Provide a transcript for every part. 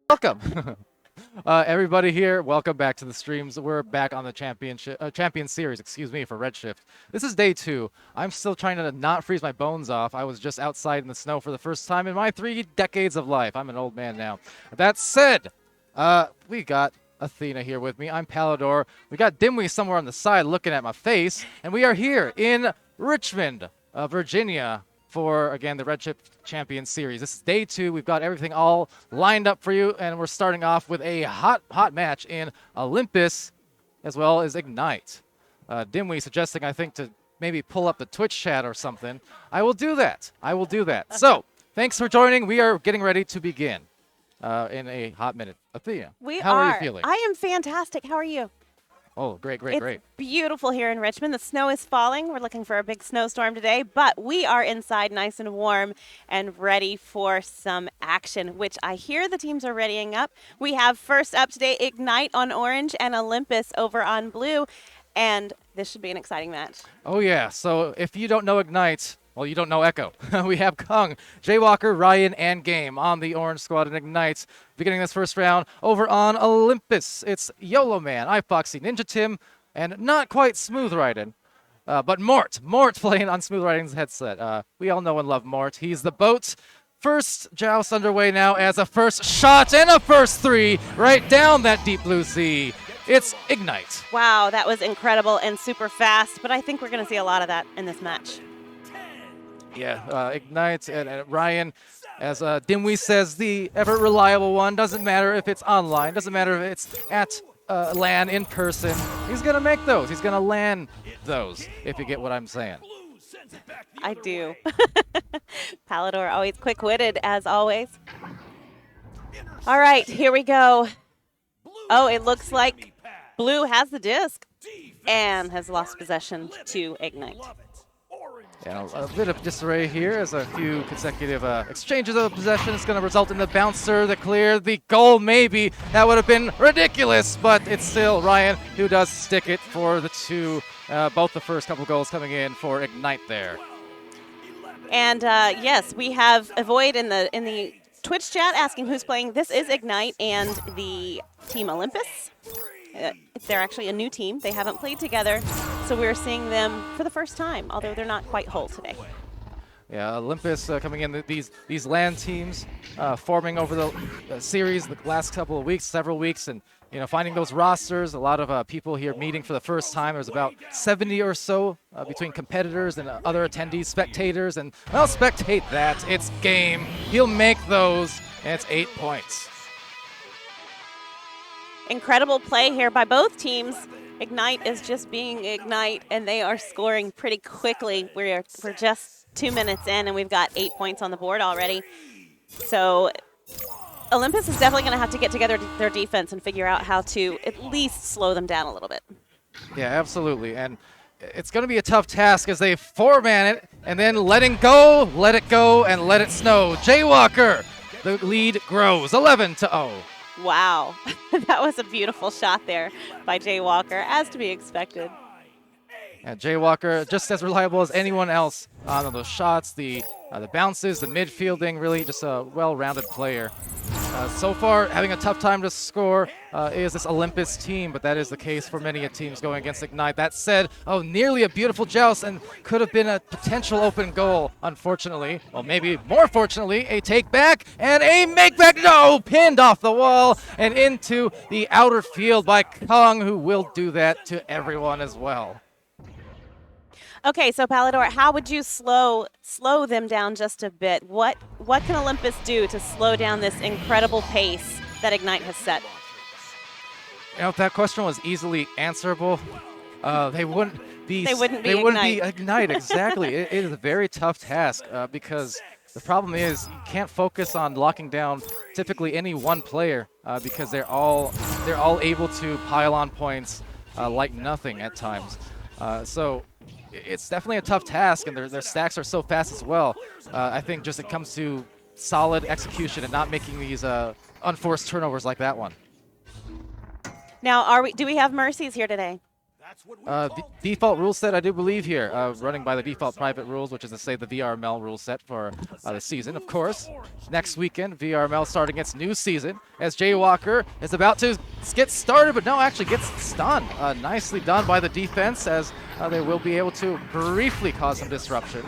Welcome, everybody here. Welcome back to the streams. We're back on the champion series, excuse me, for Redshift. This is day 2. I'm still trying to not freeze my bones off. I was just outside in the snow for the first time in my 3 decades of life. I'm an old man now. That said, we got Athena here with me. I'm Palador. We got Dimwee somewhere on the side looking at my face, and we are here in Richmond, Virginia, for, again, the Redshift Champion Series. This is day 2. We've got everything all lined up for you, and we're starting off with a hot match in Olympus, as well as Ignite. Dimwee suggesting, I think, to maybe pull up the Twitch chat or something. I will do that. So, thanks for joining. We are getting ready to begin in a hot minute. Athena, how are you feeling? I am fantastic. How are you? Oh, great. It's beautiful here in Richmond. The snow is falling. We're looking for a big snowstorm today, but we are inside nice and warm and ready for some action, which I hear the teams are readying up. We have first up today Ignite on orange and Olympus over on blue, and this should be an exciting match. Oh, yeah. So if you don't know Ignite, well, you don't know Echo. We have Kung, Jaywalker, Ryan, and Game on the orange squad in Ignite. Beginning this first round over on Olympus, it's YOLO Man, iFoxy, Ninja Tim, and not quite Smooth Riding, but Mort. Mort playing on Smooth Riding's headset. We all know and love Mort. He's the boat. First joust underway now as a first shot and a first 3 right down that deep blue sea. It's Ignite. Wow, that was incredible and super fast, but I think we're going to see a lot of that in this match. Yeah, Ignite and Ryan, as Dimwee says, the ever reliable one. Doesn't matter if it's online. Doesn't matter if it's at LAN in person. He's going to make those. He's going to LAN those, if you get what I'm saying. I do. Palador, always quick-witted, as always. All right, here we go. Oh, it looks like blue has the disc and has lost possession to Ignite. Yeah, a bit of disarray here as a few consecutive exchanges of possession is going to result in the bouncer, the clear, the goal maybe. That would have been ridiculous, but it's still Ryan who does stick it for the 2, both the first couple goals coming in for Ignite there. And yes, we have Avoid in the Twitch chat asking who's playing. This is Ignite and the Team Olympus. They're actually a new team. They haven't played together, so we're seeing them for the first time, although they're not quite whole today. Yeah, Olympus coming in, these LAN teams forming over the series the last couple of weeks, several weeks, and finding those rosters. A lot of people here meeting for the first time. There's about 70 or so between competitors and other attendees, spectators, and well, spectate that. It's Game. He'll make those, and it's 8 points. Incredible play here by both teams. Ignite is just being Ignite, and they are scoring pretty quickly. We're just 2 minutes in, and we've got 8 points on the board already. So Olympus is definitely going to have to get together their defense and figure out how to at least slow them down a little bit. Yeah, absolutely. And it's going to be a tough task as they 4-man it, and then let it go, and let it snow. Jaywalker, the lead grows 11-0. Wow, that was a beautiful shot there by Jaywalker, as to be expected. And Jaywalker, just as reliable as anyone else on those shots, the bounces, the midfielding, really just a well-rounded player. So far, having a tough time to score is this Olympus team, but that is the case for many teams going against Ignite. That said, nearly a beautiful joust and could have been a potential open goal. Unfortunately, well, maybe more fortunately, a take back and a make back. No, pinned off the wall and into the outer field by Kung, who will do that to everyone as well. Okay, so Palador, how would you slow them down just a bit? What can Olympus do to slow down this incredible pace that Ignite has set? If that question was easily answerable, they wouldn't be Ignite. Exactly. It is a very tough task because the problem is you can't focus on locking down typically any one player because they're all able to pile on points like nothing at times. So it's definitely a tough task, and their stacks are so fast as well. I think just it comes to solid execution and not making these unforced turnovers like that one. Now, do we have mercies here today? Default rule set, I do believe here, running by the default private rules, which is to say the VRML rule set for the season. Of course, next weekend, VRML starting its new season as Jaywalker is about to get started, but no, actually gets stunned. Nicely done by the defense, as they will be able to briefly cause some disruption.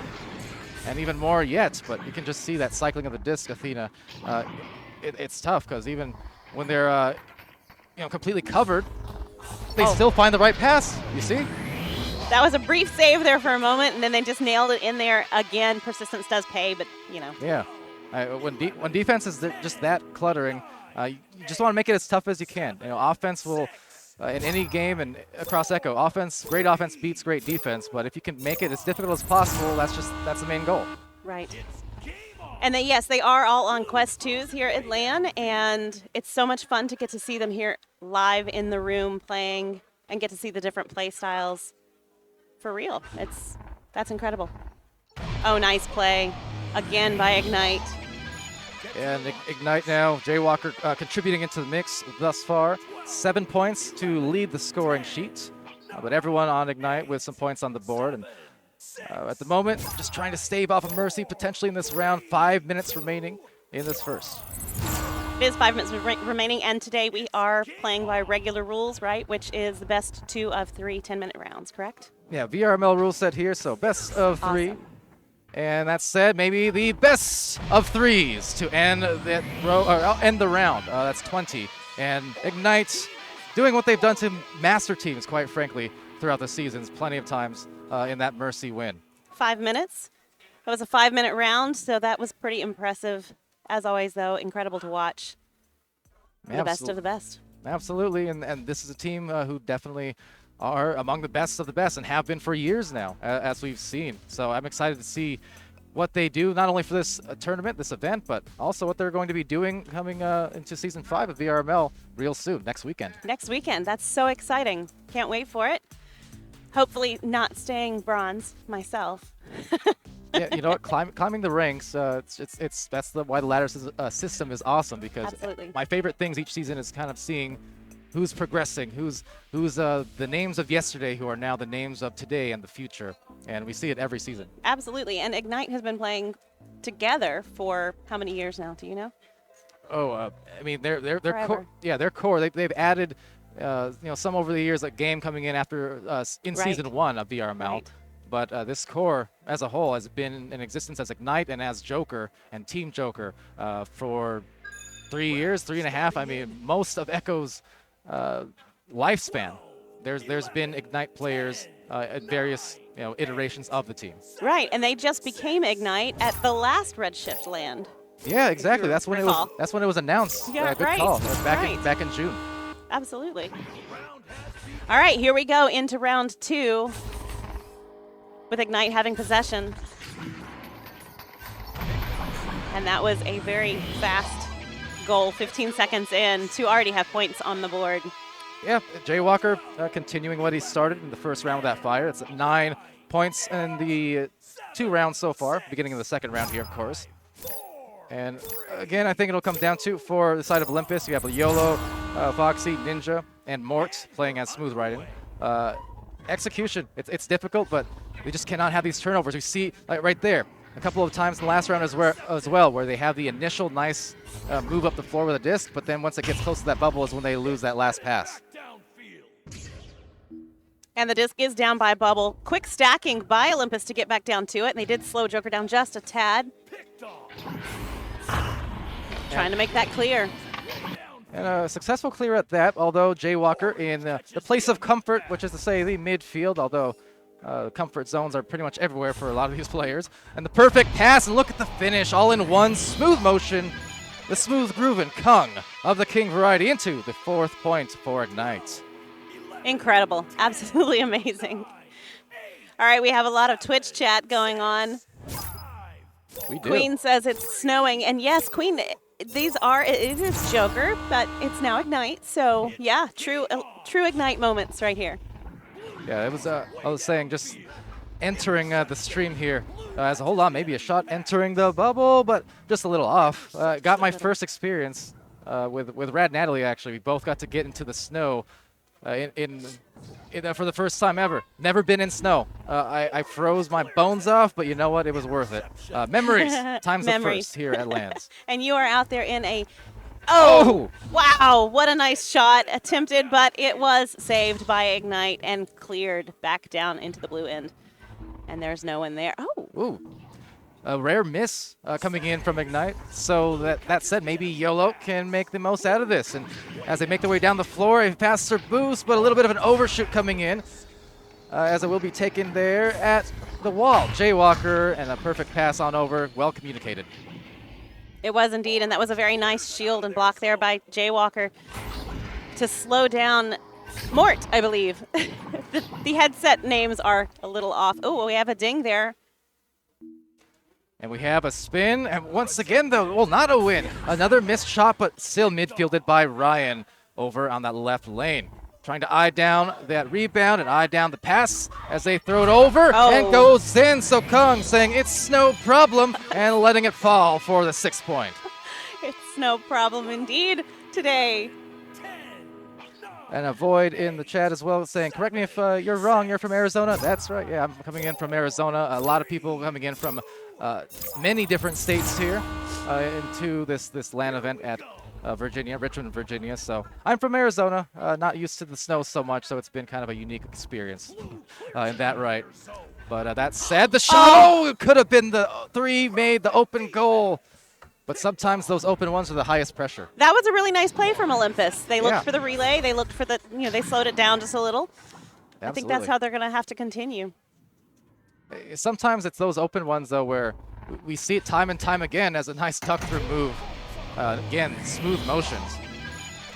And even more yet, but you can just see that cycling of the disc, Athena. It's tough, because even when they're completely covered, they still find the right pass, you see? That was a brief save there for a moment, and then they just nailed it in there again. Persistence does pay, but, Yeah. When defense is just that cluttering, you just want to make it as tough as you can. Offense will, in any game and across Echo, great offense beats great defense, but if you can make it as difficult as possible, that's the main goal. Right. And yes, they are all on Quest 2s here at LAN, and it's so much fun to get to see them here live in the room playing and get to see the different play styles for real. That's incredible. Oh, nice play again by Ignite. And Ignite now, Jaywalker contributing into the mix thus far. 7 points to lead the scoring sheet, but everyone on Ignite with some points on the board. And at the moment, just trying to stave off a Mercy potentially in this round. 5 minutes remaining in this first. It is 5 minutes remaining, and today we are playing by regular rules, right? Which is the best 2 of 3 10-minute rounds, correct? Yeah, VRML rule set here, so best of 3. Awesome. And that said, maybe the best of 3s to end that end the round. That's 20. And Ignite doing what they've done to master teams, quite frankly, throughout the seasons, plenty of times in that Mercy win. 5 minutes. That was a 5-minute round, so that was pretty impressive. As always, though, incredible to watch. The best of the best. Absolutely, and this is a team who definitely are among the best of the best and have been for years now, as we've seen. So I'm excited to see what they do, not only for this tournament, this event, but also what they're going to be doing coming into Season 5 of VRML real soon, next weekend. Next weekend. That's so exciting. Can't wait for it. Hopefully not staying bronze myself. Yeah, you know what? Climbing the ranks, that's why the ladder system is awesome, because Absolutely. My favorite things each season is kind of seeing who's progressing, who's the names of yesterday who are now the names of today and the future, and we see it every season. Absolutely, and Ignite has been playing together for how many years now? Do you know? Oh, I mean, they're Forever. They're core. They've added, some over the years, like game coming in after in Right. Season 1 of VRML. Right. But this core as a whole has been in existence as Ignite and as Joker and Team Joker for 3 years, 3.5. I mean, most of Echo's lifespan. There's been Ignite players at various iterations of the team. Right, and they just became Ignite at the last Redshift LAN. Yeah, exactly. That's when recall. That's when it was announced. Yeah, good right. call. Back in June. Absolutely. All right, here we go into round 2 with Ignite having possession. And that was a very fast goal, 15 seconds in, to already have points on the board. Yeah, Jaywalker continuing what he started in the first round with that fire. It's 9 points in the 2 rounds so far, beginning of the second round here, of course. And again, I think it'll come down to, for the side of Olympus, you have YOLO, Foxy, Ninja, and Mort playing as Smooth Riding. Execution, it's difficult, but they just cannot have these turnovers. We see right there a couple of times in the last round as well, where they have the initial nice move up the floor with a disc, but then once it gets close to that bubble is when they lose that last pass. And the disc is down by a bubble. Quick stacking by Olympus to get back down to it, and they did slow Joker down just a tad. Trying to make that clear. And a successful clear at that, although Jaywalker in the place of comfort, which is to say the midfield, although comfort zones are pretty much everywhere for a lot of these players. And the perfect pass, and look at the finish, all in one smooth motion. The smooth grooving Kung of the King variety into the 4th point for Ignite. Incredible. Absolutely amazing. All right, we have a lot of Twitch chat going on. We do. Queen says it's snowing, and yes, Queen, it is Joker, but it's now Ignite, so yeah, true Ignite moments right here. Yeah, it was. I was saying just entering the stream here as a hold on, maybe a shot entering the bubble, but just a little off. Got my first experience with Rad Natalie. Actually, we both got to get into the snow for the first time ever. Never been in snow. I froze my bones off, but you know what? It was worth it. Memories, times the first here at LANs. And you are out there in a. Oh, wow. What a nice shot attempted, but it was saved by Ignite and cleared back down into the blue end. And there's no one there. Oh. Ooh. A rare miss coming in from Ignite. So that said, maybe YOLO can make the most out of this. And as they make their way down the floor, a faster boost, but a little bit of an overshoot coming in. As it will be taken there at the wall. Jaywalker and a perfect pass on over. Well communicated. It was indeed, and that was a very nice shield and block there by Jaywalker to slow down Mort, I believe. the headset names are a little off. Oh, we have a ding there. And we have a spin, and once again, though, well, not a win. Another missed shot, but still midfielded by Ryan over on that left lane. Trying to eye down that rebound and eye down the pass as they throw it over and goes in. So Kung saying it's no problem and letting it fall for the 6 point. It's no problem indeed today. And a Void in the chat as well saying, correct me if you're wrong, you're from Arizona. That's right, yeah, I'm coming in from Arizona. A lot of people coming in from many different states here into this LAN event at Richmond, Virginia. So I'm from Arizona, not used to the snow so much, so it's been kind of a unique experience in that right. But that said, the shot, it could have been the 3, made the open goal. But sometimes those open ones are the highest pressure. That was a really nice play from Olympus. They looked for the relay. They looked for the, they slowed it down just a little. Absolutely. I think that's how they're going to have to continue. Sometimes it's those open ones, though, where we see it time and time again as a nice tuck-through move. Again, smooth motions.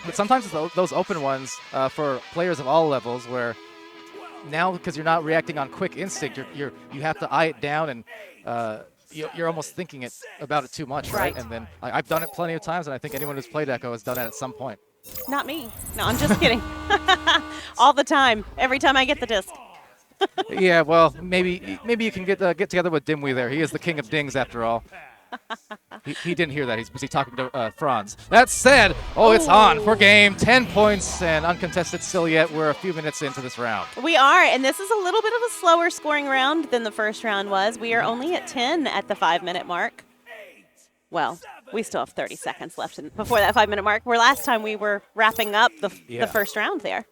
But sometimes it's those open ones for players of all levels where now, because you're not reacting on quick instinct, you have to eye it down and you're almost thinking about it too much, right? And then I've done it plenty of times, and I think anyone who's played Echo has done it at some point. Not me. No, I'm just kidding. All the time. Every time I get the disc. Yeah, well, maybe you can get together with Dimwee there. He is the king of dings, after all. He didn't hear that. He's busy talking to Franz. That said, it's on for game. 10 points and uncontested still yet. We're a few minutes into this round. We are, and this is a little bit of a slower scoring round than the first round was. We are only at 10 at the 5-minute mark. Well, we still have 30 seconds left before that 5-minute mark, where last time we were wrapping up the first round there.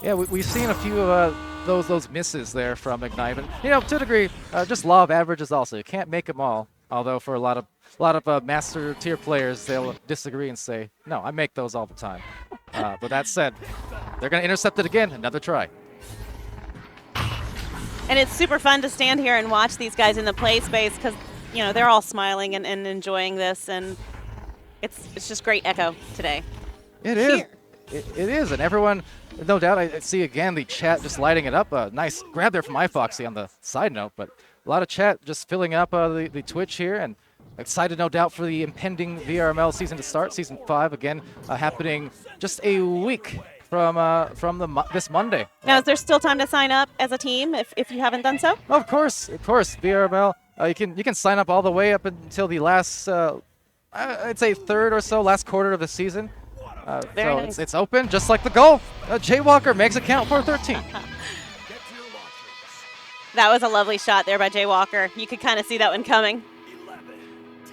Yeah, we've seen a few of those misses there from Ignite. And, to a degree, just law of averages also. You can't make them all. Although for a lot of master tier players, they'll disagree and say, no, I make those all the time. But that said, they're going to intercept it again. Another try. And it's super fun to stand here and watch these guys in the play space because, they're all smiling and enjoying this. And it's just great Echo today. It is. It is. And everyone, no doubt, I see again the chat just lighting it up. A nice grab there from iFoxy on the side note. But a lot of chat just filling up the Twitch here, and excited, no doubt, for the impending VRML season to start. Season 5 again, happening just a week from this Monday. Now, is there still time to sign up as a team if you haven't done so? Of course, VRML. You can sign up all the way up until the last, I'd say third or so, last quarter of the season. Very nice. It's open, just like the goal. Jaywalker makes it count for 13. That was a lovely shot there by Jaywalker. You could kind of see that one coming.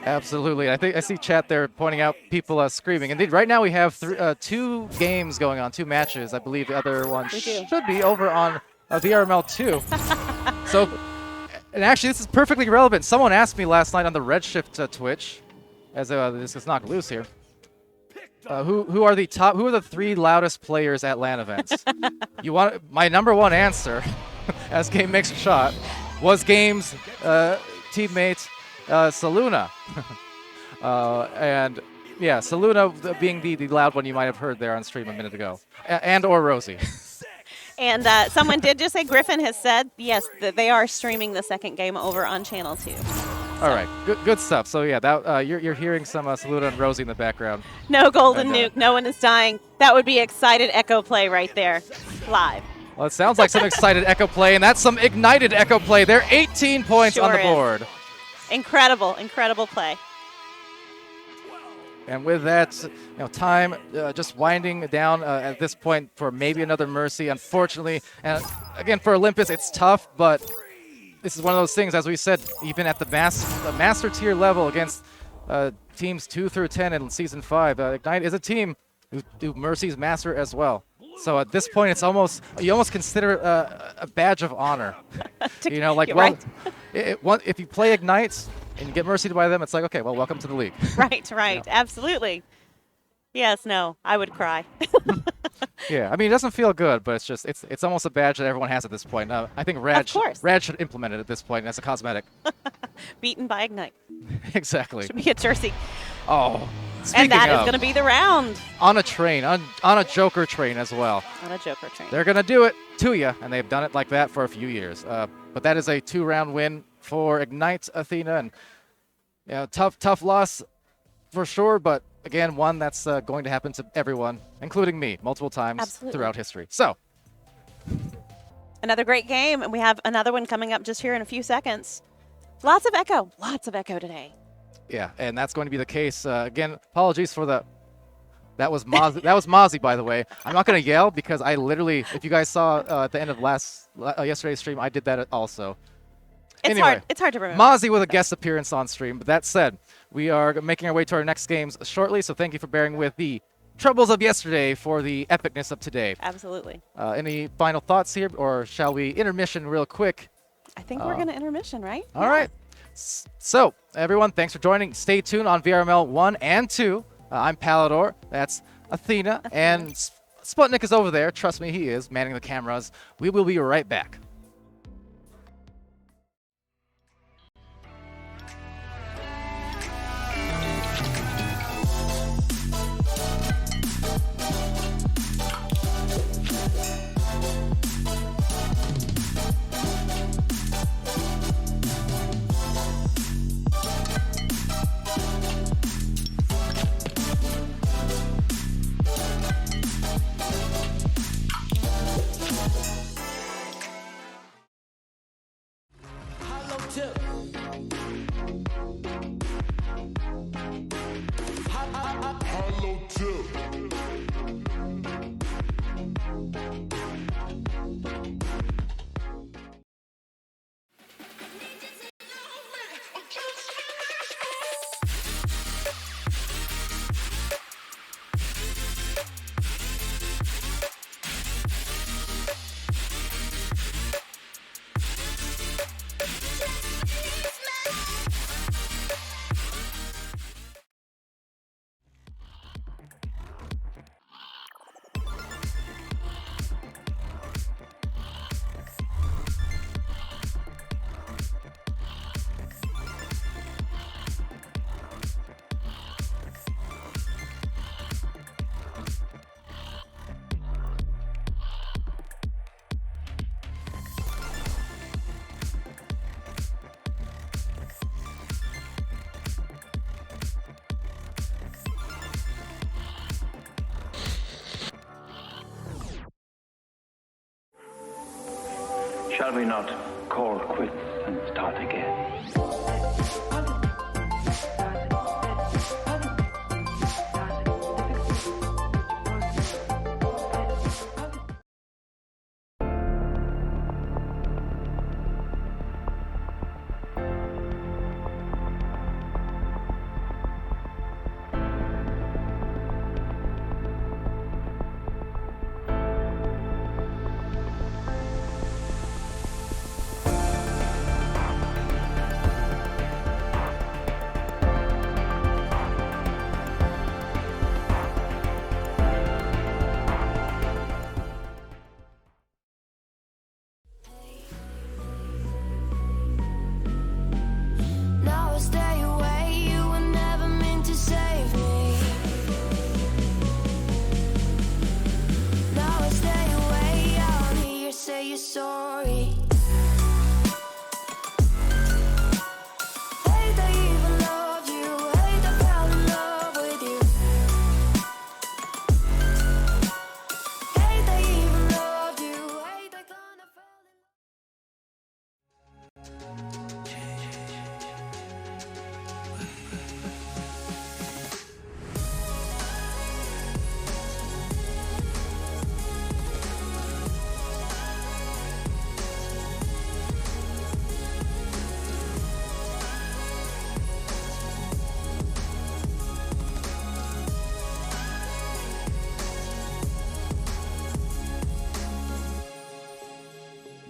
Absolutely. I see chat there pointing out people screaming. Indeed, right now we have 2 games going on, 2 matches. I believe the other one should be over on VRML 2. So, and actually, this is perfectly relevant. Someone asked me last night on the Redshift Twitch, as this is knocked loose here. Who are the 3 loudest players at LAN events? You want my number 1 answer, as Game makes a shot, was Game's teammate Saluna. And yeah, Saluna being the loud one you might have heard there on stream a minute ago, and or Rosie. And someone did just say Griffin has said yes that they are streaming the second game over on Channel 2. All right, good stuff. So yeah, that you're hearing some Saluna and Rosie in the background. No golden nuke, no one is dying. That would be excited Echo play right there, live. Well, it sounds like some excited Echo play, and that's some ignited Echo play. They're 18 points on the board. Incredible, incredible play. And with that, time just winding down at this point for maybe another Mercy. Unfortunately, and again for Olympus, it's tough, but this is one of those things, as we said, even at the master tier level against teams 2 through 10 in Season 5, Ignite is a team who do Mercy's master as well. So at this point, it's you almost consider it a badge of honor. Like, well, right. If you play Ignite and you get Mercied by them, it's like, okay, well, welcome to the league. Right, absolutely. Yes, no, I would cry. Yeah, I mean, it doesn't feel good, but it's almost a badge that everyone has at this point. I think Rad should implement it at this point as a cosmetic. Beaten by Ignite. Exactly. Should be a jersey. Oh, and that is going to be the round. On a train, on a Joker train as well. On a Joker train. They're going to do it to you, and they've done it like that for a few years. But that is a 2-round win for Ignite, Athena, and tough loss for sure, but again, one that's going to happen to everyone, including me, multiple times throughout history. So, another great game, and we have another one coming up just here in a few seconds. Lots of Echo today. Yeah, and that's going to be the case. Again, apologies for that was Mozzie. That was Mozzie, by the way. I'm not going to yell because I literally, if you guys saw at the end of yesterday's stream, I did that also. It's hard to remember. Mozzie with a guest appearance on stream. But that said, we are making our way to our next games shortly, so thank you for bearing with the troubles of yesterday for the epicness of today. Absolutely. Any final thoughts here, or shall we intermission real quick? I think we're going to intermission, right? All right. So, everyone, thanks for joining. Stay tuned on VRML 1 and 2. I'm Palador. That's Athena. And Sputnik is over there. Trust me, he is, manning the cameras. We will be right back. Shall we not call quits and start again?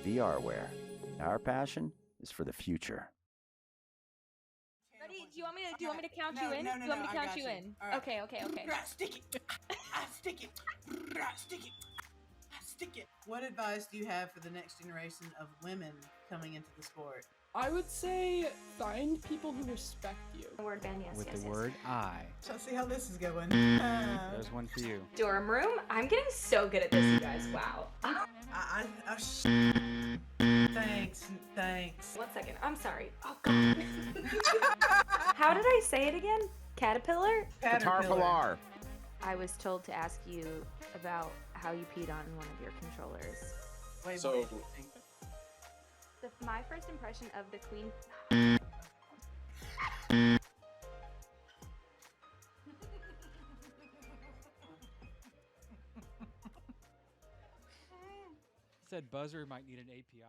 VRware. Our passion is for the future. Ready? Do you want me to count you in? Do you want me to count you in? All right. Okay. Stick it. Stick it. Stick it. Stick it. What advice do you have for the next generation of women coming into the sport? I would say find people who respect you. The word Ben, yes. With the word I. Let's see how this is going. There's one for you. Dorm room? I'm getting so good at this, you guys. Wow. Thanks. 1 second. I'm sorry. Oh, God. How did I say it again? Caterpillar? Caterpillar. I was told to ask you about how you peed on one of your controllers. Wait, So- My first impression of the queen... Said buzzer might need an API.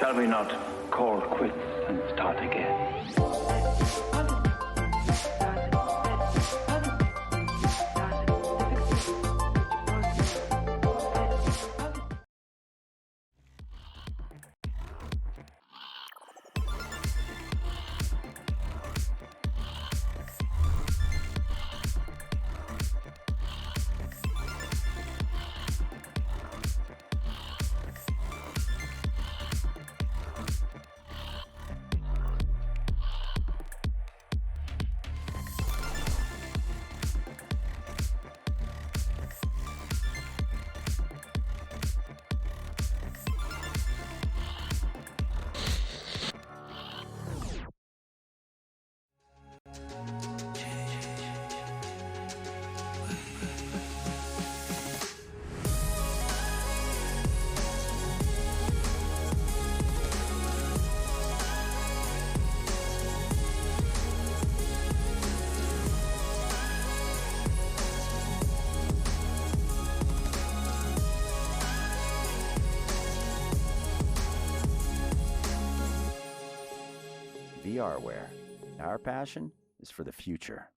Shall we not call quits and start again? VR wear. Our passion is for the future.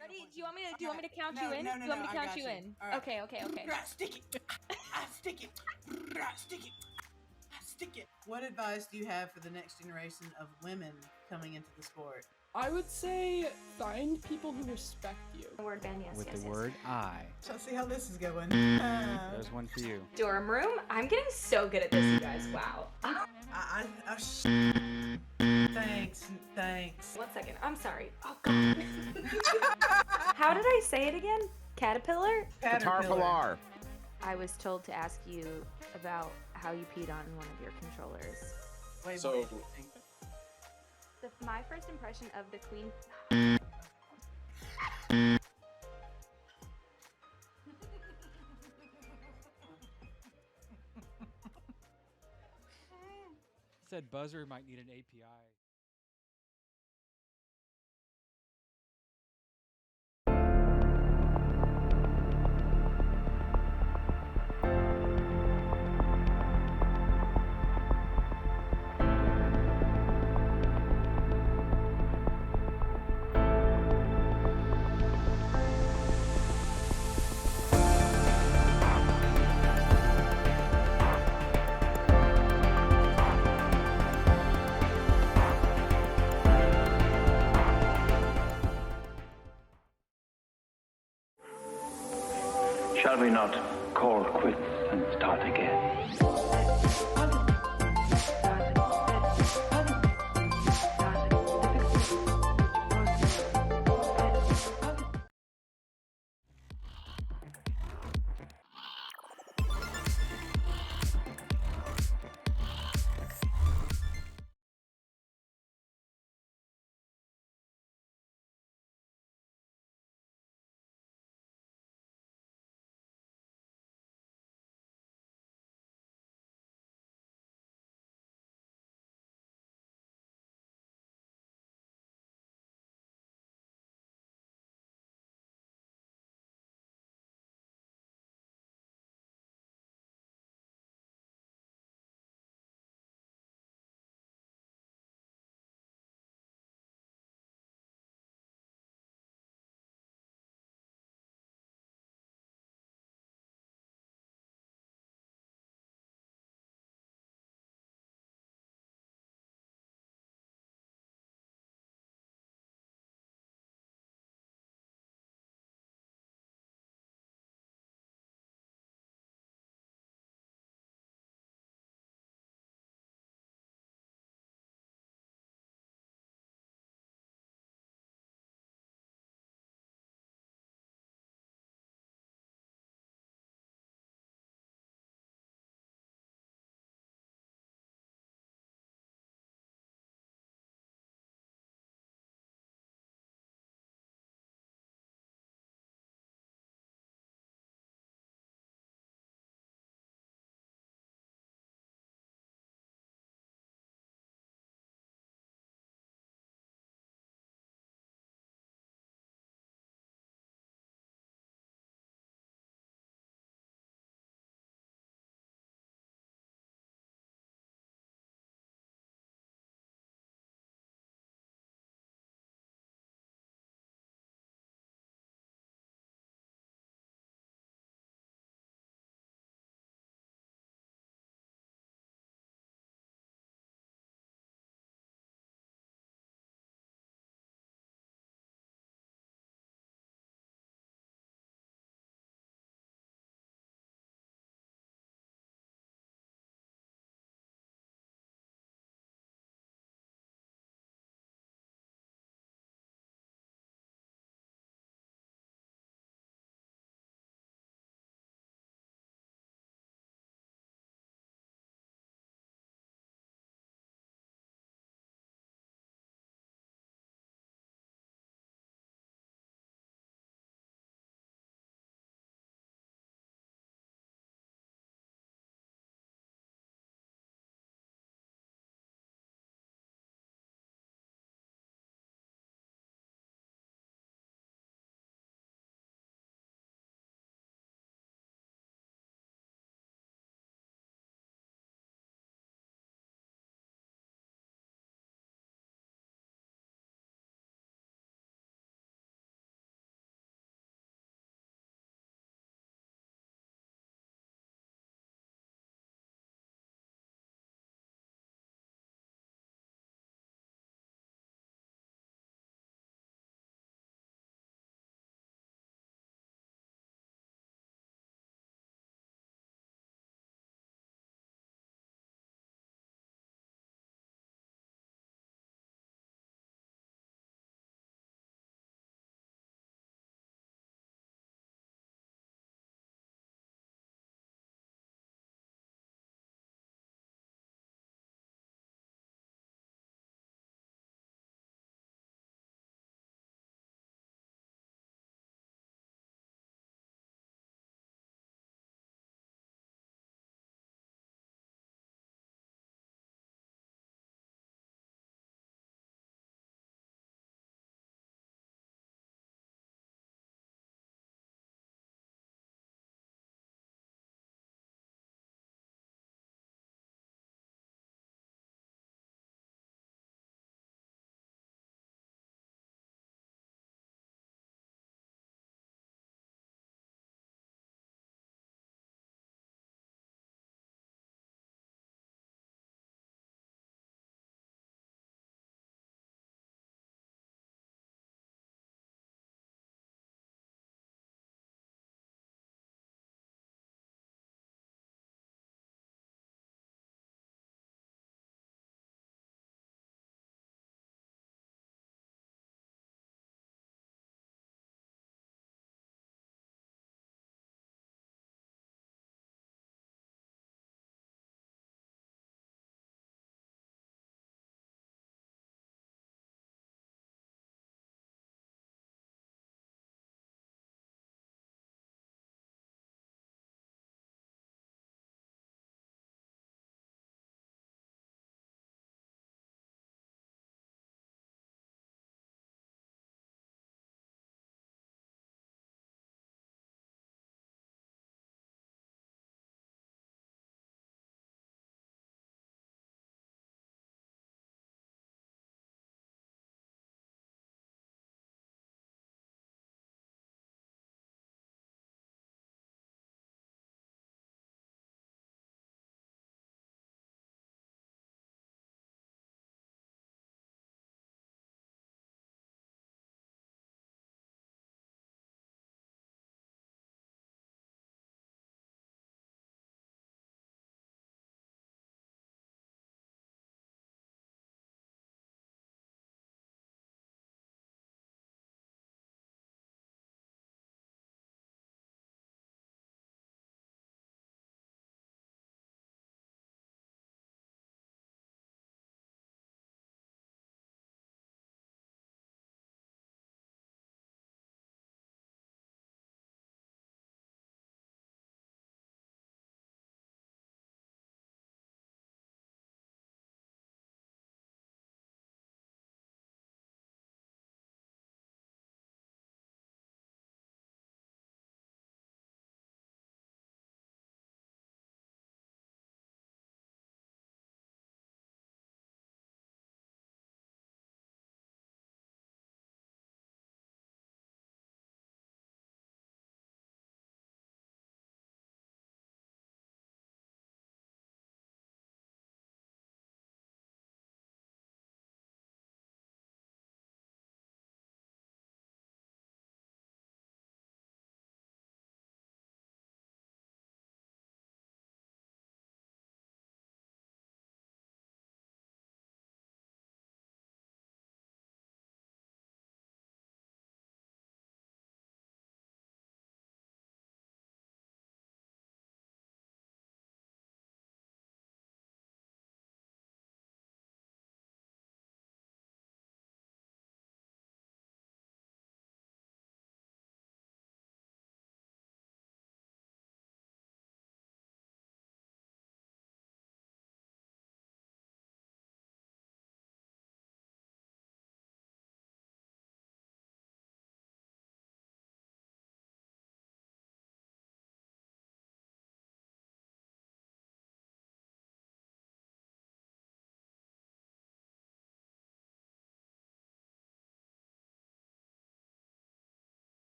Ready? Do you want me to count No, you in? no, Do no, you want me no, to I count got you you. in? All right. Okay, okay, okay. Stick it. Stick it. Stick it. Stick it. What advice do you have for the next generation of women coming into the sport? I would say find people who respect you. Word ban, yes, With yes, the yes. word I. Let's see how this is going. There's one for you. Dorm room? I'm getting so good at this, you guys. Wow. Thanks. 1 second. I'm sorry. Oh, God. How did I say it again? Caterpillar? Caterpillar. I was told to ask you about how you peed on one of your controllers. Wait, So- My first impression of the queen. Said buzzer might need an API. Shall we not call quits and start again?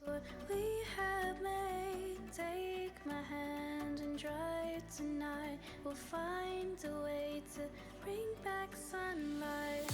what we have made. Take my hand and drive tonight. We'll find a way to bring back sunlight.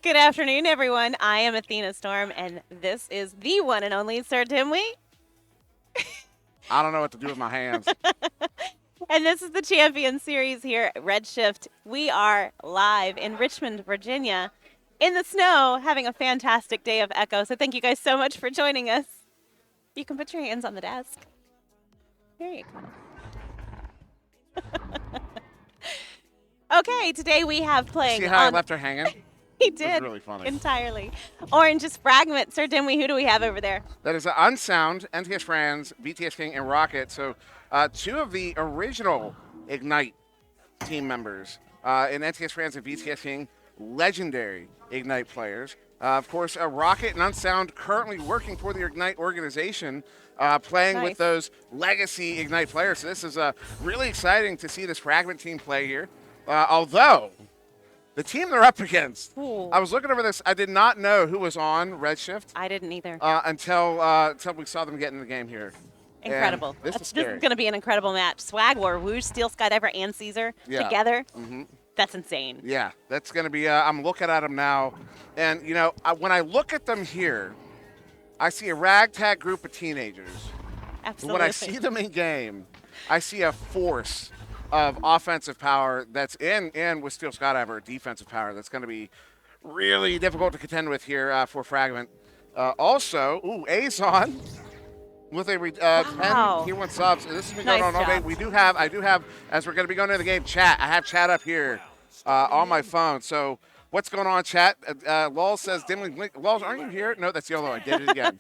Good afternoon, everyone. I am Athena Storm, and this is the one and only Sir Dimwee. I don't know what to do with my hands. And this is the Champion Series here at Redshift. We are live in Richmond, Virginia, in the snow, having a fantastic day of Echo. So thank you guys so much for joining us. You can put your hands on the desk. There you go. Okay, today we have playing. See how I left her hanging? He did. It was really funny. Entirely. Orange's Fragment. Sir Dimwee, who do we have over there? That is Unsound, NTS Franz, BTS King, and Rocket. So two of the original Ignite team members in NTS Franz and BTS King, legendary Ignite players. Of course, Rocket and Unsound currently working for the Ignite organization, playing with those legacy Ignite players. So this is really exciting to see this Fragment team play here. Although the team they're up against, I was looking over this. I did not know who was on Redshift. I didn't either. Until we saw them get in the game here. Incredible. This is going to be an incredible match. Swag War, Woosh, Steel Skydiver, and Caesar together. Mm-hmm. That's insane. Yeah, that's going to be, I'm looking at them now. And, you know, when I look at them here, I see a ragtag group of teenagers. Absolutely. When I see them in game, I see a force of offensive power that's in, and with Steel Skydiver, defensive power that's going to be really difficult to contend with here for Fragment. Also, Azon with a 10 tier 1 subs. This has been going on all day. I do have, as we're going to be going into the game, chat. I have chat up here on my phone. So what's going on, chat? Lol says, dimly blink. Lol, aren't you here? No, that's YOLO. I did it again.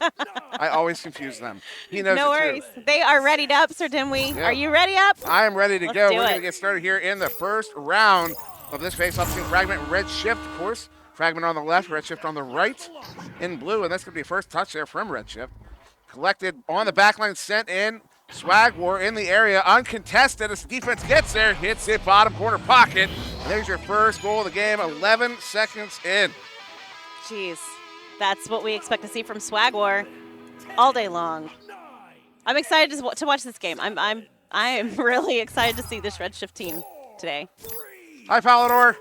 I always confuse them. He knows. No worries. They are ready up, Sir Dimwee. Yeah. Are you ready up? I am ready to go. We're going to it. get started here in the first round of this face-off between Fragment and Redshift, of course. Fragment on the left, Redshift on the right in blue, and that's going to be a first touch there from Redshift. Collected on the backline, sent in. Swag War in the area, uncontested as the defense gets there, hits it bottom corner pocket. And there's your first goal of the game, 11 seconds in. Jeez, that's what we expect to see from Swag War all day long. I'm excited to watch this game. I am really excited to see this Redshift team today. Hi, Palador.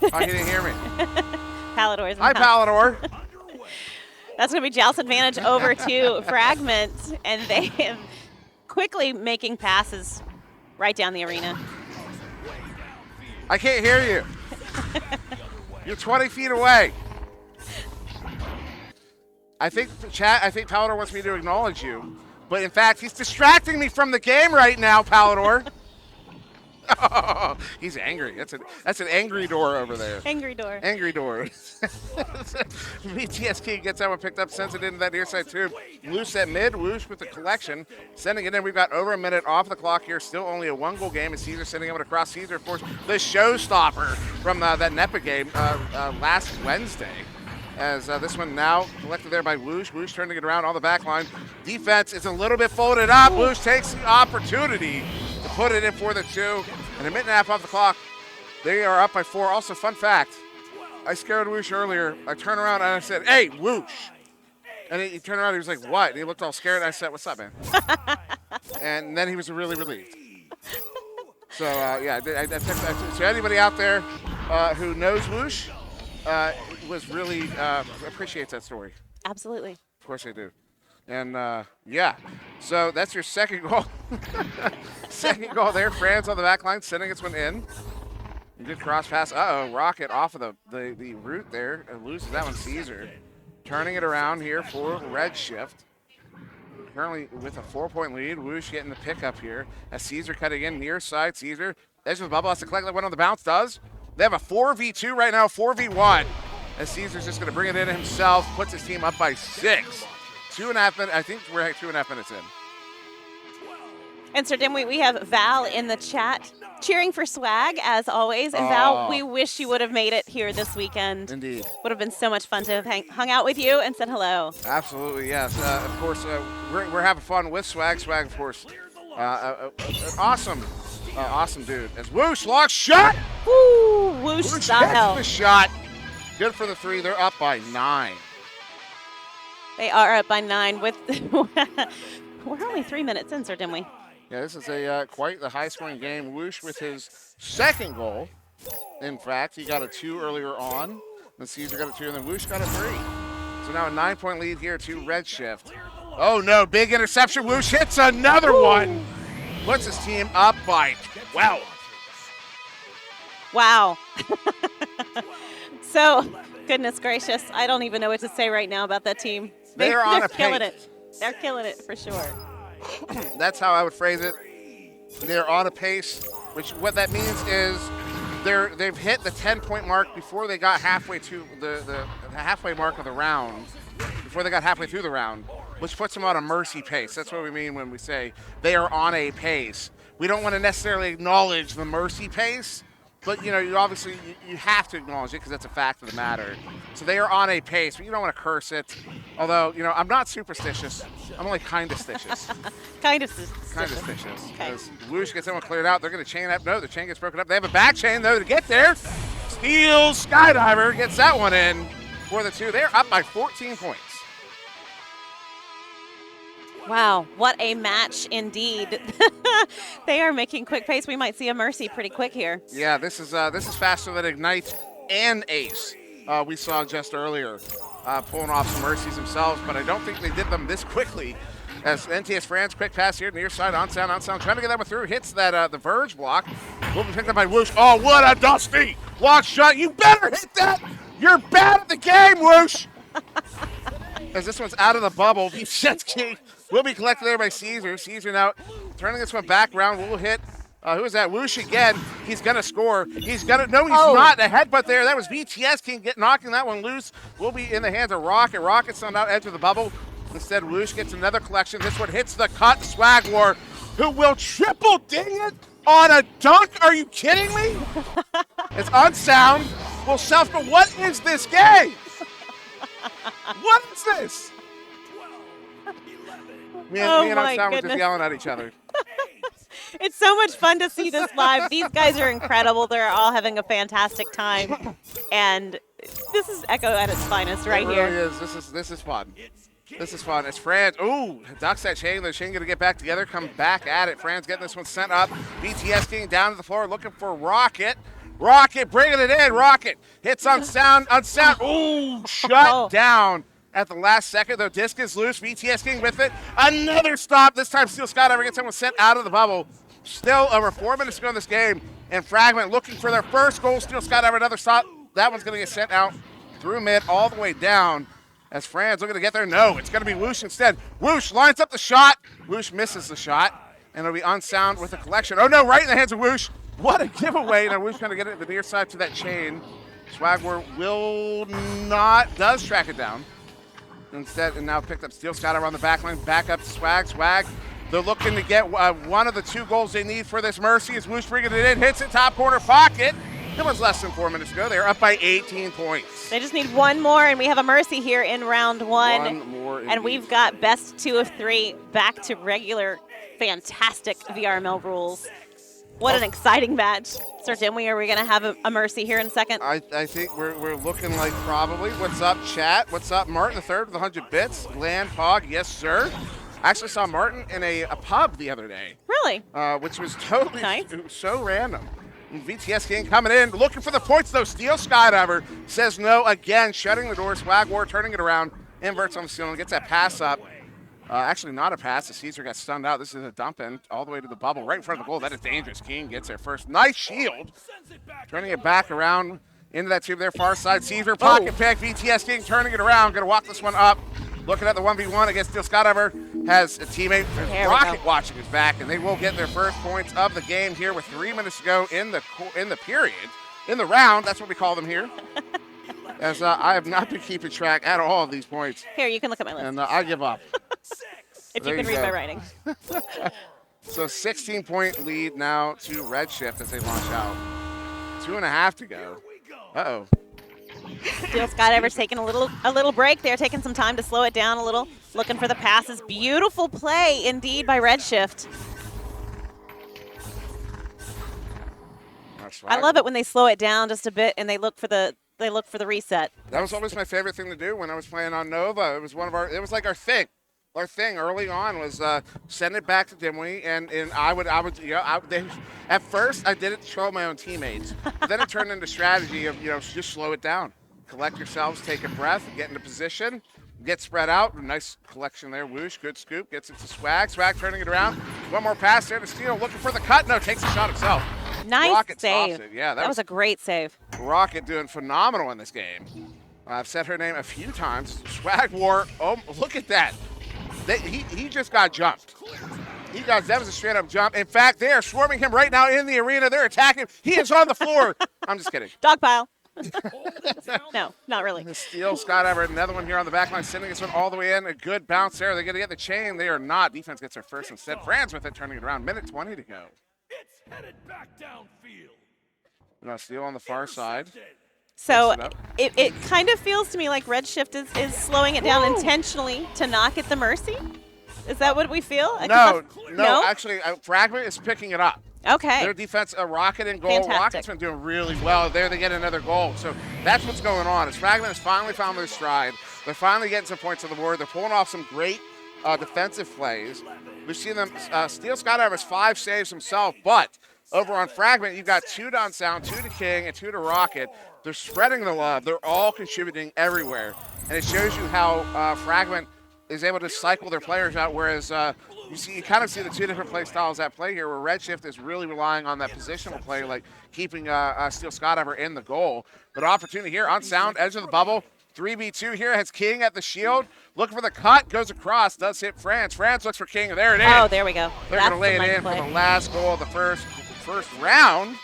Oh, he didn't hear me. Palador's in Hi, the house. Palador. That's going to be Joust's advantage over to Fragment, and they are quickly making passes right down the arena. I can't hear you. You're 20 feet away. I think Palador wants me to acknowledge you, but in fact, he's distracting me from the game right now, Palador. Oh, he's angry. That's an angry door over there. Angry door. Angry door. VTSK gets that one picked up, sends it into that near side tube. Loose at mid, Whoosh with the collection. Sending it in. We've got over a minute off the clock here. Still only a 1-goal game. And Caesar sending it across. Caesar, of course, the showstopper from that NEPA game last Wednesday. As this one now collected there by Whoosh. Whoosh turning it around on the back line. Defense is a little bit folded up. Whoosh takes the opportunity to put it in for the 2. And a minute and a half off the clock. They are up by 4. Also, fun fact, I scared Whoosh earlier. I turned around and I said, "Hey, Whoosh." And he turned around and he was like, "What?" And he looked all scared. I said, "What's up, man?" And then he was really relieved. So, yeah, so anybody out there who knows Whoosh was really appreciates that story. Absolutely. Of course I do. And, yeah, so that's your second goal. Second goal there. Franz on the back line, sending its one in. Good cross pass. Uh-oh, Rocket off of the route there. And loses that one, Caesar. Turning it around here for Redshift. Currently with a 4-point lead. Whoosh getting the pickup here. As Caesar cutting in near side. Caesar, edge of the bubble, has to collect that one on the bounce. Does. They have a 4v2 right now, 4v1. As Caesar's just going to bring it in himself. Puts his team up by 6. 2.5 minutes. I think we're at 2.5 minutes in. And Sir Dimwee, we have Val in the chat cheering for Swag, as always. And Val, we wish you would have made it here this weekend. Indeed. Would have been so much fun to have hung out with you and said hello. Absolutely, yes. Of course, we're having fun with Swag. Swag, of course, an awesome dude. As Whoosh locks shot. Woo! Whoosh gets style. the shot. Good for the 3. They're up by 9. They are up by 9 with. We're only 3 minutes in, Sir Dimwee. Yeah, this is a quite the high-scoring game. Whoosh with his second goal. In fact, he got a 2 earlier on. Then Caesar got a 2, and then Whoosh got a 3. So now a 9-point lead here to Redshift. Oh no, big interception. Whoosh hits another one. Puts his team up by 12. Wow. So, goodness gracious, I don't even know what to say right now about that team. They're on a killing pace. it. They're killing it for sure. That's how I would phrase it. They're on a pace, which what that means is they've hit the 10-point mark before they got halfway to the halfway mark of the round, before they got halfway through the round, which puts them on a mercy pace. That's what we mean when we say they are on a pace. We don't want to necessarily acknowledge the mercy pace, but you obviously you have to acknowledge it because that's a fact of the matter. So they are on a pace, but you don't want to curse it. Although, I'm not superstitious. I'm only kind of stitious. Kind of stitious. Okay. As Whoosh gets someone cleared out, they're going to chain up. No, the chain gets broken up. They have a back chain, though, to get there. Steel Skydiver gets that one in for the 2. They're up by 14 points. Wow, what a match indeed. They are making quick pace. We might see a mercy pretty quick here. Yeah, this is faster than Ignite and Ace we saw just earlier, pulling off some mercies themselves, but I don't think they did them this quickly. As NTS France, quick pass here, near side, on sound, trying to get that one through, hits that the verge block. Will be picked up by Whoosh. Oh, what a dusty block shot. You better hit that. You're bad at the game, Whoosh. As this one's out of the bubble, Vsetsky will be collected there by Caesar. Caesar now turning this one back round, will hit. Who is that? Whoosh again. He's going to score. He's going to. No, he's not. A headbutt there. That was BTS King knocking that one loose. Will be in the hands of Rocket. Rocket's on out edge of the bubble. Instead, Whoosh gets another collection. This one hits the cut. Swag War, who will triple ding it on a dunk. Are you kidding me? It's unsound. Will self. But what is this game? What is this? Me and Unsound were just yelling at each other. It's so much fun to see this live. These guys are incredible. They're all having a fantastic time. And this is Echo at its finest right here. It really is. This is fun. This is fun. It's Franz. Ooh, ducks that chain. The chain going to get back together, come back at it. Franz getting this one sent up. BTS King down to the floor looking for Rocket. Rocket bringing it in. Rocket hits on sound. Ooh, shut down at the last second. The disc is loose. BTS King with it. Another stop. This time Steel Skydiver gets someone sent out of the bubble. Still over 4 minutes to go in this game. And Fragment looking for their first goal. Steel Skydiver another stop. That one's going to get sent out through mid all the way down. As Franz looking to get there. No, it's going to be Whoosh instead. Whoosh lines up the shot. Whoosh misses the shot. And it'll be Unsound with the collection. Oh, no, right in the hands of Whoosh. What a giveaway. Now Whoosh going to get it to the near side to that chain. Swagwar does track it down. Instead, and now picked up Steel Skydiver on the back line. Back up to Swag. Swag, they're looking to get one of the 2 goals they need for this Mercy. As Whoosh bringing it in, hits it top corner pocket. It was less than 4 minutes ago. They're up by 18 points. They just need one more, and we have a Mercy here in round 1. One more and we've got best 2 of 3 back to regular, fantastic VR Mill rules. What an exciting match. Sir Dimwee, are we going to have a Mercy here in a second? I think we're looking like probably. What's up, chat? What's up, Martin the third with 100 bits? LAN Pog, yes, sir. I actually saw Martin in a pub the other day. Really? Which was totally nice. So random. And VTS King coming in, looking for the points, though. Steel Skydiver says no again, shutting the door. Swag War turning it around, inverts on the ceiling, gets that pass up. Actually, not a pass. The Caesar got stunned out. This is a dump in all the way to the bubble, right in front of the goal. That is dangerous. King gets there first. Nice shield. Turning it back around into that tube there, far side. Caesar, pocket pick. VTS King turning it around. Going to walk this one up. Looking at the 1v1 against Steel Skydiver. Has a teammate, Rocket, watching his back, and they will get their first points of the game here with 3 minutes to go in the period. In the round, that's what we call them here. As I have not been keeping track at all of these points. Here, you can look at my list. And I give up. If you can read my writing. So 16-point lead now to Redshift as they launch out. 2.5 to go. Uh-oh. Steel Skydiver's taking a little break. They're taking some time to slow it down a little, looking for the passes. Beautiful play indeed by Redshift. I love it when they slow it down just a bit and they look for the reset. That was always my favorite thing to do when I was playing on Nova. It was like our thing. Our thing early on was send it back to Dimwee, and I would at first I did it to troll my own teammates. Then it turned into strategy of just slow it down, collect yourselves, take a breath, get into position, get spread out. Nice collection there. Whoosh, good scoop, gets it to Swag. Swag turning it around. One more pass there to Steel, looking for the cut. No, takes the shot himself. Nice Rocket save. Yeah, that was a great save. Rocket doing phenomenal in this game. I've said her name a few times. Swag War. Oh, look at that. He just got jumped. That was a straight up jump. In fact, they are swarming him right now in the arena. They're attacking him. He is on the floor. I'm just kidding. Dog pile. No, not really. Steel Skydiver, another one here on the back line, sending this one all the way in. A good bounce there. They're going to get the chain. They are not. Defense gets their first instead. Franz with it, turning it around. Minute 20 to go. It's headed back downfield. Now Steel on the far side. So it kind of feels to me like Redshift is slowing it down intentionally to not get the Mercy. Is that what we feel? No, actually, Fragment is picking it up. Okay. Their defense, a Rocket in goal. Fantastic. Rocket's been doing really well. There they get another goal. So that's what's going on. As Fragment has finally found their stride. They're finally getting some points on the board. They're pulling off some great defensive plays. We've seen them. Steel Skydiver has 5 saves himself, but over on Fragment, you've got 2 to Unsound, 2 to King, and 2 to Rocket. They're spreading the love. They're all contributing everywhere. And it shows you how Fragment is able to cycle their players out, whereas you kind of see the two different play styles at play here, where Redshift is really relying on that positional play, like keeping Steel Scottover in the goal. But opportunity here on Sound, edge of the bubble. 3v2 here has King at the shield. Looking for the cut, goes across, does hit Franz. Franz looks for King, there it is. Oh, there we go. They're going to lay it in for the last goal of the first round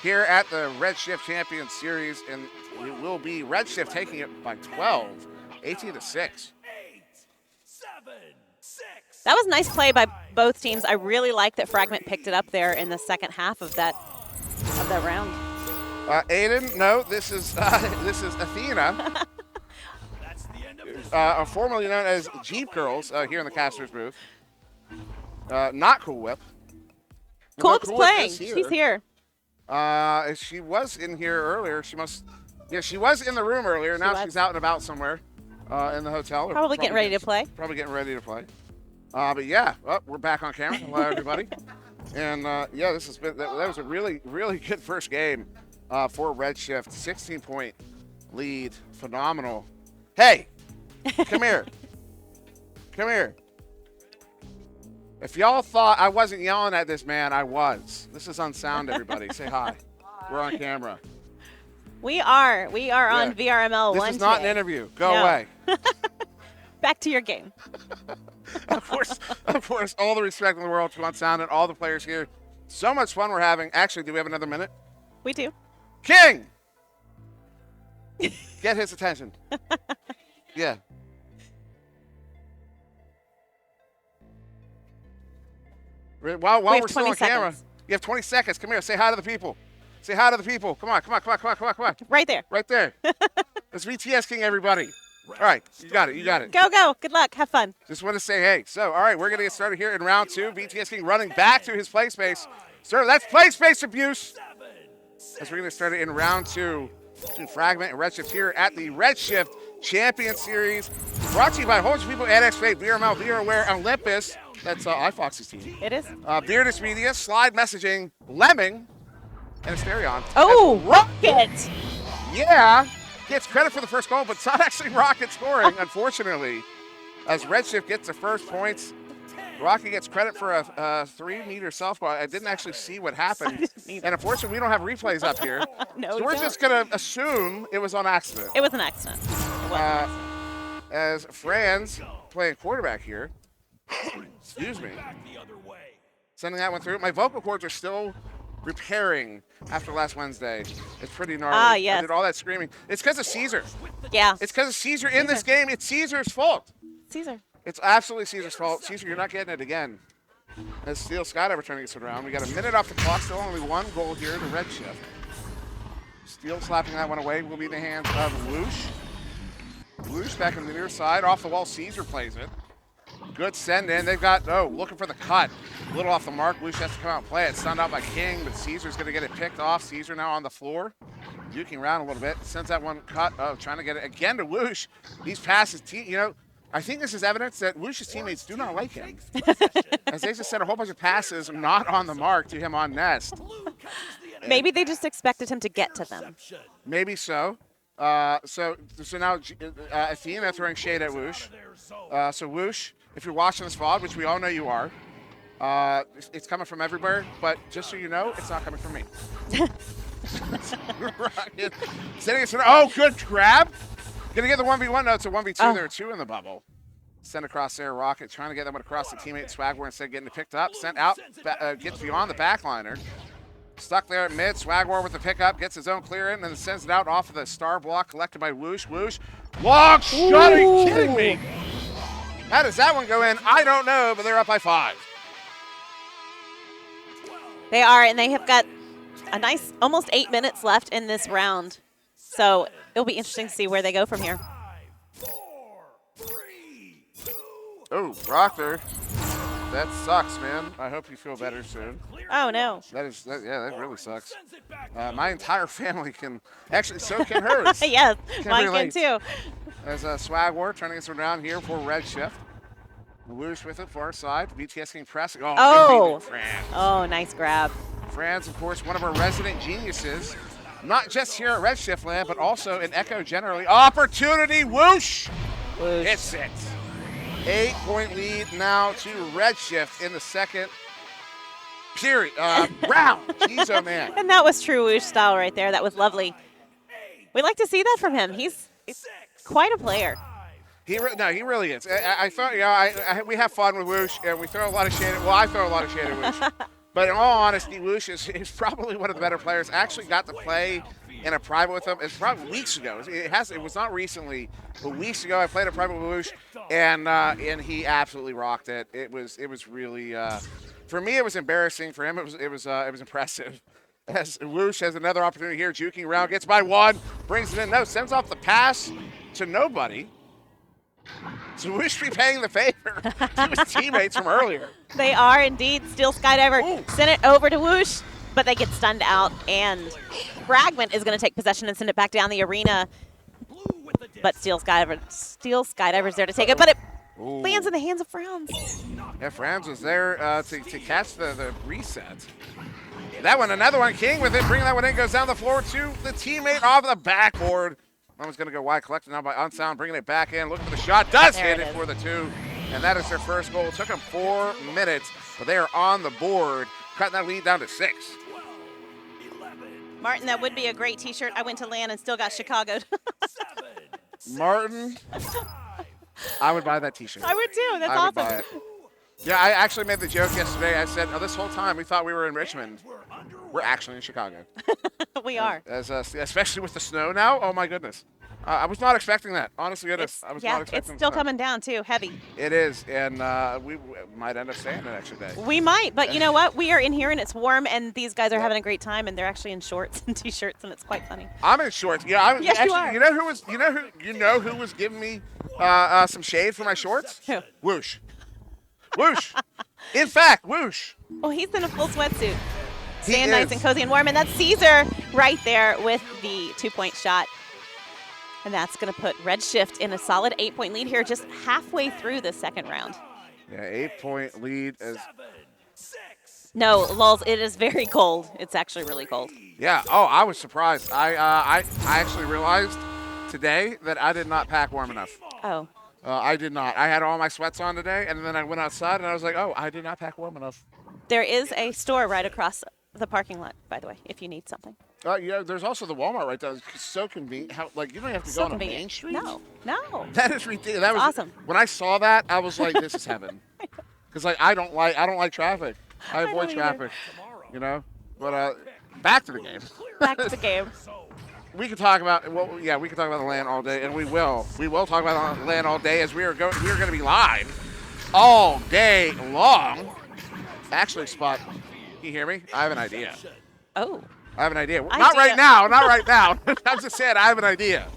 here at the Redshift Champion Series, and it will be Redshift taking it by 12, 18-6. That was nice play by both teams. I really like that Fragment picked it up there in the second half of that round. Aiden, no, this is Athena, formerly known as Jeep Girls here in the Casters booth. Not Cool Whip. Cool Whip's playing. She's here. She was in here earlier. She was in the room earlier. Now she's out and about somewhere in the hotel. Probably getting ready to play. Probably getting ready to play. But yeah, we're back on camera. Hello, everybody. And yeah, that was a really, really good first game for Redshift. 16-point lead. Phenomenal. Hey, come here. Come here. If y'all thought I wasn't yelling at this man, I was. This is on Sound, everybody. Say hi. We're on camera. We are on VRML. This is not an interview. Go away. Back to your game. Of course, all the respect in the world to On Sound and all the players here. So much fun we're having. Actually, do we have another minute? We do. King! Get his attention. Yeah. While we're still on camera, you have 20 seconds. Come here. Say hi to the people. Say hi to the people. Come on. Right there. Right there. It's VTS King, everybody. All right. You got it. Go. Good luck. Have fun. Just want to say hey. So, all right, we're going to get started here in round 2. VTS King running back to his play space. Sir, that's play space abuse. As we're going to start it in round 2 between Fragment and Redshift here at the Redshift Champion Series. Brought to you by a whole bunch of people at XFate, VRML, VRWare, Olympus. That's iFox's team. It is. Beardus Media, Slide Messaging, Lemming, and Asterion. Oh, Rocket! Yeah, gets credit for the first goal, but it's not actually Rocket scoring, unfortunately. As Redshift gets the first points, Rocket gets credit for a 3-meter southpaw. I didn't actually see what happened. And unfortunately, we don't have replays up here. No, so we're just going to assume it was on accident. It was an accident. As Franz playing quarterback here. Excuse me. Sending that one through. My vocal cords are still repairing after last Wednesday. It's pretty gnarly. Yes. I did all that screaming. It's because of Caesar. Yeah. It's because of Caesar in this game. It's Caesar's fault. Caesar. It's absolutely Caesar's fault. Caesar, you're not getting it again. As Steel Scottover turning this around. We got a minute off the clock. Still only one goal here to Redshift. Steel slapping that one away will be in the hands of Whoosh. Whoosh back on the near side. Off the wall, Caesar plays it. Good send in. They've got, looking for the cut. A little off the mark. Whoosh has to come out and play it. Stunned out by King, but Caesar's going to get it picked off. Caesar now on the floor. Duking around a little bit. Sends that one cut. Trying to get it again to Whoosh. These passes, I think this is evidence that Whoosh's teammates do not like him. As they just sent a whole bunch of passes not on the mark to him on Nest. Maybe they just expected him to get to them. Maybe so. So now Athena throwing shade at Whoosh. So Whoosh, if you're watching this VOD, which we all know you are, it's coming from everywhere, but just so you know, it's not coming from me. Oh, good grab. Gonna get the 1v1. No, it's a 1v2. There are 2 in the bubble. Send across there, Rocket trying to get that one across the teammate. Swagwar instead getting it picked up. Sent out, gets beyond the backliner. Stuck there at mid. Swagwar with the pickup, gets his own clear in, and then sends it out off of the star block collected by Whoosh. Whoosh. Long shot. Are you kidding me? How does that one go in? I don't know, but they're up by 5. They are, and they have got a nice almost 8 minutes left in this round. So it'll be interesting to see where they go from here. Oh, Rocker. That sucks, man. I hope you feel better soon. Oh, no. That really sucks. My entire family can, actually, so can hers. Yes, mine can too. As Swagwar turning us around here for Redshift. Whoosh with it, far side. VTS King pressing. Oh, nice grab. Franz, of course, one of our resident geniuses. Not just here at Redshift Land, but also in Echo generally. Opportunity, Whoosh! Hits it. 8-point lead now to Redshift in the second period, round. Jeez, oh man. And that was true Woosh style right there. That was lovely. We like to see that from him. He's quite a player. He really is. I thought, we have fun with Woosh, and we throw a lot of shade at, I throw a lot of shade at Woosh. But in all honesty, Woosh is probably one of the better players. I actually got to play in a private with him. It's probably weeks ago. It was not recently, but weeks ago I played a private with Woosh, and he absolutely rocked it. It was really, for me it was embarrassing. For him it was impressive. As Woosh has another opportunity here, juking around, gets by one, brings it in. No, sends off the pass to nobody. So Woosh repaying the favor to his teammates from earlier. They are indeed. Steel Skydiver sent it over to Woosh, but they get stunned out, and Fragment is going to take possession and send it back down the arena. But Steel Skydiver's there to take it, but it lands in the hands of Frowns. Yeah, Frowns was there to catch the reset. That one, another one, King with it, bringing that one in, goes down the floor to the teammate off the backboard. That one's going to go wide, collected now by Unsound, bringing it back in, looking for the shot, does hit it for the 2, and that is their first goal. It took them 4 minutes, but they are on the board, cutting that lead down to 6. Martin, that would be a great t-shirt. I went to LAN and still got Chicago'd. Martin, I would buy that t-shirt. I would too, that's I awesome. would buy it. Yeah, I actually made the joke yesterday. I said, this whole time we thought we were in Richmond. We're actually in Chicago. We are. Especially with the snow now. Oh, my goodness. I was not expecting that. Honestly, goodness. I was not expecting it's still coming down, too. Heavy. It is, and we might end up staying an extra day. We might, but you know what? We are in here, and it's warm, and these guys are having a great time, and they're actually in shorts and T-shirts, and it's quite funny. I'm in shorts. Yeah, yes, actually, you are. You know who was giving me some shade for my shorts? Who? Woosh. Woosh. In fact, Woosh. Oh, he's in a full sweatsuit. Staying nice and cozy and warm. And that's Caesar right there with the 2-point shot. And that's going to put Redshift in a solid 8-point lead here just halfway through the second round. Yeah, 8-point lead. No, lulz, it is very cold. It's actually really cold. Yeah. Oh, I was surprised. I actually realized today that I did not pack warm enough. Oh. I did not. I had all my sweats on today, and then I went outside, and I was like, oh, I did not pack warm enough. There is a store right across the parking lot, by the way, if you need something. Yeah, there's also the Walmart right there. It's so convenient. You don't have to go on a main street. No. That is ridiculous. That was awesome. When I saw that, I was like, this is heaven. Because I don't like traffic. I avoid traffic. You know. But back to the game. Back to the game. We could talk about we could talk about the LAN all day, and we will. We will talk about the LAN all day as we are going to be live all day long. Actually, Spot, can you hear me? I have an idea. Oh. I have an idea. Not right now. I'm just saying I have an idea.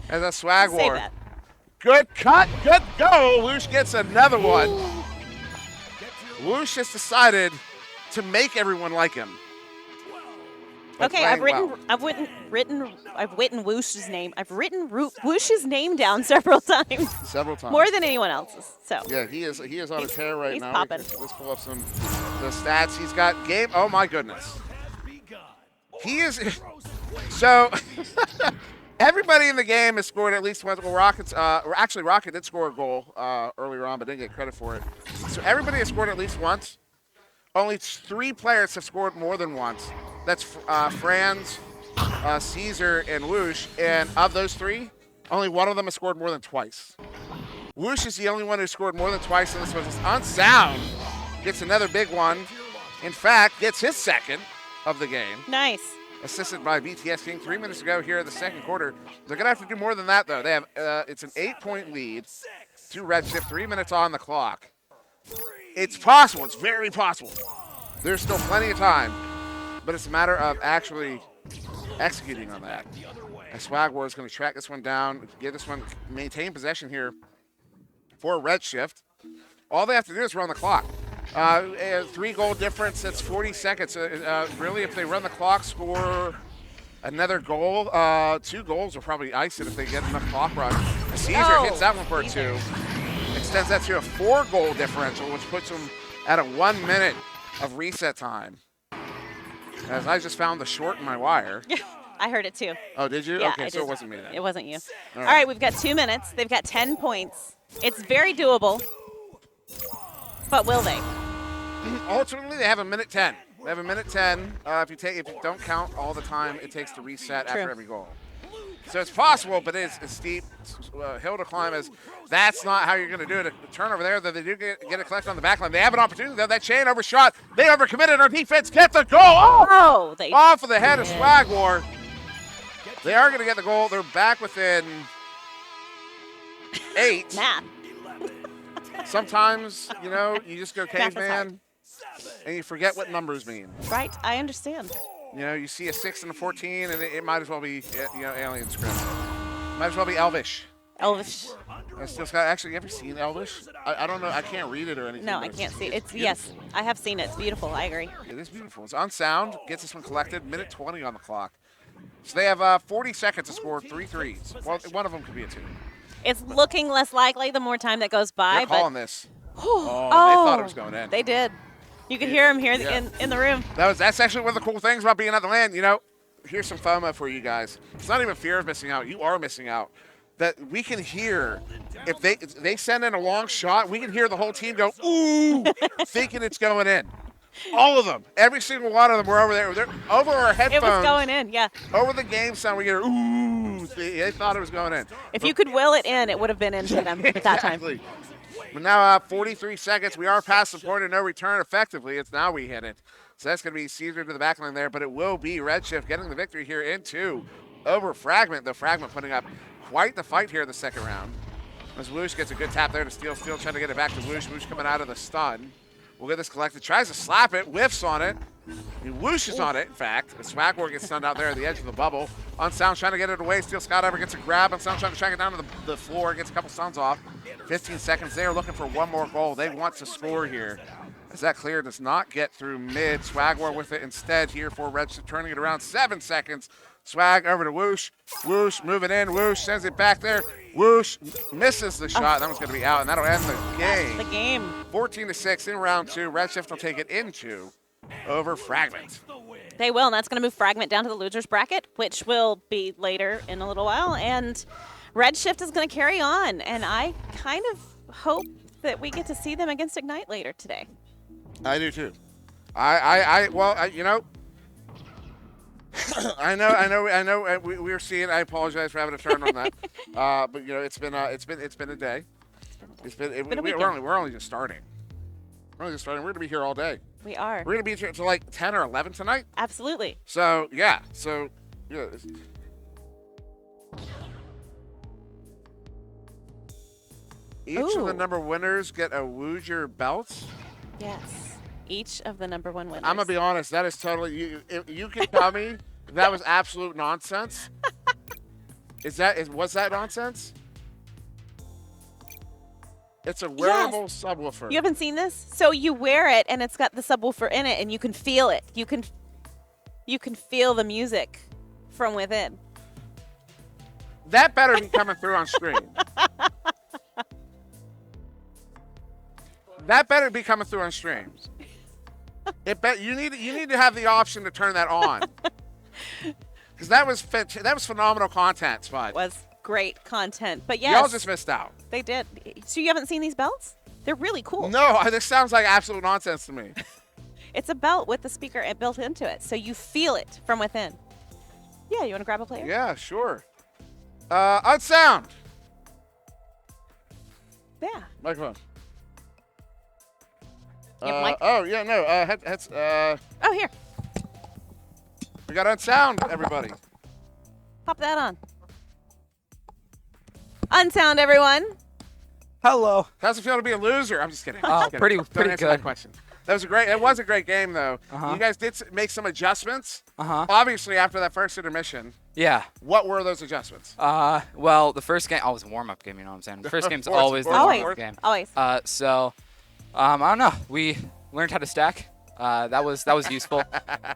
As a swag war. That. Good cut. Good go. Woosh gets another one. Woosh has decided to make everyone like him. Okay, I've written Woosh's name. I've written Woosh's name down several times. More than anyone else's. So. Yeah, he is on a tear right now. Popping. Let's pull up the stats. He's got game. Oh my goodness. He is. So everybody in the game has scored at least once. Well, Rocket did score a goal earlier on, but didn't get credit for it. So everybody has scored at least once. Only 3 players have scored more than once. That's Franz, Caesar, and Woosh. And of those 3, only one of them has scored more than twice. Woosh is the only one who scored more than twice in this one. Unsound gets another big one. In fact, gets his second of the game. Nice. Assisted by BTS King 3 minutes ago here in the second quarter. They're going to have to do more than that, though. They have it's an 8-point lead to Redshift, 3 minutes on the clock. It's possible. It's very possible. There's still plenty of time. But it's a matter of actually executing on that. And Swag War is going to track this one down, get this one, maintain possession here for Redshift. All they have to do is run the clock. 3-goal difference, that's 40 seconds. Really, if they run the clock, score another goal, 2 goals will probably ice it if they get enough clock run. Caesar hits that one for a 2. Extends that to a 4-goal differential, which puts them at a 1 minute of reset time. As I just found the short in my wire. I heard it too. Oh, did you? Yeah, okay, so it wasn't me then. It wasn't you. All right, we've got 2 minutes. They've got 10 points. It's very doable. But will they? Ultimately, they have a minute 10. They have a minute 10. If you don't count all the time it takes to reset True. after every goal. So it's possible, but it's a steep hill to climb. As that's not how you're going to do it. A turnover there, that they do get a collect on the back line. They have an opportunity, though. That chain overshot. They overcommitted. Our defense gets the goal. Oh, they off of the head of Swag War. They are going to get the goal. They're back within 8. Math. Sometimes, you just go caveman and you forget what numbers mean. Right, I understand. You see a 6 and a 14, and it might as well be, alien script. Might as well be Elvish. Elvish. Actually, you ever seen Elvish? I don't know. I can't read it or anything. No, I can't see it. It's yes, I have seen it. It's beautiful. I agree. It is beautiful. It's on sound. Gets this one collected. Minute 20 on the clock. So they have 40 seconds to score 3 threes. Well, one of them could be a 2. It's looking less likely the more time that goes by. They're calling this. Oh, they thought it was going in. They did. You could hear him here in the room. That's actually one of the cool things about being at the LAN. Here's some FOMO for you guys. It's not even fear of missing out. You are missing out. That we can hear, if they send in a long shot, we can hear the whole team go, ooh, thinking it's going in. All of them. Every single one of them were over there. They're over our headphones. It was going in, yeah. Over the game sound, we hear, ooh. They thought it was going in. If you could will it in, it would have been in for them at that time. But now 43 seconds. We are past the point of no return effectively. It's now we hit it. So that's going to be Caesar to the back line there, but it will be Redshift getting the victory here in 2 over Fragment. The Fragment putting up quite the fight here in the second round. As Woosh gets a good tap there to steal. Steele trying to get it back to Woosh. Woosh coming out of the stun. We'll get this collected. Tries to slap it. Whiffs on it. He whooshes on it, in fact. The Swagwar gets stunned out there at the edge of the bubble. Unsound trying to get it away. Steel Scott ever gets a grab. Unsound trying to track it down to the floor. Gets a couple stuns off. 15 seconds. They are looking for one more goal. They want to score here. As that clear does not get through mid. Swagwar with it instead here for Redshift, turning it around. 7 seconds. Swag over to Woosh. Woosh moving in. Woosh sends it back there. Woosh misses the shot. That one's going to be out, and that'll end the game. The game. 14-6 in round 2. Redshift will take it into over Fragment. They will, and that's going to move Fragment down to the losers bracket, which will be later in a little while. And Redshift is going to carry on, and I kind of hope that we get to see them against Ignite later today. I do too. I know. We were seeing. I apologize for having a turn on that. But it's been a day. We're only just starting. We're going to be here all day. We are. We're going to be here until like 10 or 11 tonight. Absolutely. So yeah. Each of the number winners get a Wooger belt. Yes. Each of the number 1 winners. I'm gonna be honest. That is totally. You can tell me that was absolute nonsense. Was that nonsense? It's a wearable subwoofer. You haven't seen this? So you wear it, and it's got the subwoofer in it, and you can feel it. You can feel the music from within. That better be coming through on screen. That better be coming through on streams. You need to have the option to turn that on. Because that was phenomenal content, Spud. It was great content. But yes. Y'all just missed out. They did. So you haven't seen these belts? They're really cool. No, this sounds like absolute nonsense to me. It's a belt with the speaker built into it, so you feel it from within. Yeah, you want to grab a player? Yeah, sure. Unsound. Yeah. Microphone. You have a mic? Oh, yeah, no. Oh, here. We got Unsound, everybody. Pop that on. Unsound, everyone. Hello. How's it feel to be a loser? I'm just kidding. Oh, pretty Don't answer good. That question. It was a great game, though. You guys did make some adjustments. Obviously, after that first intermission. Yeah. What were those adjustments? Well, the first game, was a warm-up game, you know what I'm saying? The first game's always the warm-up game. Always. So, I don't know. We learned how to stack. That was useful.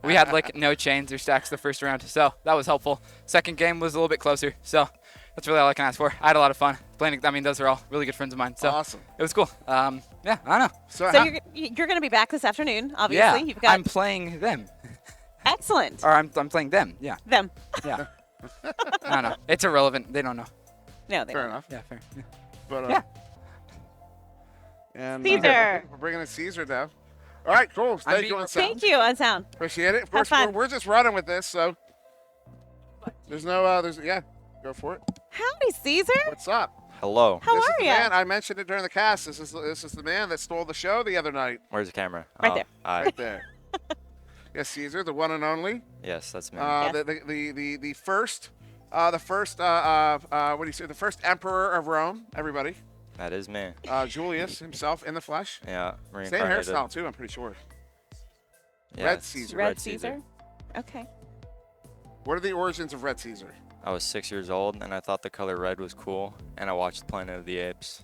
We had like no chains or stacks the first round, so that was helpful. Second game was a little bit closer, so that's really all I can ask for. I had a lot of fun playing. I mean, those are all really good friends of mine. So awesome. It was cool. Yeah, I don't know. So you're going to be back this afternoon, obviously. Yeah, You've got... I'm playing them. Excellent. Or I'm playing them. Yeah. Them. Yeah. I don't know. It's irrelevant. They don't know. No, they fair don't. enough. Yeah, fair. Yeah. But yeah. And Caesar. we're bringing in Caesar now. All right, cool. Thank you, Unsound. Thank you, Unsound. Appreciate it. Of Have course, fun. we're just running with this, so there's no, yeah, go for it. Howdy, Caesar. What's up? Hello. How This is are the you? man. I mentioned it during the cast. This is the man that stole the show the other night. Where's the camera? Right there. Hi. Right there. Yes, Caesar, the one and only. Yes, that's me. The first, what do you say? The first emperor of Rome. Everybody. That is me. Julius himself in the flesh. Yeah, Same reincarnated. hairstyle too. I'm pretty sure. Yes. Red Caesar. Red Caesar. Okay. What are the origins of Red Caesar? I was 6 years old, and I thought the color red was cool, and I watched Planet of the Apes.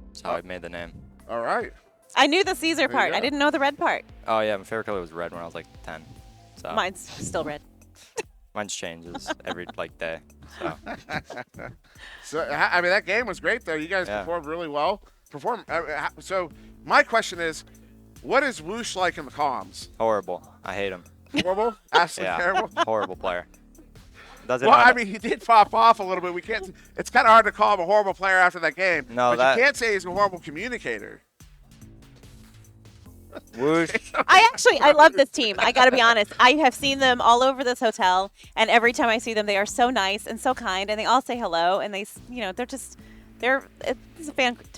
That's how I made the name. All right. I knew the Caesar you part. go. I didn't know the red part. Oh yeah, my favorite color was red when I was like 10. So Mine's still red. Mine's changes every day. So So I mean, that game was great though. You guys Yeah. performed really well. So my question is, what is Whoosh like in the comms? horrible. I hate him. Horrible? Absolutely Yeah. terrible? Horrible player. Doesn't Well, matter. I mean, he did pop off a little bit. We can't. It's kind of hard to call him a horrible player after that game. No, but that- you can't say he's a horrible communicator. Whoosh. I love this team. I got to be honest. I have seen them all over this hotel, and every time I see them, they are so nice and so kind, and they all say hello, and it's a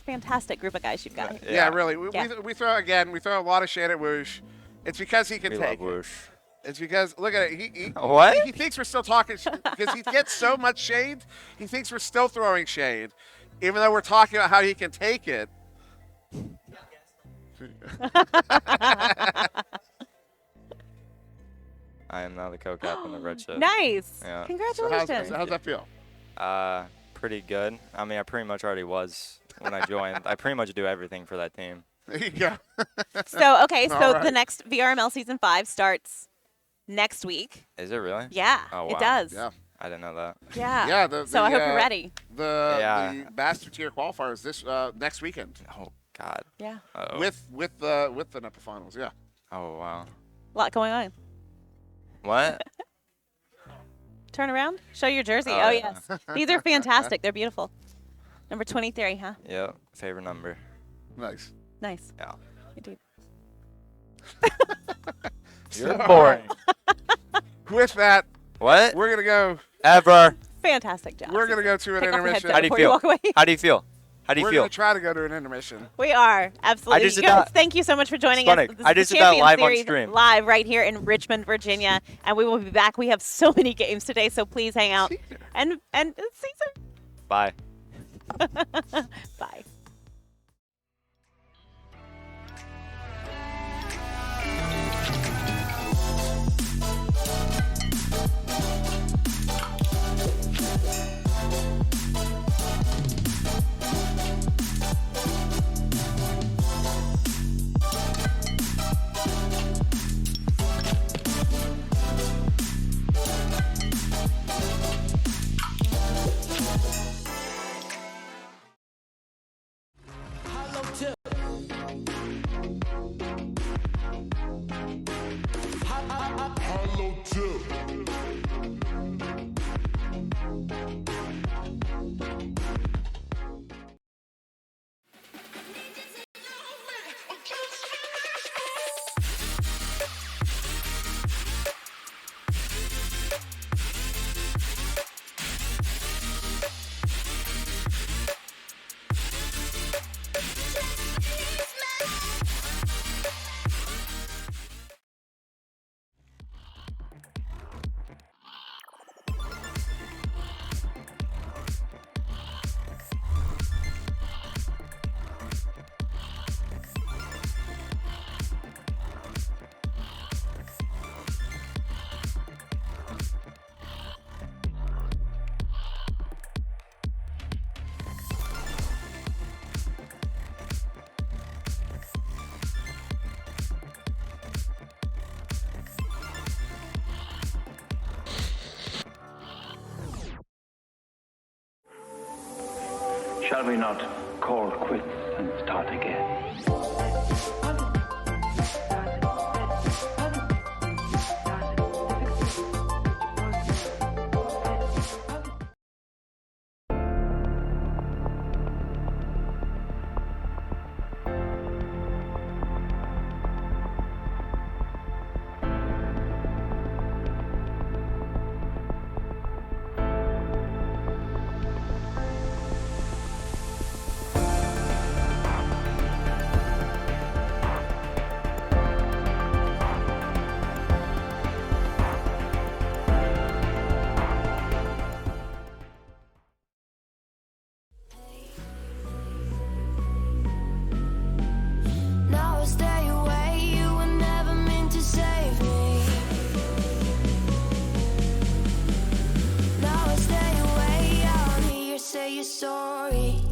fantastic group of guys you've got. Yeah, really. Yeah. We throw a lot of shade at Whoosh. It's because he can We take love it. Whoosh. It's because look at it. He What? He thinks we're still talking because he gets so much shade. He thinks we're still throwing shade, even though we're talking about how he can take it. I am now the co-captain of Redshift. Nice. Yeah. Congratulations. So how's that feel? Pretty good. I mean, I pretty much already was when I joined. I pretty much do everything for that team. There you go. So, okay, so All right. the next VRML Season 5 starts next week. Is it really? Yeah, Oh, it wow. does. Yeah. I didn't know that. Yeah. Yeah. So I hope you're ready. The Master Tier qualifiers this next weekend. Oh God. Yeah. Uh-oh. With the NEPA finals. Yeah. Oh wow. A lot going on. What? Turn around. Show your jersey. Oh, Oh, yeah. yes. These are fantastic. They're beautiful. Number 23, huh? Yep. Favorite number. Nice. Nice. Yeah. Indeed. You're boring. With that, What? we're gonna go. Ever. Fantastic job. We're gonna go to an Take off the intermission. headset How do you before feel? walk away. How do you feel? How do you We're feel? gonna try to go to an intermission. We are. Absolutely. I just did Guys, that. thank you so much for joining Stunning. us. This I is just the did that Champion live on Series stream. Live right here in Richmond, Virginia. And we will be back. We have so many games today, so please hang out. And Caesar. Bye. Bye. Shall we not call quits and start again? your story.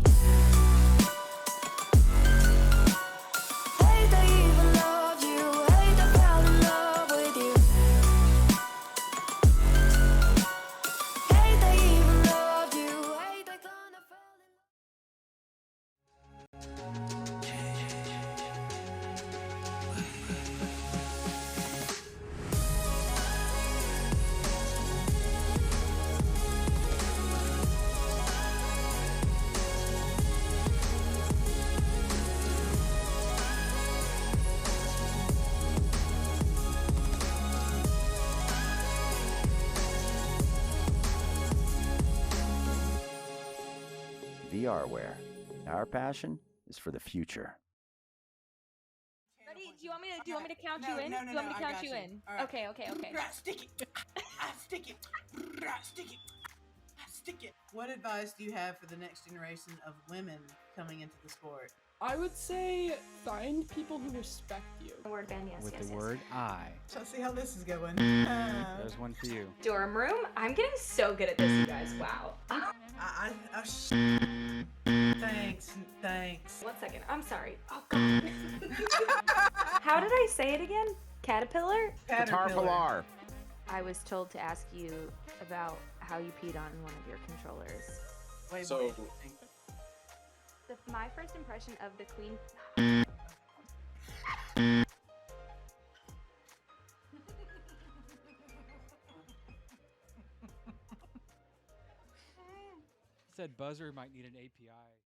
Hate they even loved you. Hate they fell in love with you. Hate they even loved you. Hate they kinda fell in love. VRware. Our passion is for the future. Ready? Do you want me to count you in? No, Do you want me to I count got you in? All right. Okay. Stick it. Stick it. Stick it. Stick it. What advice do you have for the next generation of women coming into the sport? I would say find people who respect you. Word band, yes, With yes, the yes. word I. Shall see how this is going. There's one for you. Dorm room? I'm getting so good at this, you guys. Wow. Thanks. 1 second. I'm sorry. Oh, God. How did I say it again? Caterpillar? Caterpillar. I was told to ask you about how you peed on one of your controllers. Wait, So- My first impression of the queen. Said buzzer might need an API.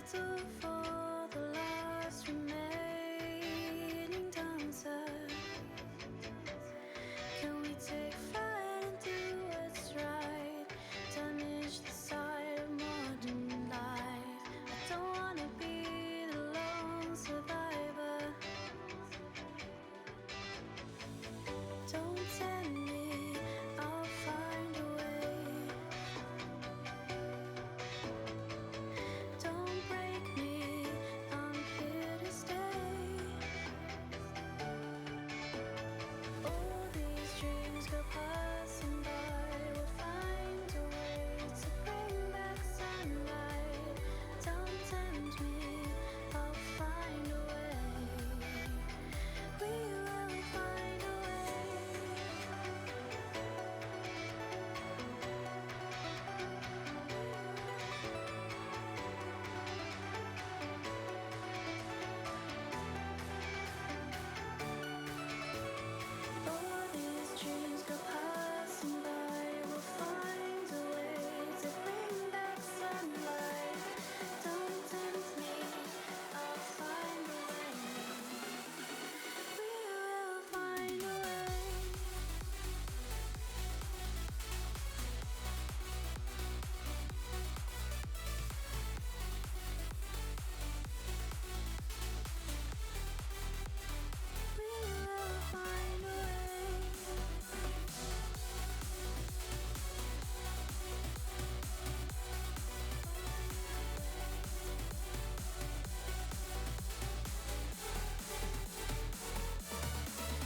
settle for the last remaining dancer. Can we take flight and do what's right? Damage the side of modern life. I don't wanna be the lone survivor. Don't tempt me, I'll find a way. Don't break me, I'm here to stay. All these dreams go passing by. We'll find a way to bring back sunlight. Don't tempt me, I'll find a way. We will find a way. All these dreams go passing by. We'll find a way to bring back sunlight. Don't tempt me, I'll find a way. We will find a way. We will find a way.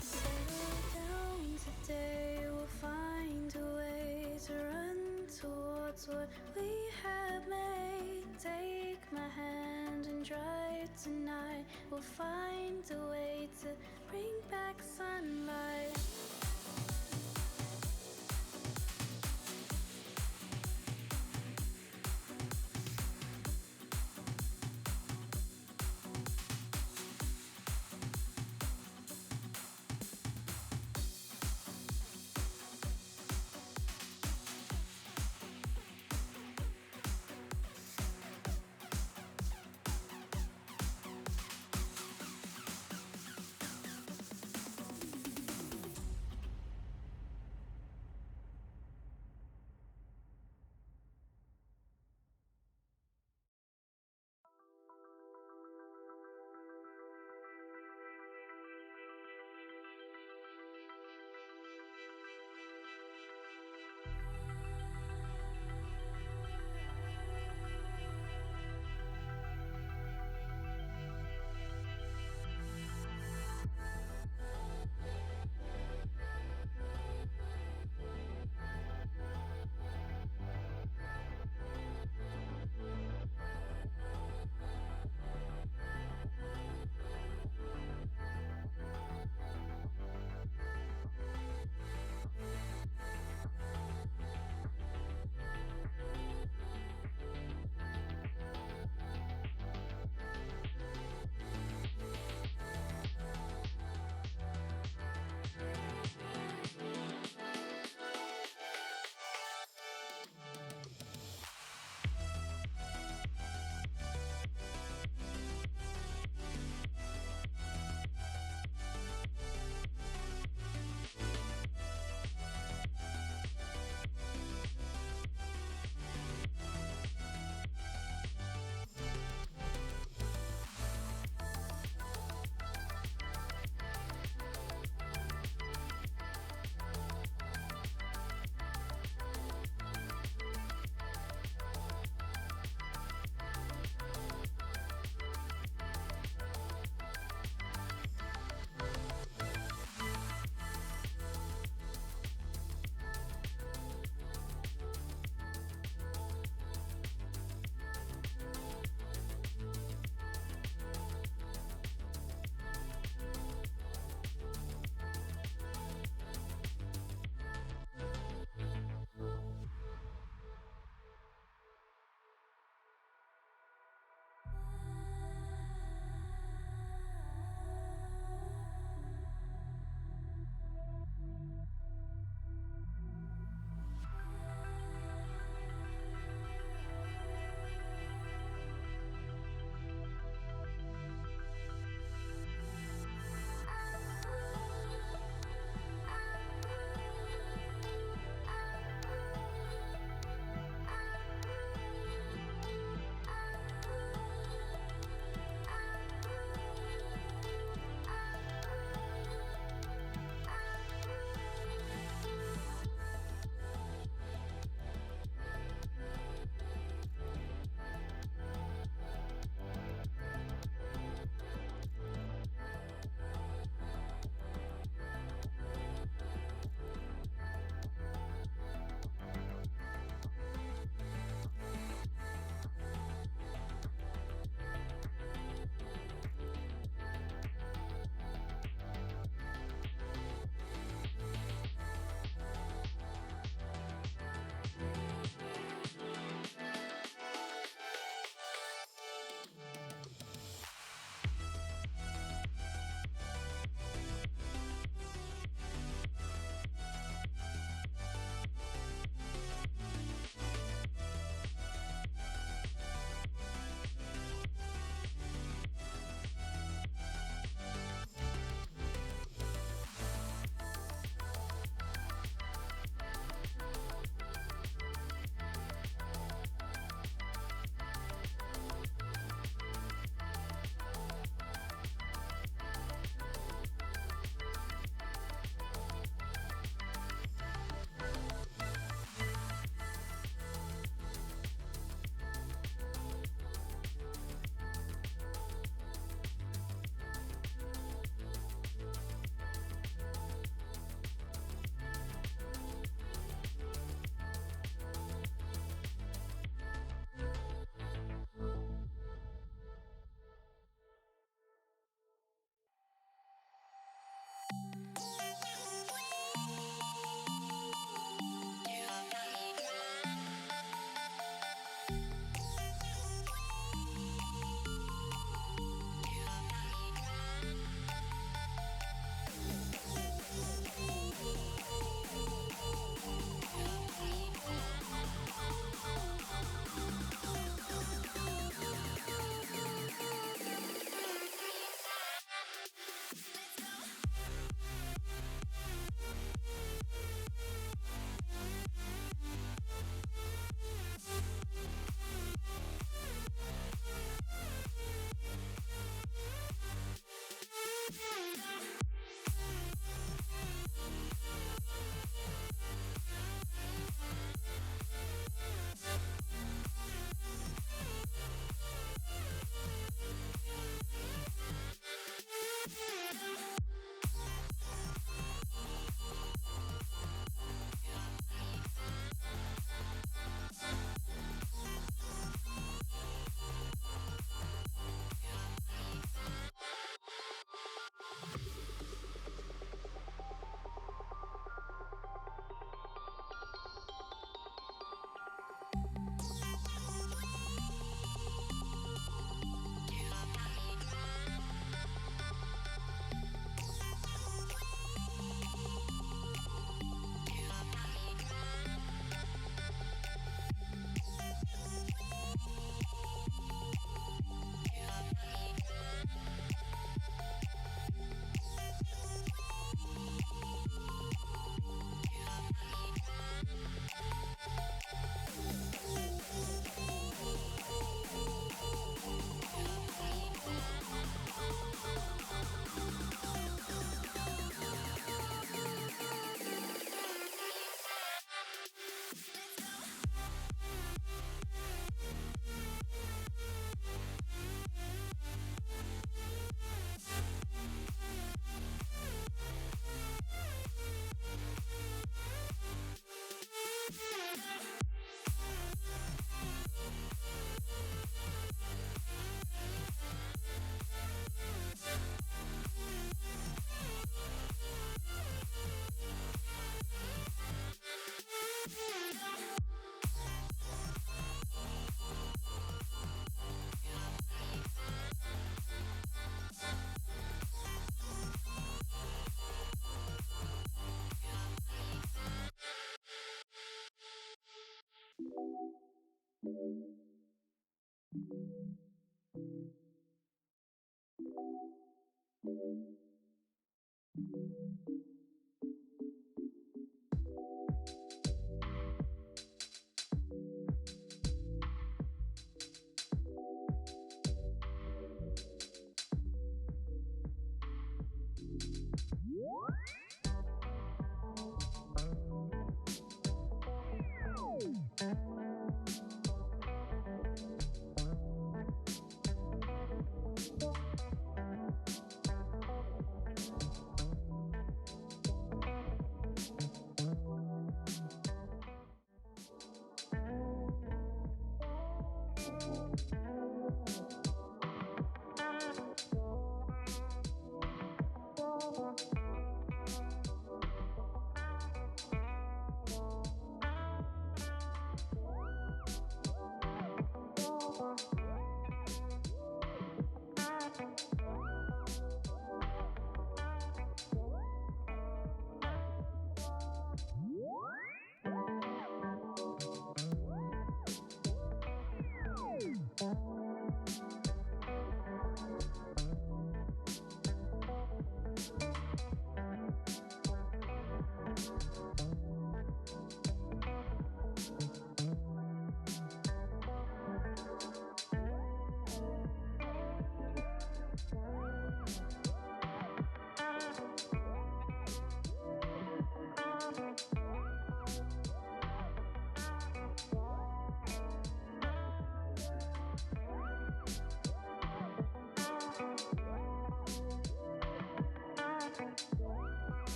Settle down today, we'll find a way to run towards what we have made. Take my hand and drive tonight. We'll find a way to bring back sunlight.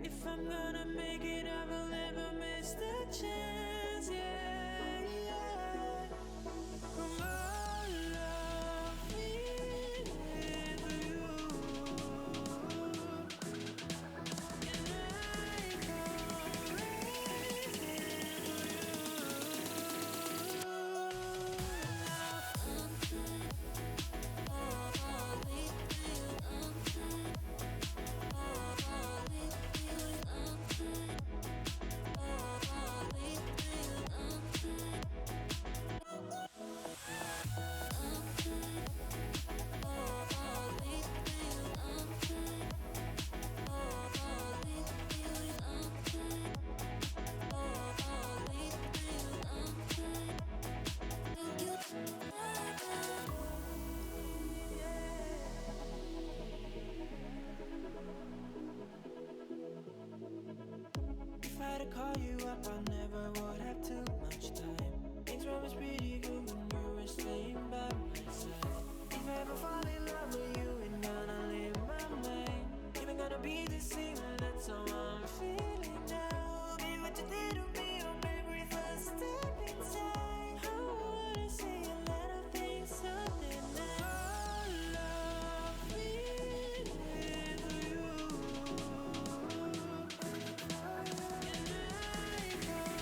If I'm gonna make it, I will never miss the chance. Yeah, yeah. From all of me with you, and I go racing for you. If I had to call you up, I never would have too much time. Things were always pretty good when you were staying by my side. If I ever fall in love with you, ain't gonna leave my mind. Even gonna be the same, that's how I'm feeling now. Be what you did to me on every first step inside. I wanna see a lot of things, something that all of me with you. And I go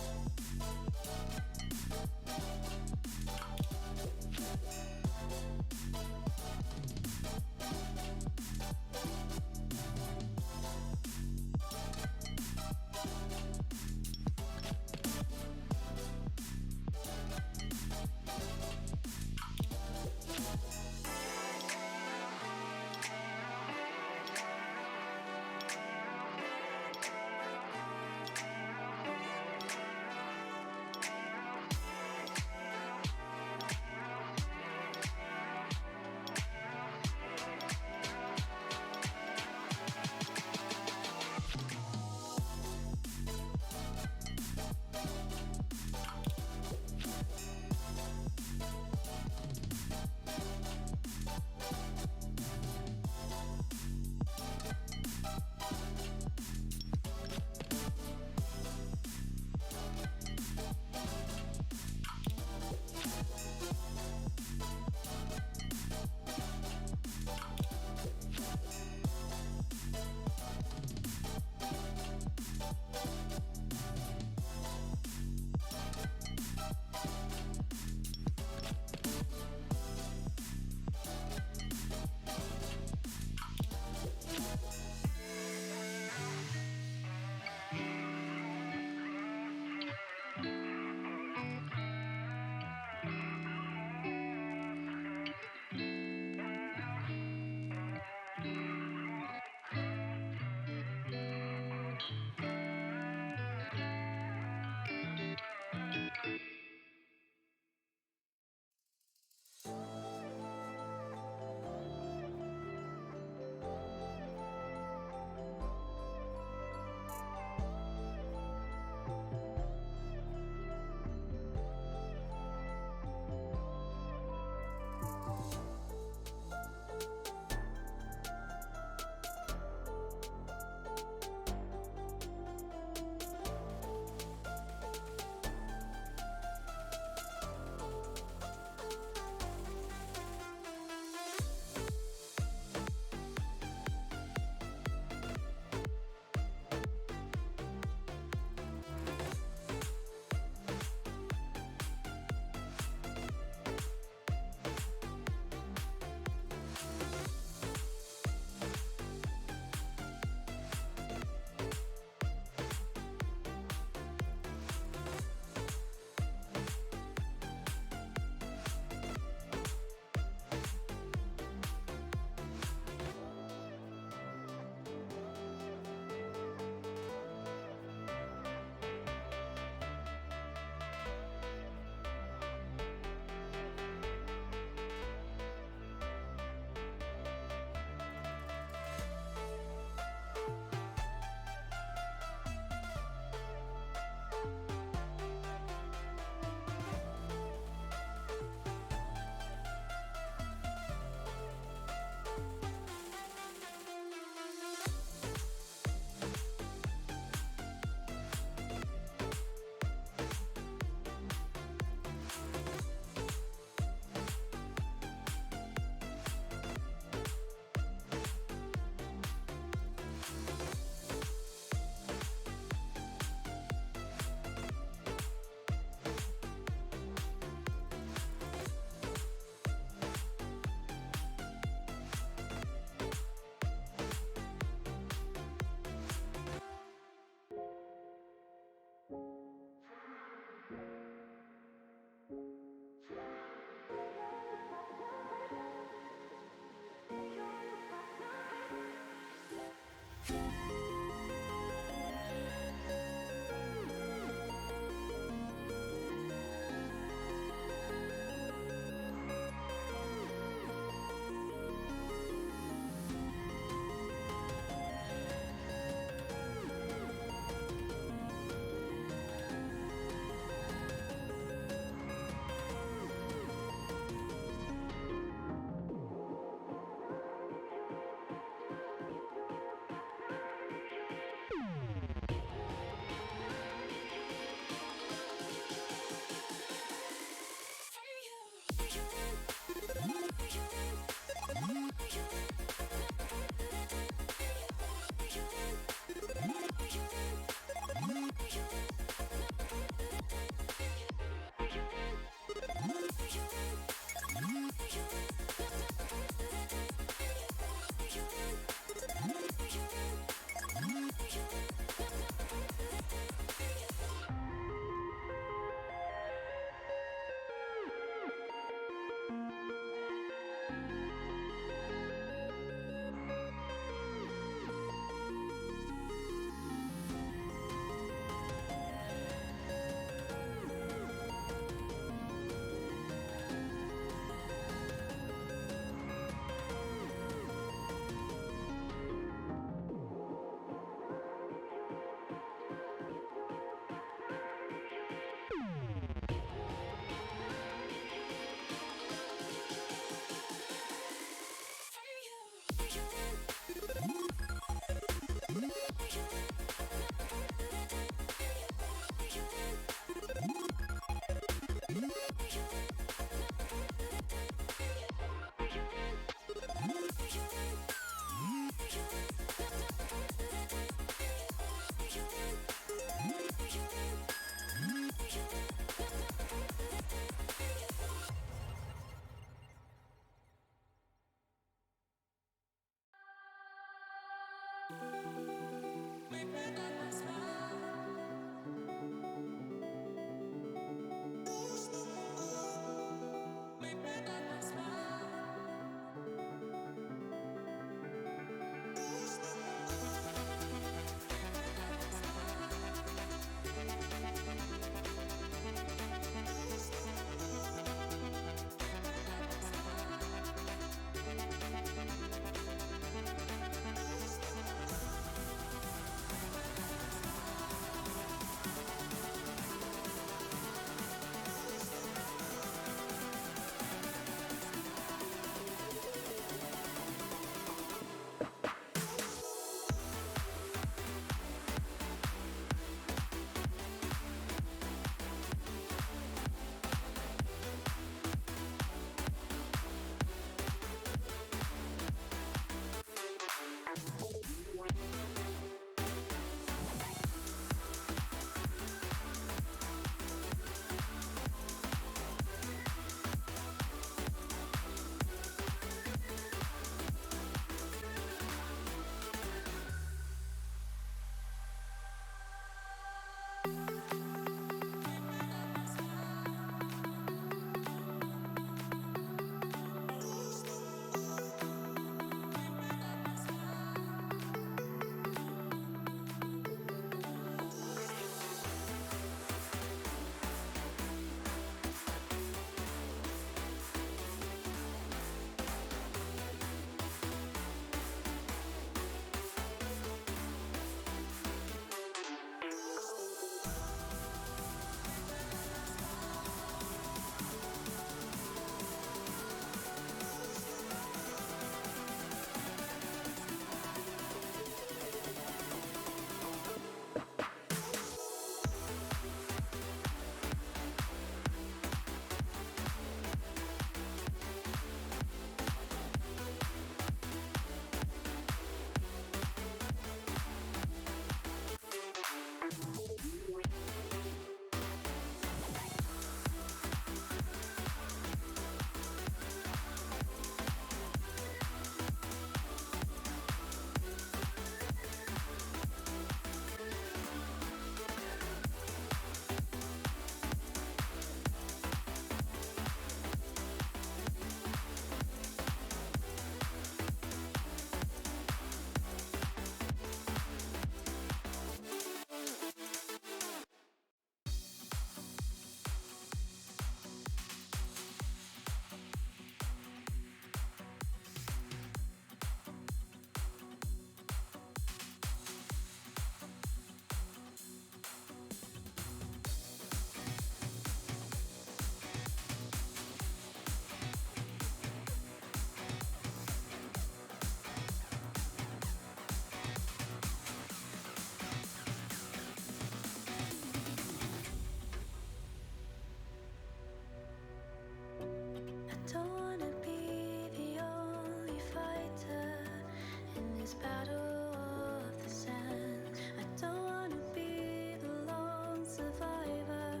this battle of the sands. I don't wanna be the lone survivor.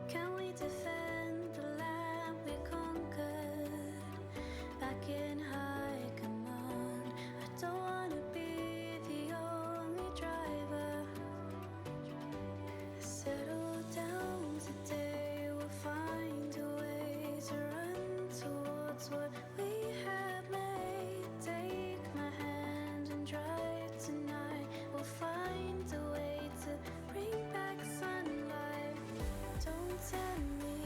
Can we defend the land we conquered? Back in high command, I don't wanna be the only driver. Settle down today, we'll find a way to run towards what we have made. Take my hand and drive tonight. We'll find a way to bring back sunlight. Don't tell me,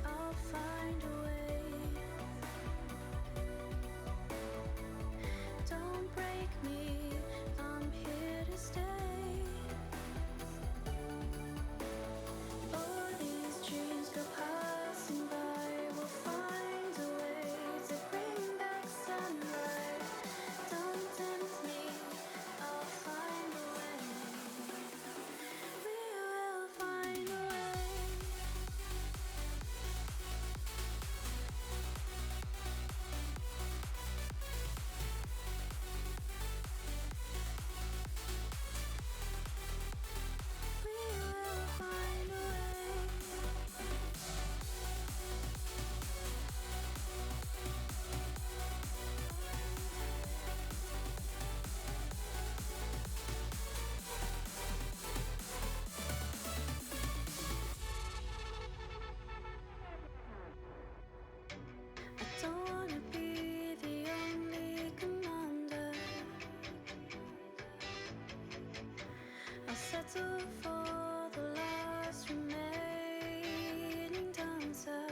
I'll find a way. Don't break me, I'm here to stay. All these dreams go passing by. We'll find a way to bring back sunlight. Don't tempt me, I'll find a way. We will find a way. We will find a way. I don't wanna be the only commander. I'll settle for the last remaining dancer.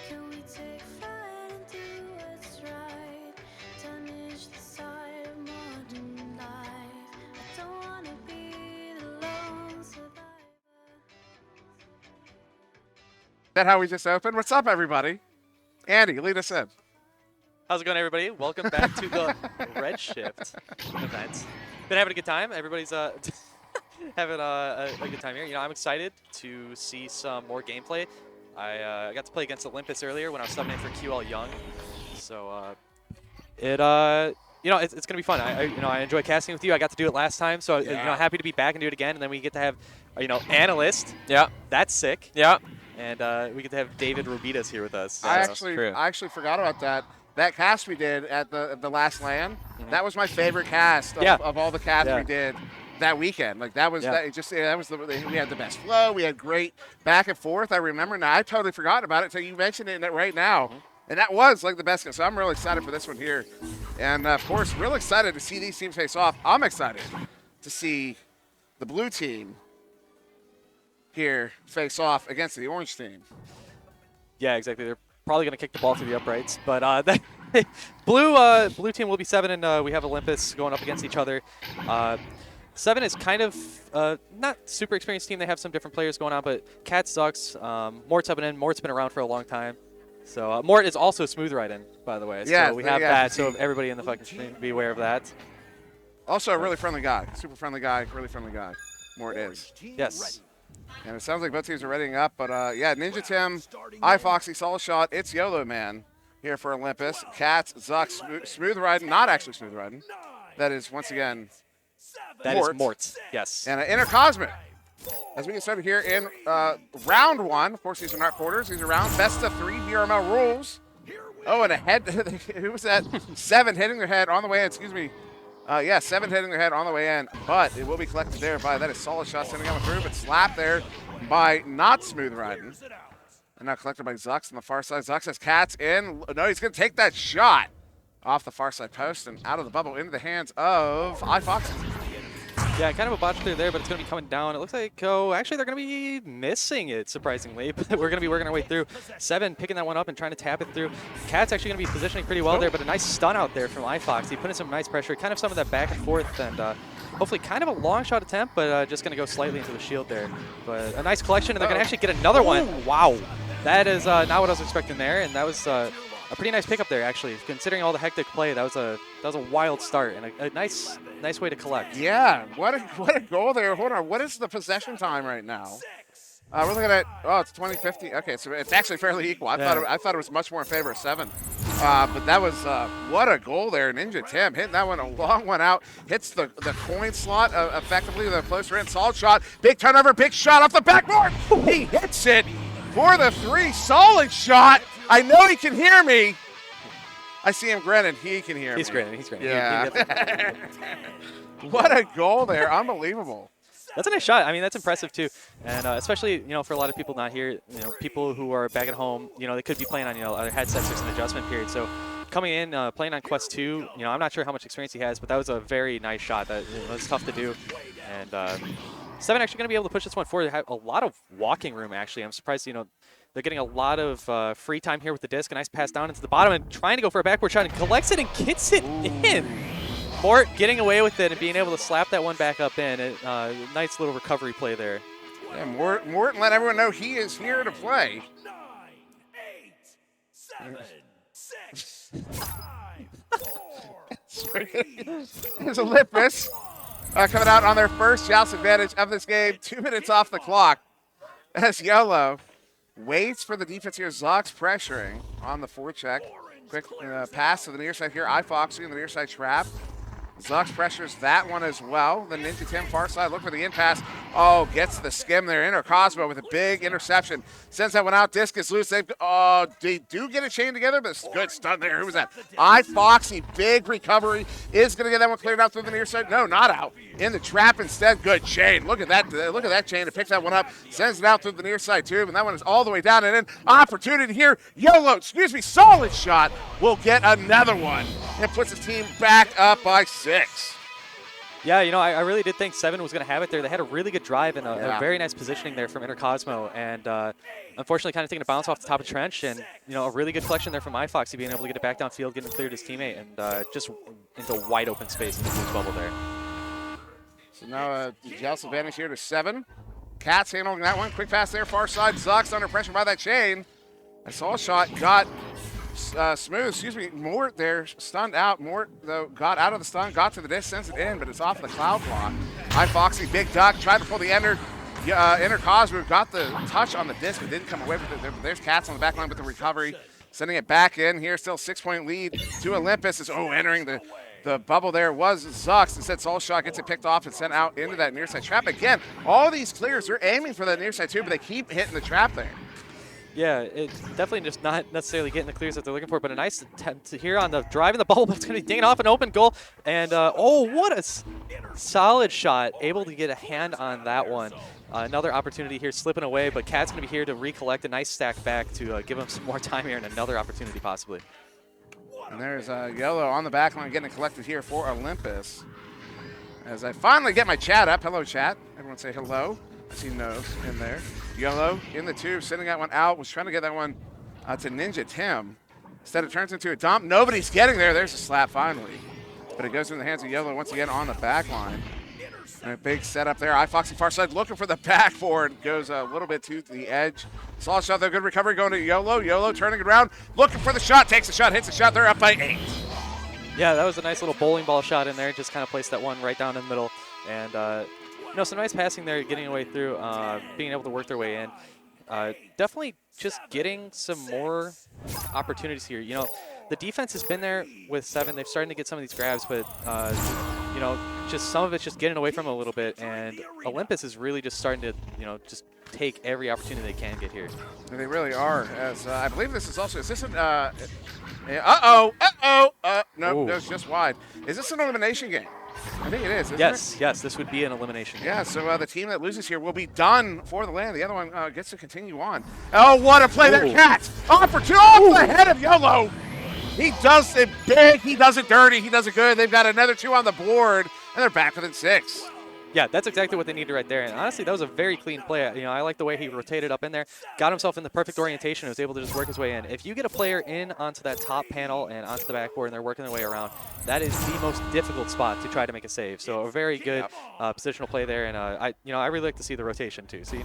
Can we take flight and do what's right? Damage the side of modern life. I don't wanna be the lone survivor. Is that how we just opened? What's up, everybody? Andy, lead us in. How's it going, everybody? Welcome back to the Redshift event. Been having a good time. Everybody's having a good time here. You know, I'm excited to see some more gameplay. I got to play against Olympus earlier when I was subbing in for QL Young. So you know, it's gonna be fun. I enjoy casting with you. I got to do it last time, so you know, happy to be back and do it again. And then we get to have you know, analyst. Yeah, that's sick. Yeah, and we get to have David Robitas here with us. I actually forgot about that. That cast we did at the last LAN, that was my favorite cast of all the casts we did that weekend. Like that was we had the best flow. We had great back and forth. I remember now. I totally forgot about it until you mentioned it right now. And that was like the best. So I'm really excited for this one here. And of course, real excited to see these teams face off. I'm excited to see the blue team here face off against the orange team. Yeah, exactly. They're probably going to kick the ball through the uprights, but blue team will be 7, and we have Olympus going up against each other. 7 is kind of not super experienced team. They have some different players going on, but Cat sucks. Mort's up and in. Mort's been around for a long time. So Mort is also smooth riding, by the way. Yeah, so we have that. So everybody in the fucking stream be aware of that. Also a really friendly guy, super friendly guy, really friendly guy. Mort is. Yes. And it sounds like both teams are readying up, but yeah, Ninja Tim, iFoxy, Solid Shot, it's YOLO Man here for Olympus. Cats, Zuck, smooth riding, not actually smooth riding. That is once again That is Mort, yes. And Intercosmic. As we get started here in round 1, of course these are not quarters, these are round best of 3 BRML rules. Oh, and a head, who was that? 7 hitting their head on the way in, excuse me. Yeah, 7 hitting their head on the way in, but it will be collected there by, that is Solid Shot sending on through, but slapped there by not smooth riding. And now collected by Zux on the far side. Zux has Cats in. No, he's going to take that shot off the far side post and out of the bubble into the hands of iFoxy. Yeah, kind of a botch clear there, but it's going to be coming down. It looks like, actually they're going to be missing it, surprisingly. But we're going to be working our way through. 7 picking that one up and trying to tap it through. Cat's actually going to be positioning pretty well there, but a nice stun out there from iFox. He put in some nice pressure, kind of some of that back and forth, and hopefully kind of a long shot attempt, but just going to go slightly into the shield there. But a nice collection, and they're going to actually get another one. Wow. That is not what I was expecting there, and that was a pretty nice pickup there, actually. Considering all the hectic play, that was a wild start and a nice way to collect. Yeah, what a goal there. Hold on, what is the possession time right now? We're looking at, it's 20-50. Okay, so it's actually fairly equal. I thought it was much more in favor of 7. But that was, what a goal there. Ninja Tim hitting that one, a long one out. Hits the coin slot effectively, the closer in. Solid shot. Big turnover, big shot off the backboard. He hits it for the 3. Solid shot. I know he can hear me. I see him grinning. He can hear me. He's grinning. Yeah. What a goal there. Unbelievable. That's a nice shot. I mean, that's impressive too, and especially for a lot of people not here, people who are back at home, they could be playing on other headsets. There's an adjustment period, so coming in playing on Quest 2, I'm not sure how much experience he has, but that was a very nice shot. That was tough to do, and 7 actually going to be able to push this one forward. They have a lot of walking room actually. I'm surprised they're getting a lot of free time here with the disc. A nice pass down into the bottom and trying to go for a backward shot and collects it and gets it in. Mort getting away with it and being able to slap that one back up in. Nice little recovery play there. Yeah, Morton let everyone know he is here to play. 9, 8, 7, 6, 5, 4. There's Olympus coming out on their first joust advantage of this game. 2 minutes off the clock as Yolo waits for the defense here. Zox pressuring on the forecheck. Quick pass to the near side here. iFoxy in the near side trap. Zucks pressures that one as well. The Ninja Tim far side, look for the in pass. Oh, gets the skim there. Inter Cosmo with a big interception. Sends that one out. Disc is loose. They do get a chain together, but it's good stun there. Who was that? iFoxy, big recovery. Is going to get that one cleared out through the near side. No, not out. In the trap instead. Good chain. Look at that. Look at that chain. It picks that one up. Sends it out through the near side too. And that one is all the way down and in. Opportunity here. Solid shot. Will get another one. And puts his team back up by 6. Yeah, I really did think 7 was going to have it there. They had a really good drive and a very nice positioning there from Intercosmo. And unfortunately kind of taking a bounce off the top of trench. And, a really good collection there from iFoxy being able to get it back downfield, getting it cleared his teammate, and just into wide open space in the blue bubble there. So now Joust advantage here to 7. Cats handling that one. Quick pass there, far side. Zucks under pressure by that chain. I saw a shot, got Mort there, stunned out. Mort, though, got out of the stun, got to the disc, sends it in, but it's off the cloud block. iFoxy, big duck, tried to pull the Inter Cosmo, got the touch on the disc, but didn't come away with it. There's Cats on the back line with the recovery, sending it back in here. Still 6-point lead to Olympus. Is entering the bubble there was Zucks. Instead, Soul Shot gets it picked off and sent out into that near side trap. Again, all these clears, they're aiming for that near side too, but they keep hitting the trap there. Yeah, it's definitely just not necessarily getting the clears that they're looking for, but a nice attempt here on the drive in the bubble, but it's going to be dinging off an open goal. And, what a solid shot. Able to get a hand on that one. Another opportunity here slipping away, but Cat's going to be here to recollect a nice stack back to give him some more time here and another opportunity possibly. And there's Yellow on the back line getting it collected here for Olympus. As I finally get my chat up. Hello, chat. Everyone say hello. I see nose in there. Yellow in the tube, sending that one out. Was trying to get that one to Ninja Tim. Instead, it turns into a dump. Nobody's getting there. There's a slap finally. But it goes in the hands of Yellow once again on the back line. And a big setup there. iFoxy far side looking for the backboard. Goes a little bit to the edge. Solid shot there. Good recovery going to Yolo. Yolo turning it around. Looking for the shot. Takes the shot. Hits the shot. They're up by 8. Yeah, that was a nice little bowling ball shot in there. Just kind of placed that one right down in the middle. And, some nice passing there, getting away through, being able to work their way in. Definitely just getting some more opportunities here. The defense has been there with 7. They've started to get some of these grabs, but, just some of it's just getting away from them a little bit. And Olympus is really just starting to, just take every opportunity they can get here. They really are. As I believe this is also, is this an, no, it's just wide. Is this an elimination game? I think it is, isn't it? Yes, this would be an elimination game. Yeah, so the team that loses here will be done for the LAN. The other one gets to continue on. Oh, what a play there, Cat! Opportunity off the head of Yolo! He does it big, he does it dirty, he does it good. They've got another 2 on the board, and they're back within 6. Yeah, that's exactly what they needed right there. And honestly, that was a very clean play. I like the way he rotated up in there, got himself in the perfect orientation, and was able to just work his way in. If you get a player in onto that top panel and onto the backboard, and they're working their way around, that is the most difficult spot to try to make a save. So a very good positional play there, and I really like to see the rotation too. So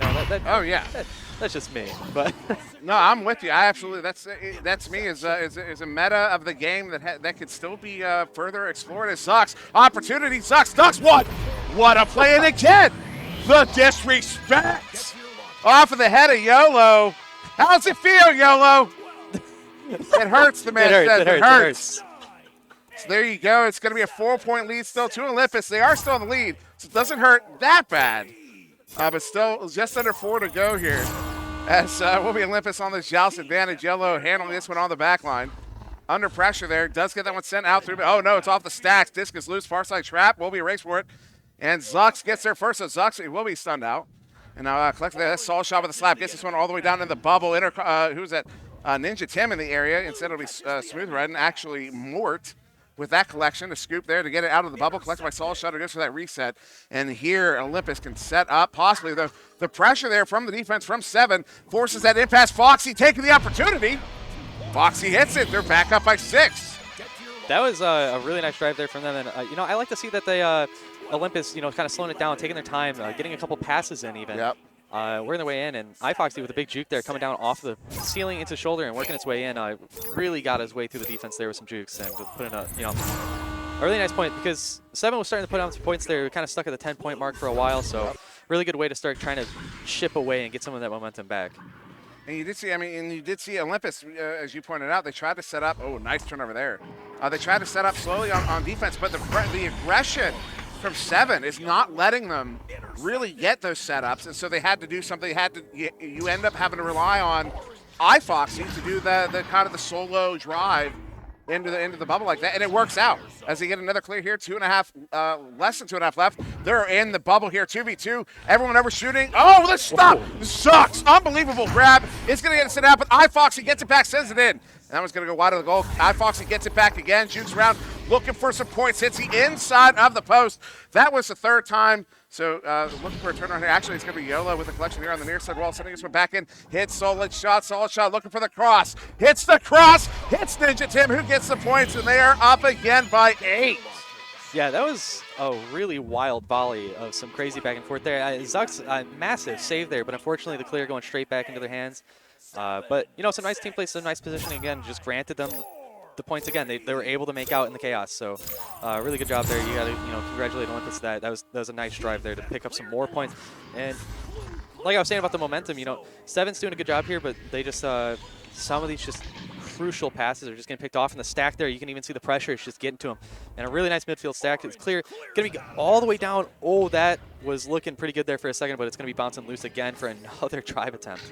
that's just me. But no, I'm with you. I absolutely that's me. Is a meta of the game that could still be further explored. It sucks. Opportunity sucks. Ducks what? What a play, and again, the disrespect off of the head of YOLO. How's it feel, YOLO? It hurts, the man says. It hurts. So there you go. It's going to be a 4-point lead still to Olympus. They are still in the lead, so it doesn't hurt that bad. But still just under 4 to go here. As will be Olympus on this joust advantage. YOLO handling this one on the back line. Under pressure there. Does get that one sent out through. Oh, no, it's off the stacks. Disc is loose. Far side trap. Will be a race for it. And Zux gets there first. So Zux will be stunned out. And now collectively, that Saul shot with a slap. Gets this one all the way down in the bubble. Who's that? Ninja Tim in the area. Instead, it'll be Smooth Red and actually Mort with that collection. A scoop there to get it out of the bubble. Collected by Saul. Shutter goes for that reset. And here, Olympus can set up possibly the pressure there from the defense from 7. Forces that impasse. Foxy taking the opportunity. Foxy hits it. They're back up by 6. That was a really nice drive there from them. And, I like to see that they Olympus, kind of slowing it down, taking their time, getting a couple passes in even. Yep. Working their way in, and iFoxy with a big juke there, coming down off the ceiling into shoulder and working its way in. Really got his way through the defense there with some jukes and put in a really nice point, because 7 was starting to put on some points there. We kind of stuck at the 10-point mark for a while, so really good way to start trying to chip away and get some of that momentum back. And you did see Olympus, as you pointed out, they tried to set up. Oh, nice turnover there. They tried to set up slowly on defense, but the aggression from 7 is not letting them really get those setups, and so they had to do something. You end up having to rely on iFoxy to do the kind of the solo drive into the bubble like that, and it works out as they get another clear here. 2.5, less than 2.5 left. They're in the bubble here. 2v2. Everyone ever shooting. Oh, let's stop. This sucks. Unbelievable grab. It's gonna get it set out, but iFoxy gets it back, sends it in. That one's going to go wide of the goal. iFoxy gets it back again, jukes around, looking for some points, hits the inside of the post. That was the 3rd time. So looking for a turnaround here. Actually, it's going to be YOLO with a collection here on the near side wall, sending this one back in. Hits, solid shot, looking for the cross. Hits the cross, hits Ninja Tim, who gets the points, and they are up again by 8. Yeah, that was a really wild volley of some crazy back and forth there. Zuck's massive save there, but unfortunately the clear going straight back into their hands. But, some nice team play, some nice positioning again, just granted them the points again. They were able to make out in the chaos. So really good job there. You got to, congratulate Olympus for that. That was a nice drive there to pick up some more points. And like I was saying about the momentum, 7's doing a good job here, but they just, some of these just crucial passes are just getting picked off in the stack there. You can even see the pressure. It's just getting to them. And a really nice midfield stack. It's clear. Going to be all the way down. Oh, that was looking pretty good there for a second, but it's going to be bouncing loose again for another drive attempt.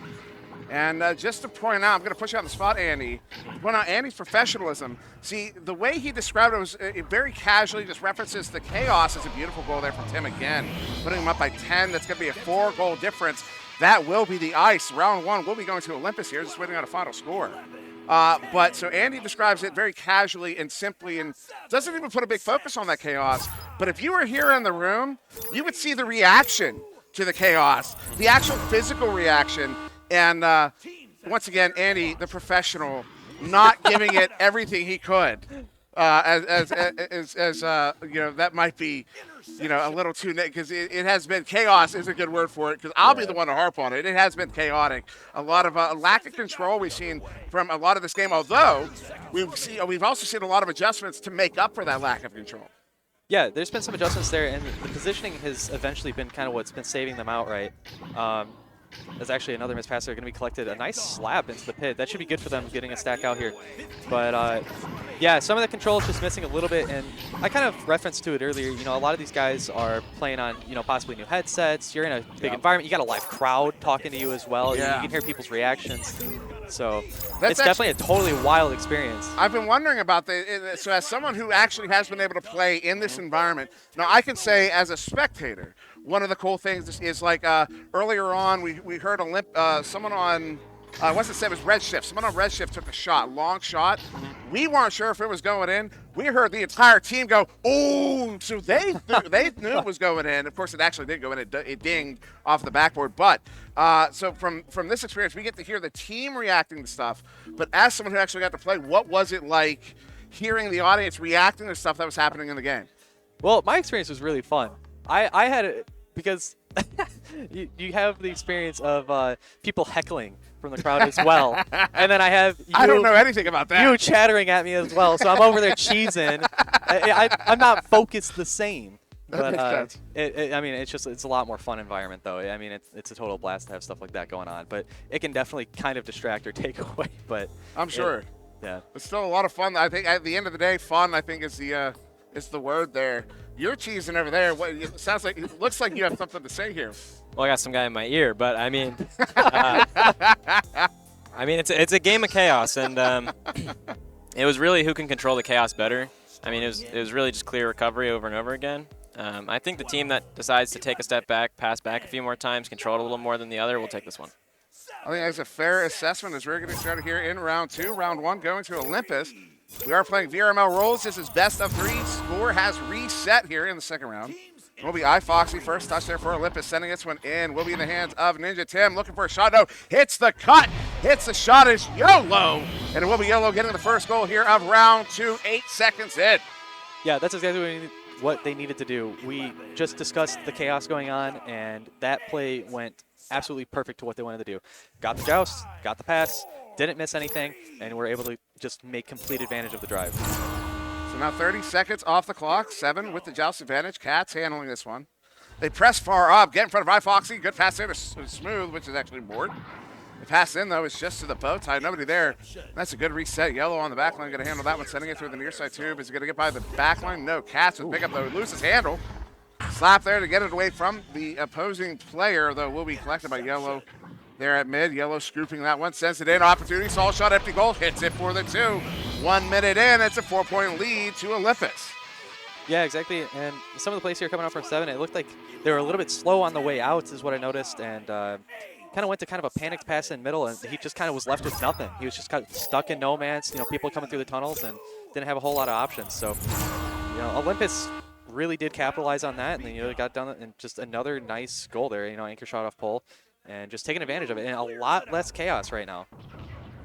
And just to point out, I'm going to push you on the spot, Andy. To point out Andy's professionalism. See, the way he described it was very casually, just references the chaos as a beautiful goal there from Tim again. Putting him up by 10. That's going to be a 4-goal difference. That will be the ice. Round 1 will be going to Olympus here, just waiting on a final score. But so Andy describes it very casually and simply and doesn't even put a big focus on that chaos. But if you were here in the room, you would see the reaction to the chaos, the actual physical reaction. And once again, Andy, the professional, not giving it everything he could. That might be, a little too, because it has been, chaos is a good word for it, because I'll be the one to harp on it. It has been chaotic. A lot of lack of control we've seen from a lot of this game, although we've also seen a lot of adjustments to make up for that lack of control. Yeah, there's been some adjustments there, and the positioning has eventually been kind of what's been saving them outright. There's actually another missed pass there going to be collected. A nice slap into the pit. That should be good for them getting a stack out here. But, yeah, some of the control is just missing a little bit. And I kind of referenced to it earlier. A lot of these guys are playing on, possibly new headsets. You're in a big environment. You got a live crowd talking to you as well. Yeah. You can hear people's reactions. So it's definitely a totally wild experience. I've been wondering about that. So as someone who actually has been able to play in this environment, now I can say as a spectator, one of the cool things is like earlier on we heard someone on it was Redshift. Someone on Redshift took a shot, long shot. We weren't sure if it was going in. We heard the entire team go, "Oh!" So they knew it was going in. Of course, it actually did go in. It dinged off the backboard. But so from this experience, we get to hear the team reacting to stuff. But as someone who actually got to play, what was it like hearing the audience reacting to stuff that was happening in the game? Well, my experience was really fun. I had it because you have the experience of people heckling from the crowd as well. And then I have you, I don't know anything about that. You chattering at me as well. So I'm over there cheesing. I'm not focused the same. But makes sense. I mean, it's a lot more fun environment though. I mean, it's a total blast to have stuff like that going on. But it can definitely kind of distract or take away. But I'm sure. Yeah. It's still a lot of fun. I think at the end of the day, fun, I think, is the word there. You're cheesing over there. What it sounds like? It looks like you have something to say here. Well, I got some guy in my ear, but I mean, it's a game of chaos, and it was really who can control the chaos better. I mean, it was really just clear recovery over and over again. I think the team that decides to take a step back, pass back a few more times, control it a little more than the other will take this one. I think that's a fair assessment as we're getting started here in round 2. Round 1 going to Olympus. We are playing VRML roles. This is best of 3. Score has reset here in the second round. It will be iFoxy first touch there for Olympus, sending this one in. Will be in the hands of Ninja Tim, looking for a shot. No, hits the cut. Hits the shot is YOLO. And it will be YOLO getting the first goal here of round 2, 8 seconds in. Yeah, that's exactly what they needed to do. We just discussed the chaos going on, and that play went absolutely perfect to what they wanted to do. Got the joust, got the pass, didn't miss anything, and were able to just make complete advantage of the drive. So now 30 seconds off the clock. 7 with the joust advantage. Cats handling this one. They press far up, get in front of iFoxy. Good pass there to Smooth, which is actually Mort. The pass in, though, is just to the bow tie. Nobody there. That's a good reset. Yellow on the back line. Going to handle that one, sending it through the near side tube. Is he going to get by the back line? No. Cats with pickup, though. Loses handle. Slap there to get it away from the opposing player, though, will be collected by Yellow there at mid. Yellow scooping that one, sends it in. Opportunity, Saul shot, empty goal, hits it for the 2. 1 minute in, it's a 4-point lead to Olympus. Yeah, exactly. And some of the plays here coming out from 7, it looked like they were a little bit slow on the way out is what I noticed. And kind of went to kind of a panicked pass in middle, and he just kind of was left with nothing. He was just kind of stuck in no man's, people coming through the tunnels and didn't have a whole lot of options. So, Olympus really did capitalize on that, and then they got done, and just another nice goal there. Anchor shot off pole, and just taking advantage of it, and a lot less chaos right now.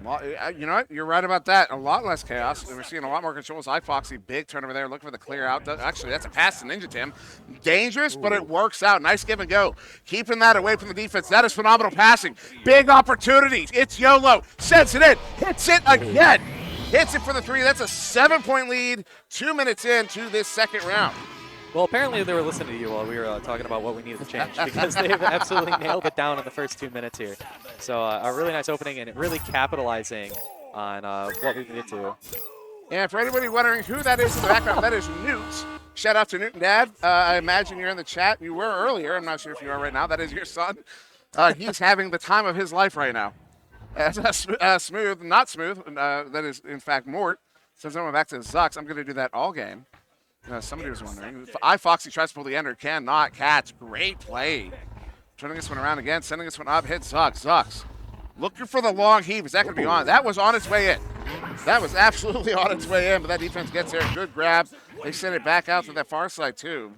You know what? You're right about that. A lot less chaos. We're seeing a lot more controls. iFoxy, big turnover there, looking for the clear out. Actually, that's a pass to Ninja Tim. Dangerous, but it works out. Nice give and go. Keeping that away from the defense. That is phenomenal passing. Big opportunities. It's YOLO. Sends it in. Hits it again. Hits it for the 3. That's a 7-point lead. 2 minutes into this second round. Well, apparently they were listening to you while we were talking about what we needed to change, because they've absolutely nailed it down in the first 2 minutes here. So a really nice opening, and really capitalizing on what we needed to. And for anybody wondering who that is in the background, that is Newt. Shout out to Newt and Dad. I imagine you're in the chat. You were earlier. I'm not sure if you are right now. That is your son. He's having the time of his life right now. Smooth, not Smooth, that is, in fact, Mort. Since I went back to Zucks, I'm going to do that all game. Somebody was wondering. iFoxy tries to pull the ender, cannot catch. Great play. Turning this one around again, sending this one up, hit Zucks. Zucks looking for the long heave. Is that going to be on? That was on its way in. That was absolutely on its way in, but that defense gets there. Good grab. They send it back out to that far side, too.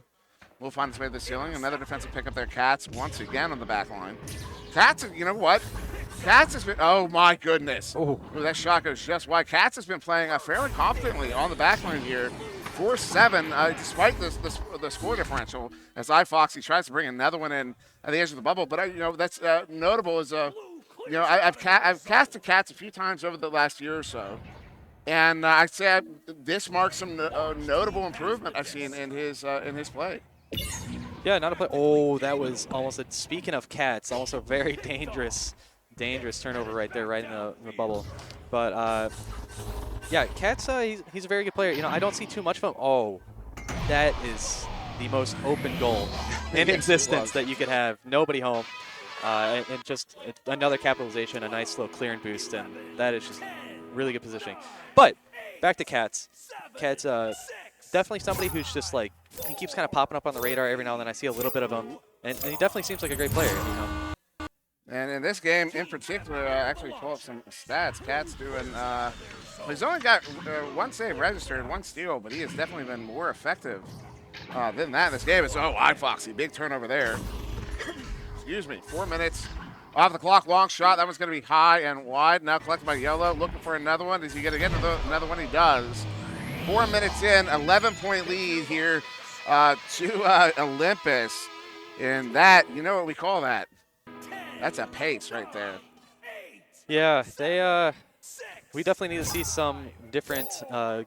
Will find its way to the ceiling. Another defensive pick up there. Cats once again on the back line. Cats, you know what? Cats has been, oh my goodness. Ooh, that shot goes just wide. Cats has been playing fairly confidently on the back line here. 4-7, despite the score differential, as iFoxy tries to bring another one in at the edge of the bubble. But that's notable is I've casted Cats a few times over the last year or so, and I'd say this marks some notable improvement I've seen in his play. Yeah, not a play. Oh, that was almost a, speaking of Cats, almost a very dangerous turnover right there, right in the bubble. But yeah, Cats, he's a very good player. I don't see too much of him. Oh, that is the most open goal in existence that you could have. Nobody home. And just another capitalization, a nice little clear and boost, and that is just really good positioning. But back to Cats. Cats, definitely somebody who's just like, he keeps kind of popping up on the radar every now and then. I see a little bit of him, and he definitely seems like a great player. And in this game in particular, actually pull up some stats. Cat's doing, he's only got 1 save registered and 1 steal, but he has definitely been more effective than that in this game. It's, iFoxy, big turnover there. Excuse me, 4 minutes off the clock, long shot. That one's going to be high and wide. Now collected by Yellow, looking for another one. Is he going to get another one? He does. 4 minutes in, 11-point lead here to Olympus. And that, you know what we call that? That's a pace right there. Yeah, We definitely need to see some different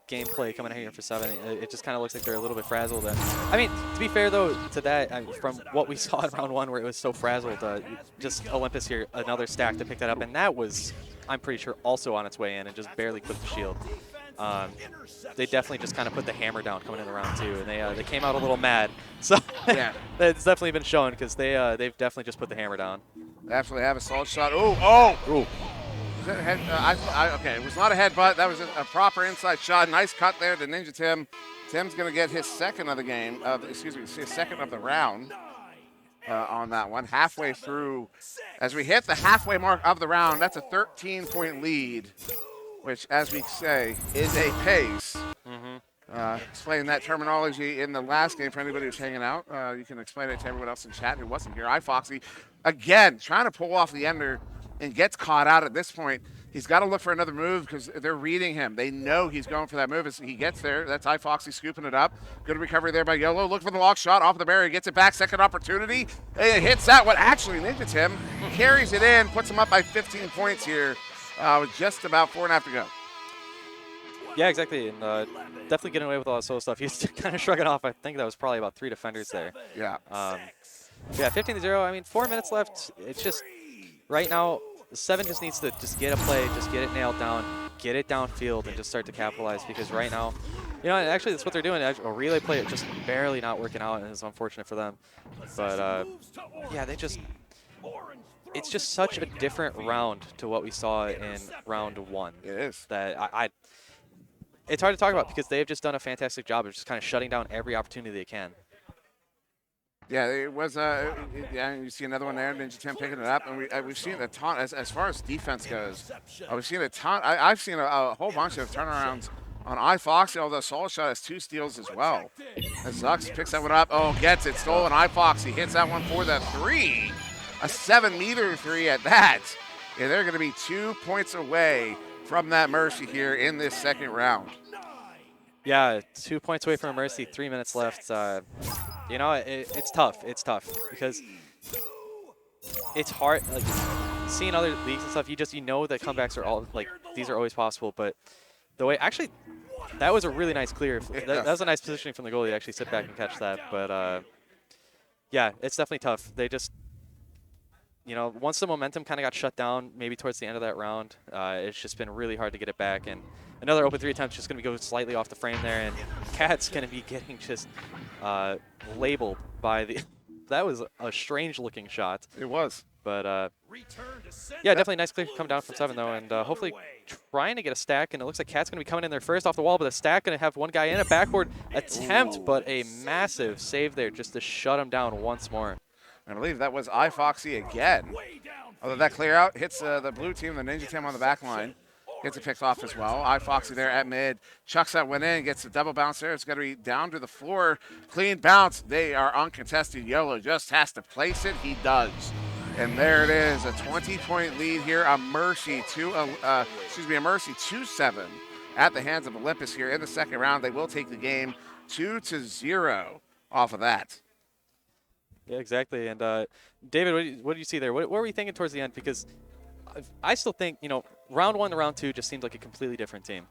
gameplay coming out here for 7. It just kind of looks like they're a little bit frazzled. And, I mean, to be fair, though, to that, from what we saw in round 1 where it was so frazzled, just Olympus here, another stack to pick that up. And that was, I'm pretty sure, also on its way in and just barely clipped the shield. They definitely just kind of put the hammer down coming into round 2. And they came out a little mad. So yeah, it's definitely been shown because they've definitely just put the hammer down. They absolutely have a solid shot. Oh! Head, okay, it was not a headbutt. That was a proper inside shot. Nice cut there to Ninja Tim. Tim's going to get his second of the game, his second of the round on that one. Halfway through, as we hit the halfway mark of the round, that's a 13-point lead, which, as we say, is a pace. Explain that terminology in the last game for anybody who's hanging out. You can explain it to everyone else in chat who wasn't here. iFoxy, again, trying to pull off the ender and gets caught out at this point. He's got to look for another move because they're reading him. They know he's going for that move as he gets there. That's iFoxy scooping it up. Good recovery there by Yolo. Look for the lock shot off the barrier. Gets it back. Second opportunity. And it hits that one. Actually, Ninja Tim carries it in, puts him up by 15 points here with just about 4.5 to go. Yeah, exactly. And definitely getting away with all that solo stuff. He's kind of shrugging off. I think that was probably about 3 defenders there. Yeah. Yeah, 15-0. I mean, 4 minutes left. It's just, right now, 7 just needs to just get a play, just get it nailed down, get it downfield, and just start to capitalize. Because right now, you know, actually that's what they're doing. A relay play is just barely not working out, and it's unfortunate for them. But yeah, it's just such a different round to what we saw in round 1. It is. That it's hard to talk about because they've just done a fantastic job of just kind of shutting down every opportunity they can. Yeah, it was. Yeah, you see another one there. Ninja Tim picking it up, and we've seen a ton as far as defense goes. We've seen a ton. I've seen a whole bunch of turnarounds on iFoxy. Although Solid Shot has 2 steals as well. That sucks. Picks that one up. Oh, gets it stolen. iFoxy hits that one for the 3, a 7-meter 3 at that. Yeah, they're going to be 2 points away from that mercy here in this second round. Yeah, 2 points away from a mercy. 3 minutes left. You know, it's tough. It's tough because it's hard. Like seeing other leagues and stuff, you know that comebacks are all like these are always possible. But the way actually, that was a really nice clear. That was a nice positioning from the goalie to actually sit back and catch that. But yeah, it's definitely tough. They just, you know, once the momentum kind of got shut down, maybe towards the end of that round, it's just been really hard to get it back. And another open 3 attempt just going to go slightly off the frame there, and Cat's going to be getting just labeled by the. That was a strange-looking shot. It was. But yeah, definitely nice clear come down from 7 though, and hopefully trying to get a stack. And it looks like Cat's going to be coming in there first off the wall, but the stack going to have one guy in a backward attempt, but a massive save there just to shut him down once more. I believe that was iFoxy again. Although that clear out hits the blue team, the Ninja Team on the back line. Gets it picked off as well. iFoxy there at mid. Chucks that one in, gets a double bounce there. It's going to be down to the floor. Clean bounce. They are uncontested. Yolo just has to place it. He does. And there it is, a 20-point lead here. A mercy 2-7 at the hands of Olympus here in the second round. They will take the game 2-0 off of that. Yeah, exactly. And David, what do you see there? What were you thinking towards the end? Because I still think, you know, round 1 to round 2 just seemed like a completely different team.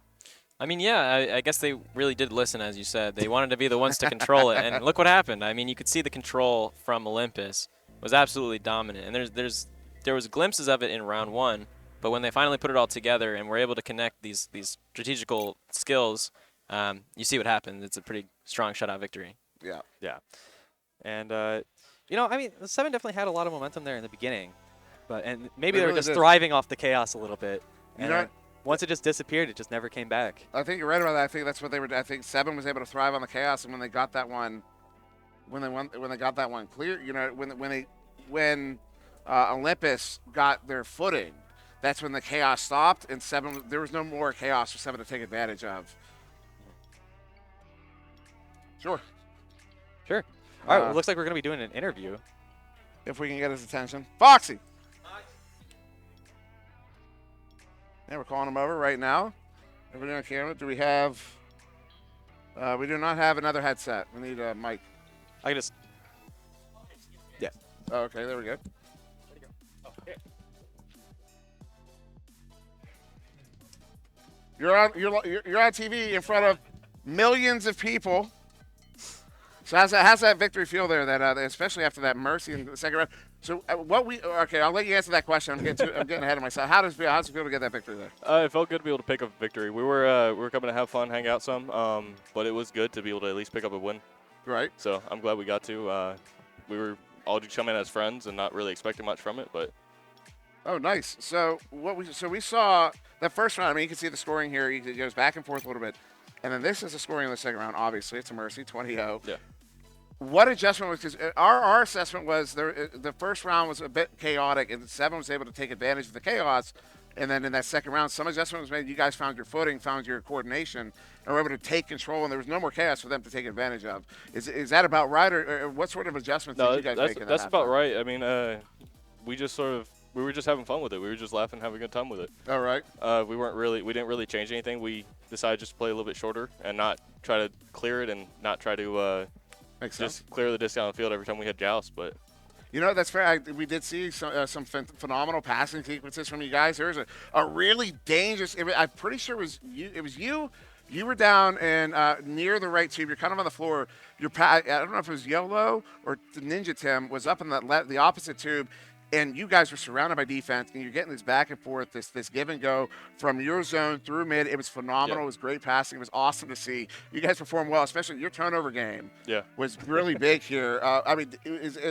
I mean, yeah, I guess they really did listen, as you said. They wanted to be the ones to control it, and look what happened. I mean, you could see the control from Olympus was absolutely dominant, and there was glimpses of it in round 1, but when they finally put it all together and were able to connect these strategical skills, you see what happens. It's a pretty strong shutout victory. Yeah. Yeah. And, you know, I mean, the 7 definitely had a lot of momentum there in the beginning. And maybe they were just thriving off the chaos a little bit. And you know, once it just disappeared, it just never came back. I think you're right about that. I think that's what they were. I think 7 was able to thrive on the chaos, and when they got that one, when they got that one clear, you know, when Olympus got their footing, that's when the chaos stopped, and 7. There was no more chaos for 7 to take advantage of. Sure. Sure. All right. Well, it looks like we're going to be doing an interview. If we can get his attention, Foxy. Yeah, we're calling him over right now. Everybody on camera. Do we have? We do not have another headset. We need a mic. I can just. Yeah. Oh, okay, there we go. You're on TV in front of millions of people. So how's that victory feel there? That especially after that mercy in the second round. So okay, I'll let you answer that question. I'm getting ahead of myself. How does it feel to get that victory there? It felt good to be able to pick up a victory. We were coming to have fun, hang out some, but it was good to be able to at least pick up a win. Right. So I'm glad we got to. We were all just coming as friends and not really expecting much from it, but. Oh, nice. So we saw that first round. I mean, you can see the scoring here. It goes back and forth a little bit, and then this is the scoring in the second round. Obviously, it's a mercy, 20-0. Yeah. What adjustment was, because our assessment was the first round was a bit chaotic, and Seven was able to take advantage of the chaos. And then in that second round, some adjustment was made. You guys found your footing, found your coordination, and were able to take control, and there was no more chaos for them to take advantage of. Is that about right, or what sort of adjustments did you guys make? That's about right. I mean, we were just having fun with it. We were just laughing, having a good time with it. All right. We didn't really change anything. We decided just to play a little bit shorter and not try to clear it and not try to just clear the disc down the field every time we had joust. But you know, that's fair. We did see some phenomenal passing sequences from you guys. There was a really dangerous. I'm pretty sure it was you. You were down and near the right tube. You're kind of on the floor. I don't know if it was YOLO or Ninja Tim was up in the opposite tube. And you guys were surrounded by defense, and you're getting this back and forth, this give and go from your zone through mid. It was phenomenal. It was great passing. It was awesome to see. You guys performed well, especially your turnover game. Yeah. Was really big here. I mean,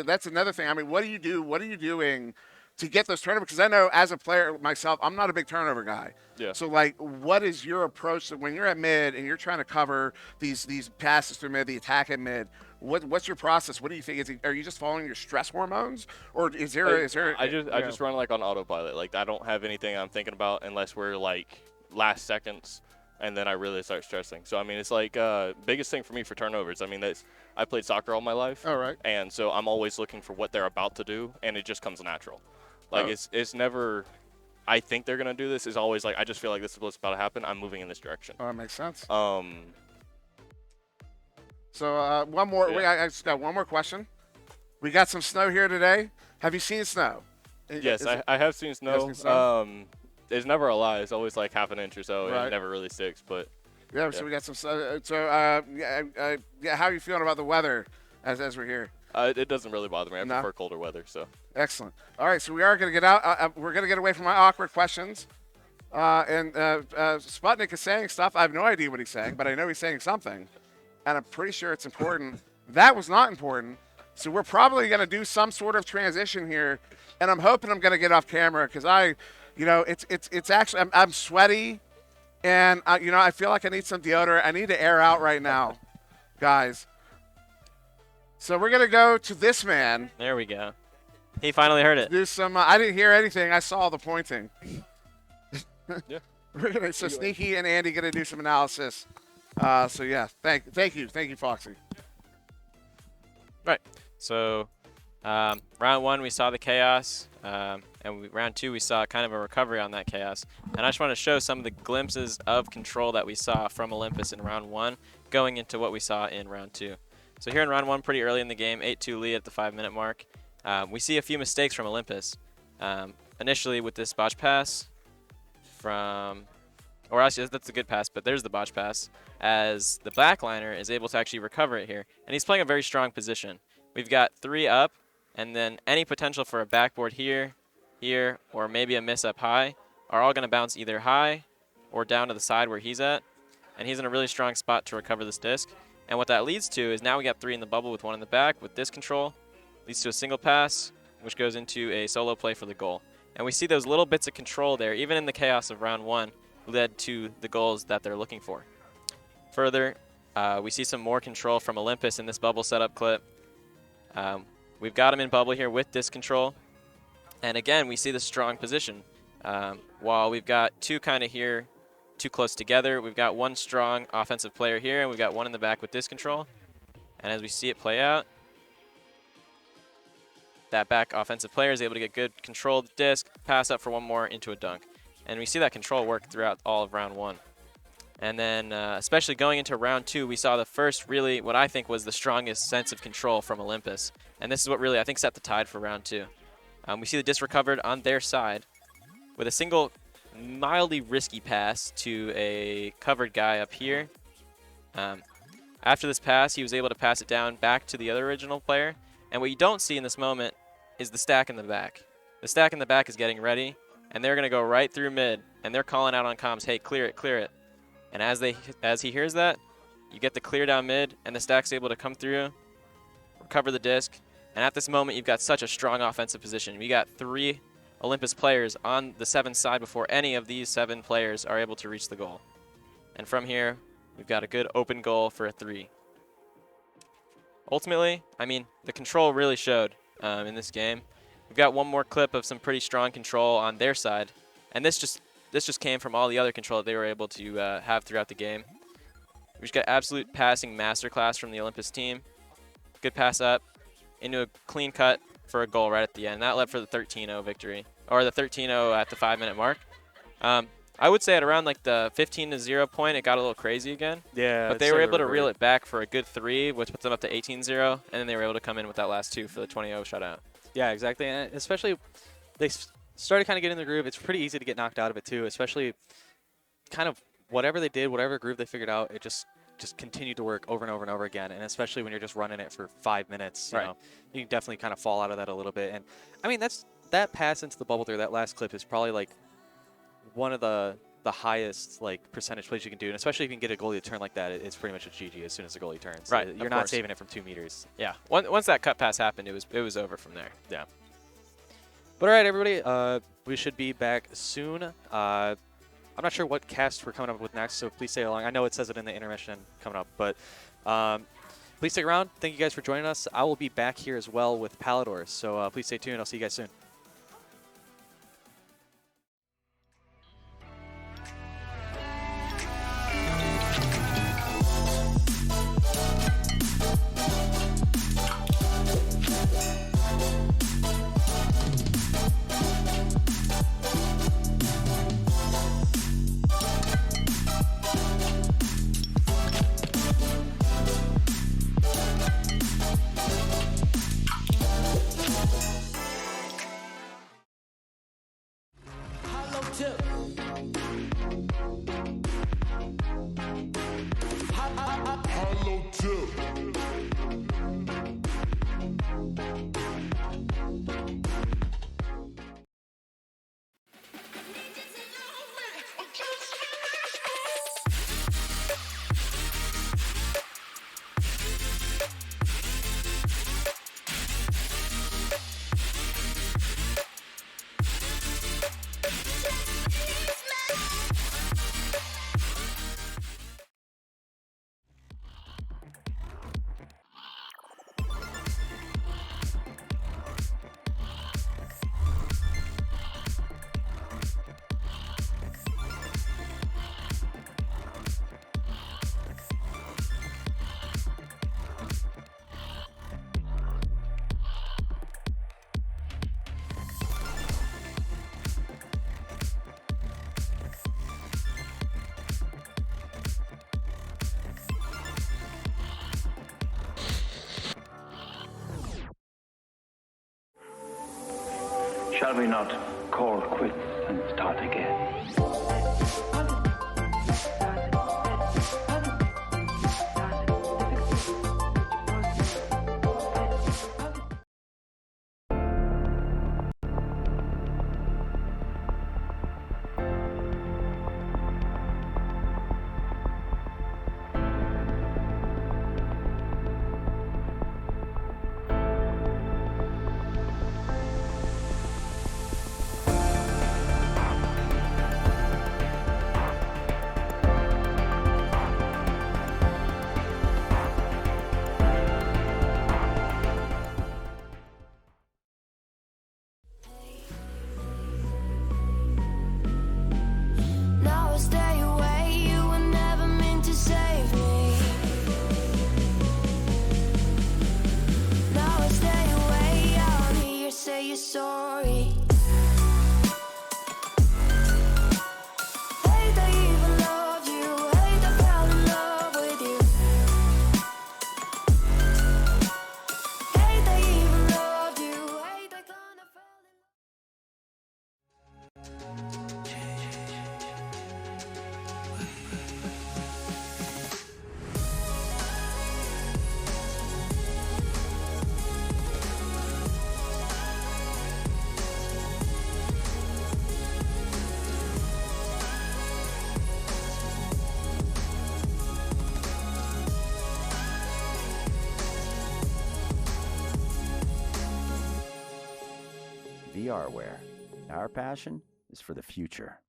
that's another thing. I mean, what do you do? What are you doing to get those turnovers? Because I know as a player myself, I'm not a big turnover guy. Yeah. So, like, what is your approach to when you're at mid and you're trying to cover these passes through mid, the attack at mid? What's your process? What do you think? Are you just following your stress hormones, or is there? I just run like on autopilot. Like I don't have anything I'm thinking about unless we're like last seconds, and then I really start stressing. So I mean, it's like biggest thing for me for turnovers. I mean, I played soccer all my life. All right. And so I'm always looking for what they're about to do, and it just comes natural. Like it's never. I think they're gonna do this. It's always like I just feel like this is what's about to happen. I'm moving in this direction. Oh, that makes sense. So one more. Yeah. I just got one more question. We got some snow here today. Have you seen snow? Yes, I have seen snow. It's never a lie. It's always like half an inch or so. Right. And it never really sticks, but. Yeah, so we got some snow. So how are you feeling about the weather as we're here? It doesn't really bother me. I prefer colder weather. So. Excellent. All right, so we are going to get out. We're going to get away from my awkward questions. And Sputnik is saying stuff. I have no idea what he's saying, but I know he's saying something. And I'm pretty sure it's important. That was not important. So we're probably going to do some sort of transition here. And I'm hoping I'm going to get off camera because it's actually, I'm sweaty. And, I feel like I need some deodorant. I need to air out right now, guys. So we're going to go to this man. There we go. He finally heard it. Do some, I didn't hear anything. I saw the pointing. Yeah. So Sneaky and Andy going to do some analysis. So yeah, thank you, Foxy. Right. So round one we saw the chaos, and round two we saw kind of a recovery on that chaos. And I just want to show some of the glimpses of control that we saw from Olympus in round one, going into what we saw in round two. So here in round one, pretty early in the game, 8-2 lead at the 5-minute mark. We see a few mistakes from Olympus. Initially with this botch pass or actually that's a good pass, but there's the botch pass, as the backliner is able to actually recover it here. And he's playing a very strong position. We've got 3 up, and then any potential for a backboard here, or maybe a miss up high are all going to bounce either high or down to the side where he's at. And he's in a really strong spot to recover this disc. And what that leads to is now we got 3 in the bubble with 1 in the back with disc control. Leads to a single pass, which goes into a solo play for the goal. And we see those little bits of control there, even in the chaos of round one, led to the goals that they're looking for. Further, we see some more control from Olympus in this bubble setup clip. We've got him in bubble here with disc control. And again, we see the strong position. While we've got 2 kind of here, too close together, we've got 1 strong offensive player here, and we've got 1 in the back with disc control. And as we see it play out, that back offensive player is able to get good control of the disc, pass up for 1 more into a dunk. And we see that control work throughout all of round 1. And then especially going into round 2, we saw the first really what I think was the strongest sense of control from Olympus. And this is what really I think set the tide for round 2. We see the disc recovered on their side with a single mildly risky pass to a covered guy up here. After this pass, he was able to pass it down back to the other original player. And what you don't see in this moment is the stack in the back. The stack in the back is getting ready, and they're going to go right through mid, and they're calling out on comms, hey, clear it, clear it. And as he hears that, you get the clear down mid, and the stack's able to come through, recover the disc. And at this moment, you've got such a strong offensive position. We got 3 Olympus players on the 7 side before any of these 7 players are able to reach the goal. And from here, we've got a good open goal for a 3. Ultimately, I mean, the control really showed in this game. We've got one more clip of some pretty strong control on their side, and this just came from all the other control that they were able to have throughout the game. We just got absolute passing masterclass from the Olympus team. Good pass up into a clean cut for a goal right at the end. That led for the 13-0 victory, or the 13-0 at the 5-minute mark. I would say at around like the 15-0 point, it got a little crazy again. Yeah. But they were able to reel it back for a good 3, which puts them up to 18-0, and then they were able to come in with that last 2 for the 20-0 shutout. Yeah, exactly. And especially they started kind of getting in the groove. It's pretty easy to get knocked out of it too, especially kind of whatever they did, whatever groove they figured out, it just continued to work over and over and over again. And especially when you're just running it for 5 minutes, you know, you can definitely kind of fall out of that a little bit. And I mean, that pass into the bubble there, that last clip is probably like one of the highest like percentage plays you can do, and especially if you can get a goalie to turn like that, it's pretty much a GG as soon as the goalie turns. Right, you're not saving it from 2 meters. Yeah, once that cut pass happened, it was over from there. Yeah. But all right, everybody, we should be back soon. I'm not sure what cast we're coming up with next, so please stay along. I know it says it in the intermission coming up, but please stick around. Thank you guys for joining us. I will be back here as well with Paladors, so please stay tuned. I'll see you guys soon. Shall we not call quits and start again? VR-ware. Our passion is for the future.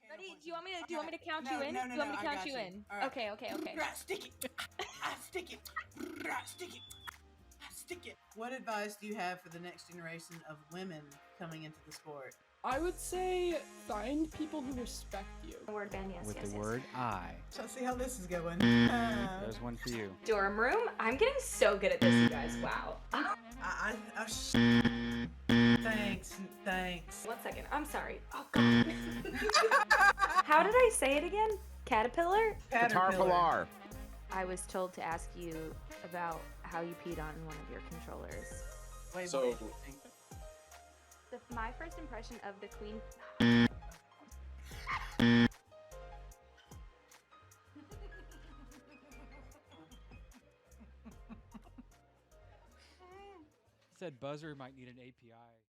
Ready? Do you want me to count you in? No, Do you want me to I count got you in? All right. Okay. Stick it. Stick it. Stick it. Stick it. What advice do you have for the next generation of women coming into the sport? I would say find people who respect you. Word band, yes, With yes, the yes. word I. Let's see how this is going. There's one for you. Dorm room? I'm getting so good at this, you guys. Wow. Thanks. 1 second. I'm sorry. Oh, God. How did I say it again? Caterpillar? Caterpillar. I was told to ask you about how you peed on one of your controllers. Wait. My first impression of the queen. Said buzzer might need an API.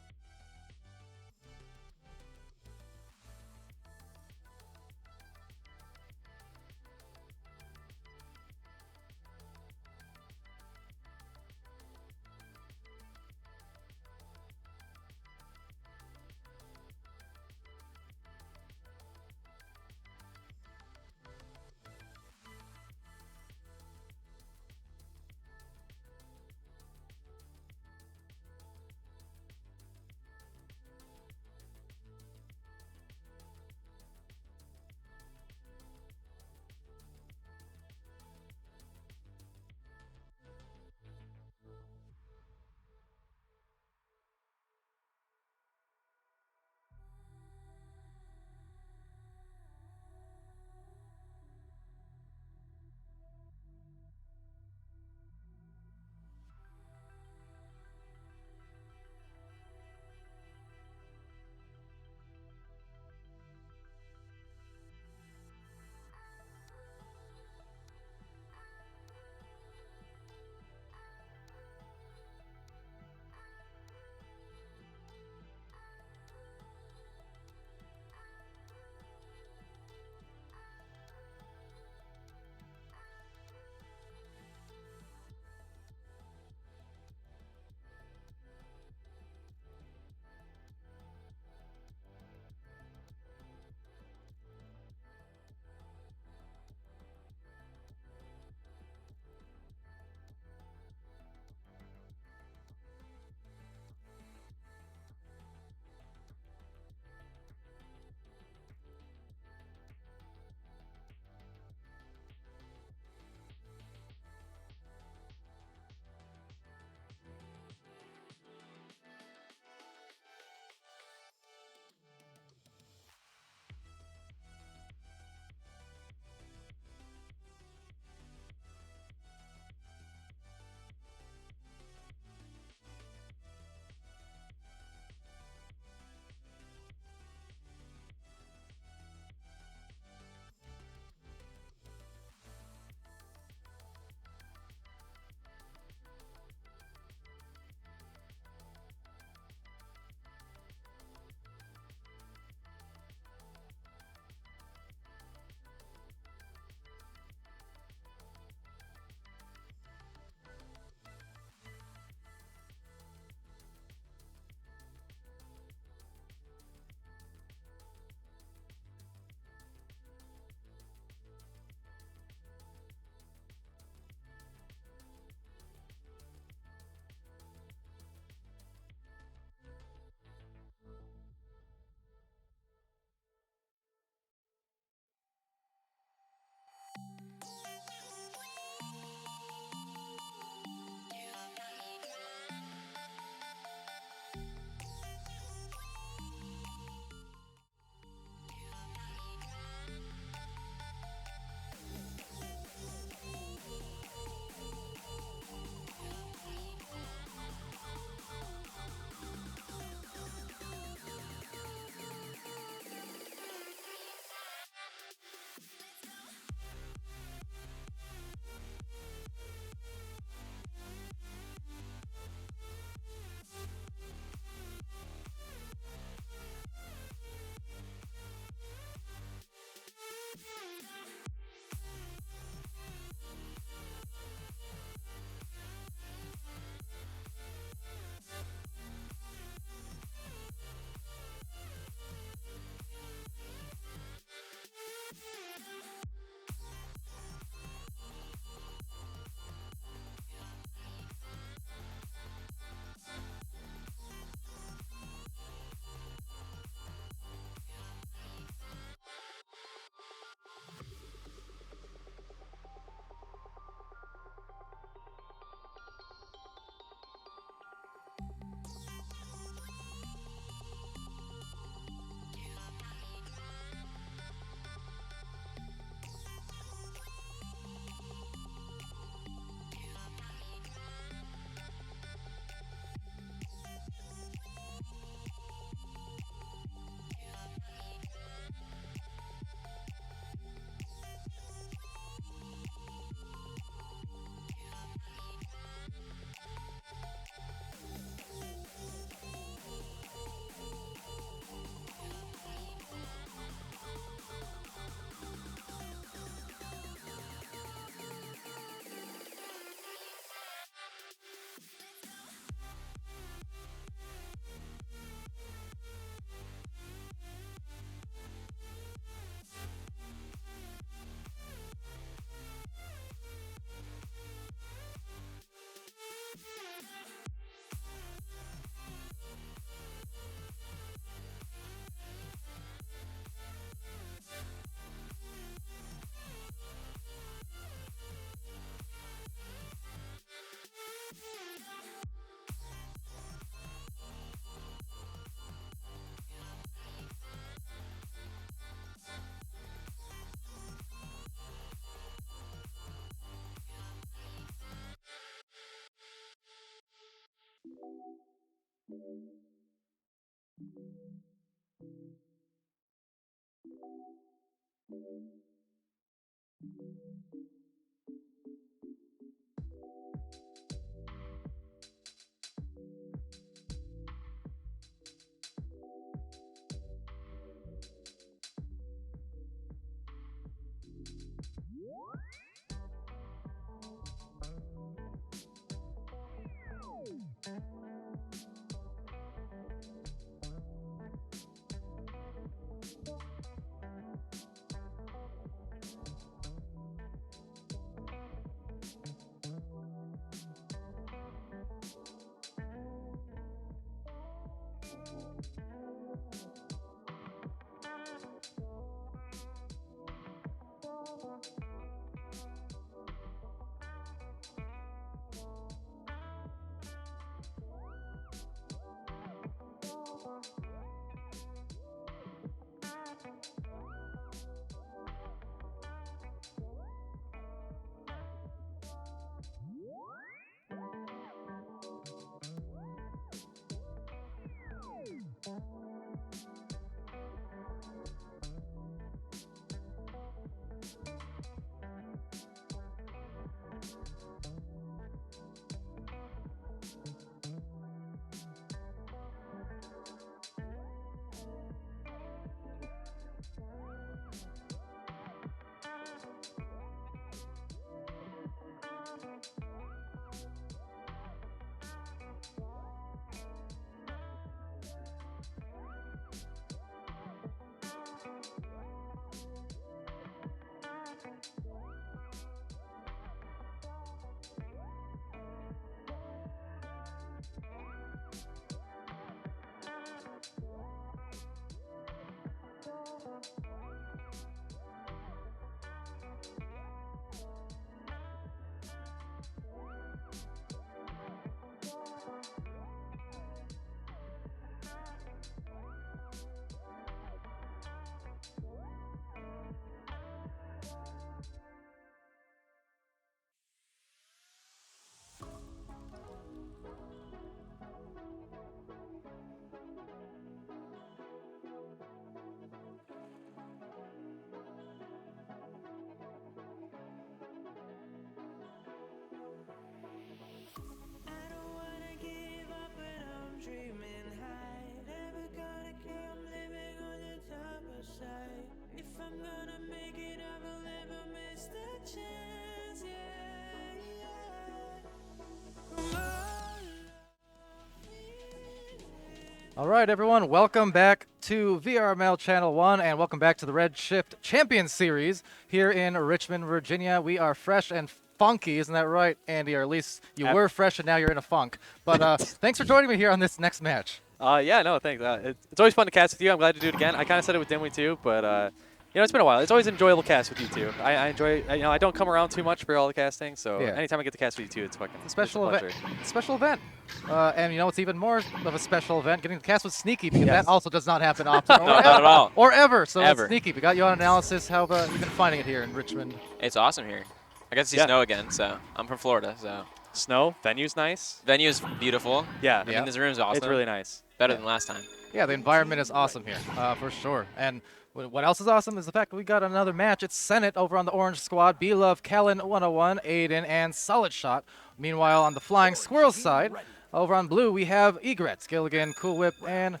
All right, everyone, welcome back to VRML Channel 1, and welcome back to the Redshift Champion Series here in Richmond, Virginia. We are fresh and funky, isn't that right, Andy? Or at least you were fresh and now you're in a funk. But thanks for joining me here on this next match. Yeah, no, thanks. It's always fun to cast with you. I'm glad to do it again. I kind of said it with Dimwee too, but you know, it's been a while. It's always an enjoyable cast with you two. I enjoy. You know, I don't come around too much for all the casting, so anytime I get to cast with you two, it's fucking a special it's a event. pleasure. Special event. And you know, it's even more of a special event getting to cast with Sneaky, because that also does not happen often. No, not at all. Or ever. So Ever. Sneaky, we got you on analysis. How have you been finding it here in Richmond? It's awesome here. I got to see snow again, so I'm from Florida, so. Snow? Venue's nice? Venue's beautiful. Yeah. I mean, this room's awesome. It's really nice. Better than last time. Yeah, the environment is awesome here, for sure. And what else is awesome is the fact that we got another match. It's Senate over on the orange squad. B-Love, Kellen 101, Aiden, and Solid Shot. Meanwhile, on the Flying Squirrels side, over on blue, we have Egrets, Gilligan, Cool Whip, and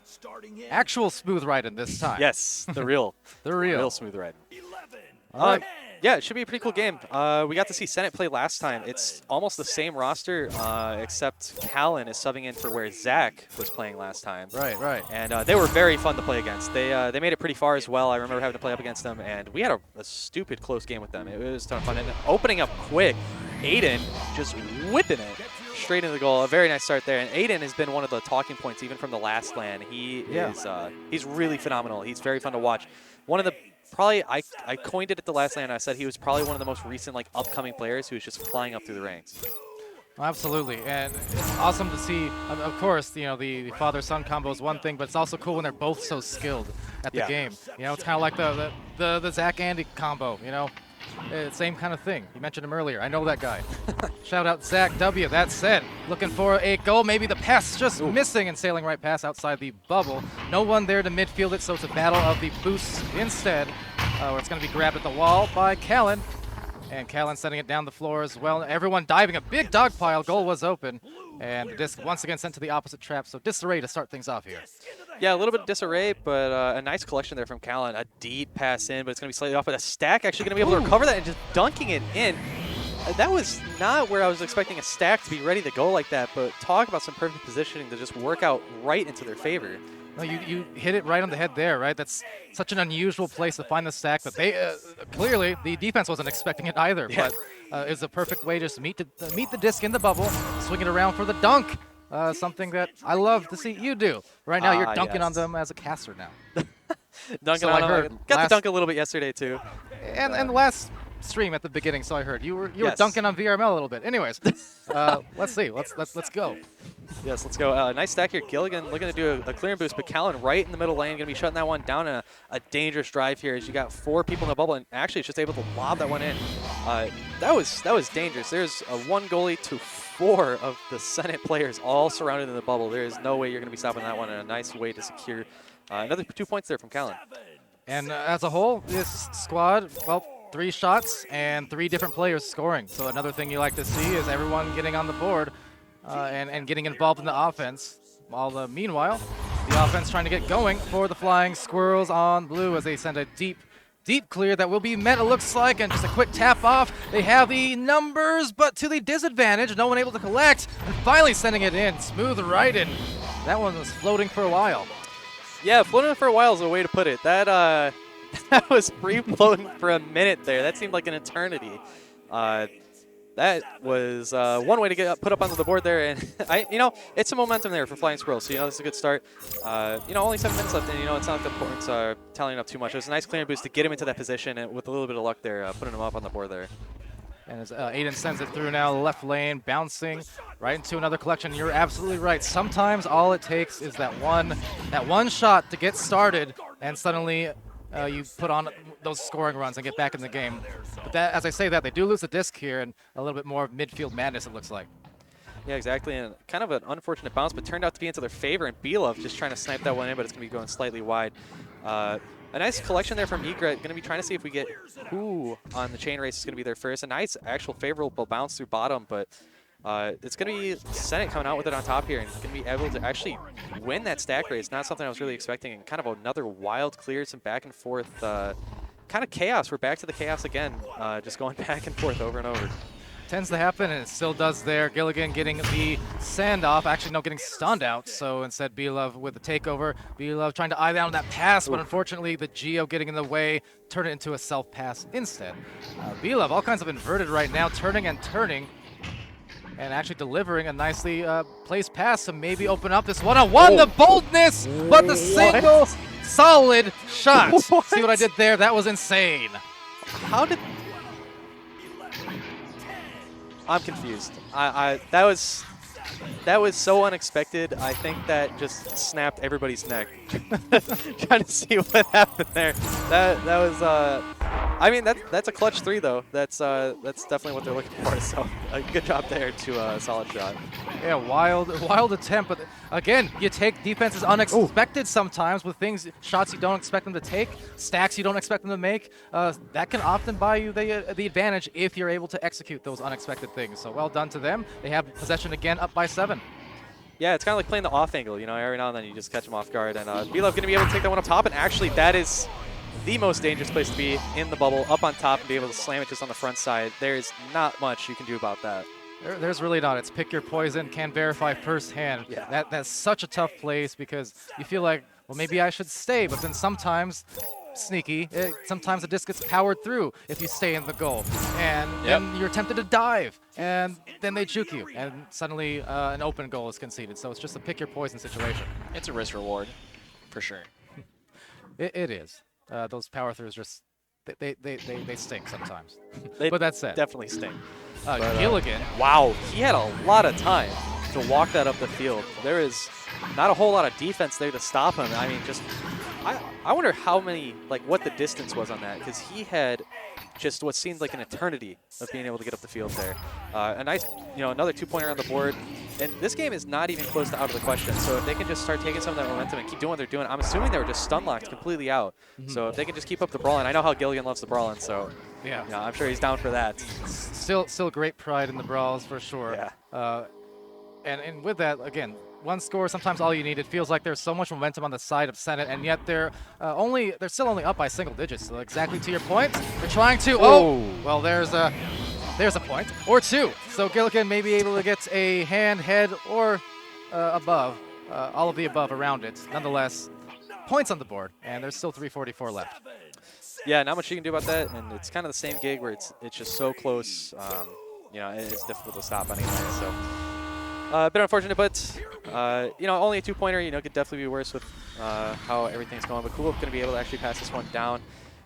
actual Smooth Riding this time. Yes, the real. The real. Real Smooth Riding. Right. Yeah, it should be a pretty cool game. We got to see Senate play last time. It's almost the same roster, except Callan is subbing in for where Zach was playing last time. Right, right. And they were very fun to play against. They made it pretty far as well. I remember having to play up against them, and we had a stupid close game with them. It was a ton of fun. And opening up quick, Aiden just whipping it straight into the goal. A very nice start there. And Aiden has been one of the talking points even from the last LAN. He is he's really phenomenal. He's very fun to watch. One of the probably I coined it at the last LAN. I said he was probably one of the most recent upcoming players who is just flying up through the ranks. Absolutely, and it's awesome to see. Of course, you know, the father-son combo is one thing, but it's also cool when they're both so skilled at the game. You know, it's kind of like the Zach Andy combo. You know, Same kind of thing. You mentioned him earlier. I know that guy. Shout out Zach W. That said, looking for a goal. Maybe the pass just missing and sailing right past outside the bubble. No one there to midfield it, so it's a battle of the boosts instead. Where it's going to be grabbed at the wall by Callan. And Callan sending it down the floor as well. Everyone diving. A big dog pile. Goal was open. And the disc once again sent to the opposite trap. So disarray to start things off here. Yeah, a little bit of disarray, but a nice collection there from Callan. A deep pass in, but it's going to be slightly off. But a Stack actually going to be able to recover that and just dunking it in. That was not where I was expecting a Stack to be ready to go like that. But talk about some perfect positioning to just work out right into their favor. No, you hit it right on the head there, right? That's such an unusual place to find the Stack, but they clearly the defense wasn't expecting it either. Yeah. But it was a perfect way just to meet the disc in the bubble, swing it around for the dunk. Something that I love to see you do. Right now, you're dunking on them as a caster now. Dunking on them. Got to dunk a little bit yesterday too. And the last stream at the beginning, so I heard you were dunking on VRML a little bit. Anyways, let's see. Let's go. Yes, let's go. Nice stack here. Gilligan looking to do a clearing boost, but Callan right in the middle lane, going to be shutting that one down. In a dangerous drive here as you got 4 people in the bubble, and actually it's just able to lob that one in. That was dangerous. There's a 1 goalie to 4 of the Senate players all surrounded in the bubble. There is no way you're going to be stopping that one, and a nice way to secure another 2 points there from Callan. And as a whole, this squad, well, 3 shots and 3 different players scoring. So another thing you like to see is everyone getting on the board and getting involved in the offense. Meanwhile, the offense trying to get going for the Flying Squirrels on blue as they send a deep clear that will be met, it looks like, and just a quick tap off. They have the numbers, but to the disadvantage. No one able to collect, and finally sending it in. Smooth right in. That one was floating for a while. Yeah, floating for a while is a way to put it. That that was free floating for a minute there. That seemed like an eternity. That was one way to get put up onto the board there, and it's some momentum there for Flying Squirrels. So this is a good start. Only 7 minutes left, and it's not the points tallying up too much. It was a nice clearing boost to get him into that position, and with a little bit of luck there, putting him up on the board there. And as Aiden sends it through now, left lane, bouncing right into another collection. You're absolutely right. Sometimes all it takes is that one shot to get started, and suddenly you put on those scoring runs and get back in the game. But as I say that, they do lose the disc here, and a little bit more of midfield madness, it looks like. Yeah, exactly, and kind of an unfortunate bounce, but turned out to be into their favor, and Belov just trying to snipe that one in, but it's going to be going slightly wide. A nice collection there from Egret. Going to be trying to see if we get who on the chain race is going to be there first. A nice actual favorable bounce through bottom, but it's going to be Senate coming out with it on top here and going to be able to actually win that stack race. Not something I was really expecting, and kind of another wild clear, some back and forth kind of chaos. We're back to the chaos again, just going back and forth over and over. Tends to happen, and it still does there. Gilligan getting the send off. Actually, no, getting stunned out. So instead, Belov with the takeover. Belov trying to eye down that pass, but unfortunately, the Geo getting in the way, turn it into a self pass instead. Belov, all kinds of inverted right now, turning, and actually delivering a nicely placed pass to maybe open up this one-on-one. The boldness, but the single solid shot. See what I did there? That was insane. How did... I'm confused. That was so unexpected. I think that just snapped everybody's neck. Trying to see what happened there. That was I mean that's a clutch 3 though. That's definitely what they're looking for. So a good job there to a solid shot. Yeah, wild attempt, but again, you take defenses unexpected sometimes with shots you don't expect them to take, stacks you don't expect them to make. That can often buy you the advantage if you're able to execute those unexpected things. So well done to them. They have possession again, up by 7. Yeah, it's kind of like playing the off angle. Every now and then you just catch them off guard, and Belov going to be able to take that one up top, and actually that is the most dangerous place to be in the bubble, up on top and be able to slam it just on the front side. There is not much you can do about that. There's really not. It's pick your poison, can verify firsthand. Yeah. That's such a tough place because you feel like, well, maybe I should stay, but then sometimes, sneaky, sometimes the disc gets powered through if you stay in the goal. And then you're tempted to dive, and then they juke you, and suddenly an open goal is conceded. So it's just a pick your poison situation. It's a risk reward, for sure. It is. Those power throughs just, they stink sometimes. They but that said. Definitely stink. Gilligan. Wow, he had a lot of time to walk that up the field. There is not a whole lot of defense there to stop him. I mean, I wonder how many, what the distance was on that, because he had just what seemed like an eternity of being able to get up the field there. A nice, another 2-pointer on the board. And this game is not even close to out of the question. So if they can just start taking some of that momentum and keep doing what they're doing, I'm assuming they were just stun locked completely out. So if they can just keep up the brawling, I know how Gilligan loves the brawling, so yeah, I'm sure he's down for that. Still great pride in the brawls for sure. Yeah. And with that, again, one score, sometimes all you need. It feels like there's so much momentum on the side of Senate, and yet they're still only up by single digits. So exactly to your point, they're trying to. Oh, well, there's a point or two. So Gilligan may be able to get a hand, head, or above, all of the above around it. Nonetheless, points on the board, and there's still 3:44 left. Yeah, not much you can do about that, and it's kind of the same gig where it's just so close. It's difficult to stop anyway. So. A bit unfortunate, but only a 2-pointer. Could definitely be worse with how everything's going. But Kulov going to be able to actually pass this one down.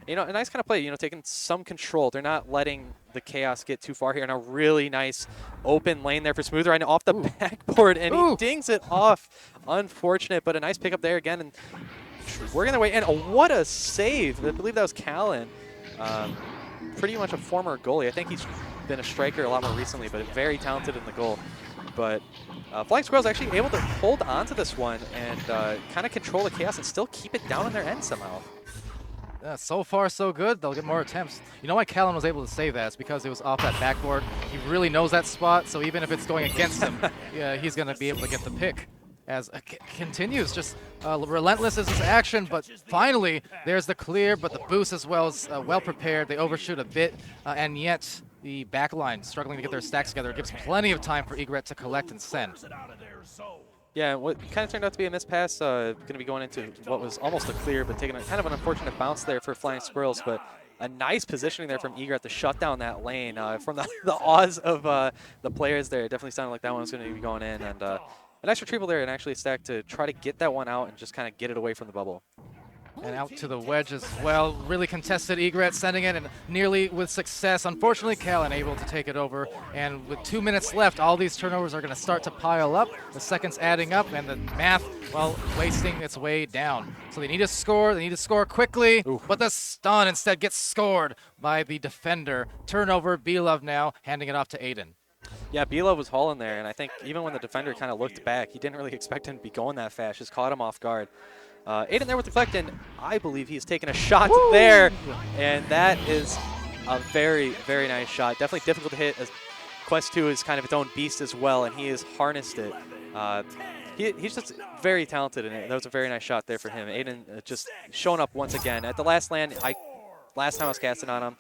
A nice kind of play. Taking some control. They're not letting the chaos get too far here. And a really nice open lane there for Smooth right off the backboard, and he dings it off. Unfortunate, but a nice pickup there again, and working their way in. What a save! I believe that was Callan. Pretty much a former goalie. I think he's been a striker a lot more recently, but very talented in the goal. But Flying Squirrel's actually able to hold on to this one and kind of control the chaos and still keep it down in their end somehow. So far, so good. They'll get more attempts. You know why Callan was able to save that? It's because it was off that backboard. He really knows that spot, so even if it's going against him, he's going to be able to get the pick. As continues, just relentless is his action, but finally, there's the clear, but the boost as well is well prepared. They overshoot a bit, and yet the back line struggling to get their stacks together. It gives plenty of time for Egret to collect and send. Yeah, what kind of turned out to be a miss pass, going to be going into what was almost a clear, but taking a kind of an unfortunate bounce there for Flying Squirrels, but a nice positioning there from Egret to shut down that lane. From the awes of the players there, it definitely sounded like that one was going to be going in, and a nice retrieval there and actually a stack to try to get that one out and just kind of get it away from the bubble. And out to the wedge as well. Really contested Egret sending it, and nearly with success. Unfortunately, Callan able to take it over. And with 2 minutes left, all these turnovers are going to start to pile up. The seconds adding up, and the math, well, wasting its way down. So they need to score. They need to score quickly. But the stun instead gets scored by the defender. Turnover, Belov now handing it off to Aiden. Yeah, Belov was hauling there, and I think even when the defender kind of looked back, he didn't really expect him to be going that fast. Just caught him off guard. Aiden there with the collect, and I believe he's taken a shot there, and that is a very, very nice shot. Definitely difficult to hit, as Quest 2 is kind of its own beast as well, and he has harnessed it. He's just very talented in it. That was a very nice shot there for him. Aiden just showing up once again. At the last LAN, last time I was casting on him,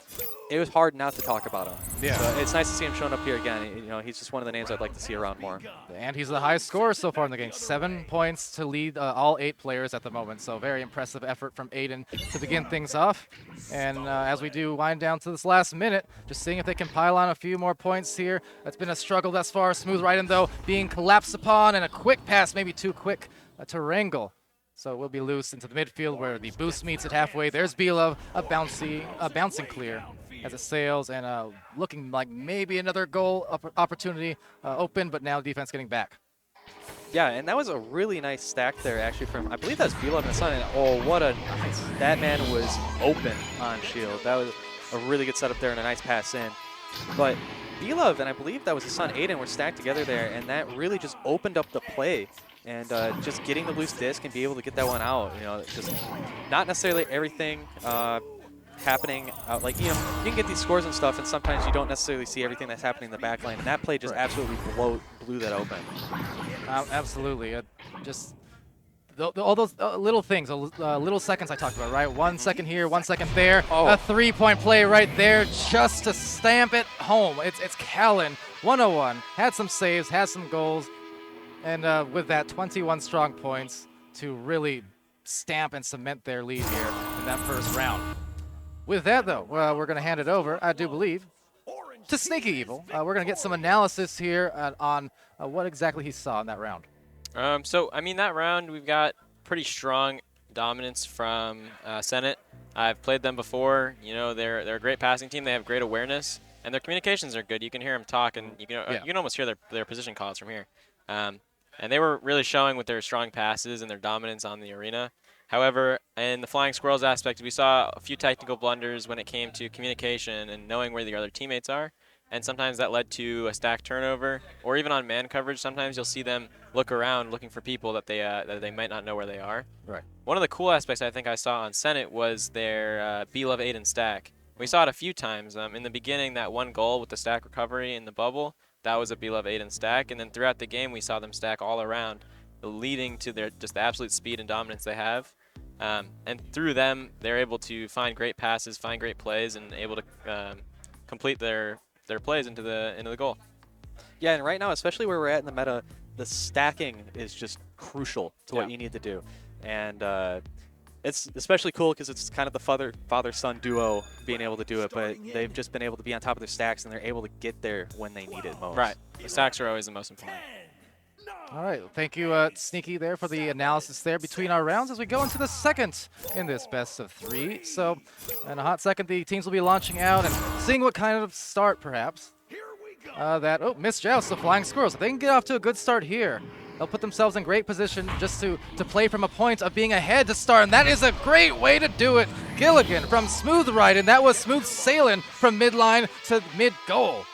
it was hard not to talk about him. Yeah. So it's nice to see him showing up here again. He's just one of the names I'd like to see around more. And he's the highest scorer so far in the game. 7 points to lead all 8 players at the moment. So very impressive effort from Aiden to begin things off. And as we do wind down to this last minute, just seeing if they can pile on a few more points here. It's been a struggle thus far. Smooth right in though, being collapsed upon, and a quick pass, maybe too quick to wrangle. So we'll be loose into the midfield where the boost meets it halfway. There's Belov, a bouncing clear as it sails, and looking like maybe another goal opportunity open, but now defense getting back. Yeah, and that was a really nice stack there actually from, I believe that was Belov and the Sun, and oh, what a nice, that man was open on shield. That was a really good setup there and a nice pass in. But Belov and I believe that was his son Aiden were stacked together there, and that really just opened up the play. And just getting the loose disc and be able to get that one out, just not necessarily everything happening out. Like, you can get these scores and stuff, and sometimes you don't necessarily see everything that's happening in the back lane. And that play just absolutely blew that open. Absolutely. Just all those little things, little seconds I talked about, right? 1 second here, 1 second there. Oh. A 3-point play right there just to stamp it home. It's Callan, 101. Had some saves, had some goals. And with that, 21 strong points to really stamp and cement their lead here in that first round. With that, though, we're going to hand it over, I do believe, to Sneaky Evil. We're going to get some analysis here on what exactly he saw in that round. That round, we've got pretty strong dominance from Senate. I've played them before. They're a great passing team. They have great awareness, and their communications are good. You can hear them talk, and you can almost hear their position calls from here. And they were really showing with their strong passes and their dominance on the arena However, in the Flying Squirrels aspect, we saw a few technical blunders when it came to communication and knowing where the other teammates are. And sometimes that led to a stack turnover, or even on man coverage, sometimes you'll see them look around looking for people that they might not know where they are. Right. One of the cool aspects I think I saw on Senate was their B-Love Aiden stack. We saw it a few times. In the beginning, that one goal with the stack recovery in the bubble, that was a B-Love Aiden stack. And then throughout the game, we saw them stack all around, leading to their just the absolute speed and dominance they have. And through them, they're able to find great passes, find great plays, and able to complete their plays into the goal. Yeah, and right now, especially where we're at in the meta, the stacking is just crucial to what you need to do. And it's especially cool because it's kind of the father-son duo being able to do it, but they've just been able to be on top of their stacks, and they're able to get there when they need it most. Right. The stacks are always the most important. All right, thank you, Sneaky, there for the analysis there between our rounds as we go into the second in this best of 3. So, in a hot second, the teams will be launching out and seeing what kind of start, perhaps. Missed Joust, the Flying Squirrels. If they can get off to a good start here, they'll put themselves in great position just to play from a point of being ahead to start, and that is a great way to do it. Gilligan from smooth right, and that was smooth sailing from midline to mid-goal.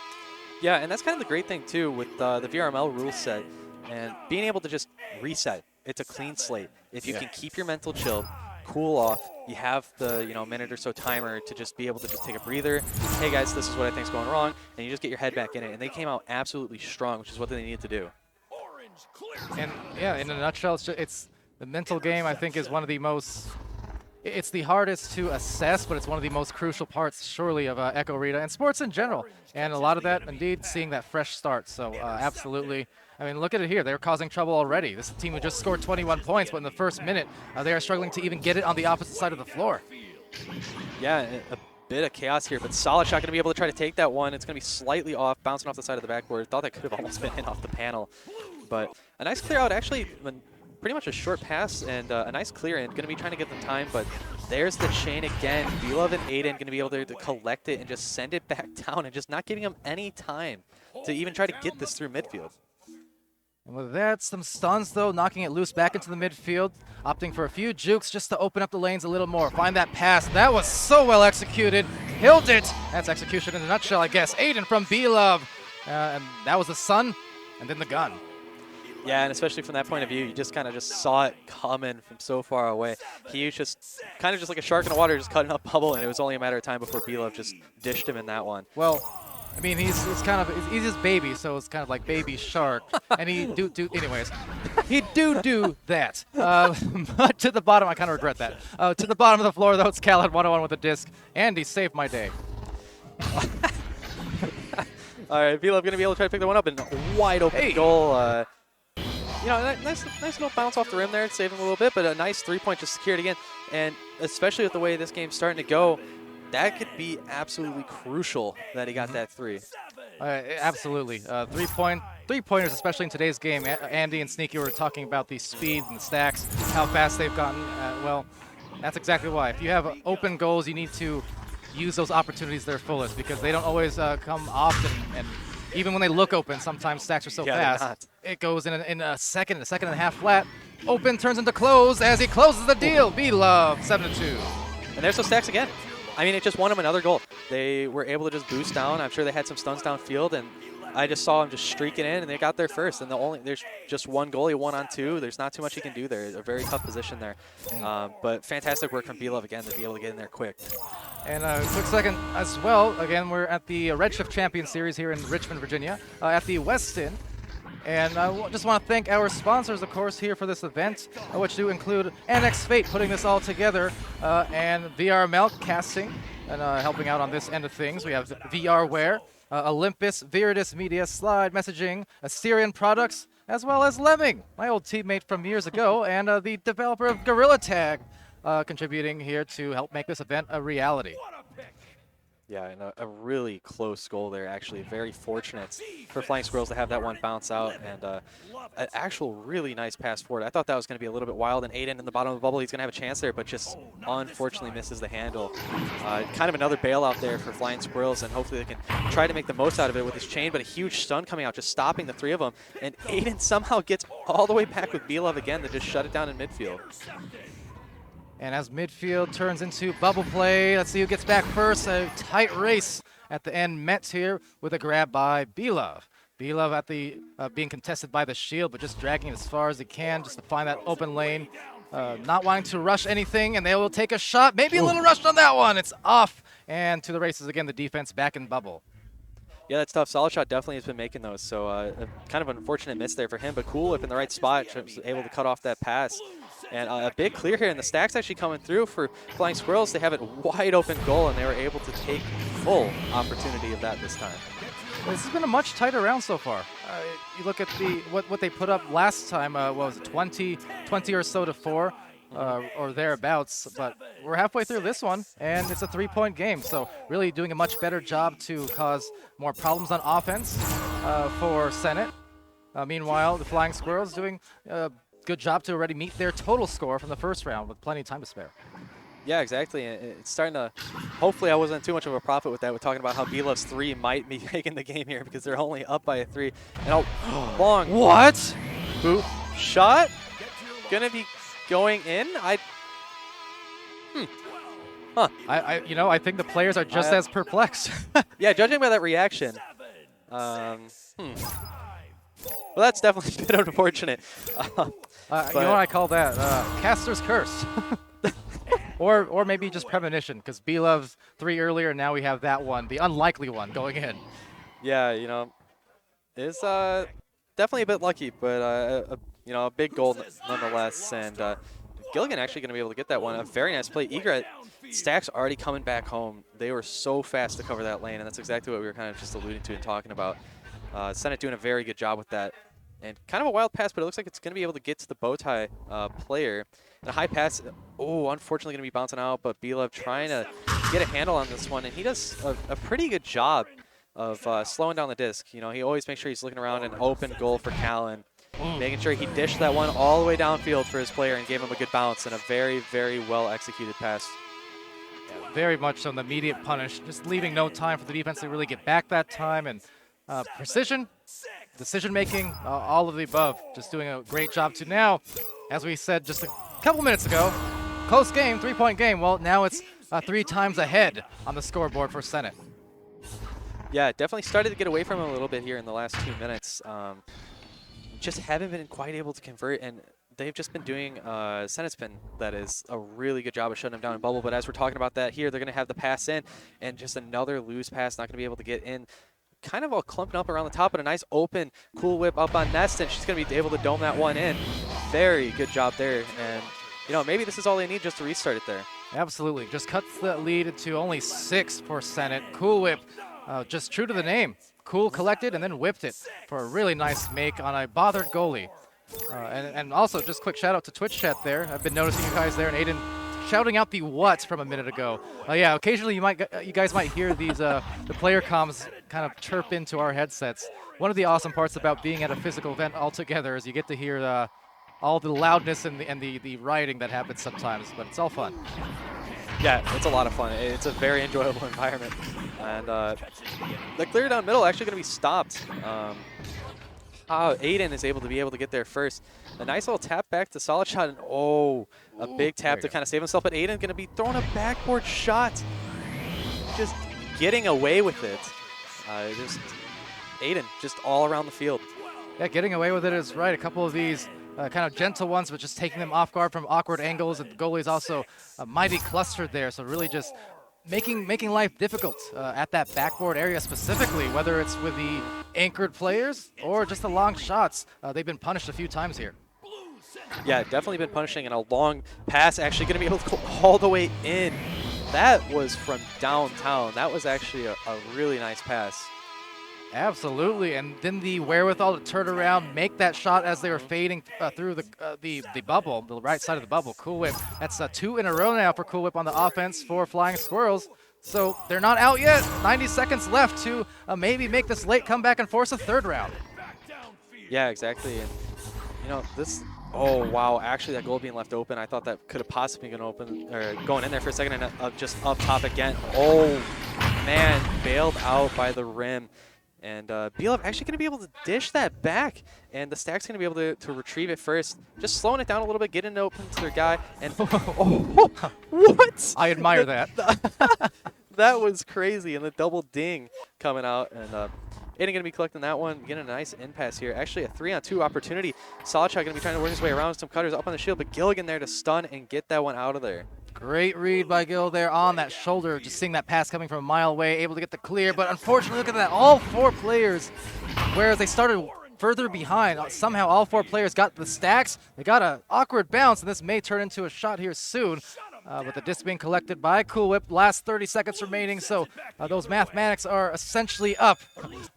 Yeah, and that's kind of the great thing, too, with the VRML rule set. And being able to just reset, it's a clean slate. If you can keep your mental chilled, cool off, you have the minute or so timer to just be able to just take a breather. Hey guys, this is what I think is going wrong, and you just get your head back in it. And they came out absolutely strong, which is what they needed to do. And yeah, in a nutshell, it's the mental game. I think is one of the most. It's the hardest to assess, but it's one of the most crucial parts, surely, of Echo Rita and sports in general. And a lot of that, indeed, seeing that fresh start. So absolutely. I mean, look at it here. They're causing trouble already. This team who just scored 21 points, but in the first minute, they are struggling to even get it on the opposite side of the floor. Yeah, a bit of chaos here, but Solid Shot going to be able to try to take that one. It's going to be slightly off, bouncing off the side of the backboard. Thought that could have almost been in off the panel. But a nice clear out, actually, pretty much a short pass and a nice clear in. Going to be trying to get them time, but there's the chain again. B-Love and Aiden going to be able to collect it and just send it back down and just not giving them any time to even try to get this through midfield. And with that, some stuns, though, knocking it loose back into the midfield, opting for a few jukes just to open up the lanes a little more. Find that pass. That was so well executed. Killed it. That's execution in a nutshell, I guess. Aiden from B-Love. And that was the sun and then the gun. Yeah, and especially from that point of view, you just kind of just saw it coming from so far away. He was just kind of just like a shark in the water, just cutting up bubble, and it was only a matter of time before B-Love just dished him in that one. Well, I mean, he's his baby, so it's kind of like baby shark, and he anyways, he do that. But to the bottom, I kind of regret that. To the bottom of the floor, though, it's Khaled 101 with a disc, and he saved my day. All right, B-Love going to be able to try to pick that one up, and wide open goal. Nice little bounce off the rim there, save him a little bit, but a nice 3-point just secured again. And especially with the way this game's starting to go, that could be absolutely crucial that he got that 3. Absolutely. 3-pointers, especially in today's game. Andy and Sneaky were talking about the speed and the stacks, how fast they've gotten. Well, that's exactly why. If you have open goals, you need to use those opportunities to their fullest because they don't always come often. And even when they look open, sometimes stacks are so fast. It goes in a second and a half flat. Open turns into close as he closes the deal. B-Love, 7-2. And there's those stacks again. I mean, it just won them another goal. They were able to just boost down. I'm sure they had some stuns downfield, and I just saw him just streaking in, and they got there first. And there's just one goal. He won on 2. There's not too much he can do there. A very tough position there. But fantastic work from B-Love again to be able to get in there quick. And a quick second as well. Again, we're at the Redshift Champion Series here in Richmond, Virginia, at the Westin. And I just want to thank our sponsors, of course, here for this event, which do include NX Fate putting this all together, and VRML Casting, and helping out on this end of things. We have VRware, Olympus, Viridis Media, Slide Messaging, Assyrian Products, as well as Lemming, my old teammate from years ago, and the developer of Gorilla Tag, contributing here to help make this event a reality. Yeah, and a really close goal there, actually. Very fortunate for Flying Squirrels to have that one bounce out, and an actual really nice pass forward. I thought that was going to be a little bit wild, and Aiden in the bottom of the bubble, he's going to have a chance there, but just unfortunately misses the handle. Kind of another bailout there for Flying Squirrels, and hopefully they can try to make the most out of it with his chain, but a huge stun coming out, just stopping the 3 of them, and Aiden somehow gets all the way back with B-Love again to just shut it down in midfield. And as midfield turns into bubble play, let's see who gets back first. A tight race at the end, met here with a grab by B-Love. B-Love at the being contested by the shield, but just dragging it as far as he can just to find that open lane. Not wanting to rush anything, and they will take a shot. Maybe a little rushed on that one. It's off. And to the races again, the defense back in bubble. Yeah, that's tough. Solid Shot definitely has been making those, so a kind of an unfortunate miss there for him, but Cool Whip in the right spot, was able to cut off that pass. And a big clear here, and the stack's actually coming through for Flying Squirrels. They have it wide open goal, and they were able to take full opportunity of that this time. This has been a much tighter round so far. You look at the what they put up last time, what was it, 20 or so to 4 or thereabouts, but we're halfway through this one, and it's a 3-point game, so really doing a much better job to cause more problems on offense for Senate. Meanwhile, the Flying Squirrels doing a good job to already meet their total score from the first round with plenty of time to spare. Yeah, exactly. And it's starting to, hopefully I wasn't too much of a prophet with that. We're talking about how B-Love's 3 might be taking the game here because they're only up by a 3. And long. What? Boop. Shot. Gonna be going in. I think the players are just as perplexed. Yeah, judging by that reaction. Well, that's definitely a bit unfortunate. You know what I call that? Caster's curse. Or maybe just premonition, because B-Love's 3 earlier, and now we have that one, the unlikely one, going in. Yeah, it's definitely a bit lucky, but a big goal nonetheless. And Gilligan actually going to be able to get that one. A very nice play. Egret, Stack's already coming back home. They were so fast to cover that lane, and that's exactly what we were kind of just alluding to and talking about. Senate doing a very good job with that. And kind of a wild pass, but it looks like it's going to be able to get to the bow tie player. And a high pass, unfortunately going to be bouncing out, but B-Love trying to get a handle on this one. And he does a pretty good job of slowing down the disc. He always makes sure he's looking around, an open goal for Callan. Making sure he dished that one all the way downfield for his player and gave him a good bounce and a very, very well executed pass. Yeah, very much so, the immediate punish, just leaving no time for the defense to really get back that time. And precision, decision-making, all of the above. Just doing a great job to now, as we said just a couple minutes ago, close game, 3-point game. Well, now it's 3 times ahead on the scoreboard for Senate. Yeah, definitely started to get away from him a little bit here in the last 2 minutes. Just haven't been quite able to convert, and they've just been doing Senate spin. That is a really good job of shutting them down in bubble. But as we're talking about that here, they're going to have the pass in, and just another loose pass, not going to be able to get in. Kind of all clumping up around the top, but a nice open Cool Whip up on Nest, and she's going to be able to dome that one in. Very good job there, and maybe this is all they need just to restart it there. Absolutely, just cuts the lead to only 6 for Senate. Cool Whip, just true to the name. Cool collected and then whipped it for a really nice make on a bothered goalie. And also, just quick shout out to Twitch chat there. I've been noticing you guys there, and Aiden shouting out the what from a minute ago. Yeah, occasionally you guys might hear these the player comms kind of chirp into our headsets. One of the awesome parts about being at a physical event altogether is you get to hear all the loudness and the rioting that happens sometimes, but it's all fun. Yeah, it's a lot of fun. It's a very enjoyable environment. And the clear down middle actually going to be stopped. Aiden is able to get there first. A nice little tap back to Solid Shot, and a big tap to kind of save himself. But Aiden going to be throwing a backboard shot. Just getting away with it. Aiden just all around the field. Yeah, getting away with it is right. A couple of these kind of gentle ones, but just taking them off guard from awkward angles. And the goalie's also mighty clustered there, so really just making life difficult at that backboard area specifically, whether it's with the anchored players or just the long shots. They've been punished a few times here. Yeah, definitely been punishing, and a long pass actually going to be able to go all the way in. That was from downtown. That was actually a really nice pass. Absolutely, and then the wherewithal to turn around, make that shot as they were fading through the bubble, the right side of the bubble. Cool Whip, that's 2 in a row now for Cool Whip on the offense for Flying Squirrels. So they're not out yet. 90 seconds left to maybe make this late comeback and force a 3rd round. Yeah, exactly, and this. Oh wow! Actually, that goal being left open, I thought that could have possibly been open or going in there for a second, and just up top again. Oh man, bailed out by the rim. And Bielov actually going to be able to dish that back, and the Stack's going to be able to retrieve it first. Just slowing it down a little bit, getting it open to their guy. And oh, what? I admire that. That was crazy, and the double ding coming out. And Aiden going to be collecting that one, getting a nice in pass here. Actually, a 3-on-2 opportunity. Solid Shot going to be trying to work his way around with some cutters up on the shield, but Gilligan there to stun and get that one out of there. Great read by Gil there on that shoulder, just seeing that pass coming from a mile away, able to get the clear. But unfortunately, look at that, all 4 players, whereas they started further behind, somehow all 4 players got the stacks. They got an awkward bounce, and this may turn into a shot here soon. With the disc being collected by Cool Whip, last 30 seconds remaining, so those mathematics are essentially up.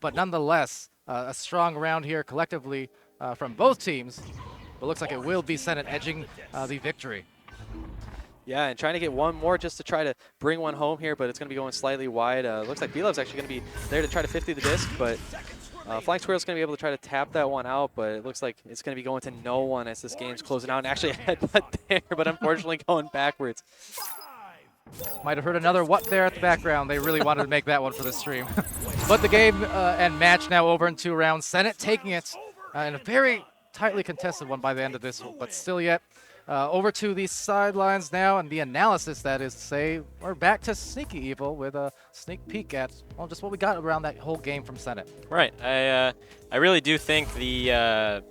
But nonetheless, a strong round here collectively from both teams. But looks like it will be Senate edging the victory. Yeah, and trying to get one more just to try to bring one home here, but it's going to be going slightly wide. Looks like Belov's actually going to be there to try to 50 the disc, but Flying Squirrel's going to be able to try to tap that one out, but it looks like it's going to be going to no one as this game's closing out. And actually a headbutt there, but unfortunately going backwards. Might have heard another what there at the background. They really wanted to make that one for the stream. But the game and match now over in 2 rounds. Senate taking it in a very tightly contested one by the end of this, but still yet. Over to the sidelines now, and the analysis, that is to say, we're back to Sneaky Evil with a sneak peek at, well, just what we got around that whole game from Senate. Right. I really do think the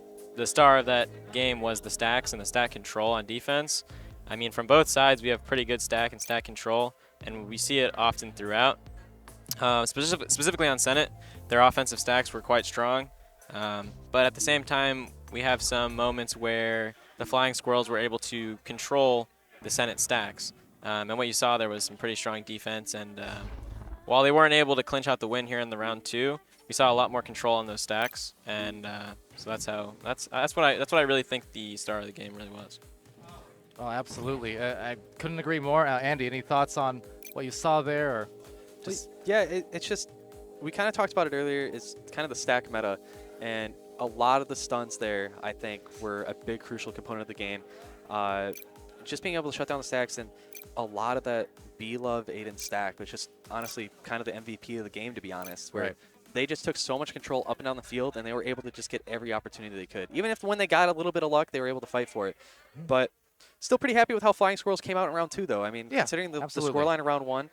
star of that game was the stacks and the stack control on defense. I mean, from both sides, we have pretty good stack and stack control, and we see it often throughout. Specifically on Senate, their offensive stacks were quite strong, but at the same time, we have some moments where the Flying Squirrels were able to control the Senate stacks. And what you saw there was some pretty strong defense. And while they weren't able to clinch out the win here in the round 2, we saw a lot more control on those stacks. And so that's what I really think the star of the game really was. Oh, absolutely. I couldn't agree more. Andy, any thoughts on what you saw there? Or just yeah, it's just, we kind of talked about it earlier. It's kind of the stack meta, and a lot of the stunts there, I think, were a big crucial component of the game. Just being able to shut down the stacks, and a lot of that Love Aiden stack was just honestly kind of the MVP of the game, to be honest, where they just took so much control up and down the field, and they were able to just get every opportunity they could. Even if when they got a little bit of luck, they were able to fight for it. But still pretty happy with how Flying Squirrels came out in round 2, though. I mean, considering the scoreline in round 1,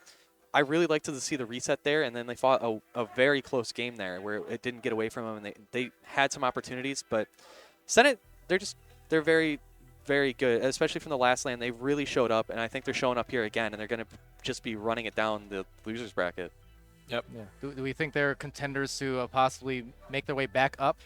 I really liked to see the reset there, and then they fought a very close game there where it didn't get away from them, and they had some opportunities. But Senate, they're very, very good, especially from the last LAN. They really showed up, and I think they're showing up here again, and they're going to just be running it down the losers bracket. Yep. Yeah. Do we think they're contenders to possibly make their way back up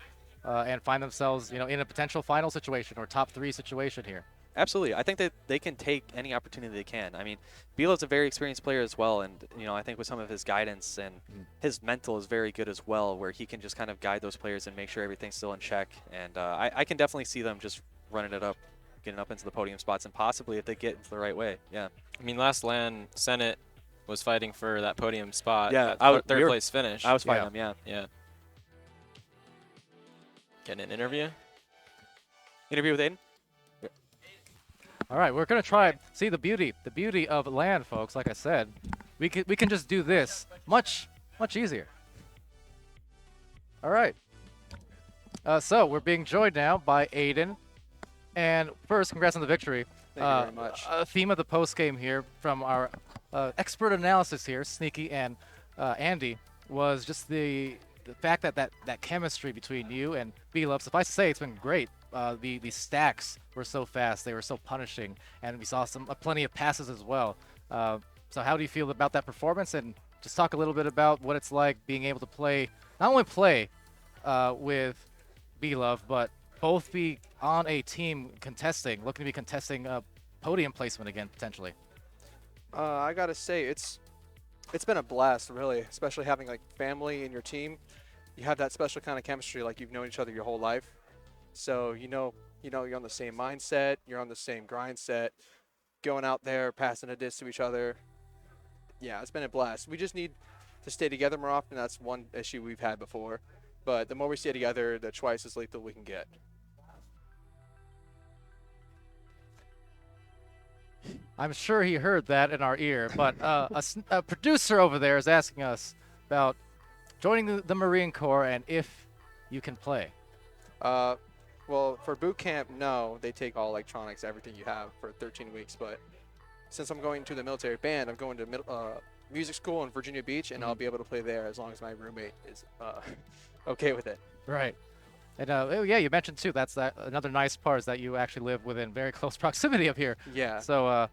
and find themselves, in a potential final situation or top 3 situation here? Absolutely. I think that they can take any opportunity they can. I mean, Belo's a very experienced player as well, and I think with some of his guidance and his mental is very good as well, where he can just kind of guide those players and make sure everything's still in check. And I can definitely see them just running it up, getting up into the podium spots, and possibly if they get into the right way. Yeah. I mean, last LAN, Senate was fighting for that podium spot. Yeah, third place finish. I was fighting them. Yeah. Yeah. Getting an interview. Interview with Aiden. All right, we're gonna try. See the beauty of LAN, folks. Like I said, we can just do this much easier. All right. So we're being joined now by Aiden, and first, congrats on the victory. Thank you very much. A theme of the post game here from our expert analysis here, Sneaky and Andy, was just the fact that chemistry between you and B-Love. Suffice to say, it's been great. The stacks were so fast, they were so punishing, and we saw plenty of passes as well. So how do you feel about that performance? And just talk a little bit about what it's like being able to play, not only play with B-Love, but both be on a team looking to be contesting podium placement again, potentially. I gotta say, it's been a blast, really, especially having like family in your team. You have that special kind of chemistry, like you've known each other your whole life. So you're on the same mindset, you're on the same grind set, going out there, passing a diss to each other. Yeah, it's been a blast. We just need to stay together more often. That's one issue we've had before. But the more we stay together, the twice as lethal we can get. I'm sure he heard that in our ear, but a producer over there is asking us about joining the Marine Corps, and if you can play? Well, for boot camp, no. They take all electronics, everything you have for 13 weeks. But since I'm going to the military band, I'm going to music school in Virginia Beach, and I'll be able to play there as long as my roommate is okay with it. Right. And yeah, you mentioned too. That's another nice part is that you actually live within very close proximity of here. Yeah. So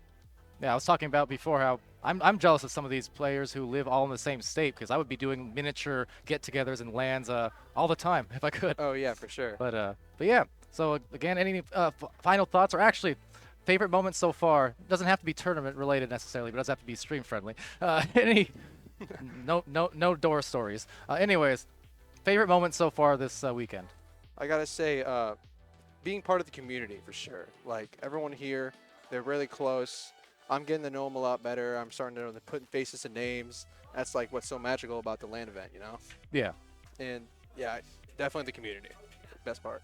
yeah, I was talking about before how I'm jealous of some of these players who live all in the same state because I would be doing miniature get-togethers and LANs all the time if I could. Oh yeah, for sure. But yeah. So again, any final thoughts or actually favorite moments so far? It doesn't have to be tournament related necessarily, but it does have to be stream friendly. Any no door stories. Anyways, favorite moments so far this weekend? I gotta say, being part of the community for sure. Like everyone here, they're really close. I'm getting to know them a lot better. I'm starting to know them, putting faces to names. That's like what's so magical about the LAN event, you know? Yeah. And yeah, definitely the community. Best part.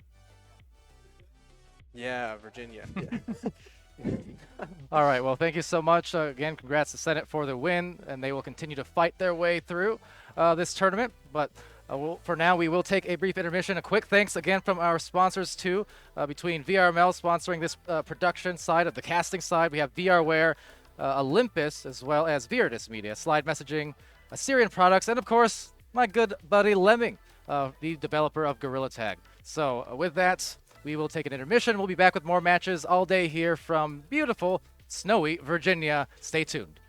Yeah, Virginia. Yeah. All right. Well, thank you so much. Again, congrats to Senate for the win, and they will continue to fight their way through this tournament. But for now, we will take a brief intermission. A quick thanks again from our sponsors too. Between VRML sponsoring this production side of the casting side, we have VRware, Olympus, as well as Viridis Media, Slide Messaging, Assyrian Products, and of course, my good buddy Lemming, the developer of Gorilla Tag. So with that, we will take an intermission. We'll be back with more matches all day here from beautiful, snowy Virginia. Stay tuned.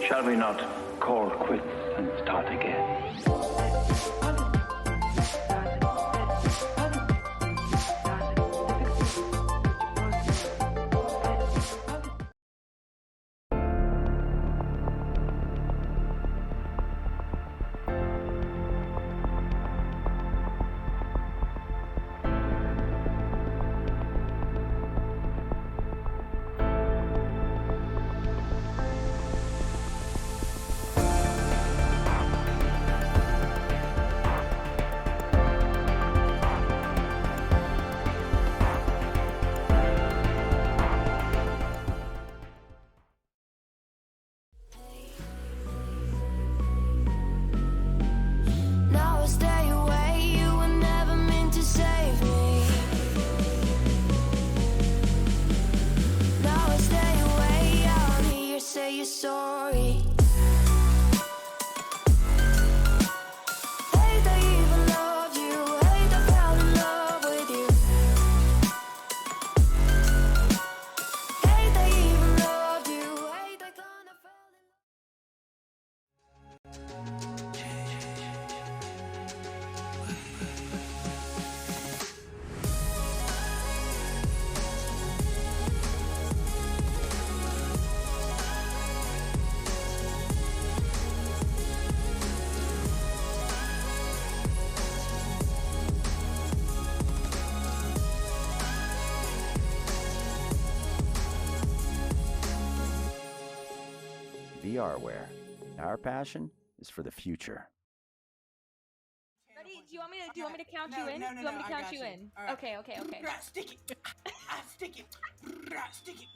Shall we not call quits and start again? are aware. Our passion is for the future. Ready? Do you want me to count you in? No, Do you want me to I count got you in? All right. Okay. Stick it. Stick it. Stick it.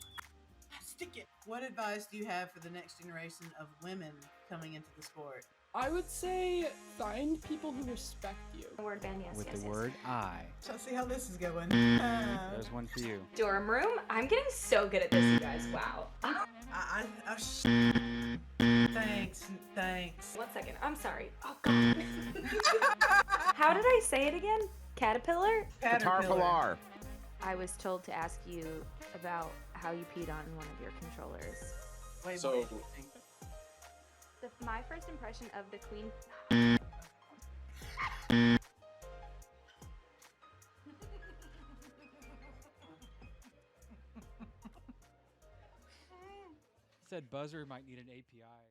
Stick it. What advice do you have for the next generation of women coming into the sport? I would say find people who respect you. Word band, yes, With yes, the yes. word I. Shall see how this is going. There's one for you. Dorm room? I'm getting so good at this, you guys. Wow. Thanks. 1 second. I'm sorry. Oh, God. How did I say it again? Caterpillar? Caterpillar. I was told to ask you about how you peed on one of your controllers. Wait, So- My first impression of the queen. Said buzzer might need an API.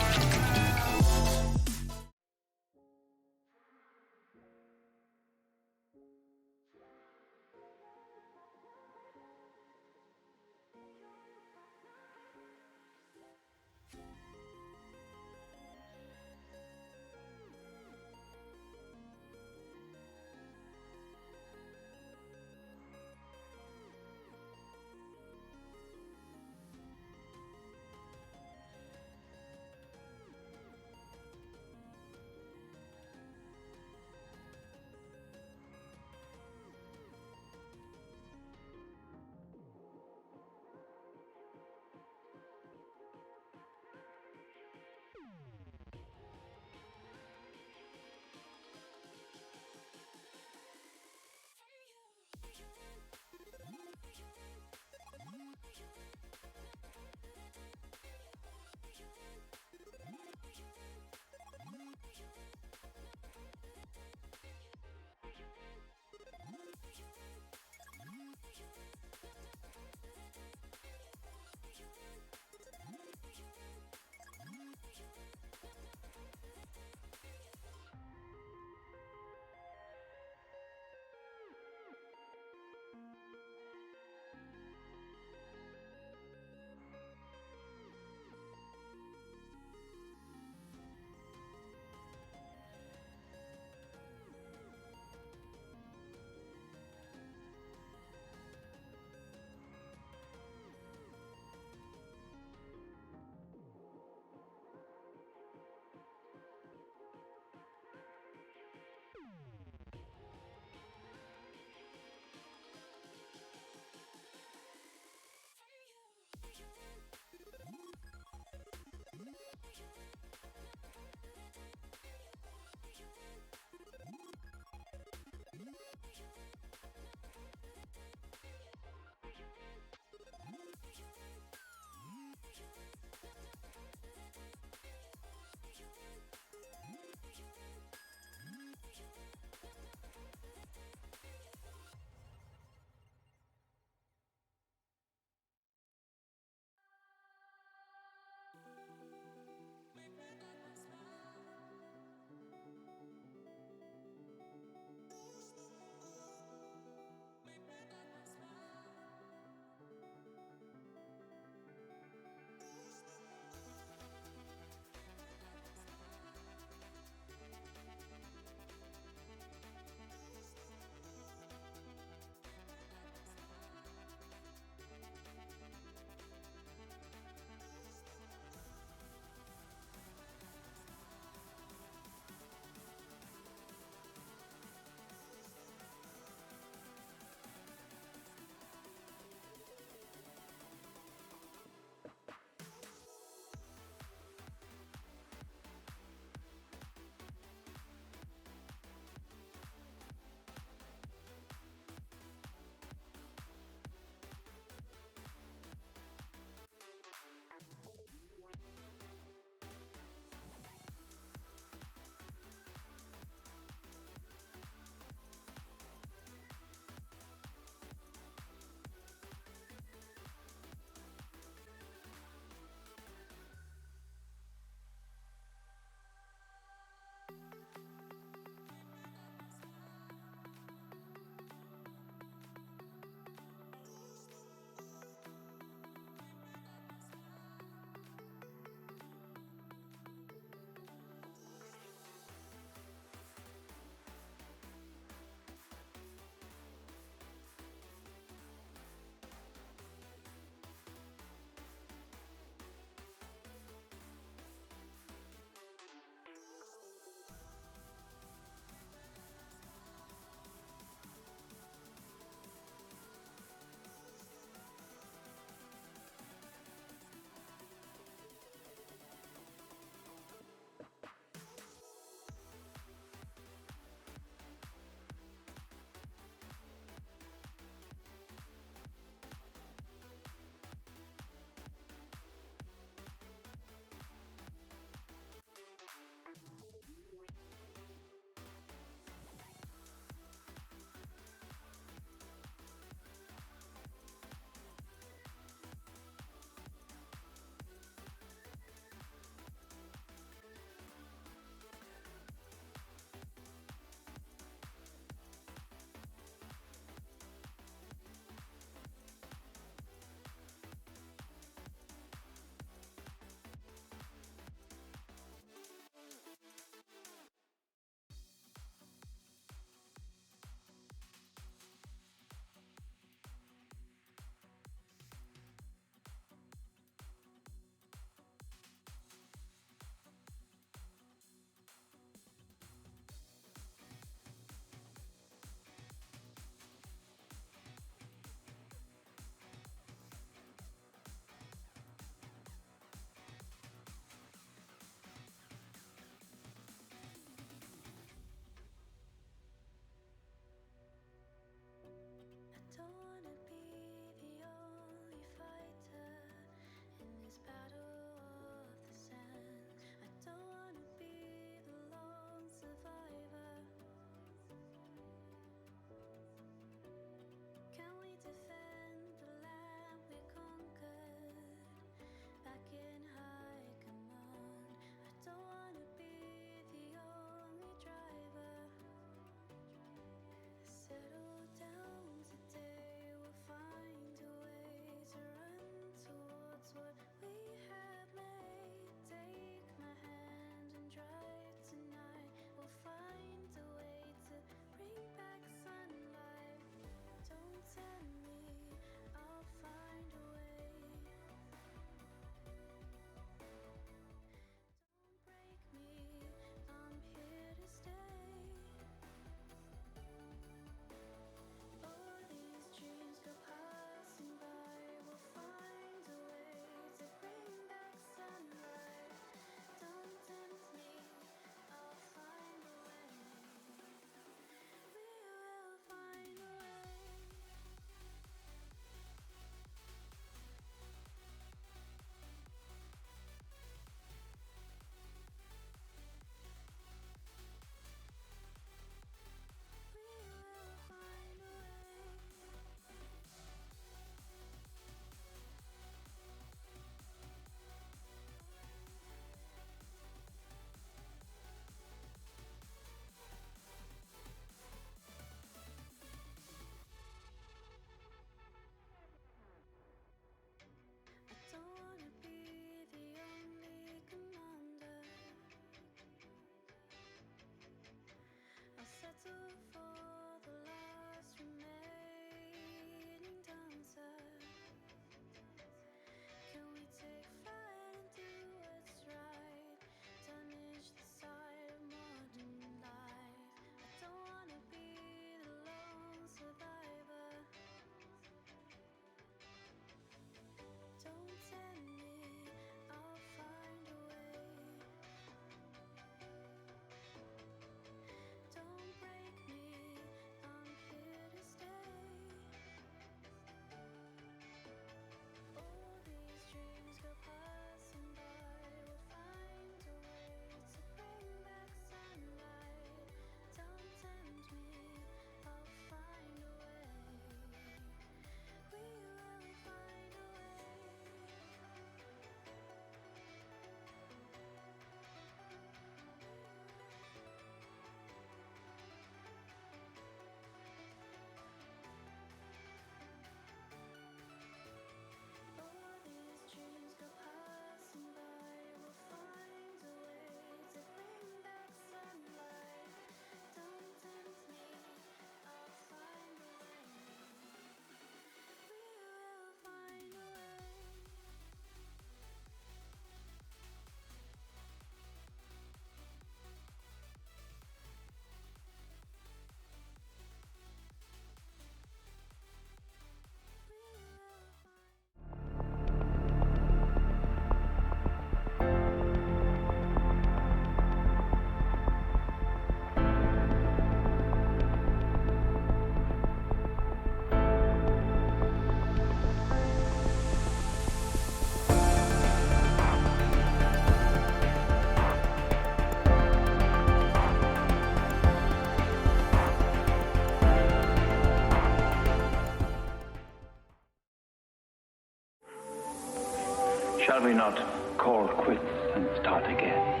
Shall we not call quits and start again?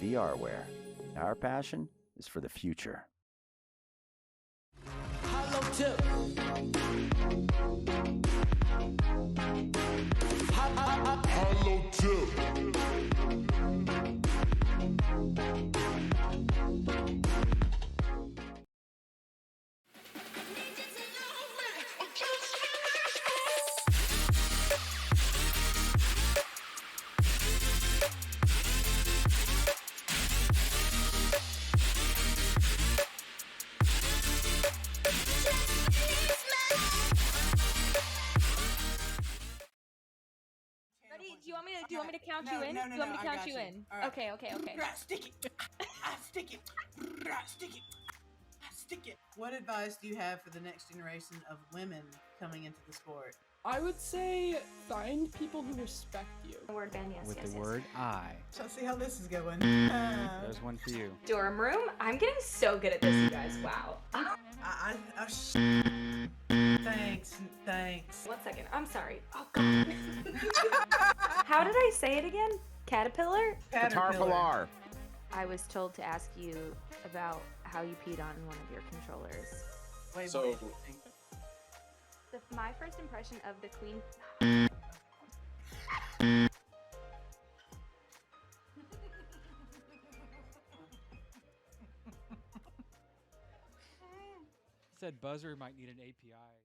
VRware. Our passion is for the future. Hello tip. Hello tip. Ready? Do you want me to count you in? No, Do you want me to I count got you in? All right. Okay. Stick it. Stick it. Stick it. Stick it. What advice do you have for the next generation of women coming into the sport? I would say find people who respect you. Word band, yes, With yes, the yes. word I. Let's see how this is going. There's one for you. Dorm room? I'm getting so good at this, you guys. Wow. Thanks. 1 second. I'm sorry. Oh, God. How did I say it again? Caterpillar? Caterpillar. I was told to ask you about how you peed on one of your controllers. Wait, So- My first impression of the queen. Said buzzer might need an API.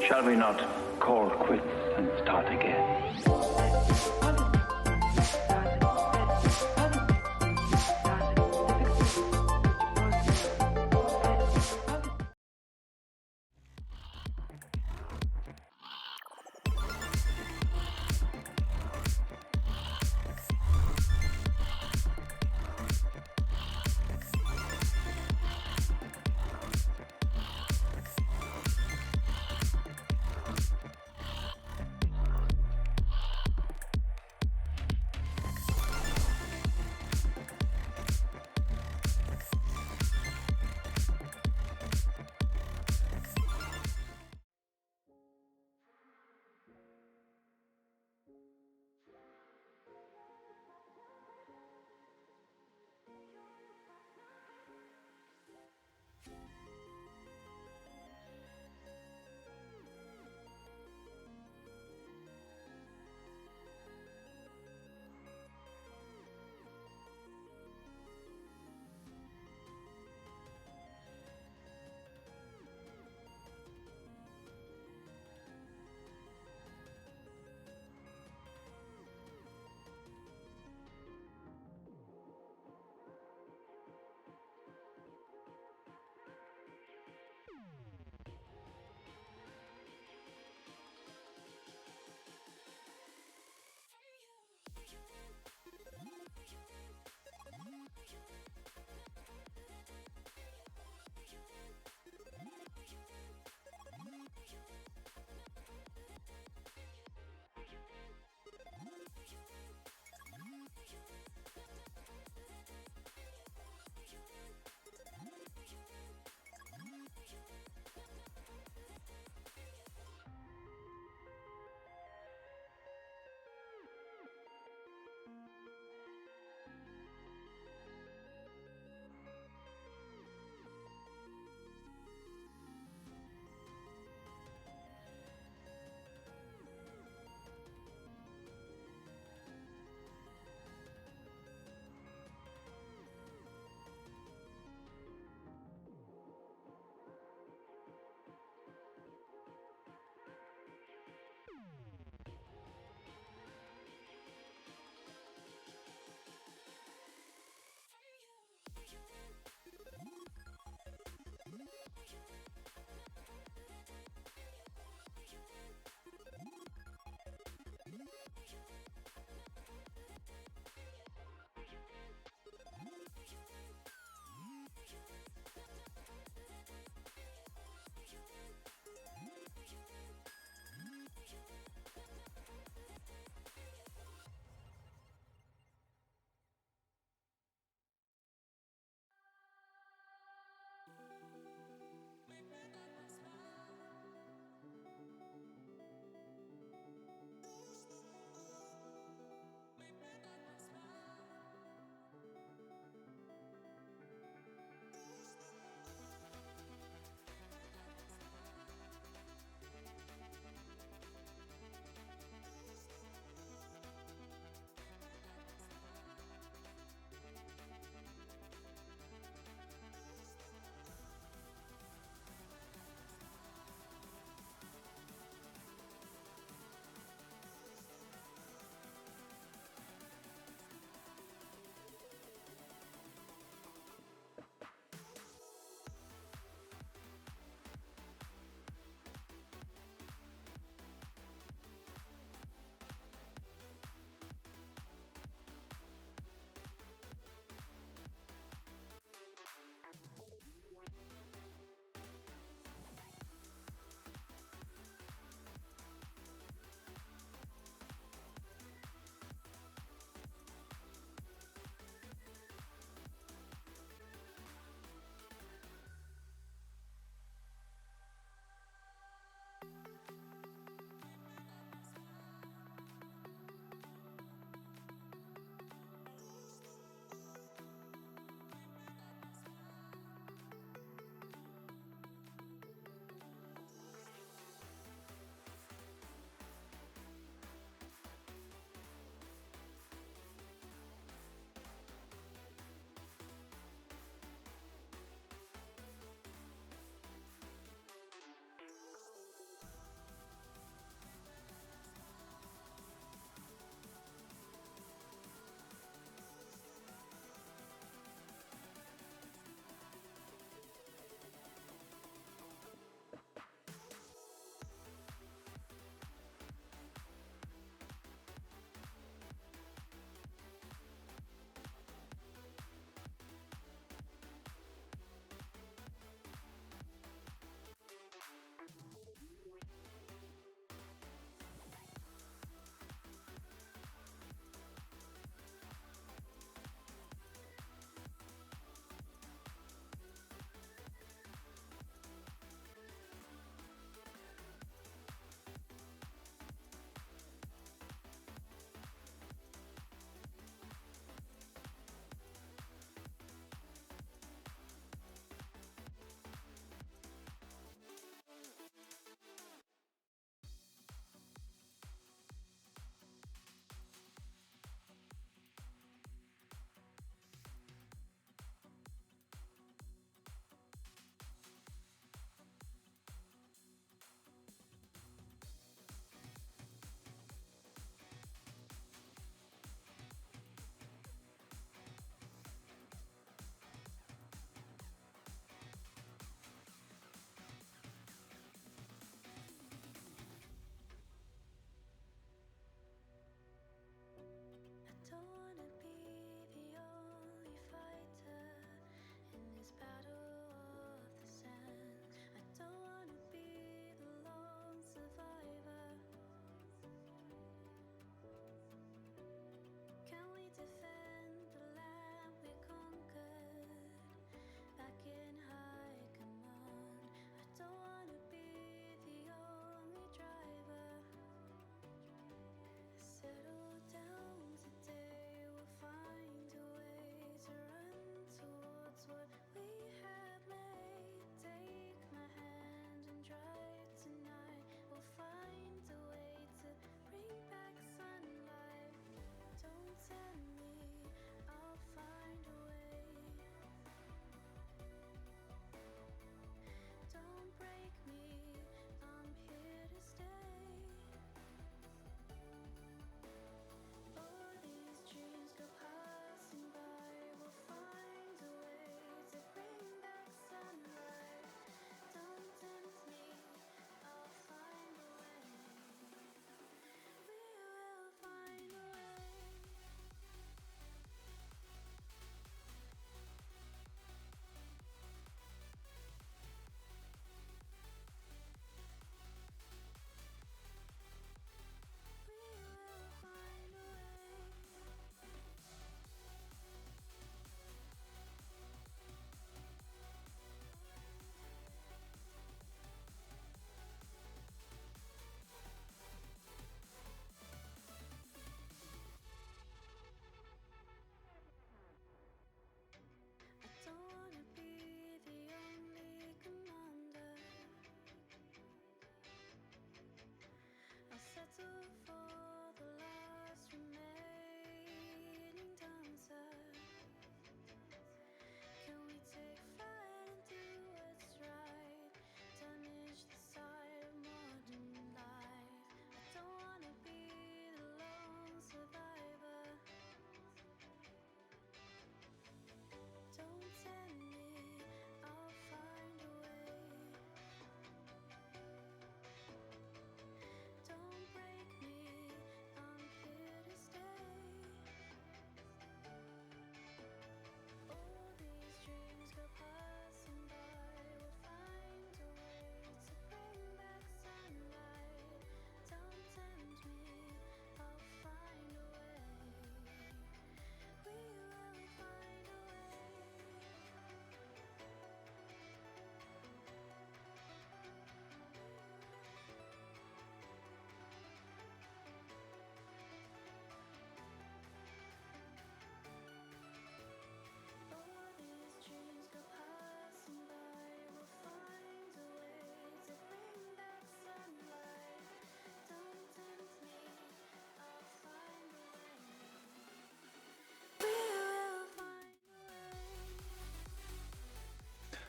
Shall we not call quits and start again?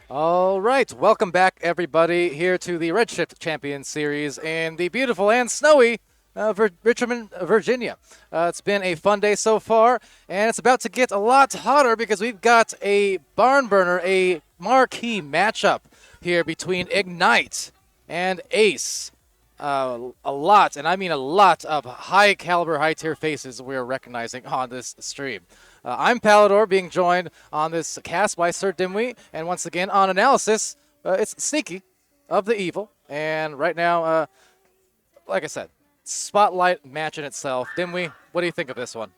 All right, welcome back, everybody, here to the Redshift Champion Series in the beautiful and snowy Richmond, Virginia. It's been a fun day so far, and it's about to get a lot hotter because we've got a barn burner, a marquee matchup here between Ignite and Ace. A lot, and I mean a lot, of high-caliber, high-tier faces we're recognizing on this stream. I'm Palador, being joined on this cast by Sir Dimwee, and once again on analysis, it's Sneaky of the Evil. And right now, like I said, spotlight match in itself. Dimwee, what do you think of this one?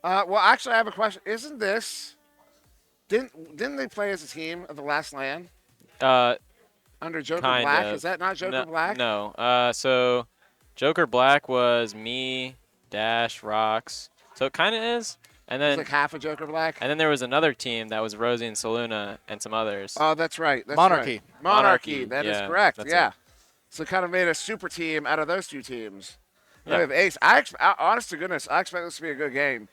Well, actually, I have a question. Isn't this didn't they play as a team at the last LAN? Under Joker kind Black? of. Is that not Joker Black? No. So Joker Black was me, Dash, Rocks. So it kind of is. And then It's like half of Joker Black. And then there was another team that was Rosie and Saluna and some others. Oh, that's right. That's Monarchy. Right. Monarchy. That is yeah, correct. that's Yeah. it. So kind of made a super team out of those two teams. Yeah. We have Ace. Honest to goodness, I expect this to be a good game.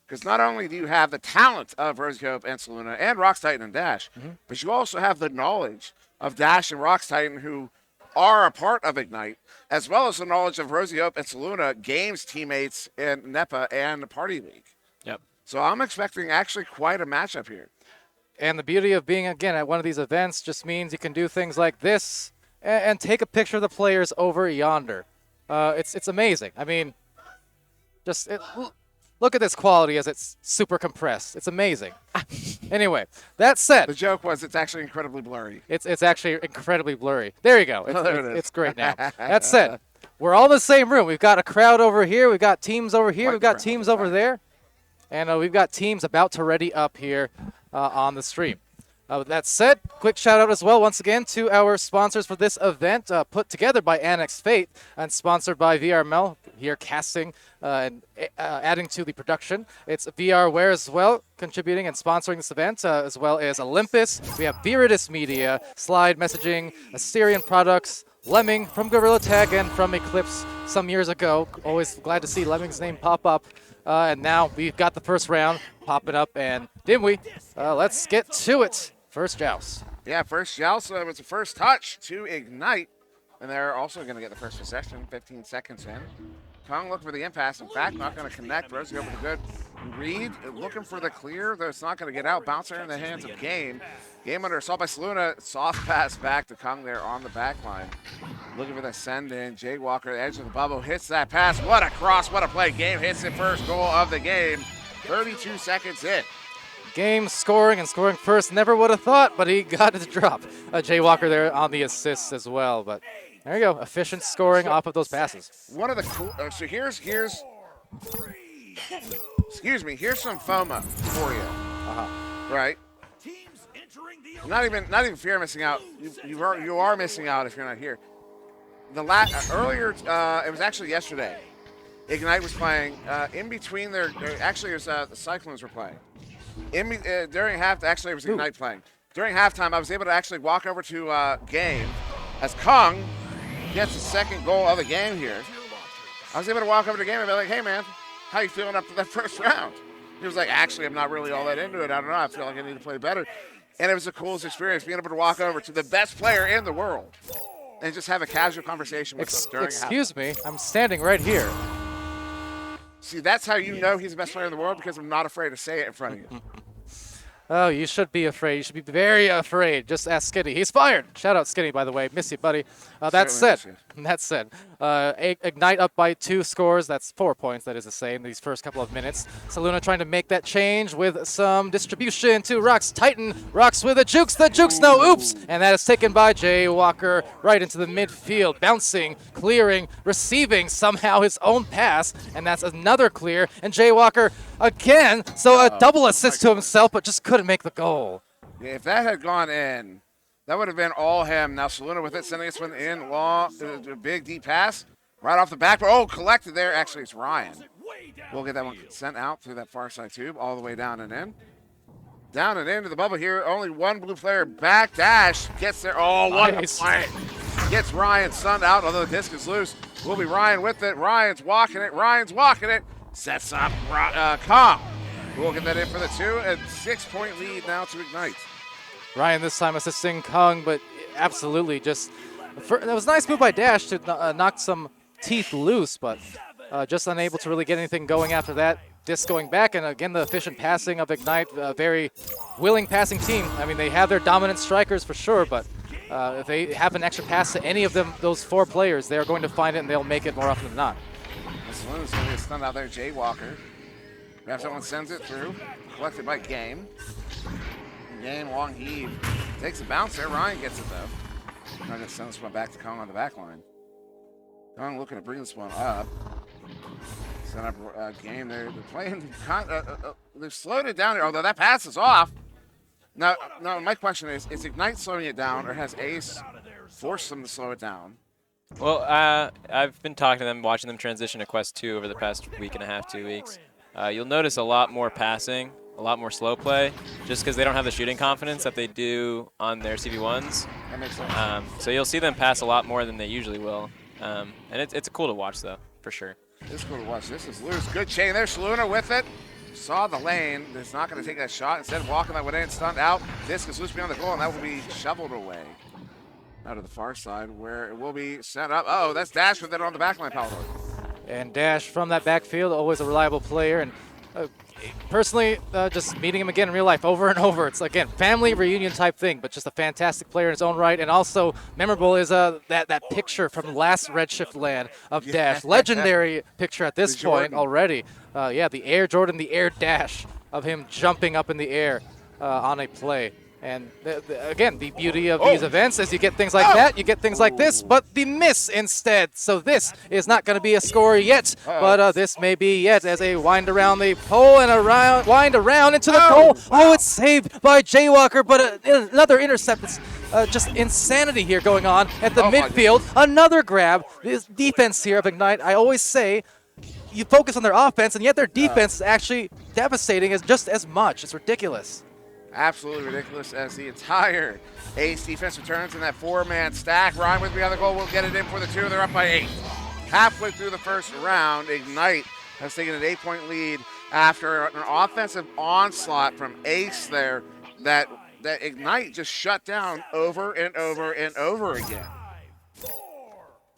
Because not only do you have the talent of Rosie Hope and Saluna and Rox Titan and Dash, but you also have the knowledge of Dash and Rox Titan, who are a part of Ignite, as well as the knowledge of Rosie Hope and Saluna, games teammates in NEPA and the Party League. Yep. So I'm expecting actually quite a matchup here. And the beauty of being, again, at one of these events just means you can do things like this and take a picture of the players over yonder. It's amazing. I mean, look at this quality as it's super compressed. It's amazing. Anyway, that said, the joke was it's actually incredibly blurry. It's actually incredibly blurry. There you go. There it is. It's great now. That said, we're all in the same room. We've got a crowd over here. We've got teams over here. We've got teams over there. And we've got teams about to ready up here on the stream. With that said, quick shout out as well once again to our sponsors for this event, put together by Annex Fate and sponsored by VRML, here casting and adding to the production. It's VRware as well, contributing and sponsoring this event, as well as Olympus. We have Viridis Media, Slide Messaging, Assyrian Products, Lemming from Gorilla Tag and from Eclipse some years ago. Always glad to see Lemming's name pop up. And now we've got the first round popping up. And Dimwee, let's get to it. First joust. Yeah, first joust. So it was the first touch to Ignite. And they're also going to get the first possession, 15 seconds in. Kong looking for the impasse. In fact, not going to connect. Rosie over the good read. Looking for the clear, though it's not going to get out. Bouncer in the hands of Game. Game under assault by Saluna. Soft pass back to Kong there on the back line. Looking for the send in. Jay Walker, edge of the bubble, hits that pass. What a cross, what a play. Game hits the first goal of the game. 32 seconds in. Game scoring and scoring first. Never would have thought, but he got his drop. Jay Walker there on the assists as well. But there you go. Efficient scoring off of those passes. One of the cool. So here's. Excuse me. Here's some FOMO for you. Right. Not even fear missing out. You are missing out if you're not here. Earlier, it was actually yesterday. Ignite was playing in between their. Actually, it was the Cyclones were playing. During actually it was Ignite playing. During halftime, I was able to actually walk over to Game as Kong gets the second goal of the game here. I was able to walk over to Game and be like, "Hey man, how you feeling up to that first round?" He was like, "Actually, I'm not really all that into it. I don't know. I feel like I need to play better." And it was the coolest experience being able to walk over to the best player in the world and just have a casual conversation with him during Excuse me, I'm standing right here. See, that's how you know he's the best player in the world, because I'm not afraid to say it in front of you. Oh, you should be afraid. You should be very afraid. Just ask Skinny. He's fired. Shout out Skinny, by the way. Miss you, buddy. That said, Ignite up by 2 scores. That's 4 points, that is to say, in these first couple of minutes. Saluna trying to make that change with some distribution to Rox Titan. Rox with the jukes no, oops. And that is taken by Jay Walker right into the midfield. Bouncing, clearing, receiving somehow his own pass. And that's another clear. And Jay Walker again. So a double assist to himself, but just couldn't make the goal. Yeah, if that had gone in, that would have been all him. Now Saluna with it, sending this one in long, a big deep pass right off the back. Oh, collected there. Actually, it's Ryan. We'll get that one sent out through that far side tube, all the way down and in. Down and into the bubble here. Only one blue player back. Dash gets there. Oh, what a play. Gets Ryan sunned out, although the disc is loose. Will be Ryan with it. Ryan's walking it. Sets up Kong. We'll get that in for the 2, and 6-point lead now to Ignite. Ryan this time assisting Kung, but absolutely just, that was a nice move by Dash to knock some teeth loose, but just unable to really get anything going after that. Disc going back, and again, the efficient passing of Ignite, a very willing passing team. I mean, they have their dominant strikers for sure, but if they have an extra pass to any of them, those 4 players, they're going to find it and they'll make it more often than not. This one is going to get stunned out there, Jaywalker. Grab someone, sends it through. Collected by Game. Game, long heave. Takes a bounce there. Ryan gets it, though. Now just sends this one back to Kong on the back line. Kong looking to bring this one up. Set up Game there. They're playing, they've slowed it down here, although that pass is off. Now, my question is Ignite slowing it down, or has Ace forced them to slow it down? Well, I've been talking to them, watching them transition to Quest 2 over the past week and a half, 2 weeks. You'll notice a lot more passing, a lot more slow play, just because they don't have the shooting confidence that they do on their CV1s. That makes sense. So you'll see them pass a lot more than they usually will. And it's cool to watch, though, for sure. It's cool to watch. This is loose. Good chain there. Saluna with it. Saw the lane. Is not going to take that shot. Instead, walking that way in, stunned out. Disc is loose beyond the goal, and that will be shoveled away. Out of the far side, where it will be set up. Oh, that's Dash with it on the backline, Palador. And Dash from that backfield, always a reliable player. And personally, just meeting him again in real life over and over. It's, again, family reunion type thing, but just a fantastic player in his own right. And also memorable is that picture from last Redshift LAN of Dash. Legendary picture at this point already. Yeah, the Air Jordan, the Air Dash of him jumping up in the air on a play. And again, the beauty of these events is you get things like that, you get things like this, but the miss instead. So this is not going to be a score yet, but this may be yet as a wind around the pole and wind around into the goal. Oh, it's saved by Jaywalker, but another intercept. It's just insanity here going on at the midfield. Another grab. This defense here of Ignite, I always say, you focus on their offense, and yet their defense is actually devastating just as much. It's ridiculous. Absolutely ridiculous as the entire Ace defense returns in that 4-man stack. Ryan with me on the goal will get it in for the 2. They're up by 8. Halfway through the first round, Ignite has taken an 8-point lead after an offensive onslaught from Ace there that Ignite just shut down over and over and over again.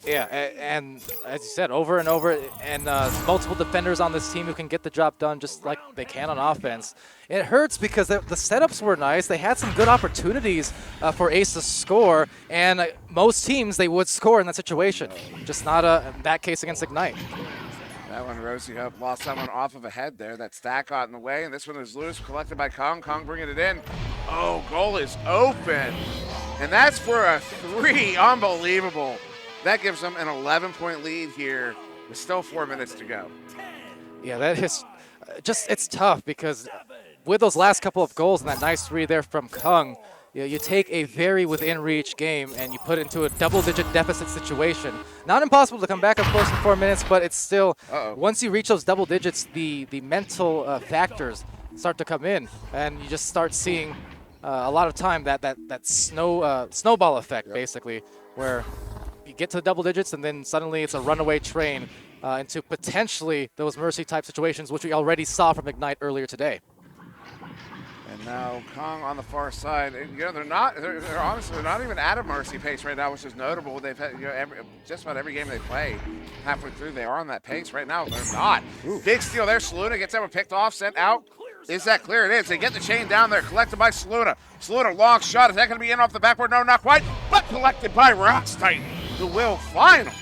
Yeah, and as you said, over and over, and multiple defenders on this team who can get the job done just like they can on offense. It hurts because the setups were nice. They had some good opportunities for Ace to score, and most teams, they would score in that situation. Just not in that case against Ignite. That one, Rosie Hope lost that one off of a head there. That stack got in the way, and this one is loose, collected by Kong. Kong bringing it in. Oh, goal is open. And that's for a 3. Unbelievable. That gives them an 11-point lead here with still 4 minutes to go. Yeah, that is just, it's tough because with those last couple of goals and that nice 3 there from Kung, you take a very within reach game and you put it into a double-digit deficit situation. Not impossible to come back, of course, in 4 minutes, but it's still, once you reach those double digits, the mental factors start to come in, and you just start seeing a lot of time that snowball effect, basically, where you get to the double digits and then suddenly it's a runaway train into potentially those mercy type situations, which we already saw from Ignite earlier today. And now Kong on the far side. You know, they're honestly not even at a mercy pace right now, which is notable. They've had, you know, just about every game they play halfway through, they are on that pace. Right now, they're not. Big steal there. Saluna gets that one picked off, sent out. Is that clear? It is. They get the chain down there, collected by Saluna. Saluna, long shot. Is that going to be in off the backboard? No, not quite, but collected by Rocks Titan, who will finally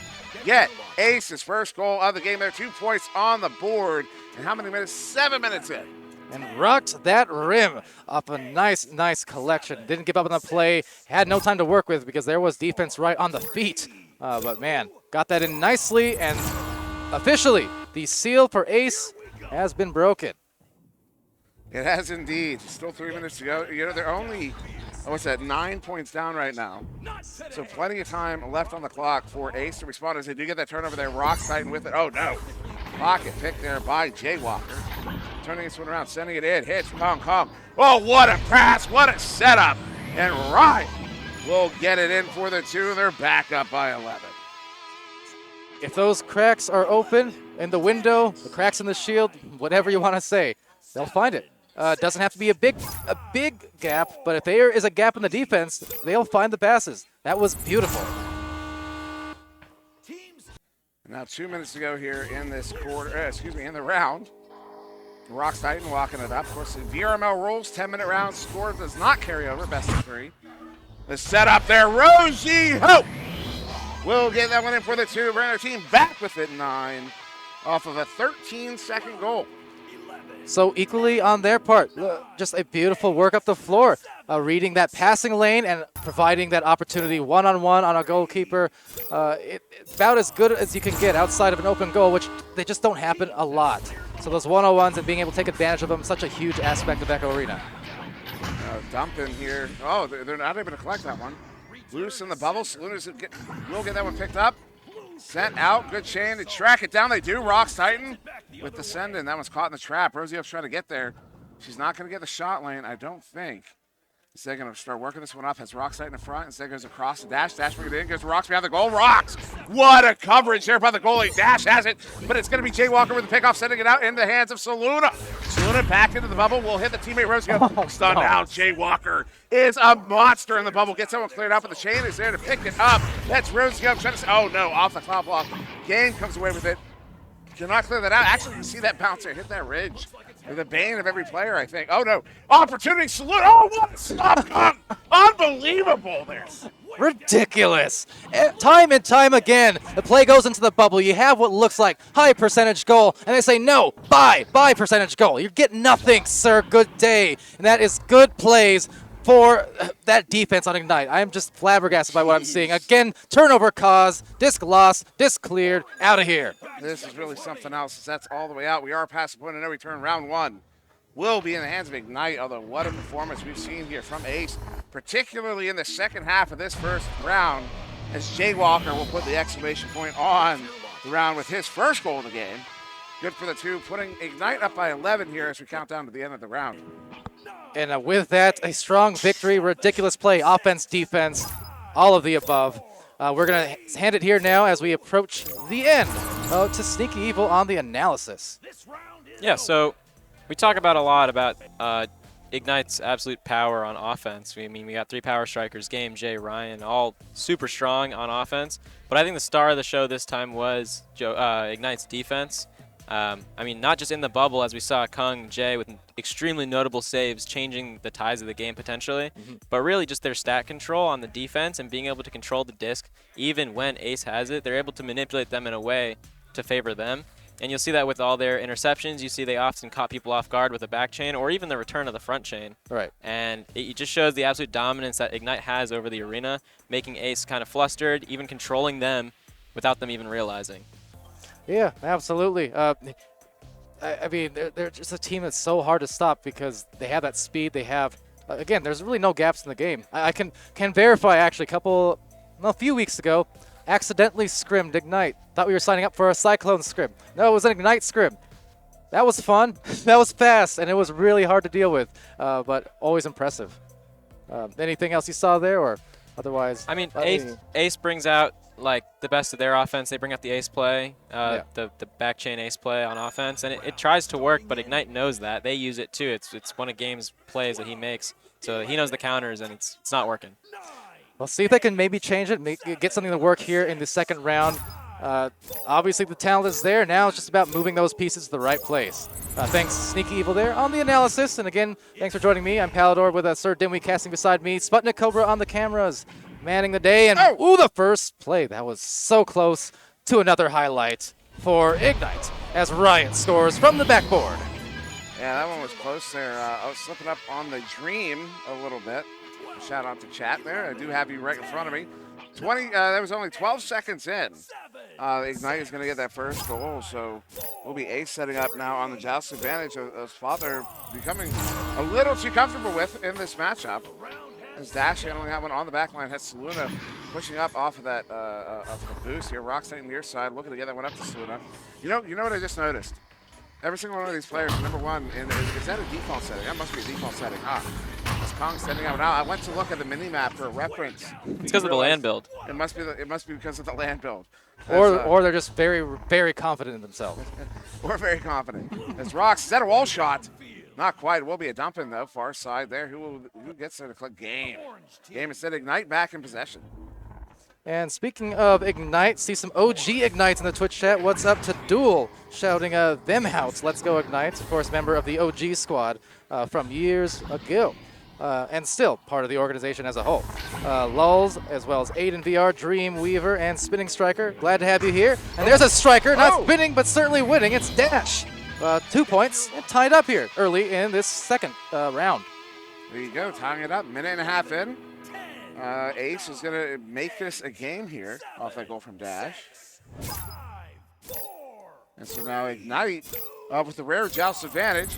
get Ace's first goal of the game. There, 2 points on the board. And how many minutes? 7 minutes in. And rocked that rim off a nice collection. Didn't give up on the play. Had no time to work with because there was defense right on the feet. But man, got that in nicely, and officially the seal for Ace has been broken. It has indeed. Still 3 minutes to go. You know, they're only, 9 points down right now. So plenty of time left on the clock for Ace to respond as they do get that turnover there. Rocks Titan with it. Oh, no. Pocket picked there by Jaywalker. Turning this one around, sending it in. Hits Kong. Oh, what a pass. What a setup. And Ryan will get it in for the 2. They're back up by 11. If those cracks are open in the window, the cracks in the shield, whatever you want to say, they'll find it. Doesn't have to be a big gap, but if there is a gap in the defense, they'll find the passes. That was beautiful. Now 2 minutes to go here in this quarter, in the round. Rocks Titan walking it up. Of course, the VRML rules, 10-minute round. Score does not carry over, best of 3. The setup there, Rosie Hope will get that one in for the 2. Bring our team back with it 9 off of a 13-second goal. So equally on their part, just a beautiful work up the floor, reading that passing lane and providing that opportunity one-on-one on a goalkeeper. It's about as good as you can get outside of an open goal, which they just don't happen a lot. So those one-on-ones and being able to take advantage of them, such a huge aspect of Echo Arena. Dump in here. Oh, they're not able to collect that one. Loose in the bubble. Salunas will get that one picked up. Sent out. Good chain to track it down. They do. Rocks Titan with the send in. That one's caught in the trap. Rosie Up's trying to get there. She's not going to get the shot lane, I don't think. Instead, going to start working this one up. Has Rocks Titan in front. Instead, goes across the dash. Dash brings it in. Goes Rocks behind the goal. Rocks! What a coverage there by the goalie. Dash has it, but it's going to be Jay Walker with the pickoff, sending it out in the hands of Saluna. Saluna back into the bubble. Will hit the teammate Rosie Up. Stunned out. Jay Walker is a monster in the bubble. Gets someone cleared out, but the chain is there to pick it up. That's Rosie Up trying to. Oh no! Off the cloud block. Gain comes away with it. Cannot clear that out. Actually, you can see that bouncer hit that ridge. The bane of every player, I think. Oh, no. Opportunity salute. Oh, what a stop. Unbelievable there. Ridiculous. Time and time again, the play goes into the bubble. You have what looks like high percentage goal, and they say, no, buy percentage goal. You get nothing, sir. Good day. And that is good plays for that defense on Ignite. I am just flabbergasted by what I'm seeing. Again, turnover caused, disc lost, disc cleared, out of here. This is really something else. That's all the way out. We are past the point of no return. Round 1 will be in the hands of Ignite, although what a performance we've seen here from Ace, particularly in the second half of this first round, as Jay Walker will put the exclamation point on the round with his first goal of the game. Good for the 2, putting Ignite up by 11 here as we count down to the end of the round. And with that, a strong victory, ridiculous play, offense, defense, all of the above. We're going to hand it here now as we approach the end to Sneaky Evil on the analysis. Yeah, so we talk about a lot about Ignite's absolute power on offense. I mean, we got 3 power strikers, Game, Jay, Ryan, all super strong on offense. But I think the star of the show this time was Ignite's defense. I mean, not just in the bubble, as we saw Kung, Jay with extremely notable saves, changing the ties of the game potentially, but really just their stat control on the defense and being able to control the disc, even when Ace has it, they're able to manipulate them in a way to favor them. And you'll see that with all their interceptions. You see they often caught people off guard with a back chain or even the return of the front chain. Right. And it just shows the absolute dominance that Ignite has over the arena, making Ace kind of flustered, even controlling them without them even realizing. Yeah, absolutely. I mean, they're just a team that's so hard to stop because they have that speed. They have, again, there's really no gaps in the game. I can verify, actually, a few weeks ago, accidentally scrimmed Ignite. Thought we were signing up for a Cyclone scrim. No, it was an Ignite scrim. That was fun. That was fast, and it was really hard to deal with, but always impressive. Anything else you saw there, or otherwise? I mean, Ace brings out like the best of their offense. They bring out the ace play, the back chain ace play on offense, and it tries to work, but Ignite knows that. They use it too. It's one of Game's plays that he makes, so he knows the counters, and it's not working. We'll see if they can maybe change it, get something to work here in the second round. Obviously, the talent is there. Now it's just about moving those pieces to the right place. Thanks, Sneaky Evil there on the analysis. And again, thanks for joining me. I'm Palador with Sir Dimwee casting beside me. Sputnik Cobra on the cameras, manning the day. And ooh, the first play. That was so close to another highlight for Ignite as Riot scores from the backboard. Yeah, that one was close there. I was slipping up on the dream a little bit. Shout out to chat there. I do have you right in front of me. There was only 12 seconds in. Ignite is going to get that first goal, so we'll be Ace setting up now on the joust advantage of Father becoming a little too comfortable with in this matchup. As Dash handling that one on the back line, has Saluna pushing up off of that of the boost here. Rock's on your side, looking to get that one up to Saluna. You know what I just noticed? Every single one of these players, number one, is that a default setting? That must be a default setting. Is Kong setting up now? I went to look at the mini map for reference. It's because of the land build. It must be because of the land build. Or they're just very, very confident in themselves. Or very confident. As Rocks, is that a wall shot? Not quite. It will be a dumping, though. Far side there. Who gets there to click game? Game instead. Ignite back in possession. And speaking of Ignite, see some OG Ignites in the Twitch chat. What's up to Duel? Shouting them houts. Let's go Ignite. Of course, member of the OG squad from years ago. And still part of the organization as a whole. Lulz, as well as Aiden VR, Dream Weaver, and Spinning Striker. Glad to have you here. And there's a Striker, not spinning, but certainly winning. It's Dash. 2 points and tied up here early in this second round. There you go, tying it up. Minute and a half in. Ace is going to make this a game here off that goal from Dash. And so now Ignite with the rare joust advantage.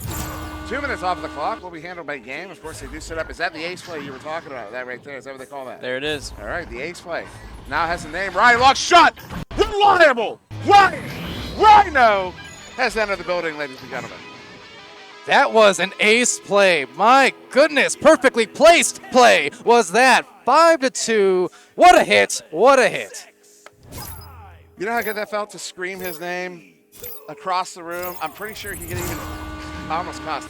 2 minutes off the clock will be handled by game. Of course, they do set up. Is that the ace play you were talking about? That right there. Is that what they call that? There it is. All right, the ace play. Now has a name. Ryan Lock shot. Reliable. Rhino has entered the building, ladies and gentlemen. That was an ace play. My goodness, perfectly placed play was that. 5-2. What a hit. What a hit. You know how good that felt to scream his name across the room? I'm pretty sure he can even almost cost.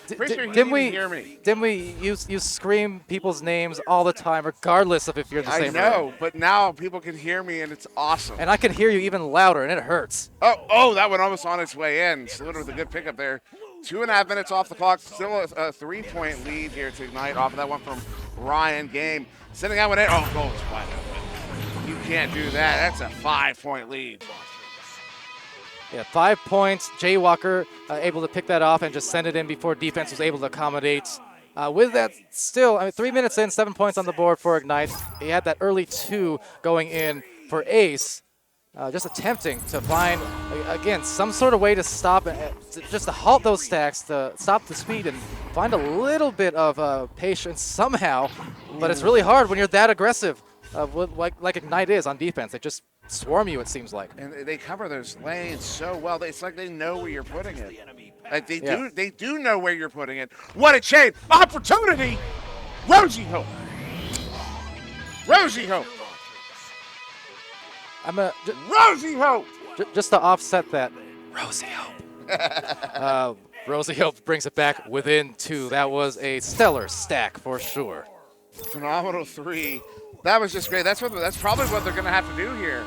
Pretty sure he can even hear me. Didn't we you scream people's names all the time, regardless of if you're in the same room? I know, but now people can hear me, and it's awesome. And I can hear you even louder, and it hurts. Oh, that went almost on its way in. Salute with a good pickup there. 2.5 minutes off the clock. Still a 3-point lead here to Ignite off of that one from Ryan Game. Sending that one in. Oh, goal is wide open. You can't do that. That's a 5-point lead. Yeah, 5 points. Jay Walker able to pick that off and just send it in before defense was able to accommodate. With that, still, 3 minutes in, 7 points on the board for Ignite. He had that early 2 going in for Ace. Just attempting to find, again, some sort of way to stop, just to halt those stacks, to stop the speed and find a little bit of patience somehow. But it's really hard when you're that aggressive, like Ignite is on defense. They just swarm you, it seems like. And they cover those lanes so well. It's like they know where you're putting it. Like they do know where you're putting it. What a chain! Opportunity! Rosie Hope! Rosie Hope! Rosie Hope! Just to offset that, Rosie Hope. Rosie Hope brings it back within 2. That was a stellar stack for sure. Phenomenal 3. That was just great. That's probably what they're going to have to do here.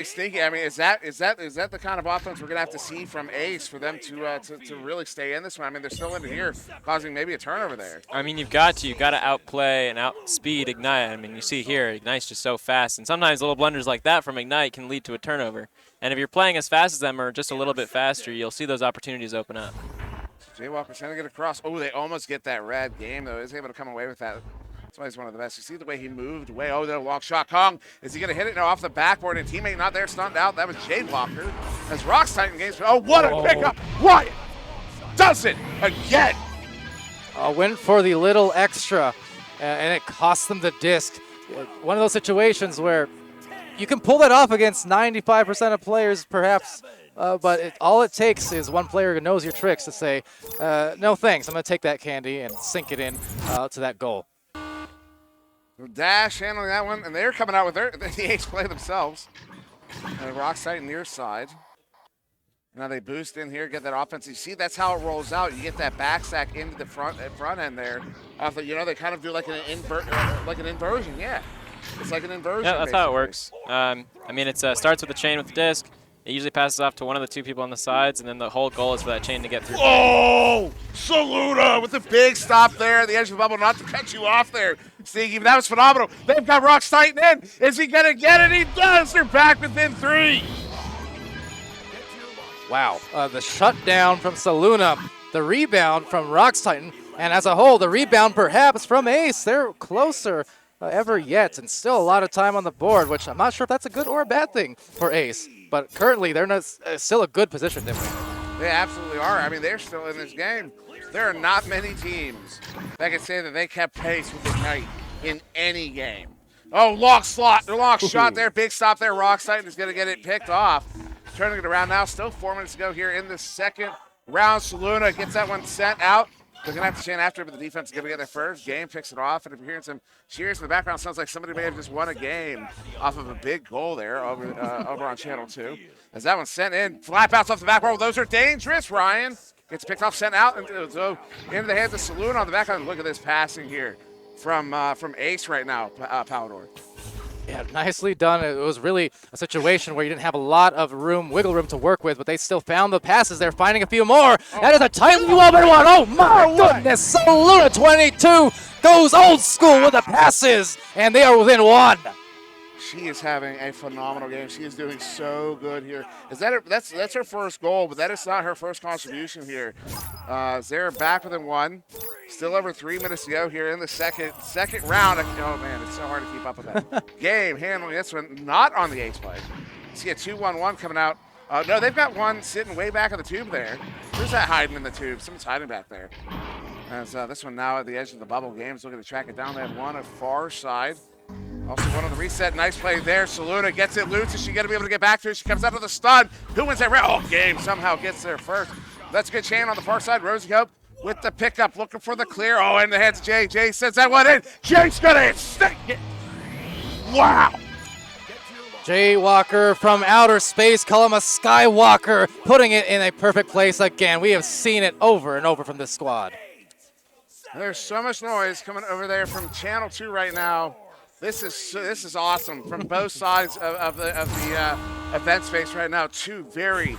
Stinky. I mean, is that the kind of offense we're going to have to see from Ace for them to really stay in this one? I mean, they're still in here, causing maybe a turnover there. I mean, you've got to outplay and outspeed Ignite. I mean, you see here, Ignite's just so fast, and sometimes little blunders like that from Ignite can lead to a turnover. And if you're playing as fast as them or just a little bit faster, you'll see those opportunities open up. Jay Walker sending it across. Oh, they almost get that red game though. Is able to come away with that. That's why he's one of the best. You see the way he moved away. Oh, the long shot. Kong, is he going to hit it? No, off the backboard. And teammate not there, stunned out. That was Jay Walker. As Rocks Titan games. Oh, what a pickup. Ryan does it again. Went for the little extra, and it cost them the disc. One of those situations where you can pull that off against 95% of players, perhaps, but all it takes is one player who knows your tricks to say, no thanks, I'm going to take that candy and sink it in to that goal. Dash handling that one, and they're coming out with the ace play themselves. Rocks Titan near side. Now they boost in here, get that offense. You see, that's how it rolls out. You get that back stack into the front end there. They kind of do like an inversion, yeah. It's like an inversion. Yeah, that's how it works. I mean, it starts with a chain with the disc. It usually passes off to one of the 2 people on the sides, and then the whole goal is for that chain to get through. Oh, Saluda with the big stop there at the edge of the bubble, not to cut you off there, Stinky. That was phenomenal. They've got Rocks Titan in. Is he going to get it? He does. They're back within 3. Wow. The shutdown from Saluna, the rebound from Rocks Titan, and as a whole, the rebound perhaps from Ace. They're closer ever yet, and still a lot of time on the board, which I'm not sure if that's a good or a bad thing for Ace. But currently, they're not, still a good position, Dimwit. They absolutely are. I mean, they're still in this game. There are not many teams that can say that they kept pace with Ignite in any game. Oh, lock shot there, big stop there. Rocks Titan is going to get it picked off. Turning it around now, still 4 minutes to go here in the second round. Saluna gets that one sent out. They're going to have to chain after, but the defense is going to get there first. Game picks it off, and if you're hearing some cheers in the background, sounds like somebody may have just won a game off of a big goal there over on Channel 2. As that one's sent in, flat bounce off the back roll. Those are dangerous, Ryan. Gets picked off, sent out, and so into the hands of Saloon on the back end. Look at this passing here from Ace right now, Palador. Yeah, nicely done. It was really a situation where you didn't have a lot of wiggle room to work with, but they still found the passes. They're finding a few more. That is a tightly woven one. Oh my goodness. Saluna 22 goes old school with the passes, and they are within one. She is having a phenomenal game. She is doing so good here. That's her first goal, but that is not her first contribution here. Zara back within one. Still over 3 minutes to go here in the second round. Oh man, it's so hard to keep up with that. Game handling this one, not on the ace play. See a 2-1-1 coming out. No, they've got one sitting way back in the tube there. Who's that hiding in the tube? Someone's hiding back there. As this one now at the edge of the bubble. Game's looking to track it down. They have one at far side. Also one on the reset. Nice play there. Saluna gets it loose. Is she going to be able to get back to it? She comes out of the stun. Who wins that round? Oh, Game somehow gets there first. That's a good chain on the far side. Rosie Hope with the pickup, looking for the clear. Oh, in the hands of Jay. Jay sends that one in. Jay's going to stick it. Wow. Jay Walker from outer space, call him a Skywalker, putting it in a perfect place again. We have seen it over and over from this squad. There's so much noise coming over there from Channel 2 right now. This is awesome from both sides of the event space right now. Two very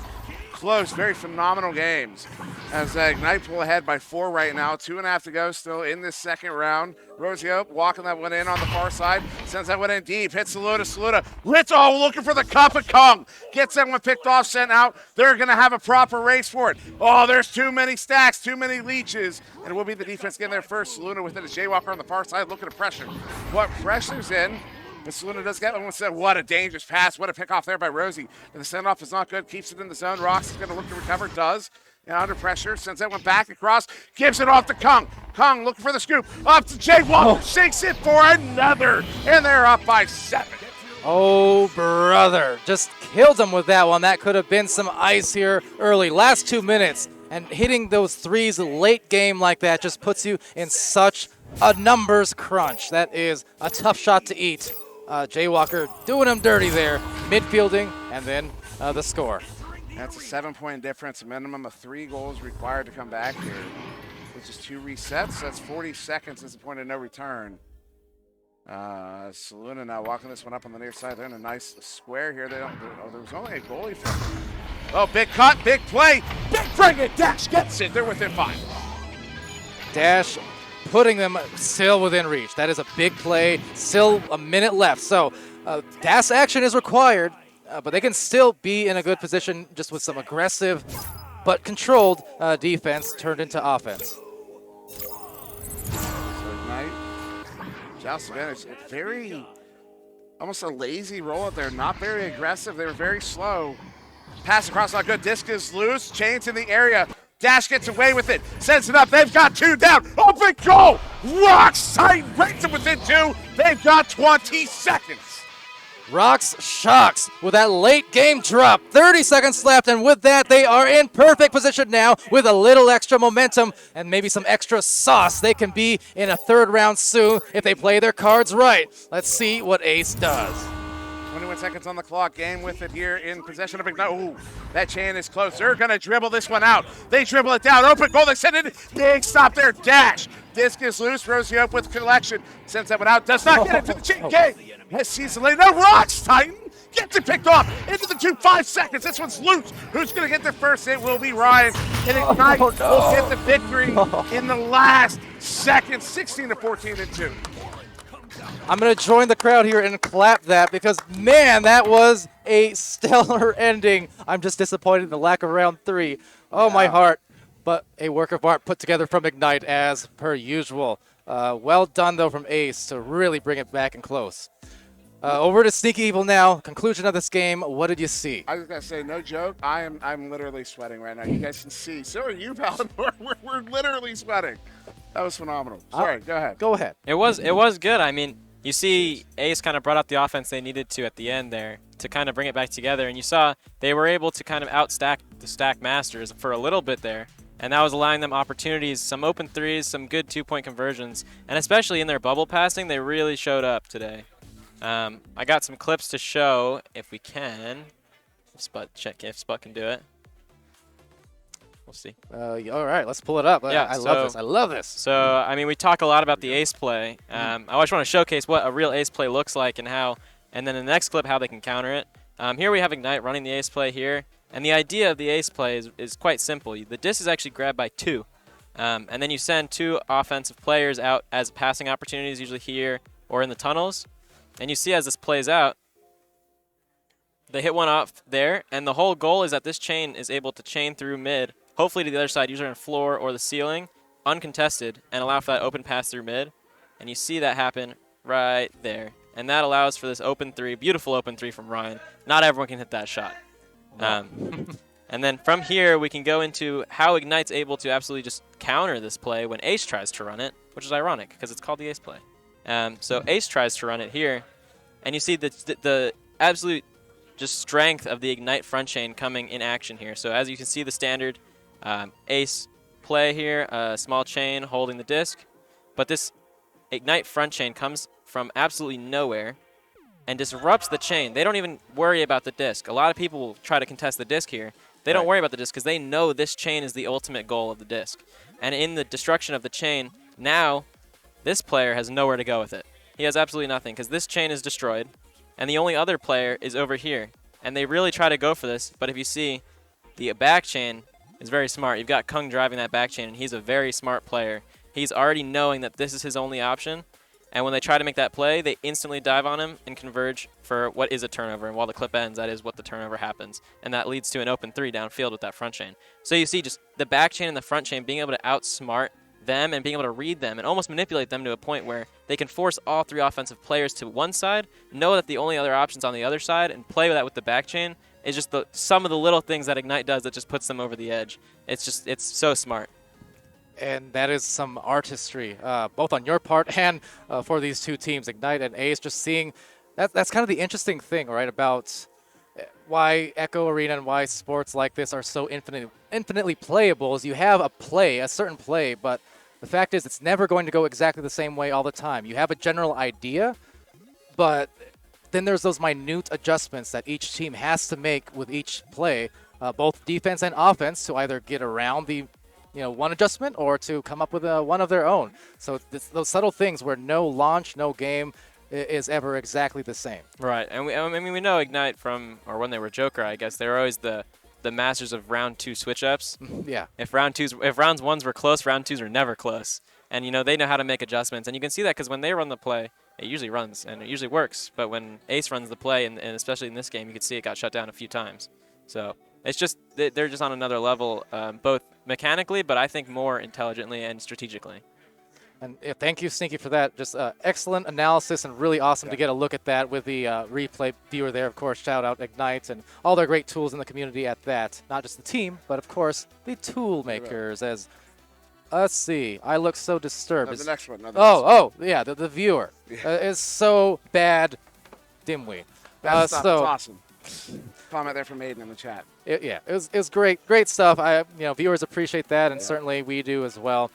close, very phenomenal games. As Ignite pull ahead by 4 right now. 2.5 to go still in this second round. Rosie Hope walking that one in on the far side. Sends that one in deep. Hits Saluda. Little looking for the cup of Kong. Gets that one picked off, sent out. They're going to have a proper race for it. Oh, there's too many stacks, too many leeches. And it will be the defense getting there first. Saluna with it as Jay Walker on the far side looking to pressure. What pressure's in. And Saluna does get one. Said, what a dangerous pass. What a pick off there by Rosie. And the send off is not good. Keeps it in the zone. Rox is going to look to recover. Does. Yeah, under pressure, sends that one back across, gives it off to Kung. Kung looking for the scoop, up to Jay Walker, shakes it for another, and they're up by 7. Oh, brother, just killed him with that one. That could have been some ice here early. Last 2 minutes, and hitting those threes late game like that just puts you in such a numbers crunch. That is a tough shot to eat. Jay Walker doing him dirty there, midfielding, and then the score. That's a 7-point difference, a minimum of 3 goals required to come back here, which is 2 resets. That's 40 seconds as a point of no return. Saluna now walking this one up on the near side. They're in a nice square here. There was only a goalie from. Oh, big cut, big play, big bring it. Dash gets it. They're within 5. Dash putting them still within reach. That is a big play. Still a minute left. So dash action is required. But they can still be in a good position just with some aggressive but controlled defense turned into offense. So Ignite, Joust advantage. Very, almost a lazy roll out there. Not very aggressive. They were very slow. Pass across, not good. Disc is loose. Chains in the area. Dash gets away with it. Sends it up. They've got 2 down. Open goal. Rocks tight. Breaks it within 2. They've got 20 seconds. Rocks shocks with that late game drop. 30 seconds left, and with that, they are in perfect position now with a little extra momentum and maybe some extra sauce. They can be in a 3rd round soon if they play their cards right. Let's see what Ace does. 21 seconds on the clock. Game with it here in possession of Ignite. Ooh, that chain is close. They're going to dribble this one out. They dribble it down. Open goal. They send it. Big stop there. Dash. Disc is loose. Rosie up with collection. Sends that one out. Does not get it to the chain. Game. Has season late. No, Rocks Titan gets it picked off into the 2. 5 seconds. This one's loose. Who's going to get there first? It will be Ryan. And Ignite will get the victory in the last second. 16-14 and 2. I'm going to join the crowd here and clap that because, man, that was a stellar ending. I'm just disappointed in the lack of round 3. Oh, my heart. But a work of art put together from Ignite as per usual. Well done, though, from Ace to really bring it back and close. Over to Sneaky Evil now. Conclusion of this game. What did you see? I was going to say, no joke, I'm literally sweating right now. You guys can see. So are you, Palador. We're literally sweating. That was phenomenal. Sorry, go ahead. Go ahead. It was good. I mean, you see Ace kind of brought out the offense they needed to at the end there to kind of bring it back together. And you saw they were able to kind of outstack the Stack Masters for a little bit there. And that was allowing them opportunities, some open threes, some good 2-point conversions. And especially in their bubble passing, they really showed up today. I got some clips to show if we can. Check if Sput can do it. We'll see. All right, let's pull it up. Yeah, I love this. I love this. So, I mean, we talk a lot about the ace play. I just want to showcase what a real ace play looks like and how, and then in the next clip, how they can counter it. Here we have Ignite running the ace play here. And the idea of the ace play is quite simple. The disc is actually grabbed by 2. And then you send 2 offensive players out as passing opportunities, usually here or in the tunnels. And you see as this plays out, they hit one off there. And the whole goal is that this chain is able to chain through mid, hopefully to the other side, usually on the floor or the ceiling, uncontested, and allow for that open pass through mid. And you see that happen right there. And that allows for this open 3, beautiful open 3 from Ryan. Not everyone can hit that shot. And then from here, we can go into how Ignite's able to absolutely just counter this play when Ace tries to run it, which is ironic because it's called the ace play. So Ace tries to run it here, and you see the absolute just strength of the Ignite front chain coming in action here. So as you can see, the standard Ace play here, a small chain holding the disc, but this Ignite front chain comes from absolutely nowhere and disrupts the chain. They don't even worry about the disc. A lot of people will try to contest the disc here. They don't worry about the disc because they know this chain is the ultimate goal of the disc. And in the destruction of the chain, now this player has nowhere to go with it. He has absolutely nothing because this chain is destroyed, and the only other player is over here. And they really try to go for this, but if you see, the back chain is very smart. You've got Kung driving that back chain, and he's a very smart player. He's already knowing that this is his only option, and when they try to make that play, they instantly dive on him and converge for what is a turnover. And while the clip ends, that is what the turnover happens. And that leads to an open 3 downfield with that front chain. So you see just the back chain and the front chain being able to outsmart them and being able to read them and almost manipulate them to a point where they can force all 3 offensive players to one side, know that the only other option's on the other side, and play with that with the back chain is just some of the little things that Ignite does that just puts them over the edge. It's so smart. And that is some artistry, both on your part and for these 2 teams, Ignite and Ace. Just seeing that's kind of the interesting thing, right, about why Echo Arena and why sports like this are so infinitely playable. Is you have a certain play, but the fact is it's never going to go exactly the same way all the time. You have a general idea, but then there's those minute adjustments that each team has to make with each play, both defense and offense, to either get around the one adjustment or to come up with one of their own. So those subtle things where no launch, no game is ever exactly the same. Right, and we know Ignite from, or when they were Joker, I guess, they were always the masters of round 2 switch-ups. Yeah. If rounds 1s were close, round 2s are never close. And, they know how to make adjustments. And you can see that because when they run the play, it usually runs, and it usually works. But when Ace runs the play, and especially in this game, you can see it got shut down a few times. So it's just, they're just on another level, both mechanically, but I think more intelligently and strategically. And thank you, Sneaky, for that. Just excellent analysis and really awesome to get a look at that with the replay viewer there. Of course, shout out Ignite and all their great tools in the community at that. Not just the team, but of course the tool makers. As let's see, I look so disturbed. No, the next one. No, yeah, the viewer is so bad. Dimwee. That's awesome. Comment there from Aiden in the chat. It was great stuff. Viewers appreciate that, and certainly we do as well.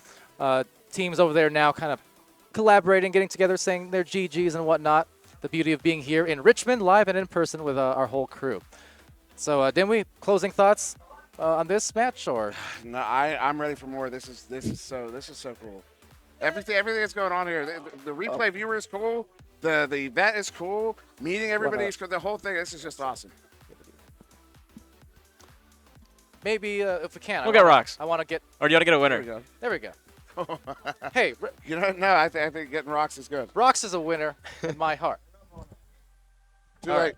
Teams over there now kind of collaborating, getting together, saying their GGs and whatnot. The beauty of being here in Richmond, live and in person with our whole crew. So, Dimwee, closing thoughts on this match, or? No, I'm ready for more. This is so cool. Everything that's going on here. The replay viewer is cool. The event is cool. Meeting everybody is cool. The whole thing. This is just awesome. Maybe if we can, we'll get rocks. I want to get. Or do you want to get a winner? There we go. Hey, no, I think getting rocks is good. Rocks is a winner in my heart. Too late.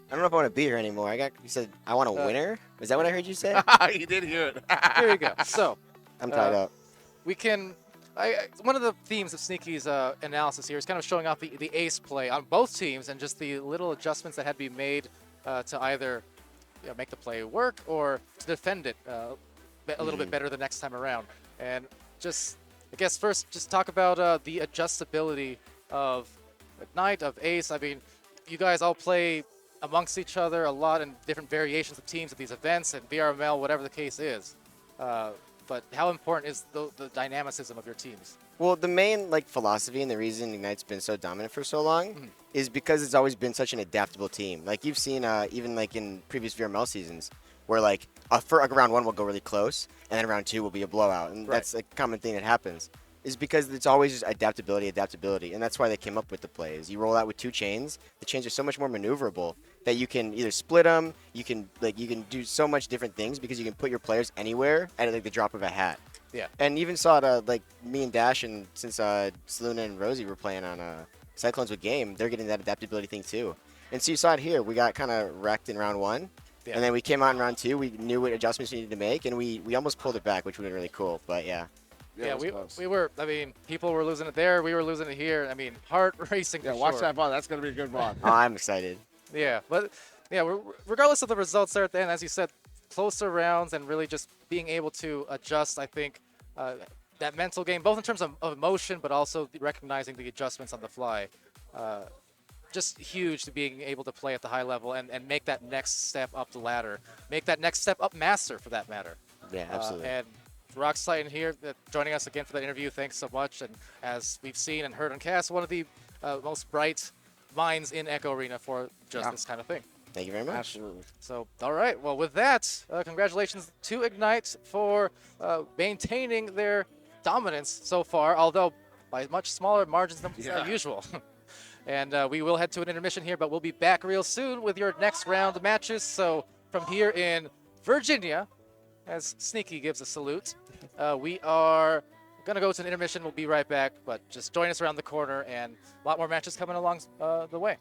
I don't know if I want to be here anymore. You said I want a winner. Is that what I heard you say? You did hear it. Here you go. So I'm tied up. We can. One of the themes of Sneaky's analysis here is kind of showing off the ace play on both teams and just the little adjustments that had to be made to either make the play work or to defend it a little bit better the next time around. And just, I guess, first, just talk about the adjustability of Ignite, of Ace. I mean, you guys all play amongst each other a lot in different variations of teams at these events and VRML, whatever the case is. But how important is the dynamicism of your teams? Well, the main philosophy and the reason Ignite's been so dominant for so long is because it's always been such an adaptable team. Like you've seen even in previous VRML seasons, where like round 1 will go really close, and then round 2 will be a blowout, and that's a common thing that happens. Is because it's always just adaptability, and that's why they came up with the plays. You roll out with 2 chains. The chains are so much more maneuverable that you can either split them, you can do so much different things because you can put your players anywhere at like the drop of a hat. Yeah. And even saw it like me and Dash, and since Seluna and Rosie were playing on Cyclones with Game, they're getting that adaptability thing too. And so you saw it here. We got kind of wrecked in round 1. Yeah. And then we came out in round 2. We knew what adjustments we needed to make, and we almost pulled it back, which would have been really cool. But yeah. Yeah, we were. I mean, people were losing it there. We were losing it here. I mean, heart racing. Yeah, for watch sure. that ball. That's going to be a good ball. Oh, I'm excited. Yeah, but yeah, regardless of the results there at the end, as you said, closer rounds and really just being able to adjust, I think, that mental game, both in terms of emotion, but also recognizing the adjustments on the fly. Just huge to being able to play at the high level and make that next step up the ladder. Make that next step up master, for that matter. Yeah, absolutely. And Rox Titan here, joining us again for the interview. Thanks so much. And as we've seen and heard on cast, one of the most bright minds in Echo Arena for just this kind of thing. Thank you very much. Absolutely. So, all right. Well, with that, congratulations to Ignite for maintaining their dominance so far, although by much smaller margins than usual. And we will head to an intermission here, but we'll be back real soon with your next round matches. So from here in Virginia, as Sneaky gives a salute, we are going to go to an intermission. We'll be right back, but just join us around the corner, and a lot more matches coming along the way.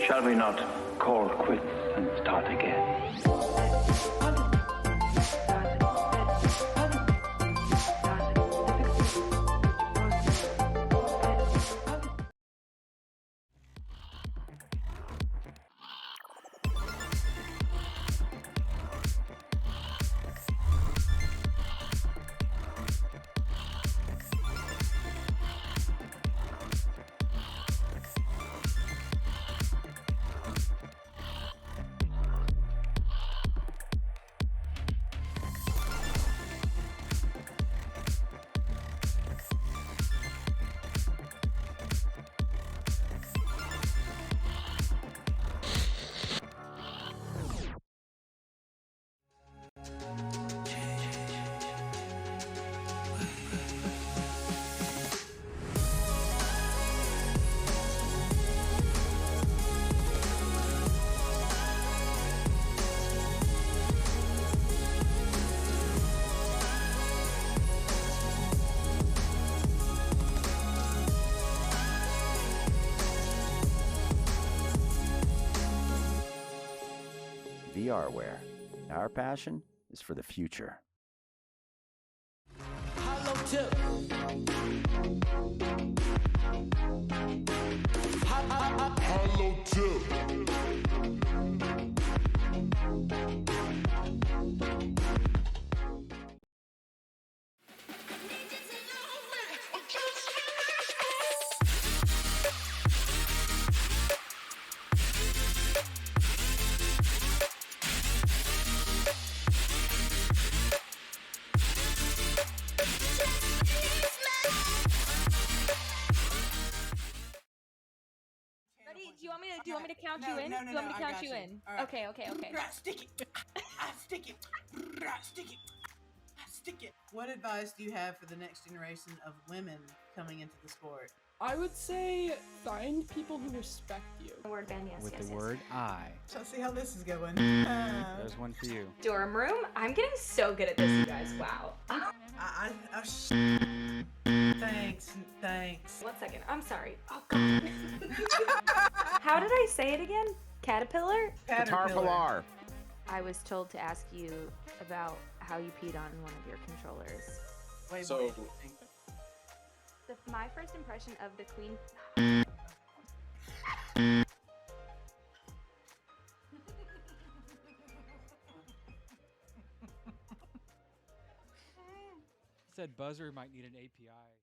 Shall we not call quits and start again? VRware. Our passion is for the future. Hollow tip. Hollow tip. Do you want me to count you in? No, do you want me to I count got you you. in? All right. Okay. Stick it. Stick it. Stick it. Stick it. What advice do you have for the next generation of women coming into the sport? I would say find people who respect you. The word Ben, yes, With yes, the yes. word I. Let's see how this is going. There's one for you. Dorm room? I'm getting so good at this, you guys. Wow. Thanks. 1 second. I'm sorry. Oh, God. How did I say it again? Caterpillar? Caterpillar. I was told to ask you about how you peed on one of your controllers. Wait, So- My first impression of the queen... said buzzer might need an API.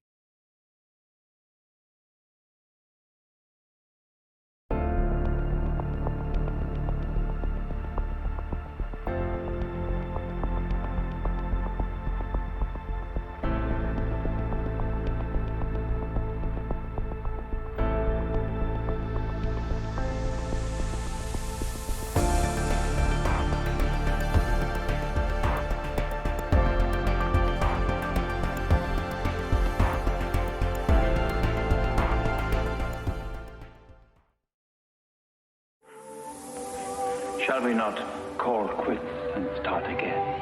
Shall we not call quits and start again?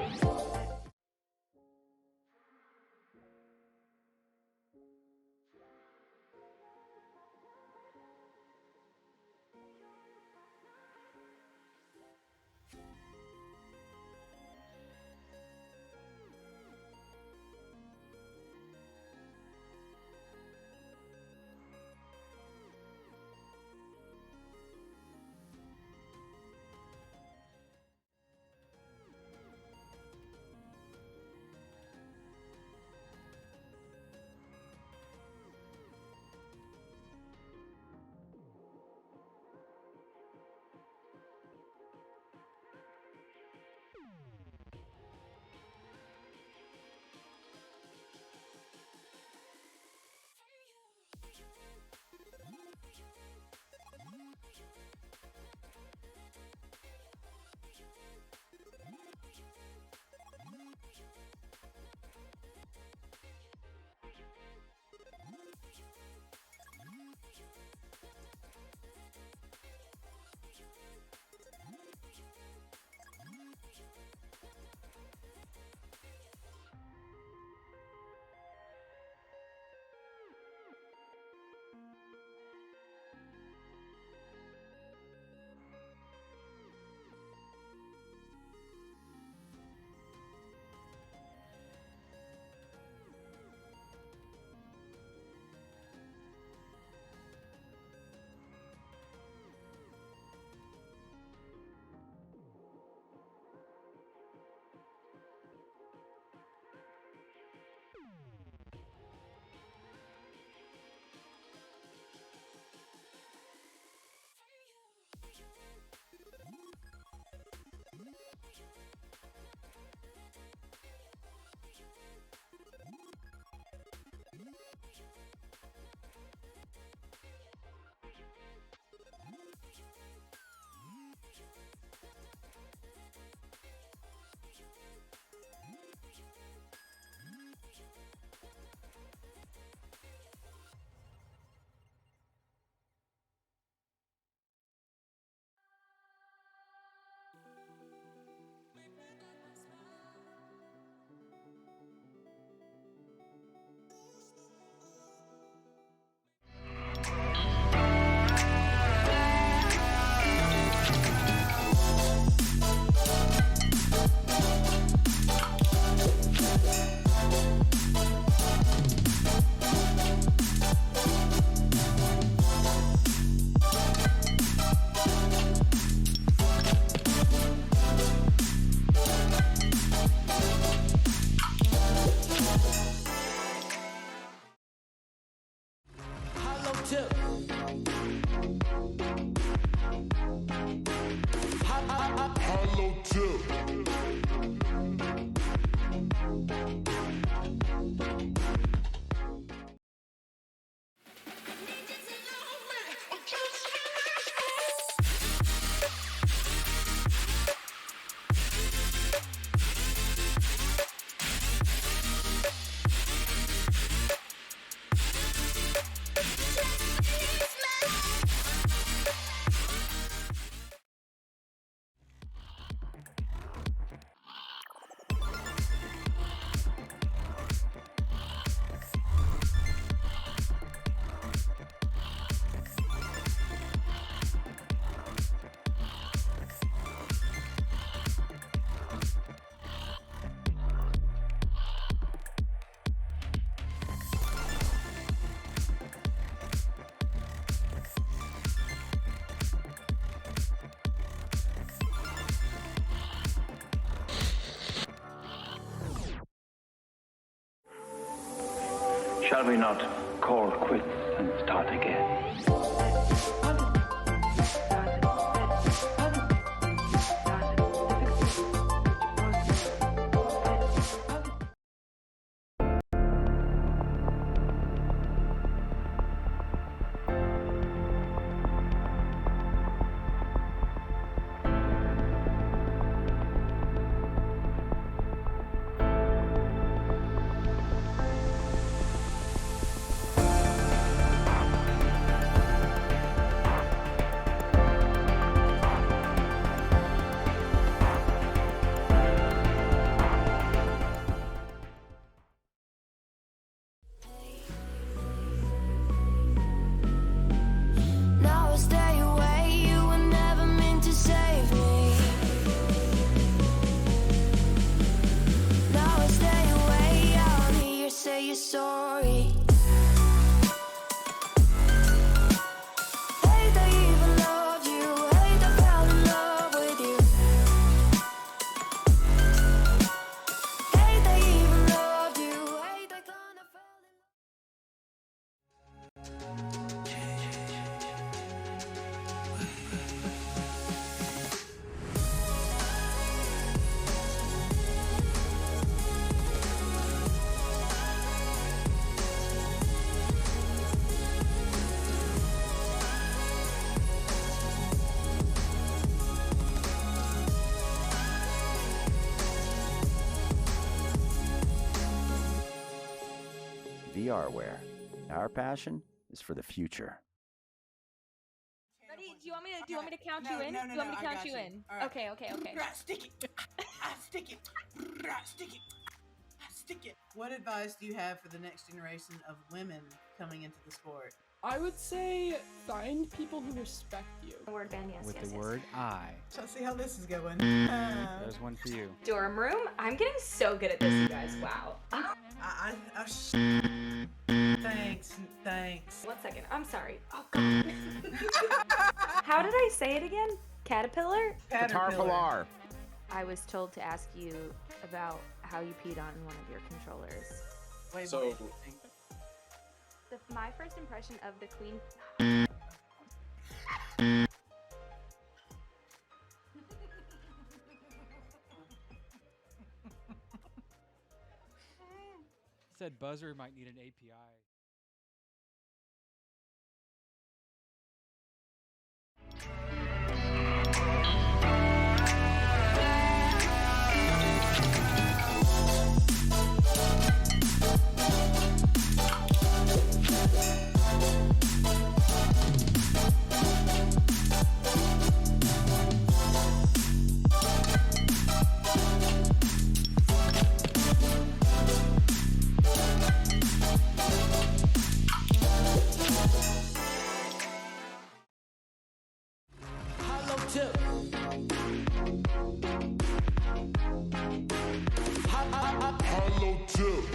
Shall we not call quits and start again? Now I stay away, you were never meant to save me. Now I stay away, I'll hear you say you're sorry. Hate I even loved you, hate I fell in love with you. Hate I even loved you, hate I kinda fell in love. VR wear. Our passion is for the future. Ready? Do you want me to count you in? No, Do you want me to I count got you you. in? All right. Okay. Stick it. Stick it. Stick it. Stick it. What advice do you have for the next generation of women coming into the sport? I would say find people who respect you. Word band, yes, With yes, the yes. word I. Shall see how this is going. There's one for you. Dorm room? I'm getting so good at this, you guys. Wow. Thanks. 1 second. I'm sorry. Oh, God. How did I say it again? Caterpillar? Caterpillar. I was told to ask you about how you peed on one of your controllers. Wait, My first impression of the queen. Said buzzer might need an API. Hollow tip. Hollow tip.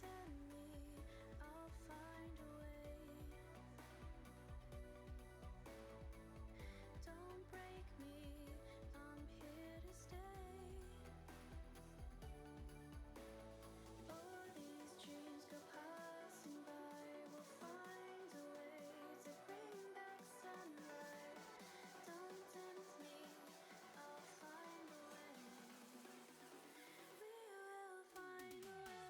send me, I'll find a way. Don't break me, I'm here to stay. All these dreams go passing by, we'll find a way to bring back sunlight. Don't tempt me, I'll find a way. We will find a way.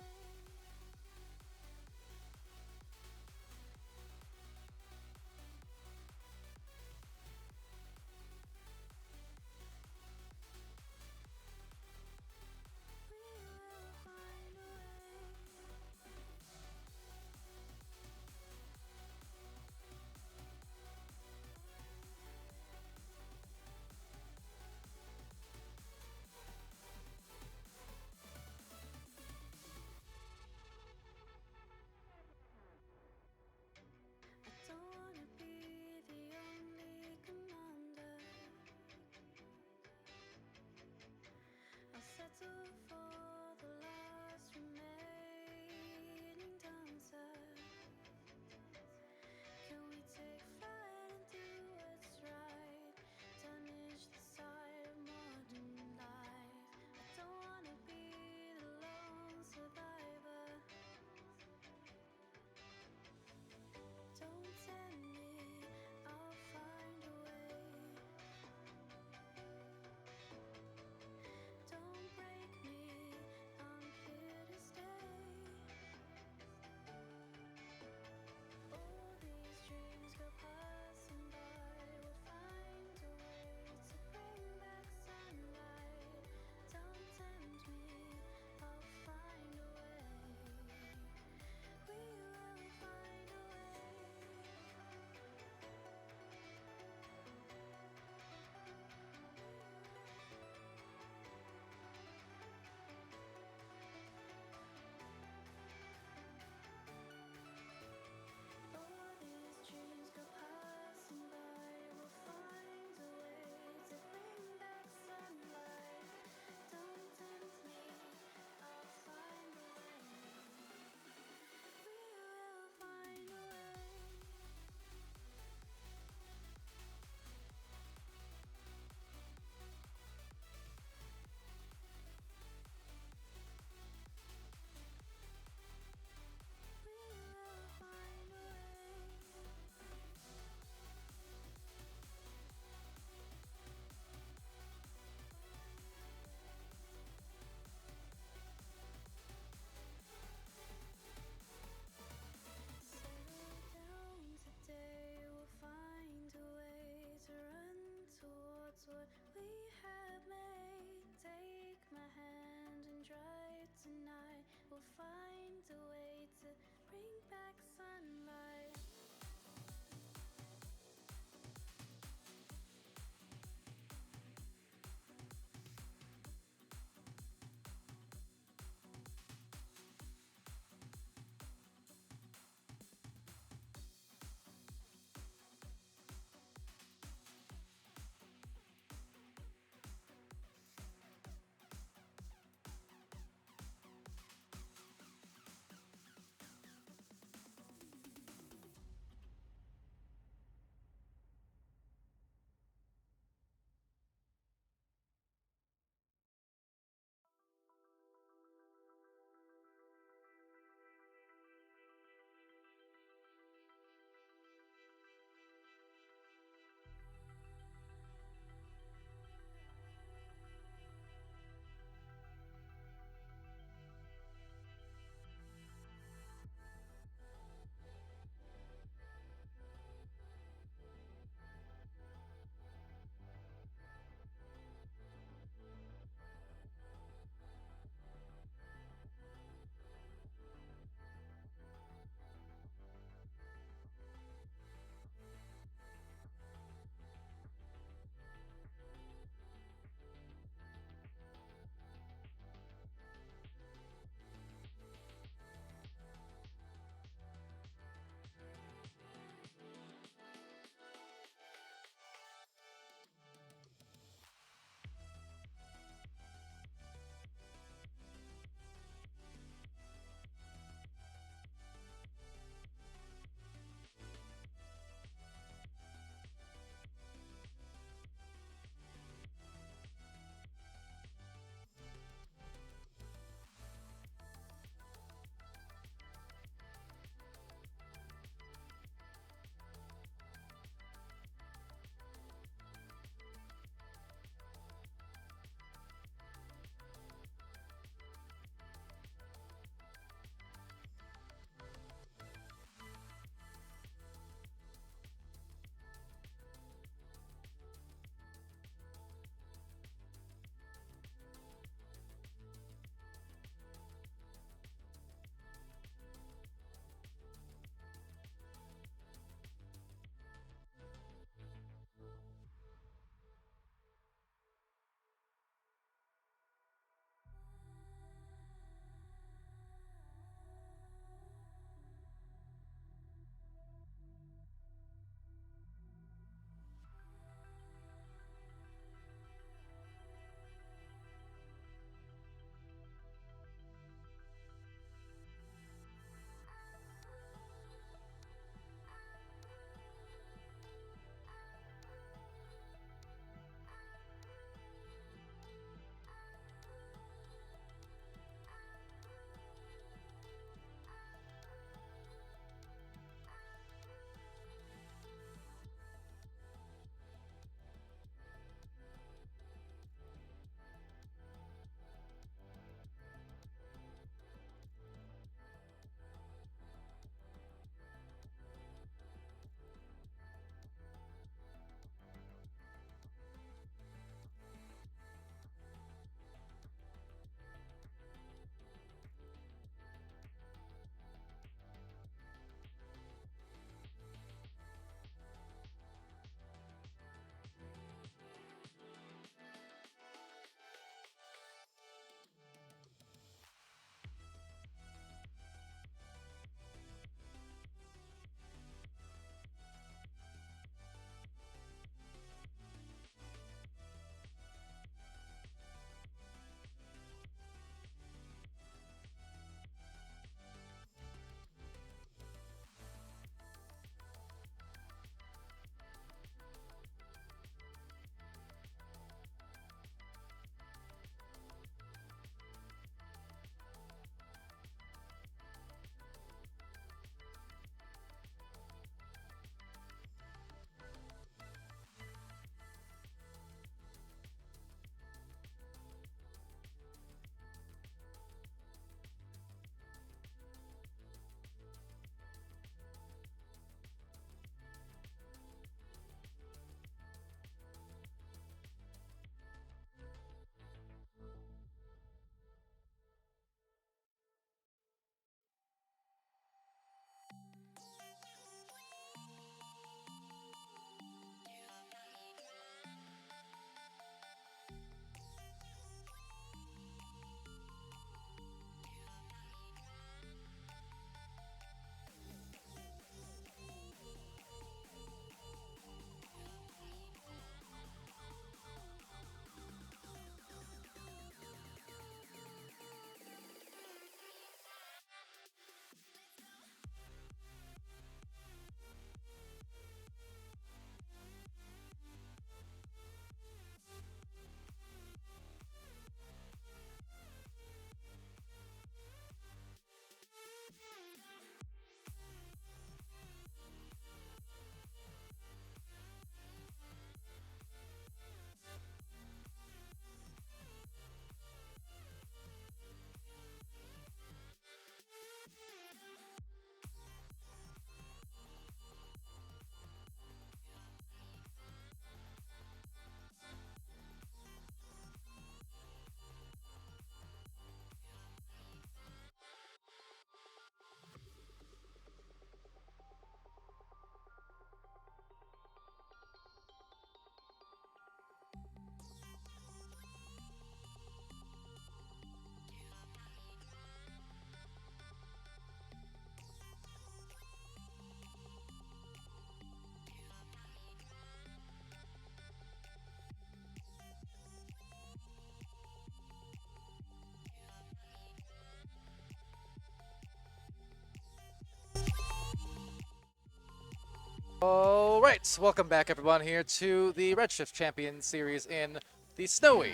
right, welcome back everyone here to the Redshift Champion Series in the snowy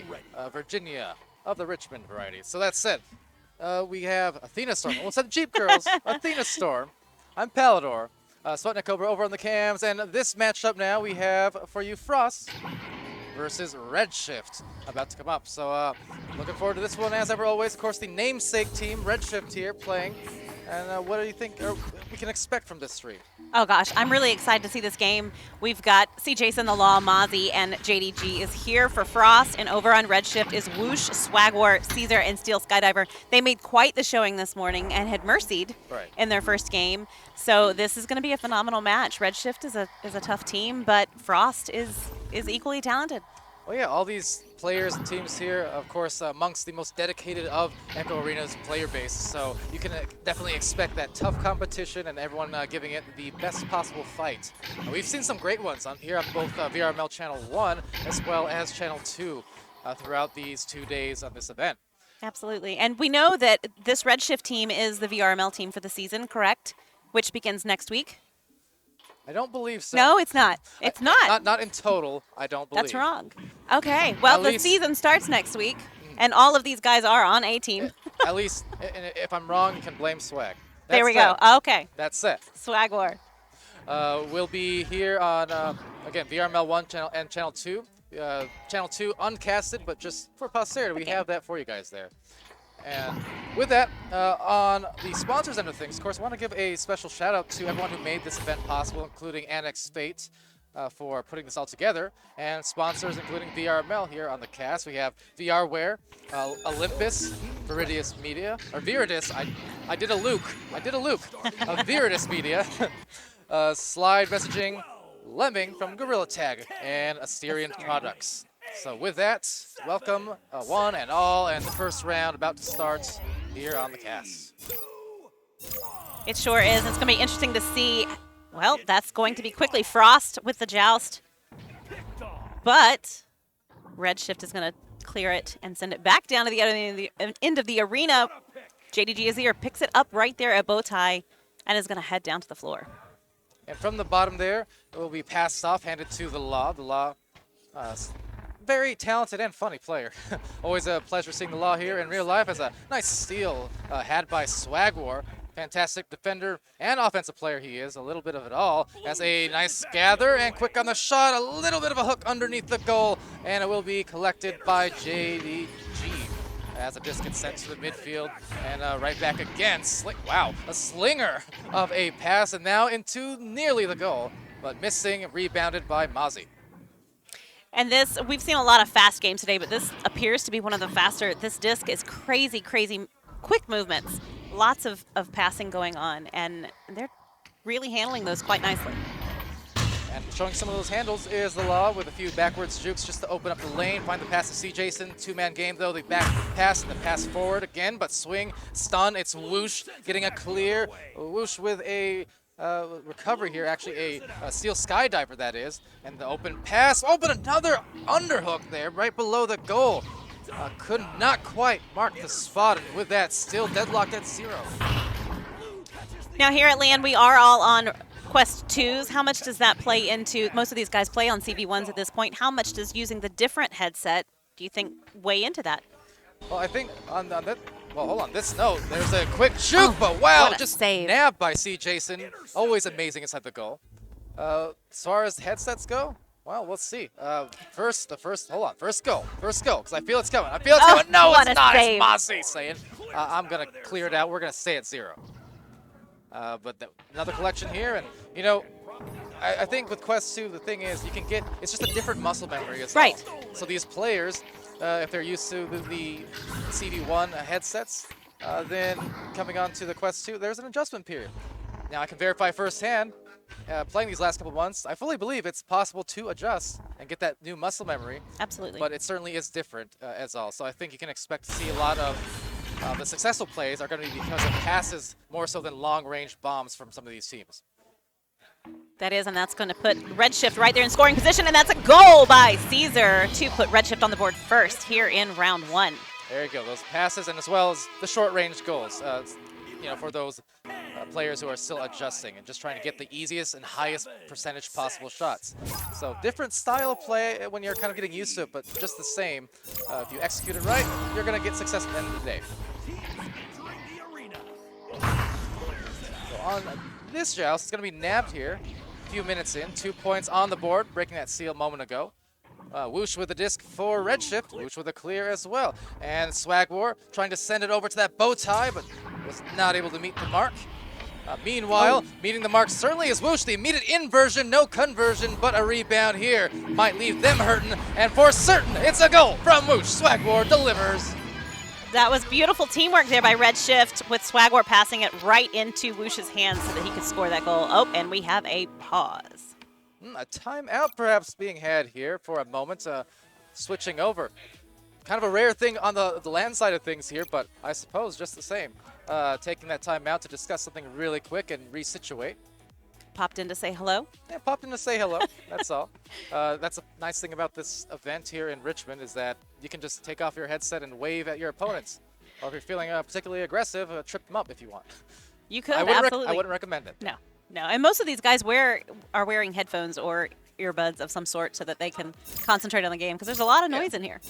Virginia of the Richmond variety. So that said, we have Athena Storm. Well, said Jeep Girls, Athena Storm. I'm Palador, Sputnik Cobra over on the cams, and this matchup now we have for you Frost versus Redshift about to come up. So looking forward to this one as ever always. Of course, the namesake team, Redshift here playing. And what do you think we can expect from this stream? Oh gosh, I'm really excited to see this game. We've got C. Jason, the Law, Mozzie, and JDG is here for Frost, and over on Redshift is Whoosh, Swagwar, Caesar, and Steel Skydiver. They made quite the showing this morning and had mercied in their first game. So this is going to be a phenomenal match. Redshift is a tough team, but Frost is equally talented. Well, yeah, all these players and teams here, of course, amongst the most dedicated of Echo Arena's player base. So you can definitely expect that tough competition and everyone giving it the best possible fight. We've seen some great ones on here on both VRML Channel 1 as well as Channel 2 throughout these 2 days of this event. Absolutely. And we know that this Redshift team is the VRML team for the season, correct? Which begins next week. I don't believe so. No, it's not. It's not. Not in total, I don't believe. That's wrong. Okay, well, the season starts next week, and all of these guys are on a team. At least, if I'm wrong, you can blame Swag. There we go. Okay. That's it. Swag War. We'll be here on, again, VRML 1 channel and Channel 2. Channel 2 uncasted, but just for posterity, we have that for you guys there. And with that, on the sponsors end of things, of course, I want to give a special shout out to everyone who made this event possible, including Annex Fate for putting this all together, and sponsors including VRML here on the cast. We have VRware, Olympus, Viridius Media, or Viridis. I did a Luke. Viridis Media, Slide Messaging, Lemming from Gorilla Tag, and Asterion Products. So with that, welcome one and all, and the first round about to start here on the cast. It sure is. It's going to be interesting to see. Well, that's going to be quickly Frost with the joust. But Redshift is going to clear it and send it back down to the end of the arena. JDG is here, picks it up right there at Bowtie, and is going to head down to the floor. And from the bottom there, it will be passed off, handed to the Law. The Law, very talented and funny player. Always a pleasure seeing the Law here in real life as a nice steal had by Swagwar. Fantastic defender and offensive player he is, a little bit of it all. Has a nice gather and quick on the shot, a little bit of a hook underneath the goal, and it will be collected by JDG. As a disc gets sent to the midfield and right back again. Wow, a slinger of a pass and now into nearly the goal, but missing, rebounded by Mozzie. And this, we've seen a lot of fast games today, but this appears to be one of the faster. This disc is crazy, crazy quick movements. Lots of passing going on, and they're really handling those quite nicely. And showing some of those handles is the Law with a few backwards jukes just to open up the lane, find the pass to C. Jason. Two-man game, though. The back pass and the pass forward again, but swing, stun. It's Whoosh getting a clear. Whoosh with a recovery here, actually a Steel Skydiver, that is. And the open pass. Oh, but another underhook there right below the goal. Could not quite mark the spot, and with that, still deadlocked at 0. Now here at LAN, we are all on Quest 2s. How much does that play into, most of these guys play on CV1s at this point, how much does using the different headset, do you think, weigh into that? Well, I think on that, well, hold on, this note, there's a quick juke, but wow, just nabbed by C. Jason. Always amazing inside the goal. As far as headsets go, well, let's see. First go, because I feel it's coming. Coming. No, it's not. It's Mozzie saying. I'm going to clear it out. We're going to stay at 0. But another collection here, and, you know, I think with Quest 2, the thing is you can get, it's just a different muscle memory as well. Right. So these players, if they're used to the CV1 headsets, then coming on to the Quest 2, there's an adjustment period. Now, I can verify firsthand, playing these last couple months, I fully believe it's possible to adjust and get that new muscle memory. Absolutely. But it certainly is different as all. So I think you can expect to see a lot of the successful plays are going to be because of passes more so than long-range bombs from some of these teams. That is, and that's going to put Redshift right there in scoring position, and that's a goal by Caesar to put Redshift on the board first here in round 1. There you go, those passes and as well as the short-range goals, you know, for those players who are still adjusting and just trying to get the easiest and highest percentage possible shots. So different style of play when you're kind of getting used to it, but just the same. If you execute it right, you're going to get success at the end of the day. So on this joust, it's going to be nabbed here. A few minutes in, 2 points on the board, breaking that seal a moment ago. Whoosh with the disc for Redshift. Whoosh with a clear as well. And Swag War trying to send it over to that bow tie, but was not able to meet the mark. Meanwhile, meeting the mark certainly is Whoosh. The immediate inversion, no conversion, but a rebound here might leave them hurting. And for certain, it's a goal from Whoosh. Swag War delivers. That was beautiful teamwork there by Redshift, with Swag War passing it right into Whoosh's hands so that he could score that goal. Oh, and we have a pause. A timeout perhaps being had here for a moment, switching over. Kind of a rare thing on the LAN side of things here, but I suppose just the same. Taking that timeout to discuss something really quick and resituate. Popped in to say hello? Yeah, popped in to say hello, that's all. That's a nice thing about this event here in Richmond is that you can just take off your headset and wave at your opponents. Or if you're feeling particularly aggressive, trip them up if you want. You could, absolutely. I wouldn't recommend it. No. No, and most of these guys are wearing headphones or earbuds of some sort so that they can concentrate on the game, because there's a lot of noise in here.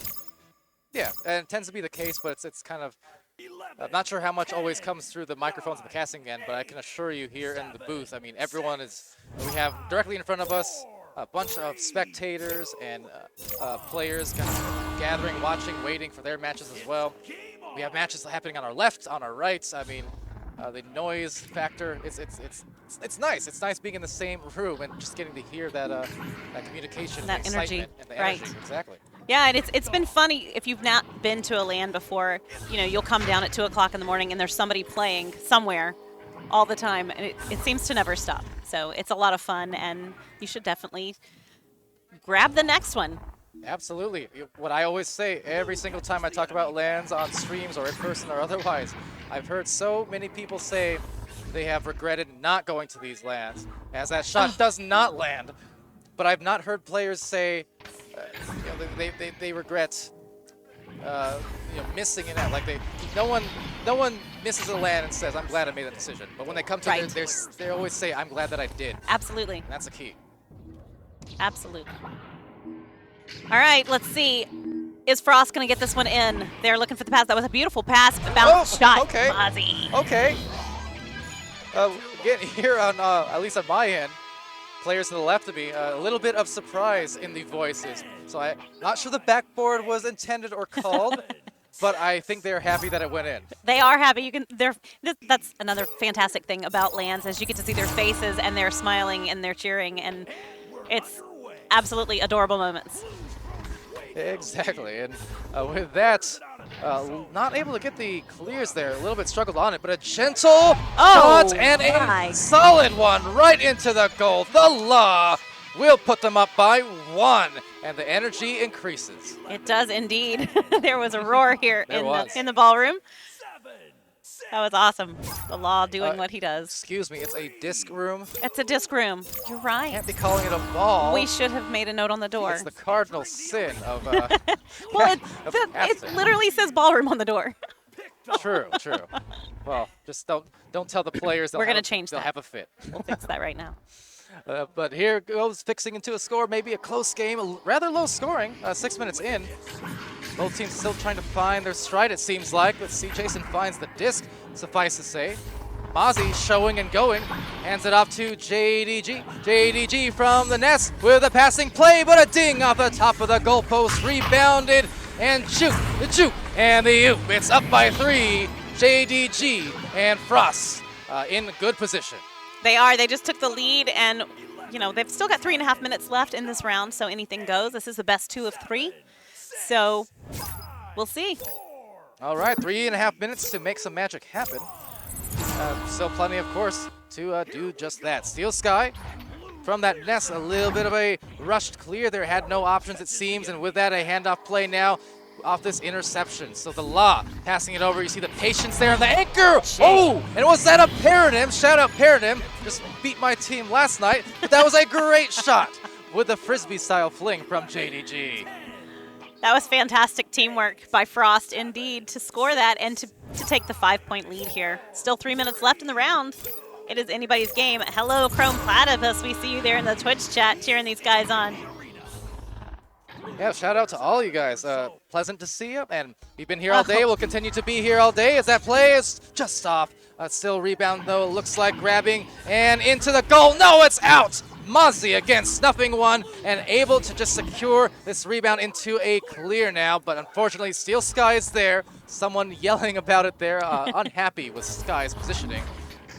Yeah, and it tends to be the case, but it's kind of, I'm not sure how much always comes through the microphones at the casting end, but I can assure you here in the booth, I mean, everyone is, we have directly in front of us a bunch of spectators and players kind of gathering, watching, waiting for their matches as well. We have matches happening on our left, on our right. I mean, the noise factor, it's nice. It's nice being in the same room and just getting to hear that that communication, that the energy, excitement, and the right? energy. Exactly. Yeah, and it's been funny if you've not been to a LAN before. You know, you'll come down at 2 o'clock in the morning and there's somebody playing somewhere all the time, and it seems to never stop. So it's a lot of fun, and you should definitely grab the next one. Absolutely. What I always say every single time I talk about LANs on streams or in person or otherwise, I've heard so many people say they have regretted not going to these LANs, as that shot does not land. But I've not heard players say they regret missing it out. Like no one misses a LAN and says, "I'm glad I made that decision." But when they come to it, they always say, "I'm glad that I did." Absolutely. And that's the key. Absolutely. All right, let's see. Is Frost going to get this one in? They're looking for the pass. That was a beautiful pass. Bounce shot. Okay. Mozzie. Okay. Again, here on at least on my end, players to the left of me, a little bit of surprise in the voices. So I'm not sure the backboard was intended or called, but I think they're happy that it went in. They are happy. That's another fantastic thing about LANs, is you get to see their faces and they're smiling and they're cheering, and it's absolutely adorable moments. Exactly, and with that, not able to get the clears there. A little bit struggled on it, but a gentle shot and a solid one right into the goal. The Law will put them up by 1, and the energy increases. It does indeed. There was a roar here in the ballroom. That was awesome. The Law doing what he does. Excuse me, it's a disc room. It's a disc room. You're right. Can't be calling it a ball. We should have made a note on the door. It's the cardinal sin of. Well, it literally says ballroom on the door. True. Well, just don't tell the players. We're gonna change that. They'll have a fit. We'll fix that right now. But here goes fixing into a score, maybe a close game, rather low scoring, 6 minutes in. Both teams still trying to find their stride, it seems like, but C. Jason finds the disc, suffice to say. Mozzie showing and going, hands it off to JDG. JDG from the nest with a passing play, but a ding off the top of the goalpost, rebounded, and juke, and the oop. It's up by 3. JDG and Frost in good position. They are. They just took the lead, and they've still got 3.5 minutes left in this round, so anything goes. This is the best 2 of 3, so we'll see. All right, 3.5 minutes to make some magic happen. Still plenty, of course, to do just that. Steel Sky from that nest, a little bit of a rushed clear there. Had no options, it seems, and with that, a handoff play now off this interception. So the Law passing it over. You see the patience there and the anchor. Oh, and was that a Paradigm? Shout out Paradigm. Just beat my team last night, but that was a great shot with the Frisbee style fling from JDG. That was fantastic teamwork by Frost indeed to score that and to take the 5-point lead here. Still 3 minutes left in the round. it is anybody's game. Hello, Chrome Platypus. We see you there in the Twitch chat cheering these guys on. Yeah, shout out to all you guys. Pleasant to see you, and we've been here all day. We'll continue to be here all day as that play is just off. Still rebound, though, looks like grabbing, and into the goal. No, it's out! Mozzie again snuffing one and able to just secure this rebound into a clear now, but unfortunately Steel Sky is there. Someone yelling about it there, unhappy with Sky's positioning.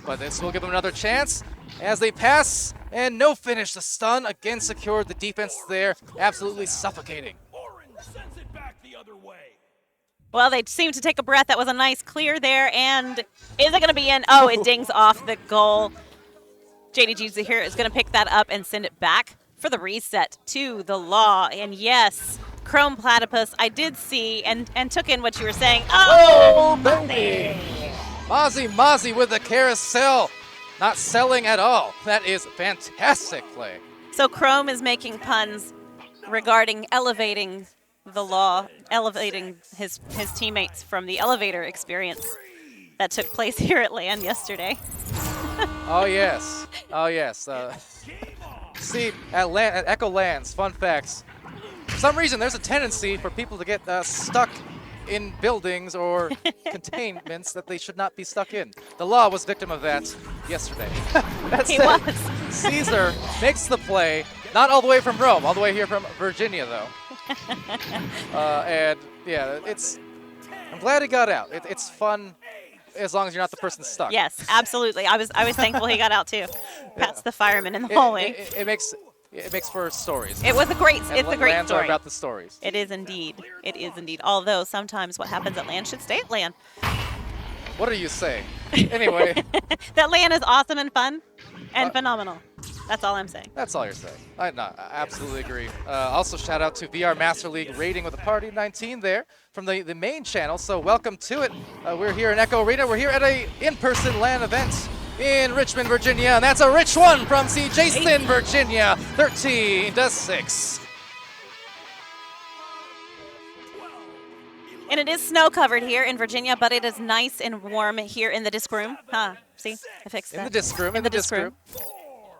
But this will give them another chance as they pass, and no finish. The stun again secured. The defense there absolutely suffocating. Well, they seem to take a breath. That was a nice clear there, and is it going to be in? Oh, it dings off the goal. JDG here is going to pick that up and send it back for the reset to the Law. And yes, Chrome Platypus, I did see and took in what you were saying. Oh, baby! Mozzie with the carousel. Not selling at all. That is fantastic play. So Chrome is making puns regarding elevating the Law, elevating his teammates from the elevator experience that took place here at LAN yesterday. Oh yes, oh yes. See, at Echo Lands, fun facts. For some reason, there's a tendency for people to get stuck in buildings or containments that they should not be stuck in. The Law was victim of that yesterday. He was. Caesar makes the play, not all the way from Rome, all the way here from Virginia, though. And yeah, I'm glad he got out. It's fun. As long as you're not the person stuck. Yes, absolutely. I was thankful he got out too. Past the fireman in the hallway. It makes for stories. It's a great LANs story. Are about the stories. It is indeed. It is indeed. Although sometimes what happens at LAN should stay at LAN. What are you saying? Anyway. That LAN is awesome and fun and phenomenal. That's all I'm saying. That's all you're saying. I absolutely agree. Also, shout out to VR Master League rating with a party 19 there from the main channel. So welcome to it. We're here in Echo Arena. We're here at a in-person LAN event in Richmond, Virginia, and that's a rich one from C. Jason, Virginia, 13-6. And it is snow covered here in Virginia, but it is nice and warm here in the disc room. See, I fixed that. In the disc room. In the disc room.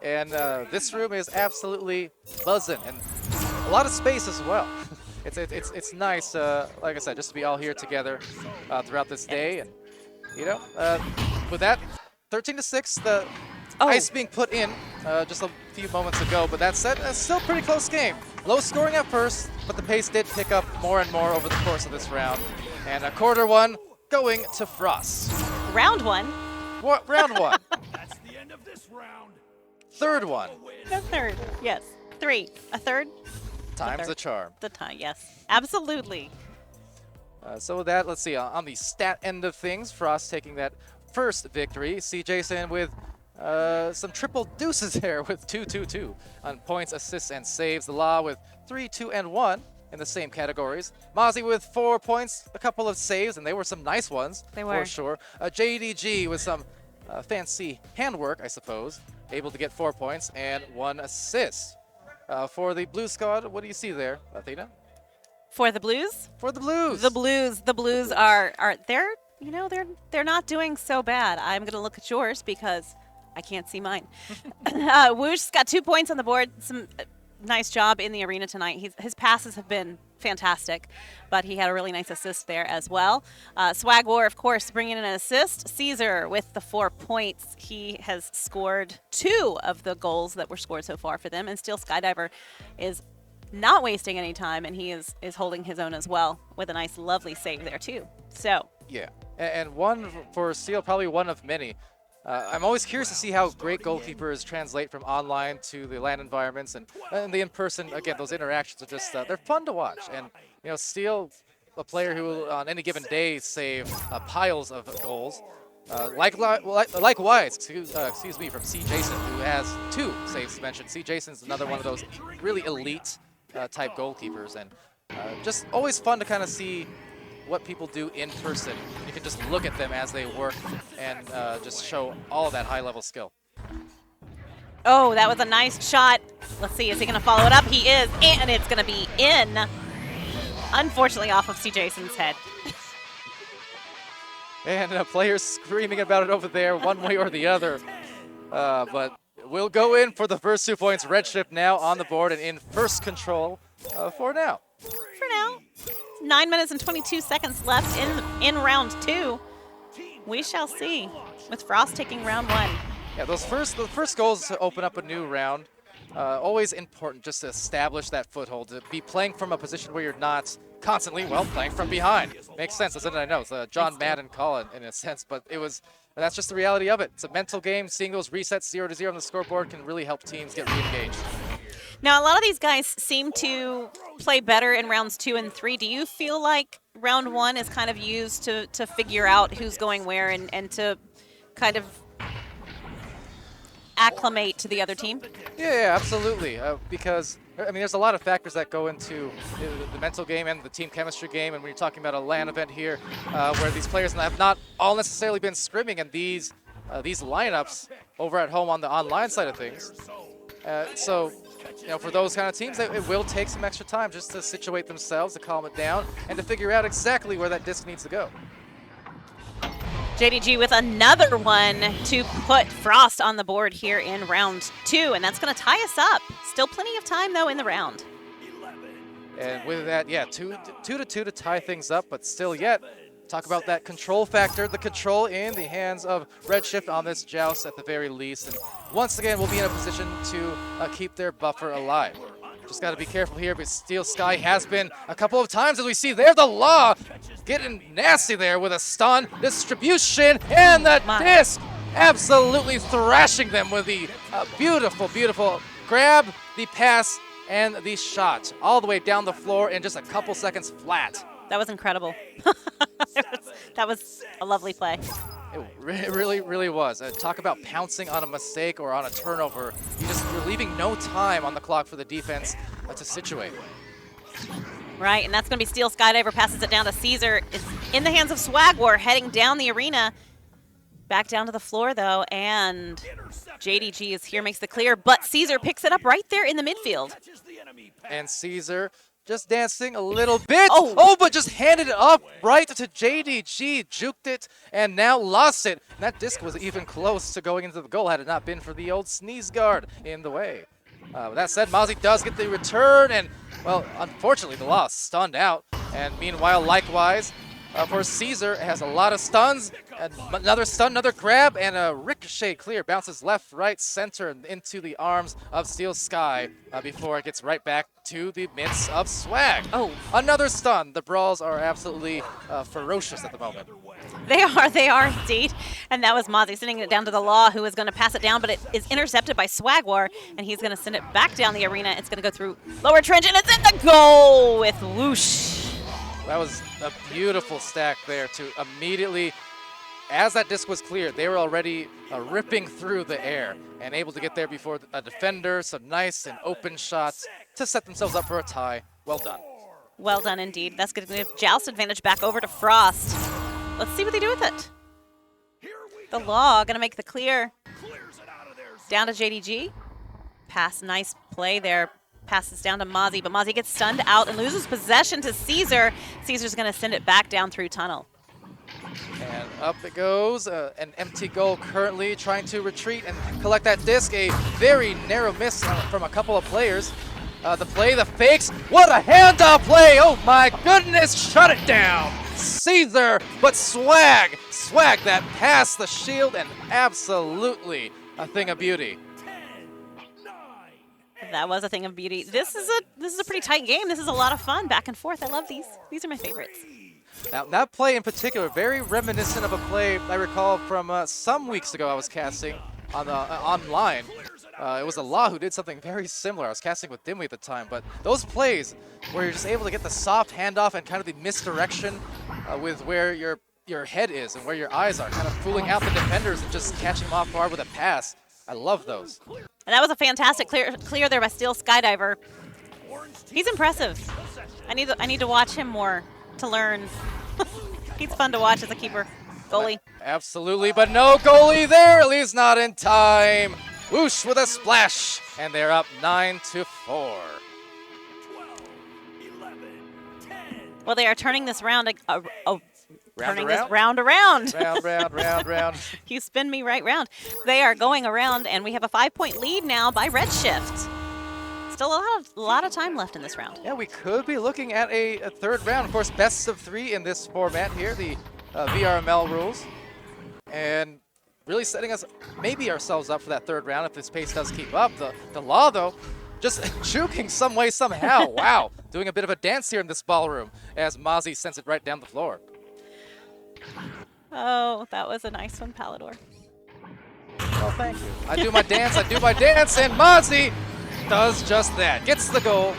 And this room is absolutely buzzing, and a lot of space as well. It's nice, like I said, just to be all here together throughout this day. And with that, 13-6, the ice being put in just a few moments ago. But that said, it's still a pretty close game. Low scoring at first, but the pace did pick up more and more over the course of this round. And quarter one going to Frost. Round one. Round one. That's the end of this round. Third one. A third, yes. Three. A third. Time's the charm. The time, yes. Absolutely. So with that, let's see. On the stat end of things, Frost taking that first victory. See Jason with some triple deuces there with 2-2-2 on points, assists, and saves. The Law with 3, 2, and 1 in the same categories. Mozzie with 4 points, a couple of saves, and they were some nice ones. They were. For sure. JDG with some fancy handwork, I suppose. Able to get 4 points and 1 assist. For the Blue squad, what do you see there, Athena? For the Blues? For the Blues. The Blues are they're not doing so bad. I'm gonna look at yours because I can't see mine. Woosh's got 2 points on the board. Some nice job in the arena tonight. His passes have been fantastic, but he had a really nice assist there as well. Swag War, of course, bringing in an assist. Caesar with the 4 points. He has scored 2 of the goals that were scored so far for them, and Steel Skydiver is not wasting any time, and he is holding his own as well with a nice, lovely save there too. So yeah, and one for Steel, probably one of many. I'm always curious to see how great goalkeepers translate from online to the LAN environments, and the in-person, again, those interactions are just, they're fun to watch. And, Steel, a player who will, on any given day, save piles of goals. Likewise, excuse me, from C. Jason, who has 2 saves to mention. C. Jason's another one of those really elite type goalkeepers, and just always fun to kind of see what people do in person. You can just look at them as they work and just show all of that high-level skill. Oh, that was a nice shot. Let's see, is he going to follow it up? He is, and it's going to be in. Unfortunately, off of C. Jason's head. And players screaming about it over there, one way or the other. But we'll go in for the first 2 points. Redshift now on the board and in first control for now. For now, 9 minutes and 22 seconds left in round 2. We shall see, with Frost taking round 1. Yeah, the first goals to open up a new round. Always important just to establish that foothold, to be playing from a position where you're not constantly, playing from behind. Makes sense, doesn't it? I know, it's John Madden call in a sense, but that's just the reality of it. It's a mental game. Seeing those resets 0-0 on the scoreboard can really help teams get re-engaged. Now, a lot of these guys seem to play better in rounds 2 and 3. Do you feel like round 1 is kind of used to figure out who's going where and to kind of acclimate to the other team? Yeah, absolutely. Because, there's a lot of factors that go into the mental game and the team chemistry game. And when you're talking about a LAN event here, where these players have not all necessarily been scrimming, and these lineups over at home on the online side of things. So, for those kind of teams, it will take some extra time just to situate themselves, to calm it down, and to figure out exactly where that disc needs to go. JDG with another one to put Frost on the board here in round 2, and that's going to tie us up. Still plenty of time, though, in the round. And with that, 2-2 to tie things up, but still yet, talk about that control factor, the control in the hands of Redshift on this joust at the very least. And once again, we'll be in a position to keep their buffer alive. Just got to be careful here, because Steel Sky has been a couple of times, as we see there, the Law getting nasty there with a stun, distribution, and the disc absolutely thrashing them with the beautiful, beautiful grab, the pass, and the shot all the way down the floor in just a couple seconds flat. That was incredible. That was a lovely play. It really, really was. Talk about pouncing on a mistake or on a turnover. You're leaving no time on the clock for the defense to situate. Right, and that's going to be Steel Skydiver, passes it down to Caesar. It's in the hands of Swagwar, heading down the arena. Back down to the floor, though, and JDG is here, makes the clear, but Caesar picks it up right there in the midfield. And Caesar just dancing a little bit. But just handed it up right to JDG, juked it, and now lost it. And that disc was even close to going into the goal had it not been for the old sneeze guard in the way. With that said, Mozzie does get the return, and, unfortunately, the loss stunned out. And meanwhile, likewise, for Caesar, has a lot of stuns, and another stun, another grab, and a ricochet clear. Bounces left, right, center, and into the arms of Steel Sky before it gets right back to the midst of Swag. Another stun. The brawls are absolutely ferocious at the moment. They are indeed. And that was Mozzie sending it down to the Law, who is going to pass it down, but it is intercepted by Swagwar, and he's going to send it back down the arena. It's going to go through lower trench, and it's in the goal with Whoosh. That was a beautiful stack there to immediately, as that disc was cleared, they were already ripping through the air and able to get there before a defender, some nice and open shots to set themselves up for a tie. Well done. Well done indeed. That's going to give Joust advantage back over to Frost. Let's see what they do with it. The Law going to make the clear. Down to JDG. Pass, nice play there. Passes down to Mozzie, but Mozzie gets stunned out and loses possession to Caesar. Caesar's going to send it back down through tunnel. And up it goes. An empty goal currently, trying to retreat and collect that disc. A very narrow miss from a couple of players. The play, the fakes. What a handoff play! Oh my goodness, shut it down! Caesar, but Swag that past the shield, and absolutely a thing of beauty. That was a thing of beauty. This is a pretty tight game. This is a lot of fun, back and forth. I love these. These are my favorites. Now, that play in particular, very reminiscent of a play I recall from some weeks ago I was casting on online. It was a Law who did something very similar. I was casting with Dimwee at the time, but those plays where you're just able to get the soft handoff and kind of the misdirection with where your head is and where your eyes are, kind of fooling out the defenders and just catching them off guard with a pass. I love those. And that was a fantastic clear there by Steel Skydiver. He's impressive. I need to watch him more to learn. He's fun to watch as a keeper. Goalie. Absolutely, but no goalie there, at least not in time. Whoosh with a splash, and they're up 9-4. Well, they are turning this round turning this round around. Round. You spin me right round. They are going around, and we have a 5-point lead now by Redshift. Still a lot of time left in this round. Yeah, we could be looking at a third round. Of course, best of 3 in this format here, the VRML rules. And really setting us, maybe ourselves up for that third round if this pace does keep up. The Law, though, just juking some way, somehow. Wow. Doing a bit of a dance here in this ballroom as Mozzie sends it right down the floor. Oh, that was a nice one, Palador. Well, thank you. I do my dance, and Mozzie does just that. Gets the goal.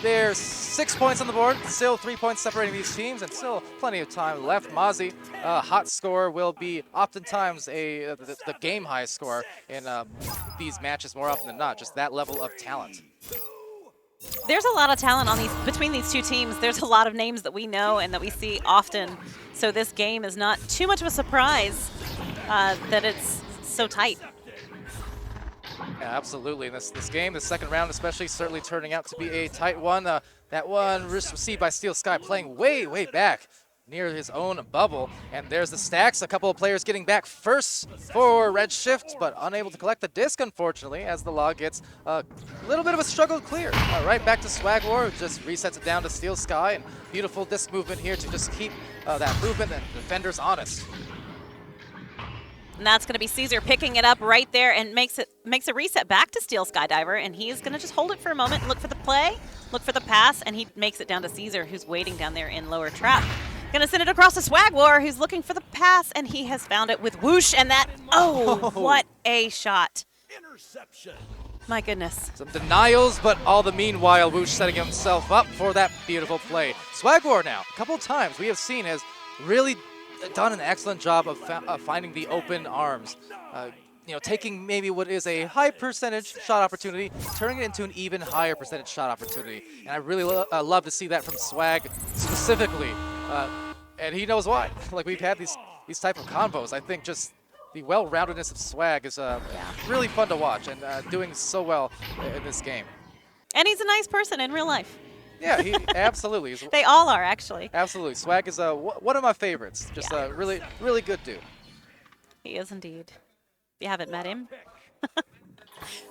There's 6 points on the board. Still 3 points separating these teams, and still plenty of time left. Mozzie, hot score, will be oftentimes the game high score in these matches more often than not. Just that level of talent. There's a lot of talent between these two teams. There's a lot of names that we know and that we see often. So this game is not too much of a surprise that it's so tight. Yeah, absolutely. This game, the second round especially, certainly turning out to be a tight one. That one received by Steel Sky, playing way back near his own bubble. And there's the stacks. A couple of players getting back first for Redshift, but unable to collect the disc, unfortunately, as the Law gets a little bit of a struggle to clear. Right back to Swag War, who just resets it down to Steel Sky. And beautiful disc movement here to just keep that movement and defenders honest. And that's going to be Caesar picking it up right there and makes a reset back to Steel Skydiver, and he's going to just hold it for a moment, look for the play, look for the pass, and he makes it down to Caesar, who's waiting down there in lower trap. Going to send it across to Swag War, who's looking for the pass, and he has found it with whoosh, and that, oh, what a shot. My goodness. Some denials, but all the meanwhile, Woosh setting himself up for that beautiful play. Swag War now, a couple times we have seen has really done an excellent job of finding the open arms. Taking maybe what is a high percentage shot opportunity, turning it into an even higher percentage shot opportunity. And I really love to see that from Swag specifically. And he knows why. Like, we've had these type of combos. I think just the well-roundedness of Swag is really fun to watch and doing so well in this game. And he's a nice person in real life. Yeah, he absolutely is. They all are, actually. Absolutely. Swag is one of my favorites. Just a really good dude. He is indeed. If you haven't met him.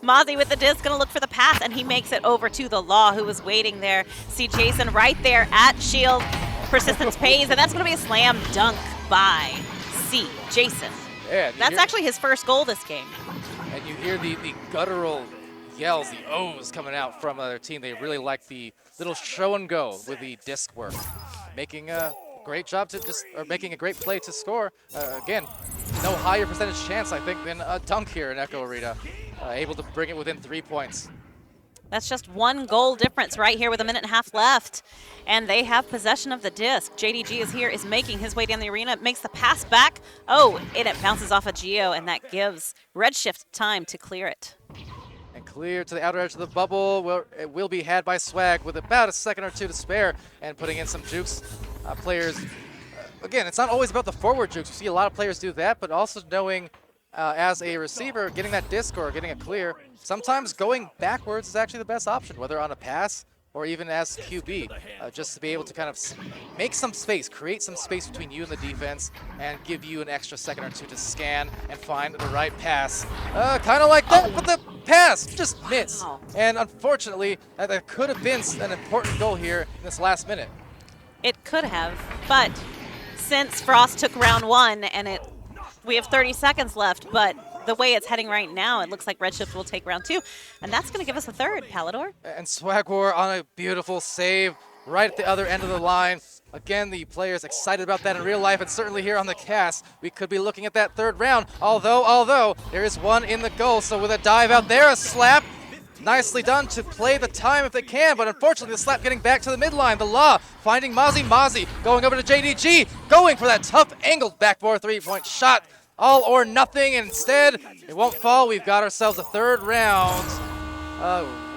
Mozzie with the disc, going to look for the pass, and he makes it over to the Law, who was waiting there. See Jason right there at Shield. Persistence pays, and that's going to be a slam dunk by C. Jason. Yeah, that's actually his first goal this game. And you hear the guttural yells, the O's coming out from their team. They really like the little show and go with the disc work. Making a great job making a great play to score. Again, no higher percentage chance, I think, than a dunk here in Echo Arena. Able to bring it within 3 points. That's just 1 goal difference right here with 1.5 minutes left. And they have possession of the disc. JDG is here, is making his way down the arena, makes the pass back. Oh, and it bounces off of Geo, and that gives Redshift time to clear it. And clear to the outer edge of the bubble. It will be had by Swag with about a second or two to spare, and putting in some jukes. Players, again, it's not always about the forward jukes. You see a lot of players do that, but also knowing as a receiver, getting that disc or getting a clear, sometimes going backwards is actually the best option, whether on a pass or even as QB, just to be able to kind of make some space, create some space between you and the defense, and give you an extra second or two to scan and find the right pass. Kind of like that, but the pass just missed. Wow. And unfortunately, that could have been an important goal here in this last minute. It could have, but since Frost took round 1 and we have 30 seconds left, but the way it's heading right now, it looks like Redshift will take round 2, and that's going to give us a third, Palador. And Swag War on a beautiful save right at the other end of the line. Again, the players excited about that in real life, and certainly here on the cast, we could be looking at that third round, although there is one in the goal. So with a dive out there, a slap, nicely done to play the time if they can, but unfortunately the slap getting back to the midline. The Law finding Mozzie going over to JDG, going for that tough angled backboard 3-point shot. All or nothing, and instead, it won't fall. We've got ourselves a third round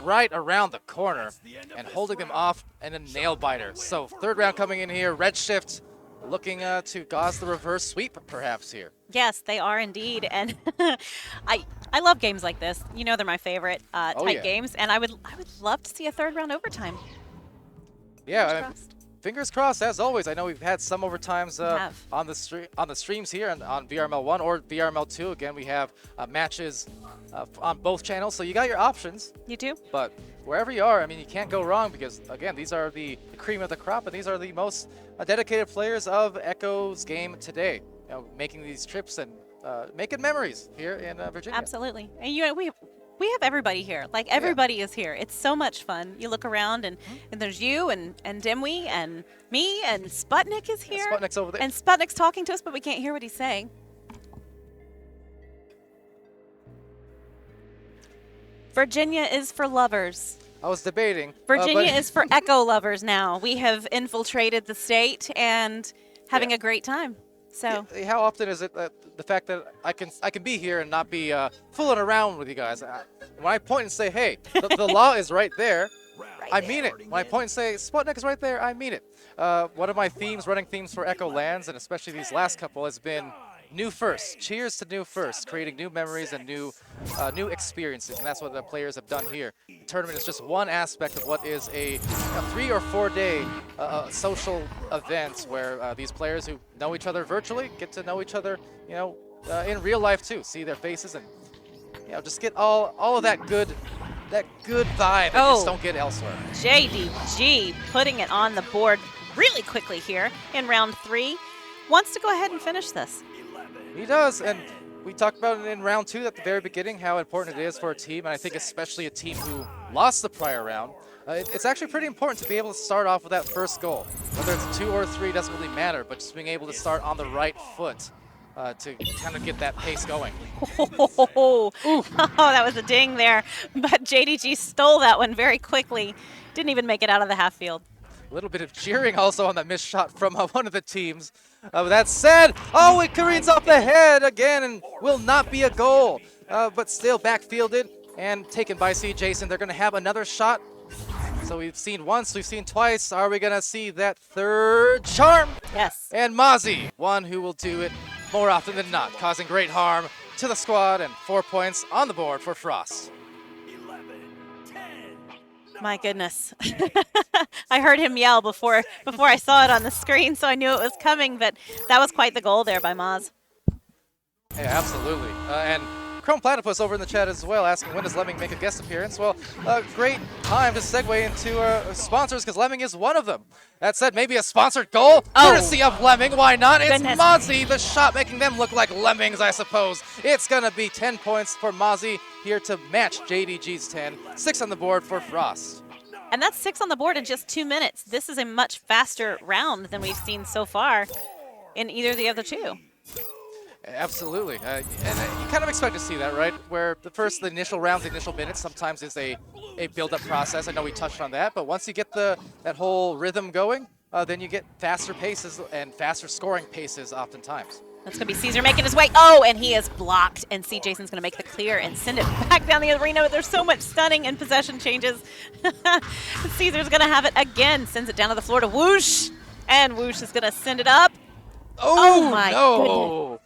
right around the corner and holding them off in a nail biter. So third round coming in here. Redshift looking to cause the reverse sweep perhaps here. Yes, they are indeed, and I love games like this. You know they're my favorite tight games, and I would love to see a third round overtime. Yeah, fingers crossed, as always. I know we've had some overtimes on the streams here and on VRML1 or VRML2. Again, we have matches on both channels, so you got your options. You do. But wherever you are, I mean, you can't go wrong because, again, these are the cream of the crop, and these are the most dedicated players of Echo's game today. You know, making these trips and making memories here in Virginia. Absolutely. And we have everybody here. Like, everybody is here. It's so much fun. You look around, and there's you and Dimwee and me, and Sputnik is here. Sputnik's over there. And Sputnik's talking to us, but we can't hear what he's saying. Virginia is for lovers. I was debating. Virginia is for Echo lovers now. We have infiltrated the state and having a great time. So how often is it the fact that I can be here and not be fooling around with you guys? When I point and say, hey, the law is right there, I mean it. When I point and say Sputnik is right there, I mean it. One of my running themes for Echo LANs, and especially these last couple, has been new firsts. Cheers to new firsts, creating new memories and new experiences, and that's what the players have done here. The tournament is just one aspect of what is a 3 or 4 day social event where these players who know each other virtually get to know each other, in real life too. See their faces and just get all of that good vibe that you just don't get elsewhere. JDG putting it on the board really quickly here in round 3. Wants to go ahead and finish this. He does, and we talked about it in round 2 at the very beginning, how important it is for a team, and I think especially a team who lost the prior round. It's actually pretty important to be able to start off with that first goal. Whether it's 2 or 3 doesn't really matter, but just being able to start on the right foot to kind of get that pace going. Oh, that was a ding there, but JDG stole that one very quickly. Didn't even make it out of the half field. A little bit of cheering also on that missed shot from one of the teams. With that said, it careens off the head again and will not be a goal. But still backfielded and taken by C. Jason. They're going to have another shot. So we've seen once, we've seen twice. Are we going to see that third charm? Yes. And Mozzie, one who will do it more often than not, causing great harm to the squad, and 4 points on the board for Frost. My goodness. I heard him yell before I saw it on the screen, so I knew it was coming, but that was quite the goal there by Moz. Yeah, absolutely. And Chrome Platypus over in the chat as well, asking when does Lemming make a guest appearance? Well, great time to segue into sponsors, because Lemming is one of them. That said, maybe a sponsored goal, courtesy of Lemming. Why not? It's Mozzie, the shot, making them look like lemmings, I suppose. It's going to be 10 points for Mozzie here to match JDG's 10. 6 on the board for Frost. And that's 6 on the board in just 2 minutes. This is a much faster round than we've seen so far in either of the other two. Absolutely, and you kind of expect to see that, right? Where the initial rounds, the initial minutes, sometimes is a build-up process. I know we touched on that, but once you get that whole rhythm going, then you get faster paces and faster scoring paces oftentimes. That's going to be Caesar making his way. Oh, and he is blocked, and C. Jason's going to make the clear and send it back down the arena. There's so much stunning and possession changes. Caesar's going to have it again, sends it down to the floor to Whoosh, and Whoosh is going to send it up. Oh my goodness.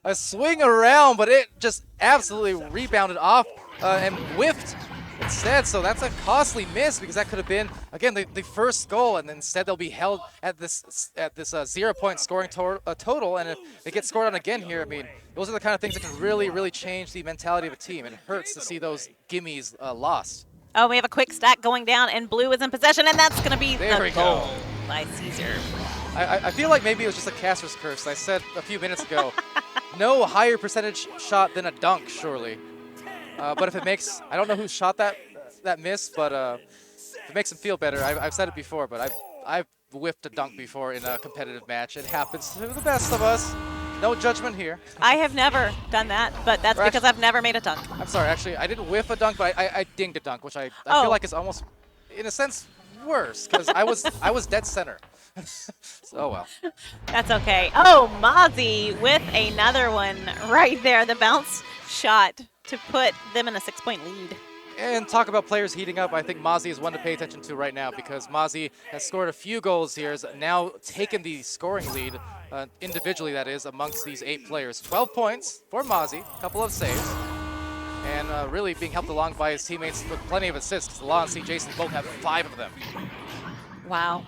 A swing around, but it just absolutely rebounded off and whiffed instead. So that's a costly miss, because that could have been, again, the first goal, and instead they'll be held at this 0-point scoring total. And if they get scored on again here, I mean, those are the kind of things that can really, really change the mentality of a team. And it hurts to see those gimmies lost. Oh, we have a quick stack going down, and Blue is in possession, and that's going to be the goal by Caesar. I feel like maybe it was just a caster's curse. I said a few minutes ago, no higher percentage shot than a dunk, surely. But if it makes, I don't know who shot that miss, but if it makes him feel better, I've said it before, but I've whiffed a dunk before in a competitive match. It happens to the best of us. No judgment here. I have never done that, but that's because I've never made a dunk. I'm sorry, actually, I didn't whiff a dunk, but I dinged a dunk, which I feel like is almost, in a sense, worse, because I was dead center. So well. That's okay. Oh, Mozzie with another one right there. The bounce shot to put them in a 6-point lead. And talk about players heating up. I think Mozzie is one to pay attention to right now, because Mozzie has scored a few goals here, has now taken the scoring lead, individually that is, amongst these 8 players. 12 points for Mozzie, a couple of saves, and really being helped along by his teammates with plenty of assists. Law and C. Jason both have 5 of them. Wow.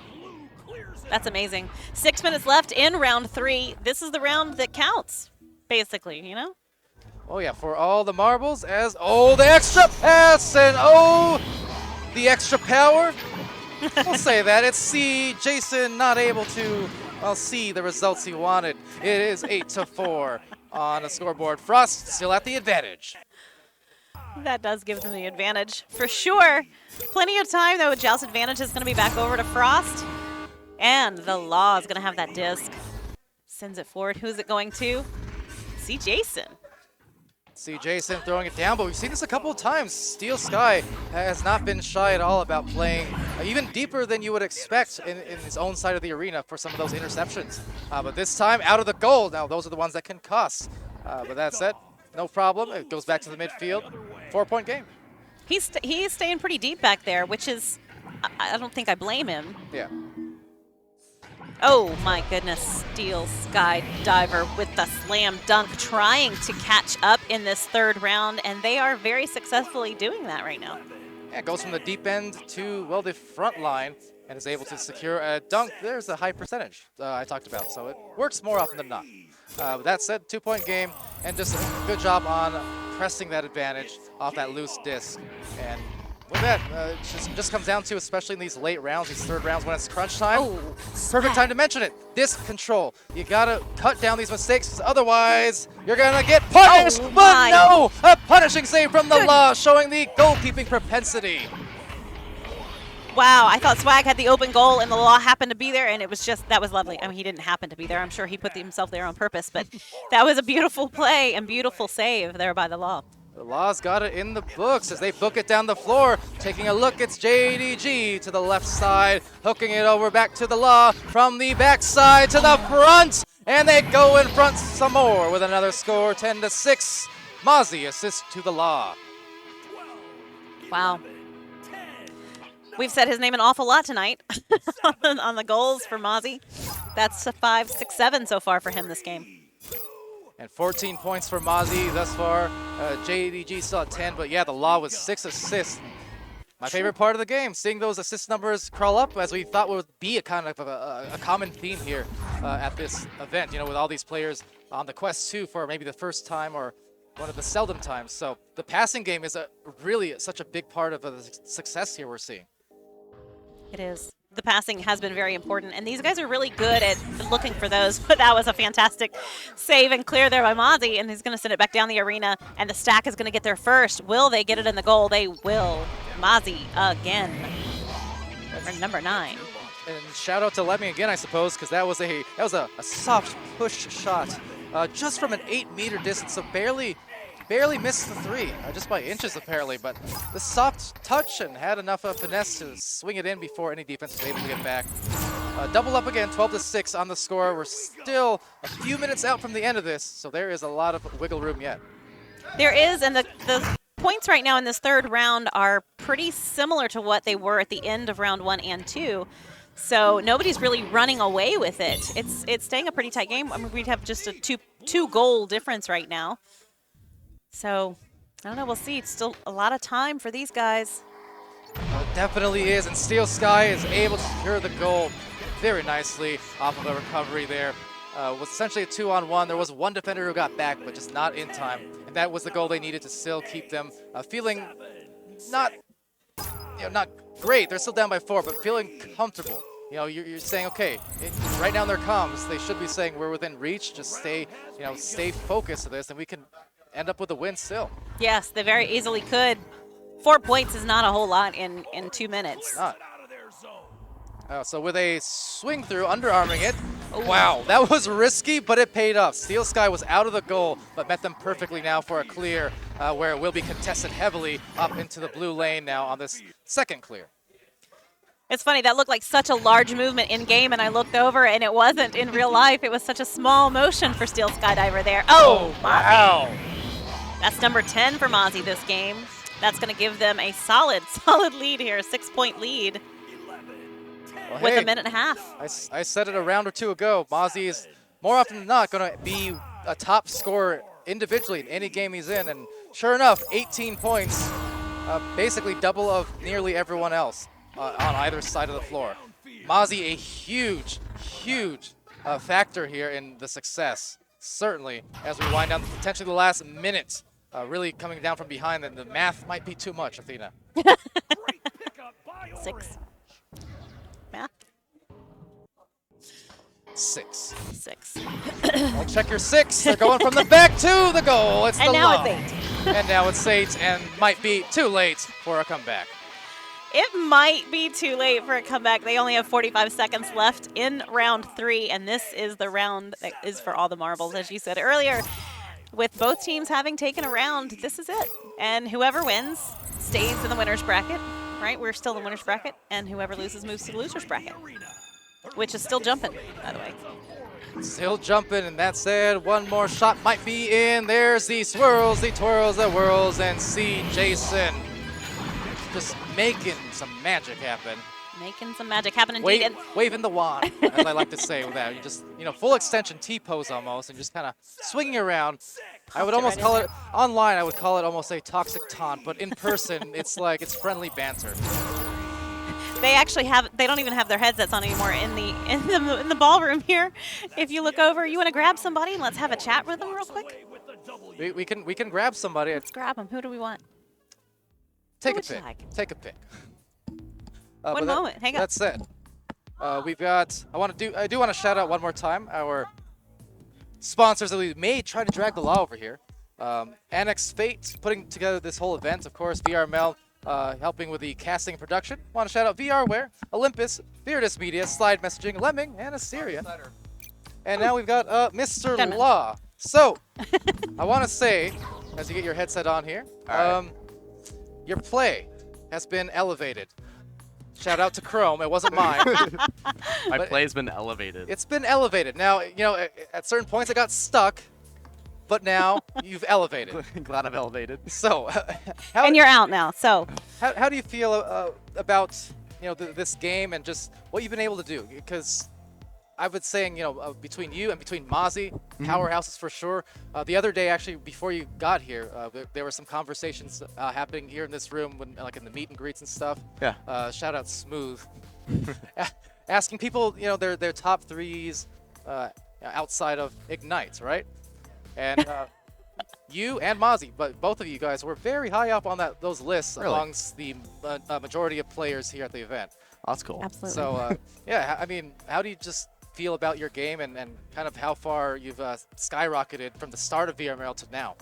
That's amazing. 6 minutes left in round 3. This is the round that counts, basically, you know? Oh yeah, for all the marbles as, oh, the extra pass and oh, the extra power. We'll say that. It's C. Jason not able to, well, see the results he wanted. It is 8-4 on the scoreboard. Frost still at the advantage. That does give them the advantage, for sure. Plenty of time, though. Joust advantage is going to be back over to Frost. And the Law is going to have that disc. Sends it forward. Who's it going to? See Jason. See Jason throwing it down, but we've seen this a couple of times. Steel Sky has not been shy at all about playing even deeper than you would expect in his own side of the arena for some of those interceptions. But this time, out of the goal. Now, those are the ones that can cost. But that said, no problem. It goes back to the midfield. 4-point game. He's staying pretty deep back there, which is, I don't think I blame him. Yeah. Oh my goodness, Steel Sky Diver with the slam dunk, trying to catch up in this third round, and they are very successfully doing that right now. Yeah, goes from the deep end to, well, the front line and is able to secure a dunk. There's a high percentage I talked about, so it works more often than not. With that said, 2-point game, and just a good job on pressing that advantage off that loose disc. And with that, it just comes down to, especially in these late rounds, these third rounds when it's crunch time, perfect time to mention it. Disc control. You gotta cut down these mistakes, because otherwise you're gonna get punished. But no, a punishing save from the Law, showing the goalkeeping propensity. Wow, I thought Swag had the open goal and the Law happened to be there, and it was just, that was lovely. I mean, he didn't happen to be there. I'm sure he put himself there on purpose, but that was a beautiful play and beautiful save there by the Law. The Law's got it in the books as they book it down the floor. Taking a look, it's JDG to the left side, hooking it over back to the Law from the backside to the front, and they go in front some more with another score, 10-6. Mozzie assists to the Law. Wow. We've said his name an awful lot tonight on the goals for Mozzie. That's a 5, 6, 7 so far for him this game. And 14 points for Mozzie thus far. JDG still at 10, but yeah, the Law with 6 assists. My favorite part of the game, seeing those assist numbers crawl up as we thought would be a kind of a common theme here at this event, you know, with all these players on the quest 2 for maybe the first time or one of the seldom times. So the passing game is really such a big part of the success here we're seeing. It is. The passing has been very important, and these guys are really good at looking for those, but that was a fantastic save and clear there by Mozzie, and he's going to send it back down the arena, and the Stack is going to get there first. Will they get it in the goal? They will. Mozzie again. For number 9. And shout out to Let Me again, I suppose, because that was a soft push shot, just from an 8-meter distance, so barely missed the 3, just by inches apparently, but the soft touch and had enough finesse to swing it in before any defense was able to get back. Double up again, 12-6 on the score. We're still a few minutes out from the end of this, so there is a lot of wiggle room yet. There is, and the points right now in this third round are pretty similar to what they were at the end of round 1 and 2. So nobody's really running away with it. It's staying a pretty tight game. I mean, we'd have just a two goal difference right now. So, I don't know, we'll see. It's still a lot of time for these guys. It definitely is, and Steel Sky is able to secure the goal very nicely off of a recovery there. It was essentially a 2-on-1. There was one defender who got back, but just not in time. And that was the goal they needed to still keep them feeling not great. They're still down by 4, but feeling comfortable. You know, you're saying, okay, right now in their comms, they should be saying we're within reach. Just stay focused to this, and we can end up with a win still. Yes, they very easily could. 4 points is not a whole lot in 2 minutes. So with a swing through, underarming it. Wow, that was risky, but it paid off. Steel Sky was out of the goal, but met them perfectly now for a clear, where it will be contested heavily up into the blue lane now on this second clear. It's funny, that looked like such a large movement in game, and I looked over, and it wasn't in real life. It was such a small motion for Steel Skydiver there. Oh, wow. That's number 10 for Mozzie this game. That's going to give them a solid lead here, a 6-point lead with a minute and a half. I said it a round or two ago. Mozzie is more often than not going to be a top scorer individually in any game he's in, and sure enough, 18 points, basically double of nearly everyone else on either side of the floor. Mozzie, a huge factor here in the success. Certainly, as we wind down potentially the last minute, really coming down from behind, and the math might be too much, Athena. 6. Math? 6. 6. Well, check your 6. They're going from the back to the goal. It's And the now lob. it's 8. And now it's 8, and might be too late for a comeback. It might be too late for a comeback. They only have 45 seconds left in round 3, and this is the round that is for all the marbles, as you said earlier. With both teams having taken a round, this is it. And whoever wins stays in the winner's bracket, right? We're still in the winner's bracket, and whoever loses moves to the loser's bracket, which is still jumping, by the way. Still jumping, and that said, one more shot might be in. There's the swirls, the twirls, the whirls, and see Jason just making some magic happen. Making some magic happen indeed. And Waving the wand, as I like to say with that. You just, full extension T-pose almost, and just kind of swinging around. I would almost call it, online I would call it almost a toxic taunt, but in person, it's like, it's friendly banter. they actually they don't even have their headsets on anymore in the ballroom here. If you look over, you want to grab somebody and let's have a chat with them real quick? We can grab somebody. Let's grab them. Who do we want? Take a pick. Take a pick. One moment. Hang on. That said, we've got. I do want to shout out one more time our sponsors that we may try to drag the law over here. Annex Fate putting together this whole event. Of course, VRML helping with the casting and production. Want to shout out VRware, Olympus, Viridis Media, Slide Messaging, Lemming, and Assyria. And now we've got Mr. Law. So I want to say, as you get your headset on here, your play has been elevated. Shout out to Chrome. It wasn't mine. My play's been elevated. It's been elevated. Now, at certain points it got stuck, but now you've elevated. Glad I'm elevated. So, and you're out now. So, how do you feel about this game and just what you've been able to do? Because I've been saying, between you and between Mozzie, powerhouses for sure. The other day, actually, before you got here, there were some conversations happening here in this room, when, like in the meet and greets and stuff. Yeah. Shout out Smooth, asking people, their top threes outside of Ignite, right? And you and Mozzie, but both of you guys were very high up on those lists amongst the majority of players here at the event. That's cool. Absolutely. So, yeah, I mean, how do you just feel about your game and kind of how far you've skyrocketed from the start of VRML to now?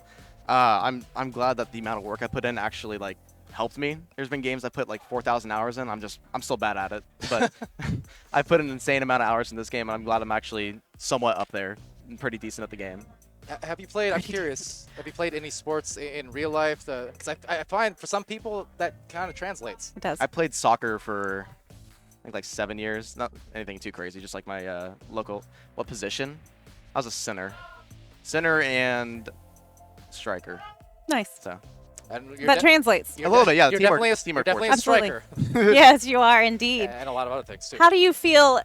I'm glad that the amount of work I put in actually helped me. There's been games I put 4,000 hours in. I'm still bad at it, but I put an insane amount of hours in this game, and I'm glad I'm actually somewhat up there and pretty decent at the game. Have you played? I'm curious. Have you played any sports in real life? Because I find for some people that kind of translates. It does. I played soccer for I think 7 years. Not anything too crazy. Just like my local. What position? I was a center and striker. Nice. So. That translates. A little bit, yeah. You're teamwork, definitely a striker. Yes, you are indeed. And a lot of other things too. How do you feel?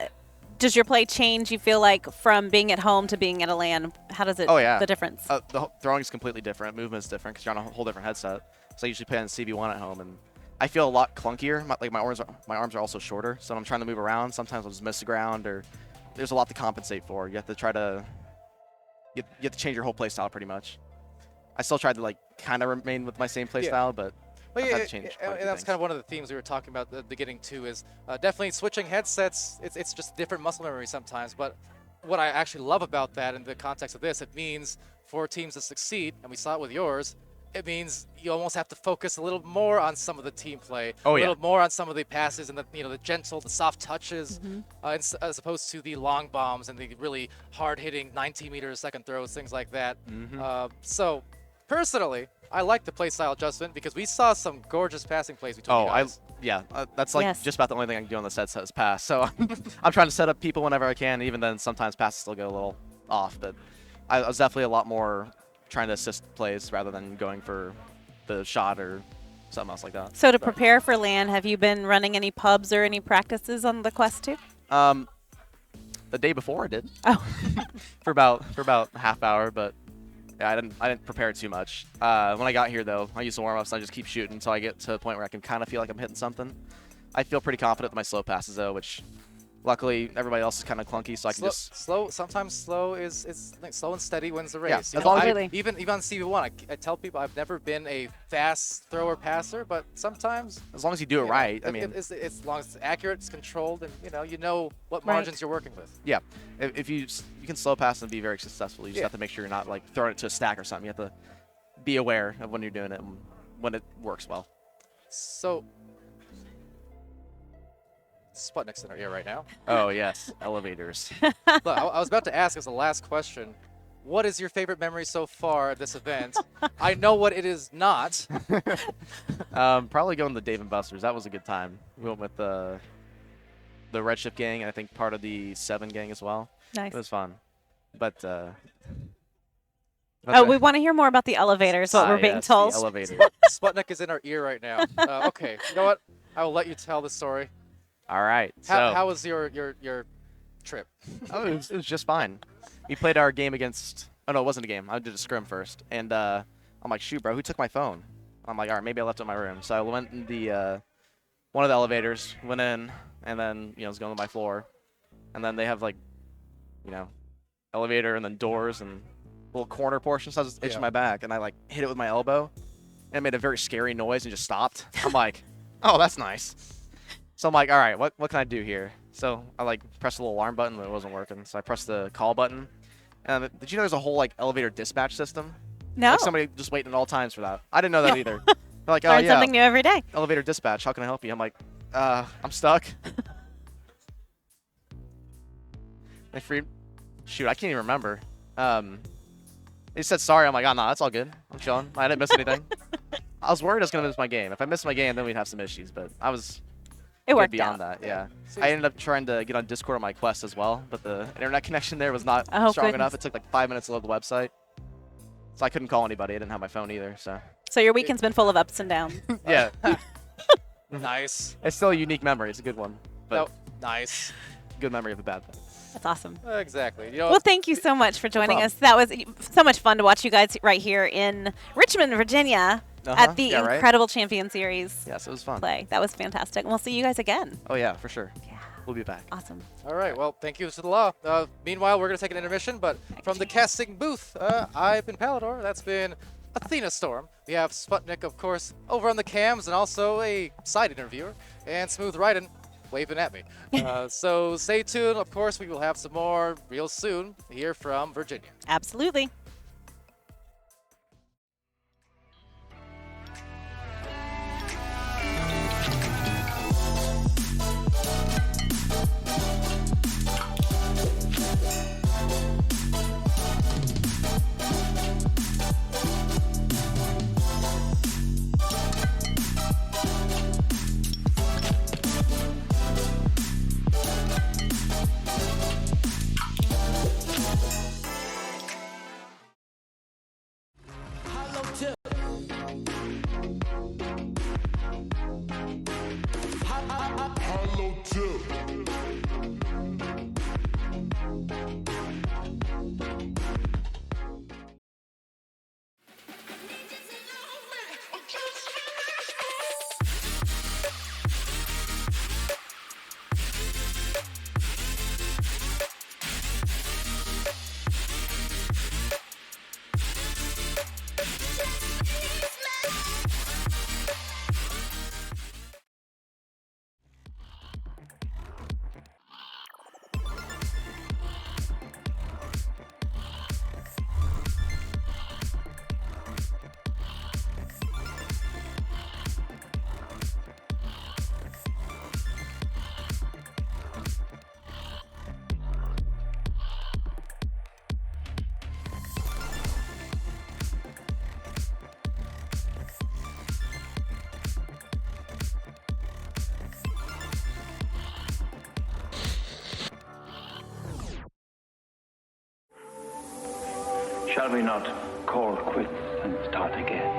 Does your play change, you feel like, from being at home to being at a LAN? How does it, the difference? The throwing is completely different. Movement is different because you're on a whole different headset. So I usually play on CV1 at home, and I feel a lot clunkier. My arms are also shorter, so when I'm trying to move around, sometimes I'll just miss the ground, or there's a lot to compensate for. You have to try to, you have to change your whole play style pretty much. I still tried to kind of remain with my same play style, but I've had to change quite a few that's things. kind of one of the themes we were talking about at the beginning too, is definitely switching headsets. It's just different muscle memory sometimes, but what I actually love about that in the context of this, it means for teams to succeed, and we saw it with yours, it means you almost have to focus a little more on some of the team play, a little more on some of the passes and the gentle, the soft touches, as opposed to the long bombs and the really hard-hitting 19-meter-a-second throws, things like that. So personally, I like the play style adjustment because we saw some gorgeous passing plays between you guys. That's just about the only thing I can do on the set is pass. So I'm trying to set up people whenever I can. Even then, sometimes passes still go a little off. But I was definitely a lot more trying to assist plays rather than going for the shot or something else like that. So to prepare for LAN, have you been running any pubs or any practices on the Quest 2? The day before I did. Oh. for about a half hour, but. Yeah, I didn't prepare too much. When I got here, though, I used the warm-ups, and I just keep shooting until I get to a point where I can kind of feel like I'm hitting something. I feel pretty confident with my slow passes, though, which Luckily, everybody else is kind of clunky, so I can just. Sometimes slow is like, slow and steady wins the race. Yeah, You as know, long as Completely. even on CV1, I tell people I've never been a fast thrower passer, but sometimes As long as you do it right, I mean. it's as long as it's accurate, it's controlled, and you know what Right. margins you're working with. Yeah, if you can slow pass and be very successful. You just Yeah. have to make sure you're not like throwing it to a stack or something. You have to be aware of when you're doing it and when it works well. So, Sputnik's in our ear right now. Oh yes, elevators. Look, I was about to ask as the last question, what is your favorite memory so far at this event? I know what it is not. Probably going to Dave and Buster's. That was a good time. We went with the Redshift gang and I think part of the 7 gang as well. Nice. It was fun, but. Oh, we want to hear more about the elevators, what we're being yes, told. The elevator. Sputnik is in our ear right now. Okay, you know what? I will let you tell the story. All right. How was your trip? Oh, it was just fine. We played our game against. Oh no, it wasn't a game. I did a scrim first, and I'm like, shoot, bro, who took my phone? I'm like, all right, maybe I left it in my room. So I went in the one of the elevators, went in, and then was going to my floor, and then they have like, elevator and then doors and little corner portion. So I was just itching my back, and I like hit it with my elbow, and it made a very scary noise and just stopped. I'm like, oh, that's nice. So I'm like, all right, what can I do here? So I like pressed the little alarm button, but it wasn't working. So I pressed the call button. And did you know there's a whole like elevator dispatch system? No. Like somebody just waiting at all times for that. I didn't know that either. They're like, oh Learn yeah, something new every day. elevator dispatch. How can I help you? I'm like, I'm stuck. Shoot, I can't even remember. They said sorry. I'm like, oh no, that's all good. I'm chilling. I didn't miss anything. I was worried I was gonna miss my game. If I missed my game, then we'd have some issues. But I was. It worked beyond out. that, yeah. I ended up trying to get on Discord on my Quest as well, but the internet connection there was not Oh, strong goodness. enough. It took like 5 minutes to load the website. So I couldn't call anybody. I didn't have my phone either, so. So your weekend's been full of ups and downs. Yeah. Nice. It's still a unique memory. It's a good one. But Nice. good memory of a bad thing. That's awesome. Exactly. Well, thank you so much for joining us. That was so much fun to watch you guys right here in Richmond, Virginia at the Yeah, right? Incredible Champion Series Yes, it was fun. play. That was fantastic. And we'll see you guys again. Oh, yeah, for sure. Yeah. We'll be back. Awesome. All right. Well, thank you to the law. Meanwhile, we're going to take an intermission, but from the casting booth, I've been Palador. That's been Athena Storm. We have Sputnik, of course, over on the cams, and also a side interviewer, and Smooth Ryden waving at me. So stay tuned. Of course, we will have some more real soon here from Virginia. Absolutely. Hollow tip. Shall we not call quits and start again?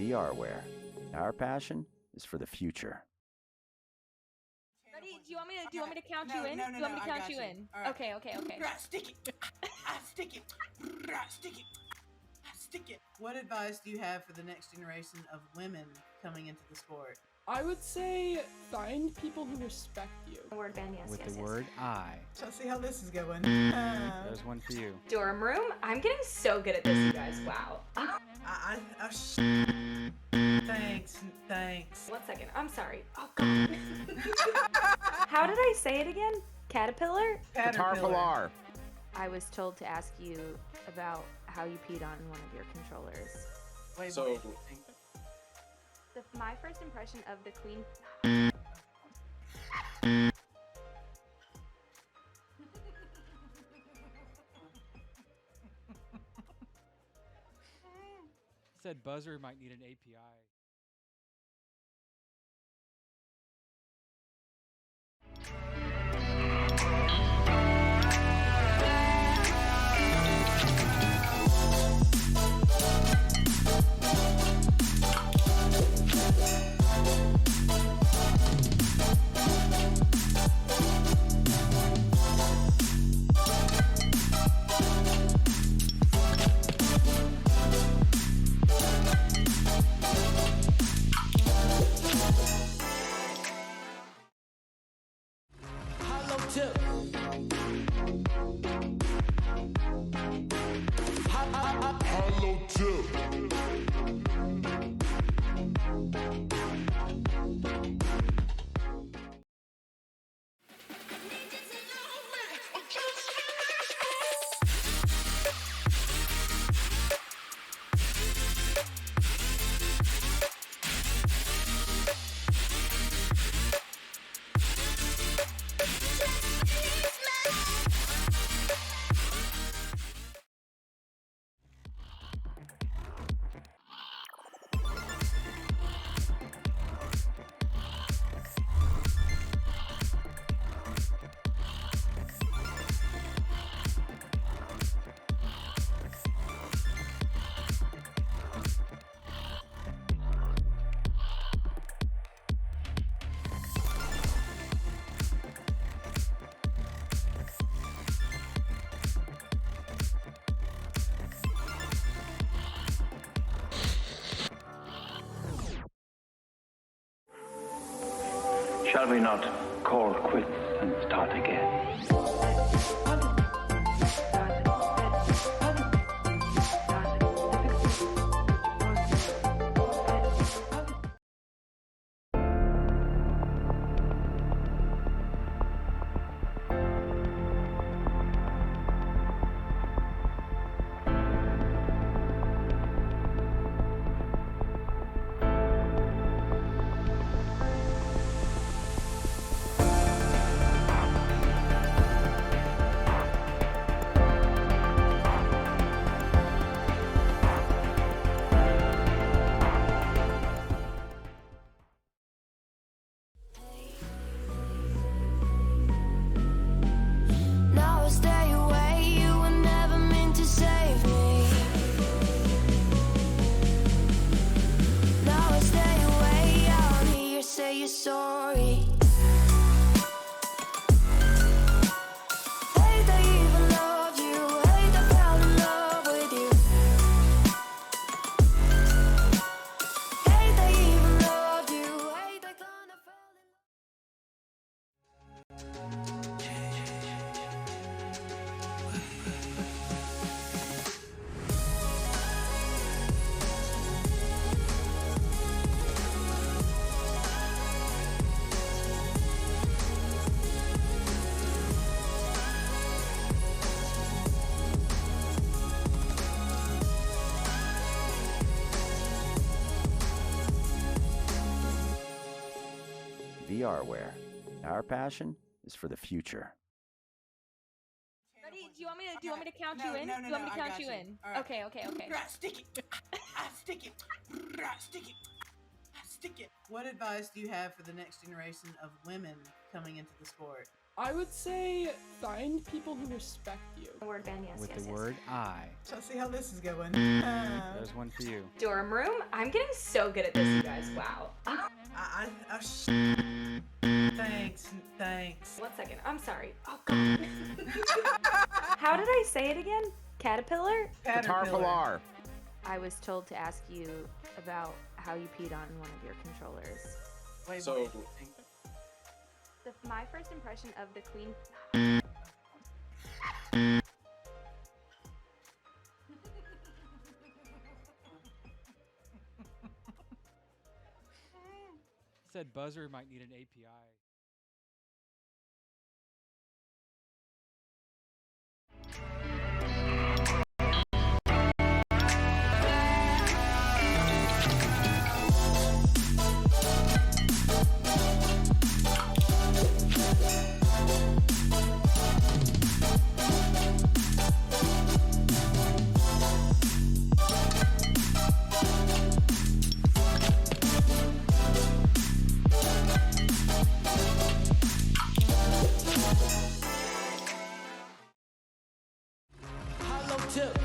VRware. Our passion is for the future. Ready? Do you want me to count you in? Do you want me to count you in? All right. Okay. Stick it. Stick it. Stick it. Stick it. What advice do you have for the next generation of women coming into the sport? I would say find people who respect you. Word ban, yes, With yes, the yes. word I. Let's see how this is going. There's one for you. Dorm room? I'm getting so good at this, you guys. Wow. Thanks. 1 second. I'm sorry. Oh, God. How did I say it again? Caterpillar? Caterpillar. I was told to ask you about how you peed on one of your controllers. Wait, So, My first impression of the queen. Said buzzer might need an API. Hollow tip. Shall we not call quits and start again? Now I stay away, you were never meant to save me. Now I stay away, I don't hear you say you're sorry. Hate I even loved you, hate I fell in love with you. Hate I even loved you, hate I kinda fell in love. VRware. Our passion is for the future. Ready? Do you want me to count you in? Do you want me to count you in? All right. Okay. Stick it. Stick it. Stick it. Stick it. What advice do you have for the next generation of women coming into the sport? I would say find people who respect you. Word ban, yes, With yes, the yes. word I. Let's see how this is going. There's one for you. Dorm room? I'm getting so good at this, you guys. Wow. Thanks. 1 second. I'm sorry. Oh, God. How did I say it again? Caterpillar? Caterpillar. I was told to ask you about how you peed on one of your controllers. Wait, So- My first impression of the queen. Said buzzer might need an API. Hollow tip.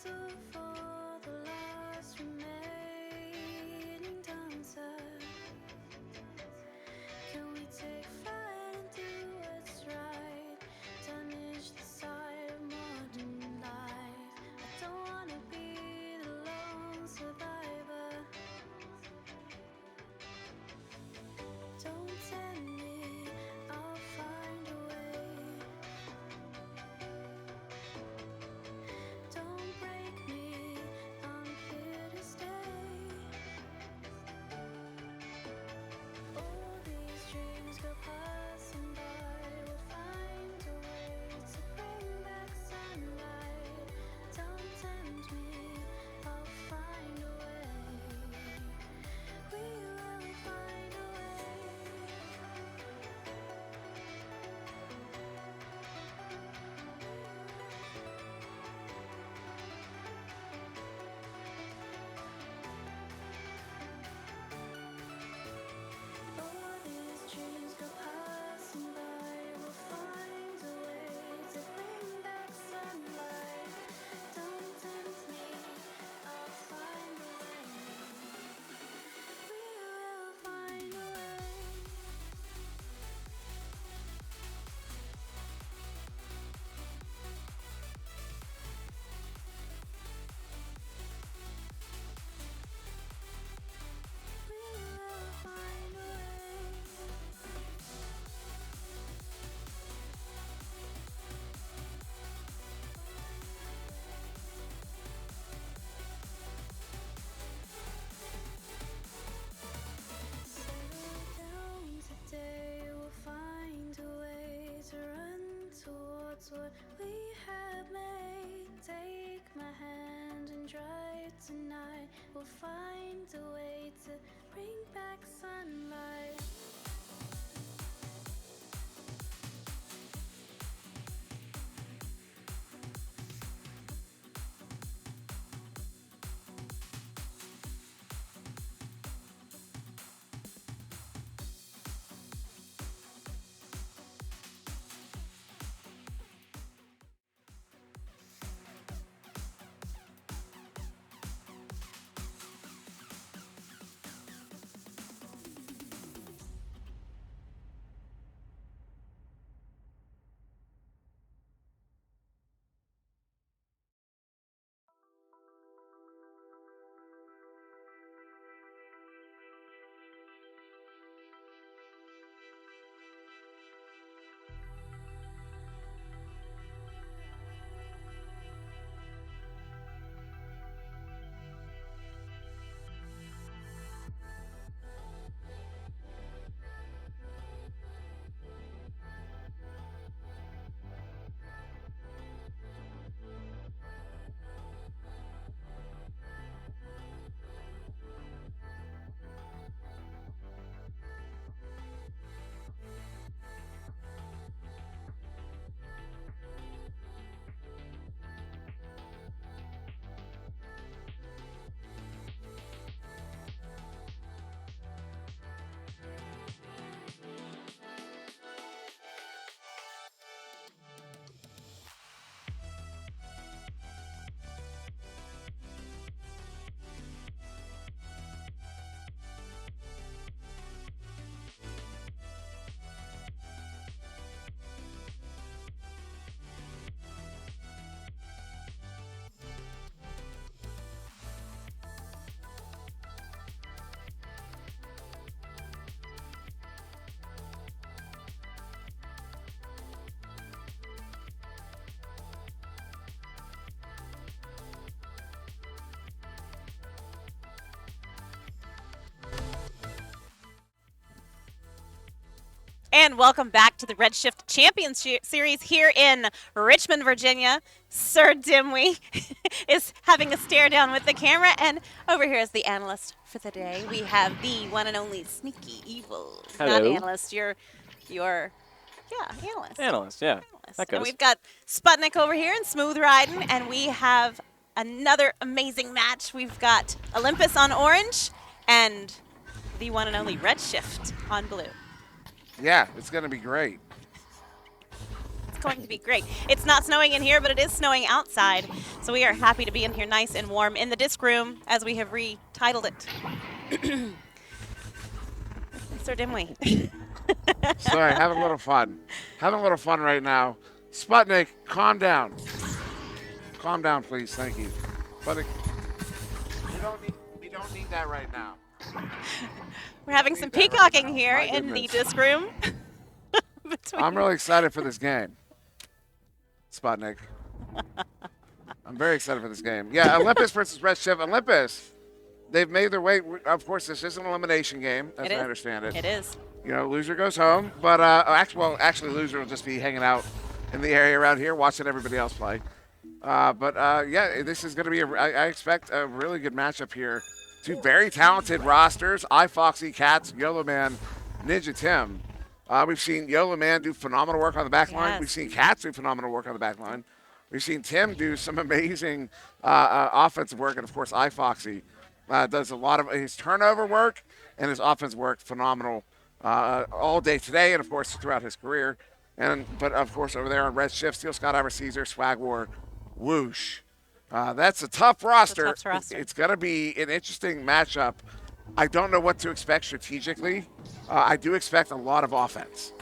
battle for the last remaining dancer. Can we take flight and do what's right? Damage the side of modern life. I don't wanna be the lone survivor. Don't tempt me, I'll find a way. Don't break me, I'm here to stay. All these dreams go passing by. We'll find a way to bring back sunlight. Don't tempt me, I'll find a way. We will find a way. All these dreams go passing by. We'll find a way to bring back sunlight. Don't tempt me, I'll find a way. We will find a way. We will find a way. Settle down today, we'll find a way to run towards what we have made. Take my hand and drive tonight. We'll find a way to bring back sunlight. And welcome back to the Redshift Champions Series here in Richmond, Virginia. Sir Dimwee is having a stare down with the camera, and over here is the analyst for the day. We have the one and only Sneaky Evil. Hello. Not analyst, you're analyst. Analyst, yeah. That goes. And we've got Sputnik over here and Smooth Riding, and we have another amazing match. We've got Olympus on orange and the one and only Redshift on blue. Yeah, it's going to be great. going to be great. It's not snowing in here, but it is snowing outside. So we are happy to be in here nice and warm in the disc room, as we have retitled it. Mr. Dimwee. Sorry, having a little fun. Having a little fun right now. Sputnik, calm down. Calm down, please. Thank you. Sputnik, we don't need that right now. We're having some peacocking here in the disc room. I'm really excited for this game, Sputnik. I'm very excited for this game. Yeah, Olympus versus Redshift. Olympus, they've made their way. Of course, this is an elimination game, as I understand it. It is. You know, loser goes home. But actually, loser will just be hanging out in the area around here, watching everybody else play. Yeah, this is going to be, I expect a really good matchup here. Two very talented rosters, iFoxy, Cats, Yolo Man, Ninja Tim. We've seen Yolo Man do phenomenal work on the back line. We've seen Cats do phenomenal work on the back line. We've seen Tim do some amazing offensive work. And, of course, iFoxy does a lot of his turnover work and his offensive work phenomenal all day today and, of course, throughout his career. But, of course, over there on Redshift, Steel Skydiver, Caesar, Swag War, Whoosh. That's a tough roster. It's going to be an interesting matchup. I don't know what to expect strategically. I do expect a lot of offense.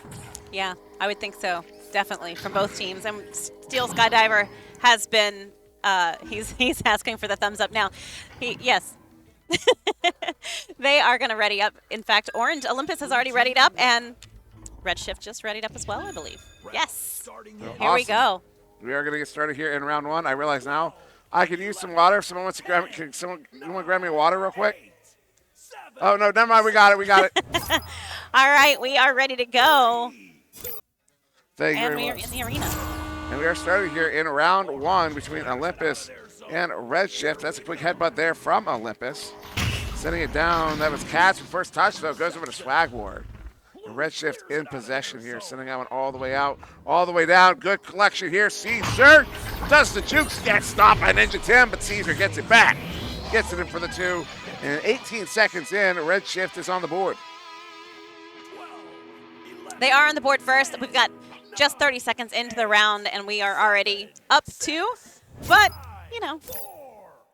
Yeah, I would think so. Definitely from both teams. And Steel Skydiver has been, he's asking for the thumbs up now. Yes. They are going to ready up. In fact, Orange Olympus has already readied up, and Redshift just readied up as well, I believe. Yes. Here we go. We are going to get started here in round one. I realize now I can use some water. If someone wants to grab it, you want to grab me water real quick? Oh, no, never mind. We got it. All right, we are ready to go. Thank you and very we much. are in the arena. And we are started here in round one between Olympus and Redshift. That's a quick headbutt there from Olympus. Sending it down. That was Cats. First touch, though, goes over to Swag War. Redshift in possession here, sending that one all the way out, all the way down. Good collection here. Caesar does the jukes, gets stopped by Ninja Tim, but Caesar gets it back. Gets it in for the two. And 18 seconds in, Redshift is on the board. They are on the board first. We've got just 30 seconds into the round, and we are already up 2. But, you know,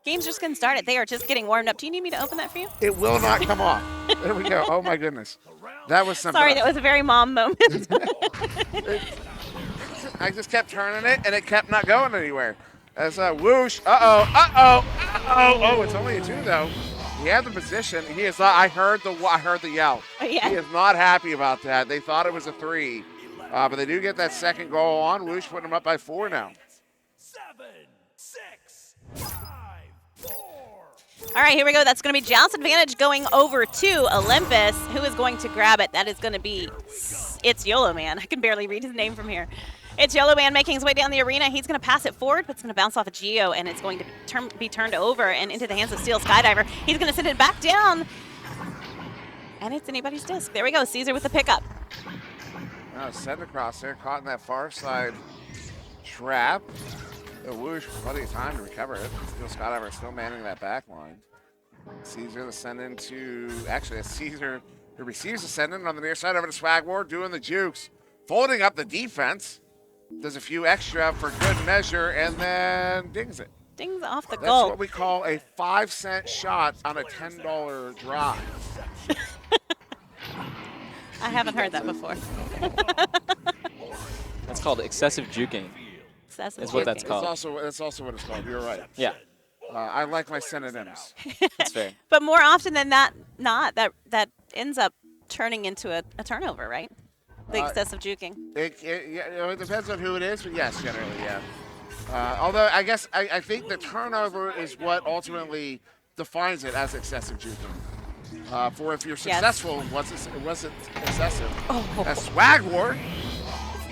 game's just getting started. They are just getting warmed up. Do you need me to open that for you? It will not come off. There we go. Oh, my goodness. That was something. Sorry, that was a very mom moment. I just kept turning it, and it kept not going anywhere. As a whoosh. Oh, it's only a 2, though. He had the position. He is not. I heard the yell. Yeah. He is not happy about that. They thought it was a 3, but they do get that second goal on. Whoosh putting them up by 4 now. 7, 6, 5, 4. All right, here we go. That's going to be Joust advantage going over to Olympus. Who is going to grab it? That is going to be, it's Yolo Man. I can barely read his name from here. It's Yolo Man making his way down the arena. He's going to pass it forward, but it's going to bounce off a Geo, and it's going to be turned over and into the hands of Steel Skydiver. He's going to send it back down, and it's anybody's disc. There we go. Caesar with the pickup. Send across there, caught in that far side trap. The Whoosh, plenty of time to recover it. Steel Skydiver still manning that back line. Caesar the send in to, actually, Caesar who receives the send in on the near side over to Swag War, doing the jukes, folding up the defense. Does a few extra for good measure, and then dings it. Dings off the That's goal. what we call a 5-cent shot on a $10 drive. I haven't heard that before. That's called excessive juking. Excessive is what that's juking. called. That's also what it's called. You're right. Yeah. I like my synonyms. That's fair. But more often than that, that ends up turning into a turnover, right? The excessive juking. It depends on who it is, but yes, generally, yeah. Although I guess I think the turnover is what ultimately defines it as excessive juking. For if you're successful, it wasn't excessive. As Swag War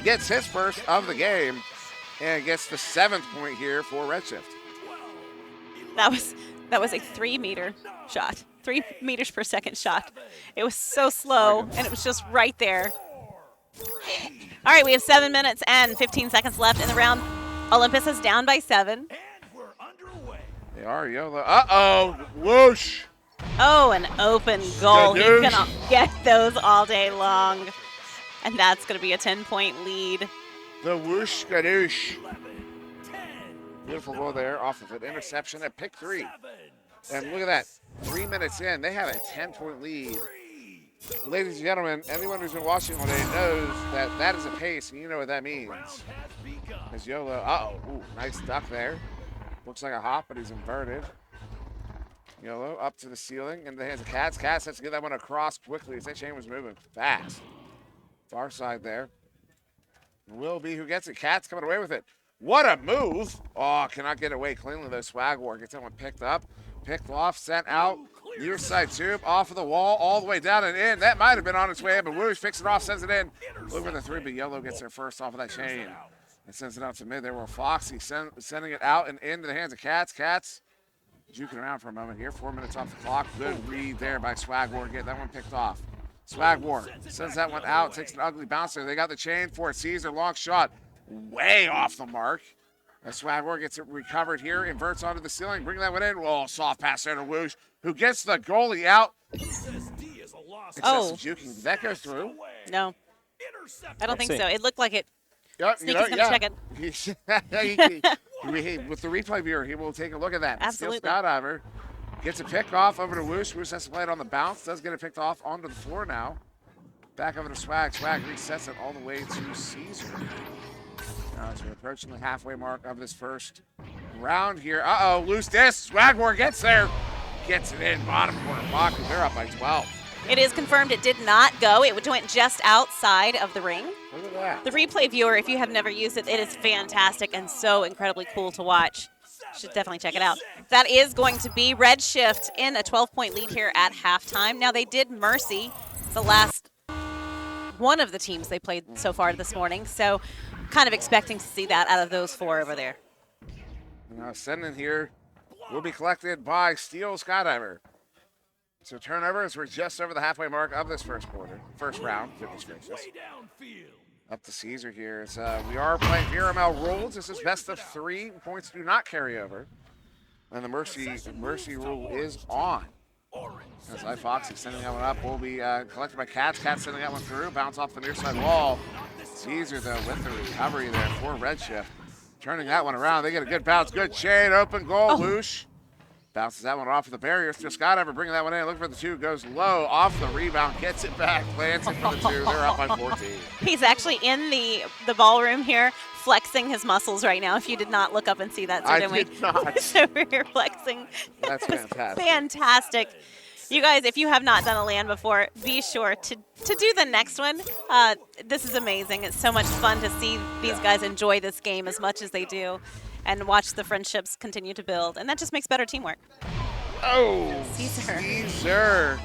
gets his first of the game and gets the 7th point here for Redshift. That was a 3-meter shot, 3 meters per second shot. It was so slow, and it was just right there. All right, we have 7 minutes and 15 seconds left in the round. Olympus is down by 7. They are YOLO. Uh-oh, whoosh. Oh, an open goal. He's Skadoosh. going to get those all day long. And that's going to be a 10-point lead The whoosh gadoosh. Beautiful goal there off of an interception at pick 3. And look at that. 3 minutes in, they have a 10-point lead. Ladies and gentlemen, anyone who's been watching all day knows that that is a pace, and you know what that means. As YOLO, ooh, nice duck there. Looks like a hop, but he's inverted. YOLO up to the ceiling, into the hands of Cats. Cats has to get that one across quickly as that chain was moving fast. Far side there. Will be who gets it. Cats coming away with it. What a move. Oh, cannot get away cleanly though. Swagwar gets that one picked up, picked off, sent out. Near side tube, off of the wall, all the way down and in. That might have been on its way in, but Woosh picks it off, sends it in. Look for the 3, but YOLO gets there first off of that chain. And sends it out to mid there where Foxy sending it out and into the hands of Cats. Cats juking around for a moment here. 4 minutes off the clock. Good read there by Swagwar. Get that one picked off. Swagwar sends that one out, takes an ugly bouncer. They got the chain for it. Caesar, long shot, way off the mark. As Swagwar gets it recovered here, inverts onto the ceiling, bring that one in. Whoa, soft pass there to Woosh, who gets the goalie out. Oh. Juking. Did that go through? No. I don't think so. It looked like it. Yep, Sneaky's going to check it. With the replay viewer, he will take a look at that. Absolutely. Still Skydiver gets a pick off over to Woosh. Woosh has to play it on the bounce. Does get it picked off onto the floor now. Back over to Swag. Swag resets it all the way to Caesar. Now as we're approaching the halfway mark of this first round here. Loose disc. Swagwar gets there. Gets it in. Bottom corner pocket. They're up by 12. It is confirmed it did not go. It went just outside of the ring. Look at that. The replay viewer, if you have never used it, it is fantastic and so incredibly cool to watch. Should definitely check it out. That is going to be Redshift in a 12-point lead here at halftime. Now, they did mercy the last one of the teams they played so far this morning, so kind of expecting to see that out of those 4 over there. Now, sending here will be collected by Steel Skydiver. So turnovers, we're just over the halfway mark of this first round. Goodness gracious. Up to Caesar here. As, we are playing VRML rules. This is best of 3. Points do not carry over. And the mercy rule is on. As iFoxy sending that one up will be collected by Cats. Cats sending that one through. Bounce off the near side wall. Caesar, though, with the recovery there for Redshift. Turning that one around. They get a good bounce. Good chain. Open goal. Whoosh. Bounces that one off of the barrier. Just Skydiver bringing that one in. Looking for the 2. Goes low. Off the rebound. Gets it back. Plants it for the 2. They're up by 14. He's actually in the ballroom here, flexing his muscles right now. If you did not look up and see that, so I did did not. So we're here flexing. That's fantastic. Fantastic. You guys, if you have not done a LAN before, be sure to do the next one. This is amazing. It's so much fun to see these guys enjoy this game as much as they do and watch the friendships continue to build. And that just makes better teamwork. Oh, Caesar. Caesar.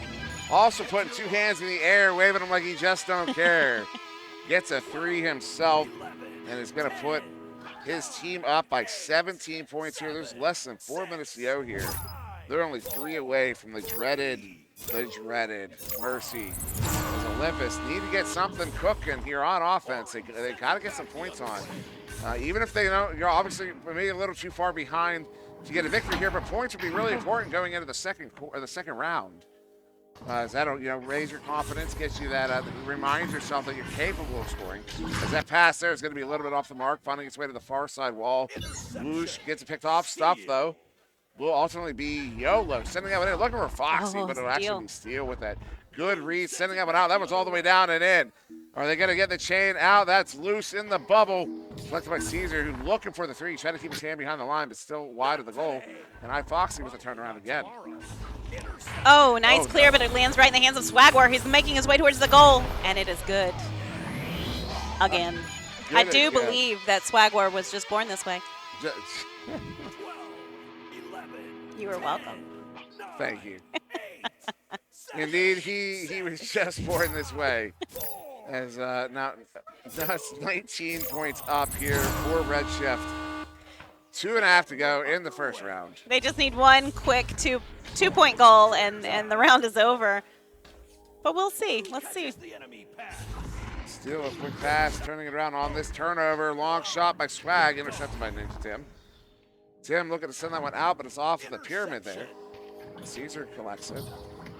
Also putting 2 hands in the air, waving them like he just don't care. Gets a 3 himself and is going to put his team up by 17 points here. There's less than 4 minutes to go here. They're only 3 away from the dreaded Mercy. As Olympus need to get something cooking here on offense. They got to get some points on. Even if they know you're obviously maybe a little too far behind to get a victory here, but points would be really important going into the second round. As that'll raise your confidence, gets you that reminds yourself that you're capable of scoring. As that pass there is going to be a little bit off the mark, finding its way to the far side wall. Whoosh gets it picked off. Stop though. Will ultimately be YOLO sending that one in. Looking for Foxy, but it'll actually be Steel with that good read, sending that one out. That one's all the way down and in. Are they going to get the chain out? That's loose in the bubble. Collected by Caesar, who's looking for the 3. Trying to keep his hand behind the line, but still wide of the goal. And iFoxy with a turnaround again. Oh, nice clear, but it lands right in the hands of Swagwar. He's making his way towards the goal, and it is good. Again. I do believe that Swagwar was just born this way. You are welcome. Thank you. Indeed, he was just born this way. As now it's 19 points up here for Redshift. 2.5 to go in the first round. They just need one quick two-point goal, and the round is over. But we'll see. Let's see. Still a quick pass, turning it around on this turnover. Long shot by Swag, intercepted by Ninja Tim. Tim looking to send that one out, but it's off the pyramid there. Caesar collects it.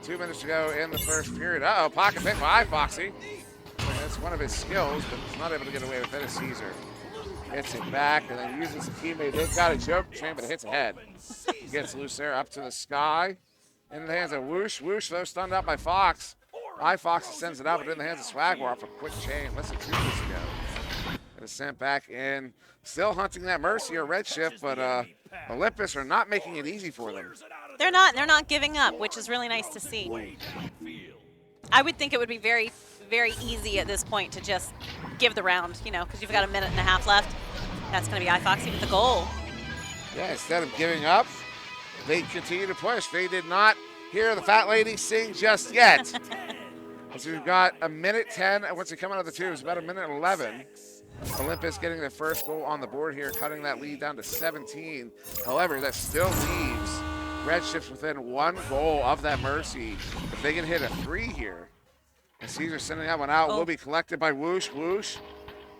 2 minutes to go in the first period. Pocket pick by Foxy. It's one of his skills, but he's not able to get away with it as Caesar hits it back and then uses a teammate. They've got a joke train, but it hits ahead. Gets loose there up to the sky. In the hands of Whoosh. Whoosh, though, stunned out by Fox. Fox sends it out, but in the hands of Swagwar off a quick chain less than 2 minutes ago. And it's sent back in. Still hunting that Mercy or Redshift, but Olympus are not making it easy for them. They're not. They're not giving up, which is really nice to see. I would think it would be very, very easy at this point to just give the round, you know, because you've got a minute and a half left. That's going to be iFoxy with the goal. Yeah, instead of giving up, they continue to push. They did not hear the fat lady sing just yet. So we've got a minute 10. Once they come out of the tubes, about a minute 11. Olympus getting their first goal on the board here, cutting that lead down to 17. However, that still leaves Redshift within 1 goal of that Mercy. If they can hit a 3 here, and Caesar sending that one out, will be collected by Whoosh. Whoosh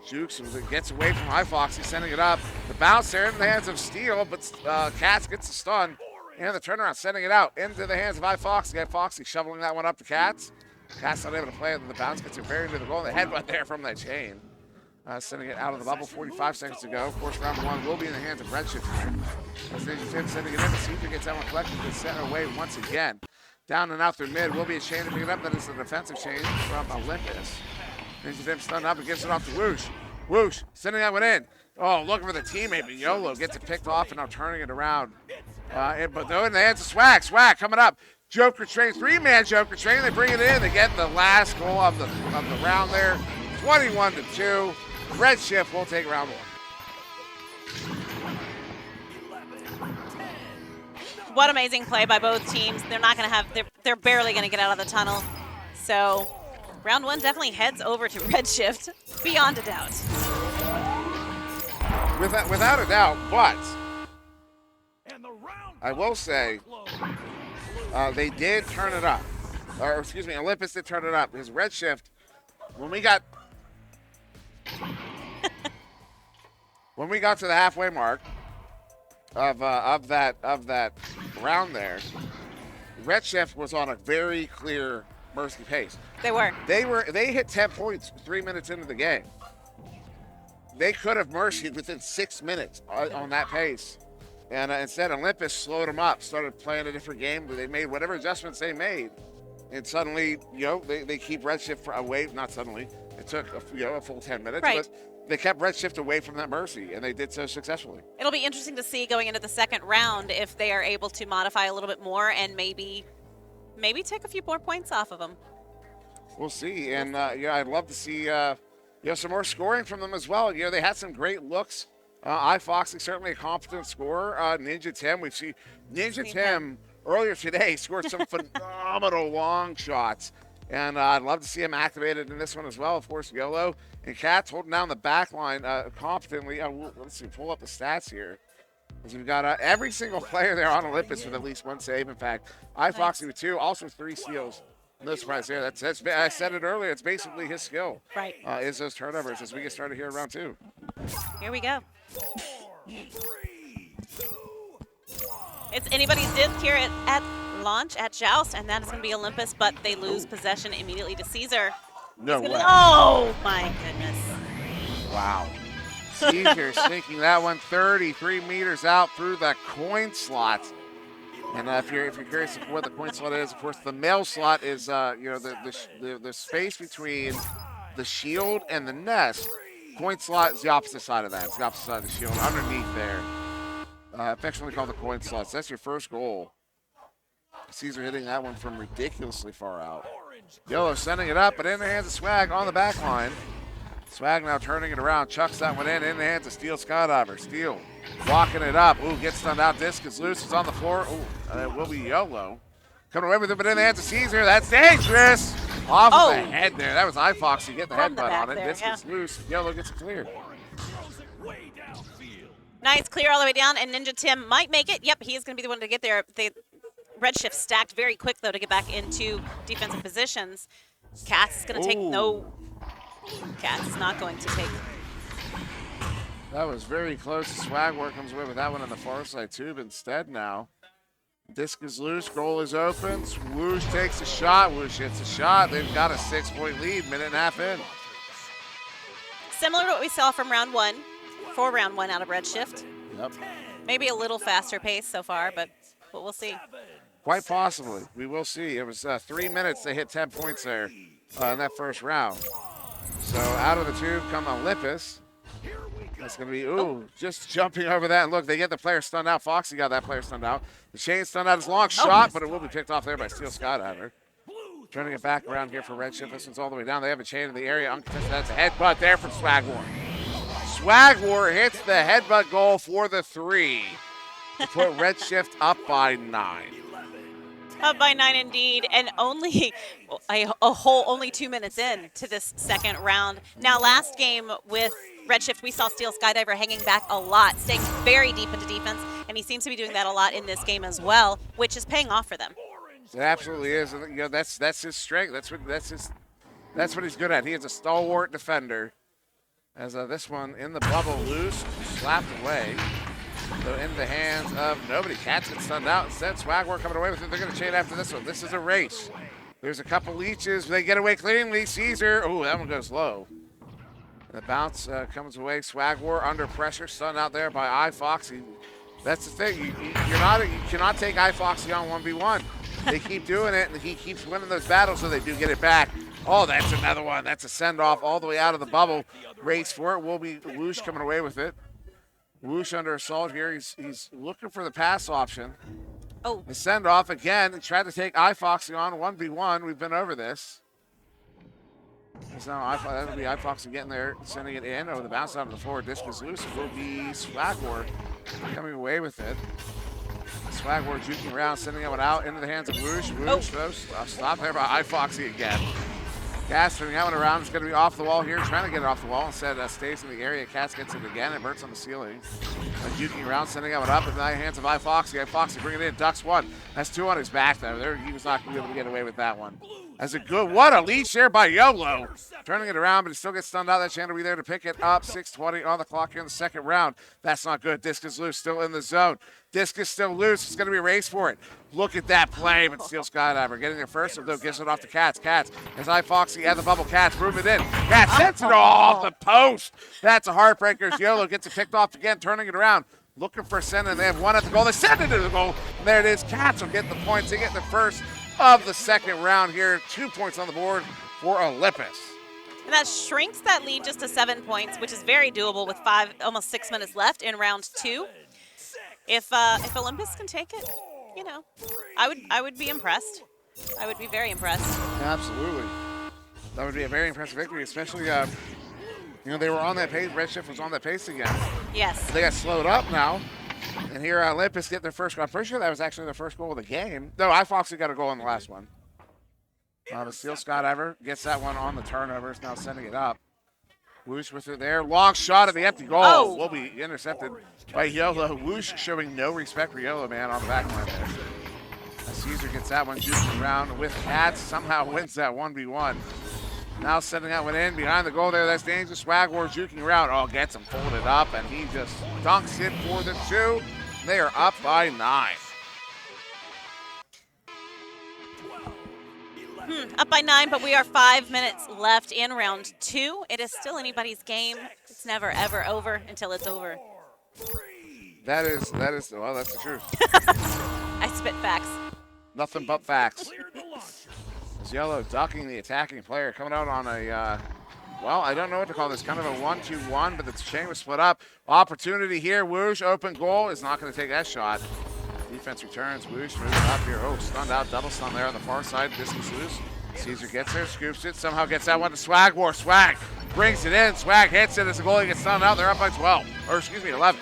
jukes and gets away from iFoxy, sending it up. The bounce there in the hands of Steel, but Cats gets the stun. And the turnaround, sending it out into the hands of iFoxy. Got Foxy shoveling that one up to Cats. Cats not able to play it, and the bounce gets it very into the goal. The headbutt there from that chain. Sending it out of the bubble, 45 seconds to go. Of course, round 1 will be in the hands of Redshift. As Ninja sending it in, Caesar gets that one collected and sent away once again. Down and out through mid will be a chain to pick it up. That is the defensive chain from Olympus. Ninja Tim stunned up and gives it off to Whoosh. Whoosh sending that one in. Oh, looking for the teammate, but YOLO gets it picked off and now turning it around. But though in the hands of Swag. Swag coming up. Joker train, 3-man Joker train. They bring it in. They get the last goal of the round there. 21-2. Redshift will take round 1. What amazing play by both teams. They're not going to have, they're barely going to get out of the tunnel. So round 1 definitely heads over to Redshift, beyond a doubt. Without a doubt, but I will say they did turn it up. Or excuse me, Olympus did turn it up. Because Redshift, when we got to the halfway mark of that round there, Redshift was on a very clear Mercy pace. They hit 10 points 3 minutes into the game. They could have Mercied within 6 minutes on that pace. And instead, Olympus slowed them up, started playing a different game. They made whatever adjustments they made. And suddenly, they keep Redshift away. Not suddenly. It took a full 10 minutes. Right. But they kept Redshift away from that Mercy, and they did so successfully. It'll be interesting to see going into the second round if they are able to modify a little bit more and maybe take a few more points off of them. We'll see. And, I'd love to see some more scoring from them as well. They had some great looks. iFoxy certainly a competent scorer. Ninja Tim, we've seen Ninja Tim earlier today scored some phenomenal long shots. And I'd love to see him activated in this one as well. Of course, YOLO and Cats holding down the back line competently. Let's see, pull up the stats here. Because we've got every single player there on Olympus with at least 1 save. In fact, iFoxy with 2, also 3 steals. No surprise there. That's I said it earlier. It's basically his skill. Right. Is those turnovers as we get started here in round 2. Here we go. It's anybody's disc here at launch at Joust, and that is going to be Olympus, but they lose possession immediately to Caesar. No way. Oh, my goodness. Wow. Caesar sinking that one 33 meters out through the coin slot. And if you're curious what the coin slot is, of course, the male slot is the space between the shield and the nest. Coin slot is the opposite side of that. It's the opposite side of the shield, underneath there. Affectionately called the coin slot. So that's your first goal. Caesar hitting that one from ridiculously far out. YOLO sending it up, but in the hands of Swag on the back line. Swag now turning it around, chucks that one in the hands of Steel Skydiver. Steel walking it up. Ooh, gets stunned out. Disc is loose. It's on the floor. Ooh, it will be YOLO. Coming away with it, but in the hands of Caesar. That's dangerous. Off of the head there. That was iFoxy getting the headbutt on it. Disc is loose. YOLO gets it cleared. Nice clear all the way down, and Ninja Tim might make it. Yep, he is going to be the one to get there. Redshift stacked very quick, though, to get back into defensive positions. Cats is going to take no. Cats is not going to take. That was very close. Swagwar comes away with that one on the far side tube instead now. Disc is loose. Goal is open. Swoosh takes a shot. Whoosh hits a shot. They've got a 6-point lead. Minute and a half in. similar to what we saw from round 1, for round 1 out of Redshift. Yep. Maybe a little faster pace so far, but we'll see. Quite possibly. We will see. It was 3 minutes. They hit 10 points there in that first round. So out of the tube come Olympus. That's going to be, just jumping over that. And look, they get the player stunned out. Foxy got that player stunned out. The chain stunned out his long shot, but it will be picked off there by Steel Skydiver. Trying to get back around here for Redshift. This one's all the way down. They have a chain in the area. Uncontested. That's a headbutt there from Swagwar. Swagwar hits the headbutt goal for the 3 to put Redshift up by 9. Up by 9 indeed, and only only 2 minutes in to this second round. Now, last game with Redshift, we saw Steel Skydiver hanging back a lot, staying very deep into defense, and he seems to be doing that a lot in this game as well, which is paying off for them. It absolutely is. You know, that's his strength. That's what he's good at. He is a stalwart defender. As this one in the bubble, loose, slapped away. So in the hands of nobody. Cats get stunned out. Instead, Swagwar coming away with it. They're going to chain after this one. This is a race. There's a couple leeches. They get away cleanly. Caesar. Oh, that one goes low. The bounce comes away. Swagwar under pressure. Stunned out there by iFoxy. That's the thing. You cannot take iFoxy on 1v1. They keep doing it, and he keeps winning those battles, so they do get it back. Oh, that's another one. That's a send-off all the way out of the bubble. Race for it. Will be Whoosh coming away with it. Whoosh under assault here. He's looking for the pass option. Oh. The send-off again. He tried to take iFoxy on 1v1. We've been over this. So that'll be iFoxy getting there, sending it in. Oh, the bounce out of the floor. Disc is loose. It will be Swagwar coming away with it. Swagwar juking around, sending that one out into the hands of Whoosh. Whoosh, though, stop there by iFoxy again. Cats turning that one around. It's going to be off the wall here, trying to get it off the wall. Instead, stays in the area. Cats gets it again. It burns on the ceiling. Juking around, sending that one up in the hands of iFoxy. iFoxy bringing it in. Ducks one. That's 2 on his back there. He was not going to be able to get away with that one. That's a good, what a lead share by YOLO. Turning it around, but he still gets stunned out. That chance will be there to pick it up. 6:20 on the clock here in the second round. That's not good. Disc is loose, still in the zone. Disc is still loose. It's going to be a race for it. Look at that play, but Steel Skydiver getting there first, though gives it off to Cats. Cats, as iFoxy at the bubble. Cats, move it in. Cats sends it off the post. That's a heartbreaker. YOLO gets it picked off again, turning it around. Looking for a send, and they have one at the goal. They send it to the goal, and there it is. Cats will get the points. They get the first of the second round here. 2 points on the board for Olympus. And that shrinks that lead just to 7 points, which is very doable with almost 6 minutes left in round 2. If Olympus can take it, you know, I would be impressed. I would be very impressed. Absolutely. That would be a very impressive victory, especially, you know, they were on that pace. Redshift was on that pace again. Yes. They got slowed up now. And here Olympus get their first goal. I'm pretty sure that was actually their first goal of the game. No, iFoxy got a goal in the last one. The Steel Skydiver gets that one on the turnovers, now sending it up. Whoosh with it there. Long shot at the empty goal. Oh. Will be intercepted by YOLO. Whoosh showing no respect for YOLO, man, on the back line there. Caesar gets that one juicing around with Cats. Somehow wins that 1v1. Now sending that one in behind the goal there. That's dangerous. Swagwar juking around. Oh, gets him folded up, and he just dunks it for the 2. They are up by 9. Up by 9, but we are 5 minutes left in round 2. It is still anybody's game. It's never, ever over until it's over. That is, well, that's the truth. I spit facts. Nothing but facts. As YOLO ducking the attacking player, coming out on a, well, I don't know what to call this, kind of a 1-2-1, but the chain was split up. Opportunity here. Whoosh, open goal, is not going to take that shot. Defense returns. Whoosh moves up here. Oh, stunned out. Double stun there on the far side. Distance loose. Caesar gets there, scoops it. Somehow gets that one to Swagwar. Swag brings it in. Swag hits it as the goalie gets stunned out. They're up by 12. Or, excuse me, 11.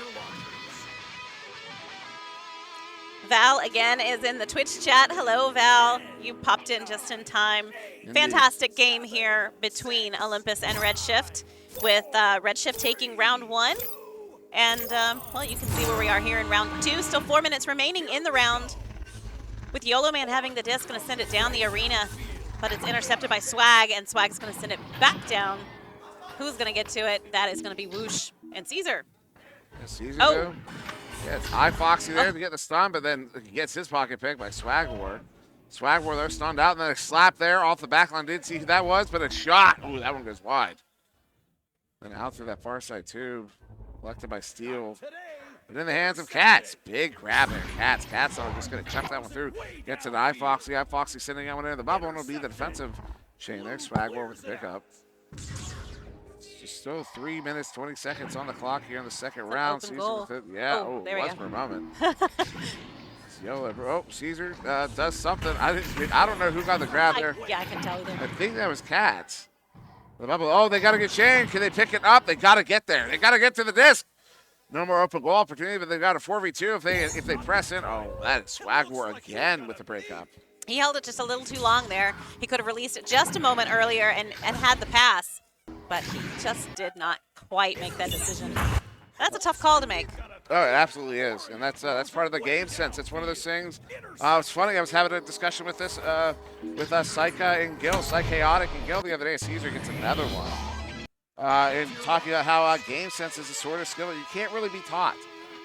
Val again is in the Twitch chat. Hello, Val. You popped in just in time. Indeed. Fantastic game here between Olympus and Redshift, with Redshift taking round 1. And, well, you can see where we are here in round 2. Still 4 minutes remaining in the round, with YOLO Man having the disc, going to send it down the arena, but it's intercepted by Swag, and Swag's going to send it back down. Who's going to get to it? That is going to be Whoosh and Caesar. Caesar, though. Yeah, it's iFoxy there to get the stun, but then he gets his pocket picked by Swagwar. Swagwar, they're stunned out, and then a slap there off the back line. Didn't see who that was, but a shot. Ooh, that one goes wide. Then out through that far side tube. Collected by Steele. But in the hands of Cats. Big grab there. Cats. Cats are just going to chuck that one through. Get to the iFoxy. iFoxy sending that one in the bubble. And it'll be the defensive chain there. Swagwar with the pickup. Just still 3 minutes, 20 seconds on the clock here in the second round. Open Caesar goal. with it. Yeah, Oh, there we was go. for a moment. Caesar does something. I don't know who got the grab there. Yeah, I can tell either. I think that was Cats. The bubble. Oh, they got to get chained. Can they pick it up? They got to get there. They got to get to the disc. No more open goal opportunity, but they got a 4v2 if they press in. Oh, that is Swagwar again with the breakup. He held it just a little too long there. He could have released it just a moment earlier and had the pass, but he just did not quite make that decision. That's a tough call to make. Oh, it absolutely is, and that's part of the game sense. It's one of those things. It's funny. I was having a discussion with this with Psycha and Gil, Psychaotic and Gil the other day. Caesar gets another one, and talking about how game sense is a sort of skill that you can't really be taught.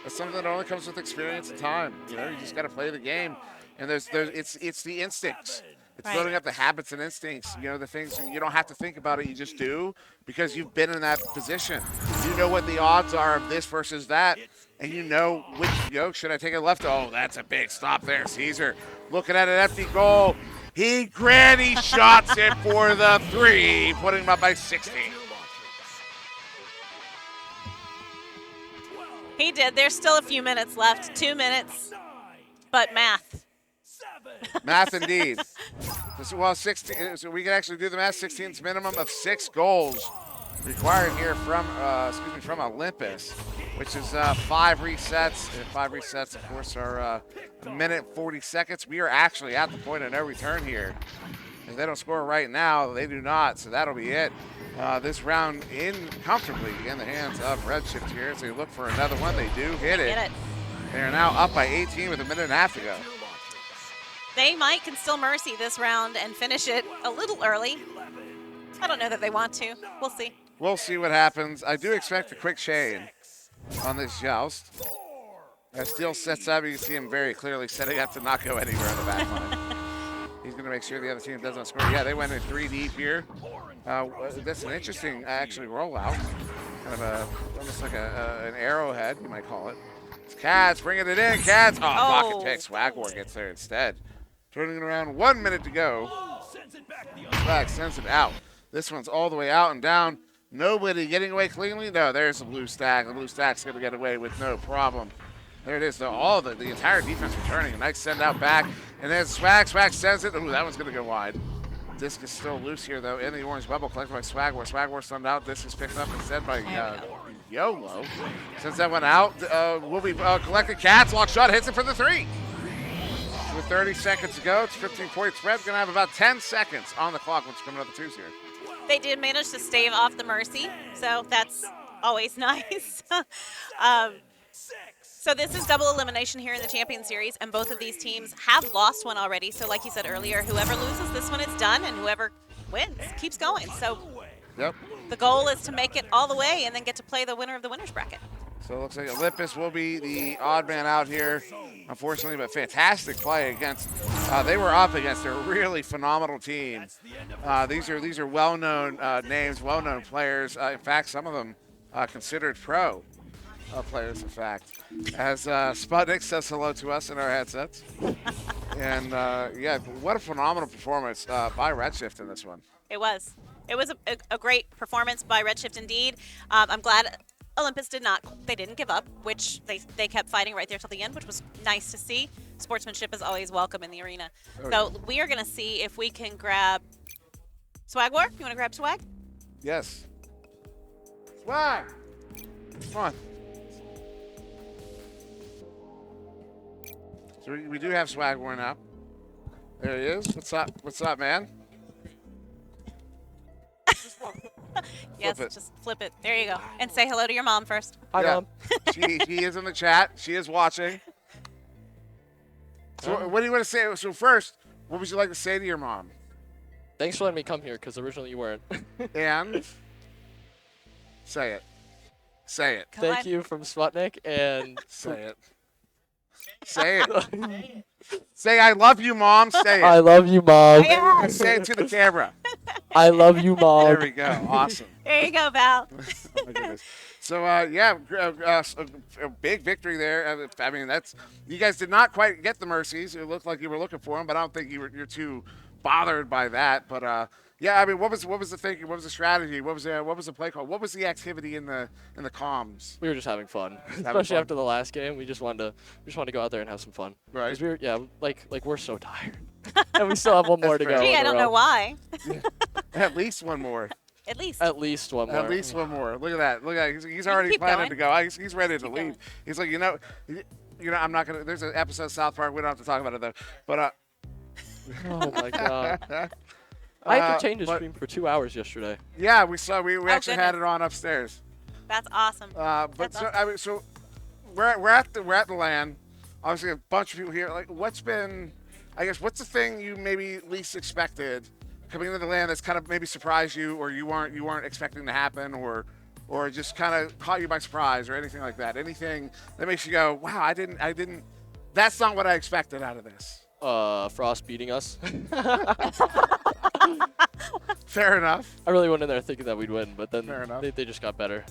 It's something that only comes with experience and time. You know, you just got to play the game, and it's the instincts. It's Right. building up the habits and instincts, you know, the things you don't have to think about it, you just do because you've been in that position. You know what the odds are of this versus that, and you know which, should I take it left? Oh, that's a big stop there. Caesar looking at an empty goal. He granny shots it for the 3, putting him up by 60. He did. There's still a few minutes left, 2 minutes, but math. Math indeed. Well, 16. So we can actually do the math. 16's minimum of 6 goals required here from Olympus, which is 5 resets. And 5 resets, of course, are a minute 40 seconds. We are actually at the point of no return here. If they don't score right now, they do not. So that'll be it. This round comfortably in the hands of Redshift here as they look for another one. They do hit it. Get it. They are now up by 18 with a minute and a half to go. They can still mercy this round and finish it a little early. I don't know that they want to. We'll see. We'll see what happens. I do expect a quick chain on this joust. As Steele sets up, you can see him very clearly setting up to not go anywhere on the back line. He's going to make sure the other team doesn't score. Yeah, they went in 3 deep here. That's an interesting, actually, rollout. Kind of almost like an arrowhead, you might call it. It's Cats bringing it in. Cats. Oh, pocket pick. Swagwar gets there instead. Turning it around, 1 minute to go. Swag sends it out. This one's all the way out and down. Nobody getting away cleanly. No, there's the blue stack. The blue stack's going to get away with no problem. There it is. All the entire defense returning. A nice send out back. And then Swag sends it. Ooh, that one's going to go wide. Disc is still loose here, though, in the orange bubble, collected by Swagwar. Swagwar sent out. Disc is picked up instead by YOLO. Sends that one out. Will be collected. Cats, lock shot, hits it for the 3. With 30 seconds to go, it's 15-point spread. Going to have about 10 seconds on the clock once coming up the 2s here. They did manage to stave off the mercy, so that's always nice. So this is double elimination here in the Champion Series, and both of these teams have lost one already. So like you said earlier, whoever loses this one is done, and whoever wins keeps going. So Yep. the goal is to make it all the way and then get to play the winner of the winner's bracket. So it looks like Olympus will be the odd man out here, unfortunately, but fantastic play against. They were up against a really phenomenal team. These are well-known names, well-known players. In fact, some of them considered pro players, in fact. As Sputnik says hello to us in our headsets. And, yeah, what a phenomenal performance by Redshift in this one. It was. It was a great performance by Redshift indeed. I'm glad Olympus didn't give up, which they kept fighting right there till the end, which was nice to see. Sportsmanship is always welcome in the arena. Oh, So we are going to see if we can grab Swagwar. You want to grab Swag? Yes. Swag! Come on. So we do have Swagwar now. There he is. What's up? What's up, man? Yes, Flip it. just flip it. There you go. And say hello to your mom first. Hi, Mom. She is in the chat. She is watching. So what do you want to say? So first, what would you like to say to your mom? Thanks for letting me come here, because originally you weren't. And say it. Say it. Thank you from Sputnik, and... Say it. Say it. Say I love you, Mom. Say it. I love you, Mom. Say it to the camera. I love you, Mom. There we go. Awesome. There you go, Val. Oh my goodness. So a big victory there. I mean, you guys did not quite get the mercies. It looked like you were looking for them, but I don't think you're too bothered by that. But yeah, I mean, what was the thinking? What was the strategy? What was the play call? What was the activity in the comms? We were just having fun, Having especially fun. after the last game. We just wanted to go out there and have some fun. Right. 'Cause we're so tired, and we still have one more to go. Gee, I don't know why. At least one more. At least. At least one more. At least one more. Look at that. Look at that. He's already keep planning going. to go. He's ready to leave. He's like, I'm not gonna. There's an episode of South Park. We don't have to talk about it though. But Oh my god. I had to change the stream for 2 hours yesterday. Yeah, we saw. We actually had goodness. it on upstairs. That's awesome. But I mean, so we're at the LAN. Obviously, a bunch of people here. Like, what's the thing you maybe least expected coming into the LAN that's kind of maybe surprised you, or you weren't expecting to happen, or just kind of caught you by surprise, or anything like that? Anything that makes you go, wow, I didn't. That's not what I expected out of this. Frost beating us. Fair enough. I really went in there thinking that we'd win, but then they just got better.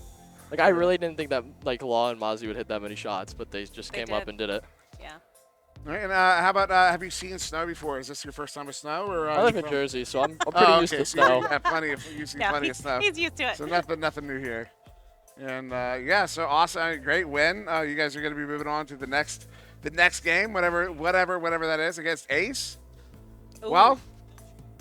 Like, I really didn't think that Law and Mozzie would hit that many shots, but they just came up and did it. Yeah. All right, and how about have you seen snow before? Is this your first time with snow, or I live in Jersey, so I'm pretty used to snow. Yeah, you've seen plenty of snow. He's used to it. So nothing new here. And yeah, so awesome, great win. You guys are going to be moving on to the next game, whatever that is, against Ace. Ooh. Well,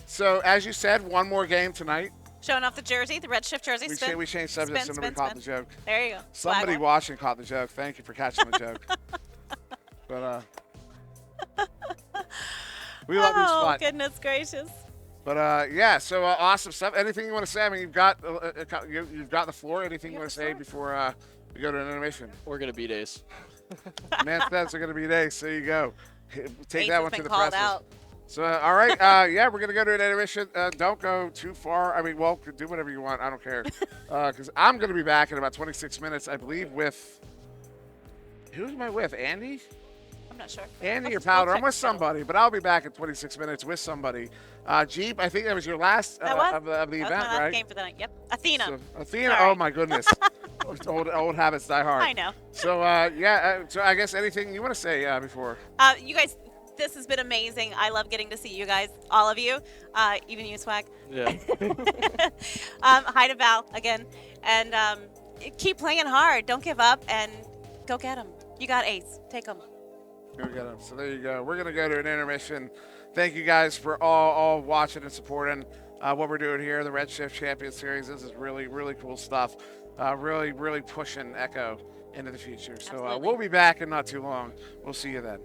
so as you said, one more game tonight. Showing off the jersey, the Redshift jersey. We changed subjects. Spin, Somebody spin, caught the joke. There you go. Somebody Swag one. watching caught the joke. Thank you for catching the joke. But we love you, Spot. Oh, goodness gracious. But yeah, so awesome stuff. Anything you want to say? I mean, you've got the floor. Anything you want to say before we go to an animation? We're gonna beat Ace. Man, that's going to be Ace. There you go. Take Ace that has one been to the called presses. out. So all right, yeah, we're gonna go to an animation. Don't go too far. I mean, well, do whatever you want. I don't care, because I'm gonna be back in about 26 minutes, I believe. With who am I with? Andy? I'm not sure. Andy or Powder? I'm with somebody, but I'll be back in 26 minutes with somebody. Jeep, I think that was your last of the that event, was my last right? game for the night. Yep. Athena. So, Athena. Sorry. Oh my goodness. old habits die hard. I know. So yeah, so I guess anything you want to say before? You guys, this has been amazing. I love getting to see you guys, all of you, even you, Swag. Yeah. Hi to Val again, and keep playing hard. Don't give up, and go get them. You got Ace. Take them. Here we go. So there you go. We're gonna go to an intermission. Thank you guys for all watching and supporting what we're doing here, the Redshift Champion Series. This is really, really cool stuff. Really, really pushing Echo into the future. So we'll be back in not too long. We'll see you then.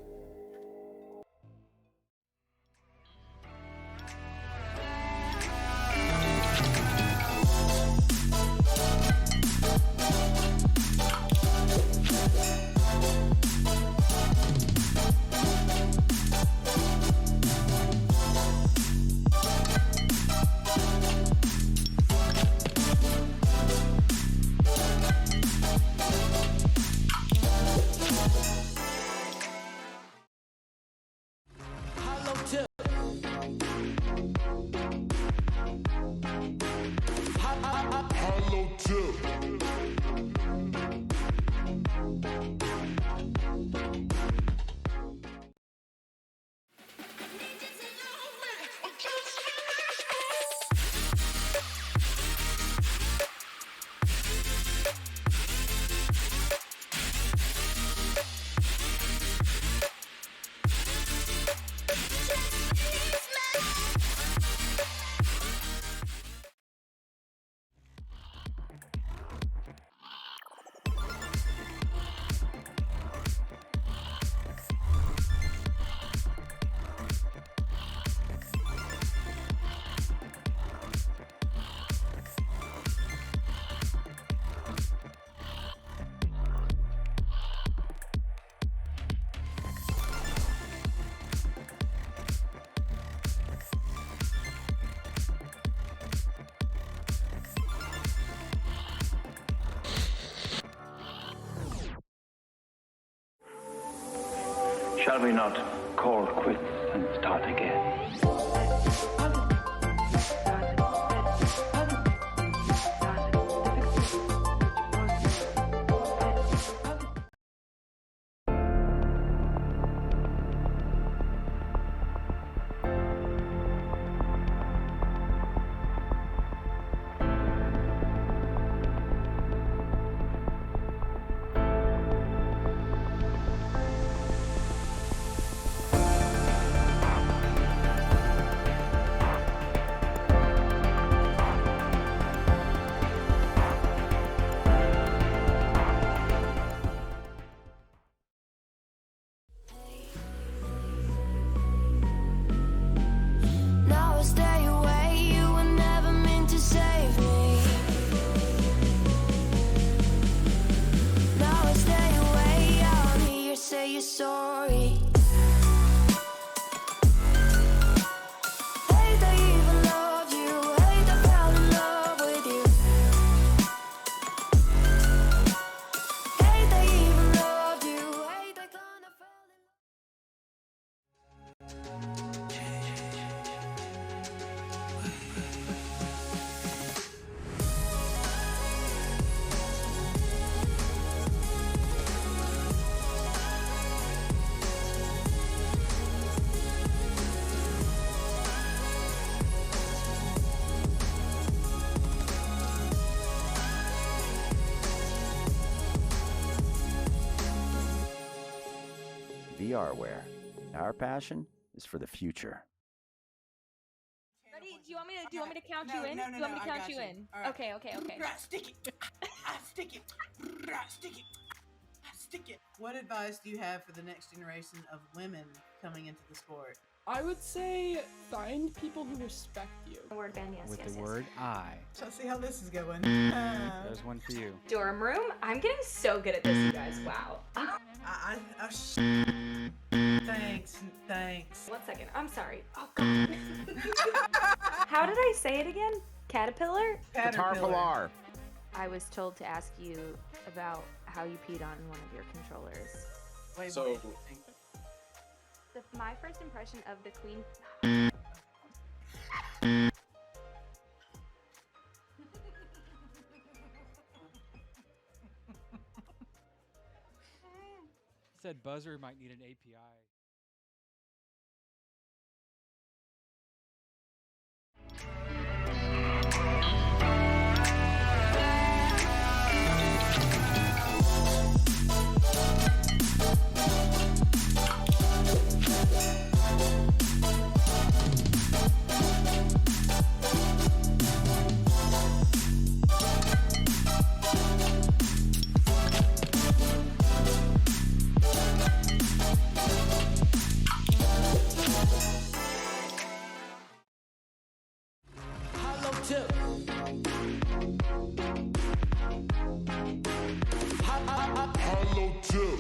Shall we not call quits and start again? your story. Hate they even loved you. Hate they fell in love with you. Hate they even loved you. Hate they gonna fall in VRware. Our passion is for the future. Ready? Do you want me to count you in? Do you want me to count you in? All right. Okay. Stick it. Stick it. Stick it. Stick it. What advice do you have for the next generation of women coming into the sport? I would say find people who respect you. Word band, yes, With yes, the yes. word I. So see how this is going. There's one for you. Dorm room? I'm getting so good at this, you guys. Wow. Thanks. 1 second. I'm sorry. Oh, God. How did I say it again? Caterpillar? Caterpillar. I was told to ask you about how you peed on one of your controllers. Wait. My first impression of the queen. Said buzzer might need an API. Hollow tip. Hollow tip.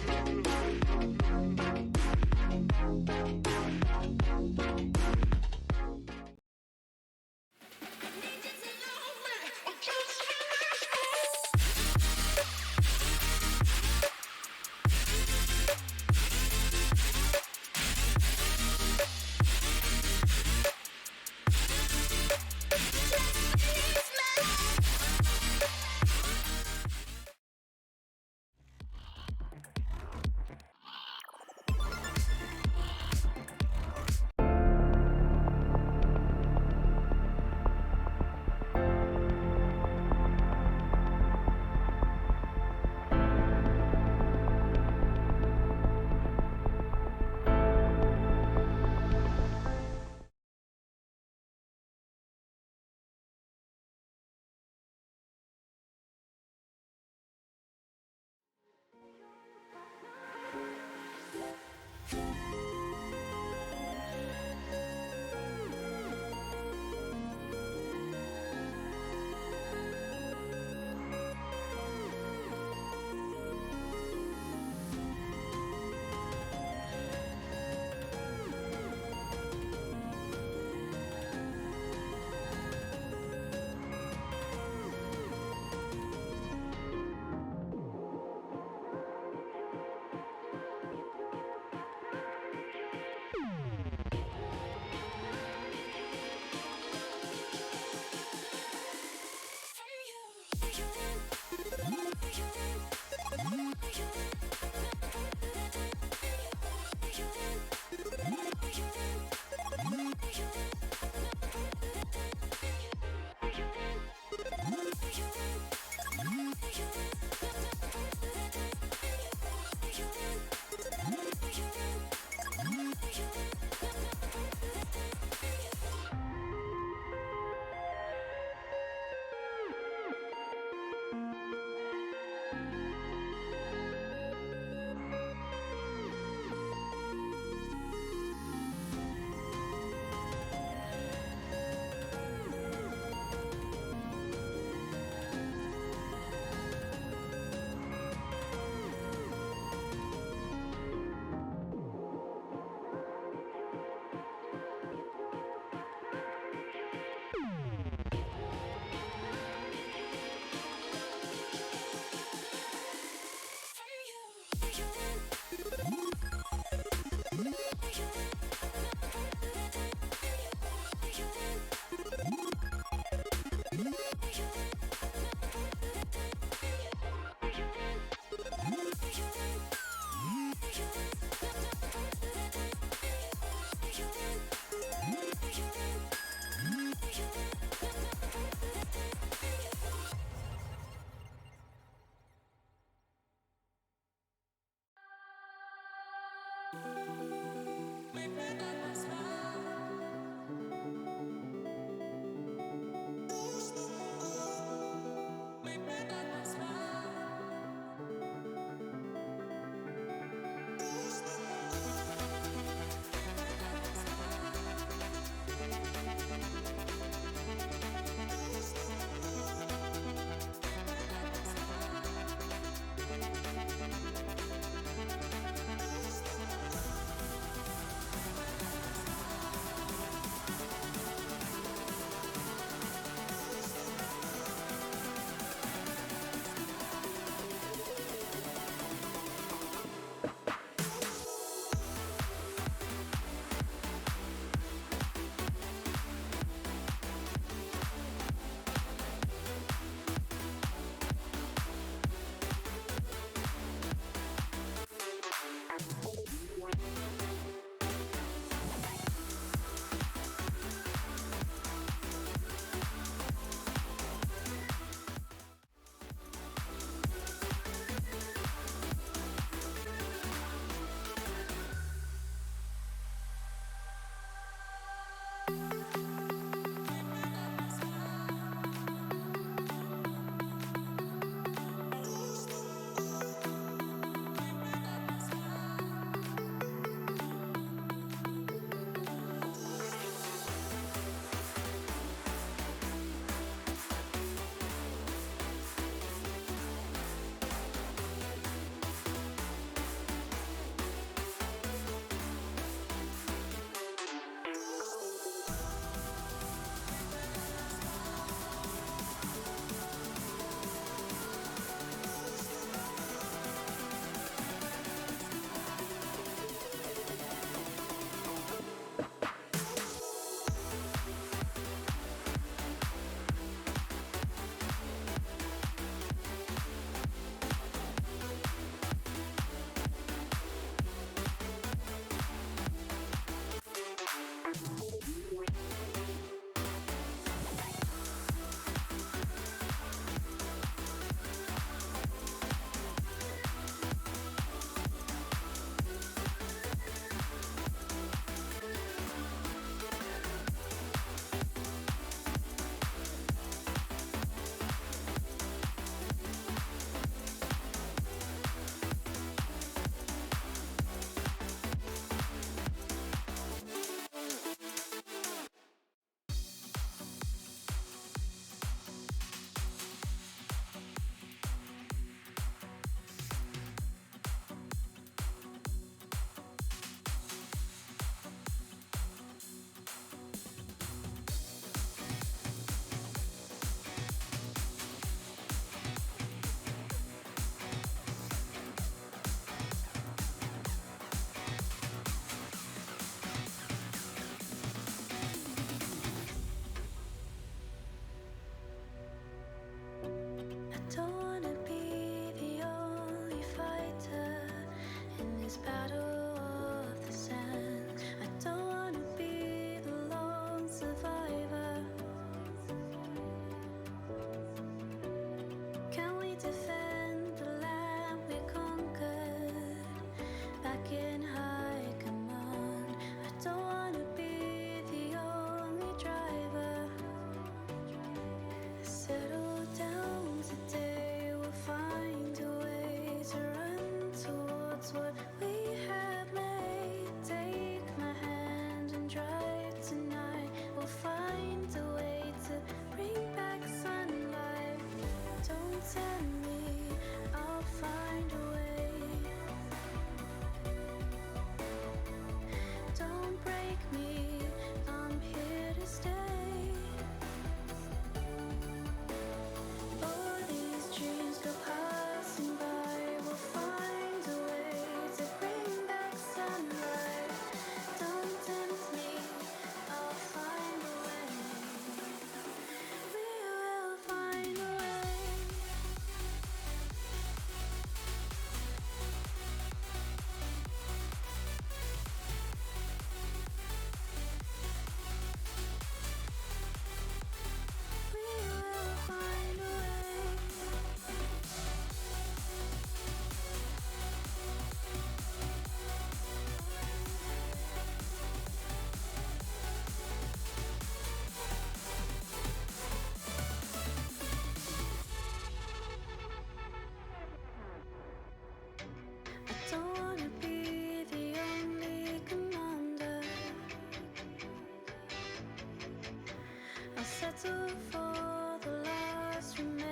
battle for the last remaining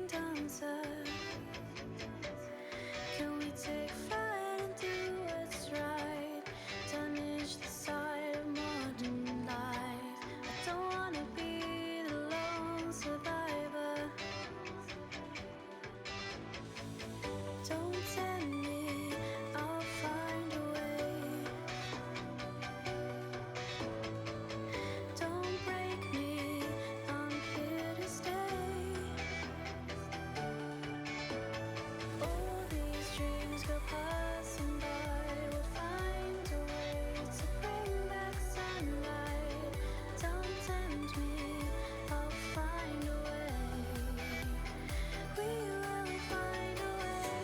dancer. Can we take flight and do what's right? Damage the side of modern life. I don't wanna be the lone survivor. Don't tempt me, I'll find a way. Don't break me, I'm here to stay. All these dreams go passing by. We'll find a way to bring back sunlight. Don't tempt me, I'll find a way. We will find a way.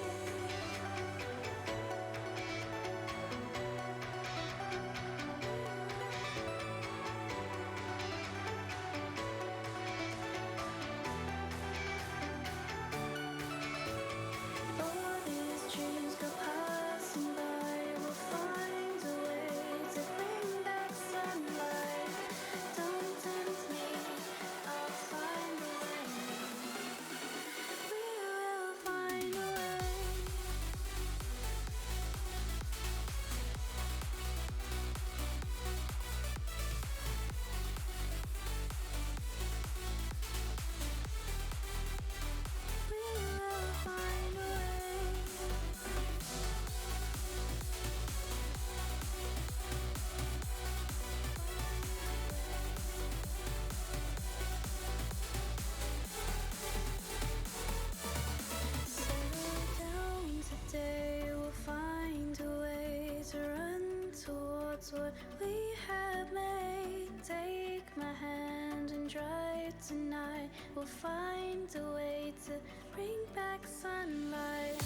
All these dreams go passing by. We'll find a way to bring back sunlight. Don't tempt me, I'll find a way. We will find a way. We will find a way. Settle down today, we'll find a way to run towards what we have made. Take my hand and drive tonight. We'll find a way to bring back sunlight.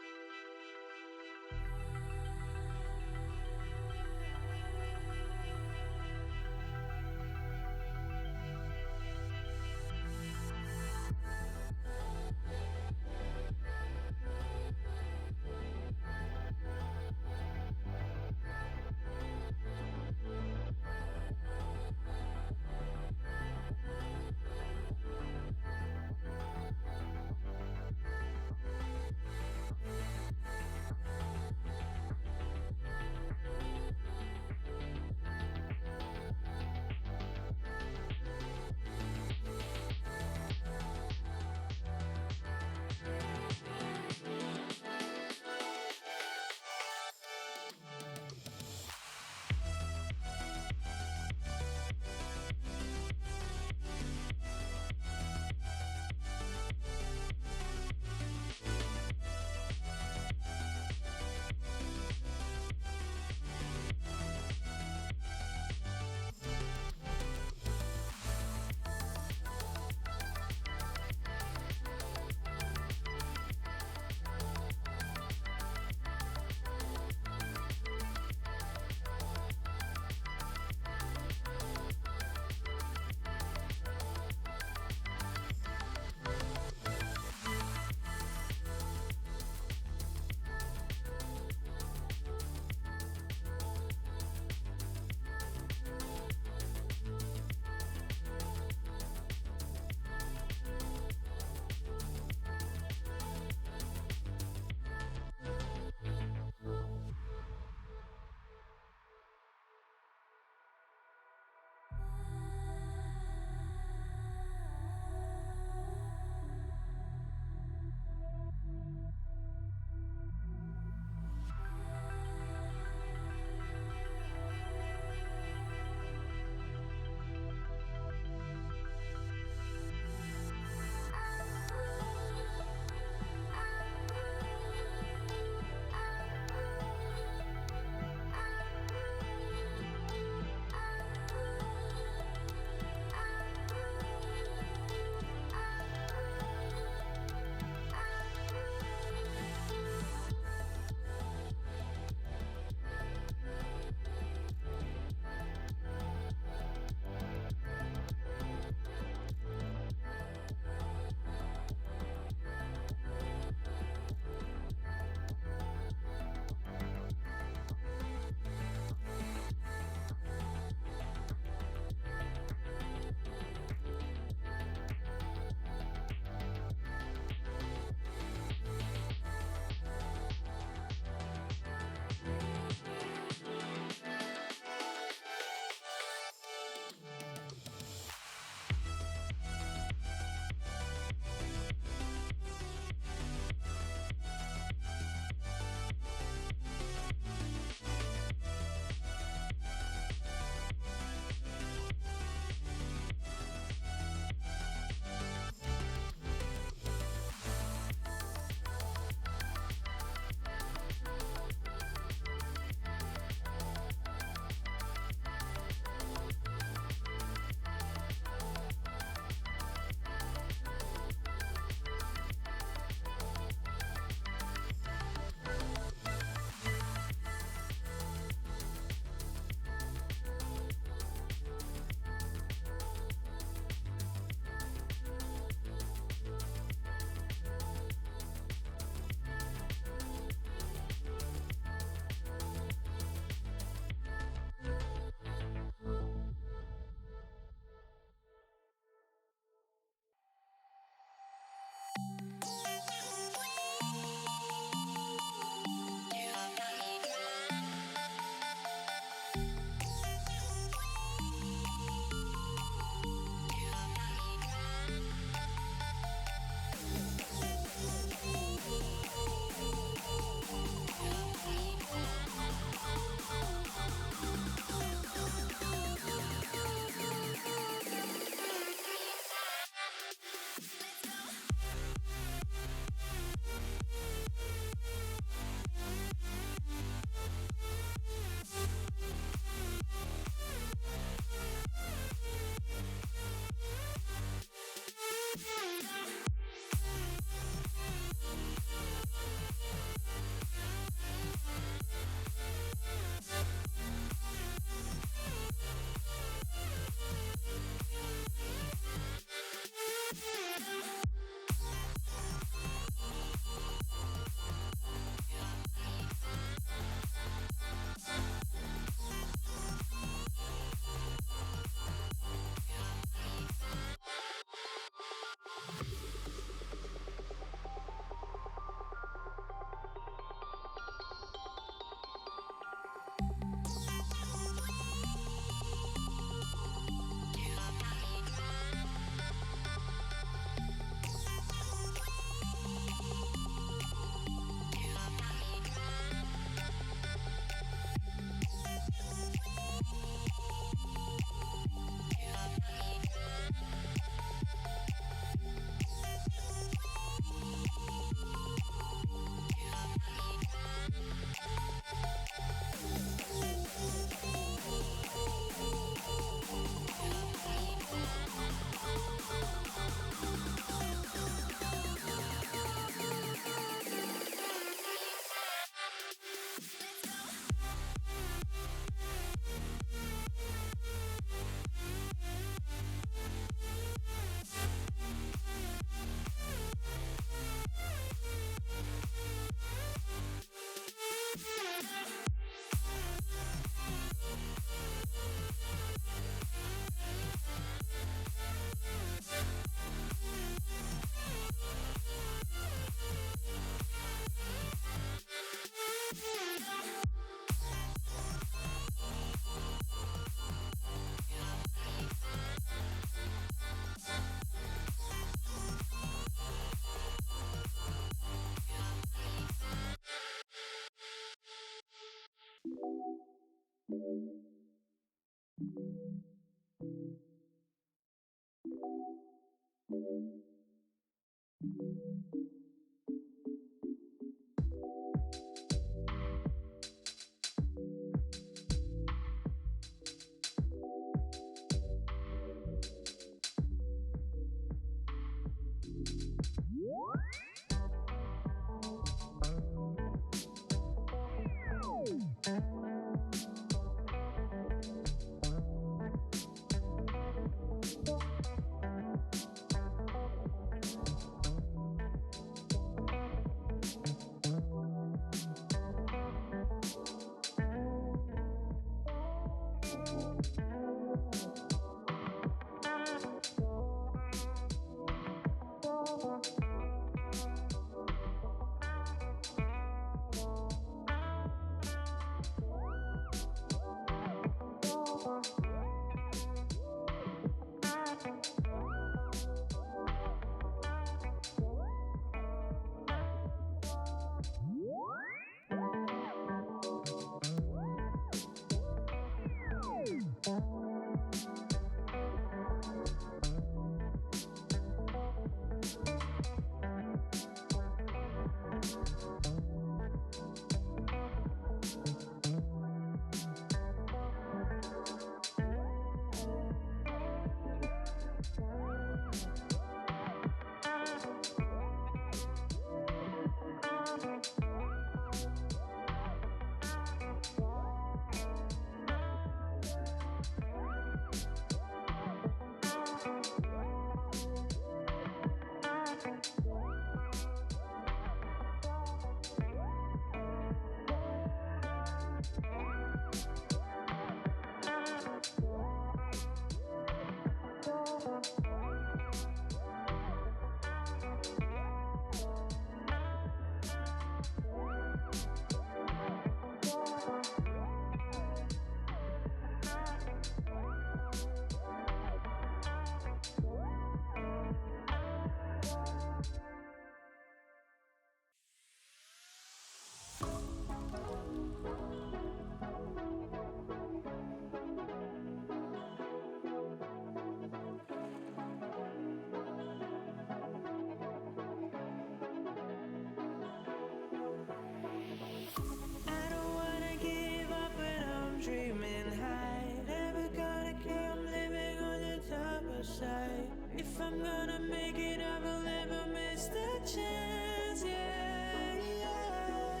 If I'm gonna make it, I will never miss the chance. Yeah, yeah.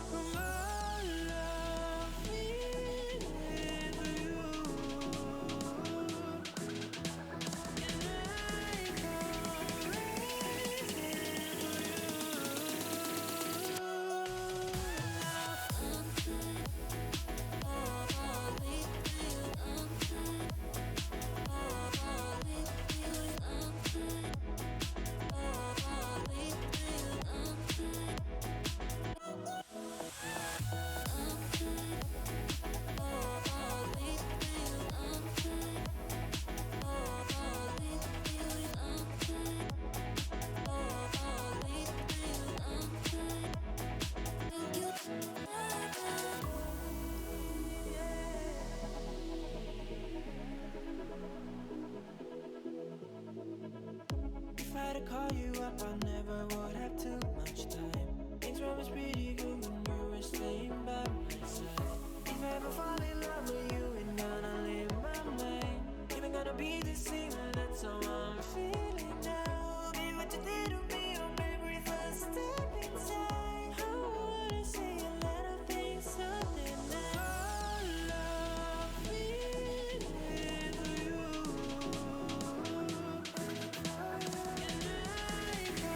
From all of me with you, and I go racing for you. If I had to call you up, I never would have too much time. Things were always pretty good when you were staying by my side. If I ever fall in love with you, ain't gonna leave my mind. Even gonna be the same, that's how I'm feeling now. Be what you did to me on every first step inside. I wanna see a lot of things, something that all of me with you. And I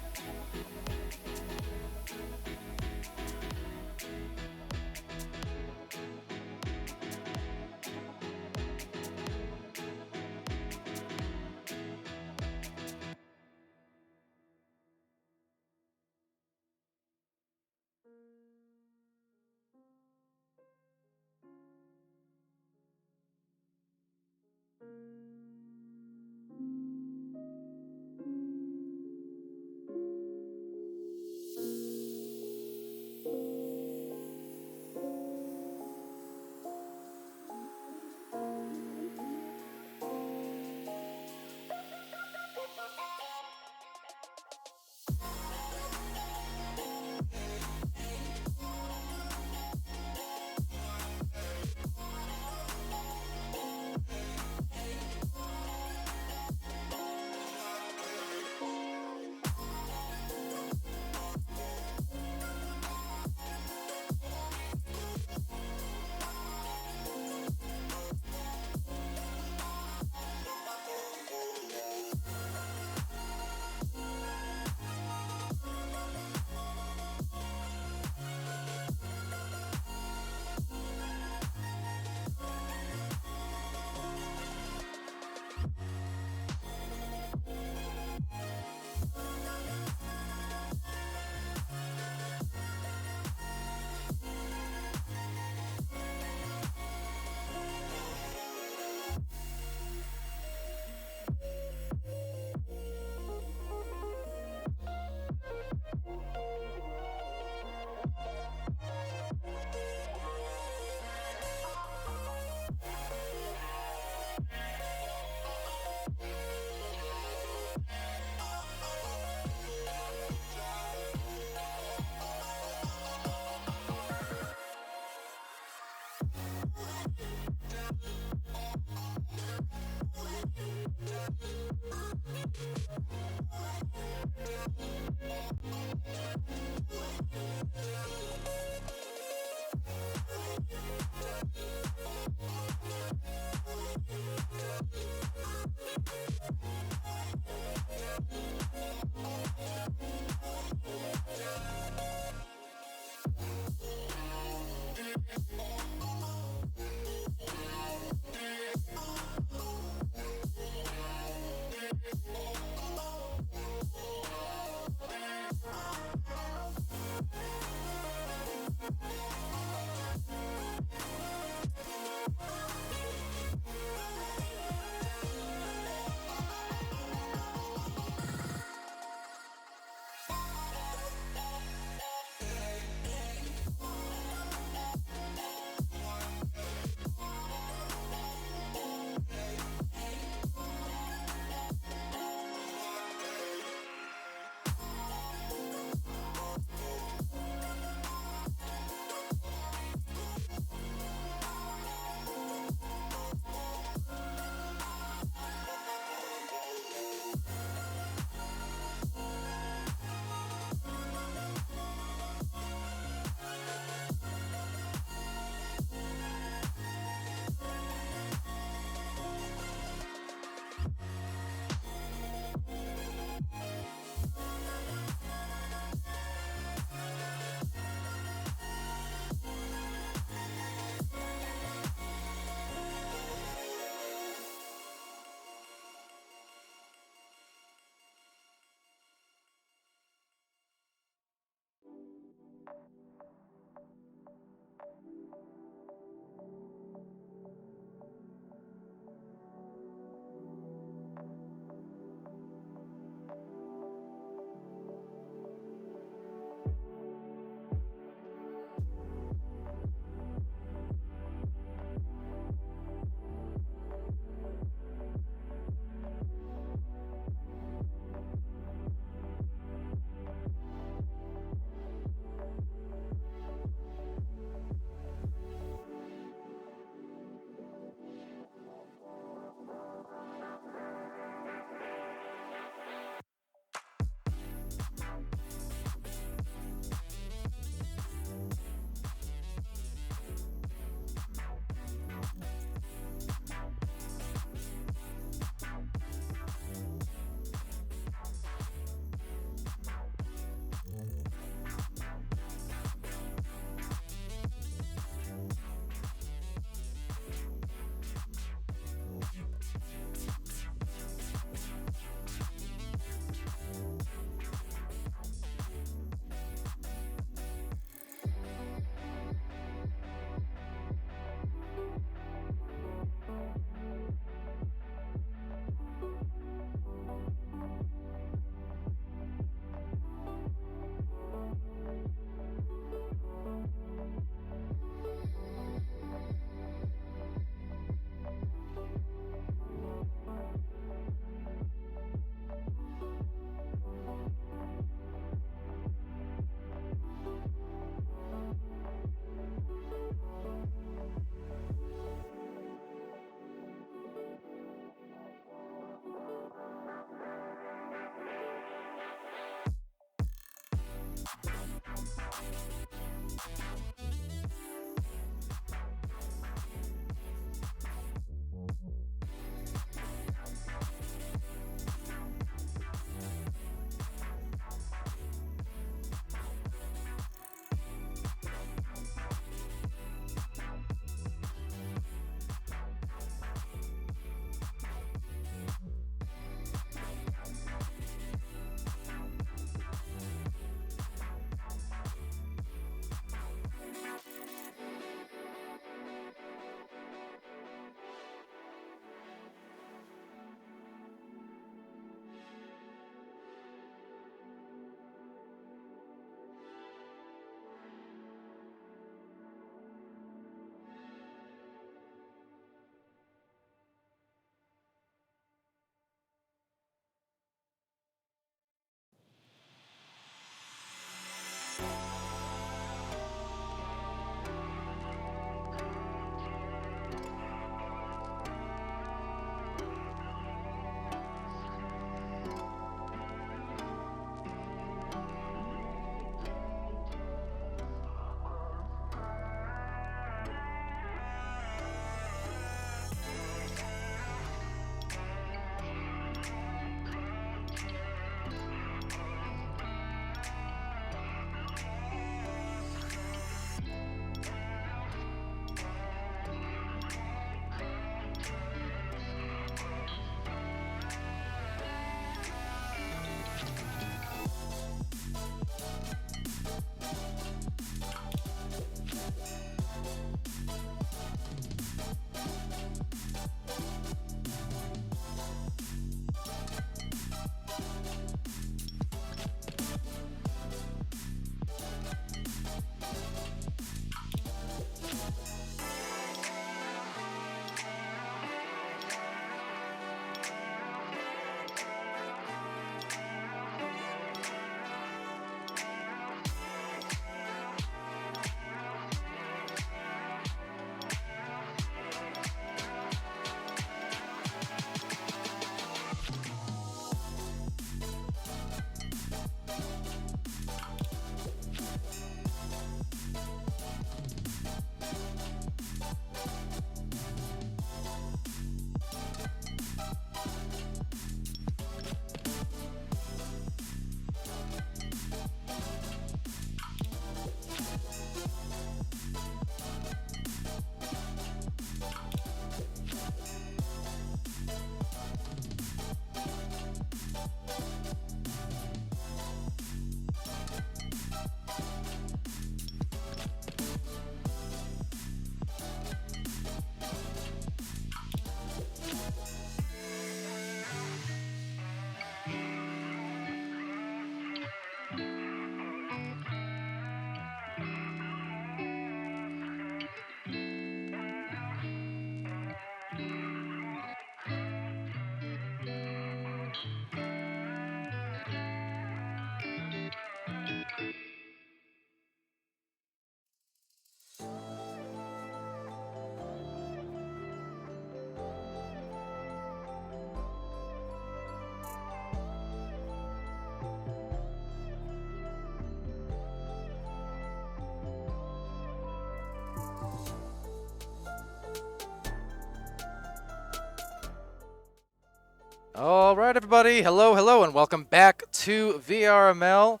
All right, everybody. Hello, and welcome back to VRML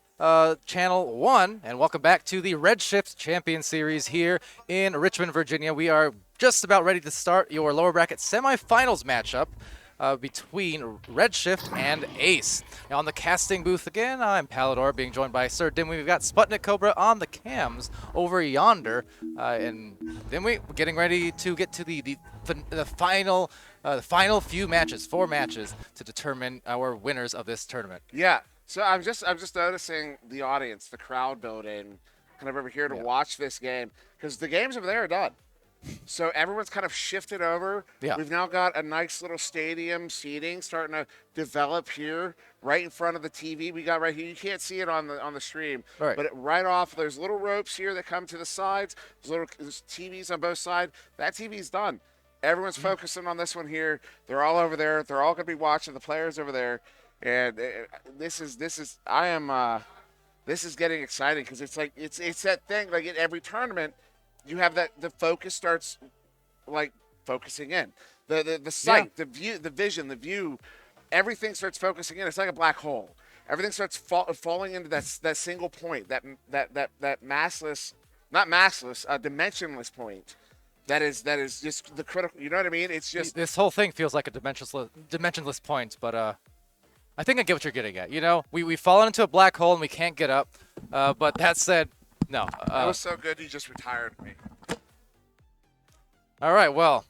Channel 1, and welcome back to the Redshift Champion Series here in Richmond, Virginia. We are just about ready to start your lower bracket semifinals matchup between Redshift and Ace. Now, on the casting booth again, I'm Palador, being joined by Sir Dimwee. We've got Sputnik Cobra on the cams over yonder, and Dimwee, we're getting ready to get to the final few matches, 4 matches, to determine our winners of this tournament. Yeah. So I'm just noticing the audience, the crowd building, kind of over here to watch this game, because the games over there are done. So everyone's kind of shifted over. Yeah. We've now got a nice little stadium seating starting to develop here, right in front of the TV we got right here. You can't see it on the stream, right. But right off, there's little ropes here that come to the sides. There's TVs on both sides. That TV's done. Everyone's focusing on this one here. They're all over there. They're all going to be watching the players over there, and this is getting exciting because it's like it's that thing like in every tournament. You have that the focus starts like focusing in. The sight, the view, the vision, the view, everything starts focusing in. It's like a black hole. Everything starts falling into that single point, that massless, not massless, dimensionless point. That is just the critical. You know what I mean? It's just this whole thing feels like a dimensionless point, but I think I get what you're getting at. You know, we've fallen into a black hole and we can't get up. But that said, no. That was so good. You just retired me. All right. Well,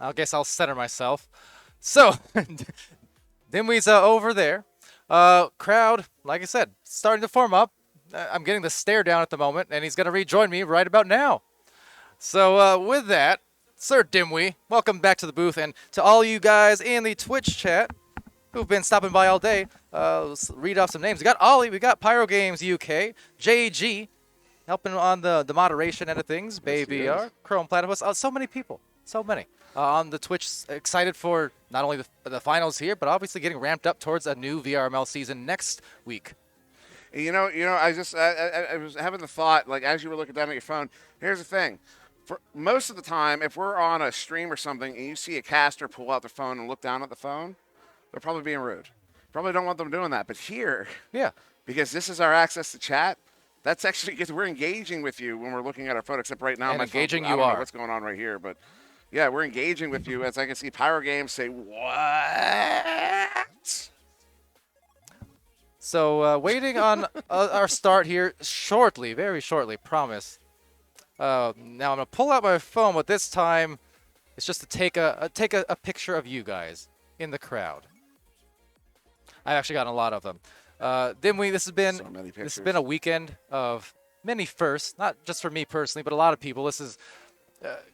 I guess I'll center myself. So, Dimwee's over there. Crowd, like I said, starting to form up. I'm getting the stare down at the moment, and he's going to rejoin me right about now. So, with that, Sir Dimwee, welcome back to the booth, and to all you guys in the Twitch chat who've been stopping by all day, let's read off some names. We got Ollie, we got Pyro Games UK, JG, helping on the moderation end of things, Baby R, Chrome Platypus, so many people, so many. On the Twitch, excited for not only the finals here, but obviously getting ramped up towards a new VRML season next week. You know, I was having the thought, like, as you were looking down at your phone, here's the thing. For most of the time, if we're on a stream or something and you see a caster pull out their phone and look down at the phone, they're probably being rude. Probably don't want them doing that. But here, because this is our access to chat, that's actually because we're engaging with you when we're looking at our phone, except right now and my engaging phone, I don't know what's going on right here, but yeah, we're engaging with you as I can see Pyro Games say, what? So waiting on our start here shortly, very shortly, promise. Now I'm going to pull out my phone, but this time it's just to take a picture of you guys in the crowd. I've actually gotten a lot of them. Dimwee, this has been a weekend of many firsts, not just for me personally, but a lot of people. This is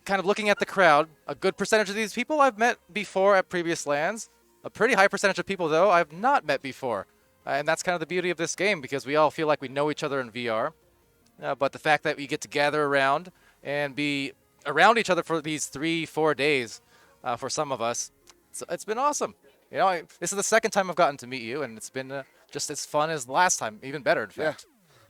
kind of looking at the crowd. A good percentage of these people I've met before at previous LANs. A pretty high percentage of people, though, I've not met before. And that's kind of the beauty of this game, because we all feel like we know each other in VR. But the fact that we get to gather around and be around each other for these 3-4 days, for some of us, it's been awesome. You know, this is the second time I've gotten to meet you, and it's been just as fun as the last time, even better, in fact.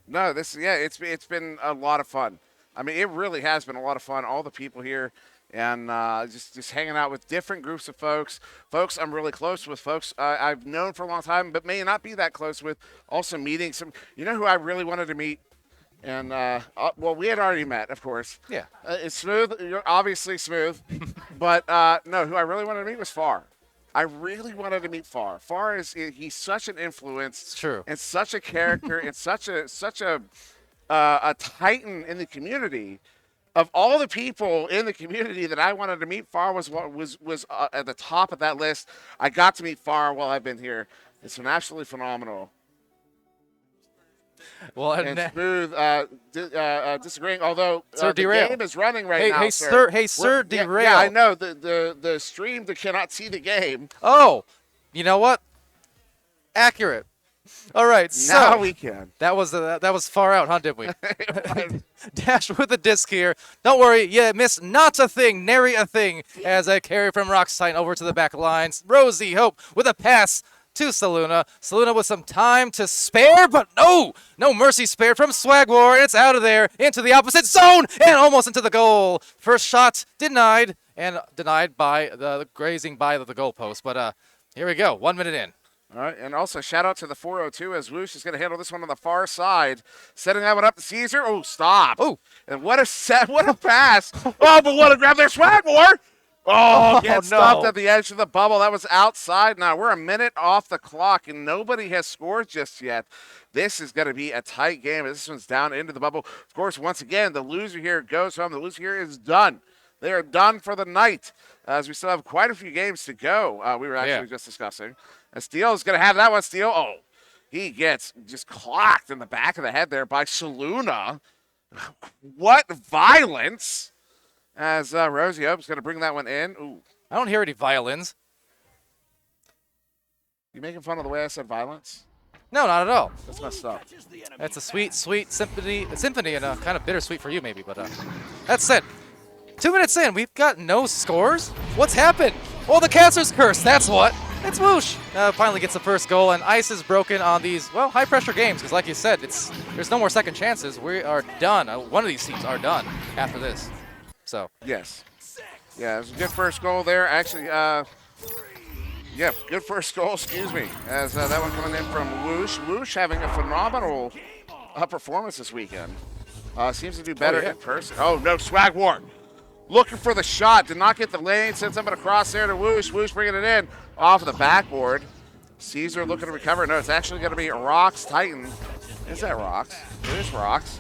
No, it's been a lot of fun. I mean, it really has been a lot of fun. All the people here, and just hanging out with different groups of folks I'm really close with, folks I've known for a long time, but may not be that close with. Also meeting some, you know who I really wanted to meet? And, well, we had already met, of course. Yeah. It's Smooth. You're obviously Smooth. But, no, who I really wanted to meet was Far. I really wanted to meet Far. Far he's such an influence. It's true. And such a character and such a titan in the community. Of all the people in the community that I wanted to meet, Far was at the top of that list. I got to meet Far while I've been here. It's been absolutely phenomenal. Well, and Smooth disagreeing, although Sir the Derail. game is running right now. Sir Derail. Yeah, I know the stream cannot see the game. Oh, you know what? Accurate. All right, so now we can. That was far out, huh, did we? Dash with the disc here. Don't worry, you missed not a thing, nary a thing. As I carry from Rockstein over to the back lines. Rosie Hope with a pass to Saluna. Saluna with some time to spare, but no mercy spared from Swagwar, and it's out of there into the opposite zone and almost into the goal. First shot denied, and denied by the grazing by the goalpost. But Here we go. 1 minute in. All right, and also shout out to the 402 as Woosh is going to handle this one on the far side. Setting that one up to Caesar. Oh, stop. Oh. And what a set, what a pass. Oh, but what a grab there, Swagmore. Oh, gets stopped at the edge of the bubble. That was outside. Now we're a minute off the clock, and nobody has scored just yet. This is going to be a tight game. This one's down into the bubble. Of course, once again, the loser here goes home. The loser here is done. They are done for the night, as we still have quite a few games to go. We were actually just discussing. And Steele is going to have that one. Steele, oh, he gets just clocked in the back of the head there by Saluna. What violence! As Rosie Hope's going to bring that one in. Ooh. I don't hear any violins. You making fun of the way I said violence? No, not at all. That's messed up. That's a sweet, sweet symphony, and kind of bittersweet for you maybe, but that's it. 2 minutes in, we've got no scores? What's happened? Oh, the Cancer's curse, that's what. It's Woosh. Finally gets the first goal, and ice is broken on these, well, high-pressure games, because like you said, there's no more second chances. We are done. One of these teams are done after this. So. Yes. Yeah, it was a good first goal there. Actually, good first goal, excuse me. As that one coming in from Woosh. Woosh having a phenomenal performance this weekend. Seems to do better in person. Oh, no, Swag War. Looking for the shot, did not get the lane, sends something across there to Woosh. Woosh bringing it in off of the backboard. Caesar looking to recover. No, it's actually going to be Rocks Titan. Is that Rocks? It is Rocks.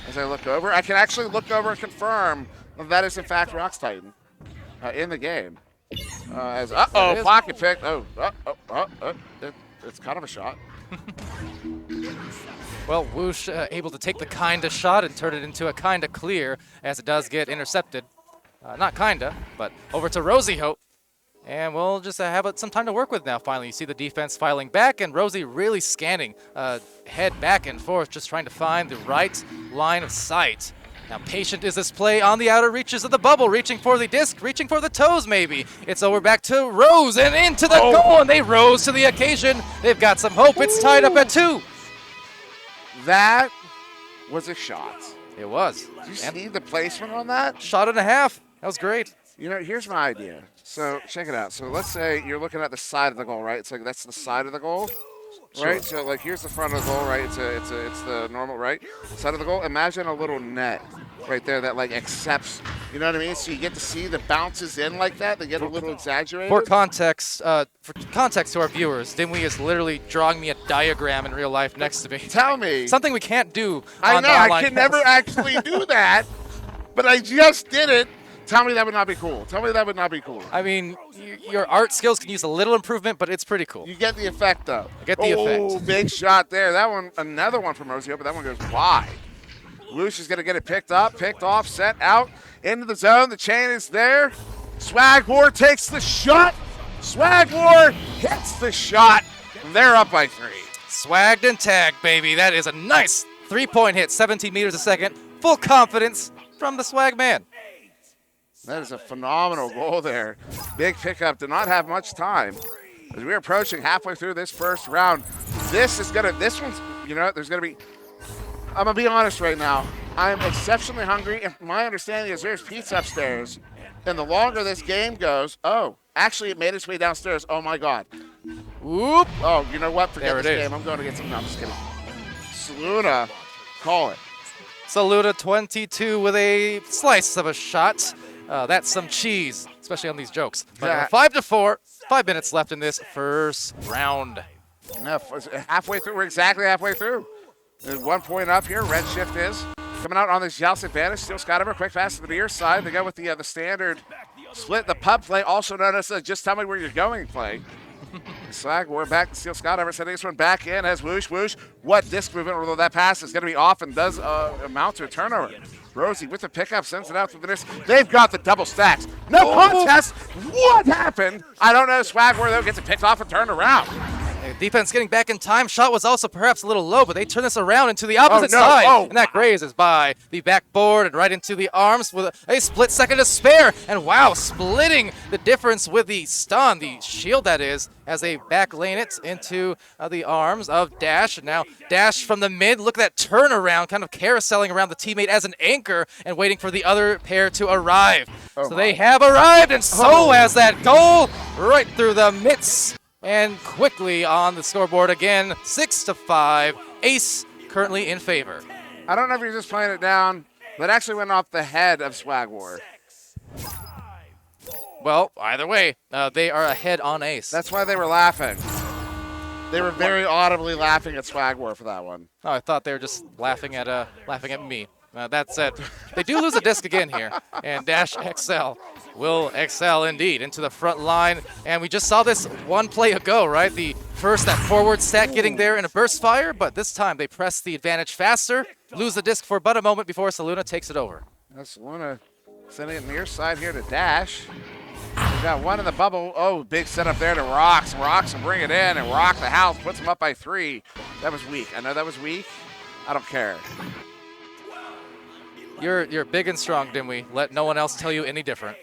As I look over, I can actually look over and confirm that is in fact Rocks Titan in the game. Pocket pick. It's kind of a shot. Well, Woosh able to take the kinda shot and turn it into a kinda clear, as it does get intercepted. Not kinda, but over to Rosie Hope. And we'll just have some time to work with now, finally. You see the defense filing back, and Rosie really scanning, head back and forth, just trying to find the right line of sight. Now, patient is this play on the outer reaches of the bubble, reaching for the disc, reaching for the toes, maybe. It's over back to Rose and into the goal, and they rose to the occasion. They've got some hope. It's tied up at 2. That was a shot. It was. Did you see the placement on that? Shot and a half. That was great. You know, here's my idea. So check it out. So let's say you're looking at the side of the goal, right? It's like that's the side of the goal, right? So like here's the front of the goal, right? It's the normal, right? Side of the goal. Imagine a little net right there that like accepts. You know what I mean? So you get to see the bounces in like that. They get a little exaggerated. For context to our viewers, Dimwee is literally drawing me a diagram in real life next to me. Tell me. Something we can't do. I know. I can never actually do that, but I just did it. Tell me that would not be cool. Tell me that would not be cool. I mean, your art skills can use a little improvement, but it's pretty cool. You get the effect, though. I get the effect. Oh, big shot there. That one, another one from Rosie, but that one goes wide. Luce is going to get it picked up, picked off, sent out into the zone. The chain is there. Swag War takes the shot. Swag War hits the shot. They're up by 3. Swagged and tagged, baby. That is a nice 3-point hit, 17 meters a second. Full confidence from the Swag man. That is a phenomenal goal there. Big pickup. Did not have much time. As we're approaching halfway through this first round, this one's, you know, there's going to be, I'm going to be honest right now. I'm exceptionally hungry, and my understanding is there's pizza upstairs. And the longer this game goes, actually it made its way downstairs. Oh, my God. Whoop. Oh, you know what? Forget there this game. I'm going to get some, no, I'm just kidding. Saluna, call it. Saluda 22 with a slice of a shot. That's some cheese, especially on these jokes. But 5-4, 5 minutes left in this first round. Halfway through, we're exactly halfway through. There's 1 point up here. Redshift is coming out on this Joust advantage. Still Scottover, quick pass to the near side. They go with the standard split, the pub play, also known as just tell me where you're going play. Swag War back to Steel Scottover, sending this one back in as Woosh. What disc movement, although that pass is going to be off and does amount to a turnover. Rosie with the pickup, sends it out to the disc. They've got the double stacks. No contest. What happened? I don't know. Swag War, though, gets it picked off and turned around. Defense getting back in time. Shot was also perhaps a little low, but they turn this around into the opposite side. And that grazes by the backboard and right into the arms with a split second to spare. And wow, splitting the difference with the stun, the shield that is, as they back lane it into the arms of Dash. Now Dash from the mid, look at that turnaround, kind of carouseling around the teammate as an anchor and waiting for the other pair to arrive. So they have arrived, and so has that goal right through the midst And quickly on the scoreboard again, 6-5. Ace currently in favor. I don't know if you're just playing it down, but actually went off the head of Swag War. Well, either way, they are ahead on Ace. That's why they were laughing. They were very audibly laughing at Swag War for that one. Oh, I thought they were just laughing at me. That said, they do lose a disc again here, and Dash XL will excel indeed into the front line. And we just saw this one play ago, right? That forward stack getting there in a burst fire, but this time they press the advantage faster, lose the disc for but a moment before Saluna takes it over. Saluna sending it near side here to Dash. We got one in the bubble. Oh, big setup there to Rocks. Rocks will bring it in, and Rock the house puts him up by 3. That was weak. I know that was weak. I don't care. You're big and strong, Dimwee. Let no one else tell you any different.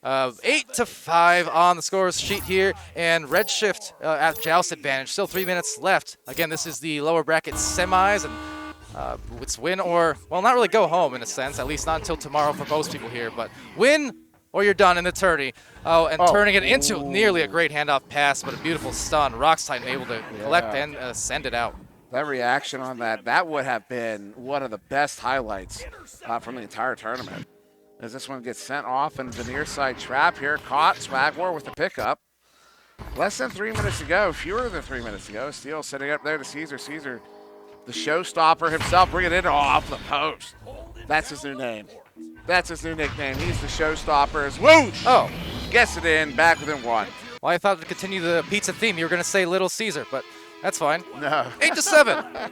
8-5 on the scores sheet here, and Redshift at Joust advantage. Still 3 minutes left. Again, this is the lower bracket semis, and it's win or, well, not really go home in a sense, at least not until tomorrow for most people here, but win or you're done in the tourney. Turning it into nearly a great handoff pass, but a beautiful stun. Rock's Titan able to collect and send it out. That reaction on that would have been one of the best highlights from the entire tournament. As this one gets sent off and the near side trap here, caught Swag War with the pickup. Less than 3 minutes to go, fewer than 3 minutes to go. Steele sitting up there to Caesar. Caesar, the showstopper himself, bring it in off the post. That's his new name. That's his new nickname. He's the showstopper. Whoosh! Oh. Gets it in, back within 1. Well, I thought to continue the pizza theme, you were going to say Little Caesar, but that's fine. No. 8-7.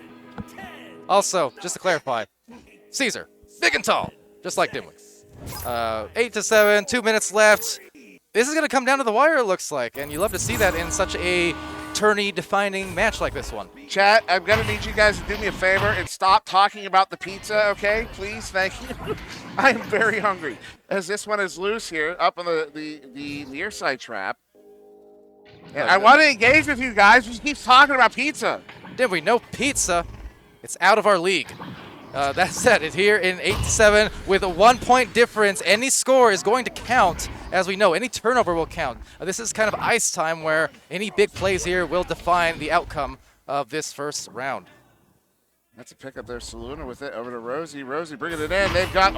Also, just to clarify, Caesar, big and tall, just like Dimwee. 8-7, 2 minutes left. This is going to come down to the wire, it looks like, and you love to see that in such a tourney-defining match like this one. Chat, I'm going to need you guys to do me a favor and stop talking about the pizza, okay? Please, thank you. I am very hungry. As this one is loose here, up on the near side trap. And I want to engage with you guys. We keep talking about pizza. Did we know pizza? It's out of our league. That said, it's here in 8-7 with a 1 point difference. Any score is going to count, as we know. Any turnover will count. This is kind of ice time where any big plays here will define the outcome of this first round. That's a pickup there. Saluna with it over to Rosie. Rosie bringing it in. They've got,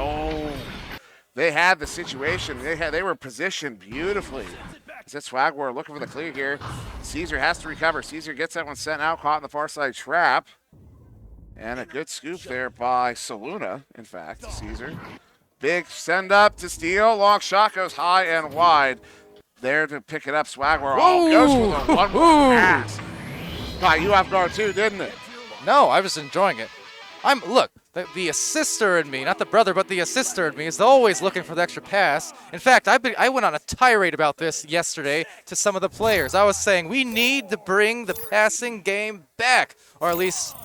they had the situation. They were positioned beautifully. Is it Swag War looking for the clear here? Caesar has to recover. Caesar gets that one sent out, caught in the far side trap. And a good scoop there by Saluna, in fact, Caesar. Big send up to Steele. Long shot goes high and wide. There to pick it up, Swag War. Goes for the one pass. Caught you off guard too, didn't it? No, I was enjoying it. Look, the assister in me, not the brother, but the assister in me is always looking for the extra pass. In fact, I went on a tirade about this yesterday to some of the players. I was saying we need to bring the passing game back, or at least,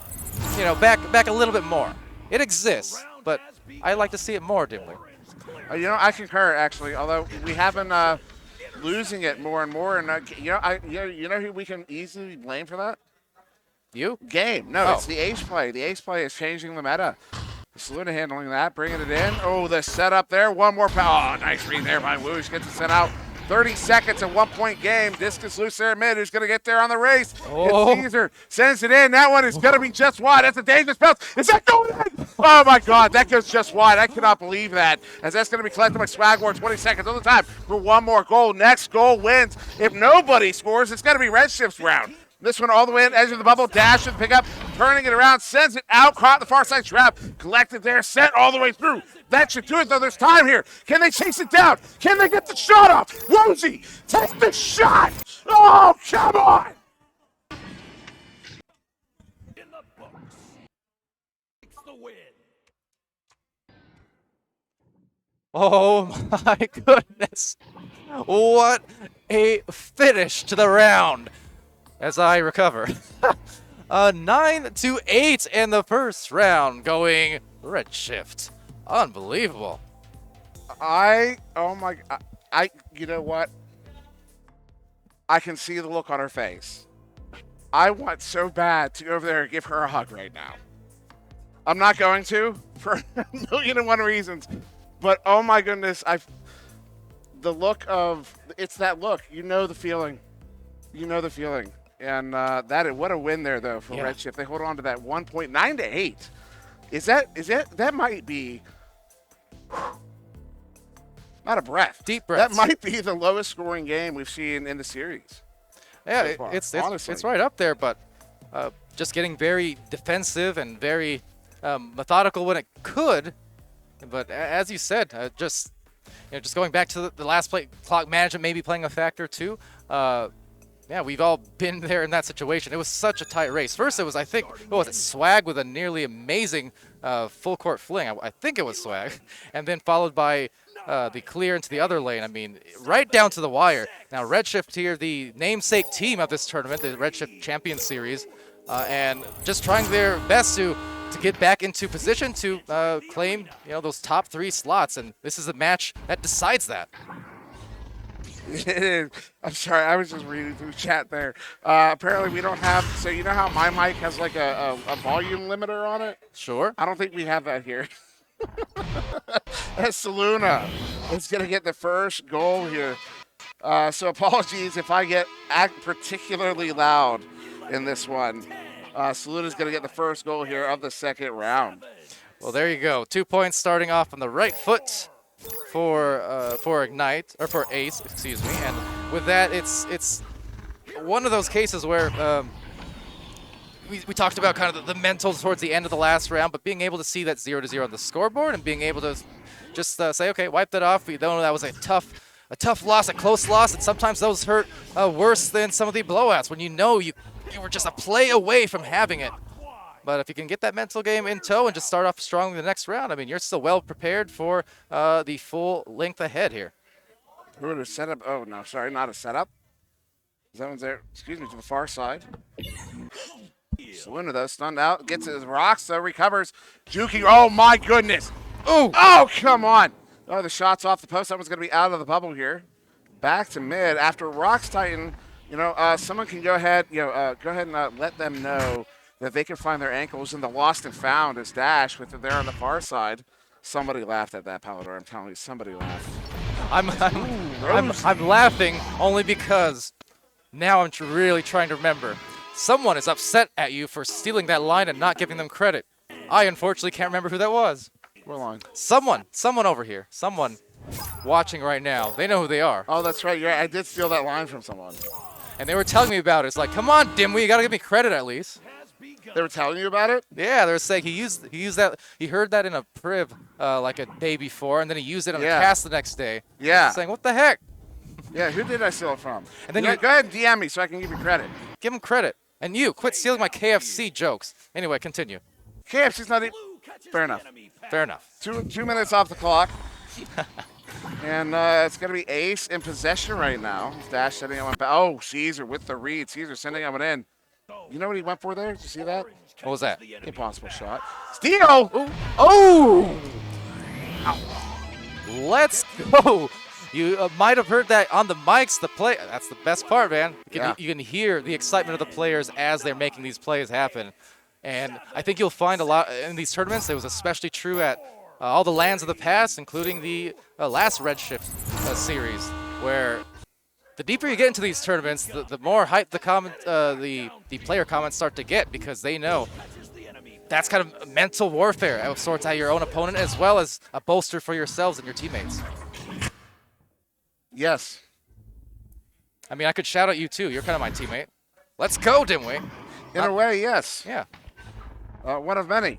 back a little bit more. It exists, but I like to see it more, Dimwee. I concur actually. Although we have been losing it more and more, and you know who we can easily blame for that? You? Game. No, it's the ace play. The ace play is changing the meta. Saluna handling that, bringing it in. Oh, the setup there. One more power. Oh, nice read there by Woosh. Gets it sent out. 30 seconds, a 1 point game. Discus loose there mid. Who's going to get there on the race? Oh. It's Caesar. Sends it in. That one is going to be just wide. That's a dangerous bounce. Is that going in? Oh, my God. That goes just wide. I cannot believe that. As that's going to be collected by Swag War. 20 seconds on the time for one more goal. Next goal wins. If nobody scores, it's going to be Redshift's round. This one all the way in, edge of the bubble, dash with the pickup, turning it around, sends it out, caught the far side trap, collected there, sent all the way through. That should do it, though. There's time here. Can they chase it down? Can they get the shot off? Rosie, take the shot! Oh, come on! Oh, my goodness. What a finish to the round. As I recover. 9-8 in the first round, going Redshift. Unbelievable. You know what? I can see the look on her face. I want so bad to go over there and give her a hug right now. I'm not going to for a million and one reasons, but oh my goodness, it's that look. You know the feeling. You know the feeling. And what a win there, though, for Redshift. They hold on to that 1 point, 9-8. That might be, not a breath. Deep breath. That might be the lowest scoring game we've seen in the series. Yeah, so far, it's right up there, but just getting very defensive and very methodical when it could. But as you said, just going back to the last play, clock management maybe playing a factor too. Yeah, we've all been there in that situation. It was such a tight race. First, it was, I think, what was it, Swag with a nearly amazing full court fling. I think it was Swag. And then followed by the clear into the other lane. I mean, right down to the wire. Now, Redshift here, the namesake team of this tournament, the Redshift Champion Series, and just trying their best to get back into position to claim, those top 3 slots. And this is a match that decides that. I'm sorry, I was just reading through chat there. Apparently we don't have, so you know how my mic has like a volume limiter on it? Sure. I don't think we have that here. As Saluna is going to get the first goal here. So apologies if I act particularly loud in this one. Saluna's going to get the first goal here of the second round. Well, there you go. 2 points starting off on the right foot for Ignite, or for Ace, excuse me. And with that, it's one of those cases where we talked about kind of the mental towards the end of the last round, but being able to see that 0-0 on the scoreboard and being able to just say, okay, wipe that off. We know that was a tough loss, a close loss, and sometimes those hurt worse than some of the blowouts when you were just a play away from having it. But if you can get that mental game in tow and just start off strongly the next round, I mean, you're still well prepared for the full length ahead here. Who would have set up? Oh, no, sorry, not a setup. That one's there, excuse me, to the far side. Saluna, though, stunned out, gets his rocks, though, recovers. Juking, oh my goodness. Ooh. Oh, come on. Oh, the shot's off the post. That one's going to be out of the bubble here. Back to mid. After rocks tighten, someone can go ahead, and let them know that they can find their ankles in the lost and found as Dash with it there on the far side. Somebody laughed at that, Palador. I'm telling you, somebody laughed. I'm laughing only because now I'm really trying to remember. Someone is upset at you for stealing that line and not giving them credit. I unfortunately can't remember who that was. What line? Someone over here. Someone watching right now. They know who they are. Oh, that's right. Yeah, I did steal that line from someone. And they were telling me about it. It's like, come on, Dimwee, you gotta give me credit at least. They were telling you about it? Yeah, they were saying he used that. He heard that in a priv like a day before, and then he used it on a cast the next day. Yeah. Saying, what the heck? Yeah, who did I steal it from? And then go ahead and DM me so I can give you credit. Give him credit. And you, quit stealing my KFC jokes. Anyway, continue. KFC's not even... Fair enough. Fair enough. 2 minutes off the clock. And it's going to be Ace in possession right now. Dash setting up one back. Oh, Caesar with the read. Caesar sending up one in. You know what he went for there? Did you see that? What was that? Impossible shot. Steal! Ooh. Oh! Let's go. You might have heard that on the mics. The play. That's the best part, man. You can hear the excitement of the players as they're making these plays happen. And I think you'll find a lot in these tournaments. It was especially true at all the LANs of the past, including the last Redshift series, where the deeper you get into these tournaments, the more hype the player comments start to get, because they know that's kind of mental warfare of sorts at your own opponent, as well as a bolster for yourselves and your teammates. Yes. I mean, I could shout at you too. You're kind of my teammate. Let's go, Dimwee. In a way, yes. Yeah. One of many.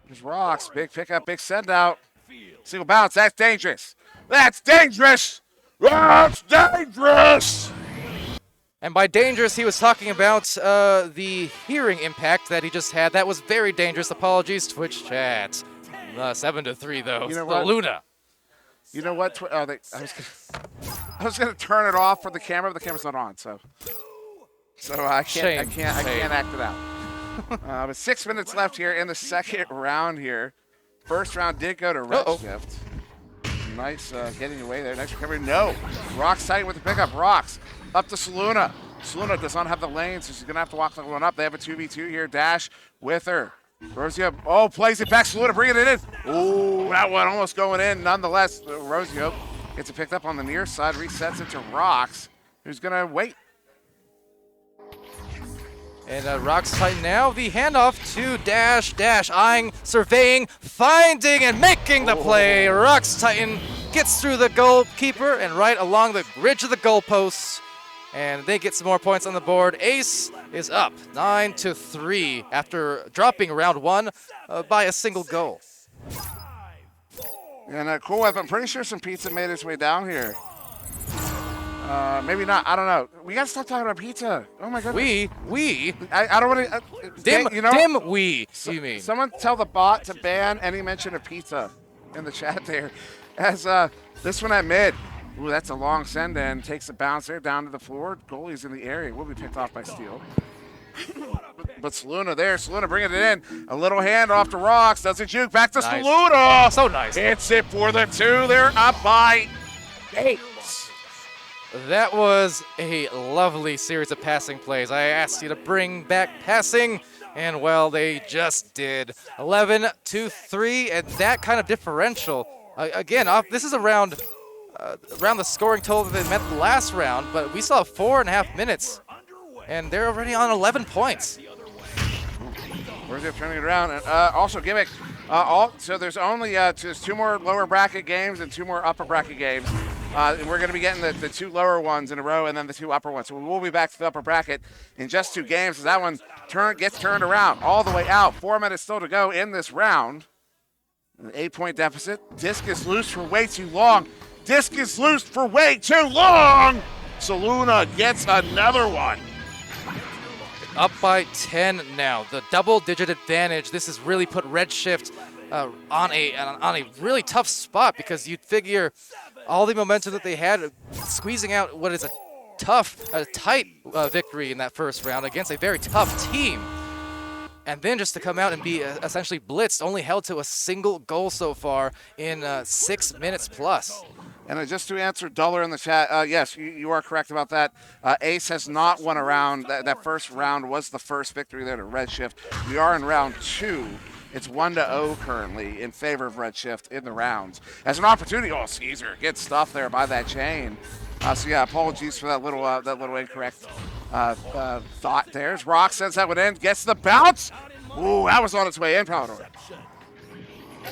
There's rocks. Big pickup, big send out. Single bounce. That's dangerous. That's dangerous. That's dangerous. And by dangerous, he was talking about the hearing impact that he just had. That was very dangerous. Apologies, Twitch chat. 7-3 though. You know what? Luna. You know what? I was gonna turn it off for the camera, but the camera's not on, so I can't act it out. But 6 minutes left here in the second round here. First round did go to Redshift. Nice getting away there. Nice recovery. No. Rocks tight with the pickup. Rocks up to Saluna. Saluna does not have the lane, so she's going to have to walk the one up. They have a 2v2 here. Dash with her. Rosie up. Oh, plays it back. Saluna bringing it in. Oh, that one almost going in. Nonetheless, Rosie gets it picked up on the near side. Resets it to Rocks, who's going to wait. And Rocks Titan now, the handoff to Dash. Dash eyeing, surveying, finding, and making the play. Rocks Titan gets through the goalkeeper and right along the ridge of the goalposts. And they get some more points on the board. Ace is up 9-3 after dropping round 1 by a single goal. And Cool Whip, I'm pretty sure some pizza made its way down here. Maybe not. I don't know. We gotta stop talking about pizza. Oh my goodness. We. I don't want to. You know, you mean? Someone tell the bot to ban any mention of pizza in the chat there. As this one at mid. Ooh, that's a long send in. Takes a bounce there down to the floor. Goalie's in the area. Will be picked off by Steele. But Saluna there. Saluna bringing it in. A little hand off to Rocks. Doesn't juke. Back to Nice. Saluna. So nice. Hits it for the 2. They're up by 8. That was a lovely series of passing plays. I asked you to bring back passing, and well, they just did. 11-3, and that kind of differential. Again, this is around the scoring total that they met the last round, but we saw 4.5 minutes, and they're already on 11 points. Where's it turning it around? And also, Gimmick. So there's only there's 2 more lower bracket games and 2 more upper bracket games. And we're going to be getting the 2 lower ones in a row and then the 2 upper ones. So we'll be back to the upper bracket in just 2 games. So that one gets turned around all the way out. 4 minutes still to go in this round. An 8-point deficit. Disc is loose for way too long. Disc is loose for way too long. Saluna gets another one. Up by 10 now. The double-digit advantage. This has really put Redshift on a really tough spot because you'd figure all the momentum that they had, squeezing out what is a tight victory in that first round against a very tough team. And then just to come out and be essentially blitzed, only held to a single goal so far in 6 minutes plus. And just to answer Duller in the chat, yes, you are correct about that. Ace has not won a round. That first round was the first victory there to Redshift. We are in round 2. It's 1-0 currently in favor of Redshift in the rounds. As an opportunity, Caesar gets stuffed there by that chain. So yeah, apologies for that little incorrect thought there. As Rock sends that one in, gets the bounce. Ooh, that was on its way in, Palador.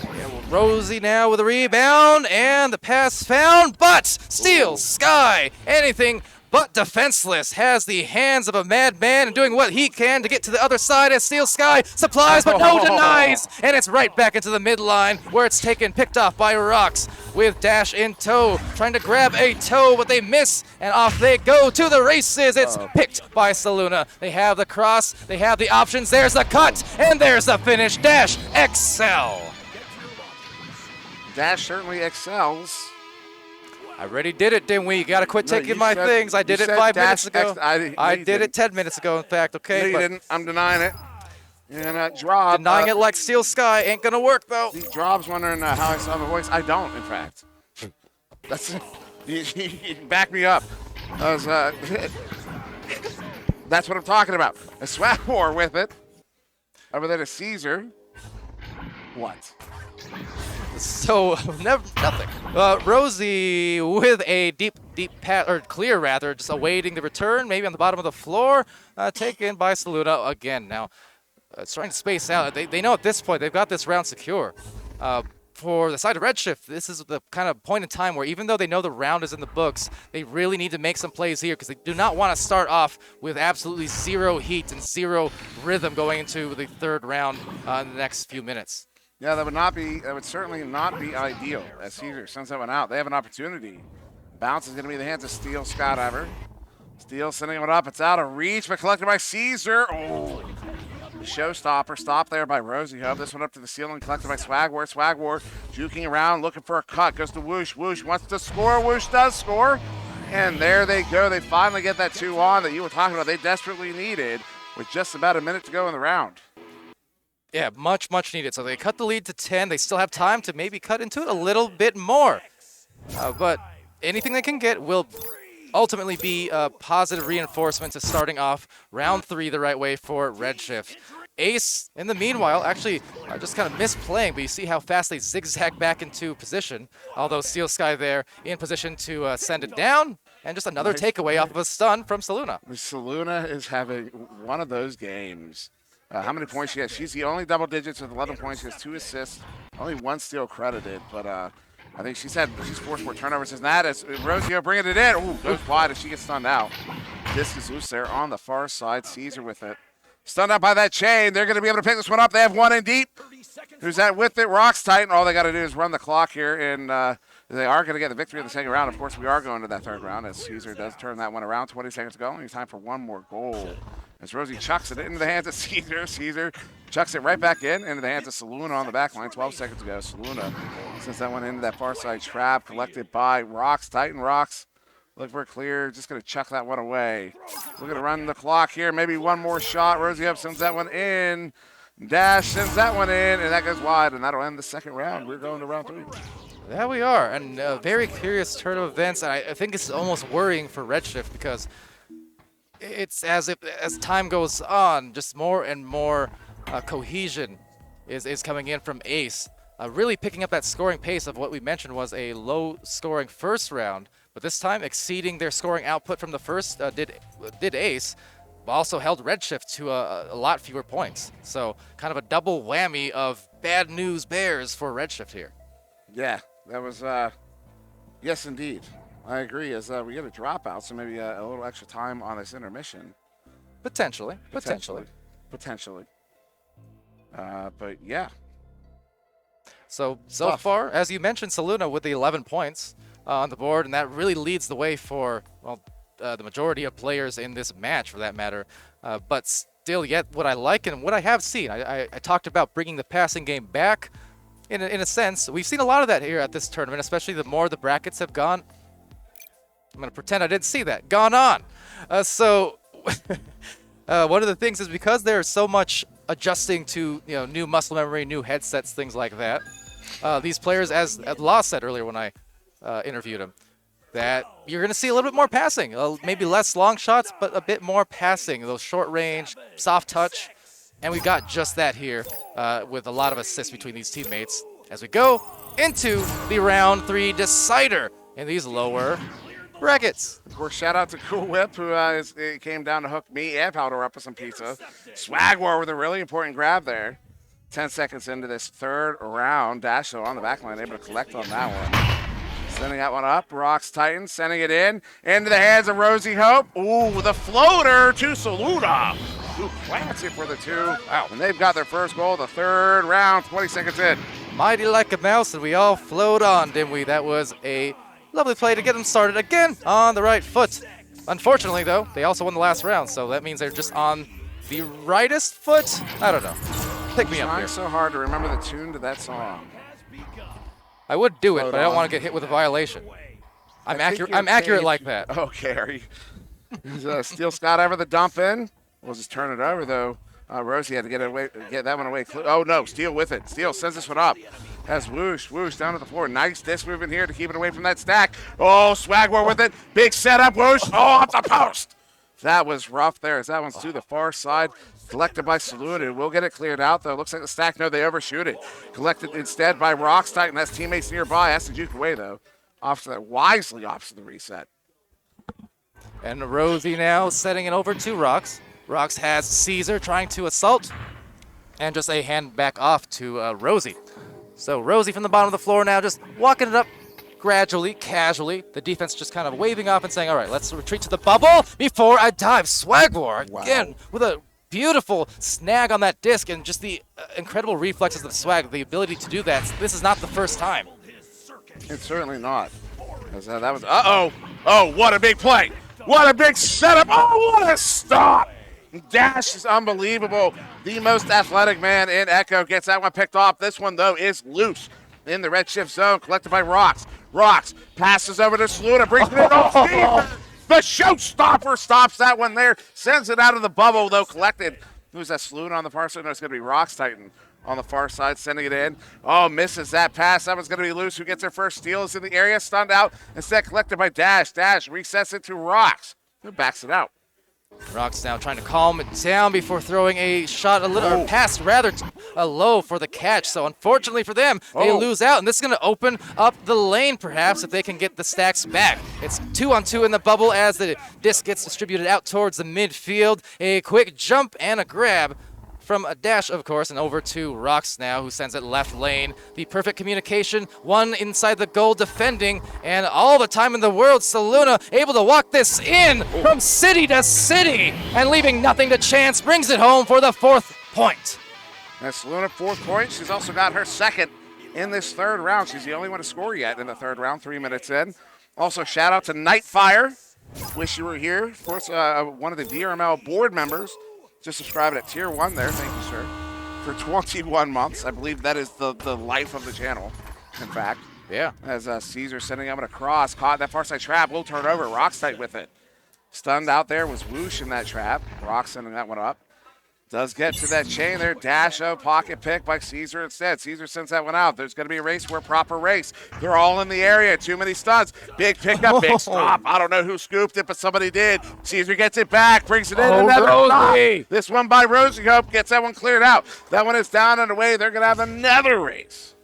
Yeah, well, Rosie now with a rebound, and the pass found, but Steel Sky, anything but defenseless, has the hands of a madman and doing what he can to get to the other side as Steel Sky supplies, but no denies, and it's right back into the midline where it's picked off by Rocks with Dash in tow, trying to grab a toe, but they miss, and off they go to the races. It's picked by Saluna. They have the cross, they have the options, there's the cut, and there's the finish. Dash excel. Dash certainly excels. I already did it, didn't we? You gotta quit taking my things. I did it 5 minutes ago. I did it 10 minutes ago, in fact, okay? No, you didn't. I'm denying it. And Drob. Denying it like Steel Sky ain't gonna work, though. Drob's wondering how I saw the voice. I don't, in fact. That's you can back me up. That's what I'm talking about. A swag war with it. Over there to Caesar. What? So, nothing. Rosie with a deep pass, or clear rather, just awaiting the return, maybe on the bottom of the floor, taken by Saluna again. Now, it's trying to space out. They know at this point they've got this round secure. For the side of Redshift, this is the kind of point in time where even though they know the round is in the books, they really need to make some plays here because they do not want to start off with absolutely 0 heat and 0 rhythm going into the 3rd round in the next few minutes. Yeah, that would certainly not be ideal as Caesar sends that one out. They have an opportunity. Bounce is going to be in the hands of Steel Skydiver. Steel sending it up. It's out of reach, but collected by Caesar. Oh, showstopper. Stop there by Rosie Hope. This one up to the ceiling, collected by Swagwar. Swagwar juking around, looking for a cut. Goes to Whoosh. Whoosh wants to score. Whoosh does score. And there they go. They finally get that 2 on that you were talking about. They desperately needed with just about a minute to go in the round. Yeah, much needed. So they cut the lead to 10. They still have time to maybe cut into it a little bit more. But anything they can get will ultimately be a positive reinforcement to starting off round 3 the right way for Redshift. Ace, in the meanwhile, actually just kind of misplaying, but you see how fast they zigzag back into position. Although Steel Sky there in position to send it down, and just another takeaway off of a stun from Saluna. Saluna is having one of those games. How many points she has? She's the only double digits with 11 points. She has 2 assists, only 1 steal credited, but I think she's forced more turnovers than that. As Rosio bringing it in. Ooh, goes wide as she gets stunned out. Disc is loose there on the far side. Caesar with it. Stunned out by that chain. They're going to be able to pick this one up. They have one in deep. Who's that with it? Rocks Titan. All they got to do is run the clock here, and they are going to get the victory in the second round. Of course, we are going to that third round as Caesar does turn that one around. 20 seconds to go. Only time for one more goal. As Rosie chucks it into the hands of Caesar. Caesar chucks it right back into the hands of Saluna on the back line. 12 seconds ago. Saluna sends that one into that far side trap collected by Rocks. Titan Rocks. Look for clear. Just going to chuck that one away. We're going to run the clock here. Maybe one more shot. Rosie up sends that one in. Dash sends that one in, and that goes wide, and that'll end the second round. We're going to round 3. There we are, and a very curious turn of events. And I think it's almost worrying for Redshift because it's as time goes on, just more and more cohesion is coming in from Ace. Really picking up that scoring pace of what we mentioned was a low-scoring first round, but this time exceeding their scoring output from the first did Ace, but also held Redshift to a lot fewer points. So kind of a double whammy of bad news bears for Redshift here. Yeah, that was, yes, indeed. I agree, as we get a dropout, so maybe a little extra time on this intermission. Potentially. But yeah. So far, as you mentioned, Saluna with the 11 points on the board, and that really leads the way for, well, the majority of players in this match, for that matter. But still, yet what I like and what I have seen, I talked about bringing the passing game back. In a sense, we've seen a lot of that here at this tournament, especially the more the brackets have gone. I'm going to pretend I didn't see that. Gone on. So one of the things is because there's so much adjusting to new muscle memory, new headsets, things like that. These players, as Law said earlier when I interviewed him, that you're going to see a little bit more passing. Maybe less long shots, but a bit more passing. Those short range, soft touch. And we got just that here with a lot of assists between these teammates as we go into the round 3 decider in these lower brackets. Of course, shout out to Cool Whip, who came down to hook me and Powder up with some pizza. Swag War with a really important grab there. 10 seconds into this third round. Dasho on the back line, able to collect on that one. Sending that one up. Rocks Titan sending it in. Into the hands of Rosie Hope. Ooh, the floater to Saluna. Ooh, classy for the 2. Wow. And they've got their first goal the third round, 20 seconds in. Mighty like a mouse, and we all flowed on, didn't we? That was a lovely play to get them started again on the right foot. Unfortunately, though, they also won the last round, so that means they're just on the rightest foot. I don't know. Pick me up here. Trying so hard to remember the tune to that song. I would do it, but I don't want to get hit with a violation. I'm accurate like that. Okay, are you? Steel Scott over the dump in. We'll just turn it over, though. Rosie had to get that one away. Oh, no, Steel with it. Steel sends this one up. Has Whoosh down to the floor. Nice disc move in here to keep it away from that stack. Oh, Swagwar with it. Big setup, Whoosh. Oh, off the post. That was rough there as that one's to the far side. Collected by Saluna. We'll get it cleared out, though. Looks like the stack, no, they overshoot it. Collected instead by Rocks Titan. That's teammates nearby. Has to juke away, though. Wisely off to the reset. And Rosie now setting it over to Rocks. Rocks has Caesar trying to assault. And just a hand back off to Rosie. So Rosie from the bottom of the floor now just walking it up gradually, casually. The defense just kind of waving off and saying, all right, let's retreat to the bubble before I dive. Swagwar again with a beautiful snag on that disc and just the incredible reflexes of Swag, the ability to do that. This is not the first time. It's certainly not. That was, oh, what a big play. What a big setup. Oh, what a stop. Dash is unbelievable. The most athletic man in Echo gets that one picked off. This one, though, is loose in the Redshift zone, collected by Rocks. Rocks passes over to Saluna, brings it in off. The showstopper stops that one there, sends it out of the bubble, though, collected. Who's that, Saluna on the far side? No, it's going to be Rocks Titan on the far side, sending it in. Oh, misses that pass. That one's going to be loose. Who gets their first steal is in the area, stunned out. Instead, collected by Dash. Dash resets it to Rocks. Who backs it out? Rock's now trying to calm it down before throwing a shot a little, or pass rather, low for the catch. So unfortunately for them, they lose out, and this is going to open up the lane perhaps if they can get the stacks back. It's 2-on-2 in the bubble as the disc gets distributed out towards the midfield. A quick jump and a grab from a dash, of course, and over to Rox now, who sends it left lane. The perfect communication, one inside the goal defending, and all the time in the world, Saluna able to walk this in from city to city, and leaving nothing to chance, brings it home for the 4th point. That's Saluna, 4th point. She's also got her 2nd in this 3rd round. She's the only one to score yet in the 3rd round, 3 minutes in. Also, shout out to Nightfire. Wish you were here. Of course, one of the VRML board members. Just subscribing at tier 1 there, thank you, sir, for 21 months. I believe that is the life of the channel, in fact. Yeah. As Caesar sending up a cross, caught that far side trap, will turn over, Rock's tight with it. Stunned out there was Whoosh in that trap. Rock sending that one up. Does get to that chain there. Dash-o, pocket pick by Caesar instead. Caesar sends that one out. There's going to be a race for a proper race. They're all in the area. Too many stuns. Big pickup, big stop. I don't know who scooped it, but somebody did. Caesar gets it back, brings it in. Another Rosie! stop. This one by Rosie Hope gets that one cleared out. That one is down and away. They're going to have another race.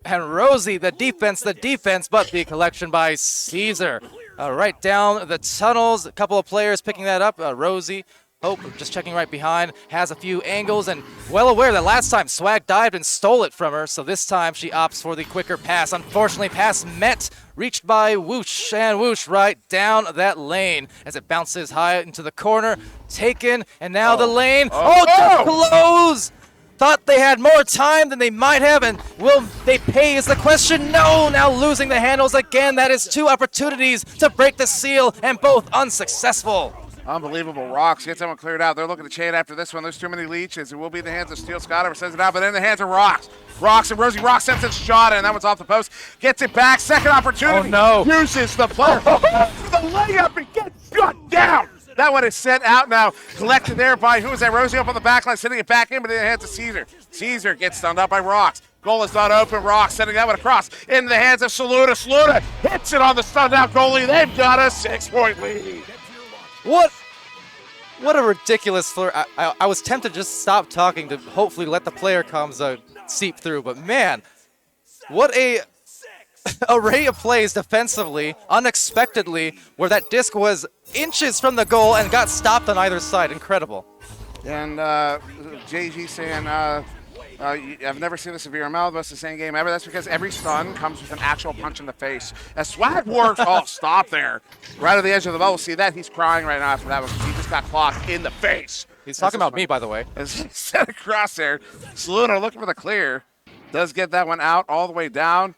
And Rosie, the defense, but the collection by Caesar. Right down the tunnels. A couple of players picking that up. Rosie. Hope, just checking right behind, has a few angles, and well aware that last time Swag dived and stole it from her, so this time she opts for the quicker pass. Unfortunately, pass met, reached by Whoosh, and Whoosh right down that lane as it bounces high into the corner, taken, and now the lane, to close! Thought they had more time than they might have, and will they pay is the question. No, now losing the handles again. That is 2 opportunities to break the seal, and both unsuccessful. Unbelievable. Rocks gets that one cleared out. They're looking to chain after this one. There's too many leeches. It will be in the hands of Steel Scott. Sends it out, but in the hands of Rocks. Rocks and Rosie. Rocks sends it shot, and that one's off the post. Gets it back. Second opportunity. Oh, no. Uses the player for the layup and gets shut down. That one is sent out now. Collected there by, who is that? Rosie up on the back line, sending it back in, but in the hands of Caesar. Caesar gets stunned up by Rocks. Goal is not open. Rocks sending that one across into the hands of Saluna. Saluna hits it on the stunned out goalie. They've got a 6-point lead. What a ridiculous flirt. I was tempted to just stop talking to hopefully let the player comms seep through, but man, what a array of plays defensively, unexpectedly, where that disc was inches from the goal and got stopped on either side. Incredible. And JG saying, I've never seen this in VRML, but it's the same game ever. That's because every stun comes with an actual punch in the face. As Swag works, stop there. Right at the edge of the bubble. See that? He's crying right now after that one because he just got clocked in the face. He's talking about me, by the way. As he set across there, Saluna looking for the clear. Does get that one out all the way down.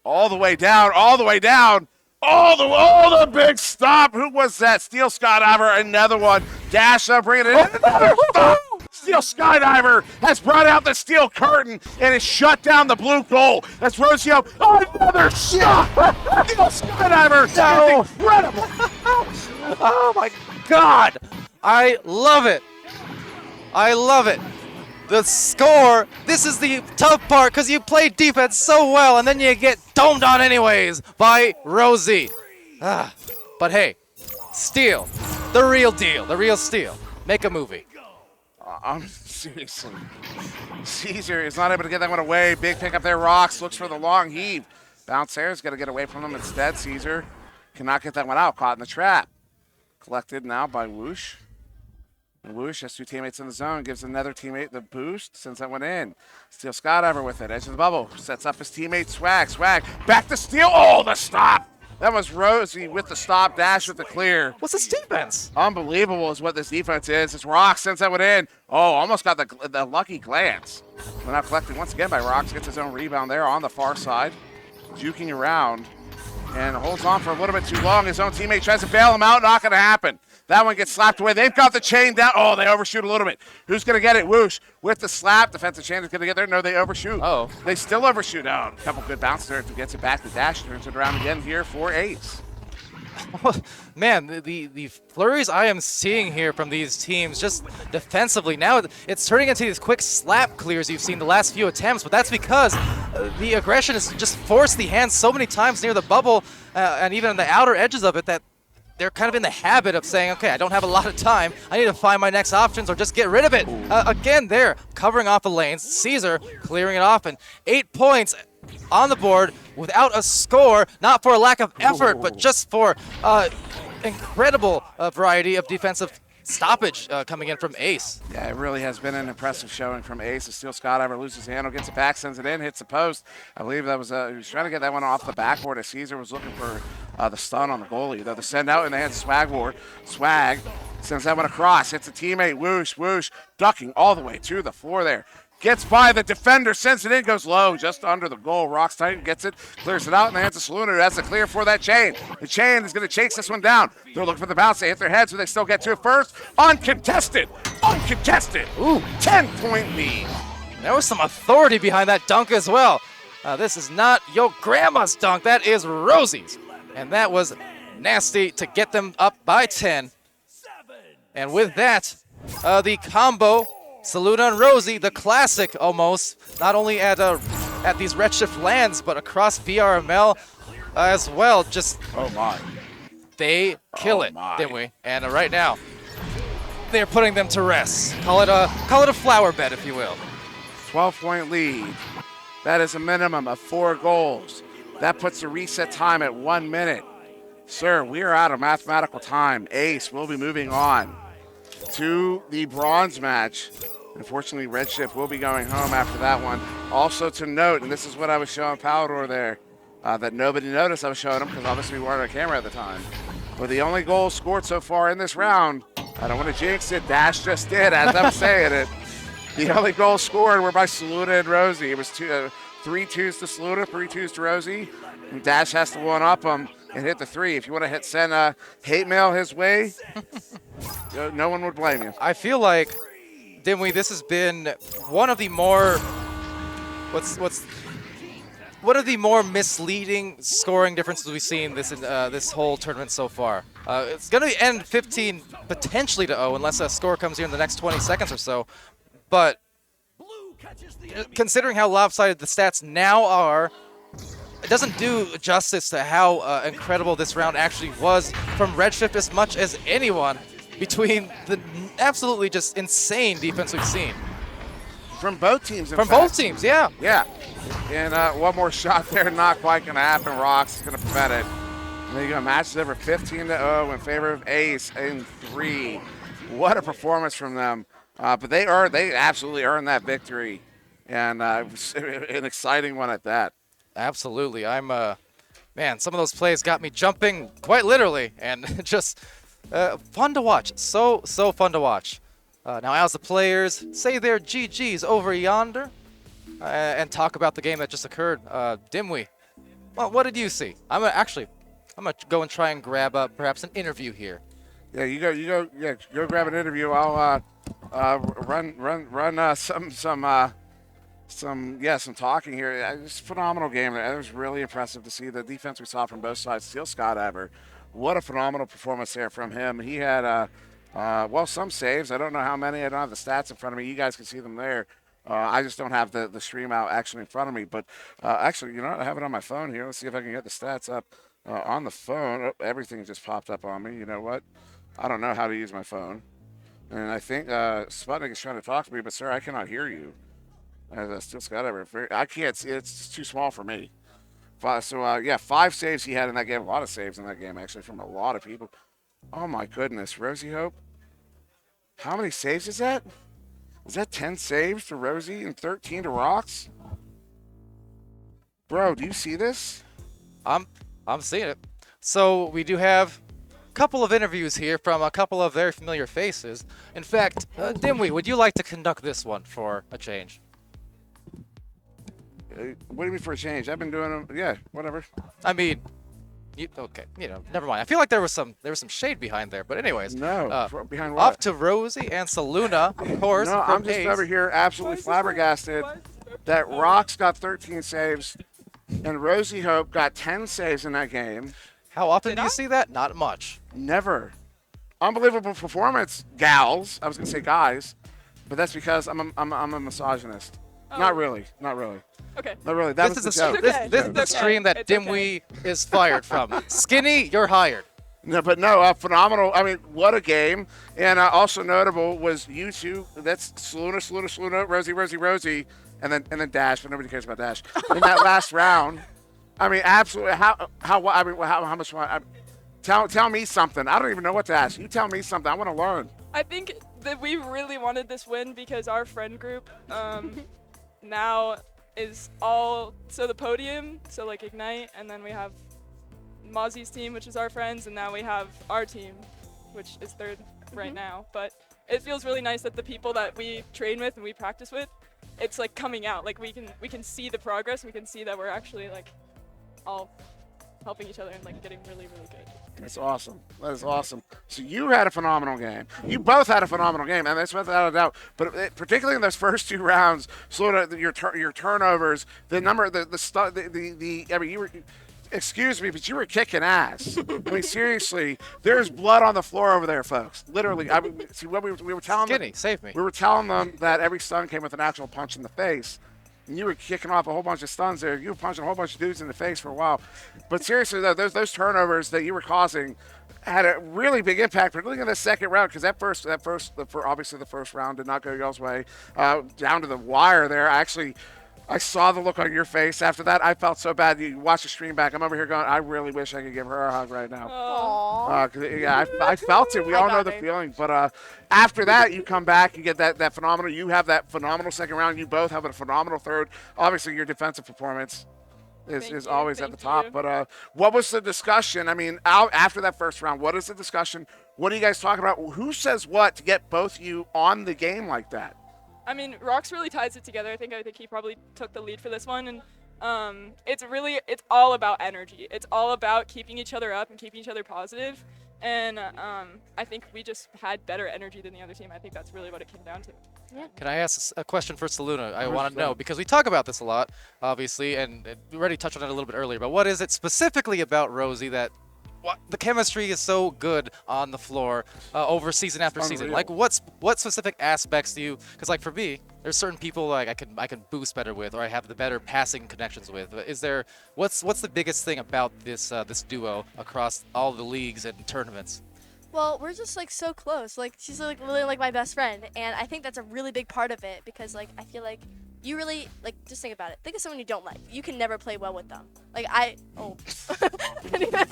All the way down. All the way down. Oh, the big stop. Who was that? Steel Skydiver, another one. Dash up, bring it in. Another stop. Steel Skydiver has brought out the steel curtain and has shut down the blue goal. That's Rosio. Another shot. Steel Skydiver. No. Is incredible. Oh, my God. I love it. I love it. The score, this is the tough part because you play defense so well and then you get domed on anyways by Rosie. But hey, Steel, the real deal, the real Steel. Make a movie. Seriously. Caesar is not able to get that one away. Big pick up there. Rocks looks for the long heave. Bounce there is going to get away from him instead. Caesar cannot get that one out. Caught in the trap. Collected now by Whoosh. Whoosh has 2 teammates in the zone, gives another teammate the boost, sends that one in. Steel Skydiver with it, edge of the bubble, sets up his teammate Swag. Swag, back to Steel. Oh, the stop! That was Rosie with the stop, dash with the clear. What's this defense? Unbelievable is what this defense is. It's Rock sends that one in. Oh, almost got the lucky glance. But now collected once again by Rocks, gets his own rebound there on the far side. Juking around and holds on for a little bit too long. His own teammate tries to bail him out, not going to happen. That one gets slapped away. They've got the chain down. Oh, they overshoot a little bit. Who's going to get it? Whoosh with the slap. Defensive chain is going to get there. No, they overshoot. Oh. They still overshoot out. A couple good bounces there. Gets it back. The dash turns it around again here for ace. Man, the flurries I am seeing here from these teams just defensively. Now it's turning into these quick slap clears you've seen the last few attempts, but that's because the aggression has just forced the hands so many times near the bubble and even on the outer edges of it that they're kind of in the habit of saying, okay, I don't have a lot of time. I need to find my next options or just get rid of it. Again, they're covering off the lanes. Caesar clearing it off, and 8 points on the board without a score, not for a lack of effort, but just for incredible variety of defensive stoppage coming in from Ace. Yeah, it really has been an impressive showing from Ace. Still Scott Ever loses his handle, gets it back, sends it in, hits the post. I believe that was, he was trying to get that one off the backboard as Caesar was looking for the stun on the goalie. Though the send out in the hands of Swag sends that one across, hits a teammate, whoosh, ducking all the way to the floor there. Gets by the defender, sends it in, goes low, just under the goal. Rocks Titan gets it, clears it out in the hands of Saluna, who has to clear for that chain. The chain is going to chase this one down. They're looking for the bounce. They hit their heads, so they still get to it first. Uncontested. Ooh, 10-point lead. There was some authority behind that dunk as well. This is not your grandma's dunk. That is Rosie's. And that was nasty to get them up by 10. And with that, the combo, Saluna and Rosie, the classic almost, not only at these Redshift LANs, but across VRML as well. Just, oh my. They kill it, didn't we? And right now, they're putting them to rest. Call it a flower bed, if you will. 12-point lead. That is a minimum of 4 goals. That puts the reset time at 1 minute. Sir, we are out of mathematical time. Ace will be moving on to the bronze match. Unfortunately, Redshift will be going home after that one. Also to note, and this is what I was showing Palador there, that nobody noticed I was showing him because obviously we weren't on camera at the time. But the only goal scored so far in this round, I don't want to jinx it, Dash just did as I'm saying it. The only goals scored were by Saluna and Rosie. It was 3-2s to Saluna, 3-2s to Rosie. And Dash has to one-up him and hit the 3. If you want to send a hate mail his way, no one would blame you. I feel like, Dimwee, this has been one of the more one of the more misleading scoring differences we've seen this whole tournament so far. It's going to end 15 potentially to 0 unless a score comes here in the next 20 seconds or so. But considering how lopsided the stats now are, it doesn't do justice to how incredible this round actually was from Redshift as much as anyone between the absolutely just insane defense we've seen. From both teams, in From fact. both teams, yeah. Yeah. And one more shot there, not quite going to happen. Rocks is going to prevent it. And there you go, match is over 15-0 in favor of Ace in 3. What a performance from them. But they absolutely earned that victory. And it was an exciting one at that. Absolutely. Man, some of those plays got me jumping quite literally, and just fun to watch. So fun to watch. Now, as the players say their GGs over yonder and talk about the game that just occurred, Dimwee, well, what did you see? I'm gonna go and try and grab perhaps an interview here. Yeah, you go grab an interview. I'll run some talking here. It was a phenomenal game. It was really impressive to see the defense we saw from both sides. Steal Scott Ever. What a phenomenal performance there from him. He had some saves. I don't know how many. I don't have the stats in front of me. You guys can see them there. I just don't have the stream out actually in front of me. But actually, you know what? I have it on my phone here. Let's see if I can get the stats up on the phone. Oh, everything just popped up on me. You know what? I don't know how to use my phone. And I think Sputnik is trying to talk to me, but sir, I cannot hear you. Still Scott Ever. I can't see. It's just too small for me. 5 saves he had in that game. A lot of saves in that game, actually, from a lot of people. Oh, my goodness. Rosie Hope. How many saves is that? Is that 10 saves to Rosie and 13 to Rocks? Bro, do you see this? I'm seeing it. So we do have a couple of interviews here from a couple of very familiar faces. In fact, Dimwee, would you like to conduct this one for a change? What do you mean for a change? I've been doing them. Yeah, whatever. I mean, never mind. I feel like there was some shade behind there, but anyways. No, behind what? Off to Rosie and Saluna, of course. No, I'm just over here absolutely flabbergasted that Rocks got 13 saves and Rosie Hope got 10 saves in that game. How often do you see that? Not much. Never. Unbelievable performance, gals. I was gonna say guys, but that's because I'm a misogynist. Oh. Not really. Okay. Not really. That was the joke. This is the stream that Dimwee is fired from. Skinny, you're hired. No, but no, phenomenal. I mean, what a game. And also notable was you two. That's Saluna, Rosie, and then Dash, but nobody cares about Dash. In that last round, I mean, absolutely. How much? Tell me something. I don't even know what to ask. You tell me something. I want to learn. I think that we really wanted this win because our friend group now is all the podium, so like Ignite, and then we have Mozzie's team, which is our friends, and now we have our team, which is third right now. But it feels really nice that the people that we train with and we practice with, it's like coming out. Like we can see the progress. We can see that we're actually like all helping each other and like getting really, really good. That's awesome. That is awesome. So you had a phenomenal game. You both had a phenomenal game, and that's without a doubt. But particularly in those first 2 rounds, your turnovers, the number, I mean, you were. Excuse me, but you were kicking ass. I mean, seriously, there's blood on the floor over there, folks. Literally. I mean, see what we were telling them. Save me. We were telling them that every stun came with an actual punch in the face. And you were kicking off a whole bunch of stuns there. You were punching a whole bunch of dudes in the face for a while. But seriously, though, those turnovers that you were causing had a really big impact, particularly in the second round, because obviously the first round did not go y'all's way. Down to the wire there. I saw the look on your face after that. I felt so bad. You watch the stream back. I'm over here going, I really wish I could give her a hug right now. I felt it. We all know the feeling. But after that, you come back, you get that phenomenal. You have that phenomenal second round. You both have a phenomenal third. Obviously, your defensive performance is always at the top. But what was the discussion? I mean, after that first round, what is the discussion? What are you guys talking about? Who says what to get both of you on the game like that? I mean, Rox really ties it together. I think he probably took the lead for this one, and it's all about energy. It's all about keeping each other up and keeping each other positive. And I think we just had better energy than the other team. I think that's really what it came down to. Yeah. Can I ask a question for Saluna? I want to know, because we talk about this a lot, obviously, and we already touched on it a little bit earlier, but what is it specifically about Rosie that the chemistry is so good on the floor over season after season? Like, what specific aspects do you? Because like for me, there's certain people like I can boost better with, or I have the better passing connections with. Is there what's the biggest thing about this this duo across all the leagues and tournaments? Well, we're just like so close. Like she's like really like my best friend, and I think that's a really big part of it because like I feel like you really like just think about it. Think of someone you don't like. You can never play well with them. Like anyway.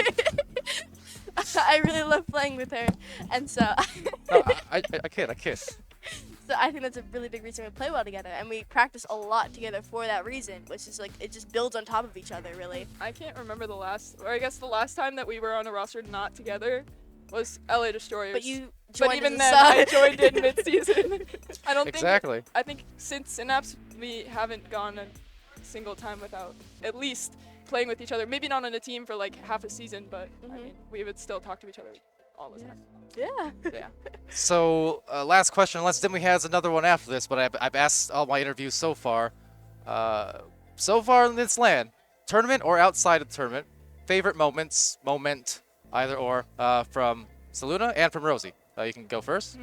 I really love playing with her, and so I kid. So I think that's a really big reason we play well together, and we practice a lot together for that reason, which is like it just builds on top of each other, really. I can't remember the last time that we were on a roster not together was LA Destroyers. But you But joined even as a then, sub. I joined in mid-season. I don't Exactly. think. I think since Synapse, we haven't gone a single time without at least playing with each other. Maybe not on a team for like half a season, but I mean, we would still talk to each other all the time. Yeah. So last question, unless Dimmy has another one after this, but I've asked all my interviews so far. So far in this LAN, tournament or outside of the tournament, favorite moment, either or, from Saluna and from Rosie. You can go first.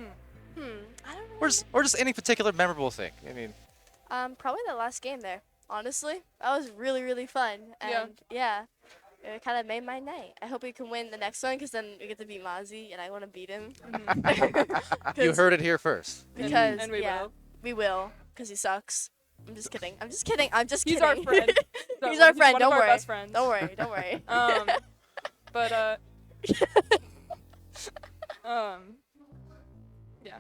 I don't know. Or just any particular memorable thing. I mean. Probably the last game there. Honestly, that was really, really fun, and yeah, it kind of made my night. I hope we can win the next one, because then we get to beat Mozzie, and I want to beat him. You heard it here first. Because and we will, because he sucks. I'm just kidding. He's our friend. He's our friend. One Don't of our worry. best friends. Don't worry. But yeah.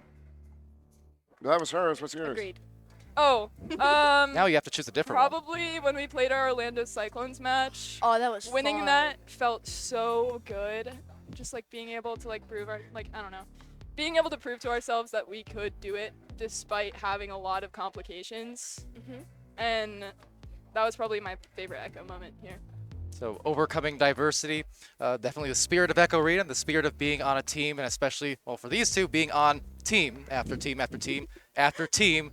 That was hers. What's yours? Agreed. Oh, now you have to choose a different one. Probably when we played our Orlando Cyclones match. Oh, that was winning fun. that felt so good. Just like being able to like prove being able to prove to ourselves that we could do it despite having a lot of complications. And that was probably my favorite Echo moment here. So overcoming diversity, definitely the spirit of Echo Arena, the spirit of being on a team, and especially, well, for these two, being on team after team after team after team,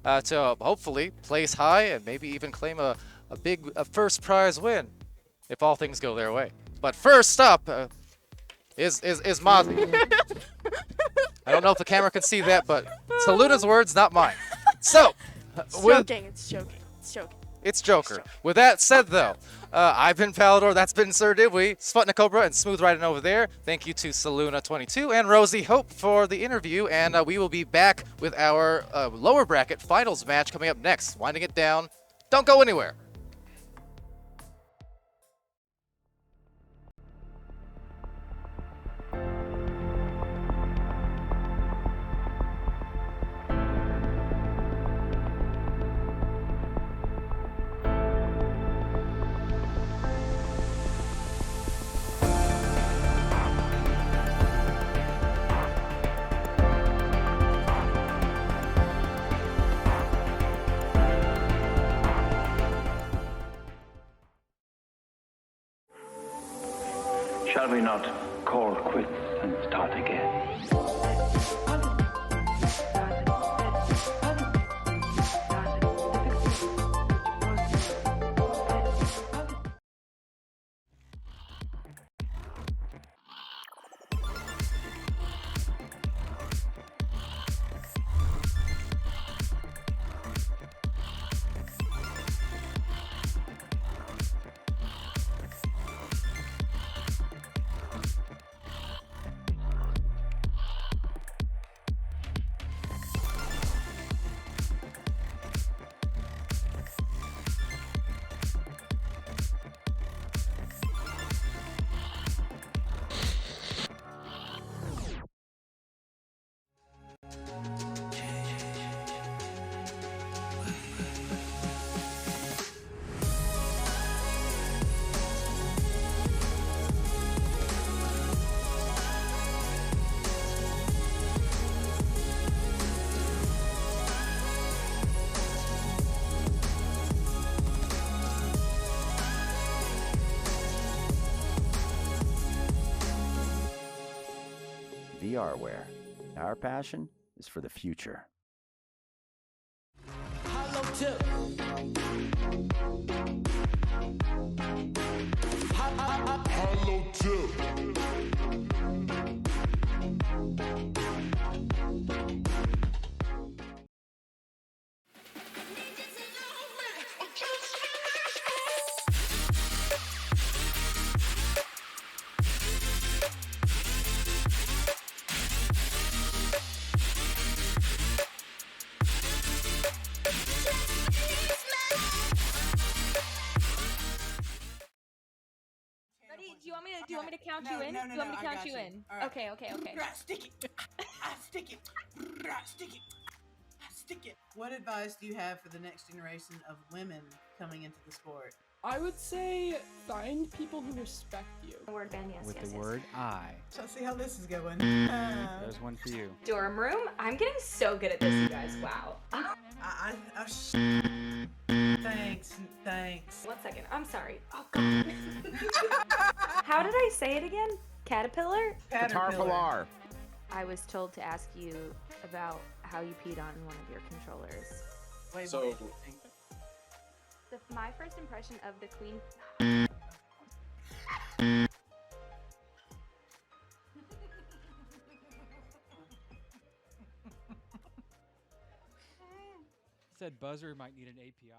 to hopefully place high and maybe even claim a big first prize win, if all things go their way. But first up is Mozzie. I don't know if the camera can see that, but Saluna's words, not mine. So, It's joking. It's Joker. With that said, though, I've been Palador, that's been Sir Dibwee, Sputnik Cobra, and Smooth Riding over there. Thank you to Saluna22 and Rosie Hope for the interview, and we will be back with our lower bracket finals match coming up next. Winding it down. Don't go anywhere. Shall we not call quits and start again? VRware. Our passion is for the future. Hollow tip. Hollow tip. Ready? Do you want me to count you in? No, Do you want me to I count got you in? All right. Okay. Stick it. Stick it. Stick it. Stick it. What advice do you have for the next generation of women coming into the sport? I would say find people who respect you. Word band, yes, With yes, the yes. word I. So see how this is going. There's one for you. Dorm room? I'm getting so good at this, you guys. Wow. Thanks. 1 second. I'm sorry. Oh, God. How did I say it again? Caterpillar? Caterpillar. I was told to ask you about how you peed on one of your controllers. So My first impression of the queen. Said buzzer might need an API.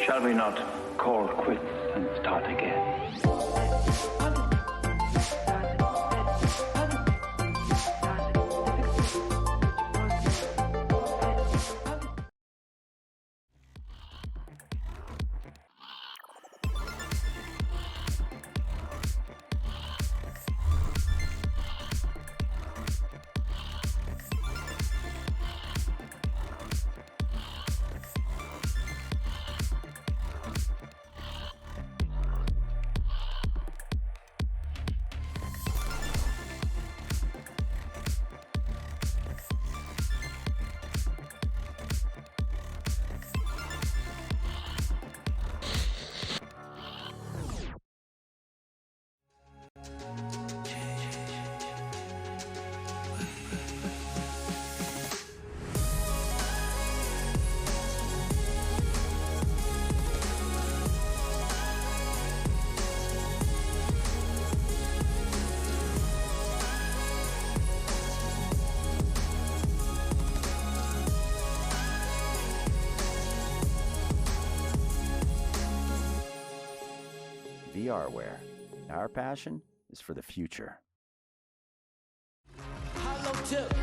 Shall we not call quits and start again? VRware. Our passion is for the future. Hollow tip.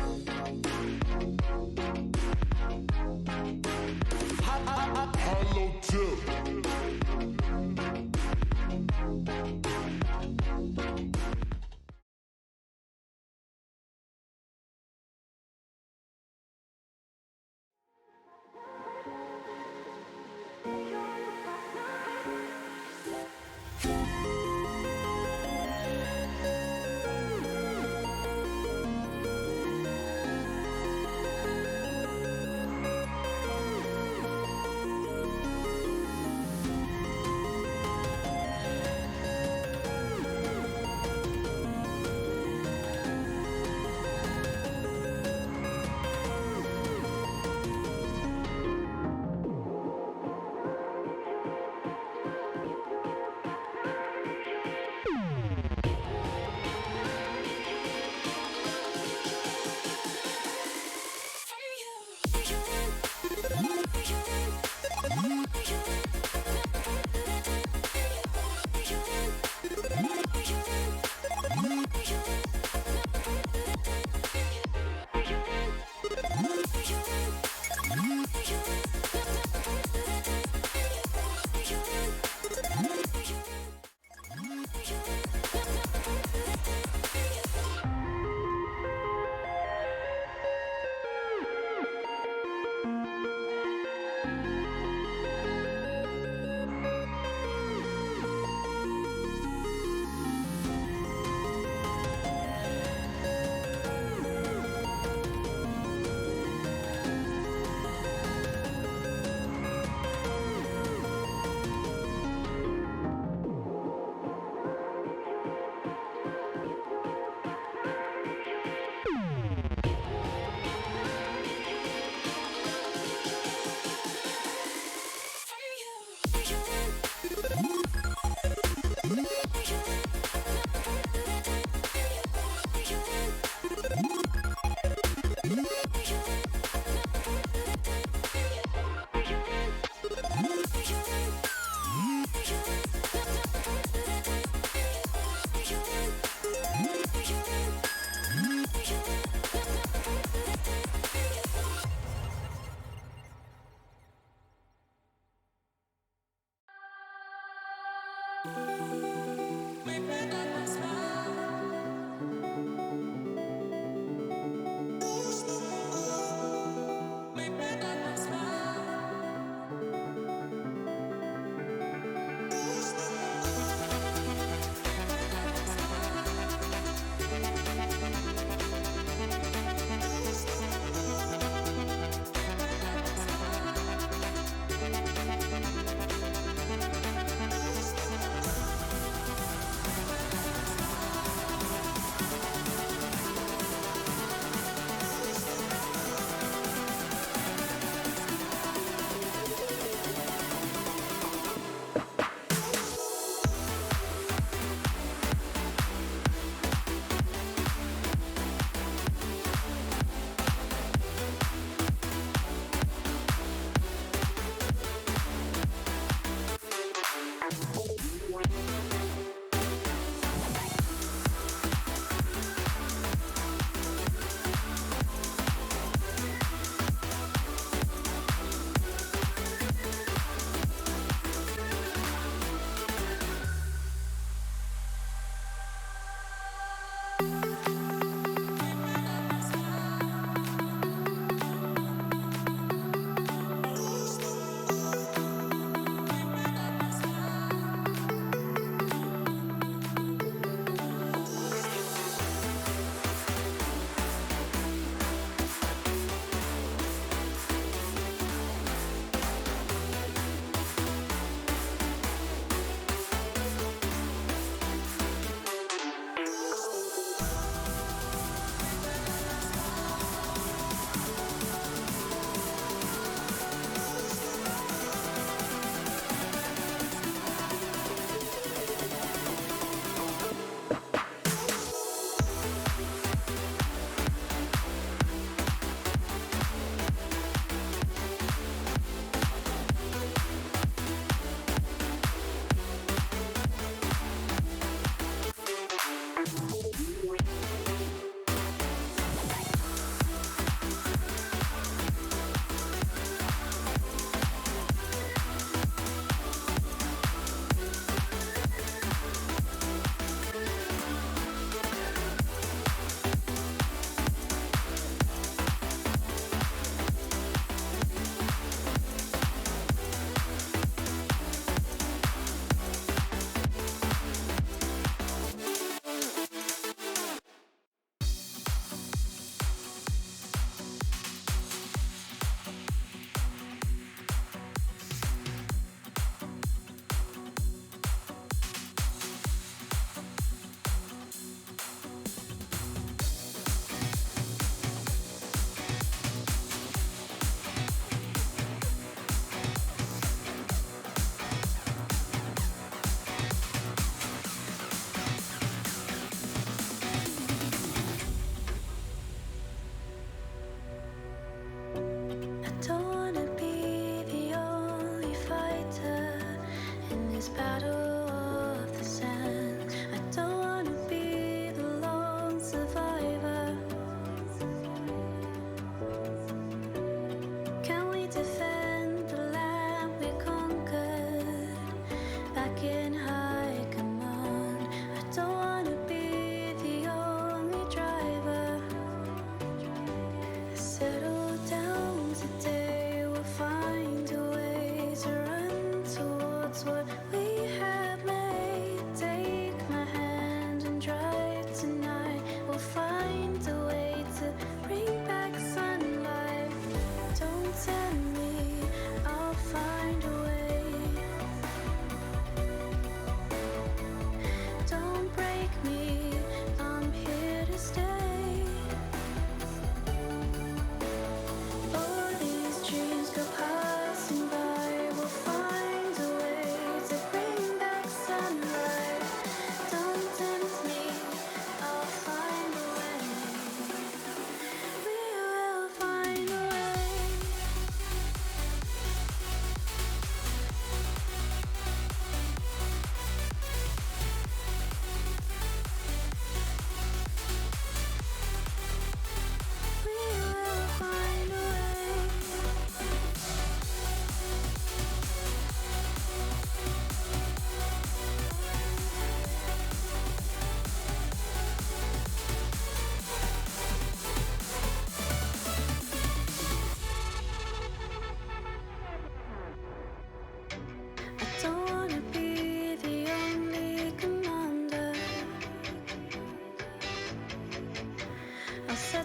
Hollow tip.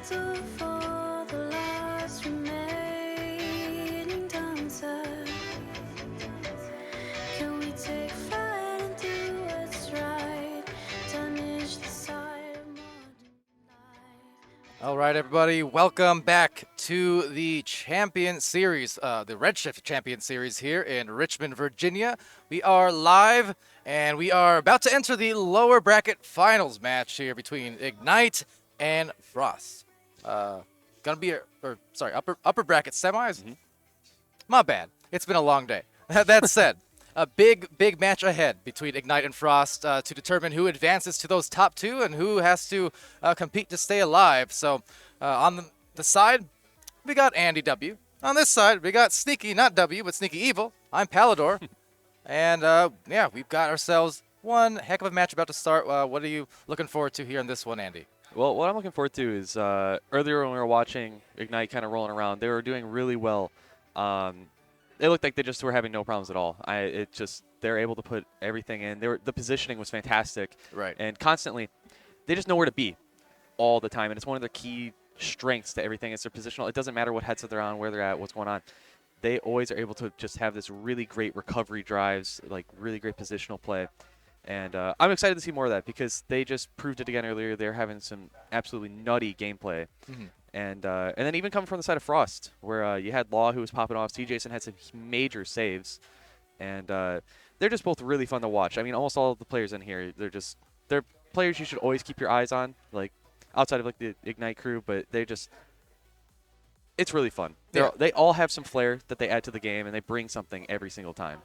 battle for the last remaining dancer. Can we take flight and do what's right? Damage the side of All right, everybody, welcome back to the Champion Series, the Redshift Champion Series here in Richmond, Virginia. We are live, and we are about to enter the lower bracket finals match here between Ignite and Frost. Gonna be, upper bracket semis. My bad. It's been a long day. That said, a big match ahead between Ignite and Frost to determine who advances to those top two and who has to compete to stay alive. So on the side, we got Andy W. On this side, we got Sneaky, not W, but Sneaky Evil. I'm Palador. And yeah, we've got ourselves one heck of a match about to start. What are you looking forward to here in this one, Andy? Well, what I'm looking forward to is earlier when we were watching Ignite kind of rolling around, they were doing really well. It looked like they just were having no problems at all. They're able to put everything in. The positioning was fantastic. Right. And constantly, they just know where to be all the time. And it's one of their key strengths to everything. It's their positional. It doesn't matter what headset they're on, where they're at, what's going on. They always are able to just have this really great recovery drives, like really great positional play. And I'm excited to see more of that because they just proved it again earlier. They're having some absolutely nutty gameplay. And then even coming from the side of Frost, where you had Law who was popping off. Jason had some major saves. And they're just both really fun to watch. I mean, almost all of the players in here, they're players you should always keep your eyes on, like outside of like the Ignite crew, but it's really fun. They all have some flair that they add to the game, and they bring something every single time.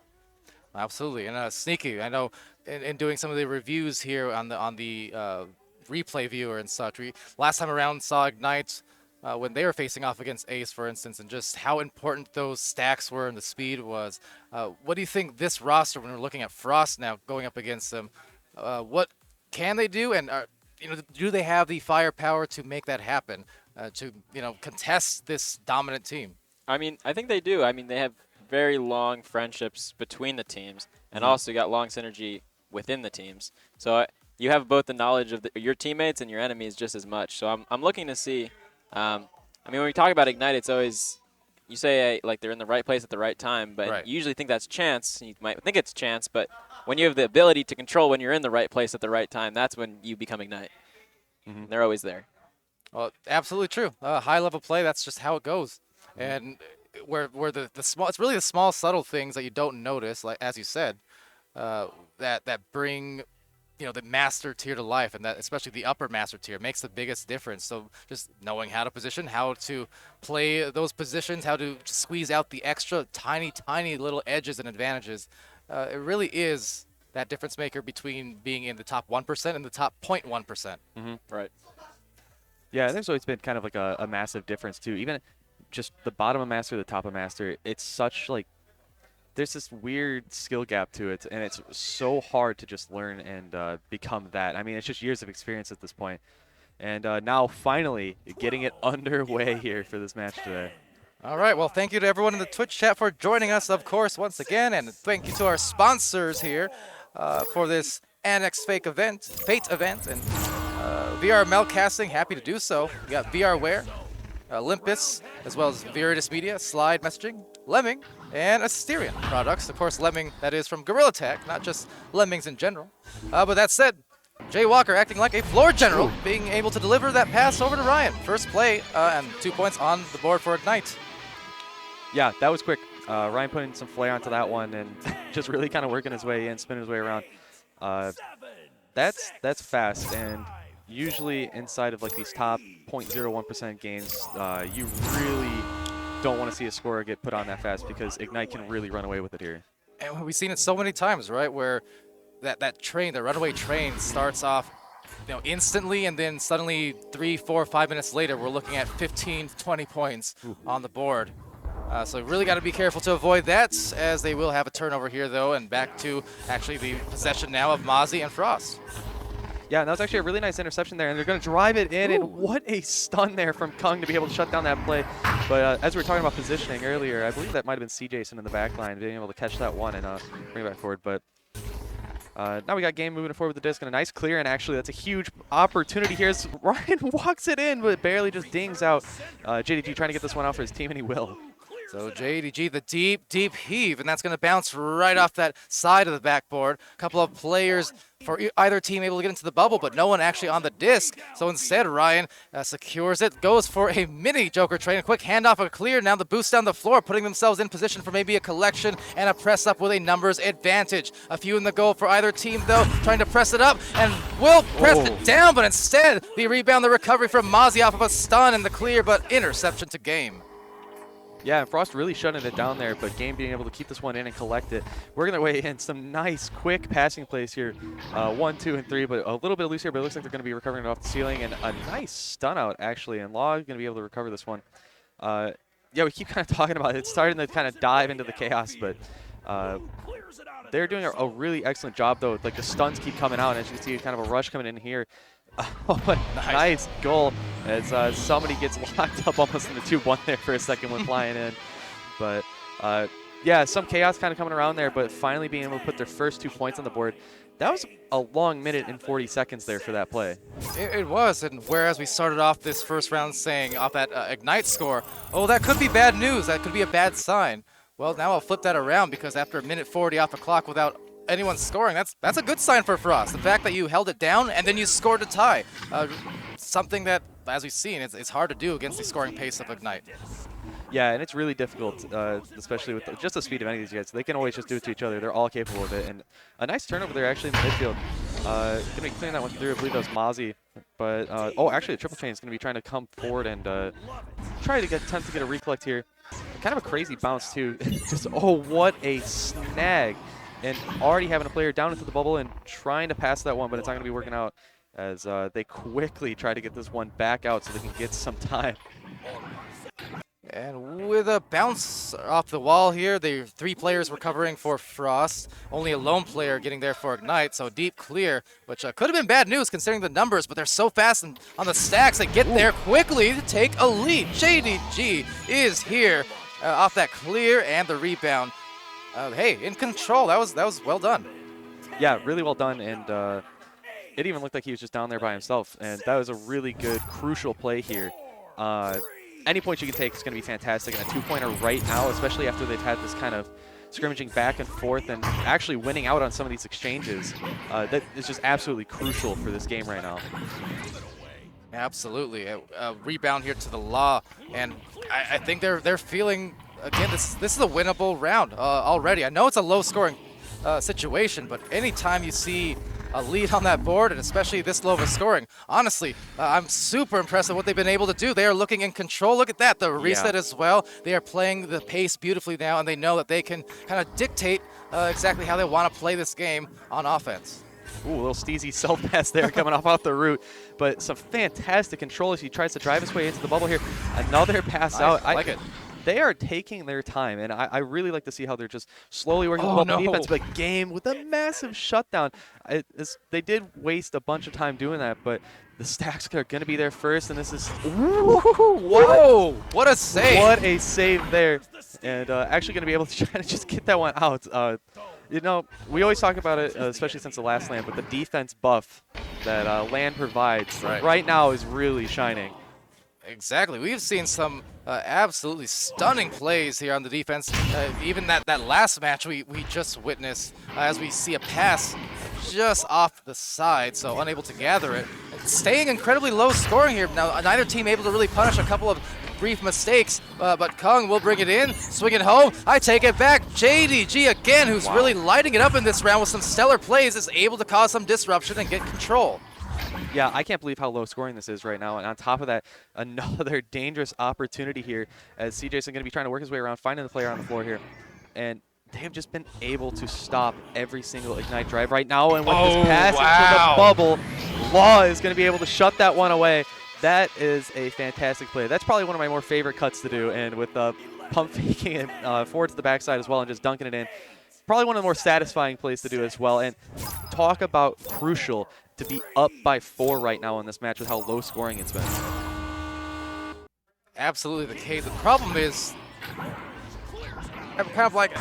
Absolutely. And Sneaky, I know in doing some of the reviews here on the replay viewer and such, we last time around saw Ignite when they were facing off against Ace, for instance, and just how important those stacks were and the speed was. What do you think this roster, when we're looking at Frost now going up against them, what can they do, and do they have the firepower to make that happen, to contest this dominant team? I mean, I think they do. I mean, they have very long friendships between the teams, and also got long synergy within the teams. So you have both the knowledge of your teammates and your enemies just as much. So I'm looking to see. I mean, when we talk about Ignite, it's always you say like they're in the right place at the right time, but you usually think that's chance. You might think it's chance, but when you have the ability to control when you're in the right place at the right time, that's when you become Ignite. They're always there. Well, absolutely true. High level play, that's just how it goes. And where the small, it's really the small subtle things that you don't notice, like as you said, that bring the master tier to life, and that especially the upper master tier makes the biggest difference. So just knowing how to position, how to play those positions, how to squeeze out the extra tiny little edges and advantages, it really is that difference maker between being in the top 1% and the top 0.1%. Right. Yeah, there's always been kind of like a massive difference too. Even just the bottom of master, the top of master, it's such like there's this weird skill gap to it, and it's so hard to just learn and become that. I mean, it's just years of experience at this point. And now finally getting it underway here for this match today. All right, well, thank you to everyone in the Twitch chat for joining us, of course, once again, and thank you to our sponsors here for this Annex Fate event, and VR Melcasting, happy to do so. We got VRware, Olympus, as well as Viridius Media, Slide Messaging, Lemming, and Asterion products. Of course, Lemming, that is from Gorilla Tech, not just Lemmings in general. But that said, Jay Walker acting like a floor general, being able to deliver that pass over to Ryan. First play and 2 points on the board for Ignite. Yeah, that was quick. Ryan putting some flair onto that one and just really kind of working his way in, spinning his way around. That's fast, and usually inside of like these top 0.01% games, you really don't want to see a scorer get put on that fast because Ignite can really run away with it here. And we've seen it so many times, right, where that train, the runaway train, starts off instantly, and then suddenly 3, 4, 5 minutes later, we're looking at 15, 20 points on the board. So really got to be careful to avoid that, as they will have a turnover here, though, and back to actually the possession now of Mozzie and Frost. Yeah, and that was actually a really nice interception there, and they're going to drive it in, and what a stun there from Kung to be able to shut down that play. But as we were talking about positioning earlier, I believe that might have been C. Jason in the back line being able to catch that one and bring it back forward. But Now we got game moving forward with the disc and a nice clear, and actually that's a huge opportunity here as Ryan walks it in, but it barely just dings out. JDG trying to get this one out for his team, and he will. So JDG, the deep, deep heave, and that's going to bounce right off that side of the backboard. A couple of players for either team able to get into the bubble, but no one actually on the disc. So instead, Ryan secures it, goes for a mini Joker train, a quick handoff, a clear. Now the boost down the floor, putting themselves in position for maybe a collection and a press up with a numbers advantage. A few in the goal for either team, though, trying to press it up, and will press it down, but instead, the rebound, the recovery from Mozzie off of a stun and the clear, but interception to Game. Yeah, and Frost really shutting it down there, but Game being able to keep this one in and collect it. We're going to weigh in some nice, quick passing plays here. 1, 2, and 3, but a little bit loose here, but it looks like they're going to be recovering it off the ceiling. And a nice stun out, actually, and Law is going to be able to recover this one. Yeah, we keep kind of talking about it. It's starting to kind of dive into the chaos, but they're doing a really excellent job, though. Like, the stuns keep coming out, and as you can see, kind of a rush coming in here. Oh, nice goal as somebody gets locked up almost in the 2-1 there for a second when flying in. But, yeah, some chaos kind of coming around there, but finally being able to put their first 2 points on the board. That was a long minute and 40 seconds there for that play. It was, and whereas we started off this first round saying off that Ignite score, oh, that could be bad news, that could be a bad sign. Well, now I'll flip that around because after a minute 40 off the clock without anyone scoring, that's a good sign for Frost. The fact that you held it down and then you scored a tie. Something that, as we've seen, it's hard to do against the scoring pace of Ignite. Yeah, and it's really difficult, especially with just the speed of any of these guys. They can always just do it to each other. They're all capable of it. And a nice turnover there, actually, in the midfield. Going to be clearing that one through. I believe that was Mozzie. But, oh, actually, the triple chain is going to be trying to come forward and try to attempt to get a recollect here. Kind of a crazy bounce, too. Just, oh, what a snag. And already having a player down into the bubble and trying to pass that one, but it's not going to be working out as they quickly try to get this one back out so they can get some time. And with a bounce off the wall here, the 3 players recovering for Frost. Only a lone player getting there for Ignite, so deep clear, which could have been bad news considering the numbers, but they're so fast and on the stacks, they get there quickly to take a lead. JDG is here off that clear and the rebound. Hey, in control. That was well done. Yeah, really well done, and it even looked like he was just down there by himself, and that was a really good, crucial play here. Any points you can take is going to be fantastic, and a 2-pointer right now, especially after they've had this kind of scrimmaging back and forth and actually winning out on some of these exchanges. That is just absolutely crucial for this game right now. Absolutely. A rebound here to the Law, and I think they're feeling, again, this is a winnable round already. I know it's a low-scoring situation, but anytime you see a lead on that board, and especially this low of a scoring, honestly, I'm super impressed with what they've been able to do. They are looking in control. Look at that, the reset as well. They are playing the pace beautifully now, and they know that they can kind of dictate exactly how they want to play this game on offense. Ooh, a little steezy self-pass there coming off the root, but some fantastic control as he tries to drive his way into the bubble here. Another pass out. I like it. They are taking their time, and I really like to see how they're just slowly working the bubble defense, but Game with a massive shutdown. They did waste a bunch of time doing that, but the stacks are going to be there first, and this is... Whoa! What a save! What a save there, and actually going to be able to try to just get that one out. You know, we always talk about it, especially since the last LAN, but the defense buff that LAN provides right now is really shining. Exactly. We've seen some absolutely stunning plays here on the defense. Even that last match we just witnessed as we see a pass just off the side, so unable to gather it. Staying incredibly low scoring here. Now, neither team able to really punish a couple of brief mistakes, but Kung will bring it in, swing it home. I take it back. JDG again, who's really lighting it up in this round with some stellar plays, is able to cause some disruption and get control. Yeah, I can't believe how low scoring this is right now. And on top of that, another dangerous opportunity here as CJ's going to be trying to work his way around, finding the player on the floor here. And they have just been able to stop every single Ignite drive right now. And with this pass into the bubble, Law is going to be able to shut that one away. That is a fantastic play. That's probably one of my more favorite cuts to do. And with pump faking it forward to the backside as well and just dunking it in. Probably one of the more satisfying plays to do as well. And talk about crucial to be up by 4 right now in this match with how low scoring it's been. Absolutely the case. The problem is I'm kind of like,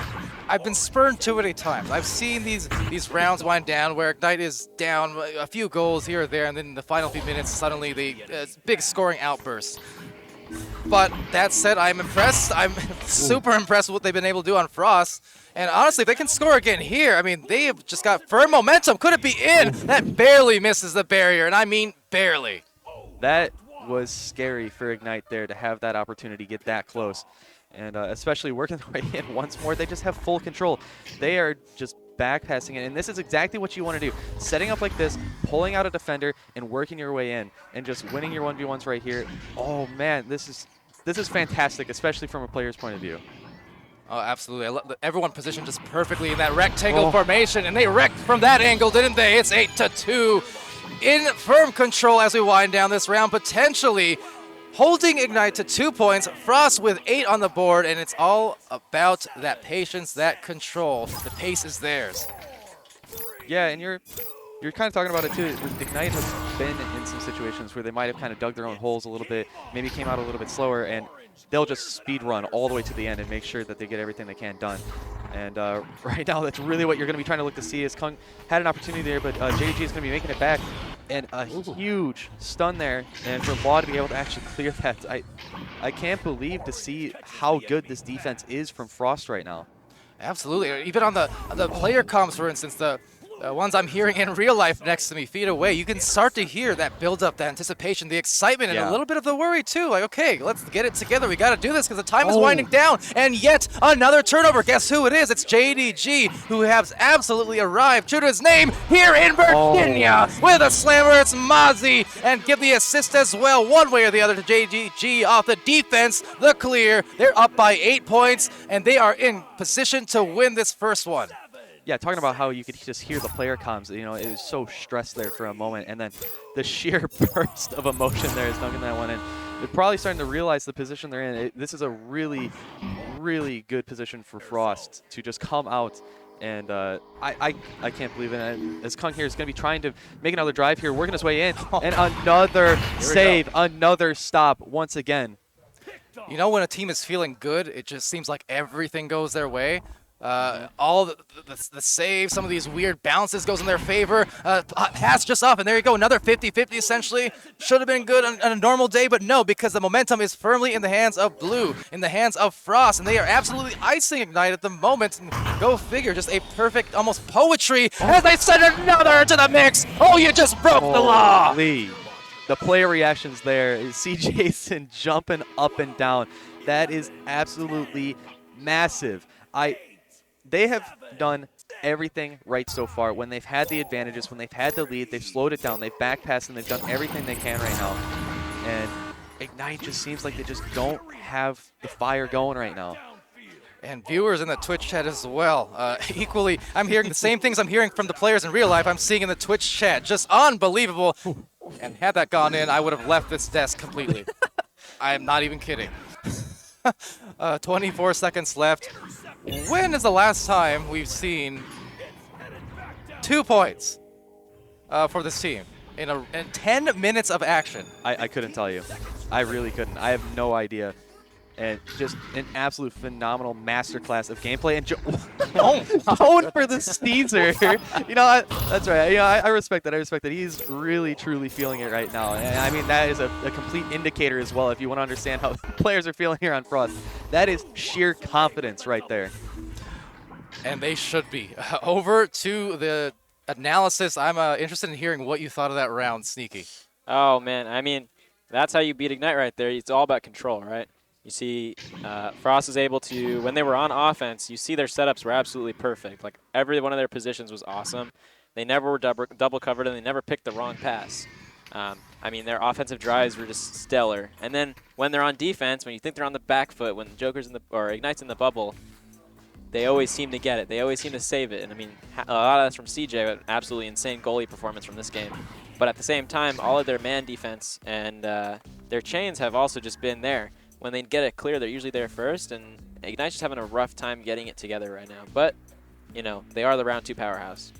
I've been spurned too many times. I've seen these rounds wind down where Ignite is down a few goals here or there, and then in the final few minutes, suddenly the big scoring outburst. But that said, I'm impressed. I'm super impressed with what they've been able to do on Frost. And honestly, if they can score again here, I mean, they have just got firm momentum. Could it be in? That barely misses the barrier, and I mean barely. That was scary for Ignite there to have that opportunity, get that close. And especially working their way in once more, they just have full control. They are just backpassing it, and this is exactly what you want to do. Setting up like this, pulling out a defender, and working your way in, and just winning your 1v1s right here. Oh man, this is fantastic, especially from a player's point of view. Oh, absolutely. I love everyone positioned just perfectly in that rectangle formation, and they wrecked from that angle, didn't they? It's 8-2. In firm control as we wind down this round, potentially holding Ignite to 2 points. Frost with 8 on the board, and it's all about that patience, that control. The pace is theirs. Yeah, and you're kind of talking about it too. Ignite has been in some situations where they might have kind of dug their own holes a little bit, maybe came out a little bit slower, and they'll just speed run all the way to the end and make sure that they get everything they can done. And right now, that's really what you're going to be trying to look to see. Is Kung had an opportunity there, but JDG is going to be making it back. And a huge stun there, and for Law to be able to actually clear that, I can't believe to see how good this defense is from Frost right now. Absolutely. Even on the player comms, for instance, the ones I'm hearing in real life next to me, feet away, you can start to hear that build-up, the anticipation, the excitement, and a little bit of the worry, too. Like, okay, let's get it together. We got to do this because the time is winding down. And yet another turnover. Guess who it is? It's JDG, who has absolutely arrived, true to his name, here in Virginia with a slammer. It's Mozzie, and give the assist as well, one way or the other, to JDG off the defense, the clear. They're up by 8 points, and they are in position to win this first one. Yeah, talking about how you could just hear the player comms, you know, it was so stressed there for a moment, and then the sheer burst of emotion there is dunking that one in. They're probably starting to realize the position they're in. This is a really, really good position for Frost to just come out, and I can't believe it. And as Kung here is going to be trying to make another drive here, working his way in, and another save, another stop once again. You know, when a team is feeling good, it just seems like everything goes their way. All the save, some of these weird bounces goes in their favor. Pass just off, and there you go, another 50-50 essentially. Should have been good on a normal day, but no, because the momentum is firmly in the hands of Blue, in the hands of Frost, and they are absolutely icing Ignite at the moment. And go figure, just a perfect, almost poetry, as they send another to the mix. Oh, you just broke the law! Holy. The player reactions there is CJson jumping up and down. That is absolutely massive. They have done everything right so far. When they've had the advantages, when they've had the lead, they've slowed it down, they've backpassed, and they've done everything they can right now. And Ignite just seems like they just don't have the fire going right now. And viewers in the Twitch chat as well. Equally, I'm hearing the same things I'm hearing from the players in real life, I'm seeing in the Twitch chat. Just unbelievable. And had that gone in, I would have left this desk completely. I am not even kidding. 24 seconds left. When is the last time we've seen 2 points for this team in 10 minutes of action? I couldn't tell you. I really couldn't. I have no idea. And just an absolute phenomenal masterclass of gameplay. And going for the Caesar. You know, that's right. You know, I respect that. I respect that. He's really, truly feeling it right now. And I mean, that is a complete indicator as well if you want to understand how players are feeling here on Frost. That is sheer confidence right there. And they should be. Over to the analysis. I'm interested in hearing what you thought of that round, Sneaky. Oh, man. I mean, that's how you beat Ignite right there. It's all about control, right? You see, Frost is able to, when they were on offense, you see their setups were absolutely perfect. Like, every one of their positions was awesome. They never were double covered, and they never picked the wrong pass. I mean, their offensive drives were just stellar. And then when they're on defense, when you think they're on the back foot, when Joker's in the, or Ignite's in the bubble, they always seem to get it. They always seem to save it. And I mean, a lot of that's from CJ, an absolutely insane goalie performance from this game. But at the same time, all of their man defense and their chains have also just been there. When they get it clear, they're usually there first, and Ignite's just having a rough time getting it together right now. But, you know, they are the round 2 powerhouse.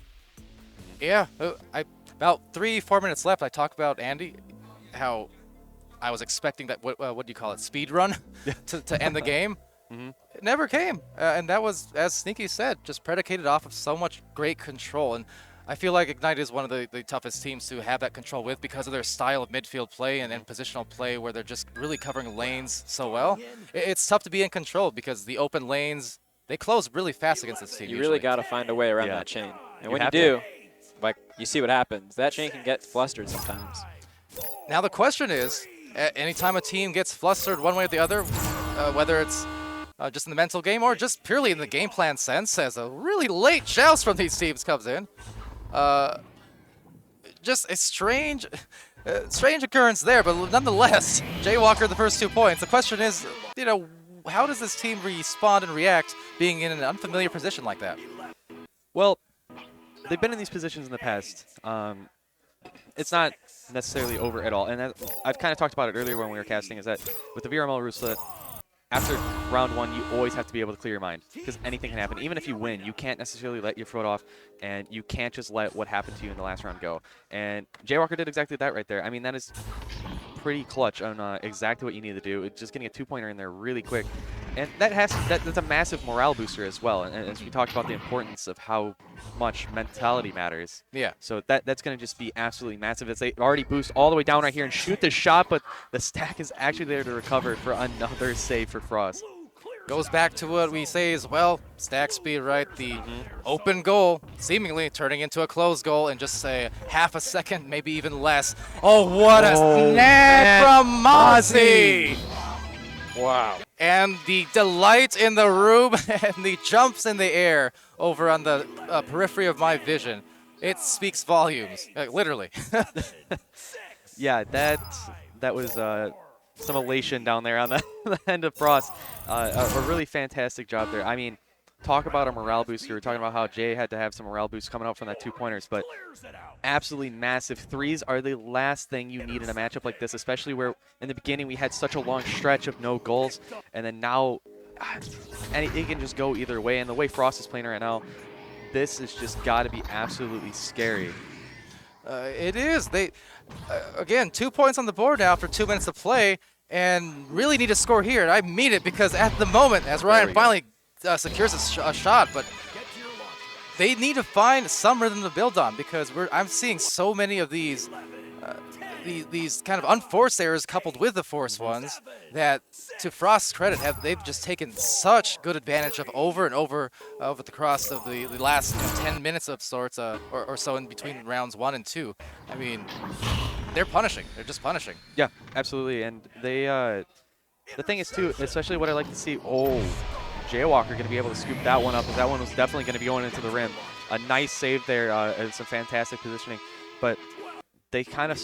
Yeah, about 3-4 minutes left. I talked about Andy, how I was expecting that, what do you call it, speed run to end the game. It never came. And that was, as Sneaky said, just predicated off of so much great control. And I feel like Ignite is one of the toughest teams to have that control with because of their style of midfield play and positional play where they're just really covering lanes so well. It's tough to be in control because the open lanes, they close really fast against this team. You really got to find a way around that chain. And when you do, like, you see what happens. That chain can get flustered sometimes. Now the question is, anytime a team gets flustered one way or the other, whether it's just in the mental game or just purely in the game plan sense, as a really late joust from these teams comes in, just a strange occurrence there, but nonetheless, Jaywalker the first 2 points. The question is, you know, how does this team respond and react being in an unfamiliar position like that? Well, they've been in these positions in the past. It's not necessarily over at all. And I've kind of talked about it earlier when we were casting, is that with the VRML Rooslet, after round 1, you always have to be able to clear your mind because anything can happen. Even if you win, you can't necessarily let your foot off, and you can't just let what happened to you in the last round go. And Jaywalker did exactly that right there. I mean, that is pretty clutch on exactly what you need to do. It's just getting a 2-pointer in there really quick. And that's a massive morale booster as well. And as we talked about the importance of how much mentality matters. Yeah. So that's going to just be absolutely massive as they already boost all the way down right here and shoot the shot, but the stack is actually there to recover for another save for Frost. Goes back to what we say is, well, stack speed, right? The open goal seemingly turning into a closed goal in just say half a second, maybe even less. Oh, what a snag from Mozzie! Wow. And the delight in the room and the jumps in the air over on the periphery of my vision. It speaks volumes, literally. Yeah, that was some elation down there on the end of Frost. A really fantastic job there. I mean, talk about a morale booster. We're talking about how Jay had to have some morale boost coming out from that 2-pointers, but absolutely massive threes are the last thing you need in a matchup like this, especially where in the beginning we had such a long stretch of no goals, and then now it can just go either way. And the way Frost is playing right now, this has just got to be absolutely scary. It is. They again, 2 points on the board now after 2 minutes of play, and really need to score here. And I mean it because at the moment, as Ryan finally secures a shot, but they need to find some rhythm to build on because I'm seeing so many of these kind of unforced errors coupled with the forced ones that, to Frost's credit, they've just taken such good advantage of over and over the course of the last 10 minutes of sorts or so in between rounds 1 and 2. I mean, they're punishing. They're just punishing. Yeah, absolutely. And they, the thing is too, especially what I like to see, Jaywalker going to be able to scoop that one up, because that one was definitely going to be going into the rim. A nice save there, and some fantastic positioning. But they kind of,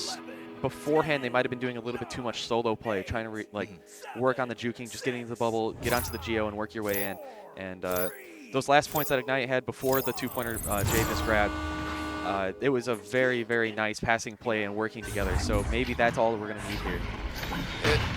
beforehand, they might have been doing a little bit too much solo play, trying to work on the juking, just getting into the bubble, get onto the geo, and work your way in. And those last points that Ignite had before the 2-pointer Jay just grabbed, it was a very, very nice passing play and working together. So maybe that's all that we're going to need here.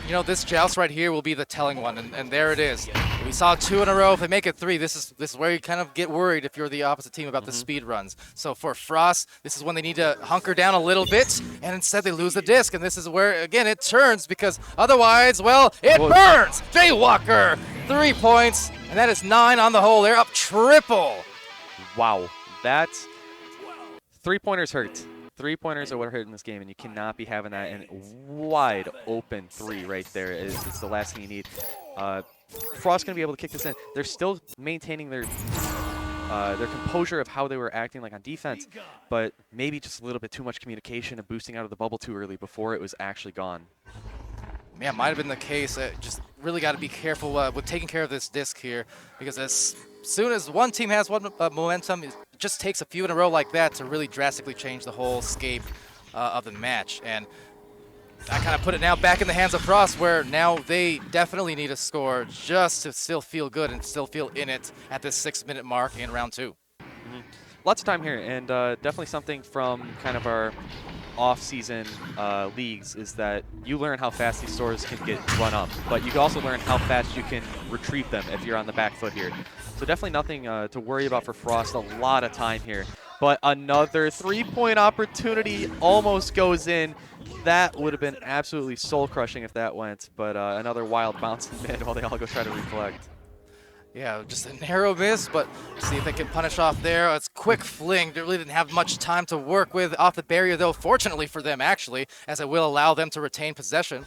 You know, this joust right here will be the telling one, and there it is. We saw 2 in a row. If they make it 3, this is where you kind of get worried if you're the opposite team about the speed runs. So for Frost, this is when they need to hunker down a little bit, and instead they lose the disc. And this is where, again, it turns, because otherwise, well, it burns! Jaywalker, 3 points, and that is 9 on the whole. They're up triple. Wow, that 3-pointers hurt. 3-pointers are what hurt in this game, and you cannot be having that in wide open 3 right there. It's the last thing you need. Frost's going to be able to kick this in. They're still maintaining their composure of how they were acting on defense, but maybe just a little bit too much communication and boosting out of the bubble too early before it was actually gone. Yeah, might have been the case. Just really got to be careful with taking care of this disc here, because as soon as one team has one momentum, it just takes a few in a row like that to really drastically change the whole scape of the match. And I kind of put it now back in the hands of Frost, where now they definitely need a score just to still feel good and still feel in it at this 6-minute mark in round 2. Lots of time here, and definitely something from kind of our off-season leagues is that you learn how fast these stores can get run up, but you can also learn how fast you can retrieve them if you're on the back foot here. So definitely nothing to worry about for Frost. A lot of time here, but another 3-point opportunity almost goes in. That would have been absolutely soul-crushing if that went, but another wild bounce in mid while they all go try to reflect. Yeah, just a narrow miss, but see if they can punish off there. It's quick fling. They really didn't have much time to work with off the barrier, though, fortunately for them, actually, as it will allow them to retain possession.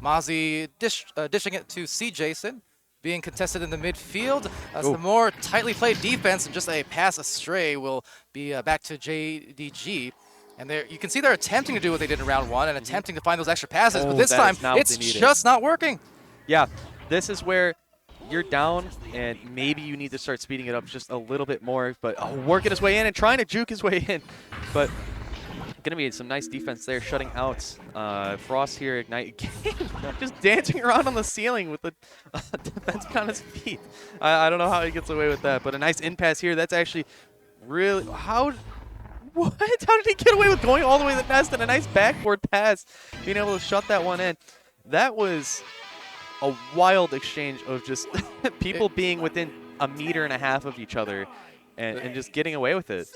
Mozzie dishing it to C. Jason, being contested in the midfield. Some more tightly played defense and just a pass astray will be back to JDG. And you can see they're attempting to do what they did in round 1 and attempting to find those extra passes, but this time it's just not working. Yeah, this is where you're down, and maybe you need to start speeding it up just a little bit more, but working his way in and trying to juke his way in. But going to be some nice defense there, shutting out Frost here. Ignite just dancing around on the ceiling with the defense on his feet. I don't know how he gets away with that, but a nice in pass here. That's actually really what? How did he get away with going all the way to the nest and a nice backboard pass, being able to shut that one in? That was a wild exchange of just people being within 1.5 meters of each other and just getting away with it.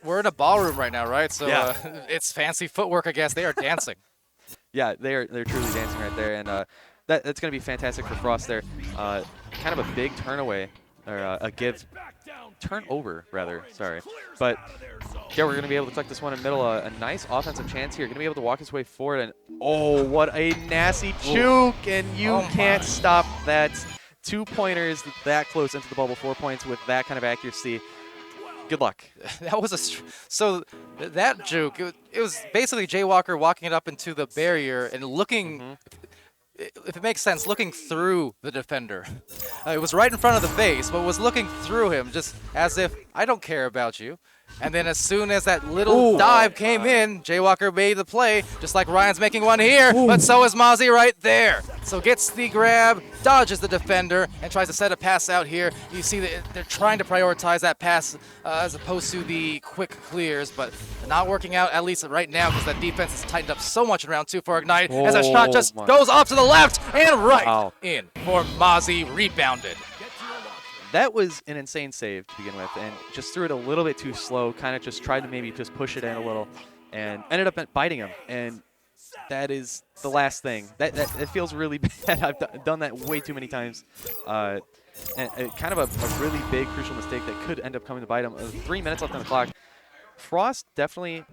We're in a ballroom right now, right? So yeah. It's fancy footwork, I guess. They are dancing. Yeah, they're truly dancing right there, and that's going to be fantastic for Frost there. Kind of a big turnover, rather. Sorry, but yeah, we're going to be able to tuck this one in the middle. A nice offensive chance here. Going to be able to walk his way forward, and what a nasty juke! And you can't stop that. 2 pointers that close into the bubble, 4 points with that kind of accuracy. Good luck. That was that juke. It was basically Jaywalker walking it up into the barrier and looking. If it makes sense, looking through the defender. It was right in front of the face, but was looking through him, just as if, I don't care about you. And then as soon as that little dive came in, Jaywalker made the play, just like Ryan's making one here, but so is Mozzie right there. So gets the grab, dodges the defender, and tries to set a pass out here. You see that they're trying to prioritize that pass as opposed to the quick clears, but not working out, at least right now, because that defense has tightened up so much in round 2 for Ignite, as that shot just goes off to the left and right in for Mozzie, rebounded. That was an insane save to begin with, and just threw it a little bit too slow, kind of just tried to maybe just push it in a little, and ended up biting him. And that is the last thing. It feels really bad. I've done that way too many times. And kind of a really big, crucial mistake that could end up coming to bite him. 3 minutes left on the clock. Frost definitely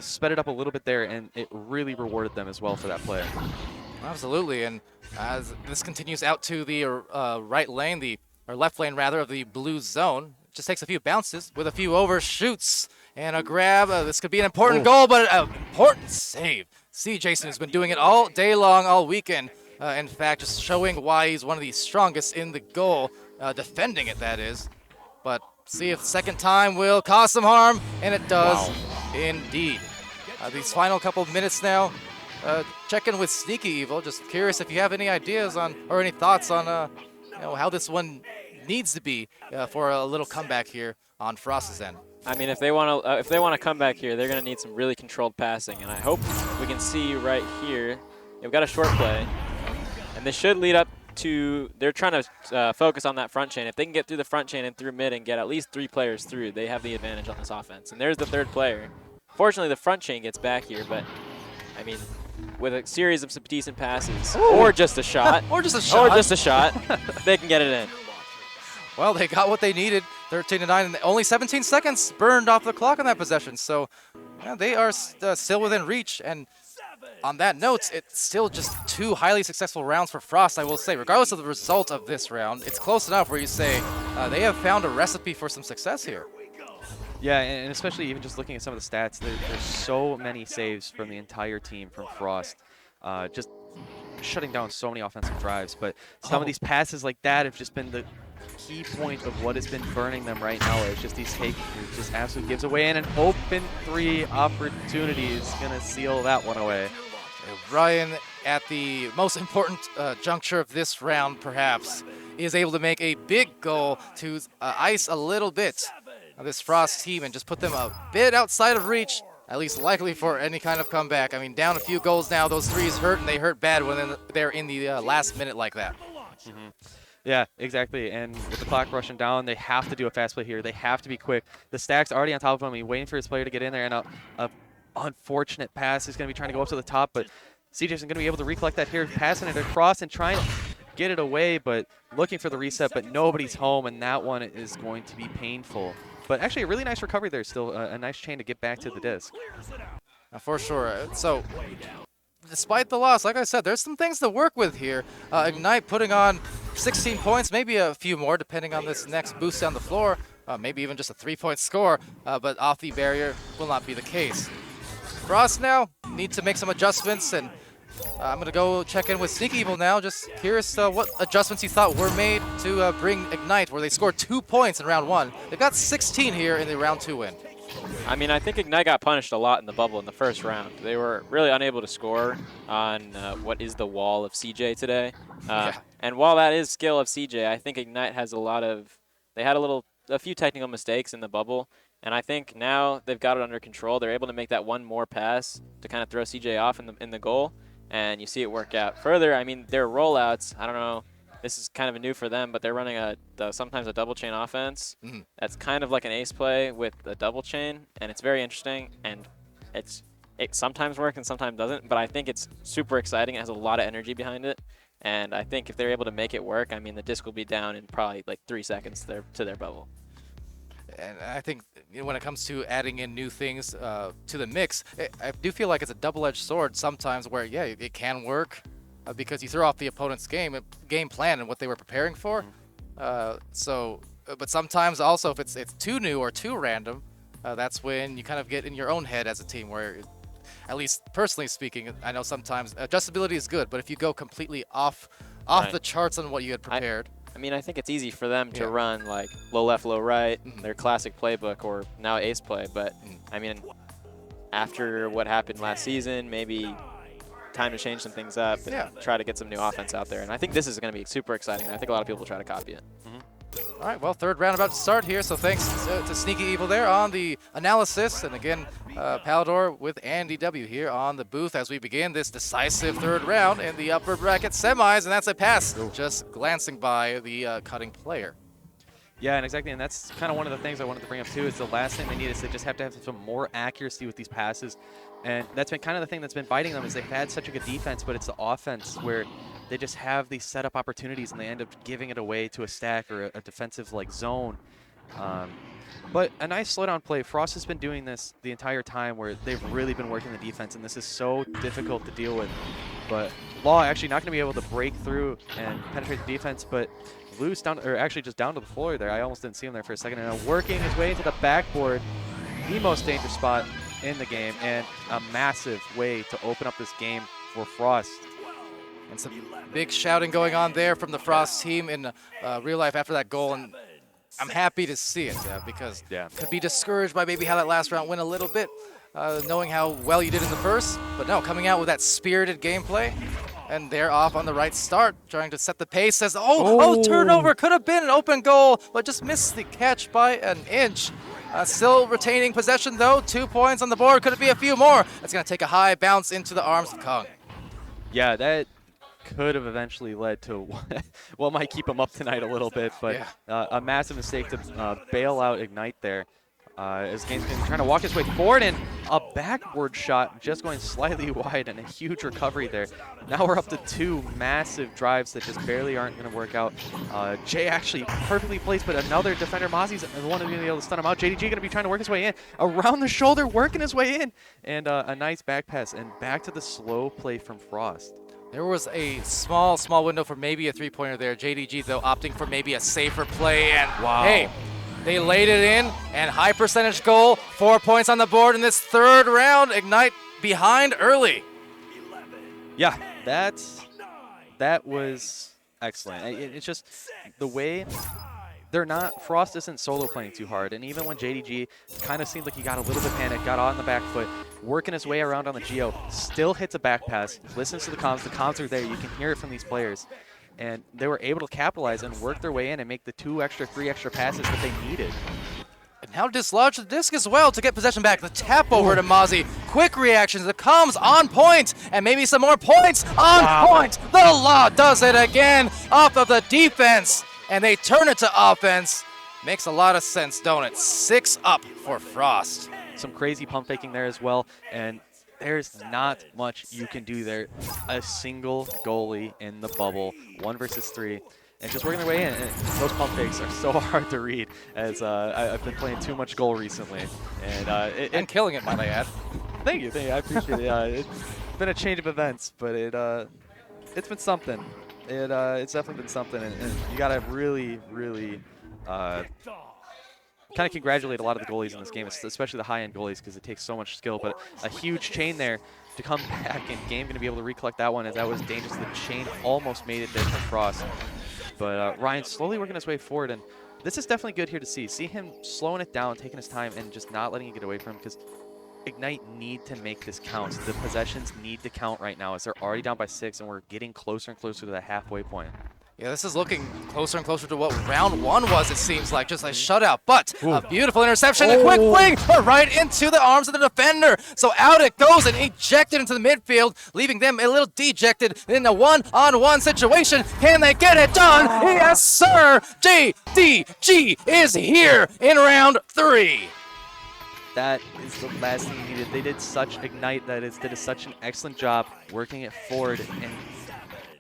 sped it up a little bit there, and it really rewarded them as well for that play. Absolutely, and as this continues out to the right lane, or left lane rather, of the blue zone. Just takes a few bounces with a few overshoots and a grab. This could be an important goal, but an important save. See, Jason has been doing it all day long, all weekend. In fact, just showing why he's one of the strongest in the goal, defending it, that is. But see if the second time will cause some harm, and it does indeed. These final couple of minutes now, check in with Sneaky Evil. Just curious if you have any ideas on, or any thoughts on how this one needs to be for a little comeback here on Frost's end. I mean, if they want to come back here, they're going to need some really controlled passing, and I hope we can see right here. We've got a short play, and this should lead up to. They're trying to focus on that front chain. If they can get through the front chain and through mid and get at least 3 players through, they have the advantage on this offense. And there's the third player. Fortunately, the front chain gets back here, but I mean, with a series of some decent passes, or just a shot, they can get it in. Well, they got what they needed, 13-9, and only 17 seconds burned off the clock on that possession. So they are still within reach. And on that note, it's still just 2 highly successful rounds for Frost, I will say. Regardless of the result of this round, it's close enough where you say they have found a recipe for some success here. Yeah, and especially even just looking at some of the stats, there's so many saves from the entire team from Frost. Just shutting down so many offensive drives. But some of these passes like that have just been the key point of what has been burning them right now. It's just these just absolutely gives away, and an open 3 opportunity is going to seal that one away. Ryan, at the most important juncture of this round, perhaps, is able to make a big goal to ice a little bit of this Frost team and just put them a bit outside of reach, at least likely for any kind of comeback. I mean, down a few goals now, those threes hurt, and they hurt bad when they're in the last minute like that. Yeah, exactly. And with the clock rushing down, they have to do a fast play here. They have to be quick. The stack's already on top of him. He's waiting for his player to get in there, and a unfortunate pass is going to be trying to go up to the top, but CJ's going to be able to recollect that here, passing it across and trying to get it away, but looking for the reset, but nobody's home, and that one is going to be painful. But actually, a really nice recovery there still, a nice chain to get back to the disc. For sure. So, despite the loss, like I said, there's some things to work with here. Ignite putting on 16 points, maybe a few more depending on this next boost down the floor. Maybe even just a 3-point score, but off the barrier will not be the case. Frost now need to make some adjustments, and I'm going to go check in with Sneaky Evil now. Just curious what adjustments you thought were made to bring Ignite, where they scored 2 points in round 1. They've got 16 here in the round 2 win. I mean, I think Ignite got punished a lot in the bubble in the first round. They were really unable to score on what is the wall of CJ today. And while that is skill of CJ, I think Ignite has they had a few technical mistakes in the bubble. And I think now they've got it under control. They're able to make that one more pass to kind of throw CJ off in the goal. And you see it work out. Further, I mean, their rollouts, I don't know, this is kind of new for them, but they're running sometimes a double chain offense. That's kind of like an ace play with a double chain, and it's very interesting. And it sometimes works and sometimes doesn't, but I think it's super exciting. It has a lot of energy behind it. And I think if they're able to make it work, I mean, the disc will be down in probably like 3 seconds to their bubble. And I think when it comes to adding in new things to the mix, I do feel like it's a double-edged sword sometimes where, yeah, it can work because you throw off the opponent's game plan and what they were preparing for. But sometimes also if it's too new or too random, that's when you kind of get in your own head as a team where, at least personally speaking, I know sometimes adjustability is good, but if you go completely off the charts on what you had prepared. I mean, I think it's easy for them to run like low left, low right, their classic playbook, or now ace play. But I mean, after what happened last season, maybe time to change some things up and try to get some new offense out there. And I think this is going to be super exciting. I think a lot of people will try to copy it. All right, well, third round about to start here, so thanks to Sneaky Evil there on the analysis. And again, Palador with Andy W here on the booth as we begin this decisive third round in the upper bracket semis, and that's a pass just glancing by the cutting player. Yeah, and exactly, and that's kind of one of the things I wanted to bring up too, is the last thing they need is they just have to have some more accuracy with these passes. And that's been kind of the thing that's been biting them, is they've had such a good defense, but it's the offense where they just have these setup opportunities and they end up giving it away to a stack or a defensive like zone. But a nice slowdown play. Frost has been doing this the entire time where they've really been working the defense, and this is so difficult to deal with. But Law actually not going to be able to break through and penetrate the defense, but loose down, or actually just down to the floor there. I almost didn't see him there for a second. And working his way into the backboard, the most dangerous spot in the game, and a massive way to open up this game for Frost. And some big shouting going on there from the Frost team in real life after that goal, and I'm happy to see it because could be discouraged by maybe how that last round went a little bit, knowing how well you did in the first, but no, coming out with that spirited gameplay, and they're off on the right start, trying to set the pace. Says, turnover, could have been an open goal, but just missed the catch by an inch. Still retaining possession though, 2 points on the board, could it be a few more? That's gonna take a high bounce into the arms of Kung. Yeah, that could have eventually led to what might keep him up tonight a little bit, but a massive mistake to bail out Ignite there. As Game's been trying to walk his way forward, and a backward shot just going slightly wide, and a huge recovery there. Now we're up to 2 massive drives that just barely aren't going to work out. Jay actually perfectly placed, but another defender, Mozzie's the one who's going to be able to stun him out. JDG going to be trying to work his way in, around the shoulder, working his way in, and a nice back pass, and back to the slow play from Frost. There was a small window for maybe a 3-pointer there. JDG, though, opting for maybe a safer play, and hey, they laid it in, and high percentage goal, 4 points on the board in this third round. Ignite behind early. Yeah, that was excellent. It's just the way Frost isn't solo playing too hard, and even when JDG kind of seemed like he got a little bit panicked, got on the back foot, working his way around on the Geo, still hits a back pass, listens to the comms are there, you can hear it from these players, and they were able to capitalize and work their way in and make the 3 extra passes that they needed. And now dislodge the disc as well to get possession back. The tap over to Mozzie. Quick reactions. The comms on point. And maybe some more points on point. The Law does it again off of the defense. And they turn it to offense. Makes a lot of sense, don't it? 6 up for Frost. Some crazy pump faking there as well. And there's not much you can do there. A single goalie in the bubble, 1 versus 3, and just working their way in. And those pump fakes are so hard to read, as I've been playing too much goal recently. And killing it, might I add. Thank you. I appreciate it. It's been a change of events, but it's been something. It's definitely been something, and you got to really, really kind of congratulate a lot of the goalies in this game, especially the high-end goalies, because it takes so much skill. But a huge chain there to come back in game, going to be able to recollect that one, as that was dangerous. The chain almost made it there for Frost. But Ryan slowly working his way forward, and this is definitely good here to see. See him slowing it down, taking his time, and just not letting it get away from him, because Ignite need to make this count. The possessions need to count right now, as they're already down by 6, and we're getting closer and closer to the halfway point. Yeah, this is looking closer and closer to what round 1 was, it seems like, just a shutout. But a beautiful interception, a quick fling right into the arms of the defender. So out it goes and ejected into the midfield, leaving them a little dejected in a one-on-one situation. Can they get it done? Yes, sir! JDG is here in round 3. That is the last thing you needed. They did such Ignite, did such an excellent job working it forward, and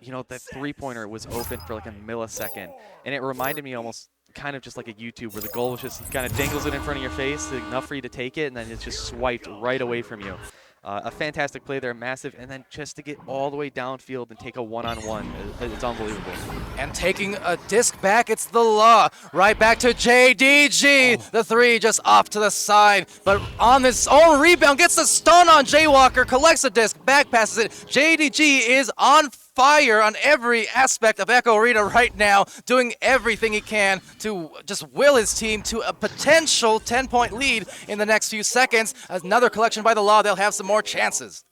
you know, that three-pointer was open for like a millisecond, and it reminded me almost kind of just like a YouTube, where the goal was just kind of dangles it in front of your face enough for you to take it, and then it's just swiped right away from you. A fantastic play there, massive, and then just to get all the way downfield and take a one-on-one, it's unbelievable. And taking a disc back, it's the Law. Right back to JDG. The 3 just off to the side, but on his own rebound, gets the stun on Jaywalker, collects the disc, back passes it. JDG is on fire on every aspect of Echo Arena right now, doing everything he can to just will his team to a potential 10-point lead in the next few seconds. Another collection by the Law, they'll have some more chances.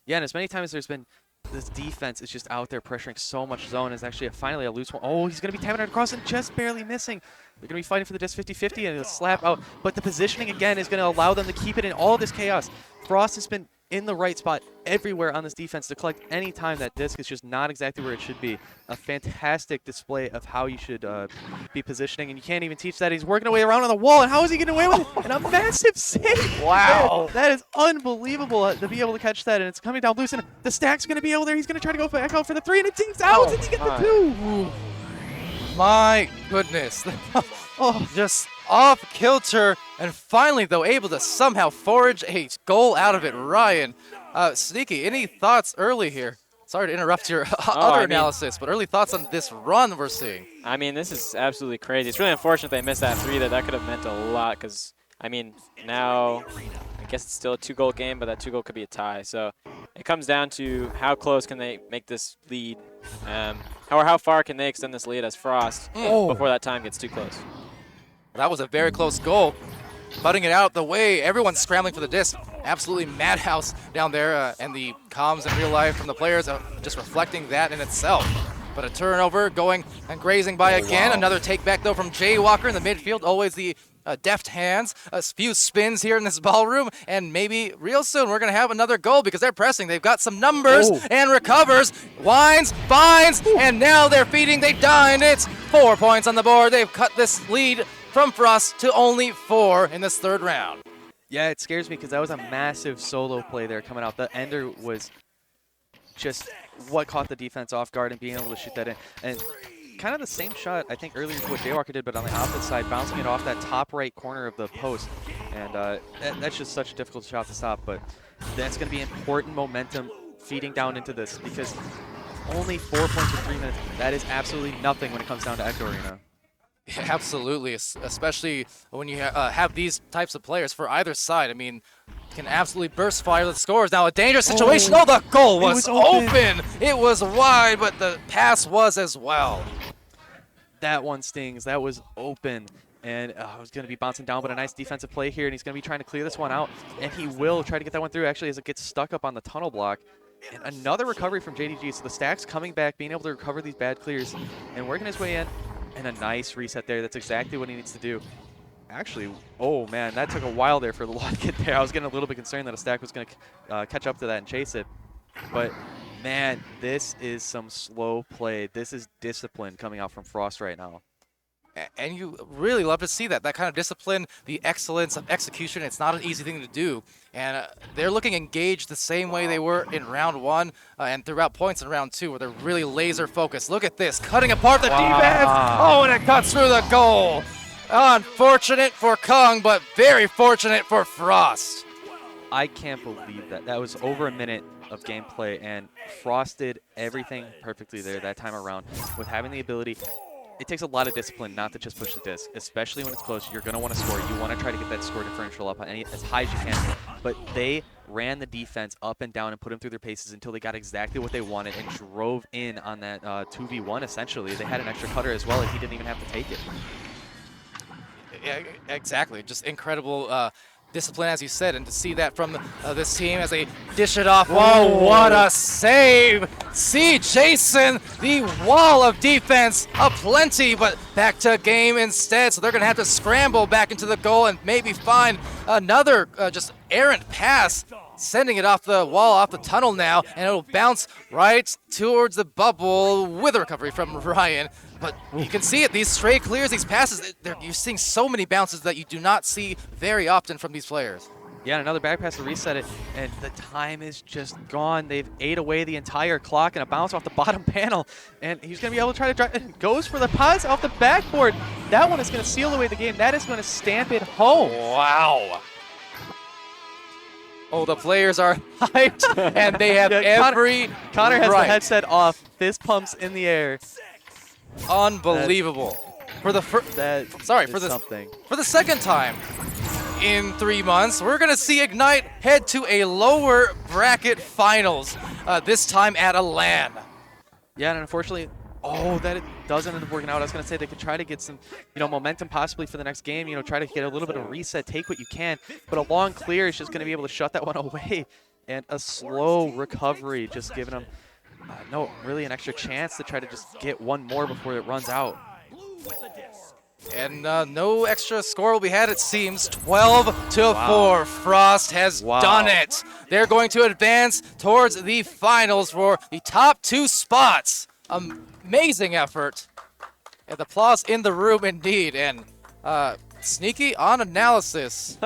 Yeah, and as many times there's been this defense is just out there pressuring so much zone. Is actually finally a loose one. Oh, he's going to be tapping it across and just barely missing. They're going to be fighting for the disc 50-50 and it'll slap out. But the positioning, again, is going to allow them to keep it in all this chaos. Frost has been in the right spot everywhere on this defense to collect any time that disc is just not exactly where it should be. A fantastic display of how you should be positioning, and you can't even teach that. He's working away around on the wall, and how is he getting away with it? And a massive save! Wow! That is unbelievable to be able to catch that, and it's coming down loose, and the stack's going to be over there. He's going to try to go back out for the 3, and it dinks out, and he gets the 2! My goodness. Just off kilter, and finally, though, able to somehow forage a goal out of it. Ryan, Sneaky, any thoughts early here? Sorry to interrupt your analysis, but early thoughts on this run we're seeing. I mean, this is absolutely crazy. It's really unfortunate they missed that 3. That could have meant a lot, because, I mean, now I guess it's still a 2-goal game, but that 2-goal could be a tie. So it comes down to how close can they make this lead, how far can they extend this lead as Frost before that time gets too close. That was a very close goal. Butting it out the way, everyone's scrambling for the disc. Absolutely madhouse down there, and the comms in real life from the players just reflecting that in itself. But a turnover going and grazing by again. Wow. Another take back, though, from Jaywalker in the midfield. Always the deft hands. A few spins here in this ballroom, and maybe real soon we're going to have another goal because they're pressing. They've got some numbers and recovers. Winds, finds, and now they're feeding. They dined. It's 4 points on the board. They've cut this lead from Frost to only 4 in this 3rd round. Yeah, it scares me because that was a massive solo play there coming out. The ender was just what caught the defense off guard and being able to shoot that in. And kind of the same shot, I think, earlier to what Jaywalker did, but on the opposite side, bouncing it off that top right corner of the post. And that's just such a difficult shot to stop, but that's going to be important momentum feeding down into this, because only 4 points in 3 minutes, that is absolutely nothing when it comes down to Echo Arena. Yeah, absolutely, especially when you have these types of players for either side. I mean, can absolutely burst fire the scores. Now a dangerous situation. Oh, the goal was open. It was wide, but the pass was as well. That one stings. That was open. And I was going to be bouncing down, but a nice defensive play here, and he's going to be trying to clear this one out. And he will try to get that one through, actually, as it gets stuck up on the tunnel block. And another recovery from JDG. So the stack's coming back, being able to recover these bad clears, and working his way in. And a nice reset there. That's exactly what he needs to do. Actually, oh man, that took a while there for the Law to get there. I was getting a little bit concerned that a stack was going to catch up to that and chase it. But man, this is some slow play. This is discipline coming out from Frost right now. And you really love to see that kind of discipline, the excellence of execution. It's not an easy thing to do. And they're looking engaged the same way they were in round 1 and throughout points in round 2, where they're really laser focused. Look at this, cutting apart the defense. Oh, and it cuts through the goal. Unfortunate for Kung, but very fortunate for Frost. I can't believe that. That was over a minute of gameplay, and Frost did everything perfectly there that time around with having the ability. It takes a lot of discipline not to just push the disc, especially when it's close. You're going to want to score. You want to try to get that score differential up as high as you can. But they ran the defense up and down and put them through their paces until they got exactly what they wanted and drove in on that 2v1, essentially. They had an extra cutter as well, and he didn't even have to take it. Yeah, exactly. Just incredible discipline, as you said, and to see that from this team as they dish it off. Whoa, what a save! See Jason, the wall of defense aplenty, but back to game instead. So they're going to have to scramble back into the goal and maybe find another just errant pass, sending it off the wall, off the tunnel now, and it'll bounce right towards the bubble with a recovery from Ryan. But you can see it, these stray clears, these passes, you're seeing so many bounces that you do not see very often from these players. Yeah, and another back pass to reset it, and the time is just gone. They've ate away the entire clock, and a bounce off the bottom panel, and he's going to be able to try to drive, and goes for the pass off the backboard. That one is going to seal away the game. That is going to stamp it home. Wow. Oh, the players are hyped, and they have every Connor has right. the headset off, fist pumps in the air. Unbelievable. For the for the second time in 3 months, we're going to see Ignite head to a lower bracket finals, this time at a LAN. Yeah, and unfortunately, that it doesn't end up working out. I was going to say they could try to get some, momentum possibly for the next game, try to get a little bit of reset, take what you can, but a long clear is just going to be able to shut that one away, and a slow recovery just giving them really an extra chance to try to just get one more before it runs out. And no extra score will be had, it seems. 12-4. Frost has done it. They're going to advance towards the finals for the top 2 spots. Amazing effort. And applause in the room indeed. And Sneaky on analysis.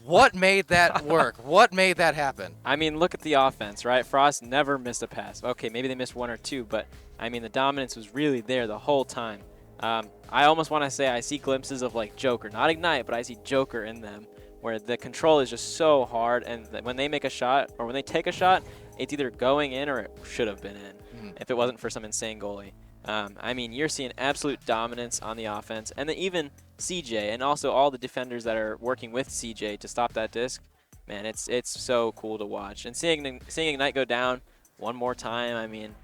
What made that work? What made that happen? I mean, look at the offense, right? Frost never missed a pass. Okay, maybe they missed 1 or 2, but I mean, the dominance was really there the whole time. I almost want to say I see glimpses of like Joker, not Ignite, but I see Joker in them, where the control is just so hard, and when they make a shot or when they take a shot, it's either going in or it should have been in if it wasn't for some insane goalie. I mean, you're seeing absolute dominance on the offense, and then even CJ and also all the defenders that are working with CJ to stop that disc. Man, it's so cool to watch. And seeing Ignite go down one more time, I mean,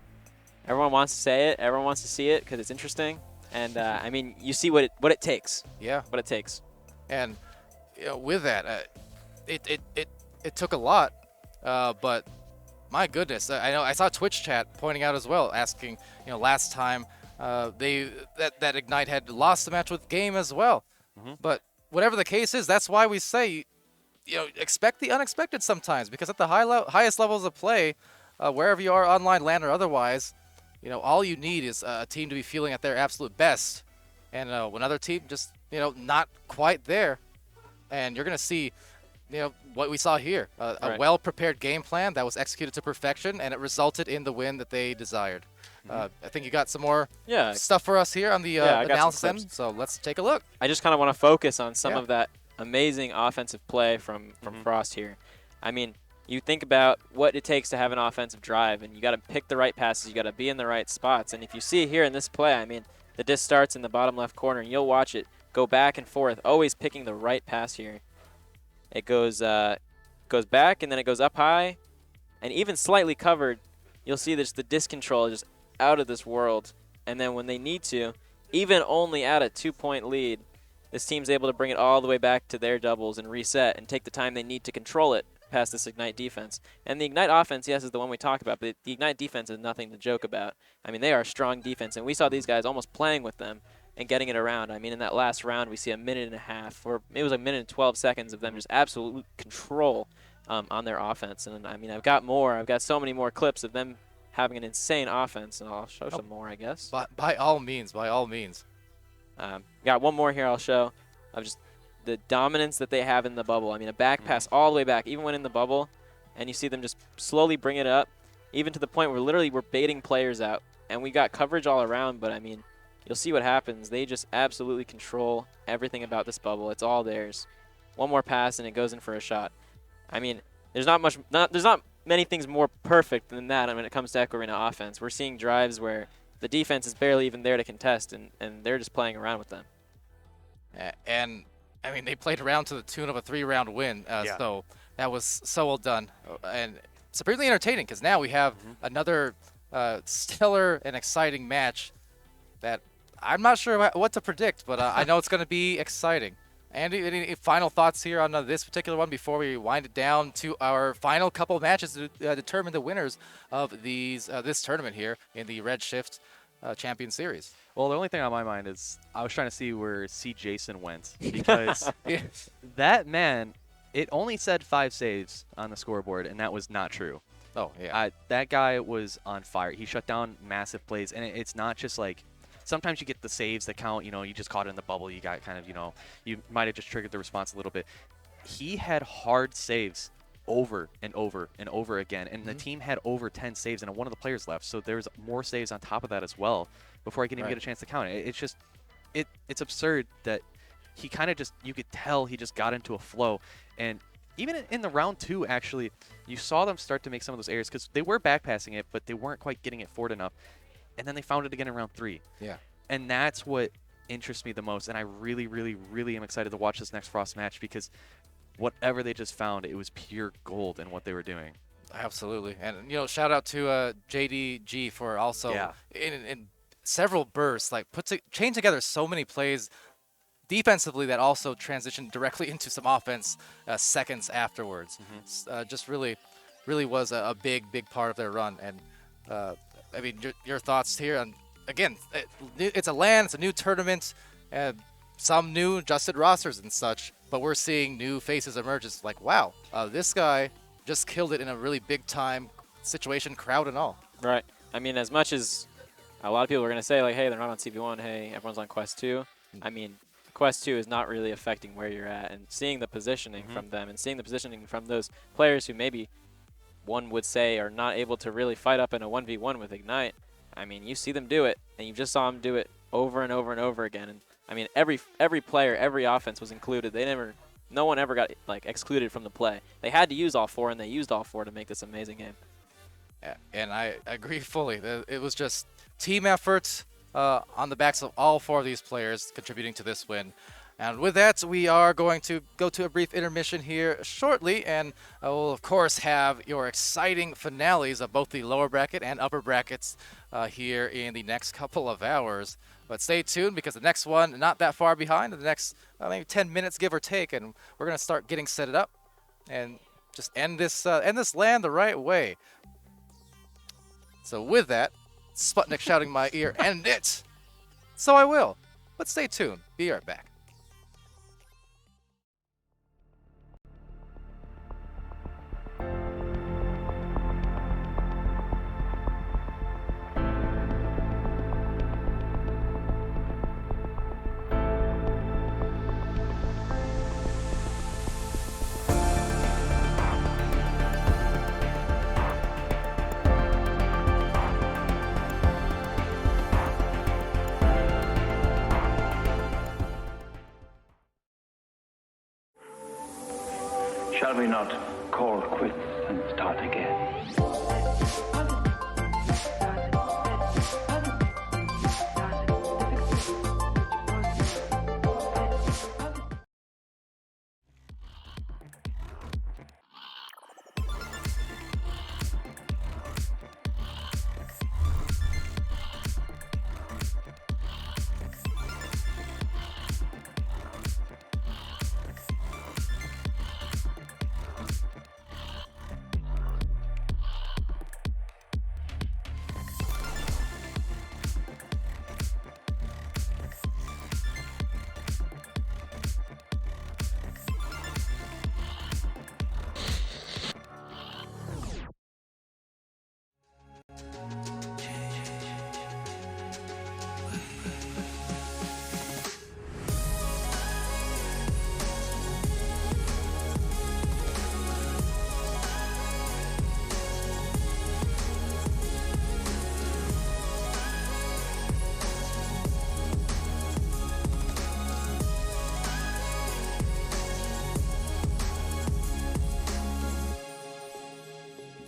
everyone wants to say it, everyone wants to see it because it's interesting. And I mean, you see what it takes. Yeah. What it takes. And with that, it took a lot, but my goodness, I know I saw Twitch chat pointing out as well, asking, last time that Ignite had lost the match with Game as well. But whatever the case is, that's why we say, expect the unexpected sometimes, because at the highest levels of play, wherever you are, online, LAN, or otherwise, all you need is a team to be feeling at their absolute best, and another team just not quite there, and you're gonna see what we saw here, a well-prepared game plan that was executed to perfection, and it resulted in the win that they desired. I think you got some more stuff for us here on the analysis end, so let's take a look. I just kind of want to focus on some of that amazing offensive play from Frost here. I mean, you think about what it takes to have an offensive drive, and you got to pick the right passes, you got to be in the right spots. And if you see here in this play, I mean, the disc starts in the bottom left corner, and you'll watch it go back and forth, always picking the right pass here. It goes back, and then it goes up high, and even slightly covered, you'll see that the disc control is just out of this world. And then when they need to, even only at a 2-point lead, this team's able to bring it all the way back to their doubles and reset and take the time they need to control it past this Ignite defense. And the Ignite offense, yes, is the one we talk about, but the Ignite defense is nothing to joke about. I mean, they are a strong defense, and we saw these guys almost playing with them and getting it around. I mean, in that last round, we see a minute and a half, or it was a minute and 12 seconds of them just absolute control on their offense. And I mean, I've got so many more clips of them having an insane offense, and I'll show some more, I guess. By all means, by all means. Got one more here I'll show of just the dominance that they have in the bubble. I mean, a back pass all the way back, even when in the bubble, and you see them just slowly bring it up, even to the point where literally we're baiting players out. And we got coverage all around, but I mean, you'll see what happens. They just absolutely control everything about this bubble. It's all theirs. One more pass and it goes in for a shot. I mean, there's not many things more perfect than that when it comes to Echo Arena offense. We're seeing drives where the defense is barely even there to contest, and they're just playing around with them. And I mean, they played around to the tune of a 3-round win, so that was so well done and supremely entertaining, because now we have another stellar and exciting match that I'm not sure what to predict, but I know it's going to be exciting. Andy, any final thoughts here on this particular one before we wind it down to our final couple of matches to determine the winners of this tournament here in the Redshift Champion Series? Well, the only thing on my mind is I was trying to see where C. Jason went, because that man, it only said 5 saves on the scoreboard, and that was not true. Oh, yeah. That guy was on fire. He shut down massive plays, and it's not just like sometimes you get the saves that count, you just caught it in the bubble, you got kind of, you might have just triggered the response a little bit. He had hard saves over and over and over again, and the team had over 10 saves, and one of the players left, so there's more saves on top of that as well before I can even get a chance to count it. It's just, it's absurd that he kind of just, you could tell he just got into a flow. And even in the round 2, actually, you saw them start to make some of those errors, because they were backpassing it, but they weren't quite getting it forward enough. And then they found it again in round 3. Yeah. And that's what interests me the most. And I really, really, really am excited to watch this next Frost match, because whatever they just found, it was pure gold in what they were doing. Absolutely. And, shout out to JDG for also in several bursts, like chain together so many plays defensively that also transitioned directly into some offense seconds afterwards. Just really was a big part of their run. And I mean, your thoughts here on, again, it's a LAN, it's a new tournament, and some new adjusted rosters and such, but we're seeing new faces emerge. It's like, wow, this guy just killed it in a really big time situation, crowd and all. Right. I mean, as much as a lot of people are going to say, like, hey, they're not on CV1, hey, everyone's on Quest 2. I mean, Quest 2 is not really affecting where you're at, and seeing the positioning from them and seeing the positioning from those players who maybe one would say are not able to really fight up in a 1v1 with Ignite. I mean, you see them do it, and you just saw them do it over and over and over again. And I mean, every player, every offense was included. No one ever got like excluded from the play. They had to use all 4, and they used all 4 to make this amazing game. Yeah, and I agree fully. It was just team effort on the backs of all 4 of these players contributing to this win. And with that, we are going to go to a brief intermission here shortly, and we'll, of course, have your exciting finales of both the lower bracket and upper brackets here in the next couple of hours. But stay tuned, because the next one, not that far behind, the next maybe 10 minutes, give or take, and we're going to start getting set up and just end this LAN the right way. So with that, Sputnik shouting in my ear, end it! So I will. But stay tuned. Be right back. Shall we not call quits and start again?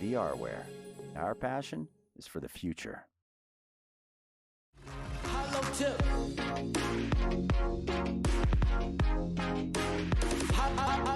VRware. Our passion is for the future. Hollow tip. Hollow.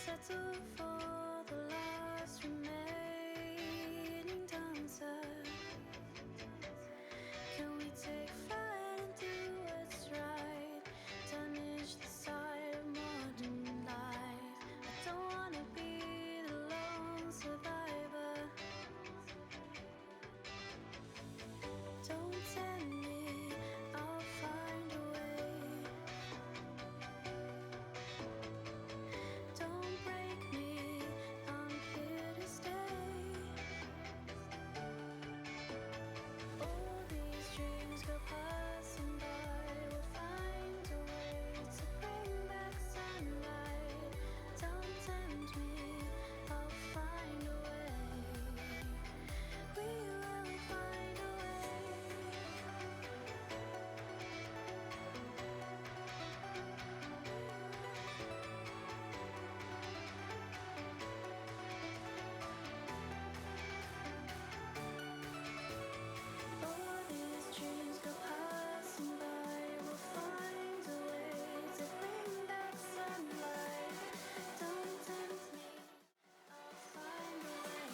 settle for the last remaining dancer? Can we take flight and do what's right? Tarnish the side of modern life. I don't wanna be the lone survivor. Don't tempt me, I'll find a way. Don't break me, I'm here to stay. All these dreams go passing by. We'll find a way to bring back sunlight. Don't tempt me, I'll find a way. We will find a way. All these dreams go passing by. We'll find a way to bring back sunlight. Don't tempt me, I'll find a way.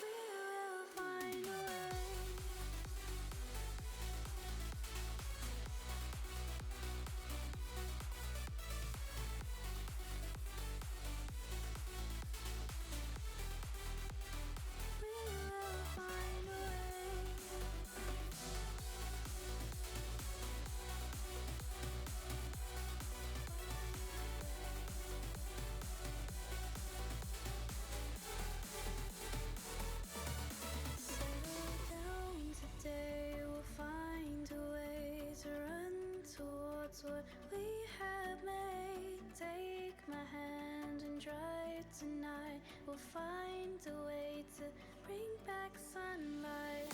We will find a way. We will find a way. Settle down today, we'll find a way to run towards what we have made. Take my hand and drive tonight. We'll find a way to bring back sunlight.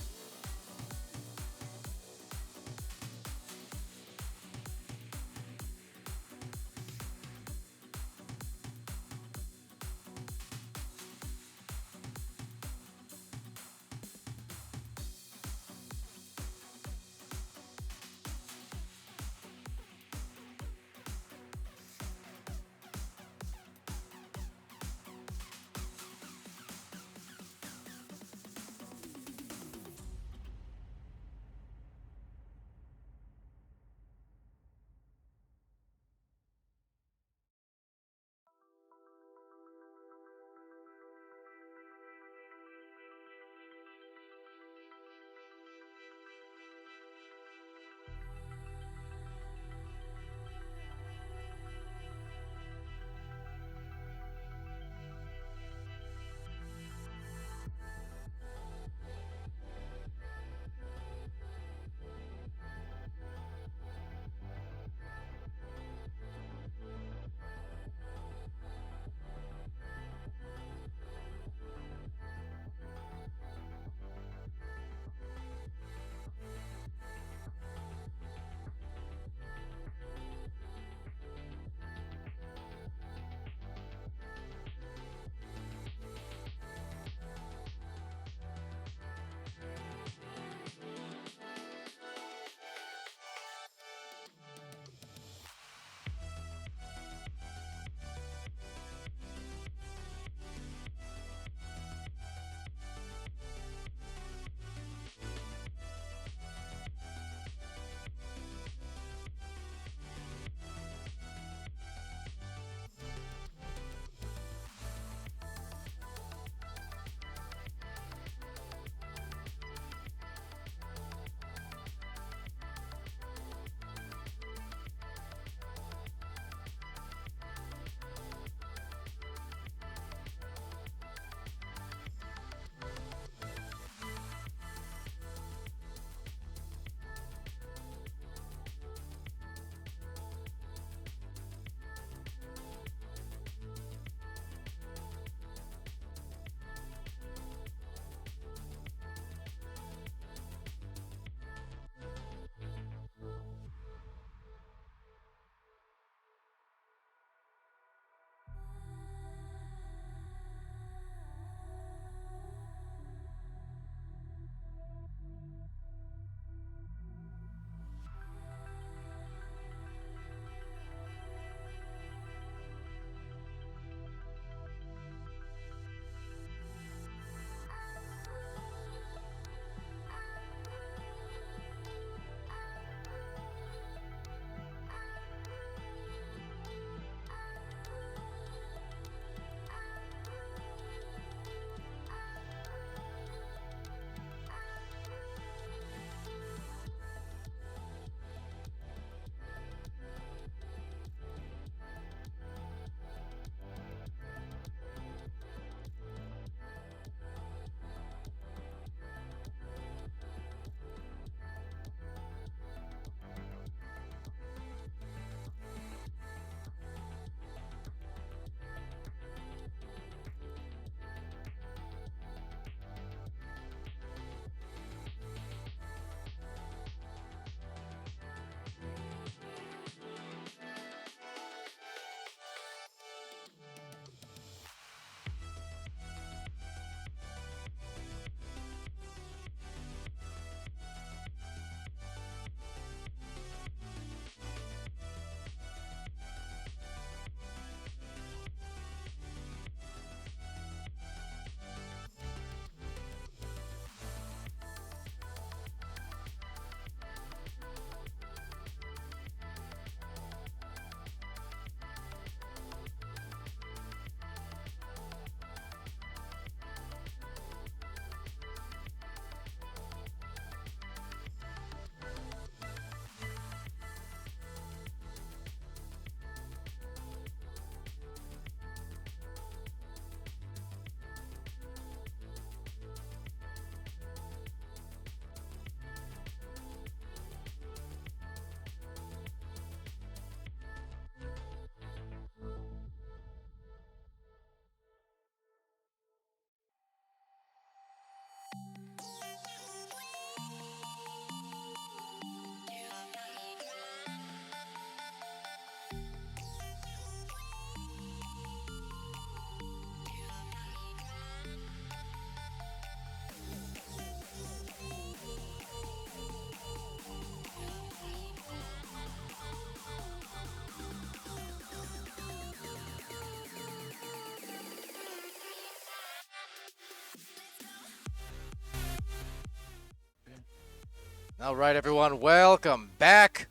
All right, everyone, welcome back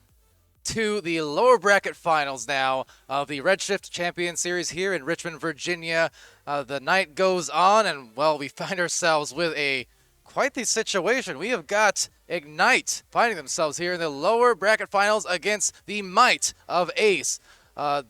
to the lower bracket finals now of the Redshift Champion Series here in Richmond, Virginia. The night goes on, and, well, we find ourselves with quite the situation. We have got Ignite finding themselves here in the lower bracket finals against the might of Ace.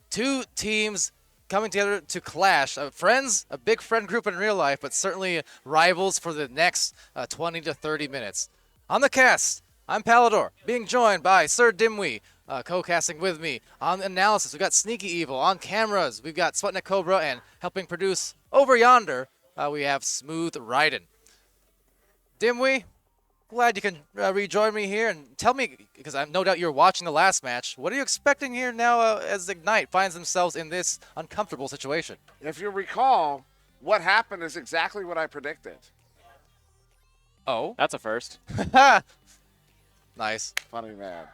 Two teams coming together to clash. Friends, a big friend group in real life, but certainly rivals for the next 20 to 30 minutes. On the cast, I'm Palador, being joined by Sir Dimwee, co-casting with me. On analysis, we've got Sneaky Evil. On cameras, we've got Sputnik Cobra, and helping produce over yonder, we have Smooth Raiden. Dimwee, glad you can rejoin me here, and tell me, because I have no doubt you're watching the last match, what are you expecting here now as Ignite finds themselves in this uncomfortable situation? If you recall, what happened is exactly what I predicted. Oh? That's a first. Nice. Funny man.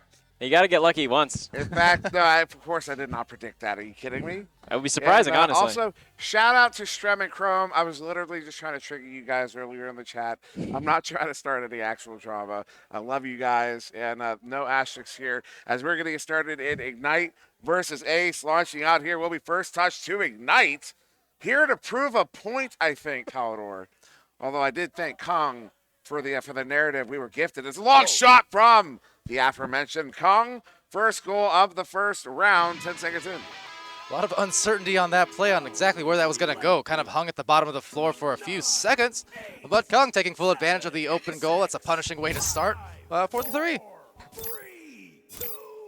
You got to get lucky once. In fact, no, of course I did not predict that. Are you kidding me? That would be surprising, and, honestly. Also, shout out to Strem and Chrome. I was literally just trying to trigger you guys earlier in the chat. I'm not trying to start any actual drama. I love you guys, and no asterisks here. As we're going to get started in Ignite versus Ace, launching out here. Will be first touch to Ignite. Here to prove a point, I think, Palador. Although I did thank Kong for the narrative we were gifted. It's a long shot from the aforementioned Kong. First goal of the first round, 10 seconds in. A lot of uncertainty on that play on exactly where that was going to go. Kind of hung at the bottom of the floor for a few seconds. But Kong taking full advantage of the open goal. That's a punishing way to start for the three.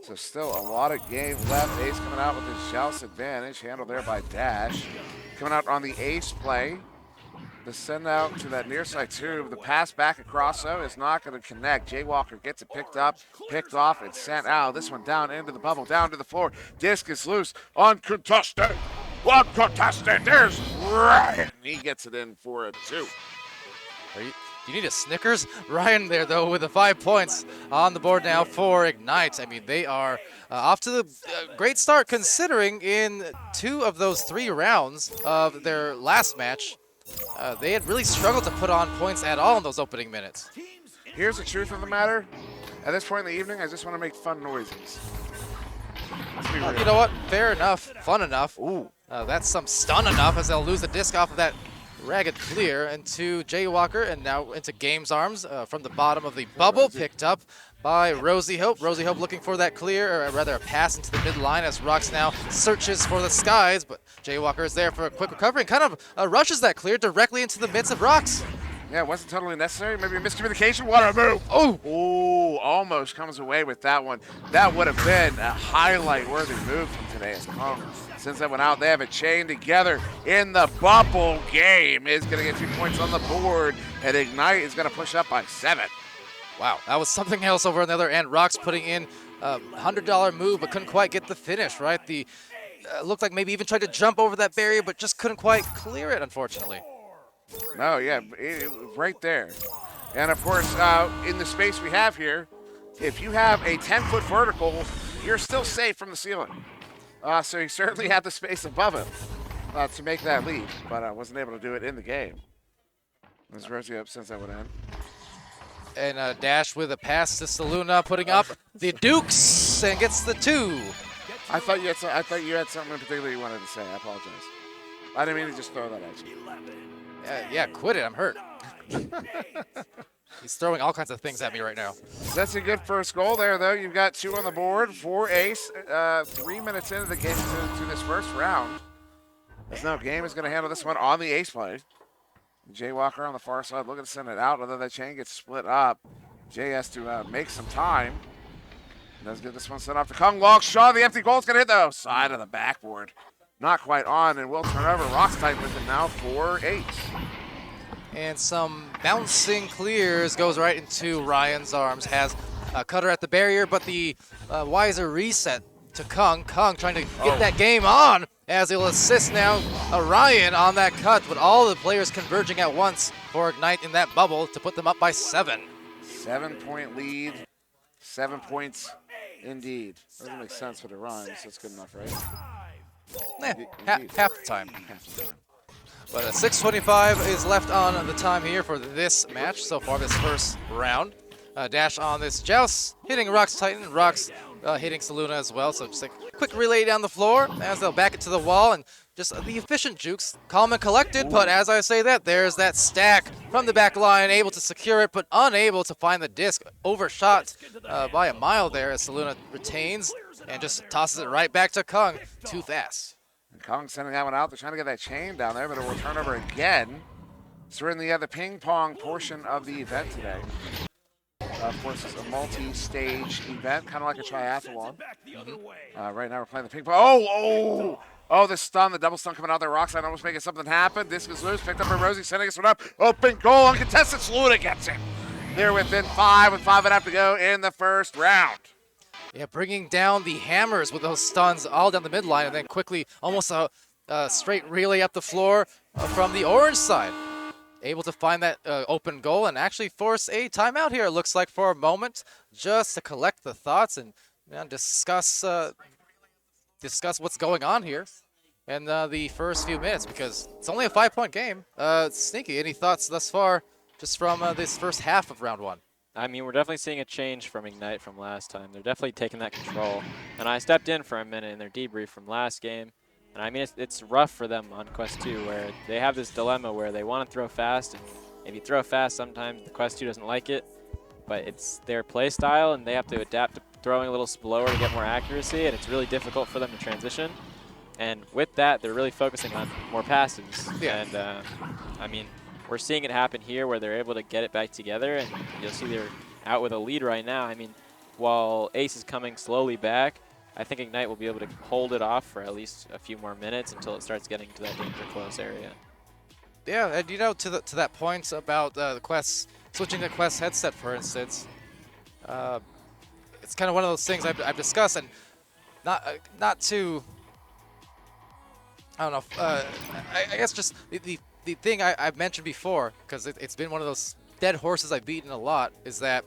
So still a lot of game left. Ace coming out with his Joust advantage. Handled there by Dash. Coming out on the Ace play. The send out to that near side tube. The pass back across, though, is not going to connect. Jaywalker gets it picked up, picked off, and sent out. This one down into the bubble, down to the floor. Disc is loose. Uncontested. Uncontested. There's Ryan. He gets it in for a 2. Do you need a Snickers? Ryan there, though, with the 5 points on the board now for Ignite. I mean, they are off to the great start, considering in 2 of those 3 rounds of their last match, they had really struggled to put on points at all in those opening minutes. Here's the truth of the matter. At this point in the evening, I just want to make fun noises. You know what? Fair enough. Fun enough. Ooh. That's some stun enough, as they'll lose the disc off of that ragged clear into Jaywalker, and now into Game's Arms from the bottom of the bubble, picked up by Rosie Hope. Rosie Hope looking for that clear, or rather a pass into the midline as Rox now searches for the skies, but Jaywalker is there for a quick recovery and kind of rushes that clear directly into the midst of Rox. Yeah, it wasn't totally necessary. Maybe a miscommunication. What a move. Oh, almost comes away with that one. That would have been a highlight-worthy move from today as Kong. Since that went out, they have it chained together in the bubble game. Is going to get 2 points on the board, and Ignite is going to push up by 7. Wow, that was something else over on the other end. Rox putting in a $100 move, but couldn't quite get the finish, right? Looked like maybe even tried to jump over that barrier, but just couldn't quite clear it, unfortunately. No, yeah, right there. And, of course, in the space we have here, if you have a 10-foot vertical, you're still safe from the ceiling. So he certainly had the space above him to make that leap, but I wasn't able to do it in the game. This Rosie up since that would end. And Dash with a pass to Saluna, putting up the Dukes, and gets the 2. I thought you had something in particular you wanted to say. I apologize. I didn't mean to just throw that at you. Yeah, quit it. I'm hurt. He's throwing all kinds of things at me right now. That's a good first goal there, though. You've got 2 on the board for Ace. 3 minutes into the game to this first round. As now Game is going to handle this one on the Ace play. Jaywalker on the far side looking to send it out, although that chain gets split up. Jay has to make some time. Does get this one sent off to Kong. Long shot. The empty goal's going to hit the side of the backboard. Not quite on, and will turn over. Rock's tight with it now for Ace. And some bouncing clears goes right into Ryan's arms. Has a cutter at the barrier, but the wiser reset to Kong. Kong trying to get that game on as he'll assist now Ryan on that cut, but all the players converging at once for Ignite in that bubble to put them up by 7. 7-point lead. 7 points indeed. Doesn't make sense for the rhymes, so it's good enough, right? Half the time. But 6:25 is left on the time here for this match so far, this first round. dash on this Joust, hitting Rock's Titan, Rock's hitting Saluna as well. So just a quick relay down the floor as they'll back it to the wall, and just the efficient jukes, calm and collected. But as I say that, there's that stack from the back line, able to secure it, but unable to find the disc. Overshot by a mile there as Saluna retains and just tosses it right back to Kung. Too fast. And Kong sending that one out. They're trying to get that chain down there, but it will turn over again. So we're in the ping pong portion of the event today. Of course, it's a multi-stage event, kind of like a triathlon. Right now we're playing the ping pong. Oh, the stun, the double stun coming out there. Rockside almost making something happen. Disc is loose, picked up by Rosie, sending us one up. Open goal, uncontested. Saluna gets it. They're within 5 with 5.5 to go in the first round. Yeah, bringing down the hammers with those stuns all down the midline, and then quickly almost a straight relay up the floor from the orange side. Able to find that open goal and actually force a timeout here, it looks like, for a moment, just to collect the thoughts and discuss what's going on here in the first few minutes, because it's only a 5-point game. Sneaky, any thoughts thus far just from this first half of round 1? I mean, we're definitely seeing a change from Ignite from last time. They're definitely taking that control. And I stepped in for a minute in their debrief from last game. And I mean, it's rough for them on Quest 2, where they have this dilemma where they want to throw fast. And if you throw fast, sometimes the Quest 2 doesn't like it. But it's their play style, and they have to adapt to throwing a little slower to get more accuracy. And it's really difficult for them to transition. And with that, they're really focusing on more passes. Yeah. And, I mean, we're seeing it happen here where they're able to get it back together, and you'll see they're out with a lead right now. I mean, while Ace is coming slowly back, I think Ignite will be able to hold it off for at least a few more minutes until it starts getting to that danger close area. Yeah, and to that point about the Quest, switching to Quest headset, for instance, it's kind of one of those things I've discussed, and not to, I don't know, I guess just the thing I've mentioned before, because it's been one of those dead horses I've beaten a lot, is that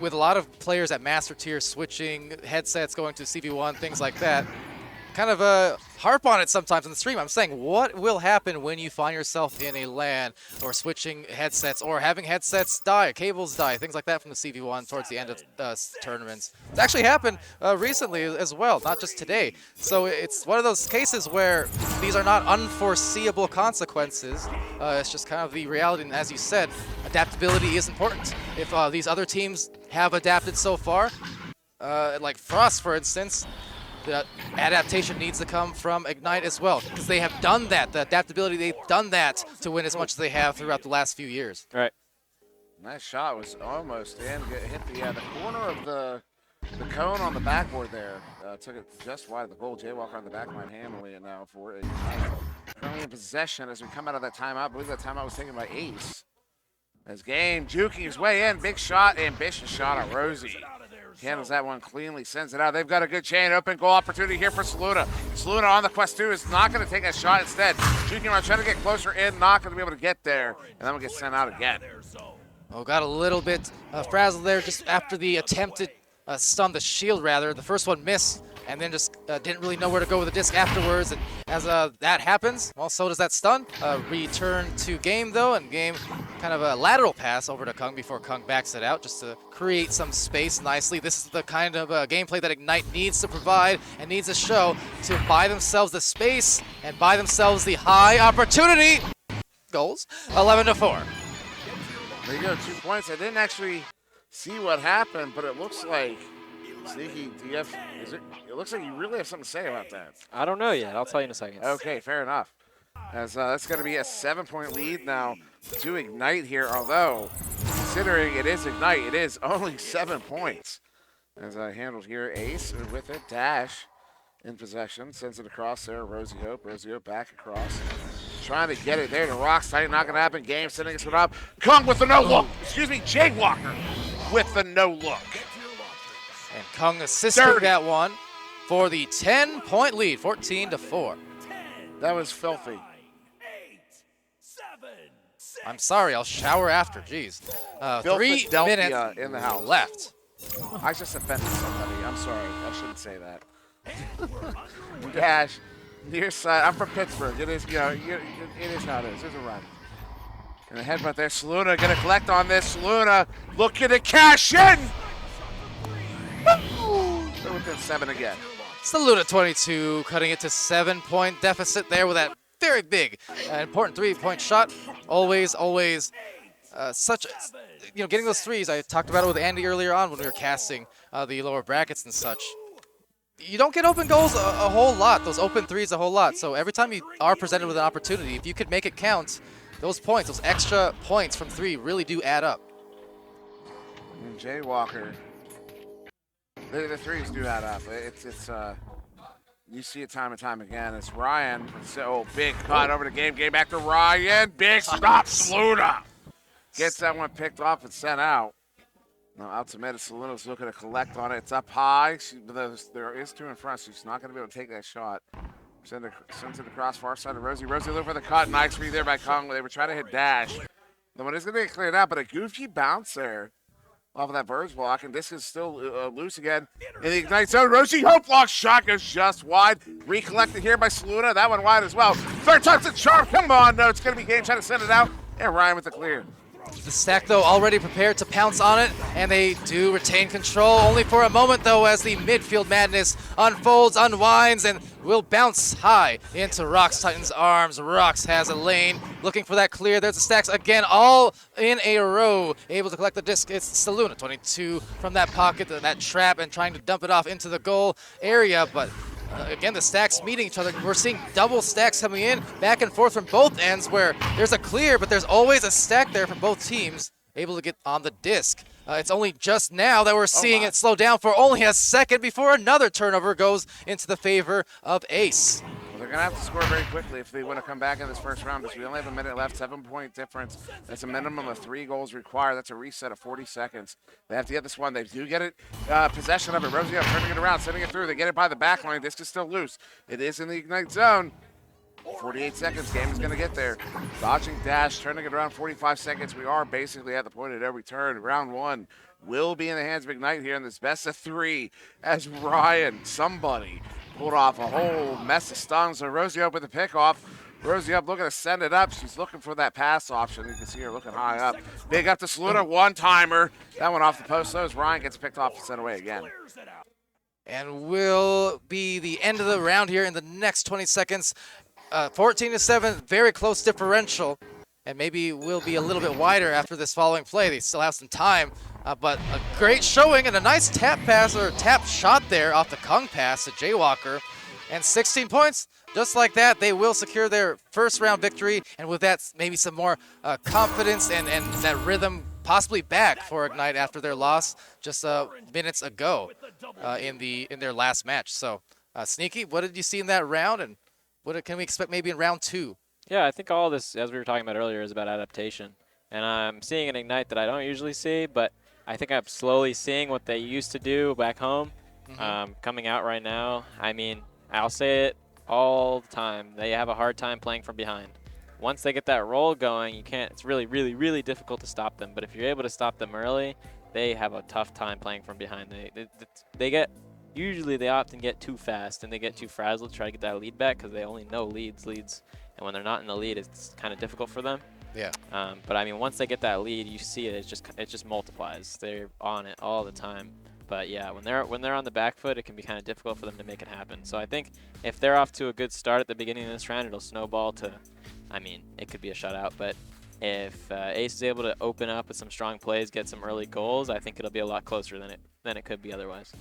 with a lot of players at Master Tier switching headsets, going to CV1, things like that, kind of harp on it sometimes in the stream. I'm saying, what will happen when you find yourself in a LAN or switching headsets or having headsets die, cables die, things like that from the CV1 towards the end of tournaments? It's actually happened recently as well, not just today. So it's one of those cases where these are not unforeseeable consequences. It's just kind of the reality, and as you said, adaptability is important. If these other teams have adapted so far, like Frost, for instance, the adaptation needs to come from Ignite as well, because they have done that. The adaptability, they've done that to win as much as they have throughout the last few years. Right. Nice shot, was almost in. Hit the corner of the cone on the backboard there. Took it just wide of the goal. Jaywalker on the back line handling it now for it. Currently in possession as we come out of that timeout. I believe that timeout was taken by Ace. As Game juking his way in. Big shot, ambitious shot on Rosie. Handles that one cleanly, sends it out. They've got a good chain, open goal opportunity here for Saluna. Saluna on the Quest 2 is not going to take a shot instead. Juking around, trying to get closer in, not going to be able to get there, and then we'll get sent out again. Oh, got a little bit frazzled there just after the attempted stun, the shield rather. The first one missed, and then just didn't really know where to go with the disc afterwards. And as that happens, well, so does that stun. Return to Game, though, and Game kind of a lateral pass over to Kung before Kung backs it out just to create some space nicely. This is the kind of gameplay that Ignite needs to provide and needs to show to buy themselves the space and buy themselves the high opportunity goals. 11-4. There you go, 2 points. I didn't actually see what happened, but it looks like, Sneaky, it looks like you really have something to say about that. I don't know yet. I'll tell you in a second. Okay, fair enough. As that's going to be a 7-point lead now to Ignite here, although considering it is Ignite, it is only 7 points. As I handled here, Ace with it, Dash in possession, sends it across there, Rosie Hope back across. Trying to get it there to Rockside, not going to happen. Game sending us up. Kung with the no look. Excuse me, Jaywalker with the no look. And Kung assisting that one for the 10-point lead, 14-4. That was filthy. I'm sorry, I'll shower after. Jeez. 3 minutes in the house. left. I just offended somebody. I'm sorry. I shouldn't say that. Dash, near side. I'm from Pittsburgh. It is, it is how it is. There's a run. And the headbutt there. Saluna going to collect on this. Saluna looking to cash in. They're within 7 again. Saluna 22, cutting it to 7-point deficit there with that very big, important 3-point shot. Always such, getting those threes. I talked about it with Andy earlier on when we were casting the lower brackets and such. You don't get open goals a whole lot, those open threes a whole lot. So every time you are presented with an opportunity, if you could make it count, those points, those extra points from 3 really do add up. And Jay Walker, the threes do add up. You see it time and time again. It's Ryan. So big cut over the game. Game back to Ryan. Big stop. Saluna gets that one picked off and sent out. Now out to mid. Saluna's looking to collect on it. It's up high. There is 2 in front. She's not going to be able to take that shot. Sends it across far side of Rosie. Rosie looking for the cut. Nice read there by Kong. They were trying to hit dash. The one is going to get cleared out, but a goofy bounce there off of that bird's block, and this is still loose again in the Ignite zone. Rosie Hope block shot goes just wide. Recollected here by Saluna. That one wide as well. Third touch to Charm. Come on, no, it's going to be game trying to send it out, and Ryan with the clear. The stack, though, already prepared to pounce on it, and they do retain control only for a moment, though, as the midfield madness unfolds, unwinds, and will bounce high into Rox Titan's arms. Rox has a lane, looking for that clear. There's the stacks again, all in a row, able to collect the disc. It's Saluna, 22 from that pocket, that trap, and trying to dump it off into the goal area, but again, the stacks meeting each other. We're seeing double stacks coming in, back and forth from both ends, where there's a clear, but there's always a stack there from both teams, able to get on the disc. It's only just now that we're seeing it slow down for only a second before another turnover goes into the favor of Ace. Well, they're going to have to score very quickly if they want to come back in this first round, because we only have a minute left, 7-point difference. That's a minimum of 3 goals required. That's a reset of 40 seconds. They have to get this one. They do get it, possession of it. Rosie up, turning it around, sending it through. They get it by the back line. Disc is still loose. It is in the Ignite zone. 48 seconds, game is going to get there. Dodging dash, turning it around 45 seconds. We are basically at the point at every turn. Round 1 will be in the hands of Ignite here in this best of 3 as Ryan, somebody, pulled off a whole mess of stuns. So Rosie up with the pickoff. Rosie up looking to send it up. She's looking for that pass option. You can see her looking high up. Big up to Saluna, one-timer. That one off the post, so as Ryan gets picked off and sent away again. And will be the end of the round here in the next 20 seconds. 14-7, very close differential, and maybe will be a little bit wider after this following play. They still have some time, but a great showing and a nice tap pass or tap shot there off the Kung pass to Jaywalker, and 16 points. Just like that, they will secure their first round victory, and with that, maybe some more confidence and that rhythm possibly back for Ignite after their loss just minutes ago in their last match. So, Sneaky, what did you see in that round, and what can we expect maybe in round 2? Yeah, I think all this, as we were talking about earlier, is about adaptation. And I'm seeing an Ignite that I don't usually see, but I think I'm slowly seeing what they used to do back home coming out right now. I mean, I'll say it all the time. They have a hard time playing from behind. Once they get that roll going, you can't. It's really, really, really difficult to stop them. But if you're able to stop them early, they have a tough time playing from behind. Usually they often get too fast and they get too frazzled to try to get that lead back because they only know leads. And when they're not in the lead, it's kind of difficult for them. Yeah. But I mean, once they get that lead, you see it. It just multiplies. They're on it all the time. But yeah, when they're on the back foot, it can be kind of difficult for them to make it happen. So I think if they're off to a good start at the beginning of this round, it'll snowball to, I mean, it could be a shutout. But if Ace is able to open up with some strong plays, get some early goals, I think it'll be a lot closer than it could be otherwise.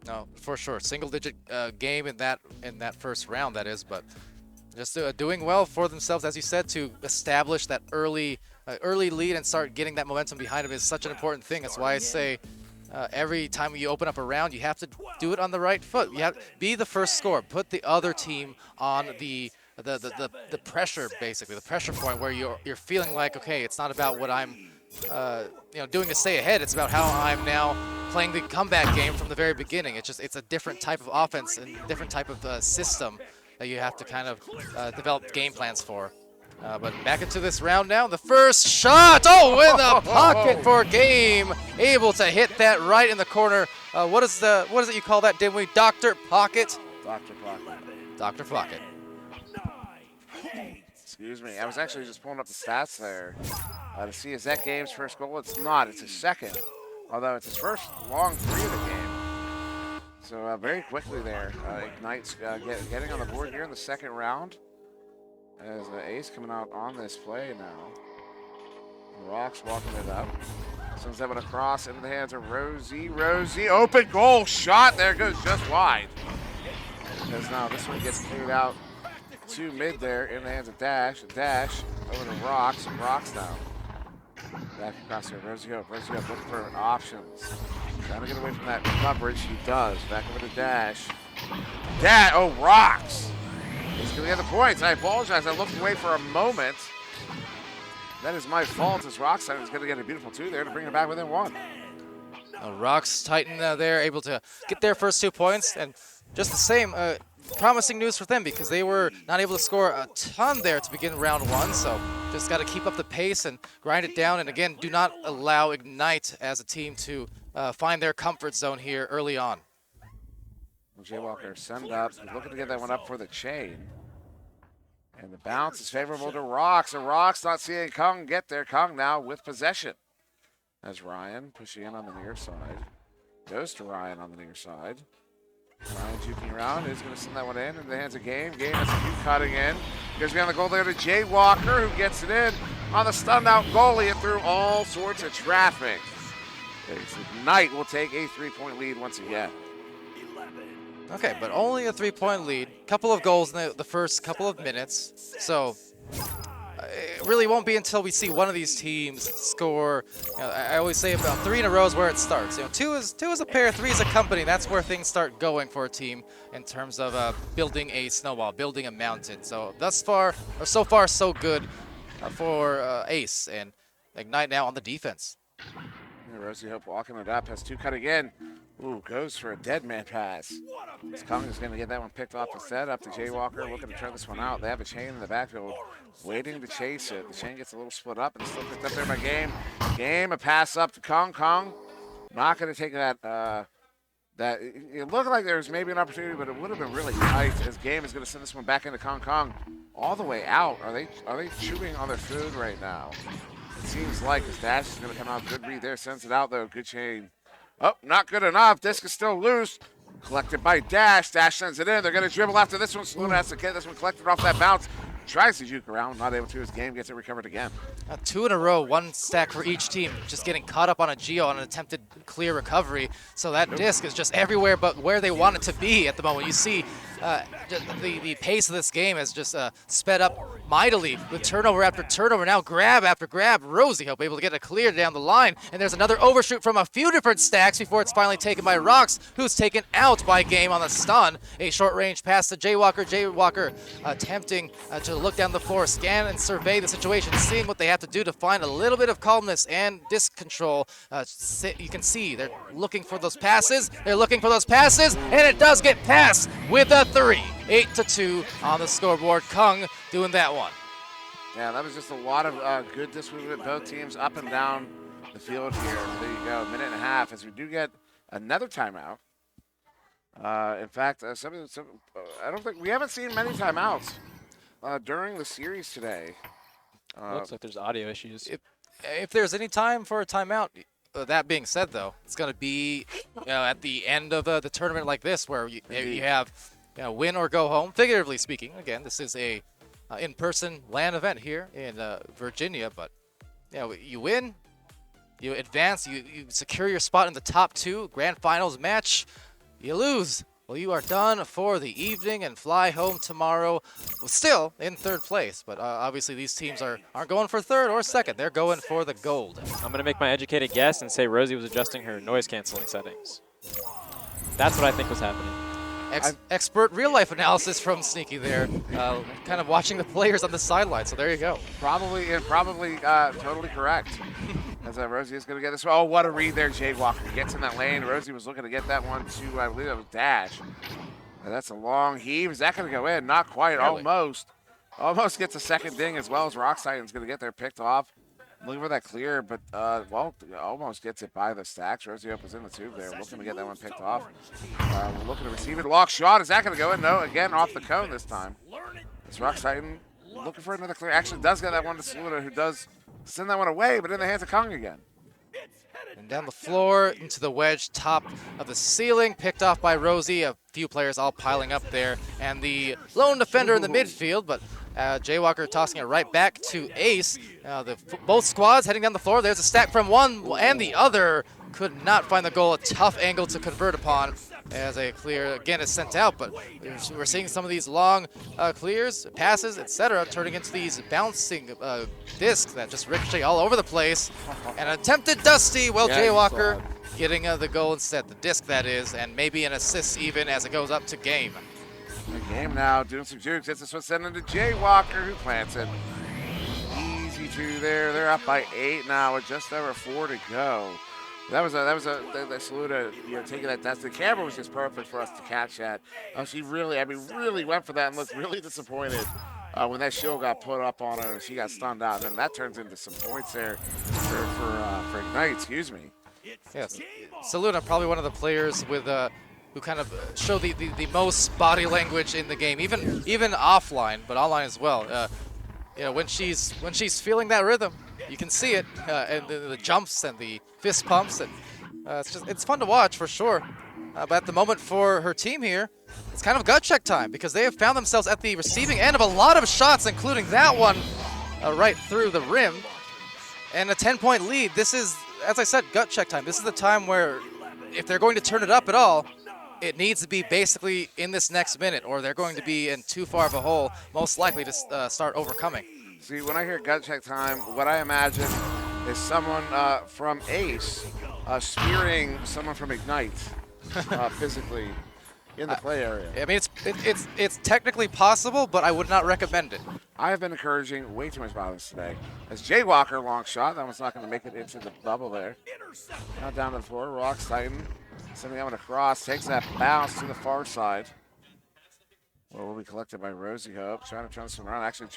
No, for sure. Single-digit game in that first round, that is, but just doing well for themselves, as you said, to establish that early lead and start getting that momentum behind them is such an important thing. That's why I say every time you open up a round, you have to do it on the right foot. You have to be the first score. Put the other team on the pressure, basically, the pressure point where you're feeling like, okay, it's not about what I'm doing to stay ahead. It's about how I'm now playing the comeback game from the very beginning. It's a different type of offense and different type of system that you have to kind of develop game plans for. But back into this round now. The first shot, in the pocket for game. Able to hit that right in the corner. What is it you call that, Dimwee? Dr. Pocket? Dr. Pocket. Dr. Pocket. Excuse me. I was actually just pulling up the stats there to see is that Game's first goal. It's not. It's his second, although it's his first long three of the game. So very quickly there, Ignite's getting on the board here in the second round. As Ace coming out on this play now. Rocks walking it up. Sends that one across into the hands of Rosie. Rosie, open goal shot. There goes just wide. As now this one gets cleared out to mid there in the hands of Dash. Dash over to Rocks. Rocks now. Back across here. Rosie Hope. Rosie Hope looking for options. Trying to get away from that coverage. He does. Back over to Dash. Oh, Rocks. He's going to get the points. I apologize. I looked away for a moment. That is my fault as Rockside is going to get a beautiful 2 there to bring it back within 1. Rocks Titan there, able to get their first 2 points. And just the same, promising news for them because they were not able to score a ton there to begin round 1. So just got to keep up the pace and grind it down. And again, do not allow Ignite as a team to find their comfort zone here early on. Jay Walker send up. He's looking to get that one up for the chain. And the bounce is favorable to Rocks. And Rocks not seeing Kung get there. Kung now with possession. As Ryan pushing in on the near side. Goes to Ryan on the near side. Ryan juking around. Is going to send that one in the hands of Game. Game has a few cutting in. Goes behind the goal there to Jay Walker, who gets it in on the stunned out goalie and through all sorts of traffic. Ignite will take a 3-point lead once again. Okay, but only a 3-point lead. Couple of goals in the first couple of minutes. So it really won't be until we see one of these teams score. You know, I always say about 3 in a row is where it starts. You know, two is a pair, 3 is a company. That's where things start going for a team in terms of building a snowball, building a mountain. So so far, so good for Ace and Ignite now on the defense. Yeah, Rosie Hope walking it up, has 2 cutting in. Ooh, goes for a dead man pass. Kung is going to get that one picked off instead. Up to Jay Walker, looking to turn this one out. They have a chain in the backfield, waiting to chase it. The chain gets a little split up, and it's still picked up there by Game. Game, a pass up to Kung. Kung not going to take that. It looked like there was maybe an opportunity, but it would have been really tight. As Game is going to send this one back into Kung. Kung all the way out. Are they chewing on their food right now? It seems like his Dash is going to come out. Good read there, sends it out though. Good chain. Oh, not good enough. Disc is still loose. Collected by Dash. Dash sends it in. They're going to dribble after this one. Sloan has to get this one collected off that bounce. Tries to juke around. Not able to. His Game gets it recovered again. 2 in a row, 1 stack for each team. Just getting caught up on a Geo on an attempted clear recovery. So that disc is just everywhere but where they want it to be at the moment. You see the pace of this game has just sped up mightily with turnover after turnover. Now grab after grab. Rosie Hope able to get a clear down the line. And there's another overshoot from a few different stacks before it's finally taken by Rocks, who's taken out by Game on the stun. A short range pass to Jay Walker. Jay Walker attempting to look down the floor, scan and survey the situation, seeing what they have to do to find a little bit of calmness and disc control. You can see they're looking for those passes. They're looking for those passes, and it does get passed with a 3. 8-2 on the scoreboard. Kung doing that one. Yeah, that was just a lot of good disc movement. Both teams up and down the field here. There you go, 1.5 minutes as we do get another timeout. In fact, I don't think we haven't seen many timeouts during the series today. Looks like there's audio issues. If there's any time for a timeout, that being said, though, it's going to be at the end of the tournament like this, where you have win or go home. Figuratively speaking, again, this is a in-person LAN event here in Virginia, but you win, you advance, you secure your spot in the top 2 grand finals match. You lose, well, you are done for the evening and fly home tomorrow, still in 3rd place. But obviously these teams aren't going for 3rd or 2nd. They're going for the gold. I'm going to make my educated guess and say Rosie was adjusting her noise canceling settings. That's what I think was happening. Expert real-life analysis from Sneaky there, kind of watching the players on the sideline. So there you go. Probably totally correct. As Rosie is going to get this one. Oh, what a read there. Jade Walker gets in that lane. Rosie was looking to get that one to, I believe that was Dash. And that's a long heave. Is that going to go in? Not quite. Really? Almost. Almost gets a second ding as well as Rockstiden's going to get there picked off. Looking for that clear, but, almost gets it by the stacks. Rosie Hope was in the tube there. Looking to get that one picked off. We're looking to receive it. Lock shot. Is that going to go in? No, again, off the cone this time. It's Rockstiden looking for another clear. Actually does get that one to Saluda, who does send that one away, but in the hands of Kong again. And down the floor into the wedge, top of the ceiling, picked off by Rosie. A few players all piling up there. And the lone defender in the midfield, but Jaywalker tossing it right back to Ace. Both squads heading down the floor. There's a stack from one and the other. Could not find the goal. A tough angle to convert upon as a clear, again, is sent out. But we're seeing some of these long clears, passes, etc., turning into these bouncing discs that just ricochet all over the place. An attempted Dusty. Well, Yeah, Jaywalker getting the goal instead, the disc that is, and maybe an assist even as it goes up to Game. The Game now doing some jukes. This one sending to Jaywalker, who plants it. Easy two there. They're up by 8 now with just over 4 to go. That was a Saluda, taking that test. The camera was just perfect for us to catch that. She really went for that and looked really disappointed when that shield got put up on her and she got stunned out. And then that turns into some points there for Ignite. Excuse me. Yes, Saluda probably one of the players with who kind of show the most body language in the game, even offline, but online as well. When she's feeling that rhythm, you can see it, and the jumps and the fist pumps, and it's fun to watch for sure. But at the moment for her team here, it's kind of gut check time because they have found themselves at the receiving end of a lot of shots, including that one right through the rim, and a 10-point lead. This is, as I said, gut check time. This is the time where if they're going to turn it up at all, it needs to be basically in this next minute, or they're going to be in too far of a hole, most likely to start overcoming. See, when I hear gut check time, what I imagine is someone from Ace spearing someone from Ignite physically in the play area. I mean, it's technically possible, but I would not recommend it. I have been encouraging way too much violence today. As Jaywalker, long shot. That one's not going to make it into the bubble there. Now down to the floor. Rocks Titan. Sending that one across. Takes that bounce to the far side. Well, will be collected by Rosie Hope. Trying to turn this around. Actually,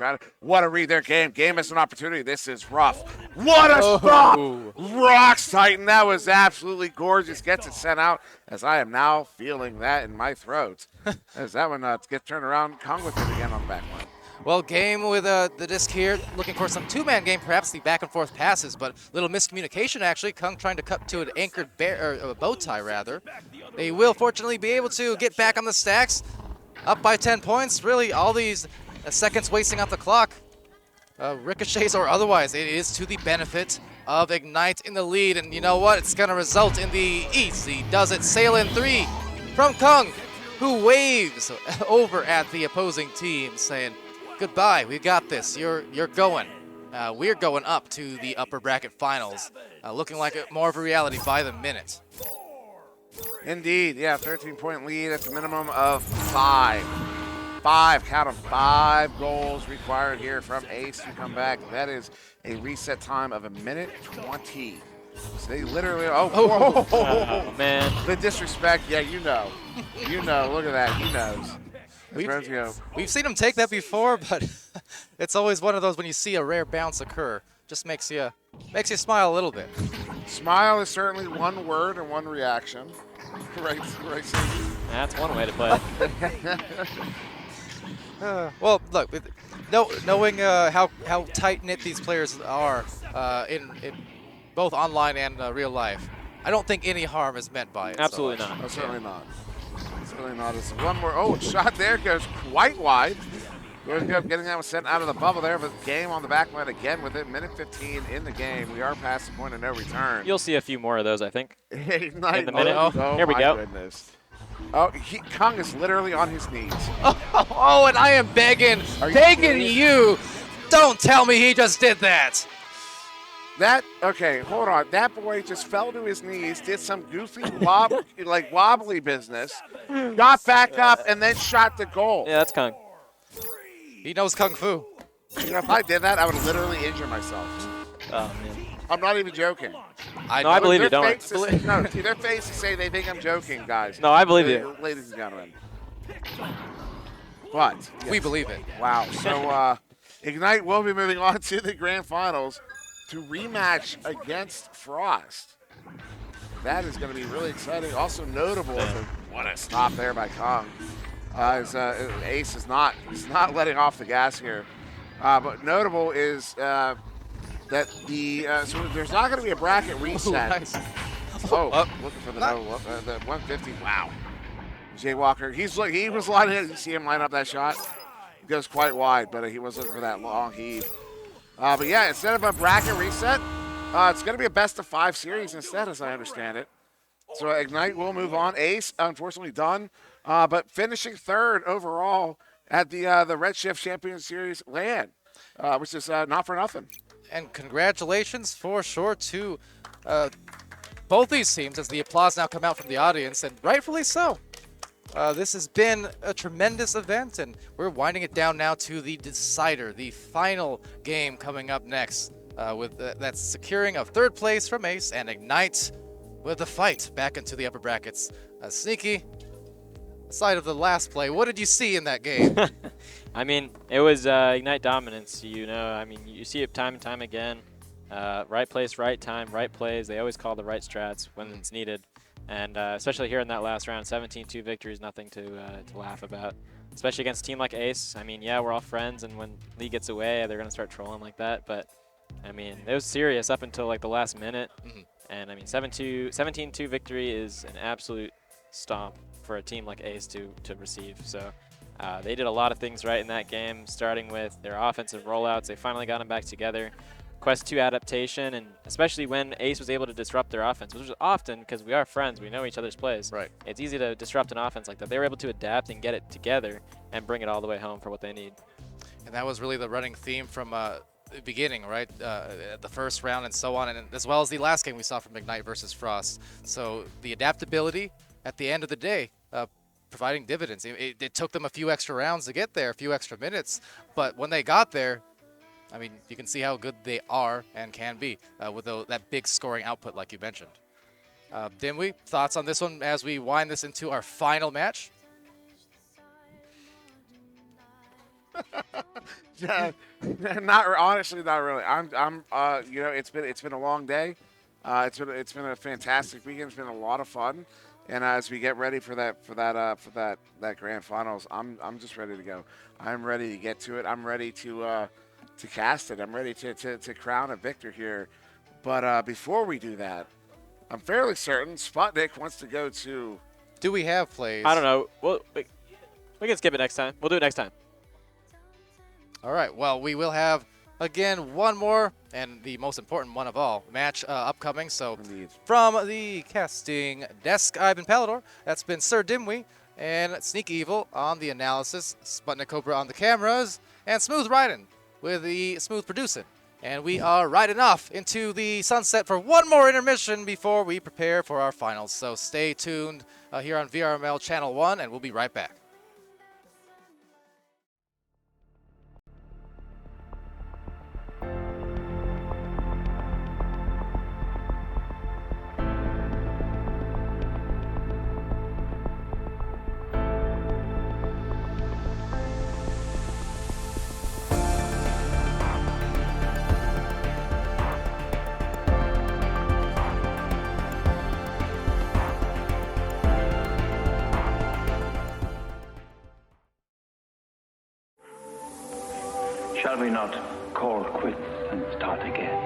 what a read their game. Game missed an opportunity. This is rough. What a stop! Rocks Titan. That was absolutely gorgeous. Gets it sent out as I am now feeling that in my throat. As that one gets turned around. Kong with it again on the back line. Well, Game with the disc here, looking for some two-man game, perhaps the back-and-forth passes, but little miscommunication, actually. Kung trying to cut to an anchored bow tie, rather. They will, fortunately, be able to get back on the stacks, up by 10 points. Really, all these seconds wasting off the clock, ricochets or otherwise, it is to the benefit of Ignite in the lead, and you know what? It's going to result in the easy does-it sail-in 3 from Kung, who waves over at the opposing team, saying, goodbye, we got this. You're going. We're going up to the upper bracket finals, looking like more of a reality by the minute. Indeed, yeah, 13-point lead at the minimum of 5. 5, count them, 5 goals required here from Ace to come back. That is a reset time of 1:20. So they literally, Oh, man. The disrespect, yeah, you know. You know, look at that, he knows. We've seen him take that before, but it's always one of those when you see a rare bounce occur. Just makes you smile a little bit. Smile is certainly one word and one reaction. Right. That's one way to play it. Well, look, knowing how tight-knit these players are in both online and real life, I don't think any harm is meant by it. Absolutely not. No, certainly not. Certainly not. It's one more. Shot there goes quite wide. Getting that one sent out of the bubble there, but Game on the back line again with it. 1:15 in the game. We are past the point of no return. You'll see a few more of those, I think. In the minute. Here we go. Goodness. Oh, Kung is literally on his knees. Oh, and I am begging you. Don't tell me he just did that. Okay, hold on. That boy just fell to his knees, did some goofy wobbly business, got back up, and then shot the goal. Yeah, that's Kung. He knows Kung Fu. You know, if I did that, I would literally injure myself. Oh, man. I'm not even joking. I believe you, don't. Their faces say they think I'm joking, guys. No, I believe you. Ladies and gentlemen. But yes. We believe it. Wow. So Ignite will be moving on to the grand finals to rematch against Frost. That is going to be really exciting. Also notable. What a stop there by Kong. Ace is not letting off the gas here. But notable is that the so there's not going to be a bracket reset. Nice. Looking for the the 150. Wow. Jay Walker, he was lining it. You see him line up that shot. He goes quite wide, but he was looking for that long heave. But yeah, instead of a bracket reset, it's going to be a best-of-5 series instead, as I understand it. So Ignite will move on. Ace, unfortunately, done, but finishing third overall at the Redshift Champion Series LAN, which is not for nothing. And congratulations for sure to both these teams, as the applause now come out from the audience, and rightfully so. This has been a tremendous event, and we're winding it down now to the decider, the final game coming up next, with that's securing of third place from Ace and Ignite with a fight back into the upper brackets. Sneaky, aside of the last play, what did you see in that game? I mean, it was Ignite dominance. I mean, you see it time and time again. Right place, right time, right plays. They always call the right strats when it's needed. And especially here in that last round, 17-2 victory is nothing to laugh about, especially against a team like Ace. I mean, yeah, we're all friends, and when Lee gets away, they're going to start trolling like that. But, I mean, it was serious up until, like, the last minute. And, I mean, 17-2 victory is an absolute stomp for a team like Ace to receive. So they did a lot of things right in that game, starting with their offensive rollouts. They finally got them back together. Quest 2 adaptation, and especially when Ace was able to disrupt their offense, which was often because we are friends, we know each other's plays. Right. It's easy to disrupt an offense like that. They were able to adapt and get it together and bring it all the way home for what they need. And that was really the running theme from the beginning, right? The first round and so on, and as well as the last game we saw from Ignite versus Frost. So the adaptability at the end of the day, providing dividends. It took them a few extra rounds to get there, a few extra minutes, but when they got there, I mean, you can see how good they are and can be with that big scoring output like you mentioned. Dimwee, thoughts on this one as we wind this into our final match? Honestly, not really. It's been a long day. It's been a fantastic weekend. It's been a lot of fun. And as we get ready for that grand finals, I'm just ready to go. I'm ready to get to it. I'm ready to cast it. I'm ready to crown a victor here. But before we do that, I'm fairly certain Sputnik wants to go to... Do we have plays? I don't know. We can skip it next time. We'll do it next time. All right. Well, we will have, again, one more, and the most important one of all, match upcoming. So from the casting desk, I've been Palador. That's been Sir Dimwee and Sneaky Evil on the analysis, Sputnik Cobra on the cameras, and Smooth Riding with the smooth producing. And we are riding off into the sunset for one more intermission before we prepare for our finals. So stay tuned here on VRML Channel 1, and we'll be right back. Shall we not call quits and start again?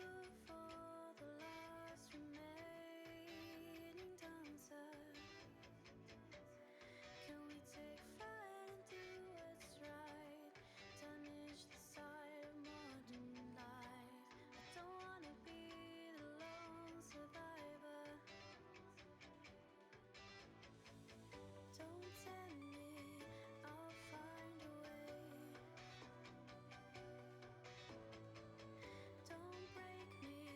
battle for the last remaining dancer. Can we take flight and do what's right? Tarnish the side of modern life. I don't wanna be the lone survivor. Don't tempt me, I'll find a way. Don't break me,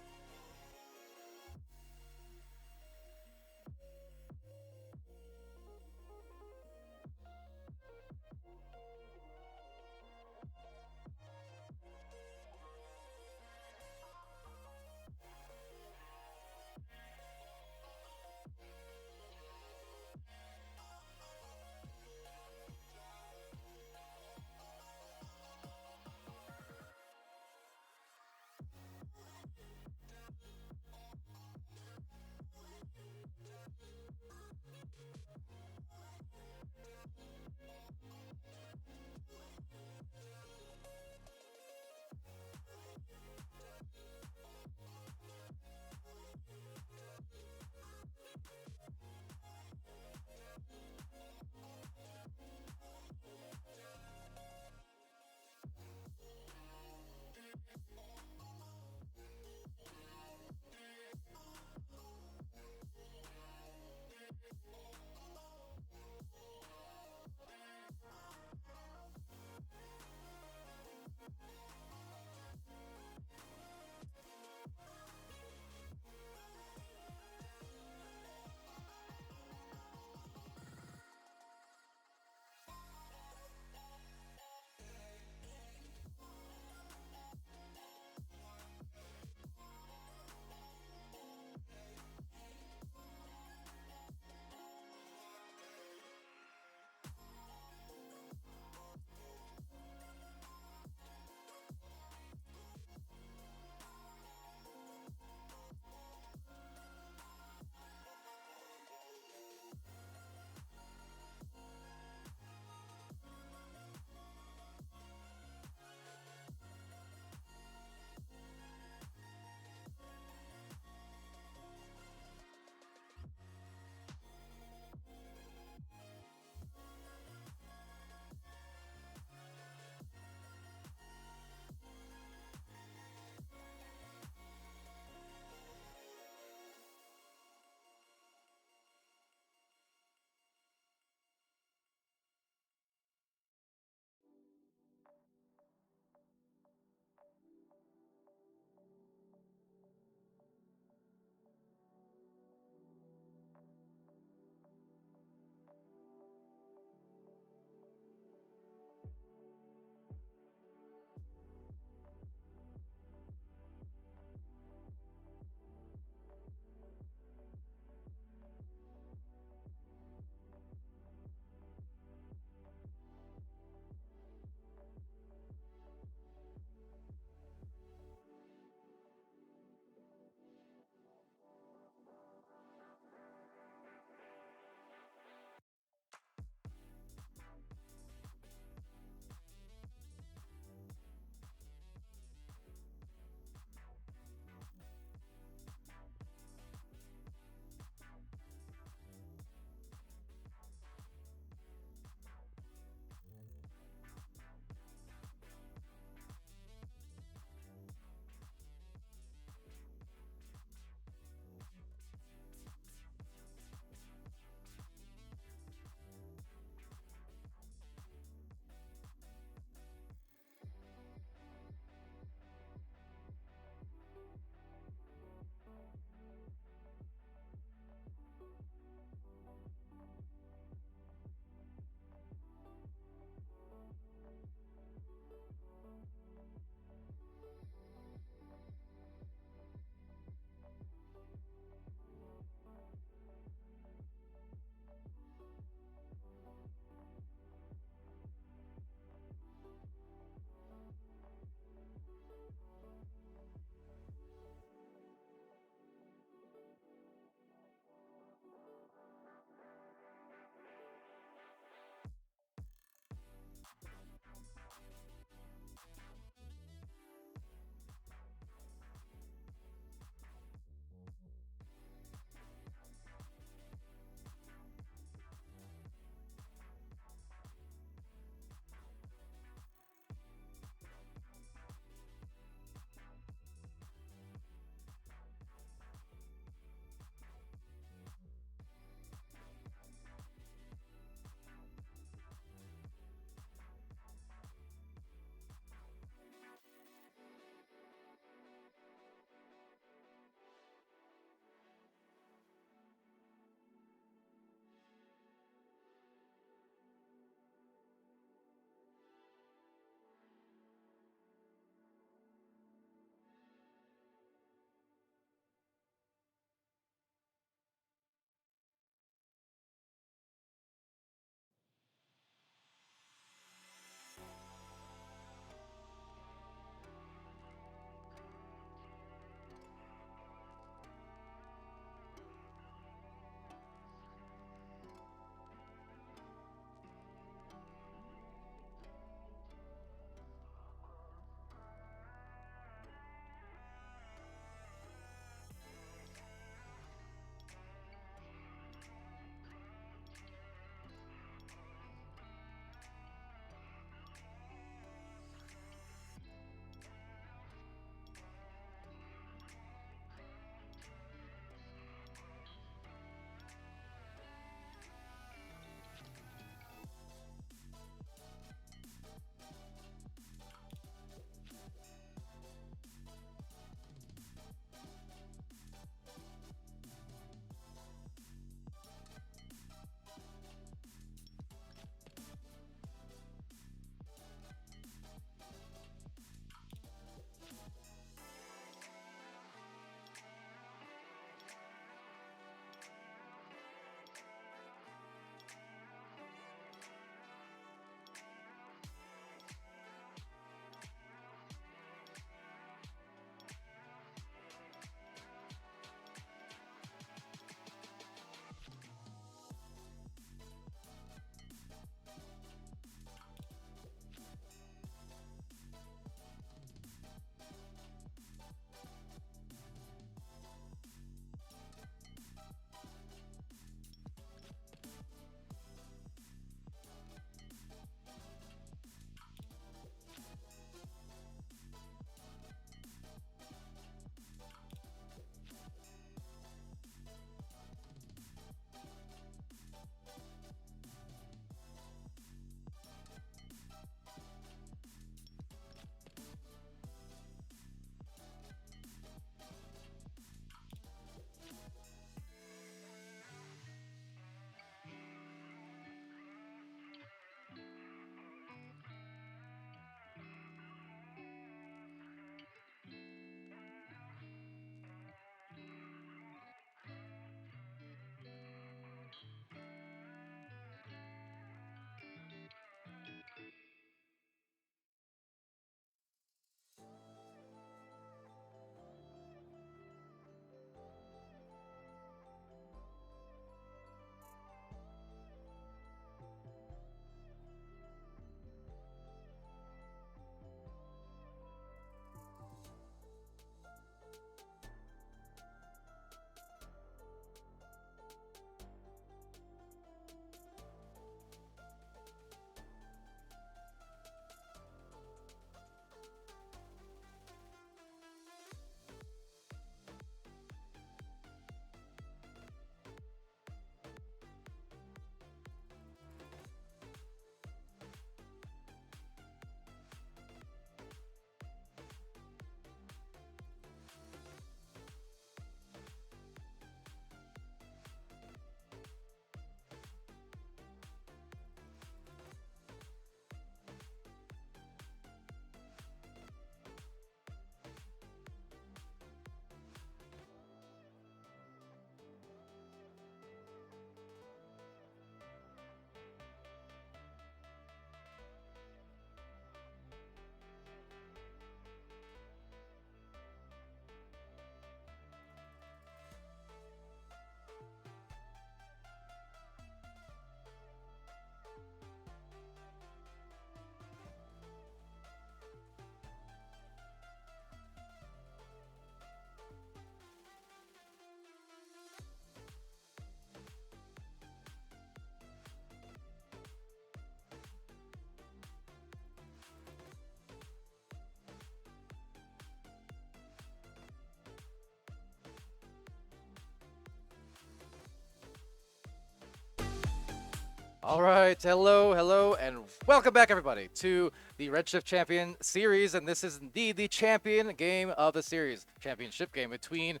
All right, hello, and welcome back, everybody, to the Redshift Champion Series, and this is indeed the champion game of the series, championship game between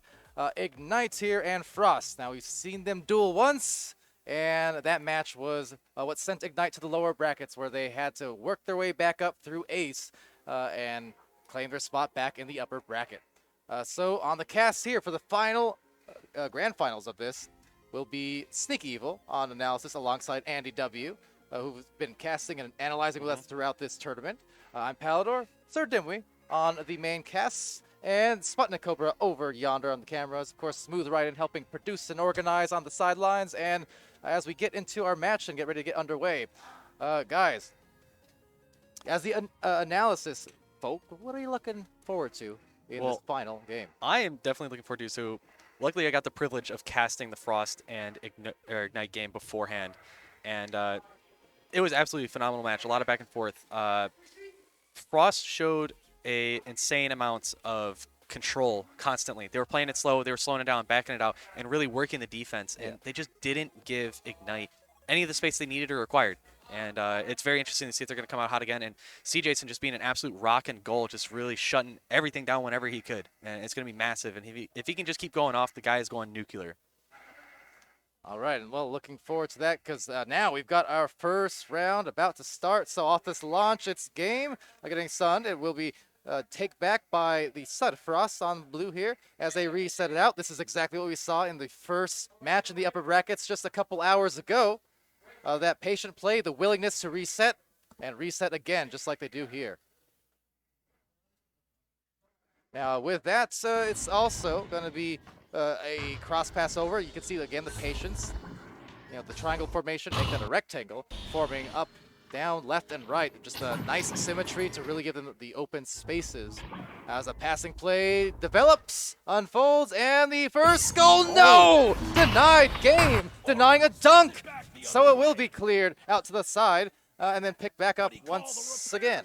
Ignite here and Frost. Now, we've seen them duel once, and that match was what sent Ignite to the lower brackets, where they had to work their way back up through Ace and claim their spot back in the upper bracket. So on the cast here for the final grand finals of this, will be Sneaky Evil on analysis alongside Andy W., who's been casting and analyzing with us throughout this tournament. I'm Palador, Sir Dimwee on the main casts, and Sputnik Cobra over yonder on the cameras. Of course, Smooth Ryan helping produce and organize on the sidelines. And as we get into our match and get ready to get underway, guys, as the analysis folk, what are you looking forward to in this final game? I am definitely looking forward to. So, luckily, I got the privilege of casting the Frost and Ignite game beforehand, and it was absolutely a phenomenal match. A lot of back and forth. Frost showed a insane amounts of control constantly. They were playing it slow. They were slowing it down, backing it out, and really working the defense. And they just didn't give Ignite any of the space they needed or required. And it's very interesting to see if they're going to come out hot again. And C. Jason just being an absolute rock and goal, just really shutting everything down whenever he could. And it's going to be massive. And if he can just keep going off, the guy is going nuclear. All right, and well, looking forward to that because now we've got our first round about to start. So off this launch, it's game. Getting sunned. It will be take back by the Sud Frost on blue here as they reset it out. This is exactly what we saw in the first match in the upper brackets just a couple hours ago. That patient play, the willingness to reset and reset again, just like they do here. Now, with that, it's also going to be a cross pass over. You can see, again, the patience. You know, the triangle formation, make that a rectangle, forming up, down, left, and right. Just a nice symmetry to really give them the open spaces. As a passing play develops, unfolds, and the first goal, no! Denied game, denying a dunk. So it will be cleared out to the side and then picked back up once again.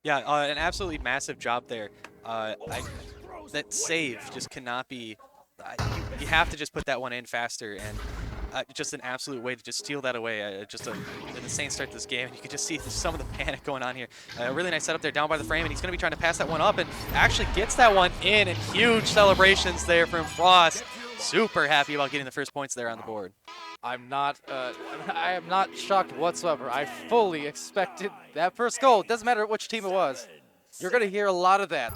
Yeah, an absolutely massive job there. That save just cannot be. You have to just put that one in faster, and just an absolute way to just steal that away. Just an insane start to this game. You can just see some of the panic going on here. A really nice setup there down by the frame, and he's going to be trying to pass that one up and actually gets that one in, and huge celebrations there from Frost. Super happy about getting the first points there on the board. I am not shocked whatsoever. I fully expected that first goal. It doesn't matter which team it was. You're going to hear a lot of that.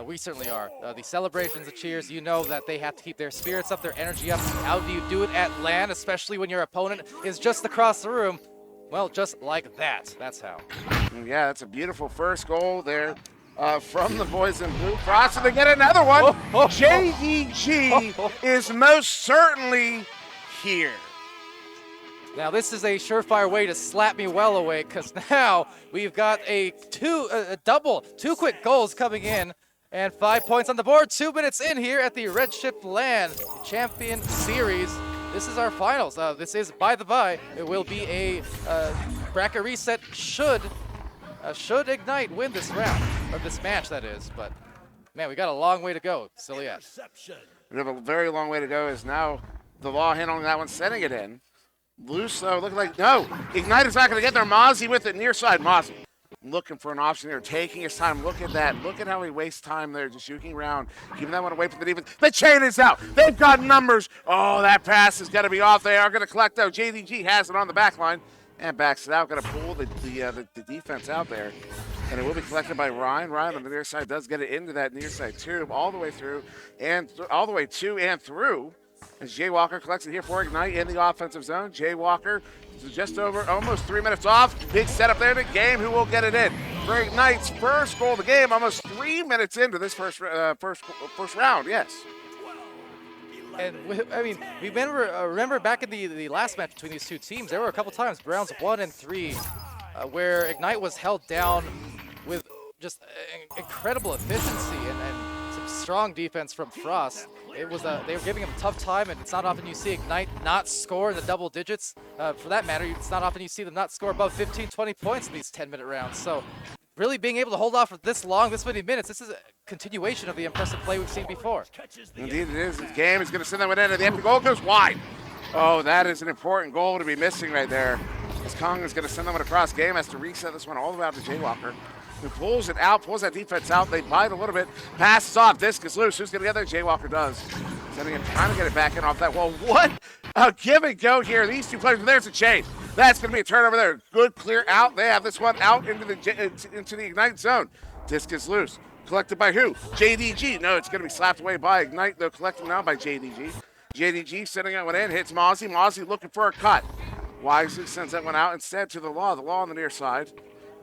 We certainly are. The celebrations, the cheers, you know that they have to keep their spirits up, their energy up. How do you do it at LAN, especially when your opponent is just across the room? Well, just like that. That's how. Yeah, that's a beautiful first goal there from the boys in blue. Frost, and they get another one. JDG is most certainly here. Now, this is a surefire way to slap me well away because now we've got a double, two quick goals coming in and 5 points on the board. 2 minutes in here at the Redshift LAN Champion Series. This is our finals. This is, by the by, it will be a bracket reset should Ignite win this round, or this match, that is. But, man, we got a long way to go still yet. We have a very long way to go as now the law handling that one, setting it in. Loose, looking like, no, Ignite is not going to get there. Mozzie with it near side. Mozzie looking for an option here, taking his time. Look at that. Look at how he wastes time there, just juking around, keeping that one away from the defense. The chain is out. They've got numbers. Oh, that pass is going to be off. They are going to collect, though. JDG has it on the back line and backs it out. Going to pull the defense out there. And it will be collected by Ryan. Ryan on the near side does get it into that near side tube all the way through and all the way to and through. As Jay Walker collects it here for Ignite in the offensive zone. Jay Walker is just over almost 3 minutes off. Big setup there in the game. Who will get it in? For Ignite's first goal of the game, almost 3 minutes into this first round, yes. And I mean, remember back in the last match between these two teams, there were a couple times, rounds 1 and 3, where Ignite was held down with just incredible efficiency and some strong defense from Frost. It was they were giving him a tough time, and it's not often you see Ignite not score in the double digits. For that matter, it's not often you see them not score above 15, 20 points in these 10-minute rounds. So really being able to hold off for this long, this many minutes, this is a continuation of the impressive play we've seen before. Indeed it is. The game is going to send that one in, and the empty goal goes wide. Oh, that is an important goal to be missing right there. As Kong is going to send them across game, has to reset this one all the way out to Jaywalker, who pulls it out, pulls that defense out. They bite a little bit, passes off, disc is loose. Who's going to get there? Jaywalker does. Sending it, trying to get it back in off that wall. What a give and go here. These two players, there's a chain. That's going to be a turnover there. Good clear out. They have this one out into the Ignite zone. Disc is loose. Collected by who? JDG. No, it's going to be slapped away by Ignite, though. Collected now by JDG. JDG sending that one in, hits Mozzie. Mozzie looking for a cut. Wisely sends that one out instead to the Law. The Law on the near side.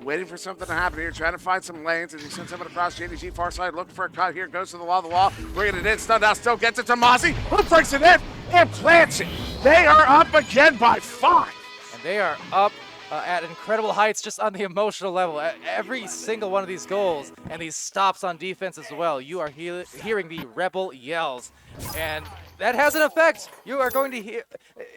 Waiting for something to happen here, trying to find some lanes as he sends someone across JDG far side, looking for a cut here, goes to the Law, bringing it in, stunned out, still gets it to Mozzie, who breaks it in and plants it. They are up again by 5. And they are up at incredible heights just on the emotional level. Every single one of these goals and these stops on defense as well, you are hearing the Rebel yells. And that has an effect. You are going to hear,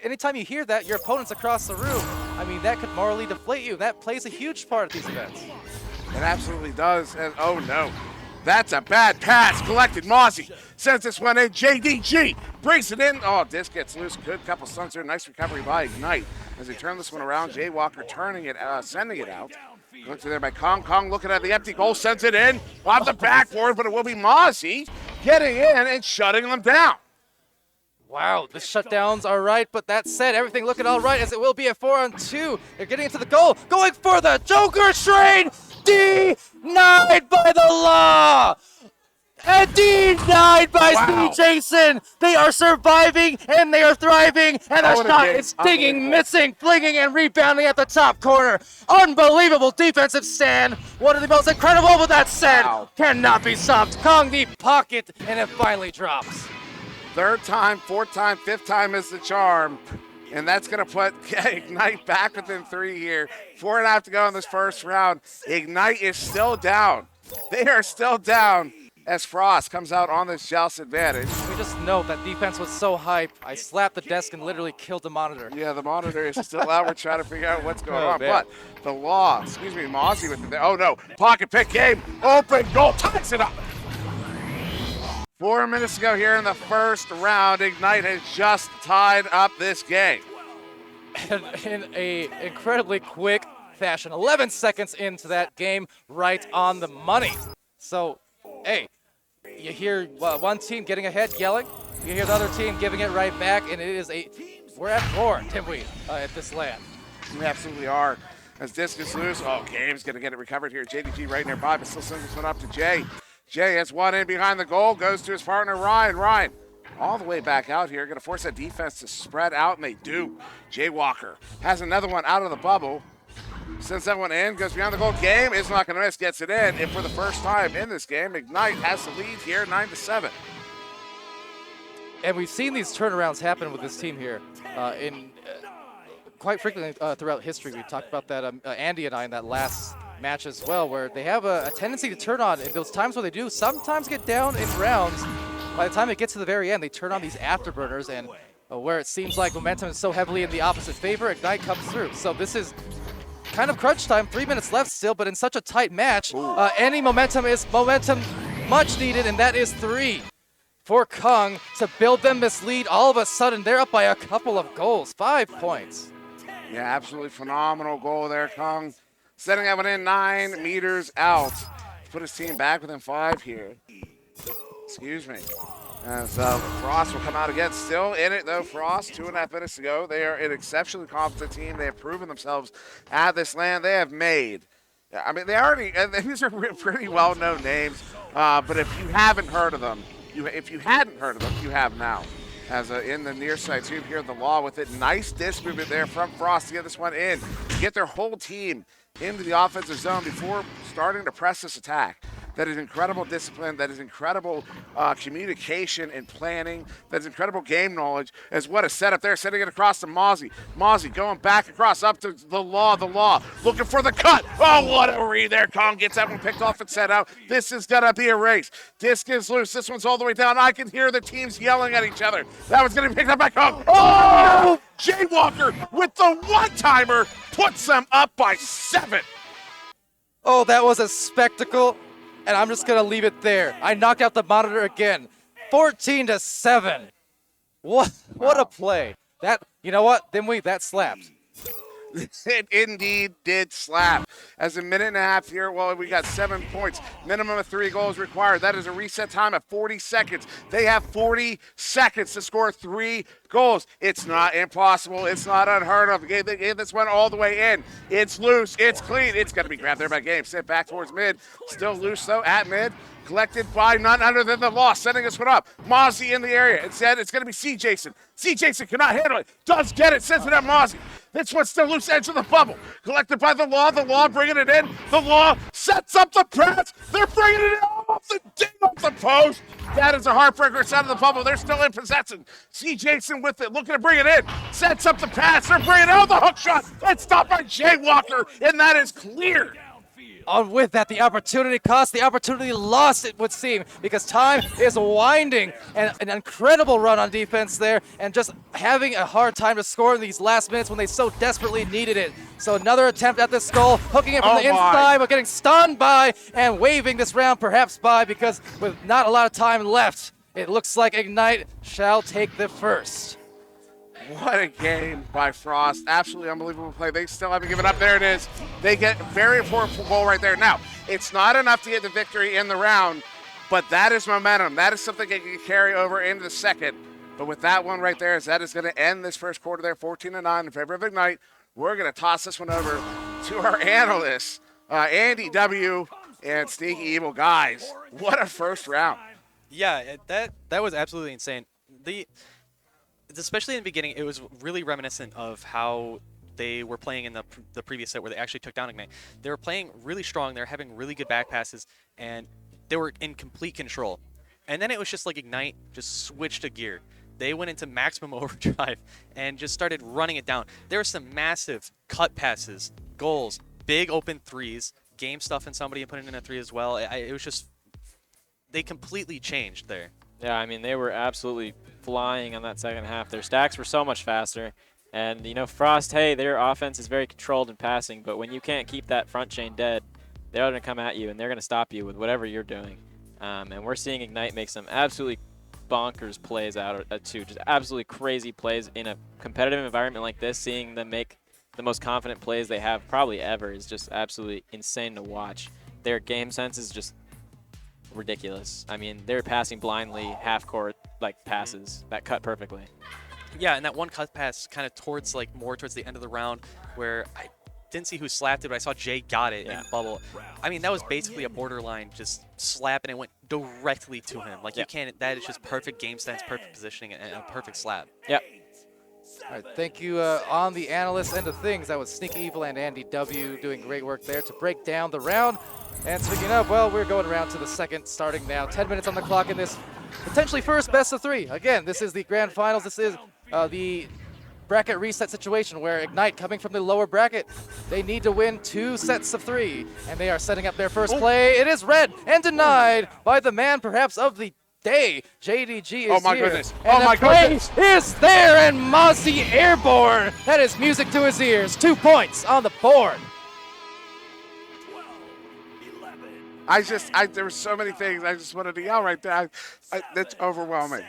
anytime you hear that, your opponent's across the room, I mean, that could morally deflate you. That plays a huge part at these events. It absolutely does. And oh no, that's a bad pass. Collected. Mozzie sends this one in. JDG brings it in. Oh, disc gets loose. Good couple stunts there. Nice recovery by Ignite. As they turn this one around, Jaywalker turning it, sending it out. Looked there by Kong. Kong looking at the empty goal, sends it in off the backboard, but it will be Mozzie getting in and shutting them down. Wow, the shutdowns are right, but that said, everything looking all right as it will be a 4-on-2. They're getting into the goal, going for the Joker train, denied by the Law. And denied by Steve Jason. They are surviving and they are thriving. And the shot is stinging, missing, flinging, and rebounding at the top corner. Unbelievable defensive stand. One of the most incredible, but that said, cannot be stopped. Kong the pocket, and it finally drops. Third time, fourth time, fifth time is the charm. And that's going to put Ignite back within 3 here. 4.5 to go in this first round. Ignite is still down. They are still down as Frost comes out on this joust advantage. We just note that defense was so hype. I slapped the desk and literally killed the monitor. Yeah, the monitor is still out. We're trying to figure out what's going on. Man. But the Law, Mozzie with the, oh no, pocket pick game, open goal, ties it up. 4 minutes to go here in the first round. Ignite has just tied up this game. And in a incredibly quick fashion, 11 seconds into that game, right on the money. So, hey, you hear one team getting ahead, yelling. You hear the other team giving it right back, and it is we're at war, Tim Weed, at this LAN. We absolutely are. As disc is loose, Game's going to get it recovered here. JDG right nearby, but still sends this one up to Jay. Jay has one in behind the goal, goes to his partner, Ryan. Ryan all the way back out here, going to force that defense to spread out, and they do. Jaywalker has another one out of the bubble. Sends that one in, goes behind the goal. Game is not going to miss, gets it in. And for the first time in this game, Ignite has the lead here, 9-7. And we've seen these turnarounds happen with this team here quite frequently throughout history. We talked about that, Andy and I, in that last match as well, where they have a tendency to turn on. In those times where they do sometimes get down in rounds, by the time it gets to the very end, they turn on these afterburners, and where it seems like momentum is so heavily in the opposite favor, Ignite comes through. So this is kind of crunch time, 3 minutes left still, but in such a tight match, any momentum is momentum much needed, and that is 3 for Kong to build them this lead. All of a sudden, they're up by a couple of goals, 5 points. Yeah, absolutely phenomenal goal there, Kong. Setting that one in 9 meters out. Put his team back within 5 here. Excuse me. As Frost will come out again. Still in it, though, Frost. 2.5 minutes to go. They are an exceptionally competent team. They have proven themselves at this LAN. They have made, I mean, they already, these are pretty well-known names, but if you haven't heard of them, if you hadn't heard of them, you have now. As in the near side tube here, the Law with it. Nice disc movement there from Frost to get this one in. To get their whole team into the offensive zone before starting to press this attack. That is incredible discipline. That is incredible communication and planning. That is incredible game knowledge. As what a setup there, sending it across to Mozzie. Mozzie going back across up to the Law. The Law looking for the cut. Oh, what a read there. Kong gets that one picked off and set out. This is going to be a race. Disc is loose. This one's all the way down. I can hear the teams yelling at each other. That one's going to be picked up by Kong. Oh! Jaywalker with the one-timer puts them up by 7. Oh, that was a spectacle. And I'm just going to leave it there. I knocked out the monitor again. 14-7. What a play. You know what? Dimwee, that slapped. It indeed did slap. As a minute and a half here, well, we got 7 points. Minimum of 3 goals required. That is a reset time of 40 seconds. They have 40 seconds to score 3 goals. It's not impossible. It's not unheard of. They gave this one all the way in. It's loose. It's clean. It's going to be grabbed there by Game. Sent back towards mid. Still loose, though, at mid. Collected by none other than the Lost, setting this one up. Mozzie in the area. Instead, it's going to be C. Jason. C. Jason cannot handle it. Does get it. Sends it at Mozzie. This one's still loose edge of the bubble. Collected by the Law. The Law bringing it in. The Law sets up the press. They're bringing it in off the ding off the post. That is a heartbreaker inside of the bubble. They're still in possession. C. Jason with it, looking to bring it in. Sets up the pass. They're bringing it out. The hook shot. It's stopped by Jay Walker, and that is cleared. With that, the opportunity cost, the opportunity lost, it would seem, because time is winding. And an incredible run on defense there, and just having a hard time to score in these last minutes when they so desperately needed it. So another attempt at this goal, hooking it from the inside, but getting stunned by and waving this round perhaps by, because with not a lot of time left, it looks like Ignite shall take the first. What a game by Frost. Absolutely unbelievable play. They still haven't given up. There it is. They get a very important goal right there. Now, it's not enough to get the victory in the round, but that is momentum. That is something that can carry over into the second. But with that one right there, that is going to end this first quarter there, 14-9 in favor of Ignite. We're going to toss this one over to our analysts, Andy W. and Sneaky Evil. Guys, what a first round. Yeah, that was absolutely insane. Especially in the beginning, it was really reminiscent of how they were playing in the previous set where they actually took down Ignite. They were playing really strong. They were having really good back passes, and they were in complete control. And then it was just like Ignite just switched a gear. They went into maximum overdrive and just started running it down. There were some massive cut passes, goals, big open threes, game stuff and somebody and putting in a 3 as well. It was just, they completely changed there. Yeah, I mean, they were absolutely flying on that second half. Their stacks were so much faster. And, you know, Frost, hey, their offense is very controlled in passing, but when you can't keep that front chain dead, they're going to come at you, and they're going to stop you with whatever you're doing. And we're seeing Ignite make some absolutely bonkers plays out too. Just absolutely crazy plays in a competitive environment like this. Seeing them make the most confident plays they have probably ever is just absolutely insane to watch. Their game sense is just ridiculous. I mean, they're passing blindly, half-court like passes that cut perfectly. Yeah, and that one cut pass kind of towards more towards the end of the round where I didn't see who slapped it, but I saw Jay got it in bubble. I mean, that was basically a borderline just slap, and it went directly to him. Like, you can't, that is just perfect game sense, perfect positioning, and a perfect slap. Yep. All right, thank you on the analyst end of things. That was Sneaky Evil and Andy W. doing great work there to break down the round. And speaking of, well, we're going around to the second starting now. 10 minutes on the clock in this potentially first best of 3. Again, this is the grand finals. This is the bracket reset situation where Ignite, coming from the lower bracket, they need to win 2 sets of 3. And they are setting up their first play. It is read and denied by the man perhaps of the day. JDG is Oh my here. goodness. And Oh my the play goodness. is there, and Mozzie airborne. That is music to his ears. 2 points on the board. There were so many things I just wanted to yell right there. That's overwhelming.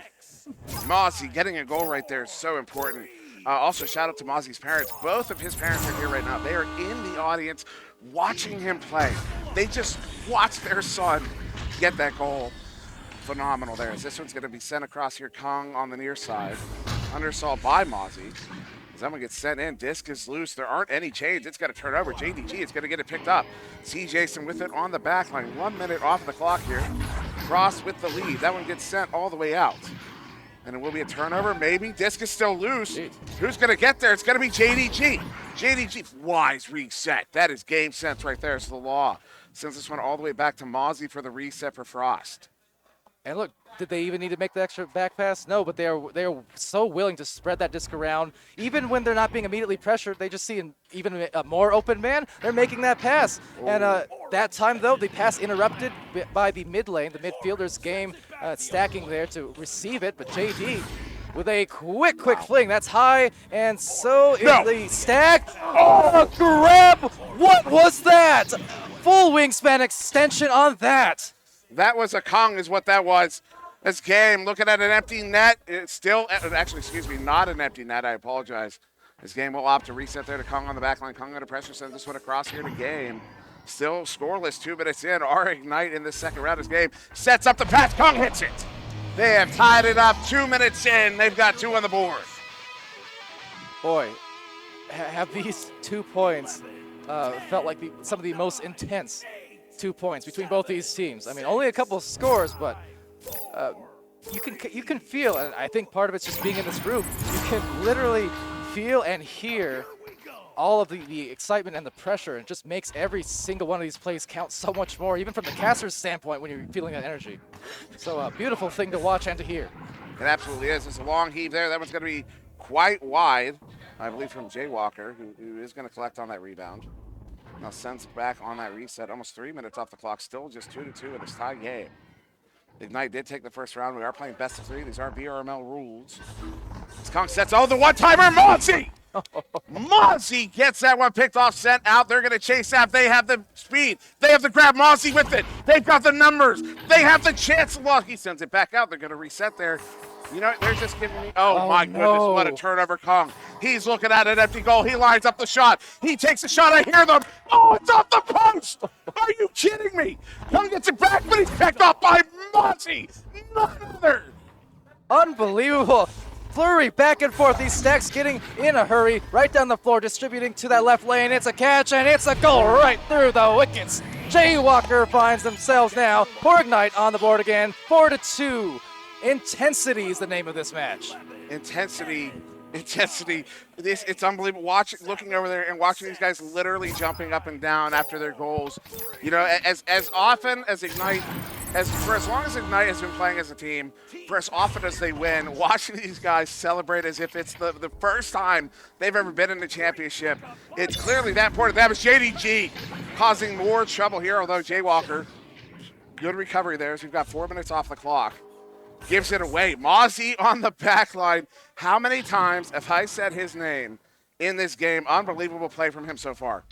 Mozzie getting a goal right there is so important. Also, shout out to Mozzie's parents. Both of his parents are here right now. They are in the audience watching him play. They just watched their son get that goal. Phenomenal there. As this one's going to be sent across here. Kong on the near side. Undersaw by Mozzie. As that one gets sent in, disc is loose. There aren't any chains. It's got to turn over. JDG is going to get it picked up. C. Jason with it on the back line. 1 minute off the clock here. Frost with the lead. That one gets sent all the way out. And it will be a turnover, maybe. Disc is still loose. Who's going to get there? It's going to be JDG. JDG, wise reset. That is game sense right there. It's the Law. Sends this one all the way back to Mozzie for the reset for Frost. And look, did they even need to make the extra back pass? No, but they are so willing to spread that disc around. Even when they're not being immediately pressured, they just see even a more open man, they're making that pass. And that time, though, the pass interrupted by the mid lane, the midfielder's game stacking there to receive it. But JD with a quick fling. That's high, and so is the stack. Oh, grab! What was that? Full wingspan extension on that. That was a Kong is what that was. This game looking at an empty net. It's still, actually, excuse me, not an empty net. I apologize. This game will opt to reset there to Kong on the back line. Kong under pressure, sends this one across here to game. Still scoreless, 2 minutes in. Our Ignite in this second round of this game sets up the pass. Kong hits it. They have tied it up 2 minutes in. They've got 2 on the board. Boy, have these 2 points felt like some of the most intense 2 points between both these teams. I mean, only a couple of scores, but you can feel, and I think part of it's just being in this room. You can literally feel and hear all of the excitement and the pressure. It just makes every single one of these plays count so much more, even from the caster's standpoint when you're feeling that energy. So a beautiful thing to watch and to hear. It absolutely is. It's a long heave there. That one's going to be quite wide, I believe, from Jay Walker, who is going to collect on that rebound. Now sends back on that reset. Almost 3 minutes off the clock. Still just 2-2 in this tie game. Ignite did take the first round. We are playing best of 3. These are BRML rules. As Kong sets, the one-timer, Mozzie! Mozzie gets that one picked off, sent out. They're going to chase out. They have the speed. They have to grab Mozzie with it. They've got the numbers. They have the chance to lock. He sends it back out. They're going to reset there. You know, they're just giving me, oh my goodness, what a turnover, Kong. He's looking at an empty goal. He lines up the shot. He takes a shot. I hear them. Oh, it's off the post. Are you kidding me? Kong gets it back, but he's picked off by Mozzie. None other. Unbelievable. Flurry back and forth. These stacks getting in a hurry. Right down the floor, distributing to that left lane. It's a catch, and it's a goal right through the wickets. Jay Walker finds themselves now. For Ignite on the board again. 4-2. Intensity is the name of this match. Intensity. It's unbelievable. Looking over there and watching these guys literally jumping up and down after their goals. You know, as often as Ignite, for as long as Ignite has been playing as a team, for as often as they win, watching these guys celebrate as if it's the first time they've ever been in the championship, it's clearly that important. That was JDG causing more trouble here, although Jay Walker, good recovery there as we've got 4 minutes off the clock. Gives it away. Mozzie on the back line. How many times have I said his name in this game? Unbelievable play from him so far.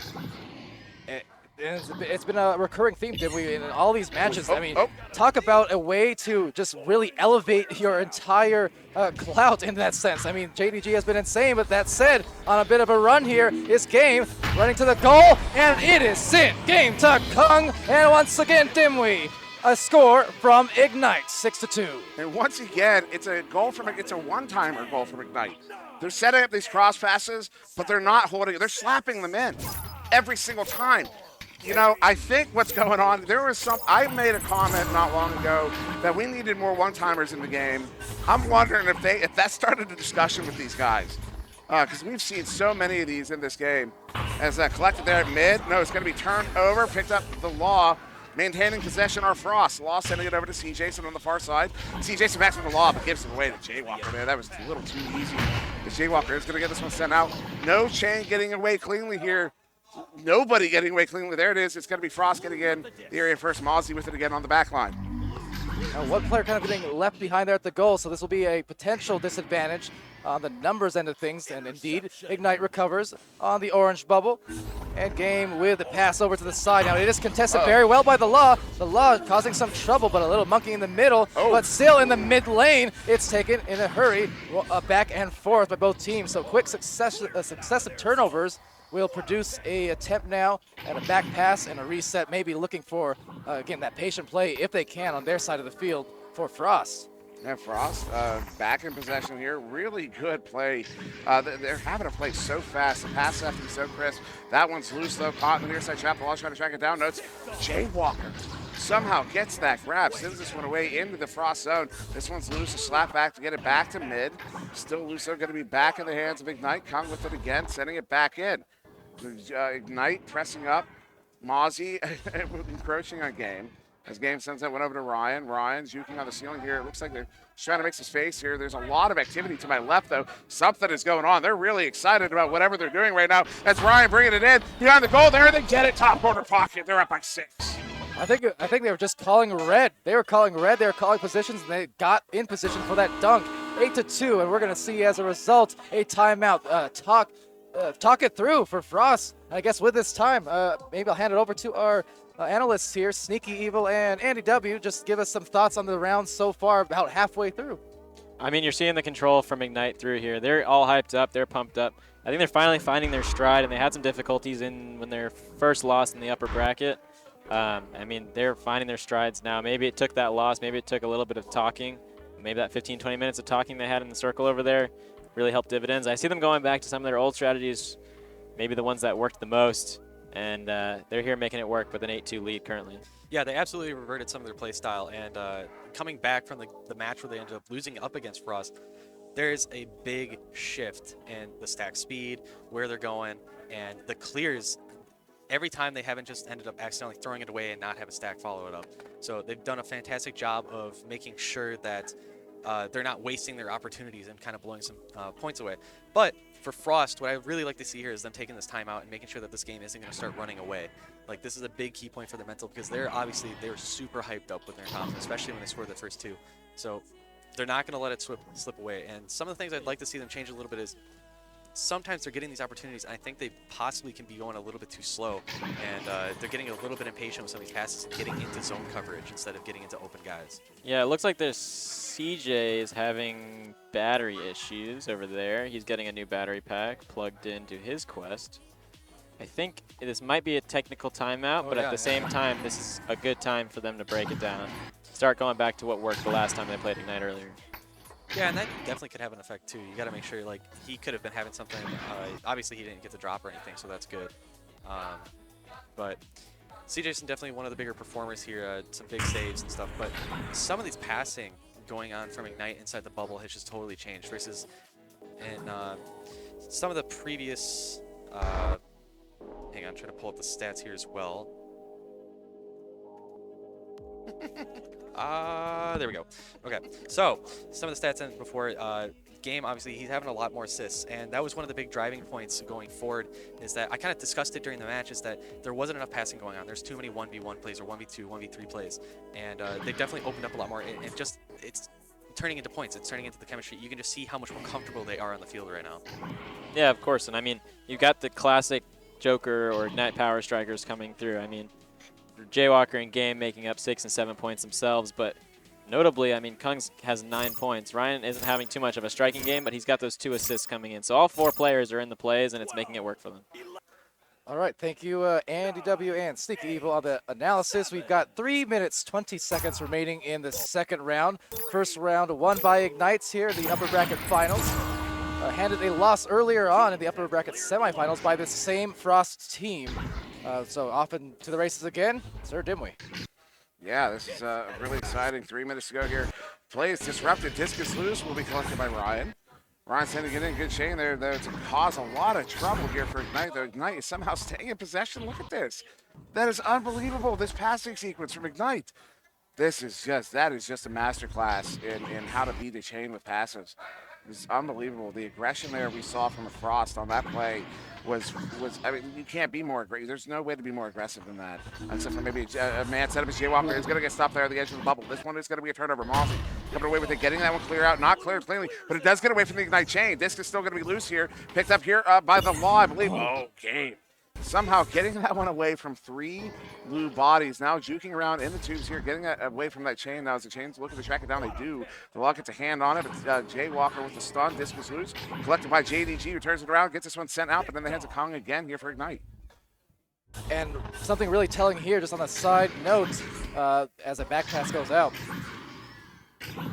It's been a recurring theme, did we, in all these matches. I mean, talk about a way to just really elevate your entire clout in that sense. I mean, JDG has been insane, but that said, on a bit of a run here is Game running to the goal, and it is sent. Game to Kong, and once again, Dimwee. A score from Ignite, 6-2. And once again, it's a one-timer goal from Ignite. They're setting up these cross passes, but they're not holding it. They're slapping them in every single time. You know, I think what's going on, I made a comment not long ago that we needed more one-timers in the game. I'm wondering if that started a discussion with these guys. Because we've seen so many of these in this game. As collected there at mid, no, it's going to be turned over, picked up the Law. Maintaining possession are Frost. Law sending it over to C. Jason on the far side. C. Jason back from the Law, but gives it away to Jay Walker there. That was a little too easy. Jay Walker is going to get this one sent out. No chain getting away cleanly here. Nobody getting away cleanly. There it is. It's going to be Frost getting in the area first. Mozzie with it again on the back line. One player kind of getting left behind there at the goal, so this will be a potential disadvantage on the numbers end of things. And indeed, Ignite recovers on the orange bubble. And Game with the pass over to the side. Now it is contested very well by the Law. The Law causing some trouble, but a little monkey in the middle. But still in the mid lane, it's taken in a hurry, back and forth by both teams. So quick successive turnovers will produce a attempt now at a back pass and a reset, maybe looking for, again, that patient play, if they can, on their side of the field for Frost. Yeah, Frost back in possession here. Really good play. They're having to play so fast. The pass have to be so crisp. That one's loose, though. Caught in the near side trap. The Law trying to track it down. Notes Jay Walker somehow gets that grab. Sends this one away into the Frost zone. This one's loose. A slap back to get it back to mid. Still loose, though. Going to be back in the hands of Ignite. Kong with it again, sending it back in. Ignite pressing up. Mozzie encroaching on Game. As Game sends that one over to Ryan. Ryan's juking on the ceiling here. It looks like they're trying to make some space here. There's a lot of activity to my left, though. Something is going on. They're really excited about whatever they're doing right now. As Ryan bringing it in behind the goal there. They get it. Top corner pocket. They're up by 6. I think they were just calling red. They were calling red. They were calling positions, and they got in position for that dunk. 8-2, and we're going to see as a result a timeout. Talk it through for Frost. I guess with this time, maybe I'll hand it over to our analysts here, Sneaky Evil and Andy W. Just give us some thoughts on the round so far, about halfway through. I mean, you're seeing the control from Ignite through here. They're all hyped up. They're pumped up. I think they're finally finding their stride, and they had some difficulties when they first lost in the upper bracket. I mean, they're finding their strides now. Maybe it took that loss. Maybe it took a little bit of talking. Maybe that 15, 20 minutes of talking they had in the circle over there really helped dividends. I see them going back to some of their old strategies, maybe the ones that worked the most, and they're here making it work with an 8-2 lead currently. Yeah, they absolutely reverted some of their play style, and coming back from the match where they ended up losing up against Frost, there's a big shift in the stack speed, where they're going, and the clears. Every time they haven't just ended up accidentally throwing it away and not have a stack follow it up. So they've done a fantastic job of making sure that they're not wasting their opportunities and kind of blowing some points away. But for Frost, what I really like to see here is them taking this time out and making sure that this game isn't going to start running away. Like, this is a big key point for their mental, because they're super hyped up with their confidence, especially when they score the first two. So they're not going to let it slip away. And some of the things I'd like to see them change a little bit is sometimes they're getting these opportunities, and I think they possibly can be going a little bit too slow, and they're getting a little bit impatient with some of these passes and getting into zone coverage instead of getting into open guys. Yeah, it looks like there's CJ is having battery issues over there. He's getting a new battery pack plugged into his Quest. I think this might be a technical timeout, but at the same time, this is a good time for them to break it down. Start going back to what worked the last time they played Ignite earlier. Yeah, and that definitely could have an effect too. You got to make sure, like, he could have been having something. Obviously, he didn't get the drop or anything, so that's good. But CJ's definitely one of the bigger performers here. Some big saves and stuff. But some of these passing going on from Ignite inside the bubble has just totally changed versus in some of the previous. Hang on, I'm trying to pull up the stats here as well. There we go. Okay, so some of the stats in before game, obviously he's having a lot more assists, and that was one of the big driving points going forward. Is that I kind of discussed it during the match, is that there wasn't enough passing going on. There's too many 1v1 plays or 1v2, 1v3 plays, and they definitely opened up a lot more. And just it's turning into points. It's turning into the chemistry. You can just see how much more comfortable they are on the field right now. Yeah, of course, and I mean you've got the classic Joker or Ignite Power Strikers coming through. I mean, Jaywalker and Game making up 6 and 7 points themselves, but notably, I mean, Kungs has 9 points. Ryan isn't having too much of a striking game, but he's got those 2 assists coming in. So all 4 players are in the plays, and it's making it work for them. All right, thank you, Andy W. and Sneaky Evil on the analysis. We've got 3 minutes, 20 seconds remaining in the second round. First round won by Ignites here in the upper bracket finals. Handed a loss earlier on in the upper bracket semifinals by this same Frost team. So off into the races again, Sir Dimwee. Yeah, this is really exciting. 3 minutes to go here. Play is disrupted. Discus loose will be collected by Ryan. Ryan's trying to get in good chain there to cause a lot of trouble here for Ignite. Though Ignite is somehow staying in possession. Look at this. That is unbelievable, this passing sequence from Ignite. That is just a masterclass in how to beat the chain with passives. It's unbelievable. The aggression there we saw from Frost on that play was I mean, you can't be more aggressive. There's no way to be more aggressive than that. Except for maybe a man set up as Jaywalker is going to get stopped there at the edge of the bubble. This one is going to be a turnover. Mozzie coming away with it, getting that one clear out. Not cleared cleanly, but it does get away from the Ignite chain. Disc is still going to be loose here. Picked up here by the Law, I believe. Oh, Game. Somehow getting that one away from 3 blue bodies. Now juking around in the tubes here, getting that away from that chain. Now as the chain's looking to track it down, they do. The Law gets a hand on it, but Jaywalker with the stun. Disc was loose. Collected by JDG, who turns it around, gets this one sent out, but then they hands to Kong again here for Ignite. And something really telling here, just on the side note, as a back pass goes out.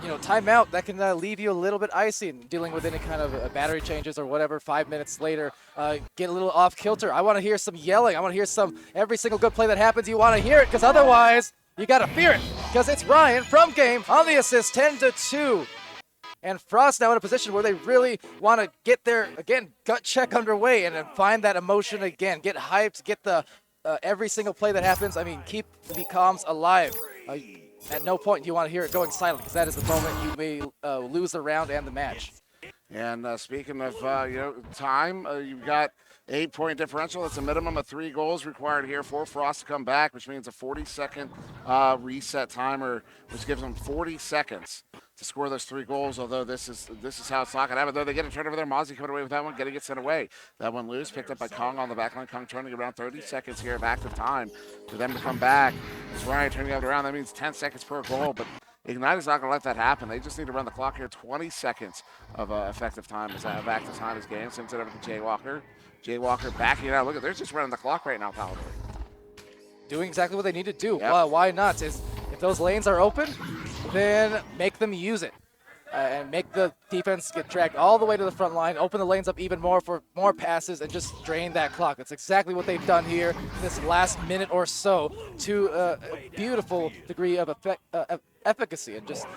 You know, timeout, that can leave you a little bit icy and dealing with any kind of battery changes or whatever. 5 minutes later, get a little off kilter. I want to hear some yelling. I want to hear every single good play that happens, you want to hear it, because otherwise, you got to fear it. Because it's Ryan from Game on the assist, 10-2. And Frost now in a position where they really want to get their, again, gut check underway and then find that emotion again. Get hyped, get the every single play that happens. I mean, keep the comms alive. At no point do you want to hear it going silent, because that is the moment you may lose the round and the match. And speaking of time, you've got 8-point differential. It's a minimum of 3 goals required here for Frost to come back, which means a 40-second reset timer, which gives them 40 seconds to score those 3 goals. Although this is how it's not going to happen. Though they get a turnover there. Mozzie coming away with that one, getting it sent away. That one loose, picked up by Kong on the back line. Kong turning around 30 seconds here of active time for them to come back. It's Ryan turning it around. That means 10 seconds per goal, but Ignite is not going to let that happen. They just need to run the clock here. 20 seconds of effective time, of active time is game. Sends it over to Jay Walker. Jay Walker backing it out. Look at, they're just running the clock right now, Paladin. Doing exactly what they need to do. Yep. Why not? If those lanes are open, then make them use it. And make the defense get dragged all the way to the front line, open the lanes up even more for more passes, and just drain that clock. That's exactly what they've done here in this last minute or so to a beautiful degree of efficacy. And just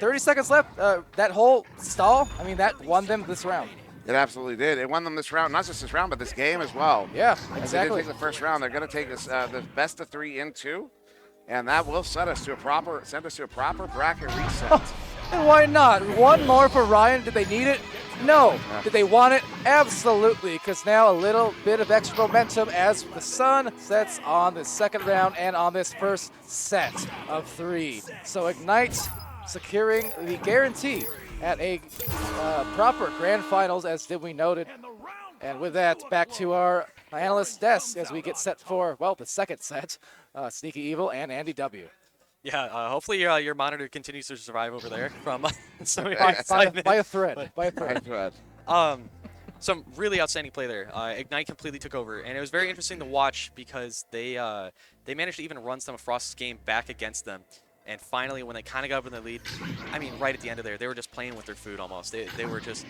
30 seconds left. That whole stall, I mean, that won them this round. It absolutely did. It won them this round, not just this round, but this game as well. Yeah, exactly. exactly. They did take the first round. They're going to take us the best of 3 in 2, and that will send us to a proper bracket reset. And why not? One more for Ryan. Did they need it? No. Did they want it? Absolutely, because now a little bit of extra momentum as the sun sets on the second round and on this first set of 3. So Ignite securing the guarantee at a proper grand finals, as did we noted. And with that, back to our analyst desk as we get set for, well, the second set, Sneaky Evil and Andy W. Yeah, hopefully your monitor continues to survive over there from some by a thread. Some really outstanding play there. Ignite completely took over, and it was very interesting to watch because they managed to even run some of Frost's game back against them. And finally, when they kind of got up in the lead, I mean, right at the end of there, they were just playing with their food almost. They were just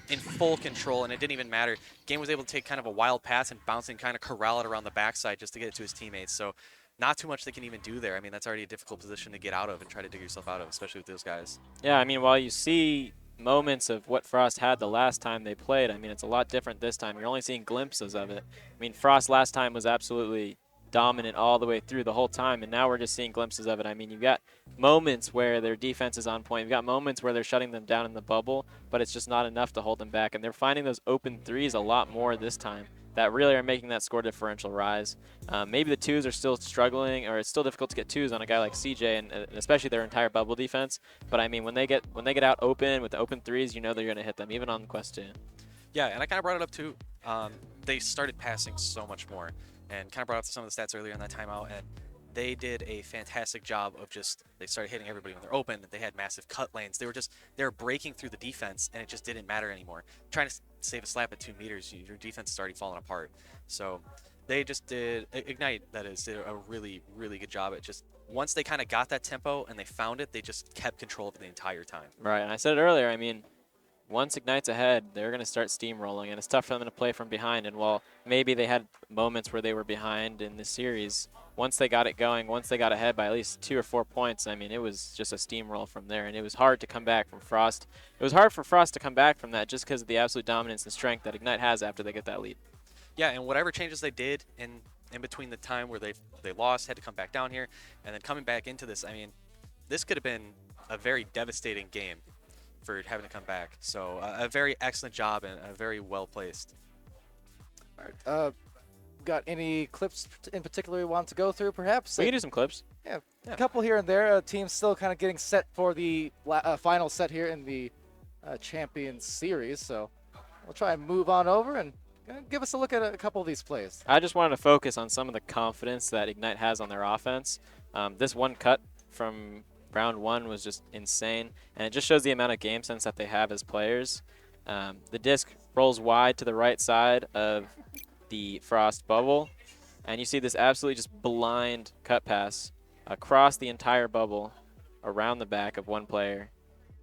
in full control, and it didn't even matter. Game was able to take kind of a wild pass and bounce and kind of corral it around the backside just to get it to his teammates. So not too much they can even do there. I mean, that's already a difficult position to get out of and try to dig yourself out of, especially with those guys. Yeah, I mean, while you see moments of what Frost had the last time they played, I mean, it's a lot different this time. You're only seeing glimpses of it. I mean, Frost last time was absolutely dominant all the way through the whole time, and now we're just seeing glimpses of it. I mean, you've got moments where their defense is on point. You've got moments where they're shutting them down in the bubble, but it's just not enough to hold them back, and they're finding those open threes a lot more this time that really are making that score differential rise. Maybe the twos are still struggling, or it's still difficult to get twos on a guy like CJ, and especially their entire bubble defense. But I mean, when they get out open with the open threes, you know they're going to hit them, even on Quest 2. Yeah, and I kind of brought it up too. They started passing so much more, and kind of brought up some of the stats earlier in that timeout, and they did a fantastic job of they started hitting everybody when they're open. They had massive cut lanes. They were breaking through the defense, and it just didn't matter anymore. Trying to save a slap at 2 meters, your defense is already falling apart. So they just did, Ignite, that is, did a really, really good job at just, once they kind of got that tempo and they found it, they just kept control of it the entire time. Right, and I said it earlier, I mean, once Ignite's ahead, they're going to start steamrolling, and it's tough for them to play from behind. And while maybe they had moments where they were behind in this series, once they got it going, once they got ahead by at least 2 or 4 points, I mean, it was just a steamroll from there. And it was hard to come back from Frost. It was hard for Frost to come back from that just because of the absolute dominance and strength that Ignite has after they get that lead. Yeah, and whatever changes they did in between the time where they lost, had to come back down here, and then coming back into this, I mean, this could have been a very devastating game for having to come back. So a very excellent job and a very well placed. All right. Got any clips in particular you want to go through, perhaps? We can do some clips. Yeah, a couple here and there. Teams still kind of getting set for the final set here in the Champions Series. So we'll try and move on over and give us a look at a couple of these plays. I just wanted to focus on some of the confidence that Ignite has on their offense. This one cut from round 1 was just insane, and it just shows the amount of game sense that they have as players. The disc rolls wide to the right side of the Frost bubble, and you see this absolutely just blind cut pass across the entire bubble around the back of one player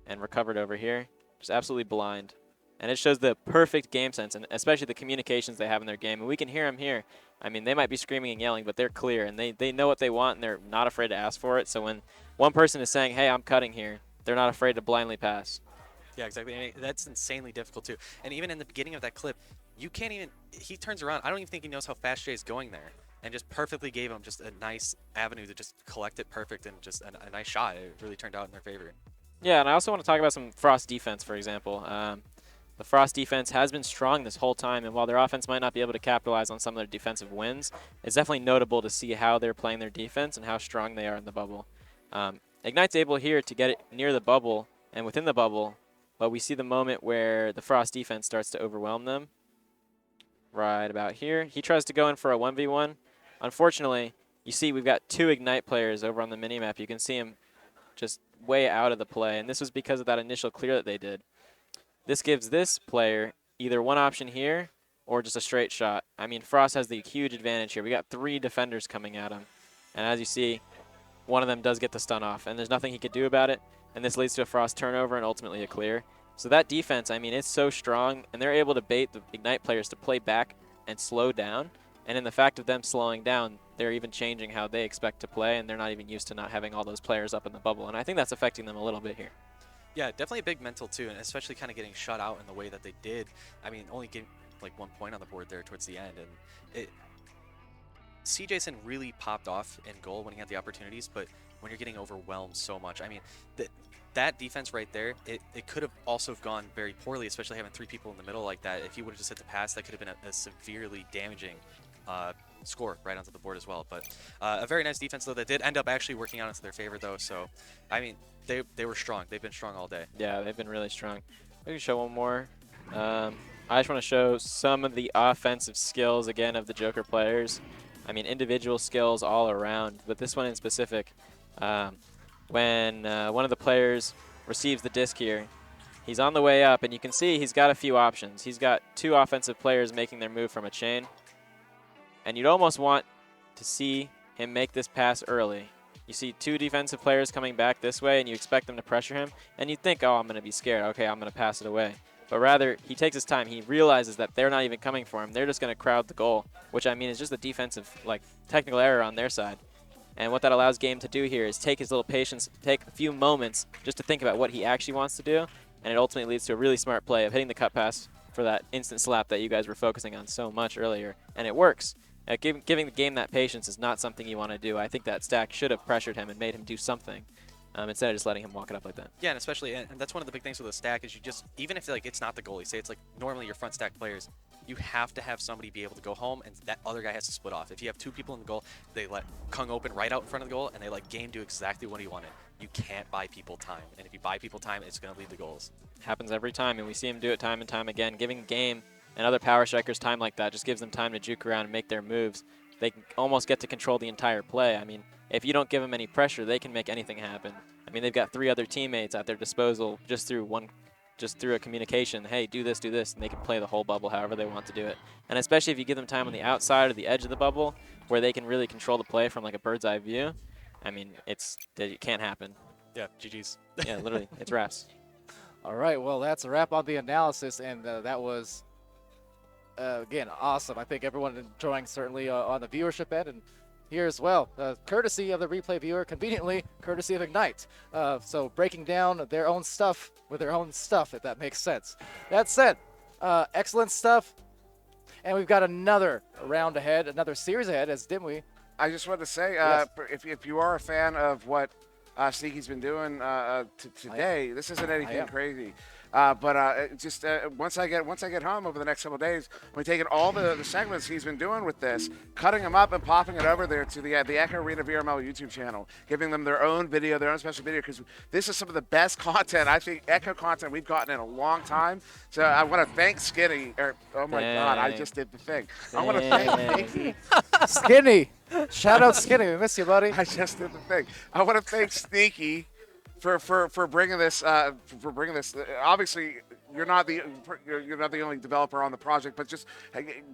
and recovered over here. Just absolutely blind. And it shows the perfect game sense, and especially the communications they have in their game. And we can hear them here. I mean, they might be screaming and yelling, but they're clear, and they know what they want, and they're not afraid to ask for it. So when one person is saying, hey, I'm cutting here, they're not afraid to blindly pass. Yeah, exactly. And that's insanely difficult, too. And even in the beginning of that clip, you can't even – he turns around. I don't even think he knows how fast Jay's going there, and just perfectly gave him just a nice avenue to just collect it perfect and just a nice shot. It really turned out in their favor. Yeah, and I also want to talk about some Frost defense, for example. The Frost defense has been strong this whole time, and while their offense might not be able to capitalize on some of their defensive wins, it's definitely notable to see how they're playing their defense and how strong they are in the bubble. Ignite's able here to get it near the bubble and within the bubble, but we see the moment where the Frost defense starts to overwhelm them. Right about here. He tries to go in for a 1v1. Unfortunately, you see we've got 2 Ignite players over on the minimap. You can see him just way out of the play, and this was because of that initial clear that they did. This gives this player either one option here or just a straight shot. I mean, Frost has the huge advantage here. We got 3 defenders coming at him, and as you see, one of them does get the stun off, and there's nothing he could do about it, and this leads to a Frost turnover and ultimately a clear. So that defense, I mean, it's so strong, and they're able to bait the Ignite players to play back and slow down, and in the fact of them slowing down, they're even changing how they expect to play, and they're not even used to not having all those players up in the bubble, and I think that's affecting them a little bit here. Yeah, definitely a big mental too, and especially kind of getting shut out in the way that they did. I mean, only getting like 1 point on the board there towards the end, and CJson really popped off in goal when he had the opportunities, but when you're getting overwhelmed so much, I mean, that defense right there, it could have also gone very poorly, especially having 3 people in the middle like that. If he would have just hit the pass, that could have been a severely damaging score right onto the board as well. But a very nice defense, though, that did end up actually working out into their favor, though. So, I mean, they were strong. They've been strong all day. Yeah, they've been really strong. We can show one more. I just want to show some of the offensive skills, again, of the Joker players. I mean, individual skills all around, but this one in specific, when one of the players receives the disc here, he's on the way up, and you can see he's got a few options. He's got 2 offensive players making their move from a chain, and you'd almost want to see him make this pass early. You see 2 defensive players coming back this way, and you expect them to pressure him, and you think, oh, I'm going to be scared. Okay, I'm going to pass it away. But rather, he takes his time. He realizes that they're not even coming for him. They're just going to crowd the goal, which, I mean, is just a defensive, like, technical error on their side. And what that allows Game to do here is take his little patience, take a few moments just to think about what he actually wants to do, and it ultimately leads to a really smart play of hitting the cut pass for that instant slap that you guys were focusing on so much earlier. And it works. Giving the Game that patience is not something you want to do. I think that stack should have pressured him and made him do something. Instead of just letting him walk it up like that. Yeah, and especially, and that's one of the big things with a stack is you just, even if like it's not the goalie, say it's like normally your front stack players, you have to have somebody be able to go home, and that other guy has to split off. If you have 2 people in the goal, they let Kung open right out in front of the goal, and they let Game do exactly what he wanted. You can't buy people time, and if you buy people time, it's going to lead to goals. Happens every time, and we see him do it time and time again. Giving Game and other power strikers time like that just gives them time to juke around and make their moves. They can almost get to control the entire play. I mean, if you don't give them any pressure, they can make anything happen. I mean, they've got 3 other teammates at their disposal just through a communication. Hey, do this, and they can play the whole bubble however they want to do it. And especially if you give them time on the outside or the edge of the bubble where they can really control the play from like a bird's eye view, I mean, it can't happen. Yeah, GG's. Yeah, literally, it's wraps. All right, well, that's a wrap on the analysis, and that was, again, awesome. I think everyone enjoying certainly on the viewership end, and here as well, courtesy of the replay viewer, conveniently courtesy of Ignite. So breaking down their own stuff with their own stuff, if that makes sense. That said, excellent stuff, and we've got another round ahead, another series ahead, didn't we? I just wanted to say, Yes. if you are a fan of what Sneaky's been doing today, this isn't anything crazy. Once I get home over the next couple of days, we're taking all the segments he's been doing with this, cutting them up and popping it over there to the Echo Arena VRML YouTube channel, giving them their own video, their own special video, because this is some of the best content, I think, Echo content we've gotten in a long time. So I want to thank Skinny. Oh my God, I just did the thing. I want to thank Nikki. Skinny. Shout out Skinny. We miss you, buddy. I just did the thing. I want to thank Sneaky for bringing this. Obviously, you're not the only developer on the project, but just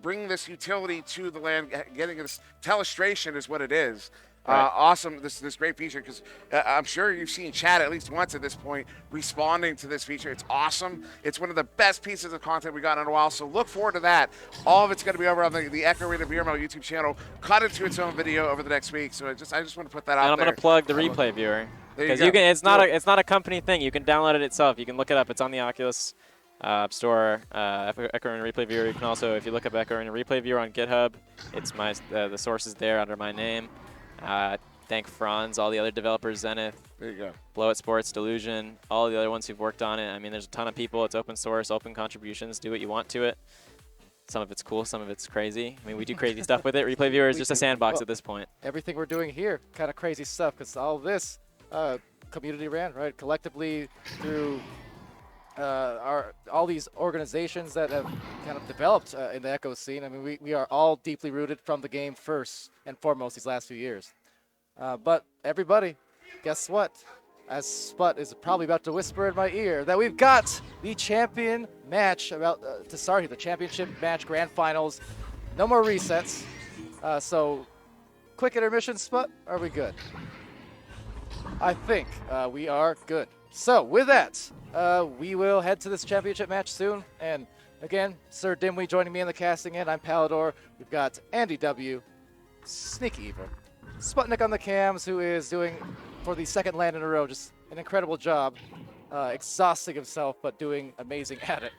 bringing this utility to the LAN, getting this telestration is what it is. Right. Awesome, this great feature, because I'm sure you've seen chat at least once at this point responding to this feature. It's awesome. It's one of the best pieces of content we got in a while, so look forward to that. All of it's going to be over on the Echo Arena VRML YouTube channel, cut into its own video over the next week. So I just want to put that out there. And I'm going to plug the replay viewer, because it's not a company thing. You can download it itself. You can look it up. It's on the Oculus Store, Echo Arena Replay Viewer. You can also, if you look up Echo Arena Replay Viewer on GitHub, it's the source is there under my name. Thank Franz, all the other developers, Zenith, There you go. Blow It Sports, Delusion, all the other ones who've worked on it. I mean, there's a ton of people. It's open source, open contributions. Do what you want to it. Some of it's cool, some of it's crazy. I mean, we do crazy stuff with it. Replay Viewer is just a sandbox Well, at this point. Everything we're doing here, kind of crazy stuff, because all this community ran, right? Collectively through all these organizations that have kind of developed in the Echo scene. I mean, we are all deeply rooted from the game first and foremost these last few years. But everybody, guess what? As Sput is probably about to whisper in my ear, that we've got the champion match about to start here, the championship match, grand finals. No more resets. So, quick intermission, Sput. Are we good? I think we are good. So, with that, we will head to this championship match soon. And again, Sir Dimwee joining me in the casting end. I'm Palador. We've got Andy W, Sneaky Evil, Sputnik on the cams, who is doing, for the second LAN in a row, just an incredible job, exhausting himself, but doing amazing at it,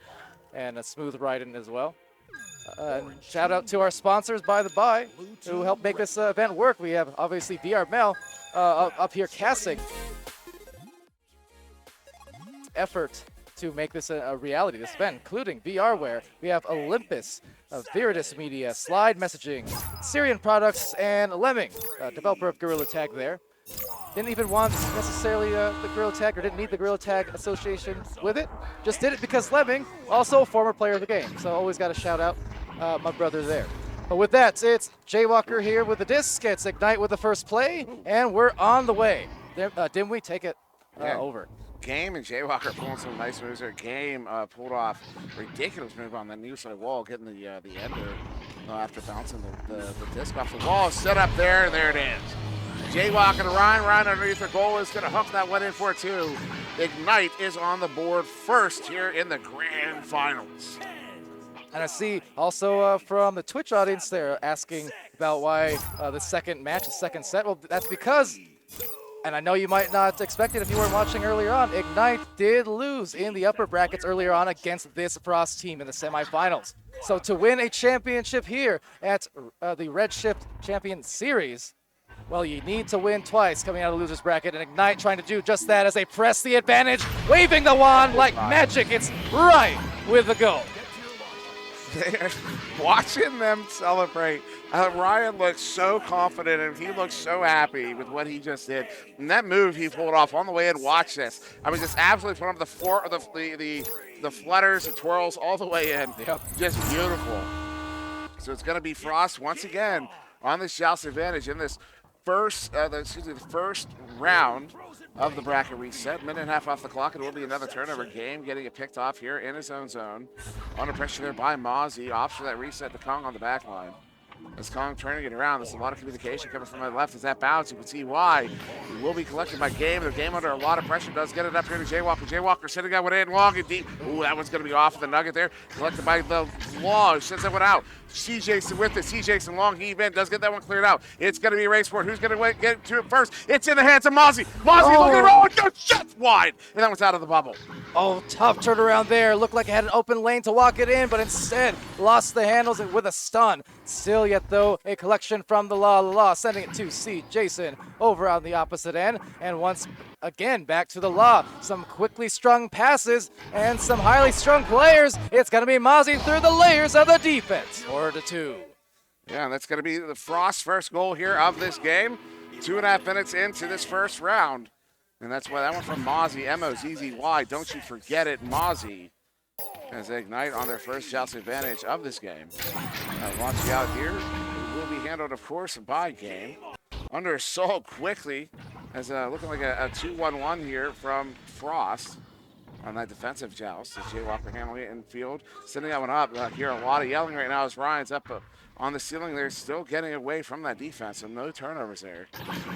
and a smooth ride in as well. And shout out to our sponsors, by the by, who helped make this event work. We have, obviously, VR Mel up here casting effort to make this a reality, this event, including VRware. We have Olympus, Viridis Media, Slide Messaging, Syrian Products, and Lemming, developer of Gorilla Tag there. Didn't even want necessarily the Gorilla Tag, or didn't need the Gorilla Tag association with it. Just did it because Lemming, also a former player of the game. So always got to shout out my brother there. But with that, it's Jaywalker here with the disc. It's Ignite with the first play, and we're on the way. Dimwee, take it over. Game and Jaywalker pulling some nice moves there. Game pulled off a ridiculous move on the near side wall, getting the ender after bouncing the disc off the wall. Set up there, and there it is. Jaywalker to Ryan. Ryan underneath the goal is going to hook that one in for two. Ignite is on the board first here in the grand finals. And I see also from the Twitch audience there asking about why the second match, the second set. Well, that's because, and I know you might not expect it if you weren't watching earlier on, Ignite did lose in the upper brackets earlier on against this Frost team in the semifinals. So to win a championship here at the Redshift Champion Series, well, you need to win twice coming out of the loser's bracket, and Ignite trying to do just that as they press the advantage, waving the wand like magic. It's right with the goal. Watching them celebrate, Ryan looks so confident and he looks so happy with what he just did. And that move he pulled off on the way in, watch this. I mean, just absolutely put up the flutters, the twirls all the way in. Yep. Just beautiful. So it's going to be Frost once again on this Joust advantage in this first round of the bracket reset. Minute and a half off the clock. It will be another turnover game, getting it picked off here in his own zone. Under pressure there by Mozzie. Opts for that reset to Kong on the back line. As Kong turning it around, there's a lot of communication coming from the left. As that bounce, you can see why. It will be collected by Game. The Game under a lot of pressure does get it up here to Jaywalker. Jaywalker sitting that one in long and deep. Ooh, that one's going to be off the nugget there. Collected by the Law, who sends that one out. C. Jason with it. C. Jason long heave in, does get that one cleared out. It's going to be a race for it. Who's going to get to it first? It's in the hands of Mozzie. Mozzie looking to roll. Just shuts wide. And that one's out of the bubble. Oh, tough turnaround there. Looked like it had an open lane to walk it in, but instead lost the handles with a stun. Still yet, though, a collection from the Law, sending it to C. Jason over on the opposite end. And once again, back to the Law. Some quickly strung passes and some highly strung players. It's going to be Mozzie through the layers of the defense. 4-2. Yeah, and that's going to be the Frost's first goal here of this game. 2.5 minutes into this first round. And that's why that one from Mozzie, M-O-Z-Z-Y. Don't you forget it, Mozzie. As they Ignite on their first Joust advantage of this game. Launching out here, it will be handled, of course, by Game. Under assault quickly, as looking like a 2-1-1 here from Frost on that defensive joust. As Jaywalker handling it in field, sending that one up. Hear a lot of yelling right now as Ryan's up on the ceiling. They're still getting away from that defense, so no turnovers there.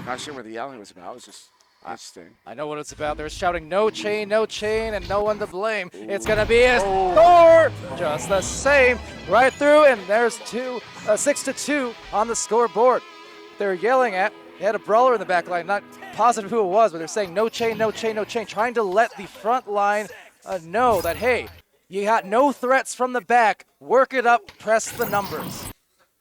Not sure what the yelling was about. It was just interesting. I know what it's about. They're shouting no chain, and no one to blame. Ooh. It's going to be a score just the same right through, and there's 6-2 on the scoreboard. They're yelling at, they had a brawler in the back line, not positive who it was, but they're saying no chain, trying to let the front line know that, hey, you got no threats from the back, work it up, press the numbers.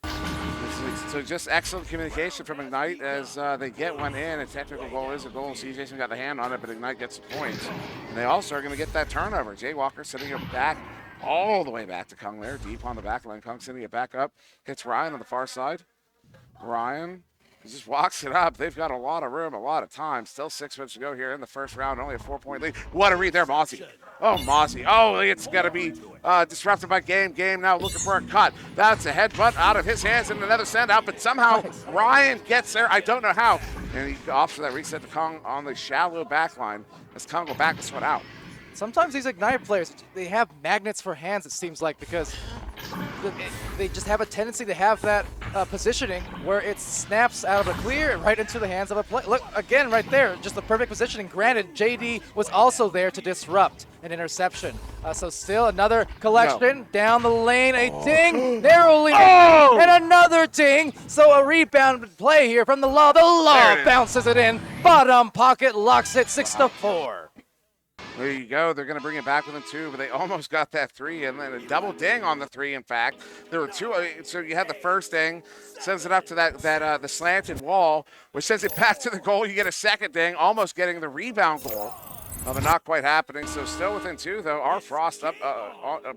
This is So just excellent communication from Ignite as they get one in. A technical goal is a goal. CJ's got the hand on it, but Ignite gets the points. And they also are going to get that turnover. Jay Walker sending it back all the way back to Kung there, deep on the back line. Kung sending it back up. Hits Ryan on the far side. Ryan just walks it up. They've got a lot of room, a lot of time. Still 6 minutes to go here in the first round. Only a 4-point lead. What a read there, Mozzie. Oh, Mozzie. Oh, it's got to be disrupted by Game. Game now looking for a cut. That's a headbutt out of his hands and another send out, but somehow Ryan gets there. I don't know how. And he opts for that reset to Kong on the shallow back line as Kong will back this one out. Sometimes these Ignite players, they have magnets for hands, it seems like, because they just have a tendency to have that positioning where it snaps out of a clear and right into the hands of a player. Look, again, right there, just the perfect positioning. Granted, JD was also there to disrupt an interception. So still another collection down the lane, a ding, narrowly, and another ding. So a rebound play here from the Law. The Law bounces it in, bottom pocket, locks it 6-4. There you go. They're going to bring it back within 2, but they almost got that 3, and then a double ding on the 3, in fact. There were 2. So you had the first ding, sends it up to the slanted wall, which sends it back to the goal. You get a second ding, almost getting the rebound goal, but not quite happening. So still within 2, though. Our Frost up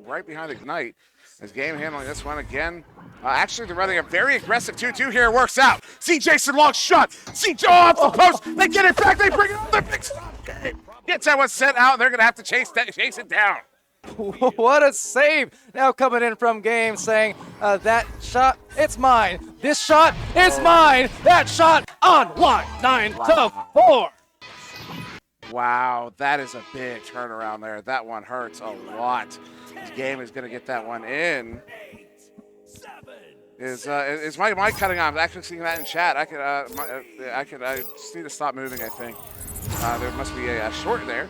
right behind Ignite. As Game handling this one again. Actually, they're running a very aggressive 2-2 here. It works out. See Jason long shot. See Joe off the post. They get it back. They bring it on the big stop game. Gets that one sent out. They're going to have to chase it down. What a save. Now coming in from Game saying that shot, it's mine. This shot is mine. That shot on line 9-4. Wow, that is a big turnaround there. That one hurts a lot. This Game is going to get that one in. Is my mic cutting on? I'm actually seeing that in chat. I just need to stop moving, I think. There must be a short there.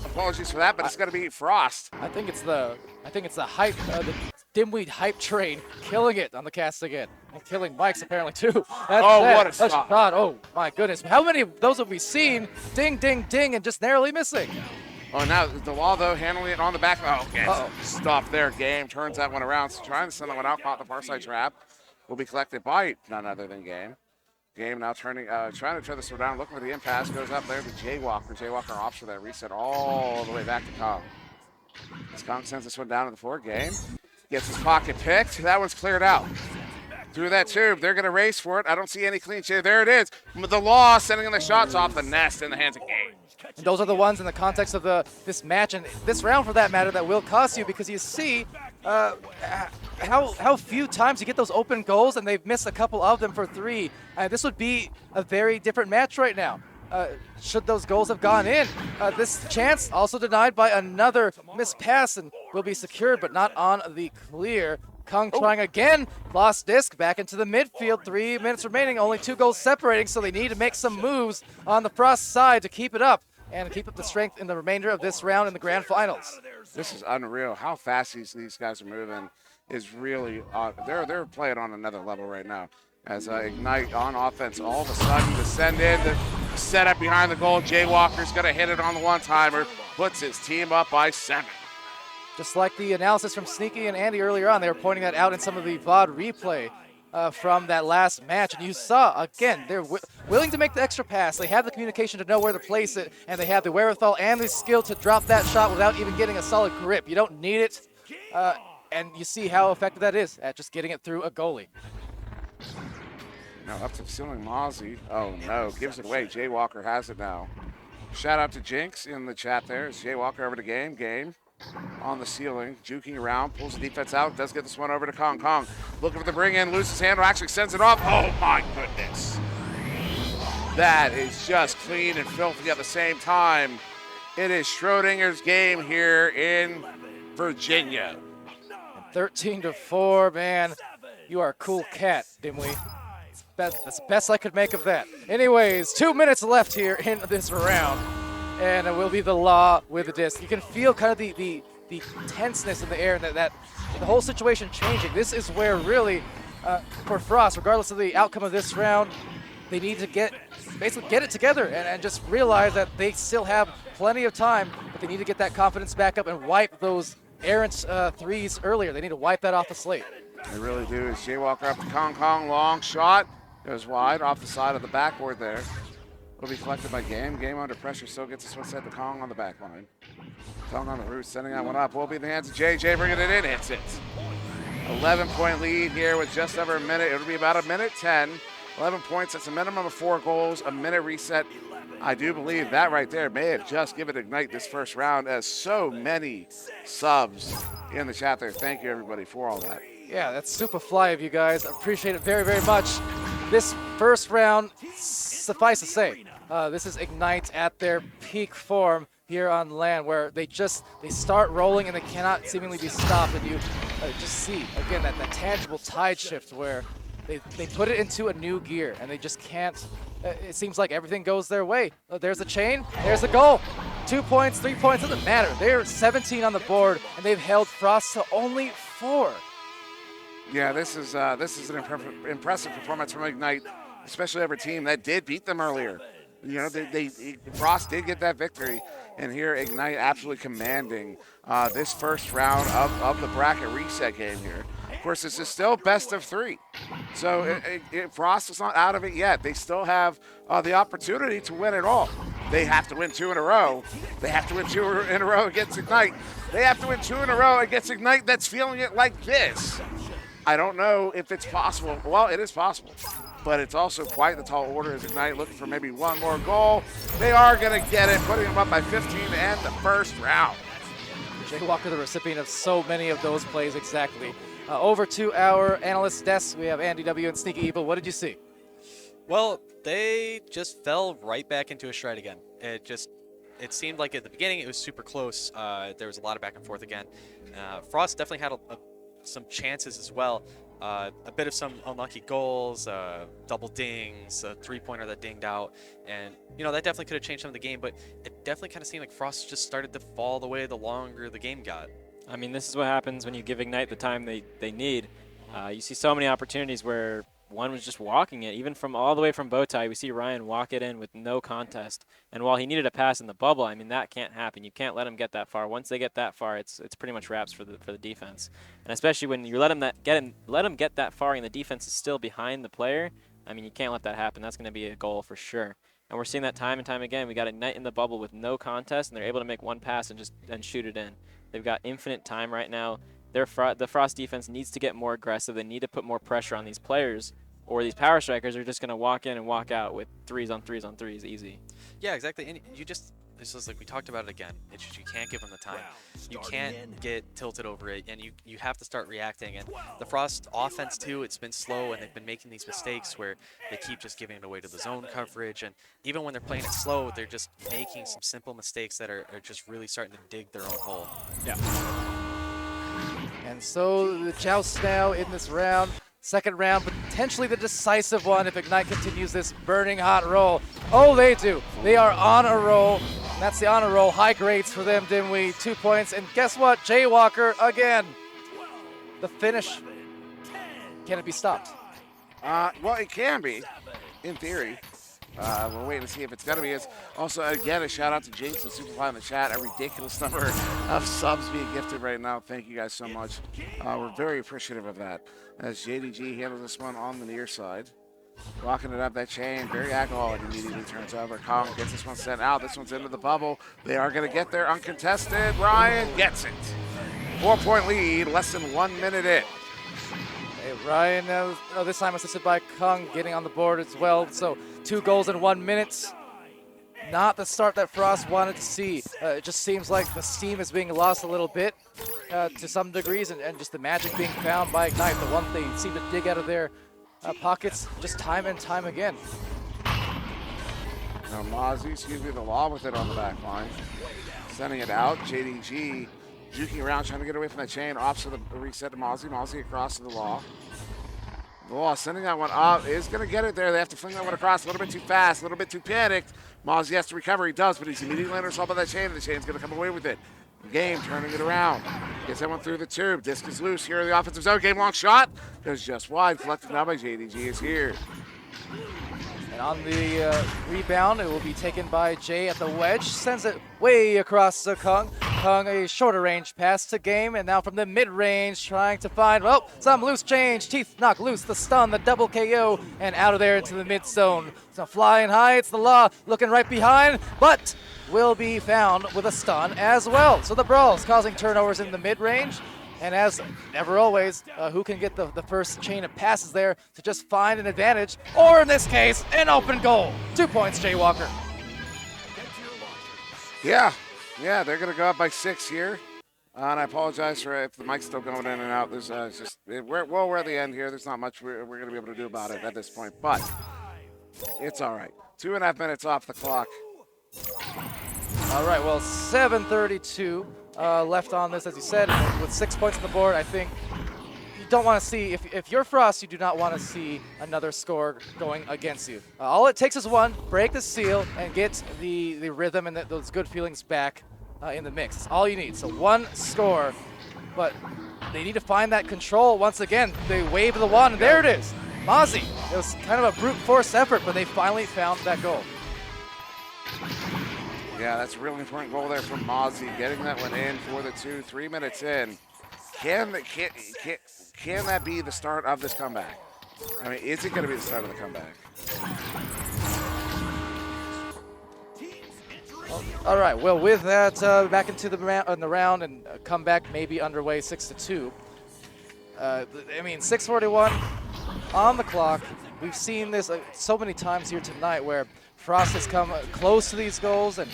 Apologies for that, but it's going to be Frost. I think it's the hype, the Dimweed hype train killing it on the cast again. And killing Mike's apparently too. What a shot. Oh my goodness. How many of those have we seen? Ding, ding, ding, and just narrowly missing. Oh, now the Law, though, handling it on the back. Oh, okay. Stop there. Game turns that one around. So trying to send that one out, caught the far side trap. Will be collected by none other than Game. Game now trying to turn this one down, looking for the impasse. Goes up there to Jaywalker. Jaywalker opts for that reset all the way back to Kong. As Kong sends this one down to the 4. Game gets his pocket picked. That one's cleared out. Through that tube, they're going to race for it. I don't see any clean shit. There it is. The Law sending the shots off the nest in the hands of Game. And those are the ones in the context of this match and this round, for that matter, that will cost you, because you see how few times you get those open goals, and they've missed a couple of them for 3. This would be a very different match right now. Should those goals have gone in. This chance also denied by another missed pass and will be secured, but not on the clear. Kung trying again, lost disc back into the midfield. 3 minutes remaining, only 2 goals separating, so they need to make some moves on the Frost side to keep it up and keep up the strength in the remainder of this round in the grand finals. This is unreal. How fast these guys are moving is really they're playing on another level right now. As Ignite on offense, all of a sudden to send in the setup behind the goal. Jaywalker's going to hit it on the one-timer, puts his team up by 7. Just like the analysis from Sneaky and Andy earlier on, they were pointing that out in some of the VOD replay from that last match. And you saw, again, they're willing to make the extra pass. They have the communication to know where to place it, and they have the wherewithal and the skill to drop that shot without even getting a solid grip. You don't need it, and you see how effective that is at just getting it through a goalie. Now up to the ceiling, Mozzie. Oh no, gives it away. Jaywalker has it now. Shout out to Jinx in the chat there. It's Jaywalker over to Game. Game on the ceiling, juking around, pulls the defense out, does get this one over to Kong. Kong looking for the bring in, loses handle, actually sends it off. Oh my goodness. That is just clean and filthy at the same time. It is Schrodinger's game here in Virginia. 13-4, man. You are a cool cat, Dimwee. That's the best I could make of that. Anyways, 2 minutes left here in this round. And it will be the Law with the disc. You can feel kind of the tenseness in the air, and that the whole situation changing. This is where really, for Frost, regardless of the outcome of this round, they need to basically get it together and just realize that they still have plenty of time, but they need to get that confidence back up and wipe those errant threes earlier. They need to wipe that off the slate. They really do. As Jaywalker up to Kong, long shot. Goes wide off the side of the backboard there. Will be collected by Game. Game under pressure, still gets this one set to Kong on the back line. Kong on the root, sending that one up. Will be in the hands of JJ, bringing it in, hits it. 11-point lead here with just over a minute. It'll be about a minute 10. 11 points, that's a minimum of 4 goals, a minute reset. I do believe that right there may have just given Ignite this first round, as so many subs in the chat there. Thank you, everybody, for all that. Yeah, that's super fly of you guys. Appreciate it very, very much. This first round, suffice to say, this is Ignite at their peak form here on LAN, where they start rolling and they cannot seemingly be stopped. And you just see, again, that tangible tide shift where they put it into a new gear and they just can't. It seems like everything goes their way. There's a chain, there's a goal. 2 points, 3 points, doesn't matter. They're 17 on the board and they've held Frost to only 4. Yeah, this is an impressive performance from Ignite, especially over a team that did beat them earlier. You know, Frost did get that victory, and here Ignite absolutely commanding this first round of the bracket reset game here. Of course, this is still best of 3, so Frost is not out of it yet. They still have the opportunity to win it all. They have to win 2 in a row. They have to win 2 in a row against Ignite. They have to win 2 in a row against Ignite that's feeling it like this. I don't know if it's possible. Well, it is possible, but it's also quite the tall order as Ignite looking for maybe one more goal. They are going to get it, putting them up by 15 to end the first round. Jaywalker, the recipient of so many of those plays, exactly. Over to our analyst desk, we have Andy W. and Sneaky Evil. What did you see? Well, they just fell right back into a stride again. It seemed like at the beginning it was super close. There was a lot of back and forth again. Frost definitely had some chances as well. A bit of some unlucky goals, double dings, a 3-pointer that dinged out, and that definitely could have changed some of the game, but it definitely kind of seemed like Frost just started to fall away the longer the game got. I mean, this is what happens when you give Ignite the time they need. You see so many opportunities where one was just walking it, even from all the way from Bowtie. We see Ryan walk it in with no contest. And while he needed a pass in the bubble, I mean, that can't happen. You can't let him get that far. Once they get that far, it's pretty much wraps for the defense. And especially when you let him get that far and the defense is still behind the player, I mean, you can't let that happen. That's going to be a goal for sure. And we're seeing that time and time again. We got Ignite in the bubble with no contest, and they're able to make one pass and shoot it in. They've got infinite time right now. The Frost defense needs to get more aggressive. They need to put more pressure on these players, or these power strikers are just going to walk in and walk out with 3s on 3s on 3s easy. Yeah, exactly. And this is like we talked about it again. It's just you can't give them the time. You can't get tilted over it, and you have to start reacting. And the Frost offense too, it's been slow, and they've been making these mistakes where they keep just giving it away to the zone coverage. And even when they're playing it slow, they're just making some simple mistakes that are just really starting to dig their own hole. Yeah. And so the joust now in this round. Second round, potentially the decisive one if Ignite continues this burning hot roll. Oh, they do. They are on a roll. That's the honor roll. High grades for them, Dimwee. 2 points. And guess what? Jaywalker again. The finish. Can it be stopped? Well, it can be, in theory. We're waiting to see if it's going to be. It's also, again, a shout out to James and Superfly in the chat. A ridiculous number of subs being gifted right now. Thank you guys so much. We're very appreciative of that. As JDG handles this one on the near side. Locking it up, that chain. Very alcoholic, immediately turns over. Kong gets this one sent out. This one's into the bubble. They are going to get there uncontested. Ryan gets it. 4-point lead, less than 1 minute in. Hey, Ryan, this time assisted by Kong, getting on the board as well. So 2 goals in 1 minute. Not the start that Frost wanted to see. It just seems like the steam is being lost a little bit to some degrees, and just the magic being found by Ignite, the one they seem to dig out of their pockets just time and time again. Now Mozzie, the Law with it on the back line. Sending it out. JDG juking around, trying to get away from that chain. Off to the reset to Mozzie. Mozzie across to the Law. The Law sending that one up is going to get it there. They have to fling that one across a little bit too fast, a little bit too panicked. Mozzie has to recover. He does, but he's immediately under assault by that chain, and the chain's going to come away with it. Game turning it around. Gets that one through the tube. Disc is loose here in the offensive zone. Game long shot. Goes just wide. Collected now by JDG is here. And on the rebound, it will be taken by Jay at the wedge. Sends it way across to Kong. Kong, a shorter range pass to Game, and now from the mid-range trying to find, well, some loose change. Teeth knock loose, the stun, the double KO, and out of there into the mid-zone. So flying high, it's the Law looking right behind, but will be found with a stun as well. So the brawls causing turnovers in the mid-range. And as ever always, who can get the first chain of passes there to just find an advantage, or in this case, an open goal. 2 points, Jay Walker. Yeah, they're going to go up by 6 here. And I apologize for if the mic's still going in and out. There's we're at the end here. There's not much we're going to be able to do about it at this point, but it's all right. 2.5 minutes off the clock. All right, well, 7:32 left on this, as you said, with 6 points on the board. I think you don't want to see, if you're Frost, you do not want to see another score going against you. All it takes is one, break the seal, and get the rhythm and those good feelings back in the mix. That's all you need. So one score, but they need to find that control once again. They wave the wand, and there it is. Mozzie. It was kind of a brute force effort, but they finally found that goal. Yeah, that's a really important goal there from Mozzie, getting that one in for the 2, 3 minutes in. Can that be the start of this comeback? I mean, is it going to be the start of the comeback? All right, well, with that, back into the round and comeback maybe underway 6-2. I mean, 6:41 on the clock. We've seen this so many times here tonight where Frost has come close to these goals, and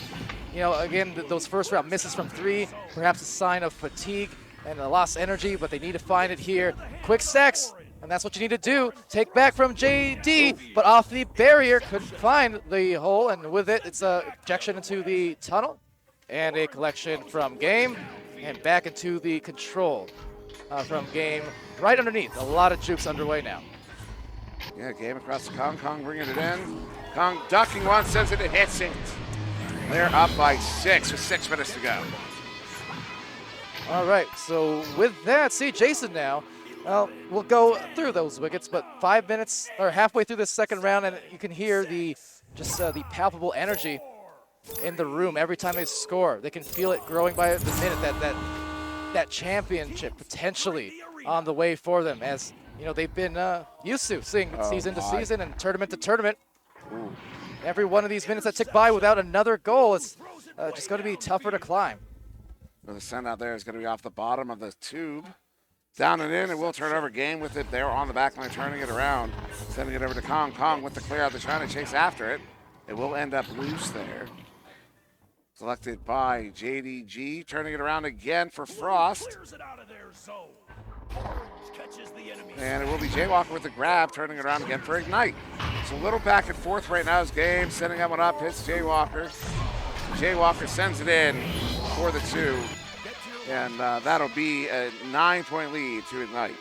again, those first round misses from 3, perhaps a sign of fatigue and a lost energy, but they need to find it here. Quick stacks, and that's what you need to do. Take back from JD, but off the barrier, couldn't find the hole, and with it, it's a ejection into the tunnel, and a collection from Game, and back into the control from Game, right underneath. A lot of jukes underway now. Yeah, Game across the Kong. Kong bringing it in. Kong ducking one, sends it, it hits it. They're up by 6 with 6 minutes to go. All right, so with that, see Jason now. Well, we'll go through those wickets, but 5 minutes or halfway through this second round, and you can hear the palpable energy in the room every time they score. They can feel it growing by the minute. That championship potentially on the way for them, as they've been used to seeing season to season and tournament to tournament. Ooh. Every one of these minutes that tick by without another goal is just going to be tougher to climb. Well, the send out there is going to be off the bottom of the tube. Down and in, and will turn over. Game with it there on the back line, turning it around. Sending it over to Kong. Kong with the clear out. They're trying to chase after it. It will end up loose there. Selected by JDG. Turning it around again for Frost. And it will be Jay Walker with the grab, turning it around again for Ignite. It's a little back and forth right now as Game sending that one up, hits Jay Walker. Jay Walker sends it in for the 2. And that'll be a 9-point lead to Ignite.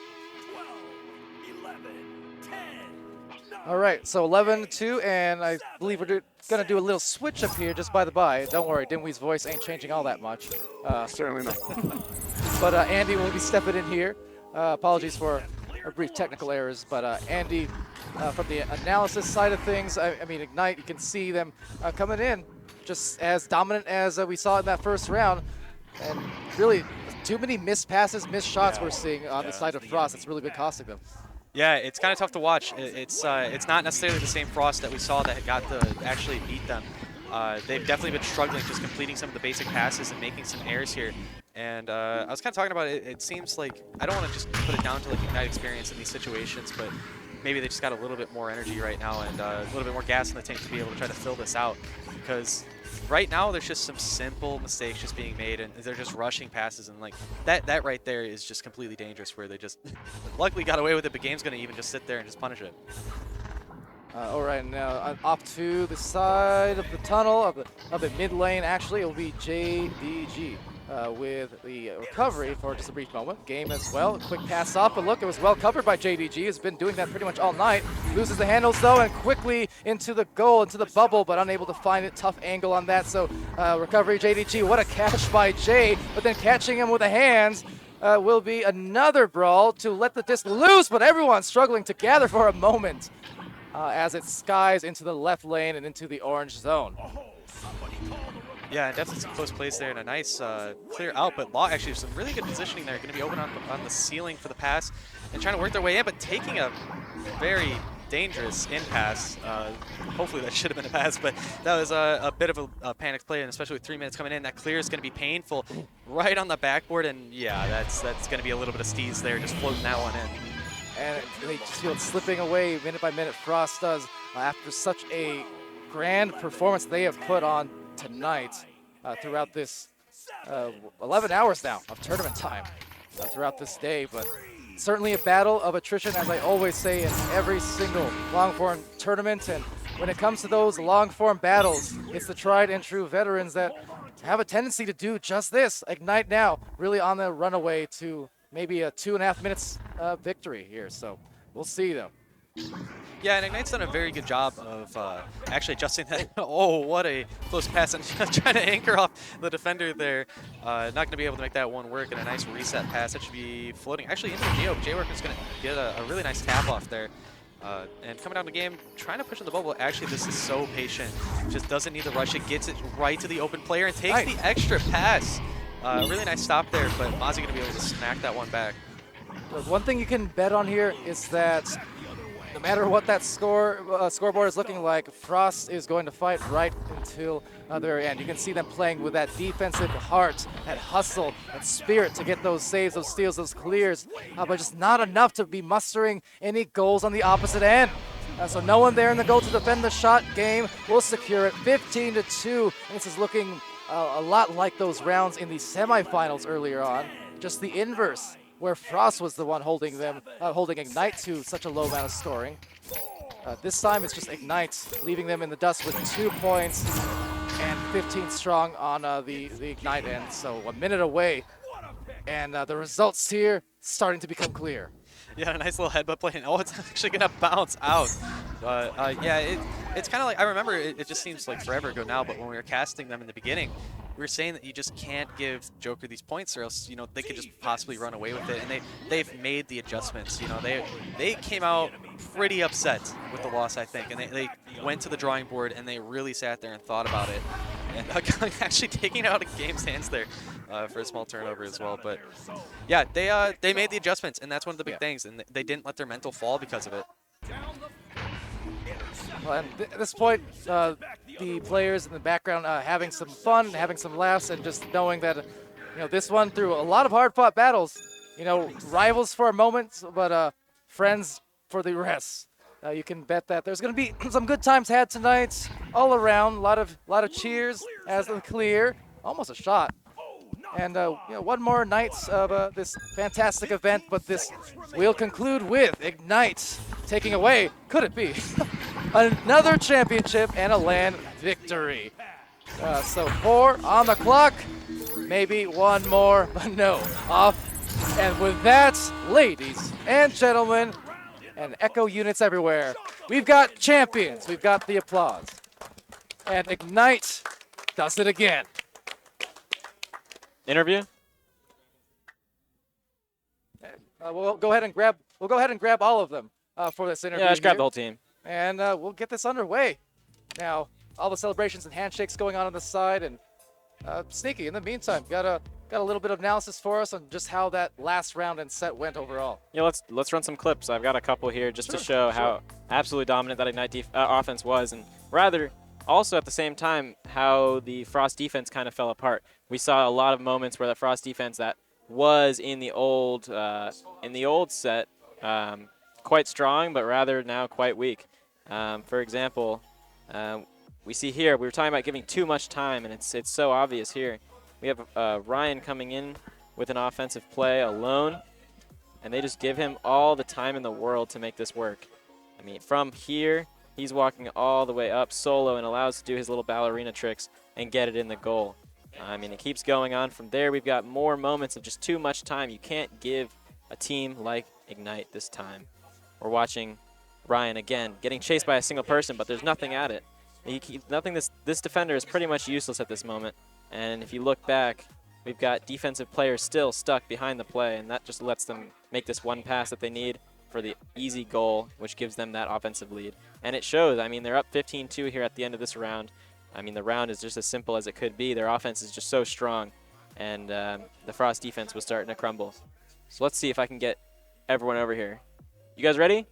All right, so 11-2, and I believe we're going to do a little switch up here, just by the by. Don't worry, Dimwee's voice ain't changing all that much. Certainly not. But Andy will be stepping in here. Apologies for our brief technical errors, but Andy, from the analysis side of things, I mean, Ignite, you can see them coming in just as dominant as we saw in that first round. And really, too many missed passes, missed shots we're seeing on the side of Frost. It's really been costing them. Yeah, it's kind of tough to watch. It's not necessarily the same Frost that we saw that got to actually beat them. They've definitely been struggling just completing some of the basic passes and making some errors here. And I was kind of talking about it. It seems like, I don't want to just put it down to like Ignite experience in these situations, but maybe they just got a little bit more energy right now and a little bit more gas in the tank to be able to try to fill this out. Because right now there's just some simple mistakes just being made, and they're just rushing passes, and like that right there is just completely dangerous, where they just luckily got away with it, but Game's going to even just sit there and just punish it. All right, now off to the side of the tunnel, of the mid lane, actually, it will be JDG with the recovery for just a brief moment. Game as well, quick pass up, but look, it was well covered by JDG. Has been doing that pretty much all night. Loses the handles though, and quickly into the goal, into the bubble, but unable to find it. Tough angle on that, so recovery JDG. What a catch by Jay, but then catching him with the hands will be another brawl to let the disc loose, but everyone's struggling to gather for a moment as it skies into the left lane and into the orange zone. Yeah, and definitely some close plays there and a nice clear out, but Law actually some really good positioning there. Going to be open on the ceiling for the pass and trying to work their way in, but taking a very dangerous in pass. Hopefully that should have been a pass, but that was a bit of a panicked play, and especially with 3 minutes coming in, that clear is going to be painful right on the backboard, and yeah, that's going to be a little bit of steez there, just floating that one in. And they just feel it slipping away minute by minute. Frost does after such a grand performance they have put on tonight throughout this 11 hours now of tournament time throughout this day. But certainly a battle of attrition, as I always say in every single long-form tournament. And when it comes to those long-form battles, it's the tried and true veterans that have a tendency to do just this. Ignite now really on the runaway to maybe a 2.5 minutes victory here. So we'll see, though. Yeah, and Ignite's done a very good job of actually adjusting that. Oh, what a close pass, and trying to anchor off the defender there. Not going to be able to make that one work, and a nice reset pass. That should be floating actually into the Geo. J-Work is going to get a really nice tap off there. And coming down the game, trying to push in the bubble. Actually, this is so patient. Just doesn't need to rush it. Gets it right to the open player and takes the extra pass. Really nice stop there, but Mozzie going to be able to smack that one back. One thing you can bet on here is that no matter what that scoreboard is looking like, Frost is going to fight right until the very end. You can see them playing with that defensive heart, that hustle, that spirit to get those saves, those steals, those clears, but just not enough to be mustering any goals on the opposite end. So no one there in the goal to defend the shot. Game will secure it 15-2. And this is looking a lot like those rounds in the semifinals earlier on, just the inverse, where Frost was the one holding them, holding Ignite to such a low amount of scoring. This time it's just Ignite, leaving them in the dust with 2 points and 15 strong on the Ignite end. So a minute away, and the results here starting to become clear. Yeah, a nice little headbutt play, and oh, it's actually going to bounce out. Yeah, it's kind of like, I remember it just seems like forever ago now, but when we were casting them in the beginning, we were saying that you just can't give Joker these points or else, you know, they could just possibly run away with it, and they've made the adjustments. You know, they came out pretty upset with the loss, I think, and they went to the drawing board and they really sat there and thought about it, and actually taking out a game's hands there for a small turnover as well. But yeah, they made the adjustments, and that's one of the big things, and they didn't let their mental fall because of it. Well, and at this point, the players in the background having some fun, having some laughs, and just knowing that, you know, this one through a lot of hard-fought battles, you know, rivals for a moment, but friends for the rest. You can bet that there's going to be some good times had tonight, all around. A lot of cheers as the clear, almost a shot. And you know, one more night of this fantastic event, but this will conclude with Ignite taking away, could it be, another championship and a LAN victory. So 4 on the clock, maybe one more, but no, off. And with that, ladies and gentlemen, and echo units everywhere, we've got champions, we've got the applause. And Ignite does it again. Interview? We'll go ahead and grab all of them for this interview. Yeah, just grab here. the whole team. And we'll get this underway. Now, all the celebrations and handshakes going on the side, and Sneaky, in the meantime, got a little bit of analysis for us on just how that last round and set went overall. Yeah, let's run some clips. I've got a couple here just to show how absolutely dominant that Ignite offense was, and rather also at the same time how the Frost defense kind of fell apart. We saw a lot of moments where the Frost defense that was in the old set quite strong, but rather now quite weak. For example, we see here we were talking about giving too much time, and it's so obvious here. We have Ryan coming in with an offensive play alone, and they just give him all the time in the world to make this work. I mean, from here, he's walking all the way up solo and allows to do his little ballerina tricks and get it in the goal. I mean, it keeps going on from there. We've got more moments of just too much time. You can't give a team like Ignite this time. We're watching Ryan again getting chased by a single person, but there's nothing at it. This defender is pretty much useless at this moment. And if you look back, we've got defensive players still stuck behind the play, and that just lets them make this one pass that they need for the easy goal, which gives them that offensive lead. And it shows. I mean, they're up 15-2 here at the end of this round. I mean, the round is just as simple as it could be. Their offense is just so strong, and the Frost defense was starting to crumble. So let's see if I can get everyone over here. You guys ready?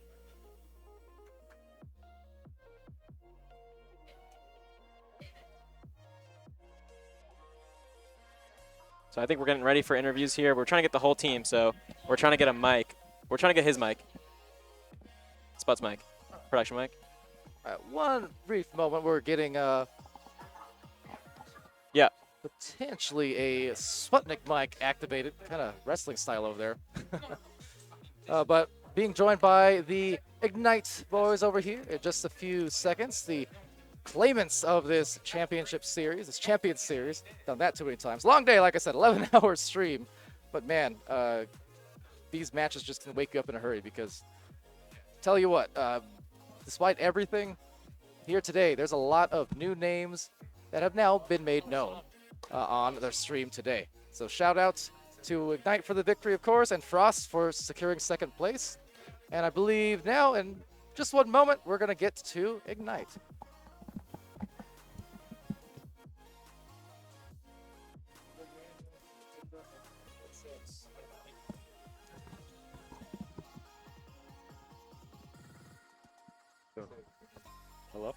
So I think we're getting ready for interviews here. We're trying to get the whole team, so we're trying to get a mic. We're trying to get his mic. Sput's mic. Production mic. One brief moment, we're getting yeah, potentially a Sputnik mic activated, kind of wrestling style over there. But being joined by the Ignite boys over here in just a few seconds, the claimants of this championship series, this champion series. Done that too many times. Long day, like I said, 11-hour stream. But man, these matches just can wake you up in a hurry because, tell you what, despite everything here today, there's a lot of new names that have now been made known on their stream today. So shout out to Ignite for the victory, of course, and Frost for securing second place. And I believe now, in just one moment, we're going to get to Ignite. Hello?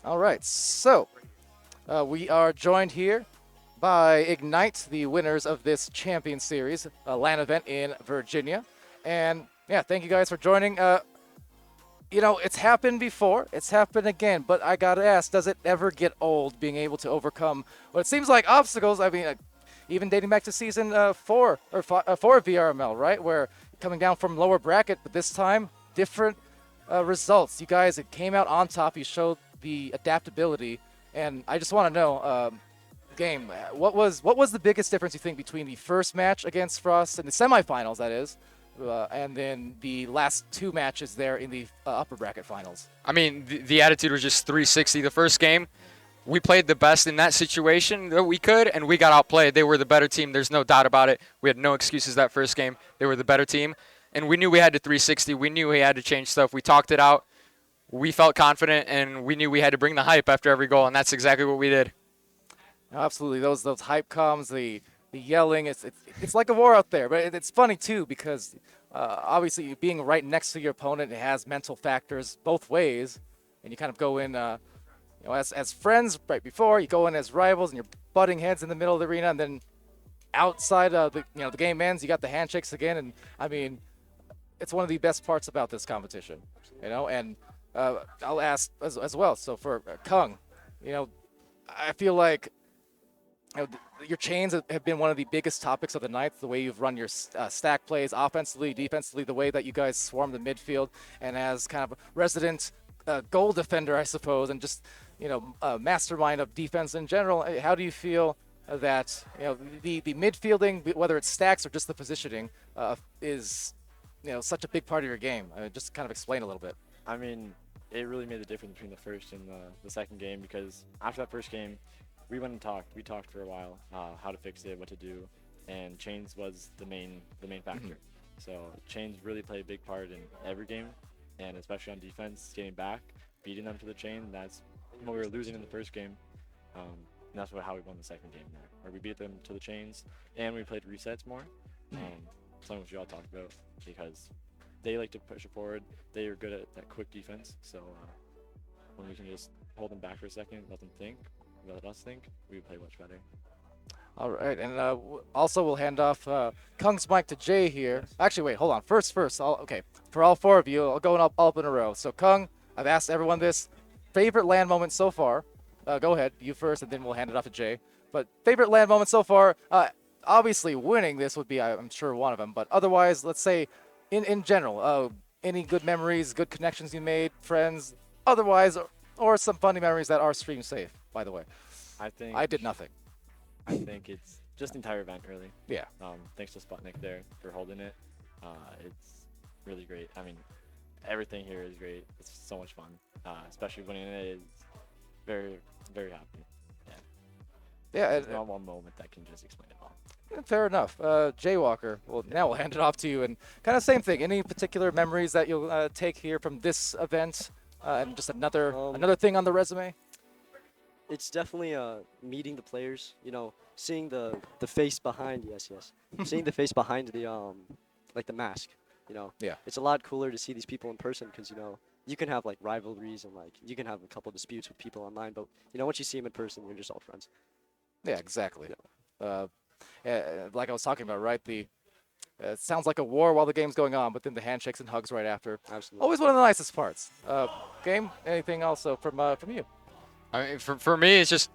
All right, so we are joined here by Ignite, the winners of this Champion Series LAN event in Virginia. And yeah, thank you guys for joining. You know, it's happened before, it's happened again, but I gotta ask, does it ever get old being able to overcome what it seems like obstacles? I mean, even dating back to season 4 of VRML, right? Where coming down from lower bracket, but this time, different results. You guys, it came out on top, you showed the adaptability, and I just want to know, game, what was the biggest difference you think between the first match against Frost in the semifinals, that is, and then the last 2 matches there in the upper bracket finals? I mean, the attitude was just 360. The first game, we played the best in that situation that we could, and we got outplayed. They were the better team. There's no doubt about it. We had no excuses that first game. They were the better team, and we knew we had to 360. We knew we had to change stuff. We talked it out. We felt confident, and we knew we had to bring the hype after every goal, and that's exactly what we did. Absolutely, those hype comms, the yelling, it's like a war out there. But it's funny too because obviously being right next to your opponent, it has mental factors both ways, and you kind of go in, you know, as friends right before, you go in as rivals, and you're butting heads in the middle of the arena, and then outside of the the game ends, you got the handshakes again, and I mean, it's one of the best parts about this competition, you know. And I'll ask as well. So for Kung, you know, I feel like your chains have been one of the biggest topics of the night. The way you've run your stack plays, offensively, defensively, the way that you guys swarm the midfield, and as kind of a resident goal defender, I suppose, and just mastermind of defense in general. How do you feel that the midfielding, whether it's stacks or just the positioning, is such a big part of your game? Just kind of explain a little bit. I mean, it really made the difference between the first and the second game, because after that first game, we went and talked. We talked for a while, how to fix it, what to do, and chains was the main factor. So chains really play a big part in every game, and especially on defense, getting back, beating them to the chain. That's what we were losing in the first game, and that's how we won the second game there, where we beat them to the chains, and we played resets more. Something which you all talked about, because they like to push it forward. They are good at that quick defense, so when we can just hold them back for a second, let them think, let us think, we play much better. All right, and also we'll hand off Kung's mic to Jay here. Actually, wait, hold on. First, okay, for all 4 of you, I'll go all up in a row. So Kung, I've asked everyone this. Favorite LAN moment so far? Go ahead, you first, and then we'll hand it off to Jay. But favorite LAN moment so far? Obviously, winning this would be, I'm sure, one of them. But otherwise, let's say, in general, any good memories, good connections you made, friends, otherwise, or some funny memories that are stream safe, by the way. I did nothing. I think it's just the entire event, really. Yeah. Thanks to Sputnik there for holding it. It's really great. I mean, everything here is great. It's so much fun. Especially winning it is very, very happy. Yeah. Yeah. There's not one moment that can just explain it all. Fair enough. Jaywalker, well, now we'll hand it off to you. And kind of same thing. Any particular memories that you'll take here from this event? and just another thing on the resume? It's definitely meeting the players. You know, seeing the face behind. Yes, seeing the face behind the like the mask. You know. Yeah. It's a lot cooler to see these people in person because you know you can have like rivalries and like you can have a couple disputes with people online, but you know once you see them in person, you're just all friends. Yeah, exactly. Like I was talking about, right? It sounds like a war while the game's going on, but then the handshakes and hugs right after. Absolutely. Always one of the nicest parts. Game. Anything also from you? I mean, for me, it's just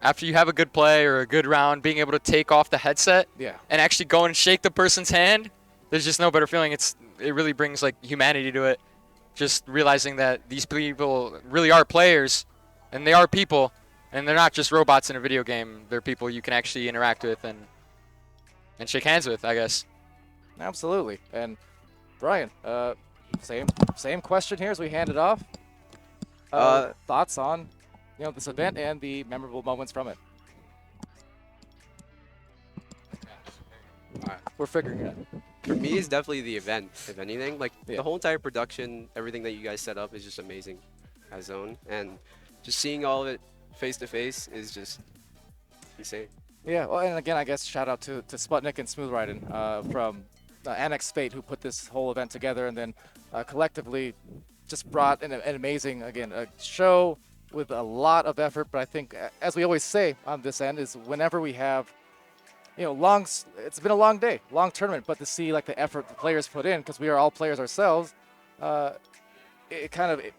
after you have a good play or a good round, being able to take off the headset and actually go and shake the person's hand. There's just no better feeling. It really brings like humanity to it. Just realizing that these people really are players, and they are people, and they're not just robots in a video game. They're people you can actually interact with and shake hands with, I guess. Absolutely. And Brian, same question here as we hand it off. Thoughts on this event and the memorable moments from it? We're figuring it out. For me, it's definitely the event, if anything. Like, the whole entire production, everything that you guys set up is just amazing as Zone. And just seeing all of it face-to-face is just insane. Yeah, well, and again, I guess shout out to Sputnik and Smooth Riding from Annex Fate who put this whole event together and then collectively just brought an amazing, again, a show with a lot of effort. But I think, as we always say on this end, is whenever we have it's been a long day, long tournament, but to see like the effort the players put in, because we are all players ourselves,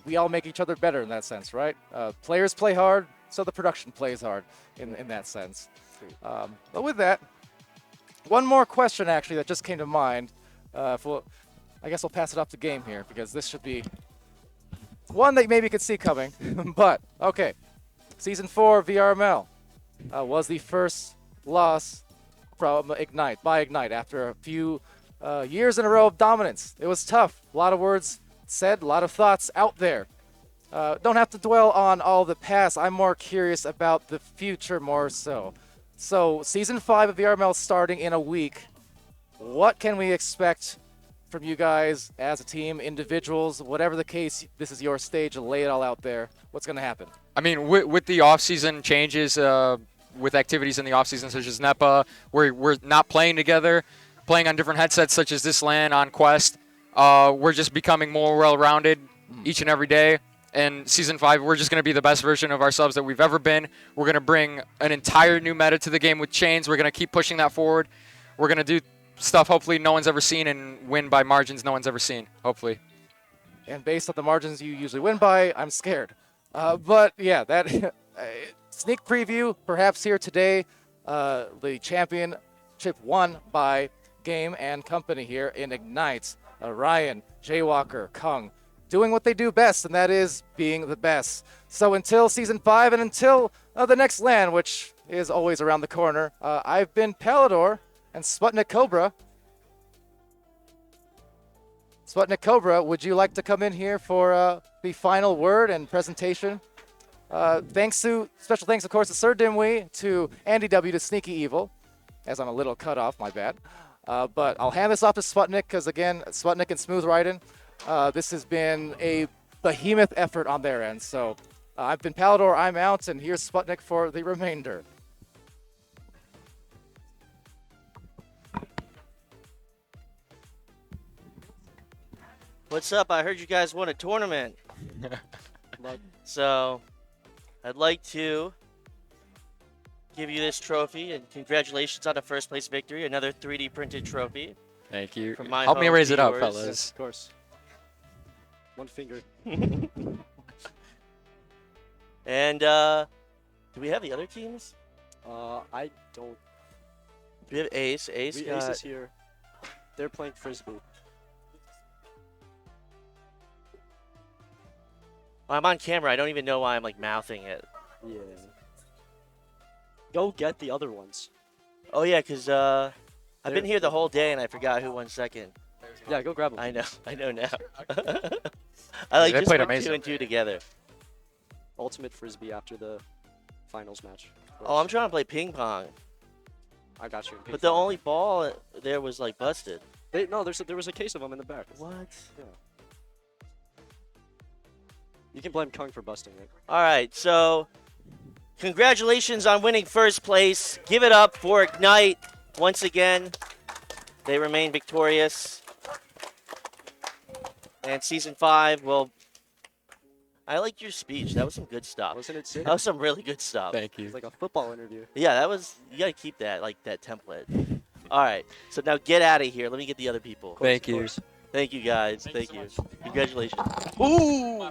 we all make each other better in that sense, right? Players play hard, so the production plays hard in that sense. But with that, one more question actually that just came to mind. I guess we'll pass it off to Game here because this should be one that maybe you could see coming. But okay, Season 4 VRML was the first loss from Ignite after a few years in a row of dominance. It was tough. A lot of words said, a lot of thoughts out there. Don't have to dwell on all the past. I'm more curious about the future more so. So Season 5 of VRML starting in a week. What can we expect from you guys as a team, individuals, whatever the case? This is your stage. Lay it all out there. What's going to happen? I mean, with the off-season changes, with activities in the off-season such as NEPA, we're not playing together, playing on different headsets such as this LAN on Quest. We're just becoming more well-rounded each and every day. And Season 5, we're just going to be the best version of ourselves that we've ever been. We're going to bring an entire new meta to the game with chains. We're going to keep pushing that forward. We're going to do stuff hopefully no one's ever seen and win by margins no one's ever seen, hopefully. And based on the margins you usually win by, I'm scared. But yeah, that sneak preview perhaps here today. The championship won by Game and Company here in Ignite. Ryan, Jaywalker, Kung, doing what they do best, and that is being the best. So until Season 5 and until the next LAN, which is always around the corner, I've been Palador and Sputnik Cobra. Sputnik Cobra, would you like to come in here for the final word and presentation? Special thanks, of course, to Sir Dimwee, to Andy W, to Sneaky Evil, as I'm a little cut off, my bad. But I'll hand this off to Sputnik, because again, Sputnik and Smooth Riding, this has been a behemoth effort on their end. So I've been Palador, I'm out, and here's Sputnik for the remainder. What's up? I heard you guys won a tournament. So I'd like to give you this trophy and congratulations on the first place victory. Another 3D printed trophy. Thank you. From my Help me home raise it up, viewers. fellas. Yes, of course. One finger. And do we have the other teams? I don't. We have Ace. Ace is here. They're playing Frisbee. I'm on camera. I don't even know why I'm like mouthing it. Yeah. Go get the other ones. Oh yeah, cause I've been here the whole day and I forgot who won second. Yeah, go grab them. I know now. I like They just played put amazing. 2 and 2 together. Ultimate Frisbee after the finals match. Oh, I'm trying to play ping pong. I got you. But the only ball there was like busted. No, there was a case of them in the back. What? Yeah. You can blame Kung for busting it. All right, so congratulations on winning first place. Give it up for Ignite once again. They remain victorious. And Season 5, well, I like your speech. That was some good stuff. Wasn't it sick? That was some really good stuff. Thank you. It's like a football interview. Yeah, that was, you got to keep that, like that template. All right, so now get out of here. Let me get the other people. Thank you. Thank you, guys. Thank you. Congratulations. Ooh!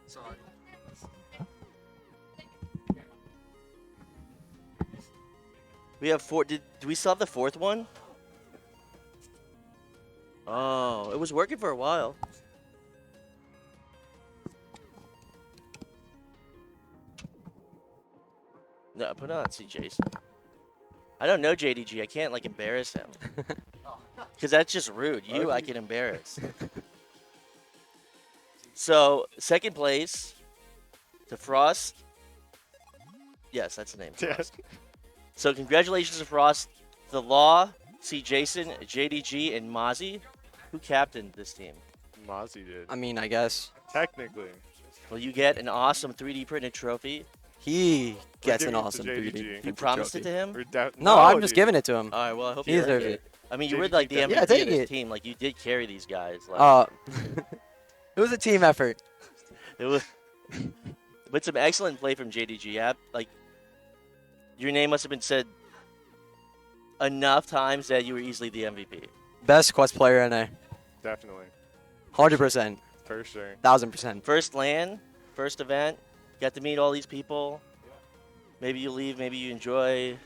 Sorry. We have 4. Do we still have the 4th one? Oh, it was working for a while. No, put on, see Jason. I don't know JDG. I can't like embarrass him. Because that's just rude. You, I can embarrass. So, second place to Frost. Yes, that's the name. Frost. So, congratulations to Frost. The Law, see Jason, JDG, and Mozzie. Who captained this team? Mozzie did. I mean, I guess. Technically. Well, you get an awesome 3D printed trophy. He gets an giving it to awesome JDG. 3D. You printed promised it trophy. to him? No, I'm just giving it to him. All right, well, I hope he you deserves like it. I mean, you were like the MVP Yeah, of take this it. team. Like, you did carry these guys. Like, It was a team effort. it was, but some excellent play from JDG. Like, your name must have been said enough times that you were easily the MVP. Best quest player NA. Definitely. 100%. For sure. 1000%. First LAN, first event, got to meet all these people. Maybe you leave, maybe you enjoyed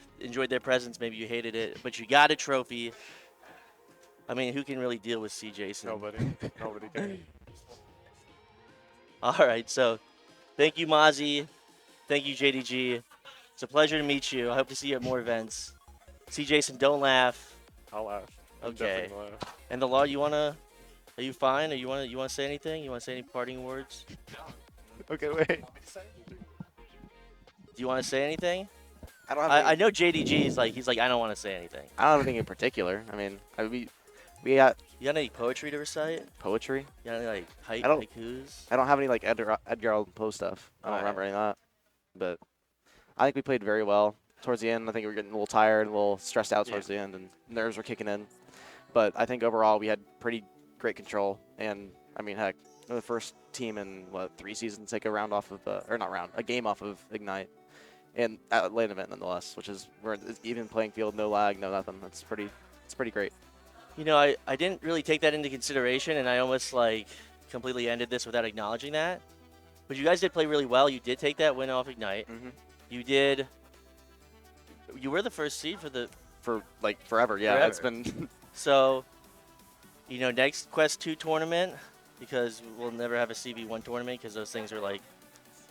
their presence, maybe you hated it, but you got a trophy. I mean, who can really deal with C. Jason? Nobody. Nobody can. All right, so thank you, Mozzie. Thank you, JDG. It's a pleasure to meet you. I hope to see you at more events. C. Jason, don't laugh. I'll laugh. I'm Okay. definitely gonna laugh. And the Law, are you fine? Or you wanna say anything? You wanna say any parting words? Okay, wait. Do you wanna say anything? I don't have. I know JDG is like, he's like, I don't want to say anything. I don't have anything in particular. I mean, we got. You got any poetry to recite? Poetry? You got any like I don't. haikus? I don't have any like Edgar Allan Poe stuff. I don't Alright. remember any of that. But I think we played very well towards the end. I think we were getting a little tired, a little stressed out towards the end, and nerves were kicking in. But I think overall we had pretty great control. And I mean, heck, we're the first team in 3 seasons to take a round off of, a game off of Ignite. And at a late event nonetheless, which is we're even playing field, no lag, no nothing. It's pretty great. You know, I didn't really take that into consideration, and I almost like completely ended this without acknowledging that. But you guys did play really well. You did take that win off Ignite. You did. You were the first seed for like forever. Yeah, forever. it's been. So, you know, next Quest 2 tournament, because we'll never have a CV1 tournament because those things are like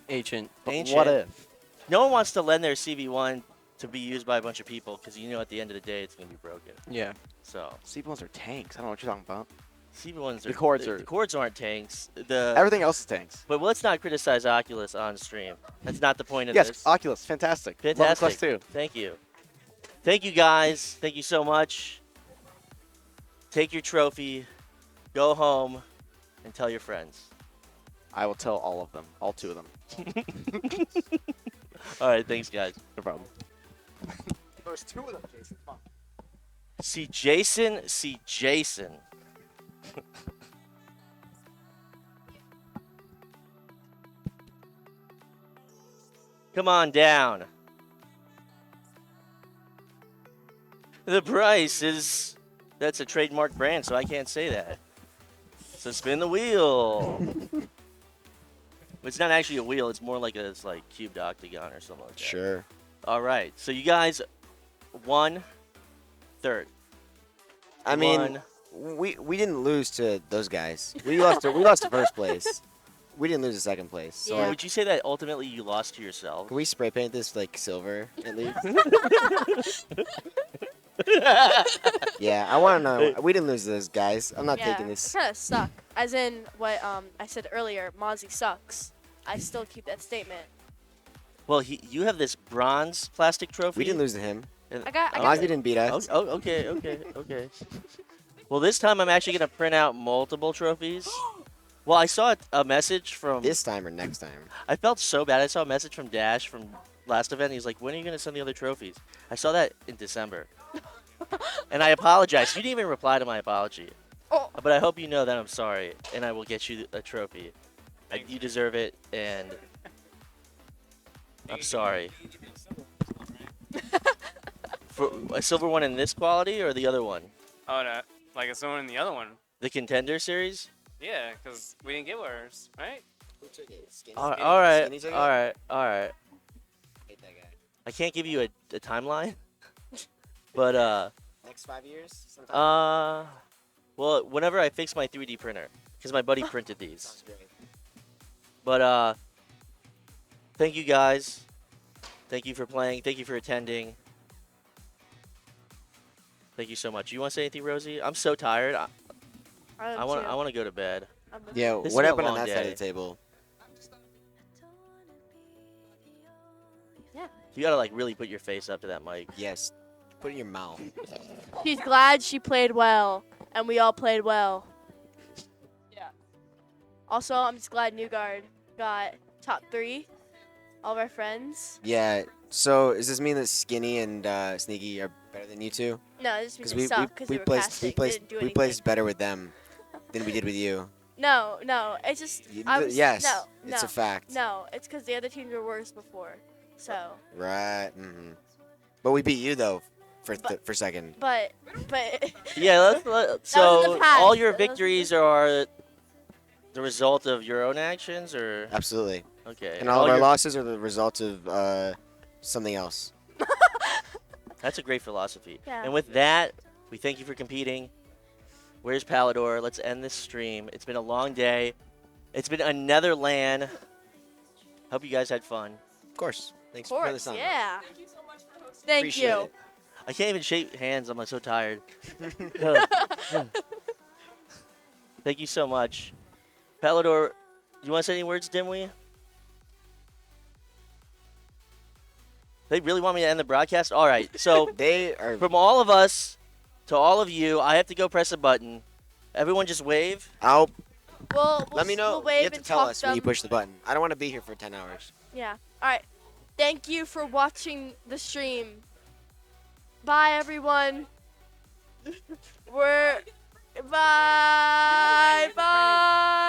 ancient. Ancient. What if? No one wants to lend their CV1 to be used by a bunch of people because you know at the end of the day it's going to be broken. Yeah. So CV1s are tanks. I don't know what you're talking about. CV1s are The cords are. the cords aren't tanks. Everything else is tanks. But let's not criticize Oculus on stream. That's not the point of Yes, this. Oculus, fantastic. Love the Fantastic. Quest 2. Thank you. Thank you guys. Thank you so much. Take your trophy, go home, and tell your friends. I will tell all of them, all 2 of them. All right, thanks, guys. No problem. There's 2 of them, Jason. Come on. See Jason, see Jason. Come on down. The price is, that's a trademark brand, so I can't say that. So spin the wheel. It's not actually a wheel, it's more like a cubed octagon or something like that. Sure. All right, so you guys won third. I mean, we didn't lose to those guys. We lost to first place. We didn't lose to second place. So Would you say that ultimately you lost to yourself? can we spray paint this like silver at least? Yeah, I want to know. We didn't lose to those guys. I'm not taking this. kind of suck. As in what I said earlier, Mozzie sucks. I still keep that statement. Well, you have this bronze plastic trophy. We didn't lose to him. I got Mozzie didn't beat us. Oh, okay. Well, this time I'm actually going to print out multiple trophies. Well, I saw a message from This time or next time? I felt so bad. I saw a message from Dash from last event. He's like, "When are you gonna send the other trophies?" I saw that in December, and I apologized. You didn't even reply to my apology. Oh. But I hope you know that I'm sorry, and I will get you a trophy. You deserve it, and I'm sorry. For a silver one in this quality or the other one? Oh, no. Like it's someone in the other one. The contender series? Yeah, because we didn't get ours, right? All right. I can't give you a timeline, but Next 5 years? Sometime? well, whenever I fix my 3D printer, because my buddy printed these. But thank you guys. Thank you for playing. Thank you for attending. Thank you so much. You want to say anything, Rosie? I'm so tired. I want to go to bed. Yeah, This what has been a happened on long that side day. of the table? Yeah. You gotta like really put your face up to that mic. Yes. Put it in your mouth. She's glad she played well, and we all played well. Yeah. Also, I'm just glad Newgard got top 3. All of our friends. Yeah. So does this mean that Skinny and Sneaky are better than you two? No, this means they suck because they were casting. They didn't do we anything. placed better with them than we did with you. No, it's just I was, yes, no, it's no, a fact. No, it's because the other teams were worse before. So. Right. But we beat you though for second. But. Yeah, so past. all your victories are the result of your own actions, or Absolutely. Okay. And all of our losses are the result of something else. That's a great philosophy. Yeah. And with that, we thank you for competing. Where's Palador? Let's end this stream. It's been a long day. It's been another LAN. Hope you guys had fun. Of course. Thanks Of for the course, time. yeah. Thank you so much for hosting. Thank Appreciate you. it. I can't even shake hands. I'm so tired. Thank you so much. Palador, you want to say any words, Dimwee? They really want me to end the broadcast? All right. So they are from all of us to all of you, I have to go press a button. Everyone just wave. Let me know. We'll wave You have to and tell talk us when you them. push the button. I don't want to be here for 10 hours. Yeah. All right. Thank you for watching the stream. Bye, everyone. Bye. Bye.